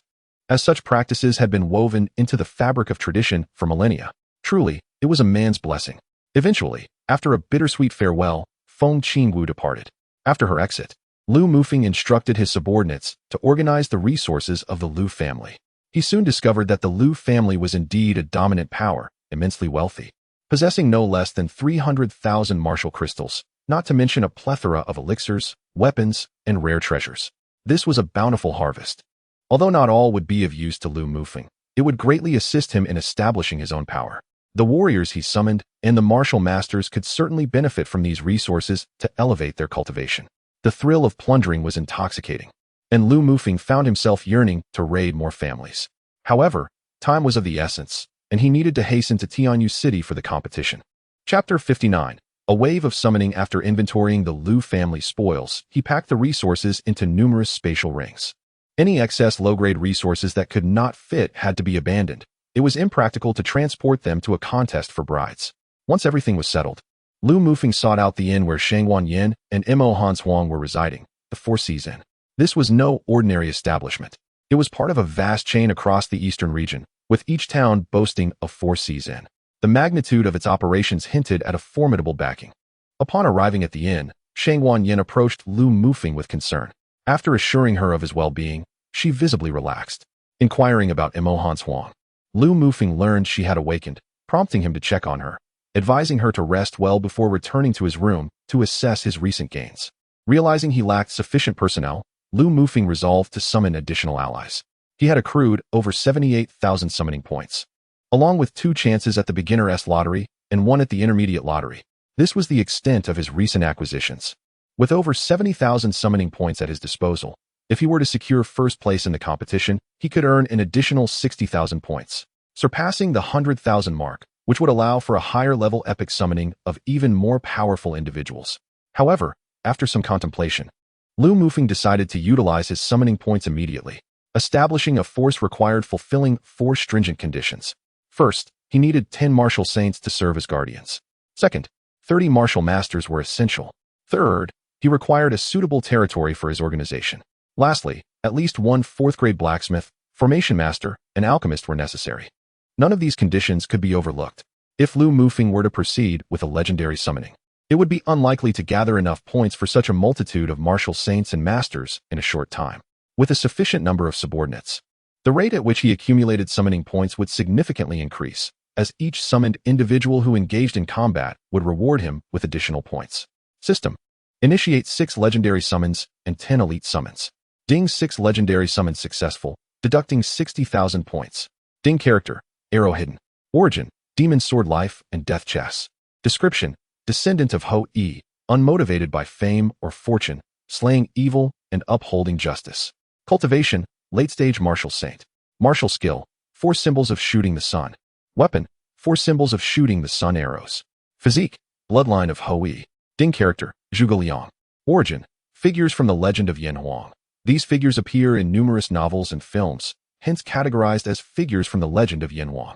as such practices had been woven into the fabric of tradition for millennia. Truly, it was a man's blessing. Eventually, after a bittersweet farewell, Feng Qingwu departed. After her exit, Lu Mufeng instructed his subordinates to organize the resources of the Lu family. He soon discovered that the Lu family was indeed a dominant power, immensely wealthy, possessing no less than 300,000 martial crystals, not to mention a plethora of elixirs, weapons, and rare treasures. This was a bountiful harvest. Although not all would be of use to Lu Mufeng, it would greatly assist him in establishing his own power. The warriors he summoned and the martial masters could certainly benefit from these resources to elevate their cultivation. The thrill of plundering was intoxicating, and Lu Mufeng found himself yearning to raid more families. However, time was of the essence, and he needed to hasten to Tianyu City for the competition. Chapter 59. A wave of summoning. After inventorying the Lu family spoils, he packed the resources into numerous spatial rings. Any excess low-grade resources that could not fit had to be abandoned. It was impractical to transport them to a contest for brides. Once everything was settled, Lu Mufeng sought out the inn where Shangwan Yin and Mo Hanshuang were residing, the Four Seas Inn. This was no ordinary establishment. It was part of a vast chain across the eastern region, with each town boasting a Four Seas Inn. The magnitude of its operations hinted at a formidable backing. Upon arriving at the inn, Shangwan Yin approached Lu Mufeng with concern. After assuring her of his well-being, she visibly relaxed. Inquiring about Mo Hanshuang, Lu Mufeng learned she had awakened, prompting him to check on her, advising her to rest well before returning to his room to assess his recent gains. Realizing he lacked sufficient personnel, Lu Mufeng resolved to summon additional allies. He had accrued over 78,000 summoning points, along with 2 chances at the beginner S lottery and 1 at the intermediate lottery. This was the extent of his recent acquisitions. With over 70,000 summoning points at his disposal, if he were to secure first place in the competition, he could earn an additional 60,000 points, surpassing the 100,000 mark, which would allow for a higher-level epic summoning of even more powerful individuals. However, after some contemplation, Lu Mufeng decided to utilize his summoning points immediately, establishing a force required fulfilling 4 stringent conditions. First, he needed 10 martial saints to serve as guardians. Second, 30 martial masters were essential. Third, he required a suitable territory for his organization. Lastly, at least 1 4th-grade blacksmith, formation master, and alchemist were necessary. None of these conditions could be overlooked. If Lu Mufeng were to proceed with a legendary summoning, it would be unlikely to gather enough points for such a multitude of martial saints and masters in a short time. With a sufficient number of subordinates, the rate at which he accumulated summoning points would significantly increase, as each summoned individual who engaged in combat would reward him with additional points. System. Initiate 6 legendary summons and 10 elite summons. Ding 6 legendary summons successful, deducting 60,000 points. Ding character, arrow hidden. Origin, demon sword life and death chess. Description, descendant of Ho-E, unmotivated by fame or fortune, slaying evil and upholding justice. Cultivation, late-stage martial saint. Martial skill, 4 symbols of shooting the sun. Weapon, 4 symbols of shooting the sun arrows. Physique, bloodline of Ho-E. Ding character, Zhuge Liang. Origin, figures from the legend of Yin Huang. These figures appear in numerous novels and films, hence categorized as figures from the legend of Yin Huang.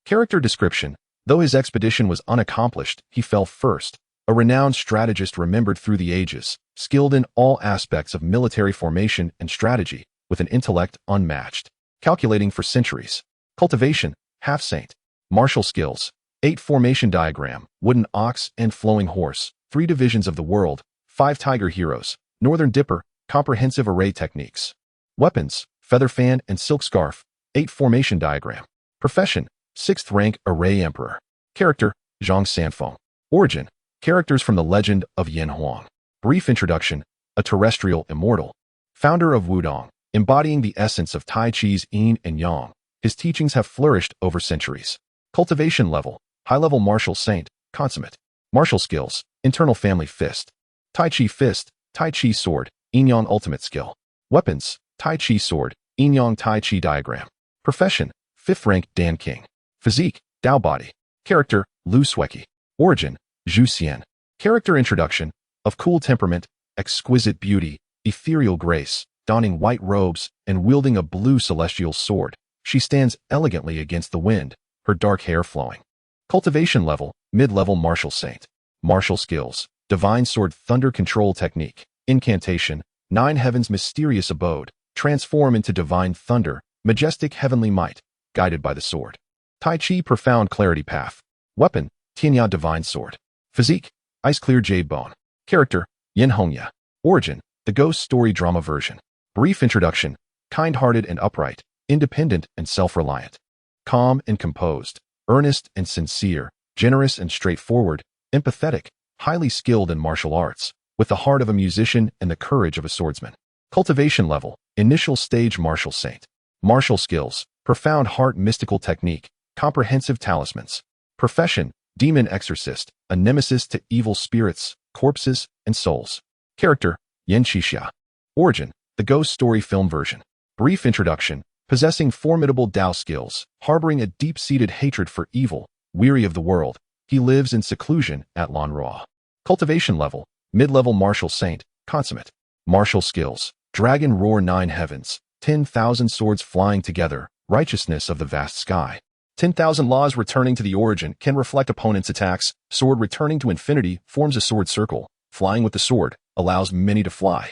Character description, though his expedition was unaccomplished, he fell first, a renowned strategist remembered through the ages, skilled in all aspects of military formation and strategy, with an intellect unmatched, calculating for centuries. Cultivation, half-saint. Martial skills, 8 formation diagram, wooden ox and flowing horse, 3 divisions of the world, 5 tiger heroes, northern dipper, comprehensive array techniques. Weapons, feather fan and silk scarf, 8 formation diagram. Profession, 6th rank array emperor. Character, Zhang Sanfeng. Origin, characters from the legend of Yin Huang. Brief introduction, a terrestrial immortal. Founder of Wudong, embodying the essence of Tai Chi's yin and yang. His teachings have flourished over centuries. Cultivation level, high-level martial saint, consummate. Martial skills, internal family fist. Tai Chi sword, yin-yang ultimate skill. Weapons, Tai Chi sword, yin-yang Tai Chi diagram. Profession, 5th rank Dan King. Physique, Dao body. Character, Lu Sueki. Origin, Zhu Xian. Character introduction, of cool temperament, exquisite beauty, ethereal grace, donning white robes and wielding a blue celestial sword. She stands elegantly against the wind, her dark hair flowing. Cultivation level, mid-level martial saint. Martial skills, divine sword thunder control technique. Incantation, 9 heavens mysterious abode, transform into divine thunder, majestic heavenly might, guided by the sword. Tai Chi profound clarity path. Weapon, Tianya Divine Sword. Physique, ice-clear jade bone. Character, Yin Hongya. Origin, the ghost story drama version. Brief introduction, kind-hearted and upright, independent and self-reliant. Calm and composed, earnest and sincere, generous and straightforward, empathetic, highly skilled in martial arts, with the heart of a musician and the courage of a swordsman. Cultivation level, initial stage martial saint. Martial skills, profound heart mystical technique, comprehensive talismans. Profession, demon exorcist, a nemesis to evil spirits, corpses, and souls. Character, Yen Qixia. Origin, the ghost story film version. Brief introduction, possessing formidable Dao skills, harboring a deep-seated hatred for evil, weary of the world, he lives in seclusion at Lanroa. Cultivation level, mid-level martial saint, consummate. Martial skills, dragon roar 9 heavens, 10,000 swords flying together, righteousness of the vast sky. 10,000 laws returning to the origin can reflect opponents' attacks. Sword returning to infinity forms a sword circle. Flying with the sword allows many to fly.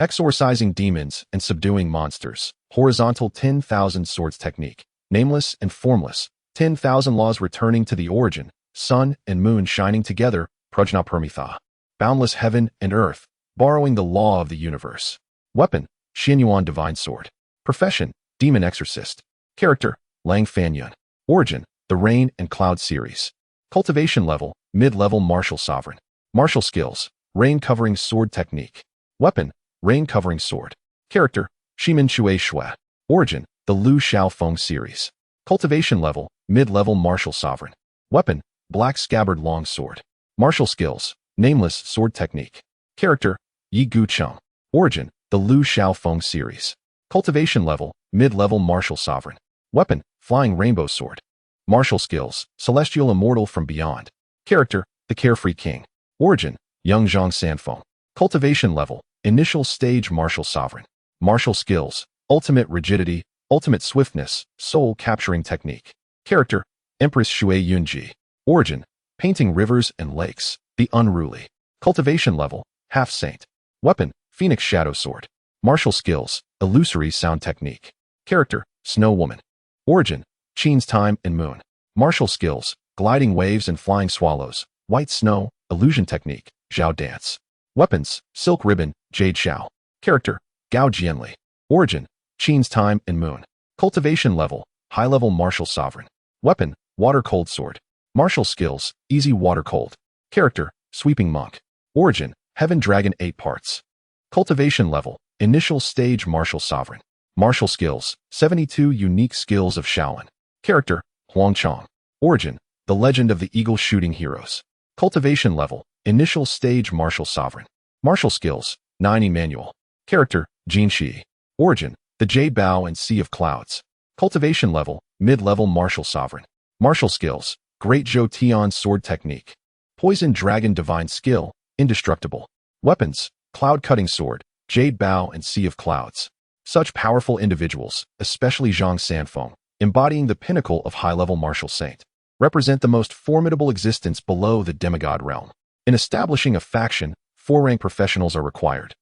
Exorcising demons and subduing monsters. Horizontal 10,000 swords technique. Nameless and formless. 10,000 laws returning to the origin. Sun and moon shining together. Prajna Permitha. Boundless heaven and earth. Borrowing the law of the universe. Weapon, Xianyuan Divine Sword. Profession, demon exorcist. Character, Lang Fanyun. Origin, the Rain and Cloud series. Cultivation level, mid-level martial sovereign. Martial skills, rain covering sword technique. Weapon, rain covering sword. Character, Shimin Shui Shui. Origin, the Lu Xiaofeng series. Cultivation level, mid-level martial sovereign. Weapon, black scabbard long sword. Martial skills, nameless sword technique. Character, Yi Gu Cheng. Origin, the Lu Xiaofeng series. Cultivation level, mid-level martial sovereign. Weapon, flying rainbow sword. Martial skills, celestial immortal from beyond. Character, the carefree king. Origin, Young Zhang Sanfeng. Cultivation level, initial stage martial sovereign. Martial skills, ultimate rigidity, ultimate swiftness, soul capturing technique. Character, Empress Shui Yunji. Origin, painting rivers and lakes, the unruly. Cultivation level, half saint. Weapon, Phoenix Shadow Sword. Martial skills, illusory sound technique. Character, Snow Woman. Origin, Qin's Time and Moon. Martial skills, gliding waves and flying swallows, white snow, illusion technique, Zhao Dance. Weapons, Silk Ribbon, Jade Xiao. Character, Gao Jianli. Origin, Qin's Time and Moon. Cultivation level, high-level martial sovereign. Weapon, Water Cold Sword. Martial skills, easy water cold. Character, Sweeping Monk. Origin, Heaven Dragon 8 parts. Cultivation level, initial stage martial sovereign. Martial skills, 72 unique skills of Shaolin. Character, Huang Chong. Origin, the Legend of the Eagle Shooting Heroes. Cultivation level, initial stage martial sovereign. Martial skills, 9 Emmanuel. Character, Jin Shi. Origin, the Jade Bow and Sea of Clouds. Cultivation level, mid-level martial sovereign. Martial skills, Great Zhou Tian sword technique. Poison Dragon divine skill, indestructible. Weapons, Cloud Cutting Sword, Jade Bow and Sea of Clouds. Such powerful individuals, especially Zhang Sanfeng, embodying the pinnacle of high-level martial saint, represent the most formidable existence below the demigod realm. In establishing a faction, 4-rank professionals are required.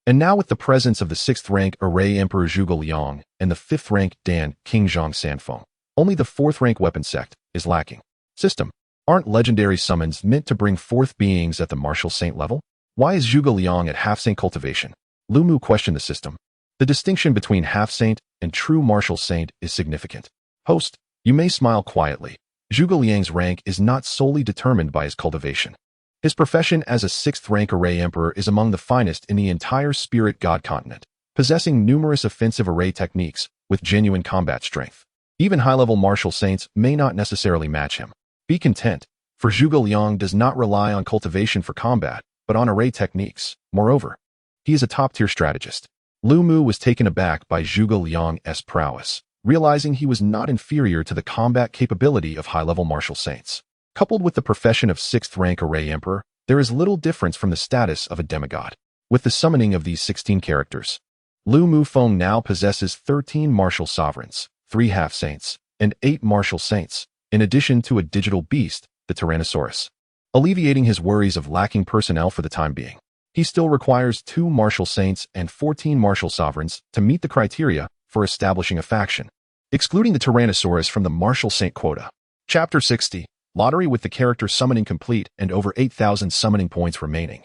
And now with the presence of the 6th-rank Array Emperor Zhuge Liang and the 5th-rank Dan King Zhang Sanfeng, only the 4th-rank weapon sect is lacking. System. Aren't legendary summons meant to bring forth beings at the martial saint level? Why is Zhuge Liang at half-saint cultivation? Lu Mu questioned the system. The distinction between half-saint and true martial saint is significant. Host, you may smile quietly. Zhuge Liang's rank is not solely determined by his cultivation. His profession as a 6th-rank array emperor is among the finest in the entire spirit god continent, possessing numerous offensive array techniques with genuine combat strength. Even high-level martial saints may not necessarily match him. Be content, for Zhuge Liang does not rely on cultivation for combat, but on array techniques. Moreover, he is a top-tier strategist. Lu Mu was taken aback by Zhuge Liang's prowess, realizing he was not inferior to the combat capability of high-level martial saints. Coupled with the profession of 6th-rank array emperor, there is little difference from the status of a demigod. With the summoning of these 16 characters, Lu Mu Feng now possesses 13 martial sovereigns, 3 half-saints, and 8 martial saints, in addition to a digital beast, the Tyrannosaurus. Alleviating his worries of lacking personnel for the time being, he still requires 2 martial saints and 14 martial sovereigns to meet the criteria for establishing a faction, excluding the Tyrannosaurus from the martial saint quota. Chapter 60. Lottery with the character summoning complete and over 8,000 summoning points remaining.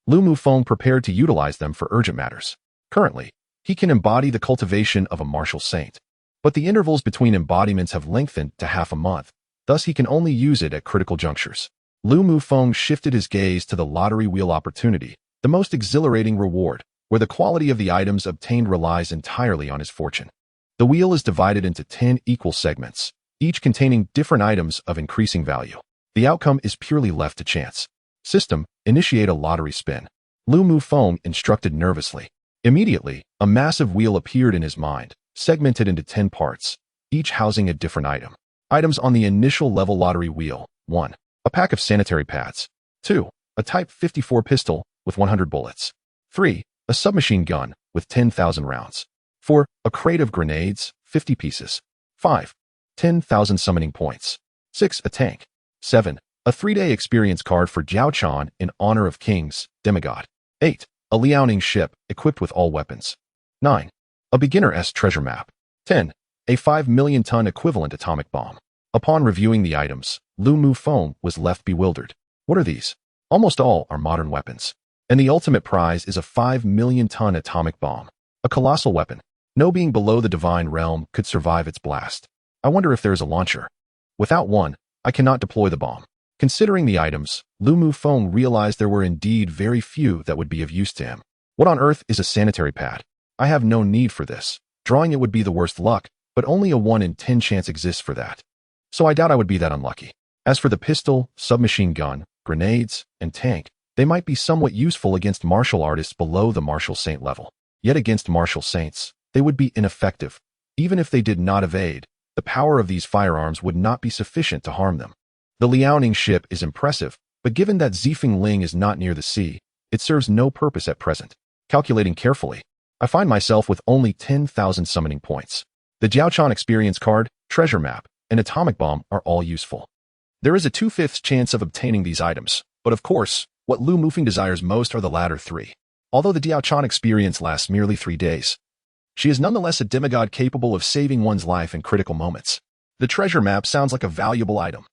Lu Mufeng prepared to utilize them for urgent matters. Currently, he can embody the cultivation of a martial saint. But the intervals between embodiments have lengthened to half a month, thus he can only use it at critical junctures. Lu Mufeng shifted his gaze to the lottery wheel opportunity, the most exhilarating reward, where the quality of the items obtained relies entirely on his fortune. The wheel is divided into 10 equal segments, each containing different items of increasing value. The outcome is purely left to chance. System, initiate a lottery spin. Lu Mufeng instructed nervously. Immediately, a massive wheel appeared in his mind, segmented into 10 parts, each housing a different item. Items on the initial level lottery wheel. 1. A pack of sanitary pads. 2. A Type 54 pistol with 100 bullets. 3. A submachine gun with 10,000 rounds. 4. A crate of grenades, 50 pieces. 5. 10,000 summoning points. 6. A tank. 7. A 3-day experience card for Jiao Chan in honor of kings, demigod. 8. A Liaoning ship equipped with all weapons. 9. A beginner-esque treasure map. 10. A 5 million ton equivalent atomic bomb. Upon reviewing the items, Lu Mufeng was left bewildered. What are these? Almost all are modern weapons. And the ultimate prize is a 5 million ton atomic bomb. A colossal weapon. No being below the divine realm could survive its blast. I wonder if there is a launcher. Without one, I cannot deploy the bomb. Considering the items, Lu Mufeng realized there were indeed very few that would be of use to him. What on earth is a sanitary pad? I have no need for this. Drawing it would be the worst luck, but only a 1 in 10 chance exists for that. So I doubt I would be that unlucky. As for the pistol, submachine gun, grenades, and tank, they might be somewhat useful against martial artists below the martial saint level. Yet against martial saints, they would be ineffective. Even if they did not evade, the power of these firearms would not be sufficient to harm them. The Liaoning ship is impressive, but given that Zifeng Ling is not near the sea, it serves no purpose at present. Calculating carefully, I find myself with only 10,000 summoning points. The Jiaochan experience card, treasure map, and atomic bomb are all useful. There is a 2/5 chance of obtaining these items, but of course, what Lu Mufeng desires most are the latter 3. Although the Jiaochan experience lasts merely 3 days, she is nonetheless a demigod capable of saving one's life in critical moments. The treasure map sounds like a valuable item.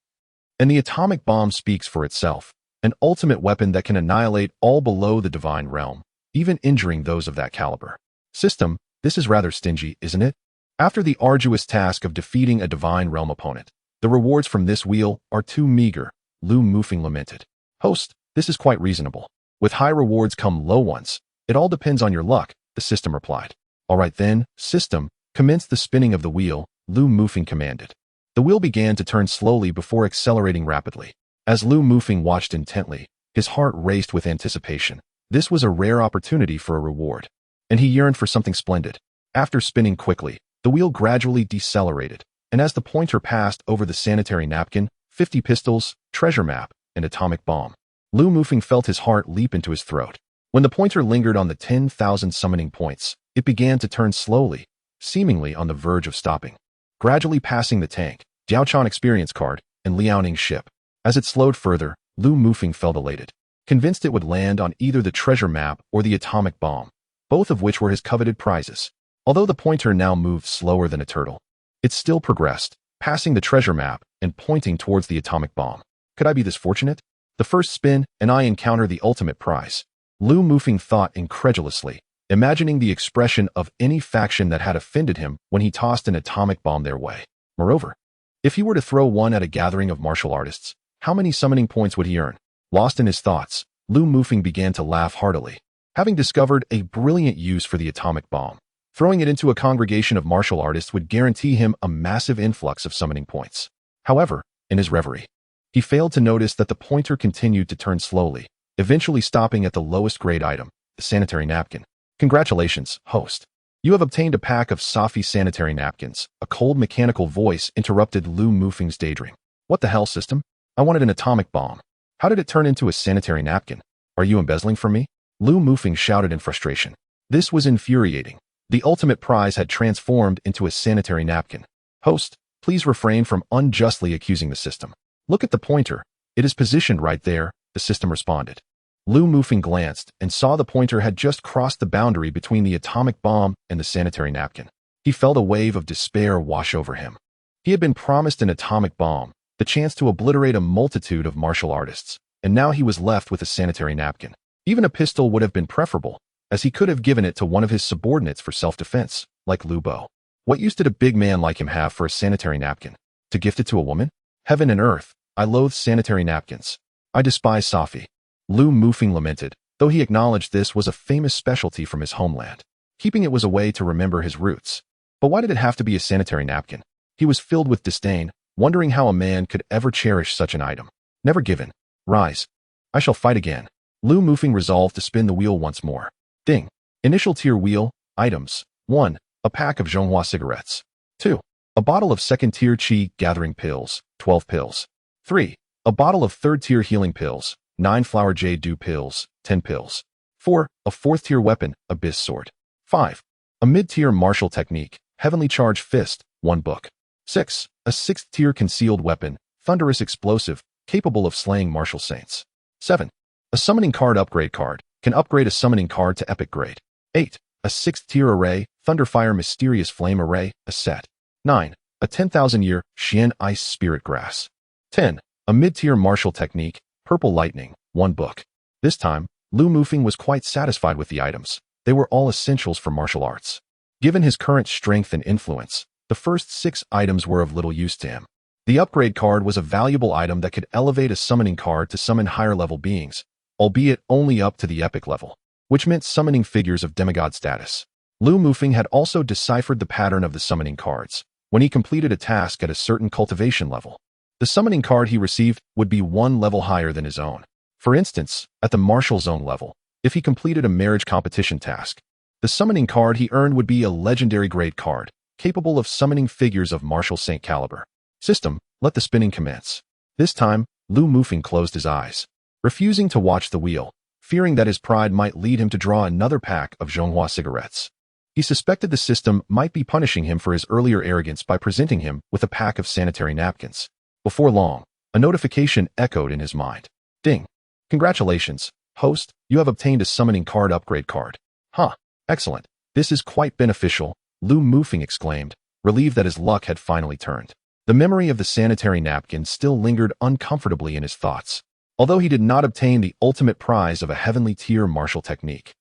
And the atomic bomb speaks for itself, an ultimate weapon that can annihilate all below the divine realm, even injuring those of that caliber. System, this is rather stingy, isn't it? After the arduous task of defeating a divine realm opponent, the rewards from this wheel are too meager, Lu Mufeng lamented. Host, this is quite reasonable. With high rewards come low ones. It all depends on your luck, the system replied. All right then, system, commence the spinning of the wheel, Lu Mufeng commanded. The wheel began to turn slowly before accelerating rapidly. As Lu Mufeng watched intently, his heart raced with anticipation. This was a rare opportunity for a reward, and he yearned for something splendid. After spinning quickly, the wheel gradually decelerated, and as the pointer passed over the sanitary napkin, 50 pistols, treasure map, and atomic bomb, Lu Mufeng felt his heart leap into his throat. When the pointer lingered on the 10,000 summoning points, it began to turn slowly, seemingly on the verge of stopping, gradually passing the tank, Jiaochan experience card, and Liaoning ship. As it slowed further, Lu Mufeng felt elated, convinced it would land on either the treasure map or the atomic bomb, both of which were his coveted prizes. Although the pointer now moved slower than a turtle, it still progressed, passing the treasure map and pointing towards the atomic bomb. Could I be this fortunate? The first spin, and I encounter the ultimate prize. Lu Mufeng thought incredulously, imagining the expression of any faction that had offended him when he tossed an atomic bomb their way. Moreover, if he were to throw one at a gathering of martial artists, how many summoning points would he earn? Lost in his thoughts, Lu Mufeng began to laugh heartily, having discovered a brilliant use for the atomic bomb. Throwing it into a congregation of martial artists would guarantee him a massive influx of summoning points. However, in his reverie, he failed to notice that the pointer continued to turn slowly, eventually stopping at the lowest grade item, the sanitary napkin. Congratulations, host. You have obtained a pack of Safi sanitary napkins. A cold mechanical voice interrupted Lu Mufeng's daydream. What the hell, system? I wanted an atomic bomb. How did it turn into a sanitary napkin? Are you embezzling from me? Lu Mufeng shouted in frustration. This was infuriating. The ultimate prize had transformed into a sanitary napkin. Host, please refrain from unjustly accusing the system. Look at the pointer. It is positioned right there, the system responded. Lu Mufeng glanced and saw the pointer had just crossed the boundary between the atomic bomb and the sanitary napkin. He felt a wave of despair wash over him. He had been promised an atomic bomb, the chance to obliterate a multitude of martial artists, and now he was left with a sanitary napkin. Even a pistol would have been preferable, as he could have given it to one of his subordinates for self-defense, like Lu Bo. What use did a big man like him have for a sanitary napkin? To gift it to a woman? Heaven and earth, I loathe sanitary napkins. I despise Safi. Lu Mufeng lamented, though he acknowledged this was a famous specialty from his homeland. Keeping it was a way to remember his roots. But why did it have to be a sanitary napkin? He was filled with disdain, wondering how a man could ever cherish such an item. Never given. Rise. I shall fight again. Lu Mufeng resolved to spin the wheel once more. Ding. Initial tier wheel. Items. 1. A pack of Zhonghua cigarettes. 2. A bottle of second-tier qi gathering pills, 12 pills. 3. A bottle of third-tier healing pills, 9 flower jade dew pills, 10 pills. 4. A fourth-tier weapon, abyss sword. 5. A mid-tier martial technique, heavenly charge fist, 1 book. 6. A sixth-tier concealed weapon, thunderous explosive, capable of slaying martial saints. 7. A summoning card upgrade card, can upgrade a summoning card to epic grade. 8. A sixth-tier array, Thunderfire Mysterious Flame Array, a set. 9. A 10,000-year Xian Ice Spirit Grass. 10. A mid-tier martial technique, Purple Lightning, 1 book. This time, Lu Mufeng was quite satisfied with the items. They were all essentials for martial arts. Given his current strength and influence, the first 6 items were of little use to him. The upgrade card was a valuable item that could elevate a summoning card to summon higher-level beings, albeit only up to the epic level, which meant summoning figures of demigod status. Lu Mufeng had also deciphered the pattern of the summoning cards. When he completed a task at a certain cultivation level, the summoning card he received would be 1 level higher than his own. For instance, at the martial zone level, if he completed a marriage competition task, the summoning card he earned would be a legendary grade card, capable of summoning figures of martial saint caliber. System, let the spinning commence. This time, Lu Mufeng closed his eyes, refusing to watch the wheel, fearing that his pride might lead him to draw another pack of Zhonghua cigarettes. He suspected the system might be punishing him for his earlier arrogance by presenting him with a pack of sanitary napkins. Before long, a notification echoed in his mind. Ding. Congratulations, host, you have obtained a summoning card upgrade card. Huh, excellent. This is quite beneficial, Lu Mufeng exclaimed, relieved that his luck had finally turned. The memory of the sanitary napkin still lingered uncomfortably in his thoughts, although he did not obtain the ultimate prize of a heavenly tier martial technique.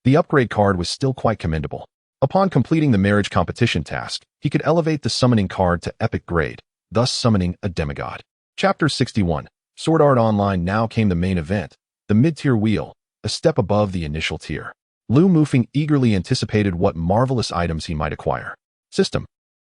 The upgrade card was still quite commendable. Upon completing the marriage competition task, he could elevate the summoning card to epic grade, thus summoning a demigod. Chapter 61. Sword Art Online. Now came the main event, the mid-tier wheel, a step above the initial tier. Lu Mufeng eagerly anticipated what marvelous items he might acquire. System.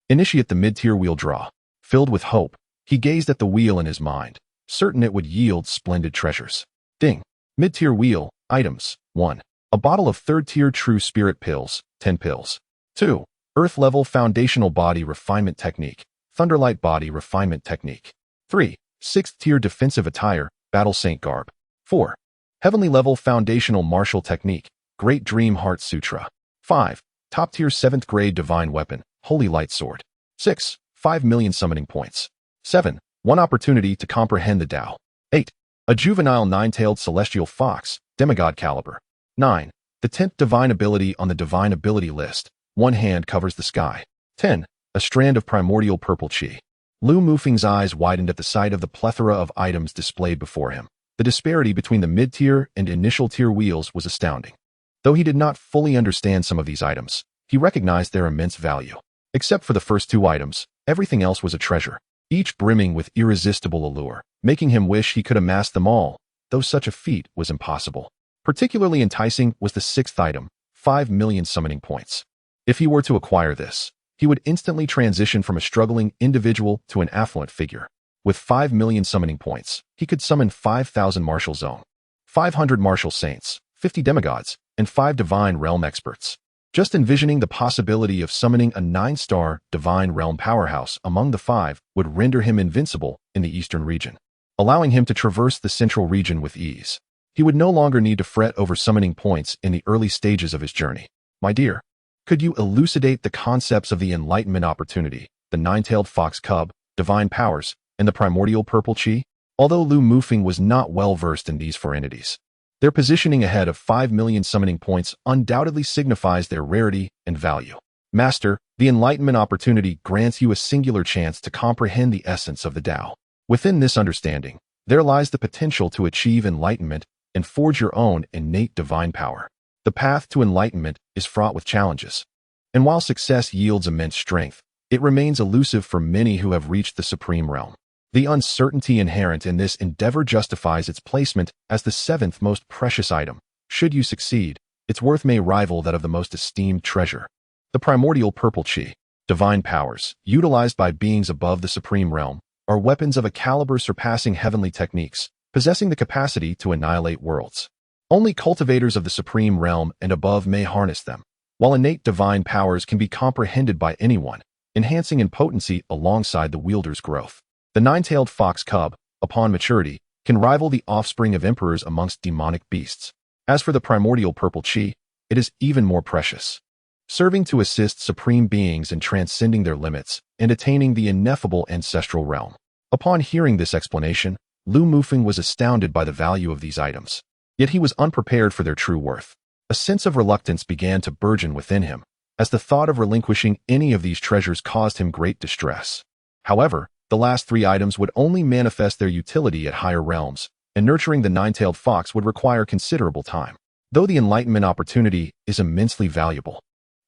Initiate the mid-tier wheel draw. Filled with hope, he gazed at the wheel in his mind, certain it would yield splendid treasures. Ding. Mid-tier wheel. Items. 1. A bottle of third-tier true spirit pills, 10 pills. 2. Earth-level foundational body refinement technique, Thunderlight body refinement technique. 3. 6th-tier defensive attire, Battle Saint garb. 4. Heavenly level foundational martial technique, Great Dream Heart Sutra. 5. Top-tier 7th grade divine weapon, Holy Light Sword. 6. 5 million summoning points. 7. 1 opportunity to comprehend the Tao. 8. A juvenile 9-tailed celestial fox, demigod caliber. 9. The 10th divine ability on the divine ability list, 1 hand covers the sky. 10. A strand of primordial purple qi. Lu Mufeng's eyes widened at the sight of the plethora of items displayed before him. The disparity between the mid-tier and initial tier wheels was astounding. Though he did not fully understand some of these items, he recognized their immense value. Except for the first 2 items, everything else was a treasure, each brimming with irresistible allure, making him wish he could amass them all, though such a feat was impossible. Particularly enticing was the 6th item, 5 million summoning points. If he were to acquire this, he would instantly transition from a struggling individual to an affluent figure. With 5 million summoning points, he could summon 5,000 martial zone, 500 martial saints, 50 demigods, and 5 divine realm experts. Just envisioning the possibility of summoning a 9-star divine realm powerhouse among the 5 would render him invincible in the eastern region, allowing him to traverse the central region with ease. He would no longer need to fret over summoning points in the early stages of his journey. My dear, could you elucidate the concepts of the enlightenment opportunity, the 9-tailed fox cub, divine powers, and the primordial purple qi? Although Lu Mufeng was not well versed in these 4 entities, their positioning ahead of 5 million summoning points undoubtedly signifies their rarity and value. Master, the enlightenment opportunity grants you a singular chance to comprehend the essence of the Tao. Within this understanding, there lies the potential to achieve enlightenment and forge your own innate divine power. The path to enlightenment is fraught with challenges. And while success yields immense strength, it remains elusive for many who have reached the supreme realm. The uncertainty inherent in this endeavor justifies its placement as the seventh most precious item. Should you succeed, its worth may rival that of the most esteemed treasure. The primordial purple chi, divine powers, utilized by beings above the supreme realm, are weapons of a caliber surpassing heavenly techniques, possessing the capacity to annihilate worlds. Only cultivators of the supreme realm and above may harness them, while innate divine powers can be comprehended by anyone, enhancing in potency alongside the wielder's growth. The nine-tailed fox cub, upon maturity, can rival the offspring of emperors amongst demonic beasts. As for the primordial purple chi, it is even more precious, serving to assist supreme beings in transcending their limits and attaining the ineffable ancestral realm. Upon hearing this explanation, Lu Mufeng was astounded by the value of these items. Yet he was unprepared for their true worth. A sense of reluctance began to burgeon within him, as the thought of relinquishing any of these treasures caused him great distress. However, the last three items would only manifest their utility at higher realms, and nurturing the nine-tailed fox would require considerable time. Though the enlightenment opportunity is immensely valuable,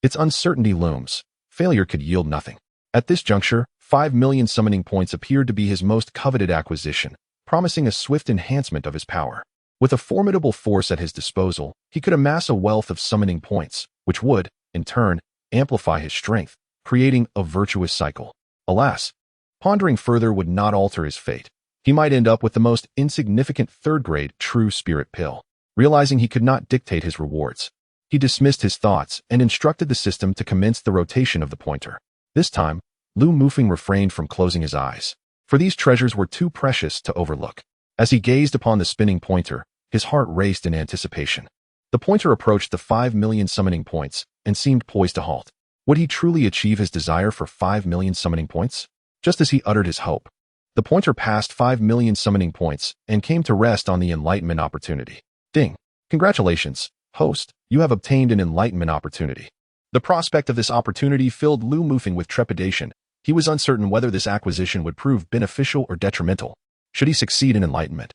its uncertainty looms. Failure could yield nothing. At this juncture, 5 million summoning points appeared to be his most coveted acquisition, promising a swift enhancement of his power. With a formidable force at his disposal, he could amass a wealth of summoning points, which would, in turn, amplify his strength, creating a virtuous cycle. Alas, pondering further would not alter his fate. He might end up with the most insignificant third-grade true spirit pill. Realizing he could not dictate his rewards, he dismissed his thoughts and instructed the system to commence the rotation of the pointer. This time, Lu Mufeng refrained from closing his eyes, for these treasures were too precious to overlook. As he gazed upon the spinning pointer, his heart raced in anticipation. The pointer approached the 5 million summoning points and seemed poised to halt. Would he truly achieve his desire for 5 million summoning points? Just as he uttered his hope, the pointer passed 5 million summoning points and came to rest on the enlightenment opportunity. Ding! Congratulations, host, you have obtained an enlightenment opportunity. The prospect of this opportunity filled Lu Mufeng with trepidation. He was uncertain whether this acquisition would prove beneficial or detrimental. Should he succeed in enlightenment,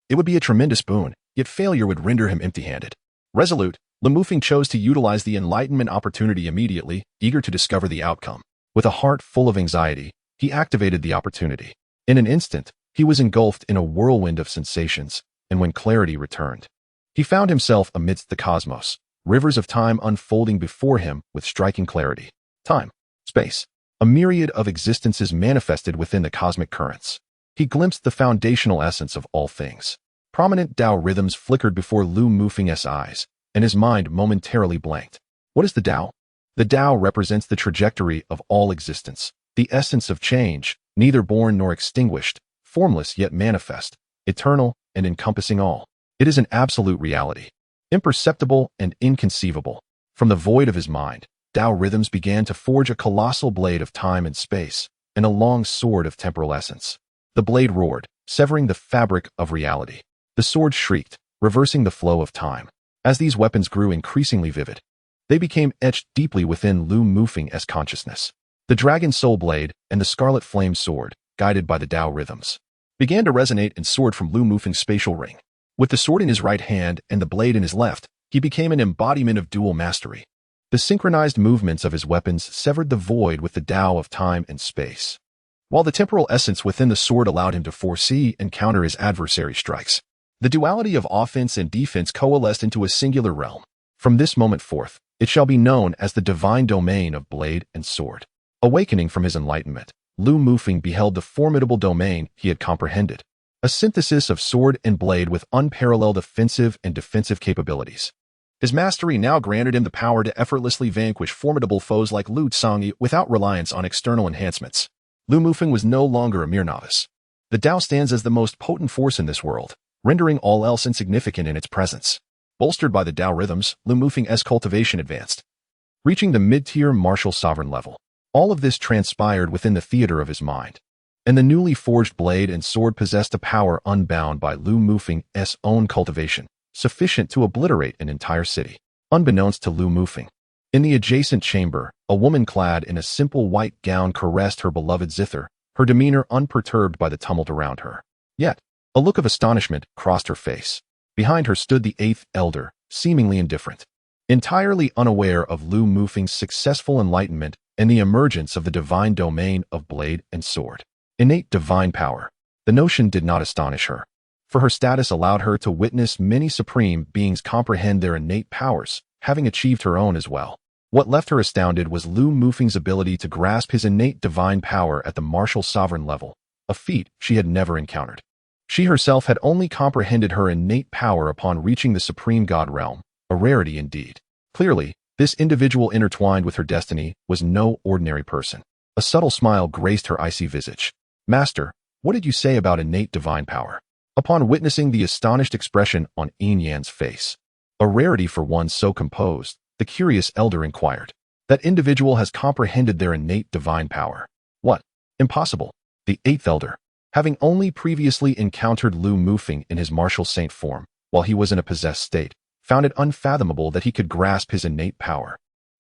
it would be a tremendous boon, yet failure would render him empty-handed. Resolute, Lu Mufeng chose to utilize the enlightenment opportunity immediately, eager to discover the outcome. With a heart full of anxiety, he activated the opportunity. In an instant, he was engulfed in a whirlwind of sensations, and when clarity returned, he found himself amidst the cosmos, rivers of time unfolding before him with striking clarity. Time, space, a myriad of existences manifested within the cosmic currents. He glimpsed the foundational essence of all things. Prominent Tao rhythms flickered before Lu Mufeng's eyes, and his mind momentarily blanked. What is the Tao? The Tao represents the trajectory of all existence, the essence of change, neither born nor extinguished, formless yet manifest, eternal and encompassing all. It is an absolute reality, imperceptible and inconceivable. From the void of his mind, Tao rhythms began to forge a colossal blade of time and space, and a long sword of temporal essence. The blade roared, severing the fabric of reality. The sword shrieked, reversing the flow of time. As these weapons grew increasingly vivid, they became etched deeply within Lu Mufeng's consciousness. The dragon soul blade and the scarlet flame sword, guided by the Tao rhythms, began to resonate and soared from Lu Mufeng's spatial ring. With the sword in his right hand and the blade in his left, he became an embodiment of dual mastery. The synchronized movements of his weapons severed the void with the Tao of time and space, while the temporal essence within the sword allowed him to foresee and counter his adversary's strikes. The duality of offense and defense coalesced into a singular realm. From this moment forth, it shall be known as the divine domain of blade and sword. Awakening from his enlightenment, Lu Mufeng beheld the formidable domain he had comprehended, a synthesis of sword and blade with unparalleled offensive and defensive capabilities. His mastery now granted him the power to effortlessly vanquish formidable foes like Lu Tsang without reliance on external enhancements. Lu Mufeng was no longer a mere novice. The Tao stands as the most potent force in this world, rendering all else insignificant in its presence. Bolstered by the Tao rhythms, Lu Mufeng's cultivation advanced, reaching the mid-tier martial sovereign level. All of this transpired within the theater of his mind, and the newly forged blade and sword possessed a power unbound by Lu Mufeng's own cultivation, sufficient to obliterate an entire city. Unbeknownst to Lu Mufeng, in the adjacent chamber, a woman clad in a simple white gown caressed her beloved zither, her demeanor unperturbed by the tumult around her. Yet, a look of astonishment crossed her face. Behind her stood the eighth elder, seemingly indifferent, entirely unaware of Lu Mufeng's successful enlightenment and the emergence of the divine domain of blade and sword. Innate divine power. The notion did not astonish her, for her status allowed her to witness many supreme beings comprehend their innate powers, having achieved her own as well. What left her astounded was Lu Mufeng's ability to grasp his innate divine power at the martial sovereign level, a feat she had never encountered. She herself had only comprehended her innate power upon reaching the supreme god realm, a rarity indeed. Clearly, this individual intertwined with her destiny was no ordinary person. A subtle smile graced her icy visage. "Master, what did you say about innate divine power?" Upon witnessing the astonished expression on Yin Yan's face, a rarity for one so composed, the curious elder inquired. "That individual has comprehended their innate divine power." "What? Impossible." The eighth elder, having only previously encountered Lu Mufeng in his martial saint form, while he was in a possessed state, found it unfathomable that he could grasp his innate power.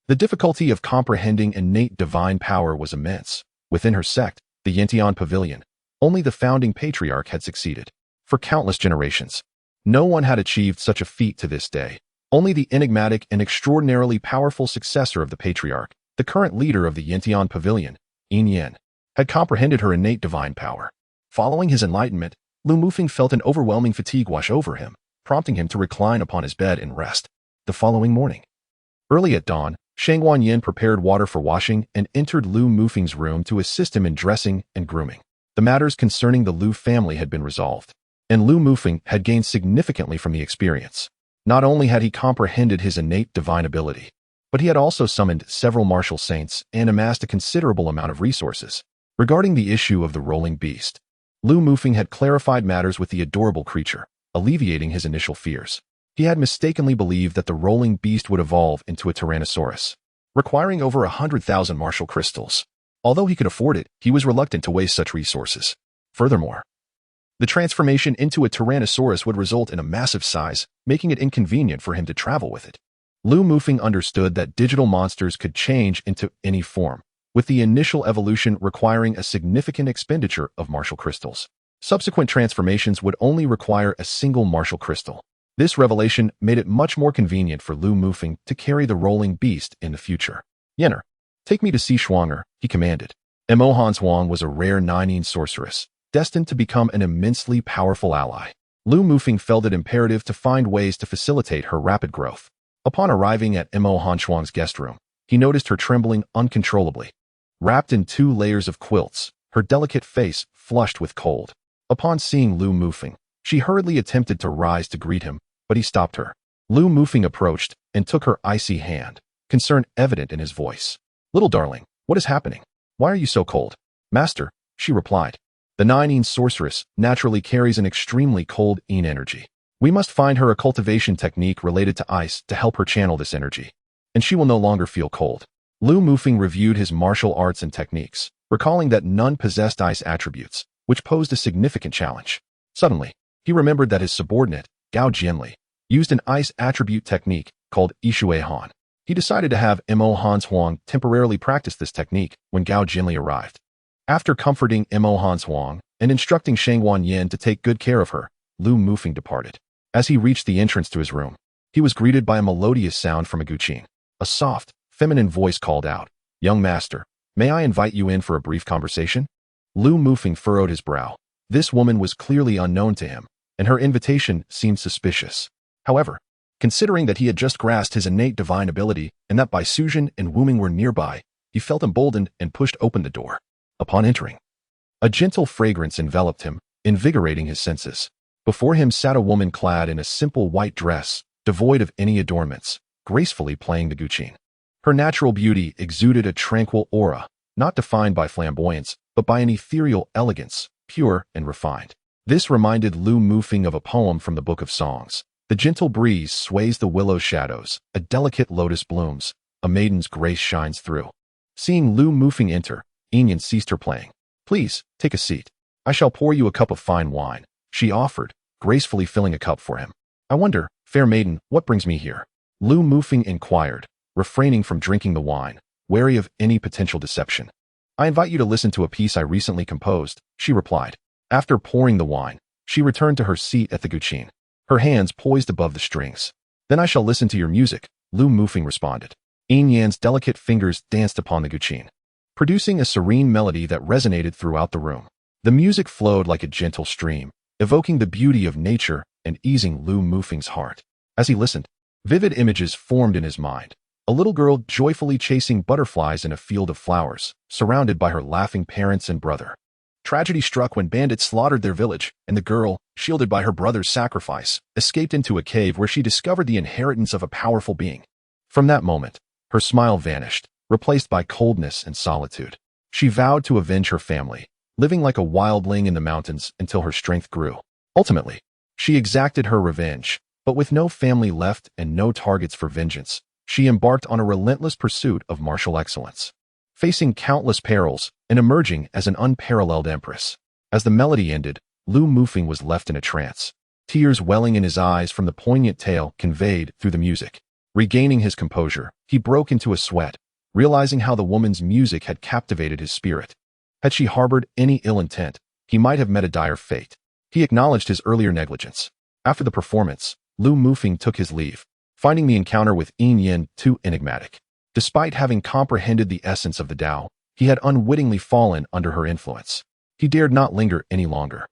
The difficulty of comprehending innate divine power was immense. Within her sect, the Yintian Pavilion, only the founding patriarch had succeeded. For countless generations, no one had achieved such a feat to this day. Only the enigmatic and extraordinarily powerful successor of the patriarch, the current leader of the Yintian Pavilion, Yin Yan, had comprehended her innate divine power. Following his enlightenment, Lu Mufeng felt an overwhelming fatigue wash over him, prompting him to recline upon his bed and rest. The following morning, early at dawn, Shangguan Yin prepared water for washing and entered Lu Mufeng's room to assist him in dressing and grooming. The matters concerning the Lu family had been resolved, and Lu Mufeng had gained significantly from the experience. Not only had he comprehended his innate divine ability, but he had also summoned several martial saints and amassed a considerable amount of resources. Regarding the issue of the rolling beast, Lu Mufeng had clarified matters with the adorable creature, alleviating his initial fears. He had mistakenly believed that the rolling beast would evolve into a Tyrannosaurus, requiring over 100,000 martial crystals. Although he could afford it, he was reluctant to waste such resources. Furthermore, the transformation into a Tyrannosaurus would result in a massive size, making it inconvenient for him to travel with it. Lu Mufeng understood that digital monsters could change into any form, with the initial evolution requiring a significant expenditure of martial crystals. Subsequent transformations would only require a single martial crystal. This revelation made it much more convenient for Lu Mufeng to carry the rolling beast in the future. "Yenner, take me to see Shuanger," he commanded. Mo Hanshuang was a rare Nining sorceress, destined to become an immensely powerful ally. Lu Mufeng felt it imperative to find ways to facilitate her rapid growth. Upon arriving at Mo Hanshuang's guest room, he noticed her trembling uncontrollably. Wrapped in 2 layers of quilts, her delicate face flushed with cold. Upon seeing Lu Mufeng, she hurriedly attempted to rise to greet him, but he stopped her. Lu Mufeng approached and took her icy hand, concern evident in his voice. "Little darling, what is happening? Why are you so cold?" "Master," she replied. "The Nining sorceress naturally carries an extremely cold Yin energy. We must find her a cultivation technique related to ice to help her channel this energy, and she will no longer feel cold." Lu Mufeng reviewed his martial arts and techniques, recalling that none possessed ice attributes, which posed a significant challenge. Suddenly, he remembered that his subordinate, Gao Jianli, used an ice attribute technique called Yishui Han. He decided to have Mo Hanshuang temporarily practice this technique when Gao Jianli arrived. After comforting Mo Hanshuang and instructing Shangguan Yin to take good care of her, Lu Mufeng departed. As he reached the entrance to his room, he was greeted by a melodious sound from a guqin. A soft, feminine voice called out, "Young master, may I invite you in for a brief conversation?" Lu Mufeng furrowed his brow. This woman was clearly unknown to him, and her invitation seemed suspicious. However, considering that he had just grasped his innate divine ability and that Bai Suzhen and Wuming were nearby, he felt emboldened and pushed open the door. Upon entering, a gentle fragrance enveloped him, invigorating his senses. Before him sat a woman clad in a simple white dress, devoid of any adornments, gracefully playing the guqin. Her natural beauty exuded a tranquil aura, not defined by flamboyance, but by an ethereal elegance, pure and refined. This reminded Lu Mufeng of a poem from the Book of Songs. The gentle breeze sways the willow shadows, a delicate lotus blooms, a maiden's grace shines through. Seeing Lu Mufeng enter, Yin ceased her playing. "Please, take a seat. I shall pour you a cup of fine wine," she offered, gracefully filling a cup for him. "I wonder, fair maiden, what brings me here?" Lu Mufeng inquired, refraining from drinking the wine, wary of any potential deception. I invite you to listen to a piece I recently composed, she replied. After pouring the wine, she returned to her seat at the guqin, her hands poised above the strings. Then I shall listen to your music, Lu Mufeng responded. Yin Yan's delicate fingers danced upon the guqin, producing a serene melody that resonated throughout the room. The music flowed like a gentle stream, evoking the beauty of nature and easing Lu Mufeng's heart. As he listened, vivid images formed in his mind. A little girl joyfully chasing butterflies in a field of flowers, surrounded by her laughing parents and brother. Tragedy struck when bandits slaughtered their village, and the girl, shielded by her brother's sacrifice, escaped into a cave where she discovered the inheritance of a powerful being. From that moment, her smile vanished, replaced by coldness and solitude. She vowed to avenge her family, living like a wildling in the mountains until her strength grew. Ultimately, she exacted her revenge, but with no family left and no targets for vengeance, she embarked on a relentless pursuit of martial excellence, facing countless perils and emerging as an unparalleled empress. As the melody ended, Lu Mufeng was left in a trance, tears welling in his eyes from the poignant tale conveyed through the music. Regaining his composure, he broke into a sweat, realizing how the woman's music had captivated his spirit. Had she harbored any ill intent, he might have met a dire fate. He acknowledged his earlier negligence. After the performance, Lu Mufeng took his leave, finding the encounter with Yin Yan too enigmatic. Despite having comprehended the essence of the Tao, he had unwittingly fallen under her influence. He dared not linger any longer,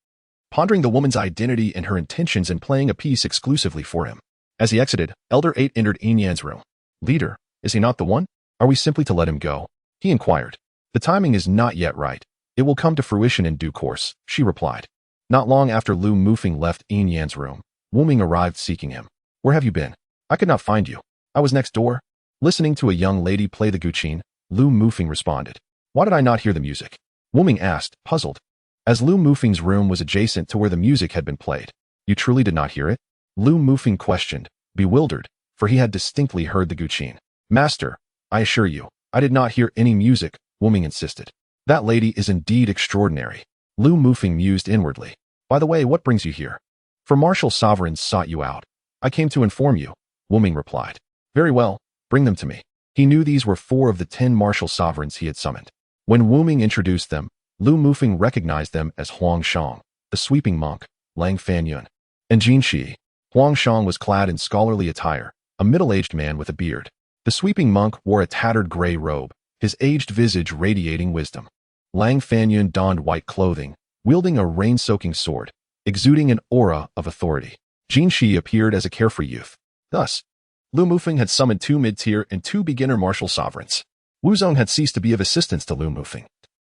pondering the woman's identity and her intentions in playing a piece exclusively for him. As he exited, Elder 8 entered Yin Yan's room. "Leader, is he not the one? Are we simply to let him go?" he inquired. "The timing is not yet right. It will come to fruition in due course," she replied. Not long after Lu Mufeng left Yin Yan's room, Wu Ming arrived seeking him. "Where have you been? I could not find you." "I was next door, listening to a young lady play the guqin," Lu Mufeng responded. "Why did I not hear the music?" Wu Ming asked, puzzled. As Lu Mufeng's room was adjacent to where the music had been played. "You truly did not hear it?" Lu Mufeng questioned, bewildered, for he had distinctly heard the guqin. "Master, I assure you, I did not hear any music," Wu Ming insisted. "That lady is indeed extraordinary." Lu Mufeng mused inwardly. "By the way, what brings you here?" "For martial sovereigns sought you out. I came to inform you," Wu Ming replied. "Very well, bring them to me." He knew these were 4 of the 10 martial sovereigns he had summoned. When Wu Ming introduced them, Lu Mufeng recognized them as Huang Shang, the sweeping monk, Lang Fanyun, and Jin Shi. Huang Shang was clad in scholarly attire, a middle-aged man with a beard. The sweeping monk wore a tattered gray robe, his aged visage radiating wisdom. Lang Fanyun donned white clothing, wielding a rain-soaking sword, exuding an aura of authority. Jin Shi appeared as a carefree youth. Thus, Lu Mufeng had summoned 2 mid-tier and 2 beginner martial sovereigns. Wu Zong had ceased to be of assistance to Lu Mufeng.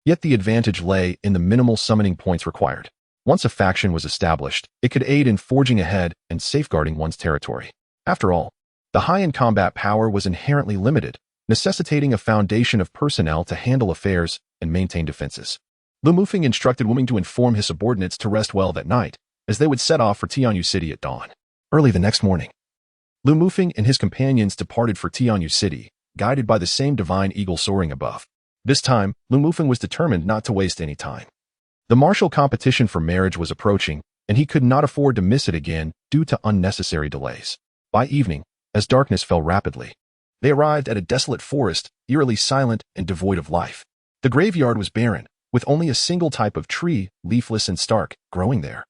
Yet the advantage lay in the minimal summoning points required. Once a faction was established, it could aid in forging ahead and safeguarding one's territory. After all, the high-end combat power was inherently limited, necessitating a foundation of personnel to handle affairs and maintain defenses. Lu Mufeng instructed Wu Ming to inform his subordinates to rest well that night, as they would set off for Tianyu City at dawn. Early the next morning, Lu Mufeng and his companions departed for Tianyu City, guided by the same divine eagle soaring above. This time, Lu Mufeng was determined not to waste any time. The martial competition for marriage was approaching, and he could not afford to miss it again due to unnecessary delays. By evening, as darkness fell rapidly, they arrived at a desolate forest, eerily silent and devoid of life. The graveyard was barren, with only a single type of tree, leafless and stark, growing there,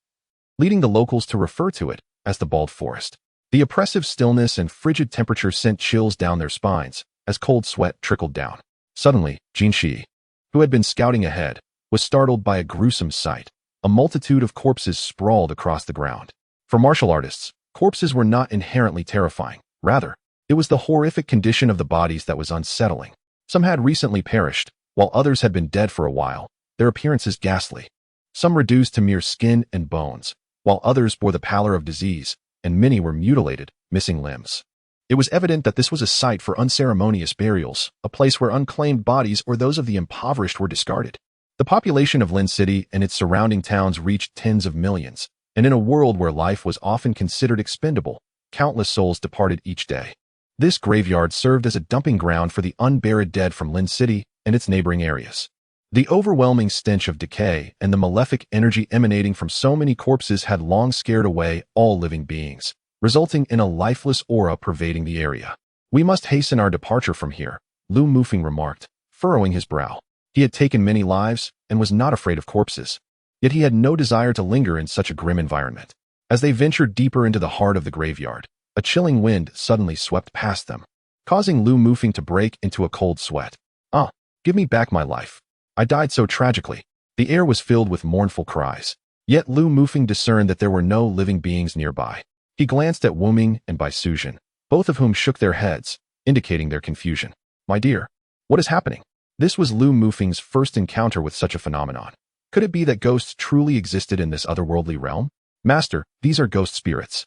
leading the locals to refer to it as the bald forest. The oppressive stillness and frigid temperature sent chills down their spines as cold sweat trickled down. Suddenly, Jin Shi, who had been scouting ahead, was startled by a gruesome sight. A multitude of corpses sprawled across the ground. For martial artists, corpses were not inherently terrifying. Rather, it was the horrific condition of the bodies that was unsettling. Some had recently perished, while others had been dead for a while, their appearances ghastly. Some reduced to mere skin and bones, while others bore the pallor of disease, and many were mutilated, missing limbs. It was evident that this was a site for unceremonious burials, a place where unclaimed bodies or those of the impoverished were discarded. The population of Lin City and its surrounding towns reached tens of millions, and in a world where life was often considered expendable, countless souls departed each day. This graveyard served as a dumping ground for the unburied dead from Lin City and its neighboring areas. The overwhelming stench of decay and the malefic energy emanating from so many corpses had long scared away all living beings, resulting in a lifeless aura pervading the area. "We must hasten our departure from here," Lu Mufeng remarked, furrowing his brow. He had taken many lives and was not afraid of corpses. Yet he had no desire to linger in such a grim environment. As they ventured deeper into the heart of the graveyard, a chilling wind suddenly swept past them, causing Lu Mufeng to break into a cold sweat. "Ah, give me back my life. I died so tragically." The air was filled with mournful cries. Yet Lu Mufeng discerned that there were no living beings nearby. He glanced at Wu Ming and Bai Sujin, both of whom shook their heads, indicating their confusion. "My dear, what is happening?" This was Lu Mufeng's first encounter with such a phenomenon. Could it be that ghosts truly existed in this otherworldly realm? "Master, these are ghost spirits.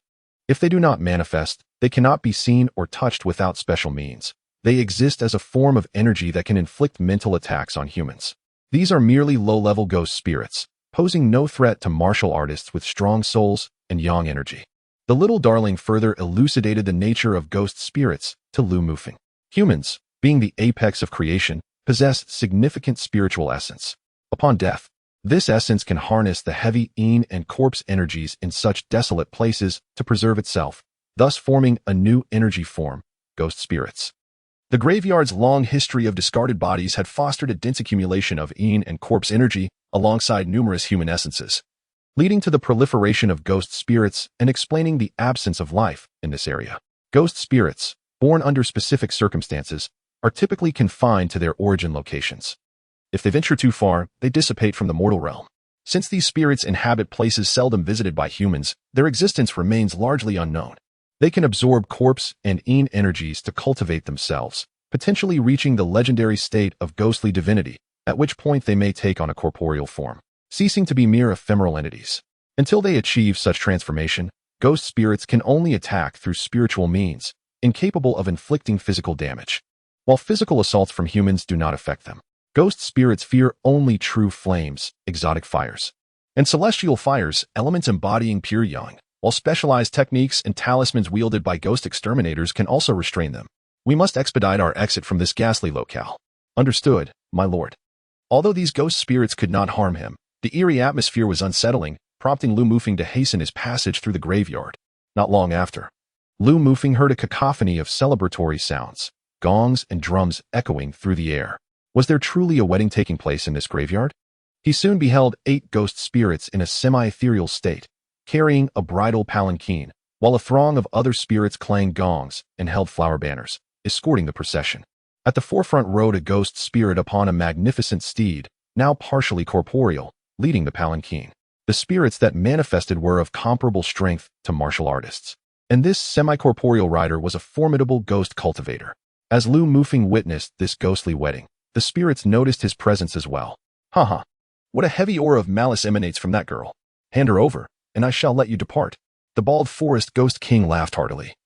If they do not manifest, they cannot be seen or touched without special means. They exist as a form of energy that can inflict mental attacks on humans. These are merely low-level ghost spirits, posing no threat to martial artists with strong souls and yang energy." The little darling further elucidated the nature of ghost spirits to Lu Mufeng. Humans, being the apex of creation, possess significant spiritual essence. Upon death, this essence can harness the heavy yin and corpse energies in such desolate places to preserve itself, thus forming a new energy form, ghost spirits. The graveyard's long history of discarded bodies had fostered a dense accumulation of yin and corpse energy alongside numerous human essences, leading to the proliferation of ghost spirits and explaining the absence of life in this area. Ghost spirits, born under specific circumstances, are typically confined to their origin locations. If they venture too far, they dissipate from the mortal realm. Since these spirits inhabit places seldom visited by humans, their existence remains largely unknown. They can absorb corpse and yin energies to cultivate themselves, potentially reaching the legendary state of ghostly divinity, at which point they may take on a corporeal form, ceasing to be mere ephemeral entities. Until they achieve such transformation, ghost spirits can only attack through spiritual means, incapable of inflicting physical damage. While physical assaults from humans do not affect them, ghost spirits fear only true flames, exotic fires, and celestial fires, elements embodying pure yang, while specialized techniques and talismans wielded by ghost exterminators can also restrain them. "We must expedite our exit from this ghastly locale." "Understood, my lord." Although these ghost spirits could not harm him, the eerie atmosphere was unsettling, prompting Lu Mufeng to hasten his passage through the graveyard. Not long after, Lu Mufeng heard a cacophony of celebratory sounds, gongs and drums echoing through the air. Was there truly a wedding taking place in this graveyard? He soon beheld 8 ghost spirits in a semi-ethereal state, carrying a bridal palanquin, while a throng of other spirits clanged gongs and held flower banners, escorting the procession. At the forefront rode a ghost spirit upon a magnificent steed, now partially corporeal, leading the palanquin. The spirits that manifested were of comparable strength to martial artists, and this semi-corporeal rider was a formidable ghost cultivator. As Lu Mufeng witnessed this ghostly wedding, the spirits noticed his presence as well. "Haha, what a heavy aura of malice emanates from that girl. Hand her over, and I shall let you depart." The bald forest ghost king laughed heartily.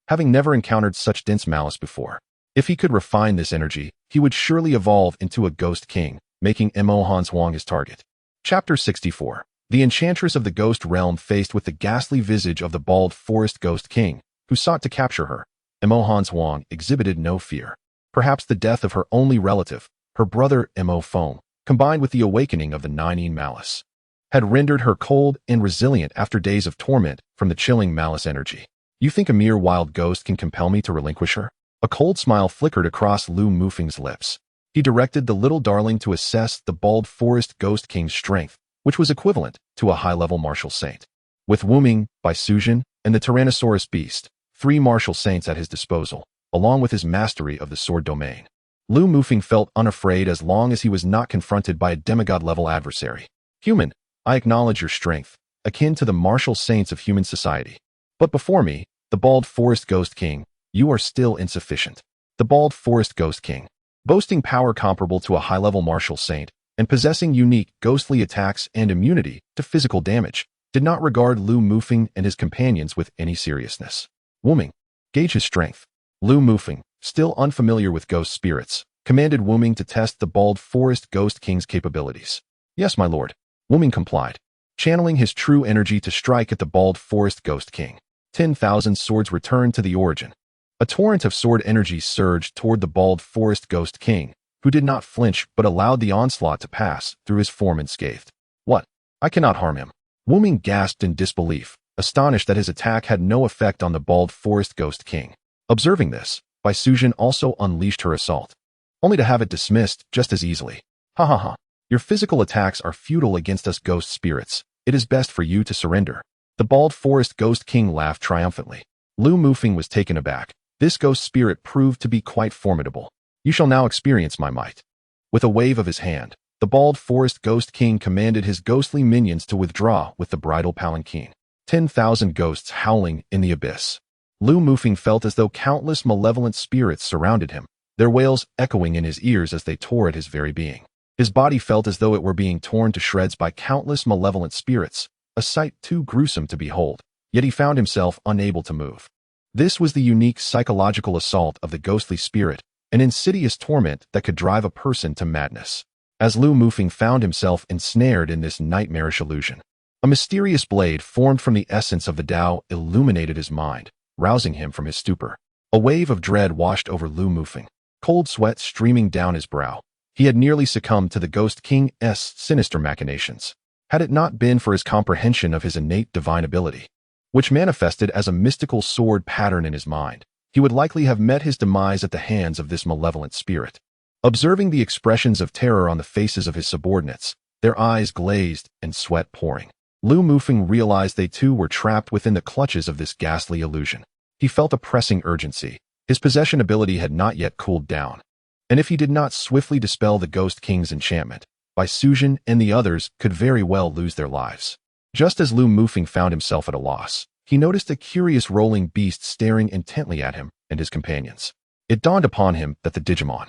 Having never encountered such dense malice before, if he could refine this energy, he would surely evolve into a ghost king, making Mo Hanswang his target. Chapter 64. The enchantress of the ghost realm faced with the ghastly visage of the bald forest ghost king, who sought to capture her. Mo Hanswang exhibited no fear. Perhaps the death of her only relative, her brother Mo Feng, combined with the awakening of the Nine Yin malice, had rendered her cold and resilient after days of torment from the chilling malice energy. "You think a mere wild ghost can compel me to relinquish her?" A cold smile flickered across Lu Mufeng's lips. He directed the little darling to assess the bald forest ghost king's strength, which was equivalent to a high-level martial saint. With Wu Ming, Bai Sujin, and the Tyrannosaurus beast, 3 martial saints at his disposal, along with his mastery of the sword domain, Lu Mufeng felt unafraid as long as he was not confronted by a demigod-level adversary. "Human, I acknowledge your strength, akin to the martial saints of human society. But before me, the bald forest ghost king, you are still insufficient." The bald forest ghost king, boasting power comparable to a high-level martial saint, and possessing unique ghostly attacks and immunity to physical damage, did not regard Lu Mufeng and his companions with any seriousness. Wu Ming, gauge his strength. Lu Mufeng, still unfamiliar with ghost spirits, commanded Wu Ming to test the bald forest ghost king's capabilities. "Yes, my lord." Wu Ming complied, channeling his true energy to strike at the bald forest ghost king. 10,000 swords returned to the origin. A torrent of sword energy surged toward the bald forest ghost king, who did not flinch but allowed the onslaught to pass through his form unscathed. "What? I cannot harm him." Wu Ming gasped in disbelief, astonished that his attack had no effect on the bald forest ghost king. Observing this, Bai Sujin also unleashed her assault, only to have it dismissed just as easily. Ha ha ha. Your physical attacks are futile against us ghost spirits. It is best for you to surrender. The bald forest ghost king laughed triumphantly. Lu Mufeng was taken aback. This ghost spirit proved to be quite formidable. You shall now experience my might. With a wave of his hand, the bald forest ghost king commanded his ghostly minions to withdraw with the bridal palanquin. 10,000 ghosts howling in the abyss. Lu Mufeng felt as though countless malevolent spirits surrounded him, their wails echoing in his ears as they tore at his very being. His body felt as though it were being torn to shreds by countless malevolent spirits, a sight too gruesome to behold, yet he found himself unable to move. This was the unique psychological assault of the ghostly spirit, an insidious torment that could drive a person to madness. As Lu Mufeng found himself ensnared in this nightmarish illusion, a mysterious blade formed from the essence of the Tao illuminated his mind, rousing him from his stupor. A wave of dread washed over Lu Mufeng, cold sweat streaming down his brow. He had nearly succumbed to the Ghost King's sinister machinations, had it not been for his comprehension of his innate divine ability, which manifested as a mystical sword pattern in his mind. He would likely have met his demise at the hands of this malevolent spirit. Observing the expressions of terror on the faces of his subordinates, their eyes glazed and sweat pouring, Lu Mufeng realized they too were trapped within the clutches of this ghastly illusion. He felt a pressing urgency. His possession ability had not yet cooled down, and if he did not swiftly dispel the Ghost King's enchantment, Bai Sujin and the others could very well lose their lives. Just as Lu Mufeng found himself at a loss, he noticed a curious rolling beast staring intently at him and his companions. It dawned upon him that the Digimon,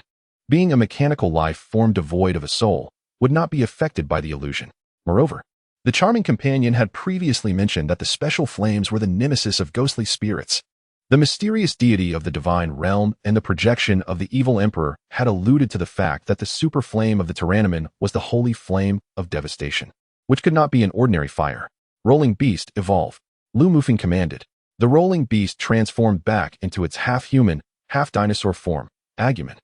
being a mechanical life form devoid of a soul, would not be affected by the illusion. Moreover, the charming companion had previously mentioned that the special flames were the nemesis of ghostly spirits. The mysterious deity of the divine realm and the projection of the evil emperor had alluded to the fact that the super flame of the Tyrannoman was the holy flame of devastation, which could not be an ordinary fire. Rolling beast, evolve. Lu Mufeng commanded. The rolling beast transformed back into its half-human, half-dinosaur form. Agumen.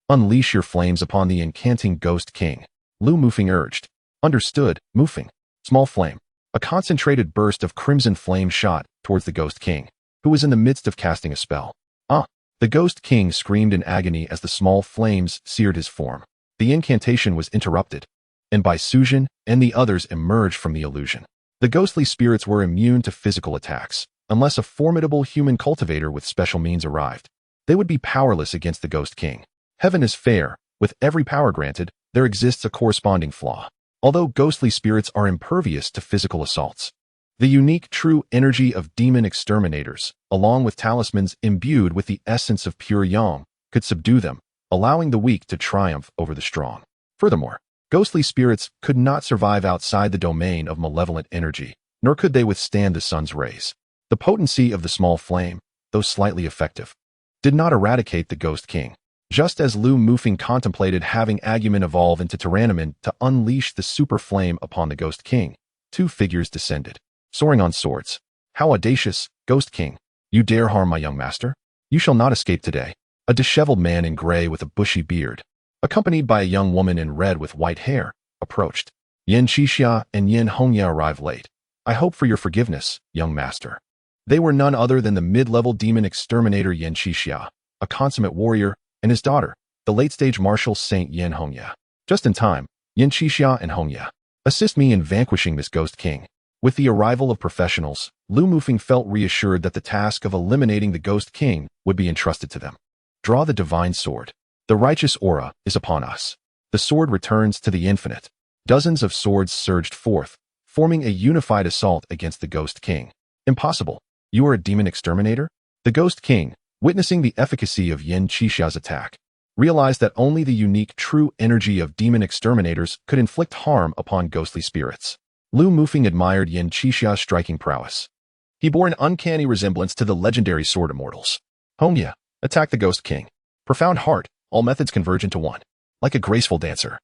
Unleash your flames upon the incanting Ghost King. Lu Mufeng urged. Understood, Mufeng. Small flame. A concentrated burst of crimson flame shot towards the Ghost King, who was in the midst of casting a spell. The Ghost King screamed in agony as the small flames seared his form. The incantation was interrupted, and Bai Sujin and the others emerged from the illusion. The ghostly spirits were immune to physical attacks, unless a formidable human cultivator with special means arrived. They would be powerless against the Ghost King. Heaven is fair. With every power granted, there exists a corresponding flaw. Although ghostly spirits are impervious to physical assaults, the unique true energy of demon exterminators, along with talismans imbued with the essence of pure yang, could subdue them, allowing the weak to triumph over the strong. Furthermore, ghostly spirits could not survive outside the domain of malevolent energy, nor could they withstand the sun's rays. The potency of the small flame, though slightly effective, did not eradicate the Ghost King. Just as Lu Mufeng contemplated having Agumen evolve into Tyrannoman to unleash the super flame upon the Ghost King, two figures descended, soaring on swords. How audacious, Ghost King! You dare harm my young master? You shall not escape today. A disheveled man in gray with a bushy beard, accompanied by a young woman in red with white hair, approached. Yen Qixia and Yen Hongya arrived late. I hope for your forgiveness, young master. They were none other than the mid-level demon exterminator Yen Qixia, a consummate warrior, and his daughter, the late-stage martial saint Yen Hongya. Just in time, Yen Qixia and Hongya, assist me in vanquishing this Ghost King. With the arrival of professionals, Lu Mufeng felt reassured that the task of eliminating the Ghost King would be entrusted to them. Draw the divine sword. The righteous aura is upon us. The sword returns to the infinite. Dozens of swords surged forth, forming a unified assault against the Ghost King. Impossible. You are a demon exterminator? The Ghost King, witnessing the efficacy of Yen Qixia's attack, realized that only the unique true energy of demon exterminators could inflict harm upon ghostly spirits. Lu Mufeng admired Yen Qixia's striking prowess. He bore an uncanny resemblance to the legendary sword immortals. Hongya, attack the Ghost King. Profound heart, all methods converge into one. Like a graceful dancer,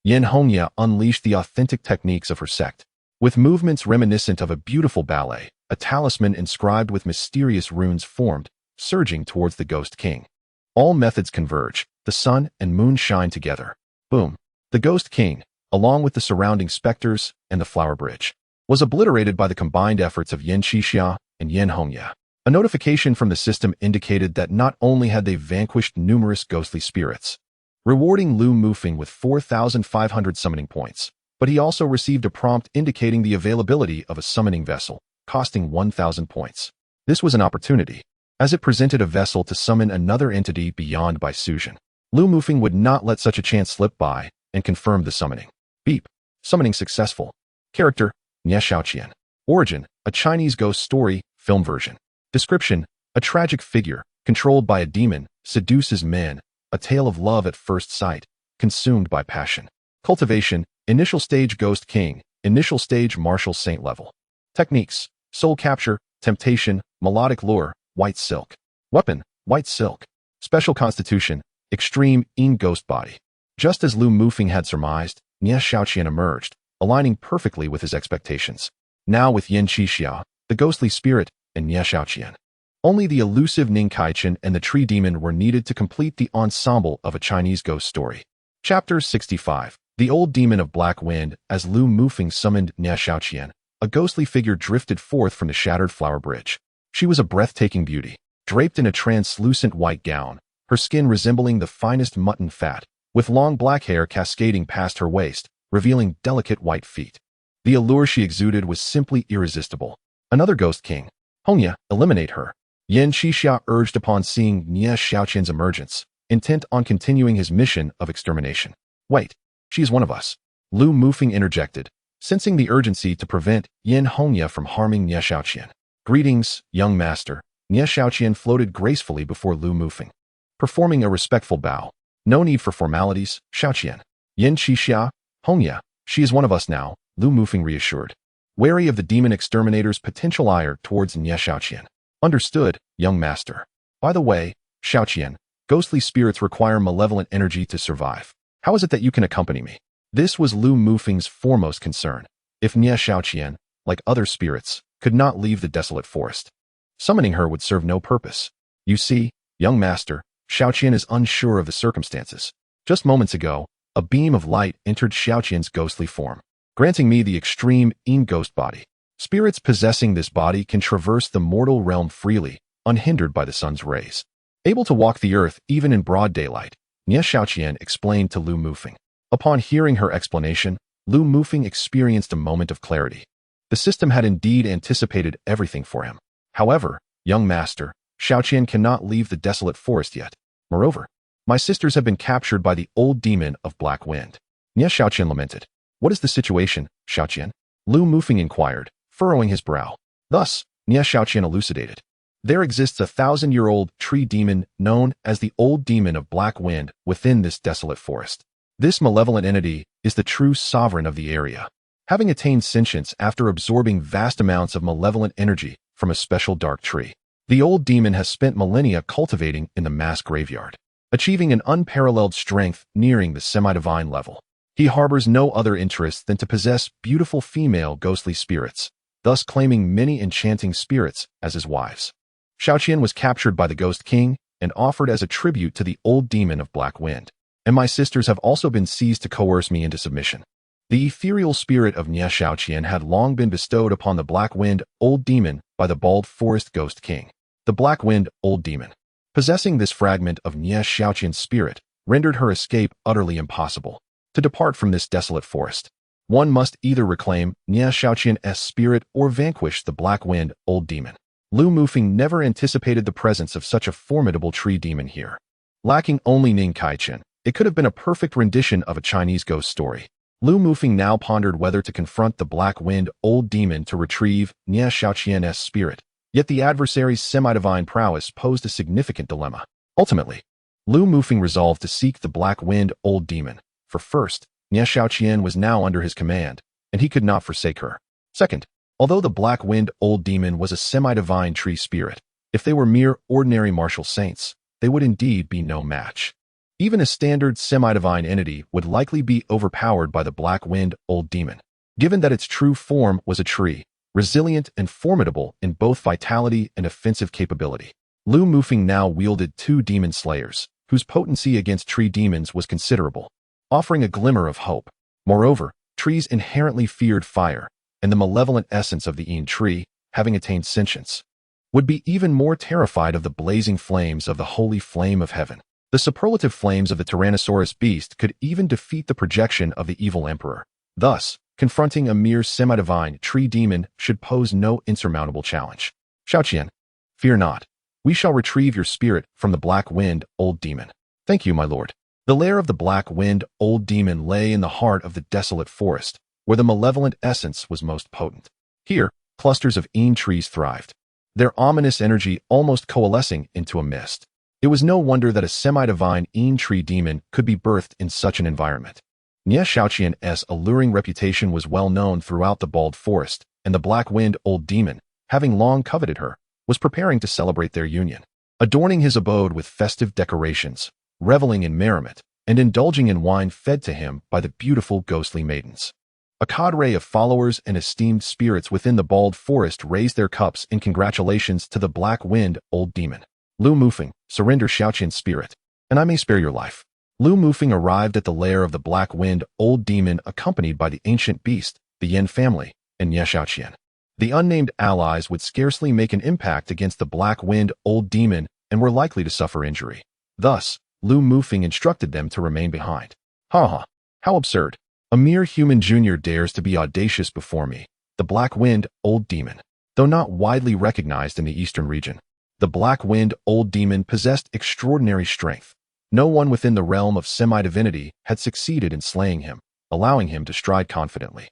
Yen Hongya unleashed the authentic techniques of her sect. With movements reminiscent of a beautiful ballet, a talisman inscribed with mysterious runes formed, surging towards the Ghost King. All methods converge, the sun and moon shine together. Boom. The Ghost King, along with the surrounding specters and the flower bridge, was obliterated by the combined efforts of Yen Qixia and Yen Hongya. A notification from the system indicated that not only had they vanquished numerous ghostly spirits, rewarding Lu Mufeng with 4,500 summoning points, but he also received a prompt indicating the availability of a summoning vessel, costing 1,000 points. This was an opportunity, as it presented a vessel to summon another entity beyond by Suzhen. Lu Mufeng would not let such a chance slip by and confirmed the summoning. Beep. Summoning successful. Character, Nie Xiaoqian. Origin, a Chinese ghost story, film version. Description, a tragic figure, controlled by a demon, seduces men, a tale of love at first sight, consumed by passion. Cultivation, initial stage ghost king, initial stage martial saint level. Techniques, soul capture, temptation, melodic lure, white silk. Weapon, white silk. Special constitution, extreme in ghost body. Just as Lu Mufeng had surmised, Nie Xiaoqian emerged, aligning perfectly with his expectations. Now with Yin Qixia, the ghostly spirit, and Nie Xiaoqian. Only the elusive Ning Kaichen and the tree demon were needed to complete the ensemble of a Chinese ghost story. Chapter 65. The Old Demon of Black Wind. As Lu Mufeng summoned Nie Xiaoqian, a ghostly figure drifted forth from the shattered flower bridge. She was a breathtaking beauty, draped in a translucent white gown, her skin resembling the finest mutton fat, with long black hair cascading past her waist, revealing delicate white feet. The allure she exuded was simply irresistible. Another ghost king. Hongya, eliminate her. Yin Qixia urged upon seeing Nie Xiaoqian's emergence, intent on continuing his mission of extermination. Wait, she is one of us. Lu Mufeng interjected, sensing the urgency to prevent Yin Hongya from harming Nie Xiaoqian. Greetings, young master. Nie Xiaoqian floated gracefully before Lu Mufeng, performing a respectful bow. No need for formalities, Xiaoqian. Yin Qixia, Hongya, she is one of us now, Lu Mufeng reassured, wary of the demon exterminator's potential ire towards Nie Xiaoqian. Understood, young master. By the way, Xiaoqian, ghostly spirits require malevolent energy to survive. How is it that you can accompany me? This was Lu Mufeng's foremost concern. If Nie Xiaoqian, like other spirits, could not leave the desolate forest, summoning her would serve no purpose. You see, young master, Xiaoqian is unsure of the circumstances. Just moments ago, a beam of light entered Xiaoqian's ghostly form, granting me the extreme in-ghost body. Spirits possessing this body can traverse the mortal realm freely, unhindered by the sun's rays. Able to walk the earth even in broad daylight, Nie Xiaoqian explained to Lu Mufeng. Upon hearing her explanation, Lu Mufeng experienced a moment of clarity. The system had indeed anticipated everything for him. However, young master, Xiaoqian cannot leave the desolate forest yet. Moreover, my sisters have been captured by the old demon of Black Wind. Nie Xiaoqian lamented. What is the situation, Xiaoqian? Lu Mufeng inquired, furrowing his brow. Thus, Nie Xiaoqian elucidated. There exists a 1,000-year-old tree demon known as the Old Demon of Black Wind within this desolate forest. This malevolent entity is the true sovereign of the area, having attained sentience after absorbing vast amounts of malevolent energy from a special dark tree. The old demon has spent millennia cultivating in the mass graveyard, achieving an unparalleled strength nearing the semi-divine level. He harbors no other interest than to possess beautiful female ghostly spirits, thus claiming many enchanting spirits as his wives. Xiaoqian was captured by the Ghost King and offered as a tribute to the old demon of Black Wind, and my sisters have also been seized to coerce me into submission. The ethereal spirit of Nie Xiaoqian had long been bestowed upon the Black Wind Old Demon by the Bald Forest Ghost King. The Black Wind Old Demon, possessing this fragment of Nie Xiaoqian's spirit, rendered her escape utterly impossible. To depart from this desolate forest, one must either reclaim Nie Xiaoqian's spirit or vanquish the Black Wind Old Demon. Lu Mufeng never anticipated the presence of such a formidable tree demon here. Lacking only Ning Kaichen, it could have been a perfect rendition of a Chinese ghost story. Lu Mufeng now pondered whether to confront the Black Wind Old Demon to retrieve Nie Xiaoqian's spirit, yet the adversary's semi-divine prowess posed a significant dilemma. Ultimately, Lu Mufeng resolved to seek the Black Wind Old Demon, for first, Nie Xiaoqian was now under his command, and he could not forsake her. Second, although the Black Wind Old Demon was a semi-divine tree spirit, if they were mere ordinary martial saints, they would indeed be no match. Even a standard semi-divine entity would likely be overpowered by the Black Wind Old Demon, given that its true form was a tree, resilient and formidable in both vitality and offensive capability. Lu Mufeng now wielded two demon slayers, whose potency against tree demons was considerable, offering a glimmer of hope. Moreover, trees inherently feared fire, and the malevolent essence of the Yin tree, having attained sentience, would be even more terrified of the blazing flames of the holy flame of heaven. The superlative flames of the Tyrannosaurus beast could even defeat the projection of the evil emperor. Thus, confronting a mere semi-divine tree demon should pose no insurmountable challenge. Xiaoqian, fear not. We shall retrieve your spirit from the black wind, old demon. Thank you, my lord. The lair of the black wind, old demon lay in the heart of the desolate forest, where the malevolent essence was most potent. Here, clusters of een trees thrived, their ominous energy almost coalescing into a mist. It was no wonder that a semi-divine een tree demon could be birthed in such an environment. Nie Xiaoqian's alluring reputation was well known throughout the bald forest, and the black wind, old demon, having long coveted her, was preparing to celebrate their union. Adorning his abode with festive decorations, reveling in merriment, and indulging in wine fed to him by the beautiful ghostly maidens. A cadre of followers and esteemed spirits within the bald forest raised their cups in congratulations to the black wind, old demon. Lu Mufeng, surrender Xiaoqian's spirit, and I may spare your life. Lu Mufeng arrived at the lair of the black wind, old demon, accompanied by the ancient beast, the Yin family, and Nie Xiaoqian. The unnamed allies would scarcely make an impact against the black wind, old demon, and were likely to suffer injury. Thus, Lu Mufeng instructed them to remain behind. Ha! How absurd. A mere human junior dares to be audacious before me, the black wind, old demon. Though not widely recognized in the eastern region, the black wind, old demon possessed extraordinary strength. No one within the realm of semi-divinity had succeeded in slaying him, allowing him to stride confidently.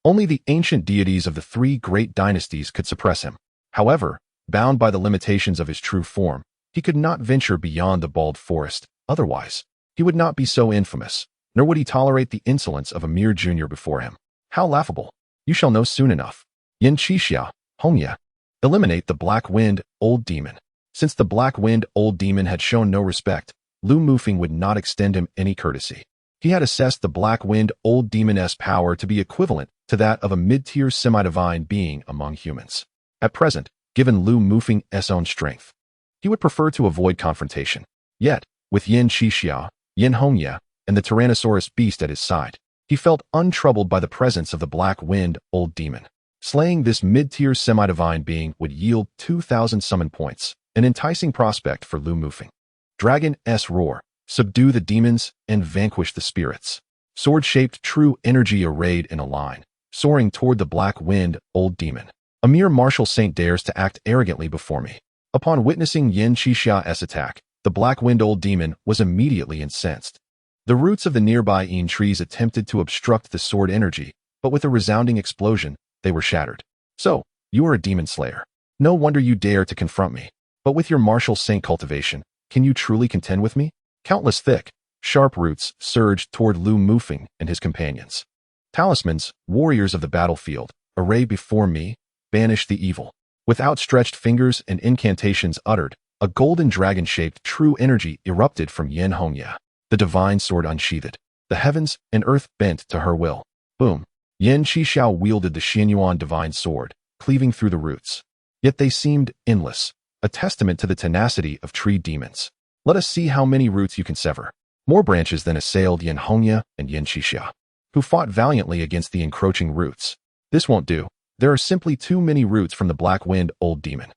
Only the ancient deities of the three great dynasties could suppress him. However, bound by the limitations of his true form, he could not venture beyond the bald forest. Otherwise, he would not be so infamous, nor would he tolerate the insolence of a mere junior before him. How laughable! You shall know soon enough. Yin Qixia, Hongya. Eliminate the black wind, old demon. Since the black wind, old demon had shown no respect, Lu Mufeng would not extend him any courtesy. He had assessed the black wind, old demon's power to be equivalent to that of a mid-tier semi-divine being among humans. At present, given Lu Mufeng's own strength, he would prefer to avoid confrontation. Yet, with Yin Qixia, Yin Hongya, and the Tyrannosaurus beast at his side, he felt untroubled by the presence of the black wind, old demon. Slaying this mid-tier semi-divine being would yield 2,000 summon points, an enticing prospect for Lu Mufeng. Dragon's roar, subdue the demons and vanquish the spirits. Sword-shaped true energy arrayed in a line, soaring toward the black wind, old demon. A mere martial saint dares to act arrogantly before me. Upon witnessing Yin Qixia's attack, the black wind, old demon was immediately incensed. The roots of the nearby een trees attempted to obstruct the sword energy, but with a resounding explosion, they were shattered. So, you are a demon slayer. No wonder you dare to confront me. But with your martial saint cultivation, can you truly contend with me? Countless thick, sharp roots surged toward Lu Mufeng and his companions. Talismans, warriors of the battlefield, array before me, banish the evil. With outstretched fingers and incantations uttered, a golden dragon-shaped true energy erupted from Yin Hongya. The divine sword unsheathed. The heavens and earth bent to her will. Boom. Yin Qixia wielded the Xianyuan divine sword, cleaving through the roots. Yet they seemed endless, a testament to the tenacity of tree demons. Let us see how many roots you can sever. More branches then assailed Yin Hongya and Yin Qixia, who fought valiantly against the encroaching roots. This won't do. There are simply too many roots from the black wind, old demon.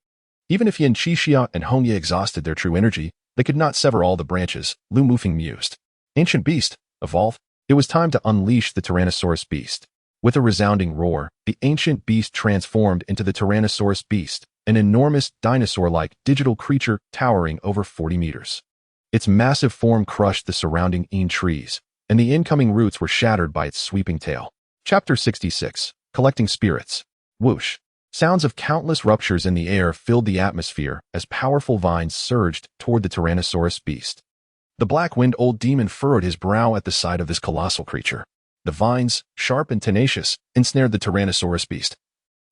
Even if Yin Qixia and Hongya exhausted their true energy, they could not sever all the branches, Lu Mufeng mused. Ancient beast, evolve. It was time to unleash the Tyrannosaurus beast. With a resounding roar, the ancient beast transformed into the Tyrannosaurus beast, an enormous dinosaur-like digital creature towering over 40 meters. Its massive form crushed the surrounding een trees, and the incoming roots were shattered by its sweeping tail. Chapter 66. Collecting Spirits. Whoosh. Sounds of countless ruptures in the air filled the atmosphere as powerful vines surged toward the Tyrannosaurus beast. The black wind, old demon furrowed his brow at the sight of this colossal creature. The vines, sharp and tenacious, ensnared the Tyrannosaurus beast,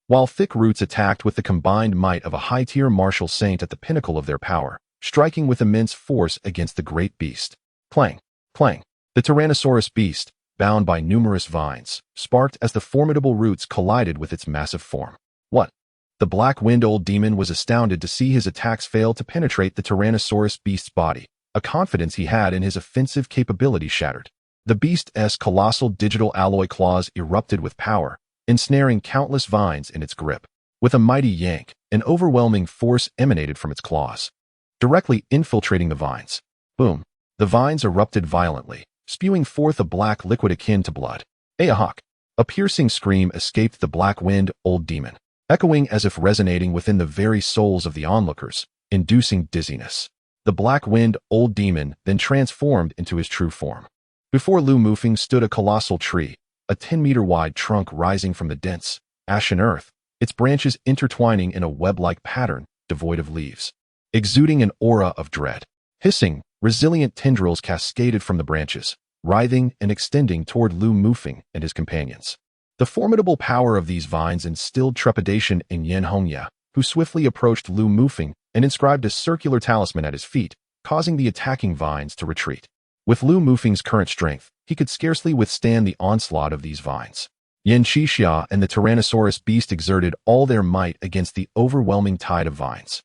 while thick roots attacked with the combined might of a high-tier martial saint at the pinnacle of their power, striking with immense force against the great beast. Clang, clang. The Tyrannosaurus beast, bound by numerous vines, sparked as the formidable roots collided with its massive form. What? The black wind, old demon was astounded to see his attacks fail to penetrate the Tyrannosaurus beast's body. A confidence he had in his offensive capability shattered. The beast's colossal digital alloy claws erupted with power, ensnaring countless vines in its grip. With a mighty yank, an overwhelming force emanated from its claws, directly infiltrating the vines. Boom. The vines erupted violently, spewing forth a black liquid akin to blood. Ahawk! A piercing scream escaped the black-winged old demon, echoing as if resonating within the very souls of the onlookers, inducing dizziness. The black-winged old demon then transformed into his true form. Before Lu Mufeng stood a colossal tree, a 10-meter-wide trunk rising from the dense, ashen earth, its branches intertwining in a web-like pattern devoid of leaves, exuding an aura of dread. Hissing, resilient tendrils cascaded from the branches, writhing and extending toward Lu Mufeng and his companions. The formidable power of these vines instilled trepidation in Yen Hongya, who swiftly approached Lu Mufeng and inscribed a circular talisman at his feet, causing the attacking vines to retreat. With Lu Mufeng's current strength, he could scarcely withstand the onslaught of these vines. Yen Qixia and the Tyrannosaurus beast exerted all their might against the overwhelming tide of vines.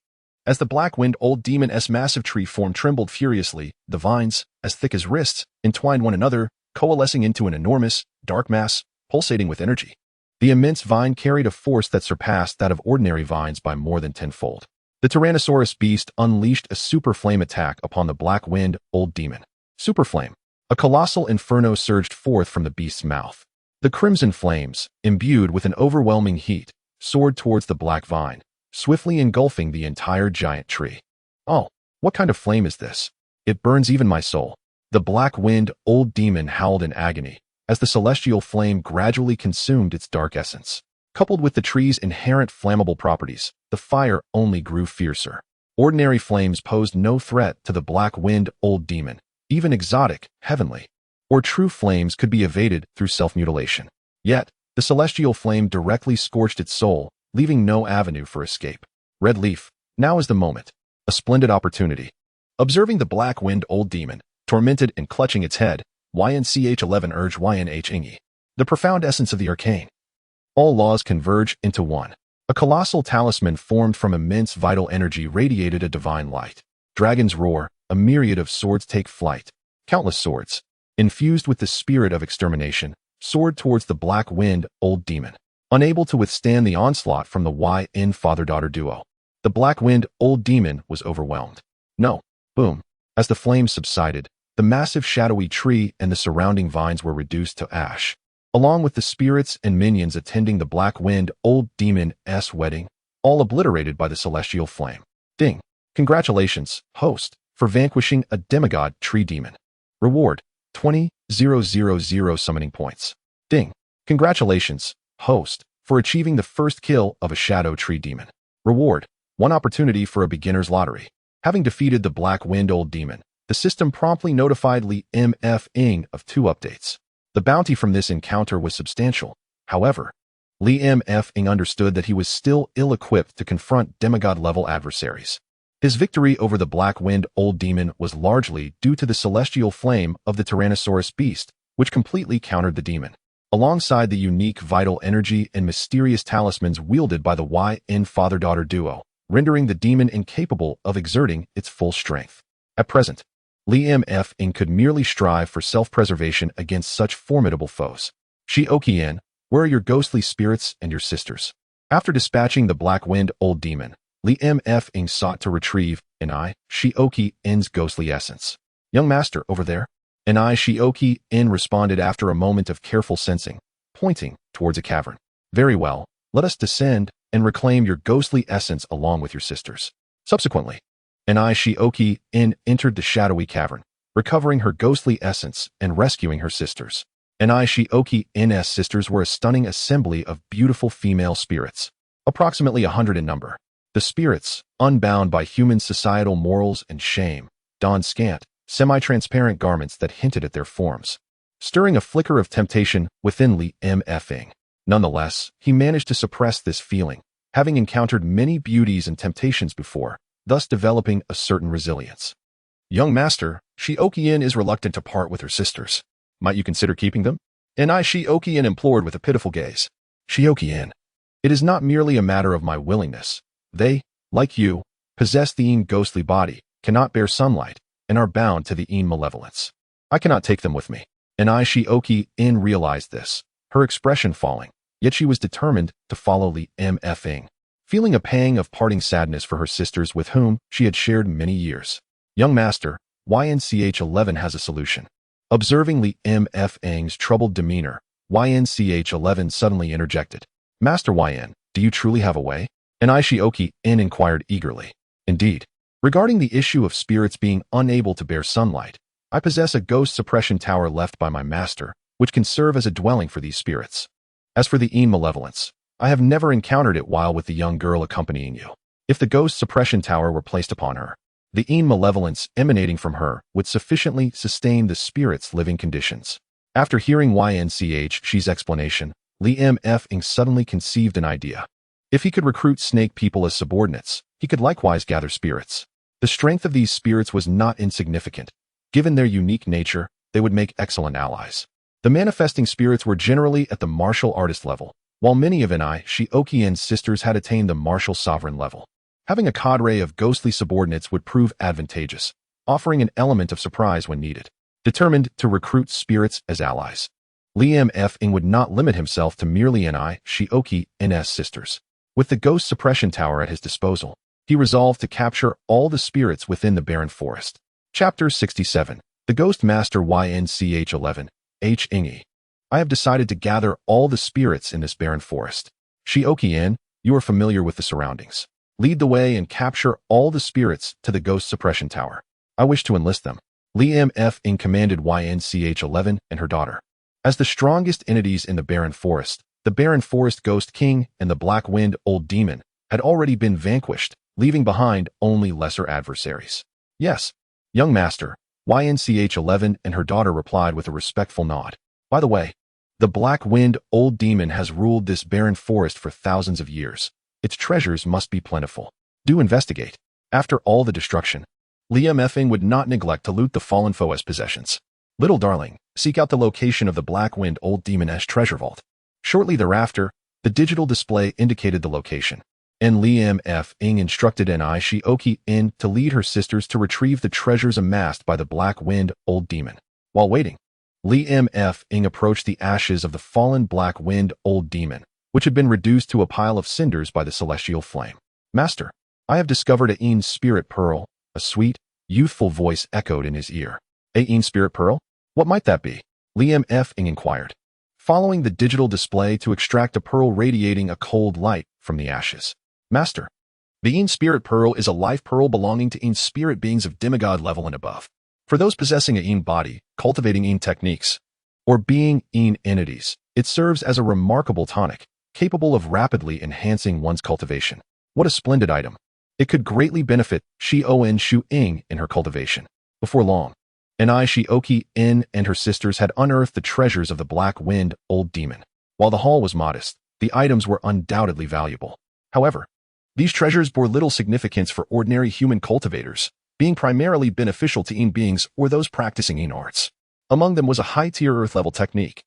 As the black-winged old demon's massive tree form trembled furiously, the vines, as thick as wrists, entwined one another, coalescing into an enormous, dark mass, pulsating with energy. The immense vine carried a force that surpassed that of ordinary vines by more than tenfold. The Tyrannosaurus beast unleashed a super flame attack upon the black-winged old demon. Super flame. A colossal inferno surged forth from the beast's mouth. The crimson flames, imbued with an overwhelming heat, soared towards the black vine, swiftly engulfing the entire giant tree. Oh, what kind of flame is this? It burns even my soul. The black-winged old demon howled in agony as the celestial flame gradually consumed its dark essence. Coupled with the tree's inherent flammable properties, the fire only grew fiercer. Ordinary flames posed no threat to the black-winged old demon. Even exotic, heavenly, or true flames could be evaded through self-mutilation. Yet, the celestial flame directly scorched its soul, leaving no avenue for escape. Red Leaf, now is the moment. A splendid opportunity. Observing the black-winged old demon, tormented and clutching its head, YNCH11 urged YNH. The profound essence of the arcane. All laws converge into one. A colossal talisman formed from immense vital energy radiated a divine light. Dragons roar, a myriad of swords take flight. Countless swords, infused with the spirit of extermination, soared towards the black-winged old demon. Unable to withstand the onslaught from the YN father-daughter duo, the black-winged old demon was overwhelmed. No. Boom. As the flames subsided, the massive shadowy tree and the surrounding vines were reduced to ash, along with the spirits and minions attending the black-winged old demon's wedding, all obliterated by the celestial flame. Ding. Congratulations, host, for vanquishing a demigod tree demon. Reward, 20,000 summoning points. Ding. Congratulations, host, for achieving the first kill of a shadow tree demon. Reward, 1 opportunity for a beginner's lottery. Having defeated the black-winged old demon, the system promptly notified Li Mfeng of 2 updates. The bounty from this encounter was substantial. However, Li Mfeng understood that he was still ill-equipped to confront demigod-level adversaries. His victory over the black-winged old demon was largely due to the celestial flame of the Tyrannosaurus beast, which completely countered the demon, alongside the unique vital energy and mysterious talismans wielded by the YN father-daughter duo, rendering the demon incapable of exerting its full strength. At present, Li Mfeng could merely strive for self-preservation against such formidable foes. Shioqian, where are your ghostly spirits and your sisters? After dispatching the black-winged old demon, Li Mfeng sought to retrieve Shioqian's ghostly essence. Young master, over there? Shioqian responded after a moment of careful sensing, pointing towards a cavern. Very well, let us descend and reclaim your ghostly essence along with your sisters. Subsequently, Shioqian entered the shadowy cavern, recovering her ghostly essence and rescuing her sisters. Shioqian's sisters were a stunning assembly of beautiful female spirits, approximately 100 in number. The spirits, unbound by human societal morals and shame, donned scant, semi-transparent garments that hinted at their forms, stirring a flicker of temptation within Li Mfeng. Nonetheless, he managed to suppress this feeling, having encountered many beauties and temptations before, thus developing a certain resilience. Young master, Shioqian is reluctant to part with her sisters. Might you consider keeping them? Shioqian implored with a pitiful gaze. Shioqian, it is not merely a matter of my willingness. They, like you, possess the Een ghostly body, cannot bear sunlight, and are bound to the Een malevolence. I cannot take them with me. Shioqian realized this, her expression falling, yet she was determined to follow Li Mfeng, feeling a pang of parting sadness for her sisters with whom she had shared many years. Young master, YNCH-11 has a solution. Observing Li M.F. Ng's troubled demeanor, YNCH-11 suddenly interjected. Master YN, do you truly have a way? And Shioki In inquired eagerly. Indeed. Regarding the issue of spirits being unable to bear sunlight, I possess a ghost suppression tower left by my master, which can serve as a dwelling for these spirits. As for the Een malevolence, I have never encountered it while with the young girl accompanying you. If the ghost suppression tower were placed upon her, the Een malevolence emanating from her would sufficiently sustain the spirit's living conditions. After hearing YNCH's explanation, Li M.F. Ng suddenly conceived an idea. If he could recruit snake people as subordinates, he could likewise gather spirits. The strength of these spirits was not insignificant. Given their unique nature, they would make excellent allies. The manifesting spirits were generally at the martial artist level, while many of Shioki's sisters had attained the martial sovereign level. Having a cadre of ghostly subordinates would prove advantageous, offering an element of surprise when needed. Determined to recruit spirits as allies, Li M.F. Ng would not limit himself to merely Shioki's sisters. With the ghost suppression tower at his disposal, he resolved to capture all the spirits within the barren forest. Chapter 67. The Ghost Master YNCH-11, H. Ingi. I have decided to gather all the spirits in this barren forest. Shioki-in, you are familiar with the surroundings. Lead the way and capture all the spirits to the ghost suppression tower. I wish to enlist them. Li M.F. Ng commanded YNCH-11 and her daughter. As the strongest entities in the barren forest, the barren forest ghost king and the black wind old demon had already been vanquished, leaving behind only lesser adversaries. Yes, young master, YNCH-11 and her daughter replied with a respectful nod. By the way, the black wind old demon has ruled this barren forest for thousands of years. Its treasures must be plentiful. Do investigate. After all the destruction, Li M.F. Ng would not neglect to loot the fallen foe's possessions. Little darling, seek out the location of the black wind old demon's treasure vault. Shortly thereafter, the digital display indicated the location, and Li M.F. Ng instructed Shioki-in to lead her sisters to retrieve the treasures amassed by the black wind old demon. While waiting, Li M.F. Ng approached the ashes of the fallen black wind old demon, which had been reduced to a pile of cinders by the celestial flame. Master, I have discovered a Een spirit pearl, a sweet, youthful voice echoed in his ear. A Een spirit pearl? What might that be? Li M.F. Ng inquired, following the digital display to extract a pearl radiating a cold light from the ashes. Master, the Een spirit pearl is a life pearl belonging to Een spirit beings of demigod level and above. For those possessing a Een body, cultivating Een techniques, or being Een entities, it serves as a remarkable tonic, capable of rapidly enhancing one's cultivation. What a splendid item. It could greatly benefit Shioen Shu-ing in her cultivation. Before long, Shioki-in and her sisters had unearthed the treasures of the black wind old demon. While the haul was modest, the items were undoubtedly valuable. However, these treasures bore little significance for ordinary human cultivators, being primarily beneficial to Een beings or those practicing Een arts. Among them was a high-tier earth-level technique,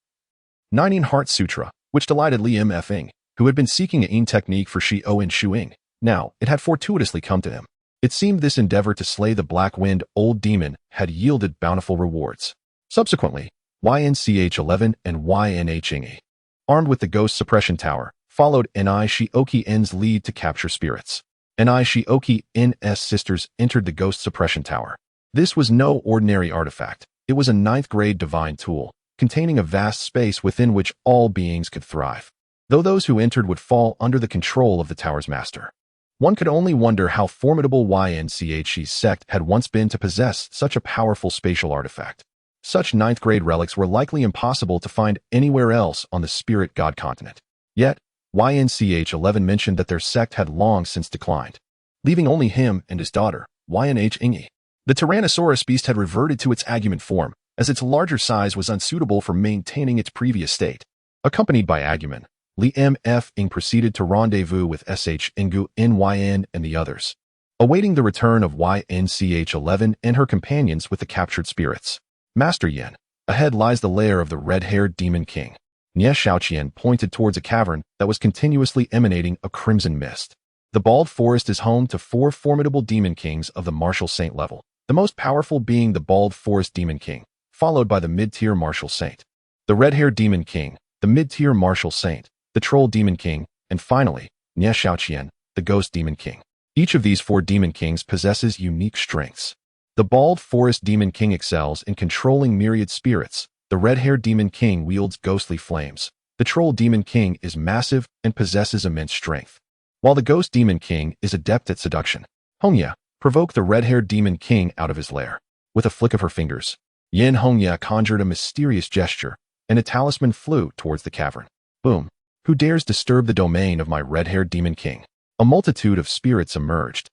Nine Heart Sutra, which delighted Li M.F. Ng, who had been seeking a Een technique for Shioen Shu-ing. Now, it had fortuitously come to him. It seemed this endeavor to slay the black wind old demon had yielded bountiful rewards. Subsequently, YNCH-11 and YNH-Ng, armed with the ghost suppression tower, followed Shioki-n's lead to capture spirits. Shioki-n's sisters entered the ghost suppression tower. This was no ordinary artifact. It was a 9th-grade divine tool, containing a vast space within which all beings could thrive, though those who entered would fall under the control of the tower's master. One could only wonder how formidable YNCH's sect had once been to possess such a powerful spatial artifact. Such 9th-grade relics were likely impossible to find anywhere else on the spirit god continent. Yet, YNCH-11 mentioned that their sect had long since declined, leaving only him and his daughter, YNH-Ng. The Tyrannosaurus beast had reverted to its agument form, as its larger size was unsuitable for maintaining its previous state. Accompanied by Agumen, Li M.F. Ng proceeded to rendezvous with SH Ngu Nyn and the others, awaiting the return of YNCH-11 and her companions with the captured spirits. Master Yen, ahead lies the lair of the red-haired demon king. Nie Shaoqian pointed towards a cavern that was continuously emanating a crimson mist. The bald forest is home to 4 formidable demon kings of the martial saint level, the most powerful being the bald forest demon king, followed by the mid-tier martial saint, the red-haired demon king, the mid-tier martial saint, the troll demon king, and finally, Nie Shaoqian, the ghost demon king. Each of these 4 demon kings possesses unique strengths. The bald forest demon king excels in controlling myriad spirits. The red-haired demon king wields ghostly flames. The troll demon king is massive and possesses immense strength, while the ghost demon king is adept at seduction. Hongya, provoke the red-haired demon king out of his lair. With a flick of her fingers, Yin Hongya conjured a mysterious gesture, and a talisman flew towards the cavern. Boom! Who dares disturb the domain of my red-haired demon king? A multitude of spirits emerged,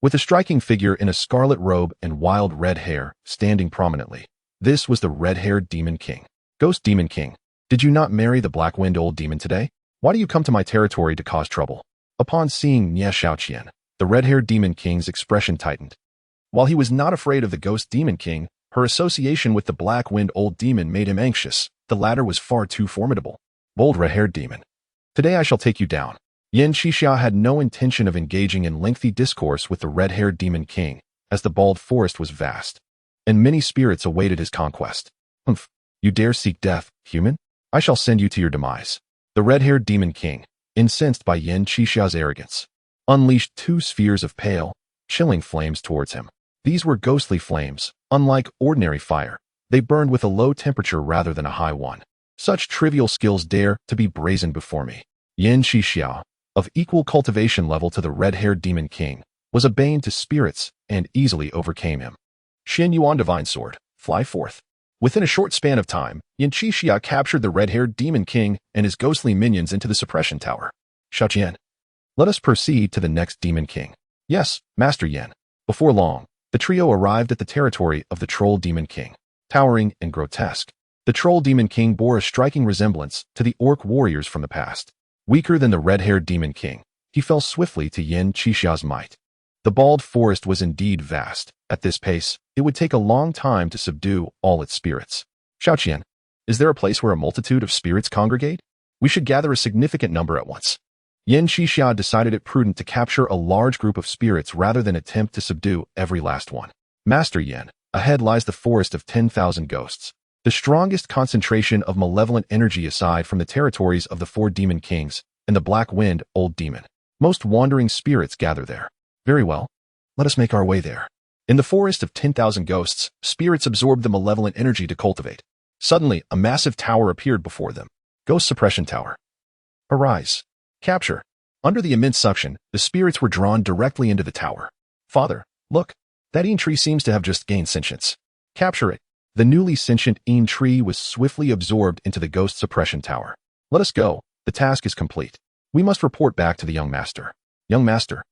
with a striking figure in a scarlet robe and wild red hair standing prominently. This was the red-haired demon king. Ghost demon king, did you not marry the black-winged old demon today? Why do you come to my territory to cause trouble? Upon seeing Nie Shaoqian, the red-haired demon king's expression tightened. While he was not afraid of the ghost demon king, her association with the black-winged old demon made him anxious. The latter was far too formidable. Bold red-haired demon, today I shall take you down. Yin Qixia had no intention of engaging in lengthy discourse with the red-haired demon king, as the bald forest was vast, and many spirits awaited his conquest. Humph! You dare seek death, human? I shall send you to your demise. The red-haired demon king, incensed by Yin Qixia's arrogance, unleashed two spheres of pale, chilling flames towards him. These were ghostly flames, unlike ordinary fire. They burned with a low temperature rather than a high one. Such trivial skills dare to be brazen before me. Yin Qixia, of equal cultivation level to the red-haired demon king, was a bane to spirits and easily overcame him. Xin Yuan Divine Sword, fly forth. Within a short span of time, Yin Qixia captured the red-haired demon king and his ghostly minions into the suppression tower. Shaoqian, let us proceed to the next demon king. Yes, Master Yin. Before long, the trio arrived at the territory of the troll demon king. Towering and grotesque, the troll demon king bore a striking resemblance to the orc warriors from the past. Weaker than the red-haired demon king, he fell swiftly to Yin Qixia's might. The bald forest was indeed vast. At this pace, it would take a long time to subdue all its spirits. Shaoqian, is there a place where a multitude of spirits congregate? We should gather a significant number at once. Yin Qixia decided it prudent to capture a large group of spirits rather than attempt to subdue every last one. Master Yin, ahead lies the forest of 10,000 ghosts, the strongest concentration of malevolent energy aside from the territories of the four demon kings and the black-winged old demon. Most wandering spirits gather there. Very well, let us make our way there. In the forest of 10,000 ghosts, spirits absorbed the malevolent energy to cultivate. Suddenly, a massive tower appeared before them. Ghost Suppression Tower. Arise. Capture. Under the immense suction, the spirits were drawn directly into the tower. Father, look, that Een tree seems to have just gained sentience. Capture it. The newly sentient Een tree was swiftly absorbed into the Ghost Suppression Tower. Let us go. The task is complete. We must report back to the young master. Young master,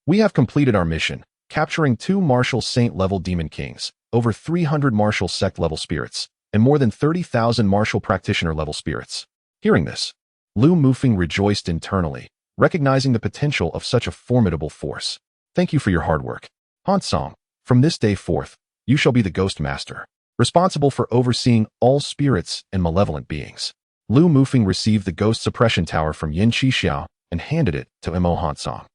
we have completed our mission, capturing 2 martial saint-level demon kings, over 300 martial sect-level spirits, and more than 30,000 martial practitioner-level spirits. Hearing this, Lu Mufeng rejoiced internally, recognizing the potential of such a formidable force. Thank you for your hard work. Han Song, from this day forth, you shall be the Ghost Master, responsible for overseeing all spirits and malevolent beings. Lu Mufeng received the Ghost Suppression Tower from Yin Qixia and handed it to Mo Han Song.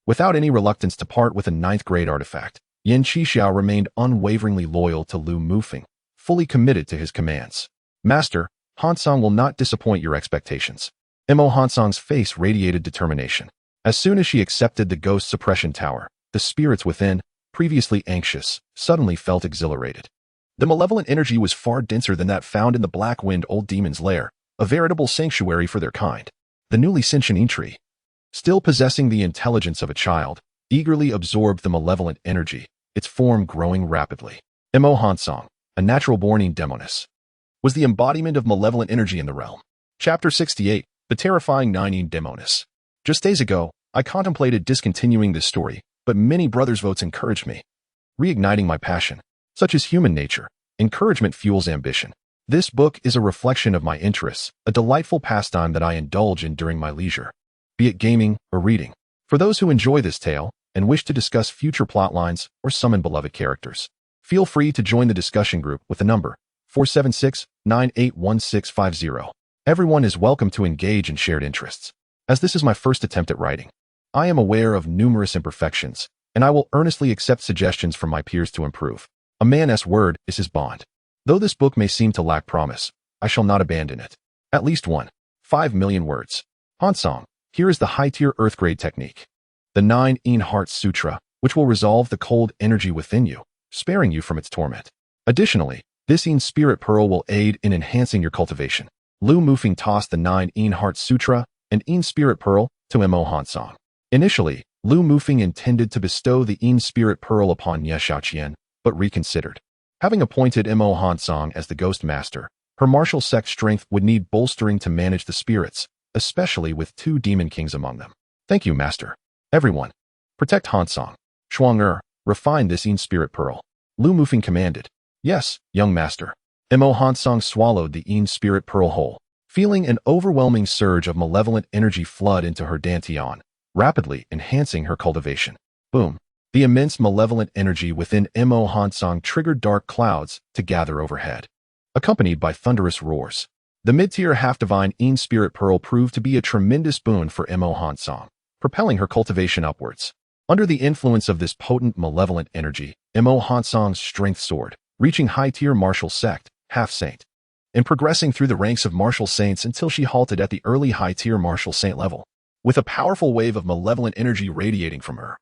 Without any reluctance to part with a 9th-grade artifact, Yin Qixia remained unwaveringly loyal to Lu Mufeng, fully committed to his commands. Master, Han Song will not disappoint your expectations. Mo Han Song's face radiated determination. As soon as she accepted the Ghost Suppression Tower, the spirits within, previously anxious, suddenly felt exhilarated. The malevolent energy was far denser than that found in the black-winged old demon's lair, a veritable sanctuary for their kind. The newly sentient Een tree, still possessing the intelligence of a child, eagerly absorbed the malevolent energy, its form growing rapidly. Mo Han Song, a natural-born Een demoness, was the embodiment of malevolent energy in the realm. Chapter 68, The Terrifying 9 Een Demoness. Just days ago, I contemplated discontinuing this story, but many brothers' votes encouraged me, reigniting my passion. Such is human nature. Encouragement fuels ambition. This book is a reflection of my interests, a delightful pastime that I indulge in during my leisure, be it gaming or reading. For those who enjoy this tale and wish to discuss future plotlines or summon beloved characters, feel free to join the discussion group with the number 476-981650. Everyone is welcome to engage in shared interests. As this is my first attempt at writing, I am aware of numerous imperfections, and I will earnestly accept suggestions from my peers to improve. A man's word is his bond. Though this book may seem to lack promise, I shall not abandon it. At least 5 million words. Han Song, here is the high-tier Earth-grade technique. The 9 Een Hearts Sutra, which will resolve the cold energy within you. sparing you from its torment. Additionally, this Yin Spirit Pearl will aid in enhancing your cultivation. Lu Mufeng tossed the 9 Yin Heart Sutra and Yin Spirit Pearl to Mo Hansong. Initially, Lu Mufeng intended to bestow the Yin Spirit Pearl upon Ye Xiaoqian, but reconsidered. Having appointed Mo Hansong as the Ghost Master, her martial sect strength would need bolstering to manage the spirits, especially with 2 demon kings among them. Thank you, Master. Everyone, protect Hansong. Shuang refine this Yin Spirit Pearl. Lu Mufeng commanded. Yes, young master. Mo Hansong swallowed the Yin Spirit Pearl whole, feeling an overwhelming surge of malevolent energy flood into her dantian, rapidly enhancing her cultivation. Boom. The immense malevolent energy within Mo Hansong triggered dark clouds to gather overhead, accompanied by thunderous roars. The mid-tier half-divine Yin Spirit Pearl proved to be a tremendous boon for Mo Hansong, propelling her cultivation upwards. Under the influence of this potent malevolent energy, Mo Hansong's strength soared, reaching high-tier martial sect, half-saint, and progressing through the ranks of martial saints until she halted at the early high-tier martial saint level, with a powerful wave of malevolent energy radiating from her.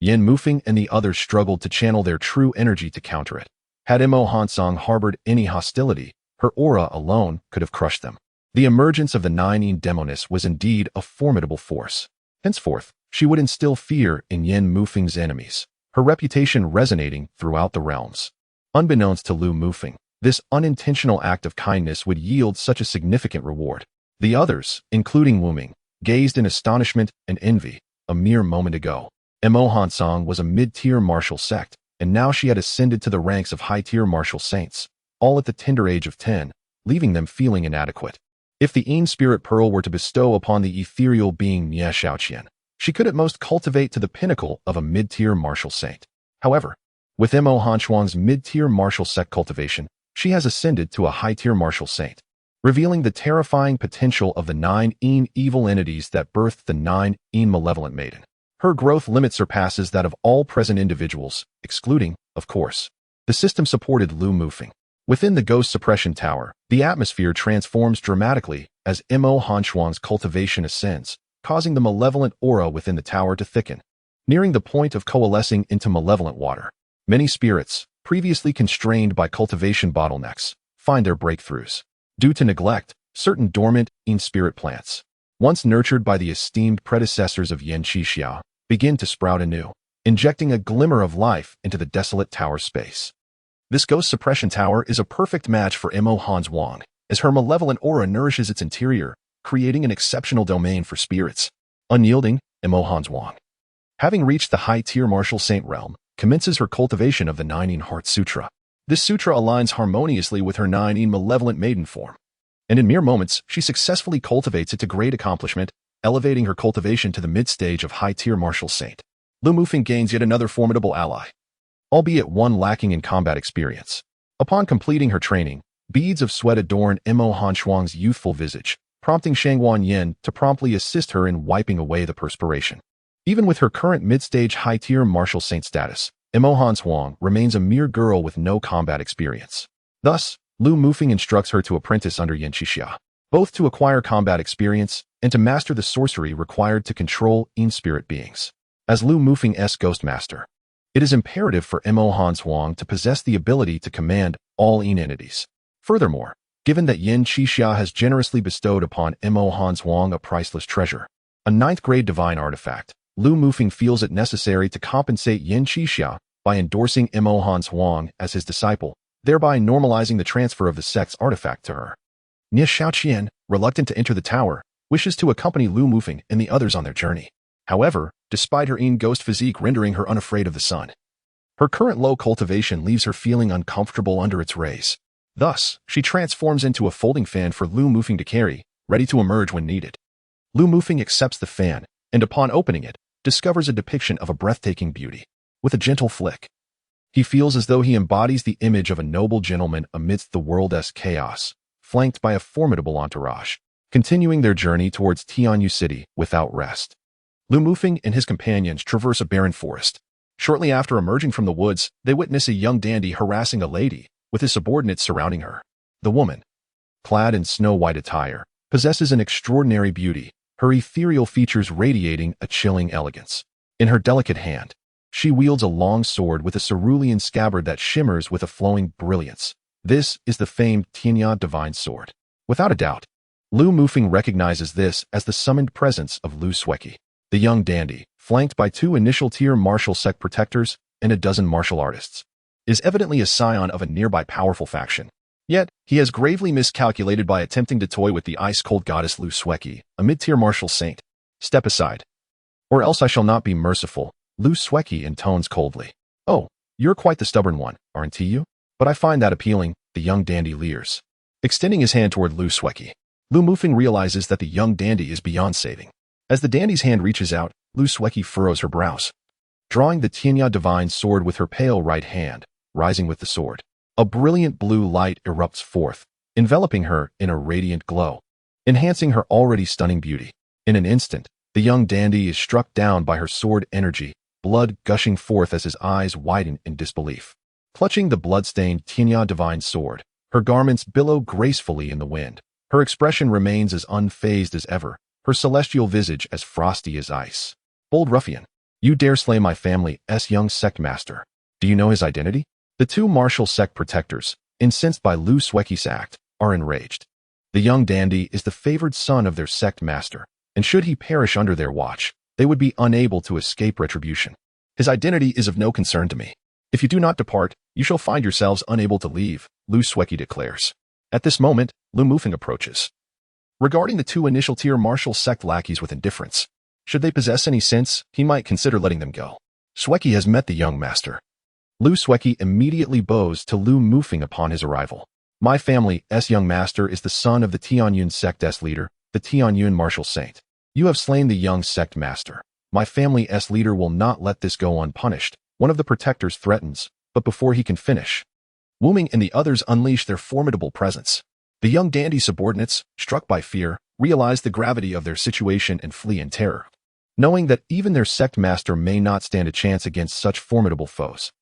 Yin Mufeng and the others struggled to channel their true energy to counter it. Had Mo Hansong harbored any hostility, her aura alone could have crushed them. The emergence of the 9 Yin Demoness was indeed a formidable force. Henceforth, she would instill fear in Yin Mufeng's enemies, her reputation resonating throughout the realms. Unbeknownst to Lu Mufeng, this unintentional act of kindness would yield such a significant reward. The others, including Wu Ming, gazed in astonishment and envy. A mere moment ago, Mo Hansong was a mid-tier martial sect, and now she had ascended to the ranks of high-tier martial saints, all at the tender age of 10, leaving them feeling inadequate. If the Yin Spirit Pearl were to bestow upon the ethereal being Ye Xiaoqian, she could at most cultivate to the pinnacle of a mid-tier martial saint. However, with Mo Hanshuang's mid-tier martial sect cultivation, she has ascended to a high-tier martial saint, revealing the terrifying potential of the 9 Yin evil entities that birthed the 9 Yin malevolent maiden. Her growth limit surpasses that of all present individuals, excluding, of course, the system-supported Lu Mufeng. Within the Ghost Suppression Tower, the atmosphere transforms dramatically as Mo Hanshuang's cultivation ascends, causing the malevolent aura within the tower to thicken, nearing the point of coalescing into malevolent water. Many spirits, previously constrained by cultivation bottlenecks, find their breakthroughs. Due to neglect, certain dormant Yin spirit plants, once nurtured by the esteemed predecessors of Yin Qixia, begin to sprout anew, injecting a glimmer of life into the desolate tower space. This Ghost Suppression Tower is a perfect match for Mo Hanshuang, as her malevolent aura nourishes its interior, creating an exceptional domain for spirits. Unyielding, Mo Hanshuang, having reached the high-tier martial saint realm, commences her cultivation of the 9 Yin Heart Sutra. This sutra aligns harmoniously with her 9 Yin malevolent maiden form, and in mere moments, she successfully cultivates it to great accomplishment, elevating her cultivation to the mid-stage of high-tier martial saint. Lu Mufeng gains yet another formidable ally, albeit one lacking in combat experience. Upon completing her training, beads of sweat adorn Mo Hanshuang's youthful visage, prompting Shangguan Yin to promptly assist her in wiping away the perspiration. Even with her current mid-stage high-tier martial saint status, Mo Hanshuang remains a mere girl with no combat experience. Thus, Lu Mufeng instructs her to apprentice under Yin Qixia, both to acquire combat experience and to master the sorcery required to control Yin spirit beings. As Lu Mufeng's Ghost Master, it is imperative for Mo Hanshuang to possess the ability to command all Yin entities. Furthermore, given that Yin Qixia has generously bestowed upon Mo Hanshuang a priceless treasure, a 9th-grade divine artifact, Lu Mufeng feels it necessary to compensate Yin Qixia by endorsing Mo Hanshuang as his disciple, thereby normalizing the transfer of the sect's artifact to her. Ye Xiaoqian, reluctant to enter the tower, wishes to accompany Lu Mufeng and the others on their journey. However, despite her Yin ghost physique rendering her unafraid of the sun, her current low cultivation leaves her feeling uncomfortable under its rays. Thus, she transforms into a folding fan for Lu Mufeng to carry, ready to emerge when needed. Lu Mufeng accepts the fan, and upon opening it, discovers a depiction of a breathtaking beauty. With a gentle flick, he feels as though he embodies the image of a noble gentleman amidst the world's chaos, flanked by a formidable entourage, continuing their journey towards Tianyu City without rest. Lu Mufeng and his companions traverse a barren forest. Shortly after emerging from the woods, they witness a young dandy harassing a lady, with his subordinates surrounding her. The woman, clad in snow-white attire, possesses an extraordinary beauty, her ethereal features radiating a chilling elegance. In her delicate hand, She wields a long sword with a cerulean scabbard that shimmers with a flowing brilliance. This is the famed Tianya divine sword. Without a doubt, Lu Mufeng recognizes this as the summoned presence of Lu Sweki, the young dandy, flanked by 2 initial-tier martial sect protectors and a dozen martial artists, is evidently a scion of a nearby powerful faction. Yet, he has gravely miscalculated by attempting to toy with the ice-cold goddess Lu Sweki, a mid-tier martial saint. Step aside, or else I shall not be merciful, Lu Sweki intones coldly. Oh, you're quite the stubborn one, aren't you? But I find that appealing, the young dandy leers. Extending his hand toward Lu Sweki, Lu Mufeng realizes that the young dandy is beyond saving. As the dandy's hand reaches out, Lu Sweki furrows her brows, drawing the Tianya divine sword with her pale right hand, rising with the sword. A brilliant blue light erupts forth, enveloping her in a radiant glow, enhancing her already stunning beauty. In an instant, the young dandy is struck down by her sword energy, blood gushing forth as his eyes widen in disbelief. Clutching the blood-stained Tianya divine sword, her garments billow gracefully in the wind. Her expression remains as unfazed as ever, her celestial visage as frosty as ice. Bold ruffian, you dare slay my family's young sect master. Do you know his identity? The 2 martial sect protectors, incensed by Lu Sweki's act, are enraged. The young dandy is the favored son of their sect master, and should he perish under their watch, they would be unable to escape retribution. His identity is of no concern to me. If you do not depart, you shall find yourselves unable to leave, Lu Sweki declares. At this moment, Lu Mufeng approaches, regarding the 2 initial-tier martial sect lackeys with indifference. Should they possess any sense, he might consider letting them go. Sweki has met the young master. Lu Sweki immediately bows to Lu Mufeng upon his arrival. My family's young master is the son of the Tianyun sect's leader, the Tianyun martial saint. You have slain the young sect master. My family's leader will not let this go unpunished, one of the protectors threatens, but before he can finish, Wu Ming and the others unleash their formidable presence. The young dandy subordinates, struck by fear, realize the gravity of their situation and flee in terror, knowing that even their sect master may not stand a chance against such formidable foes.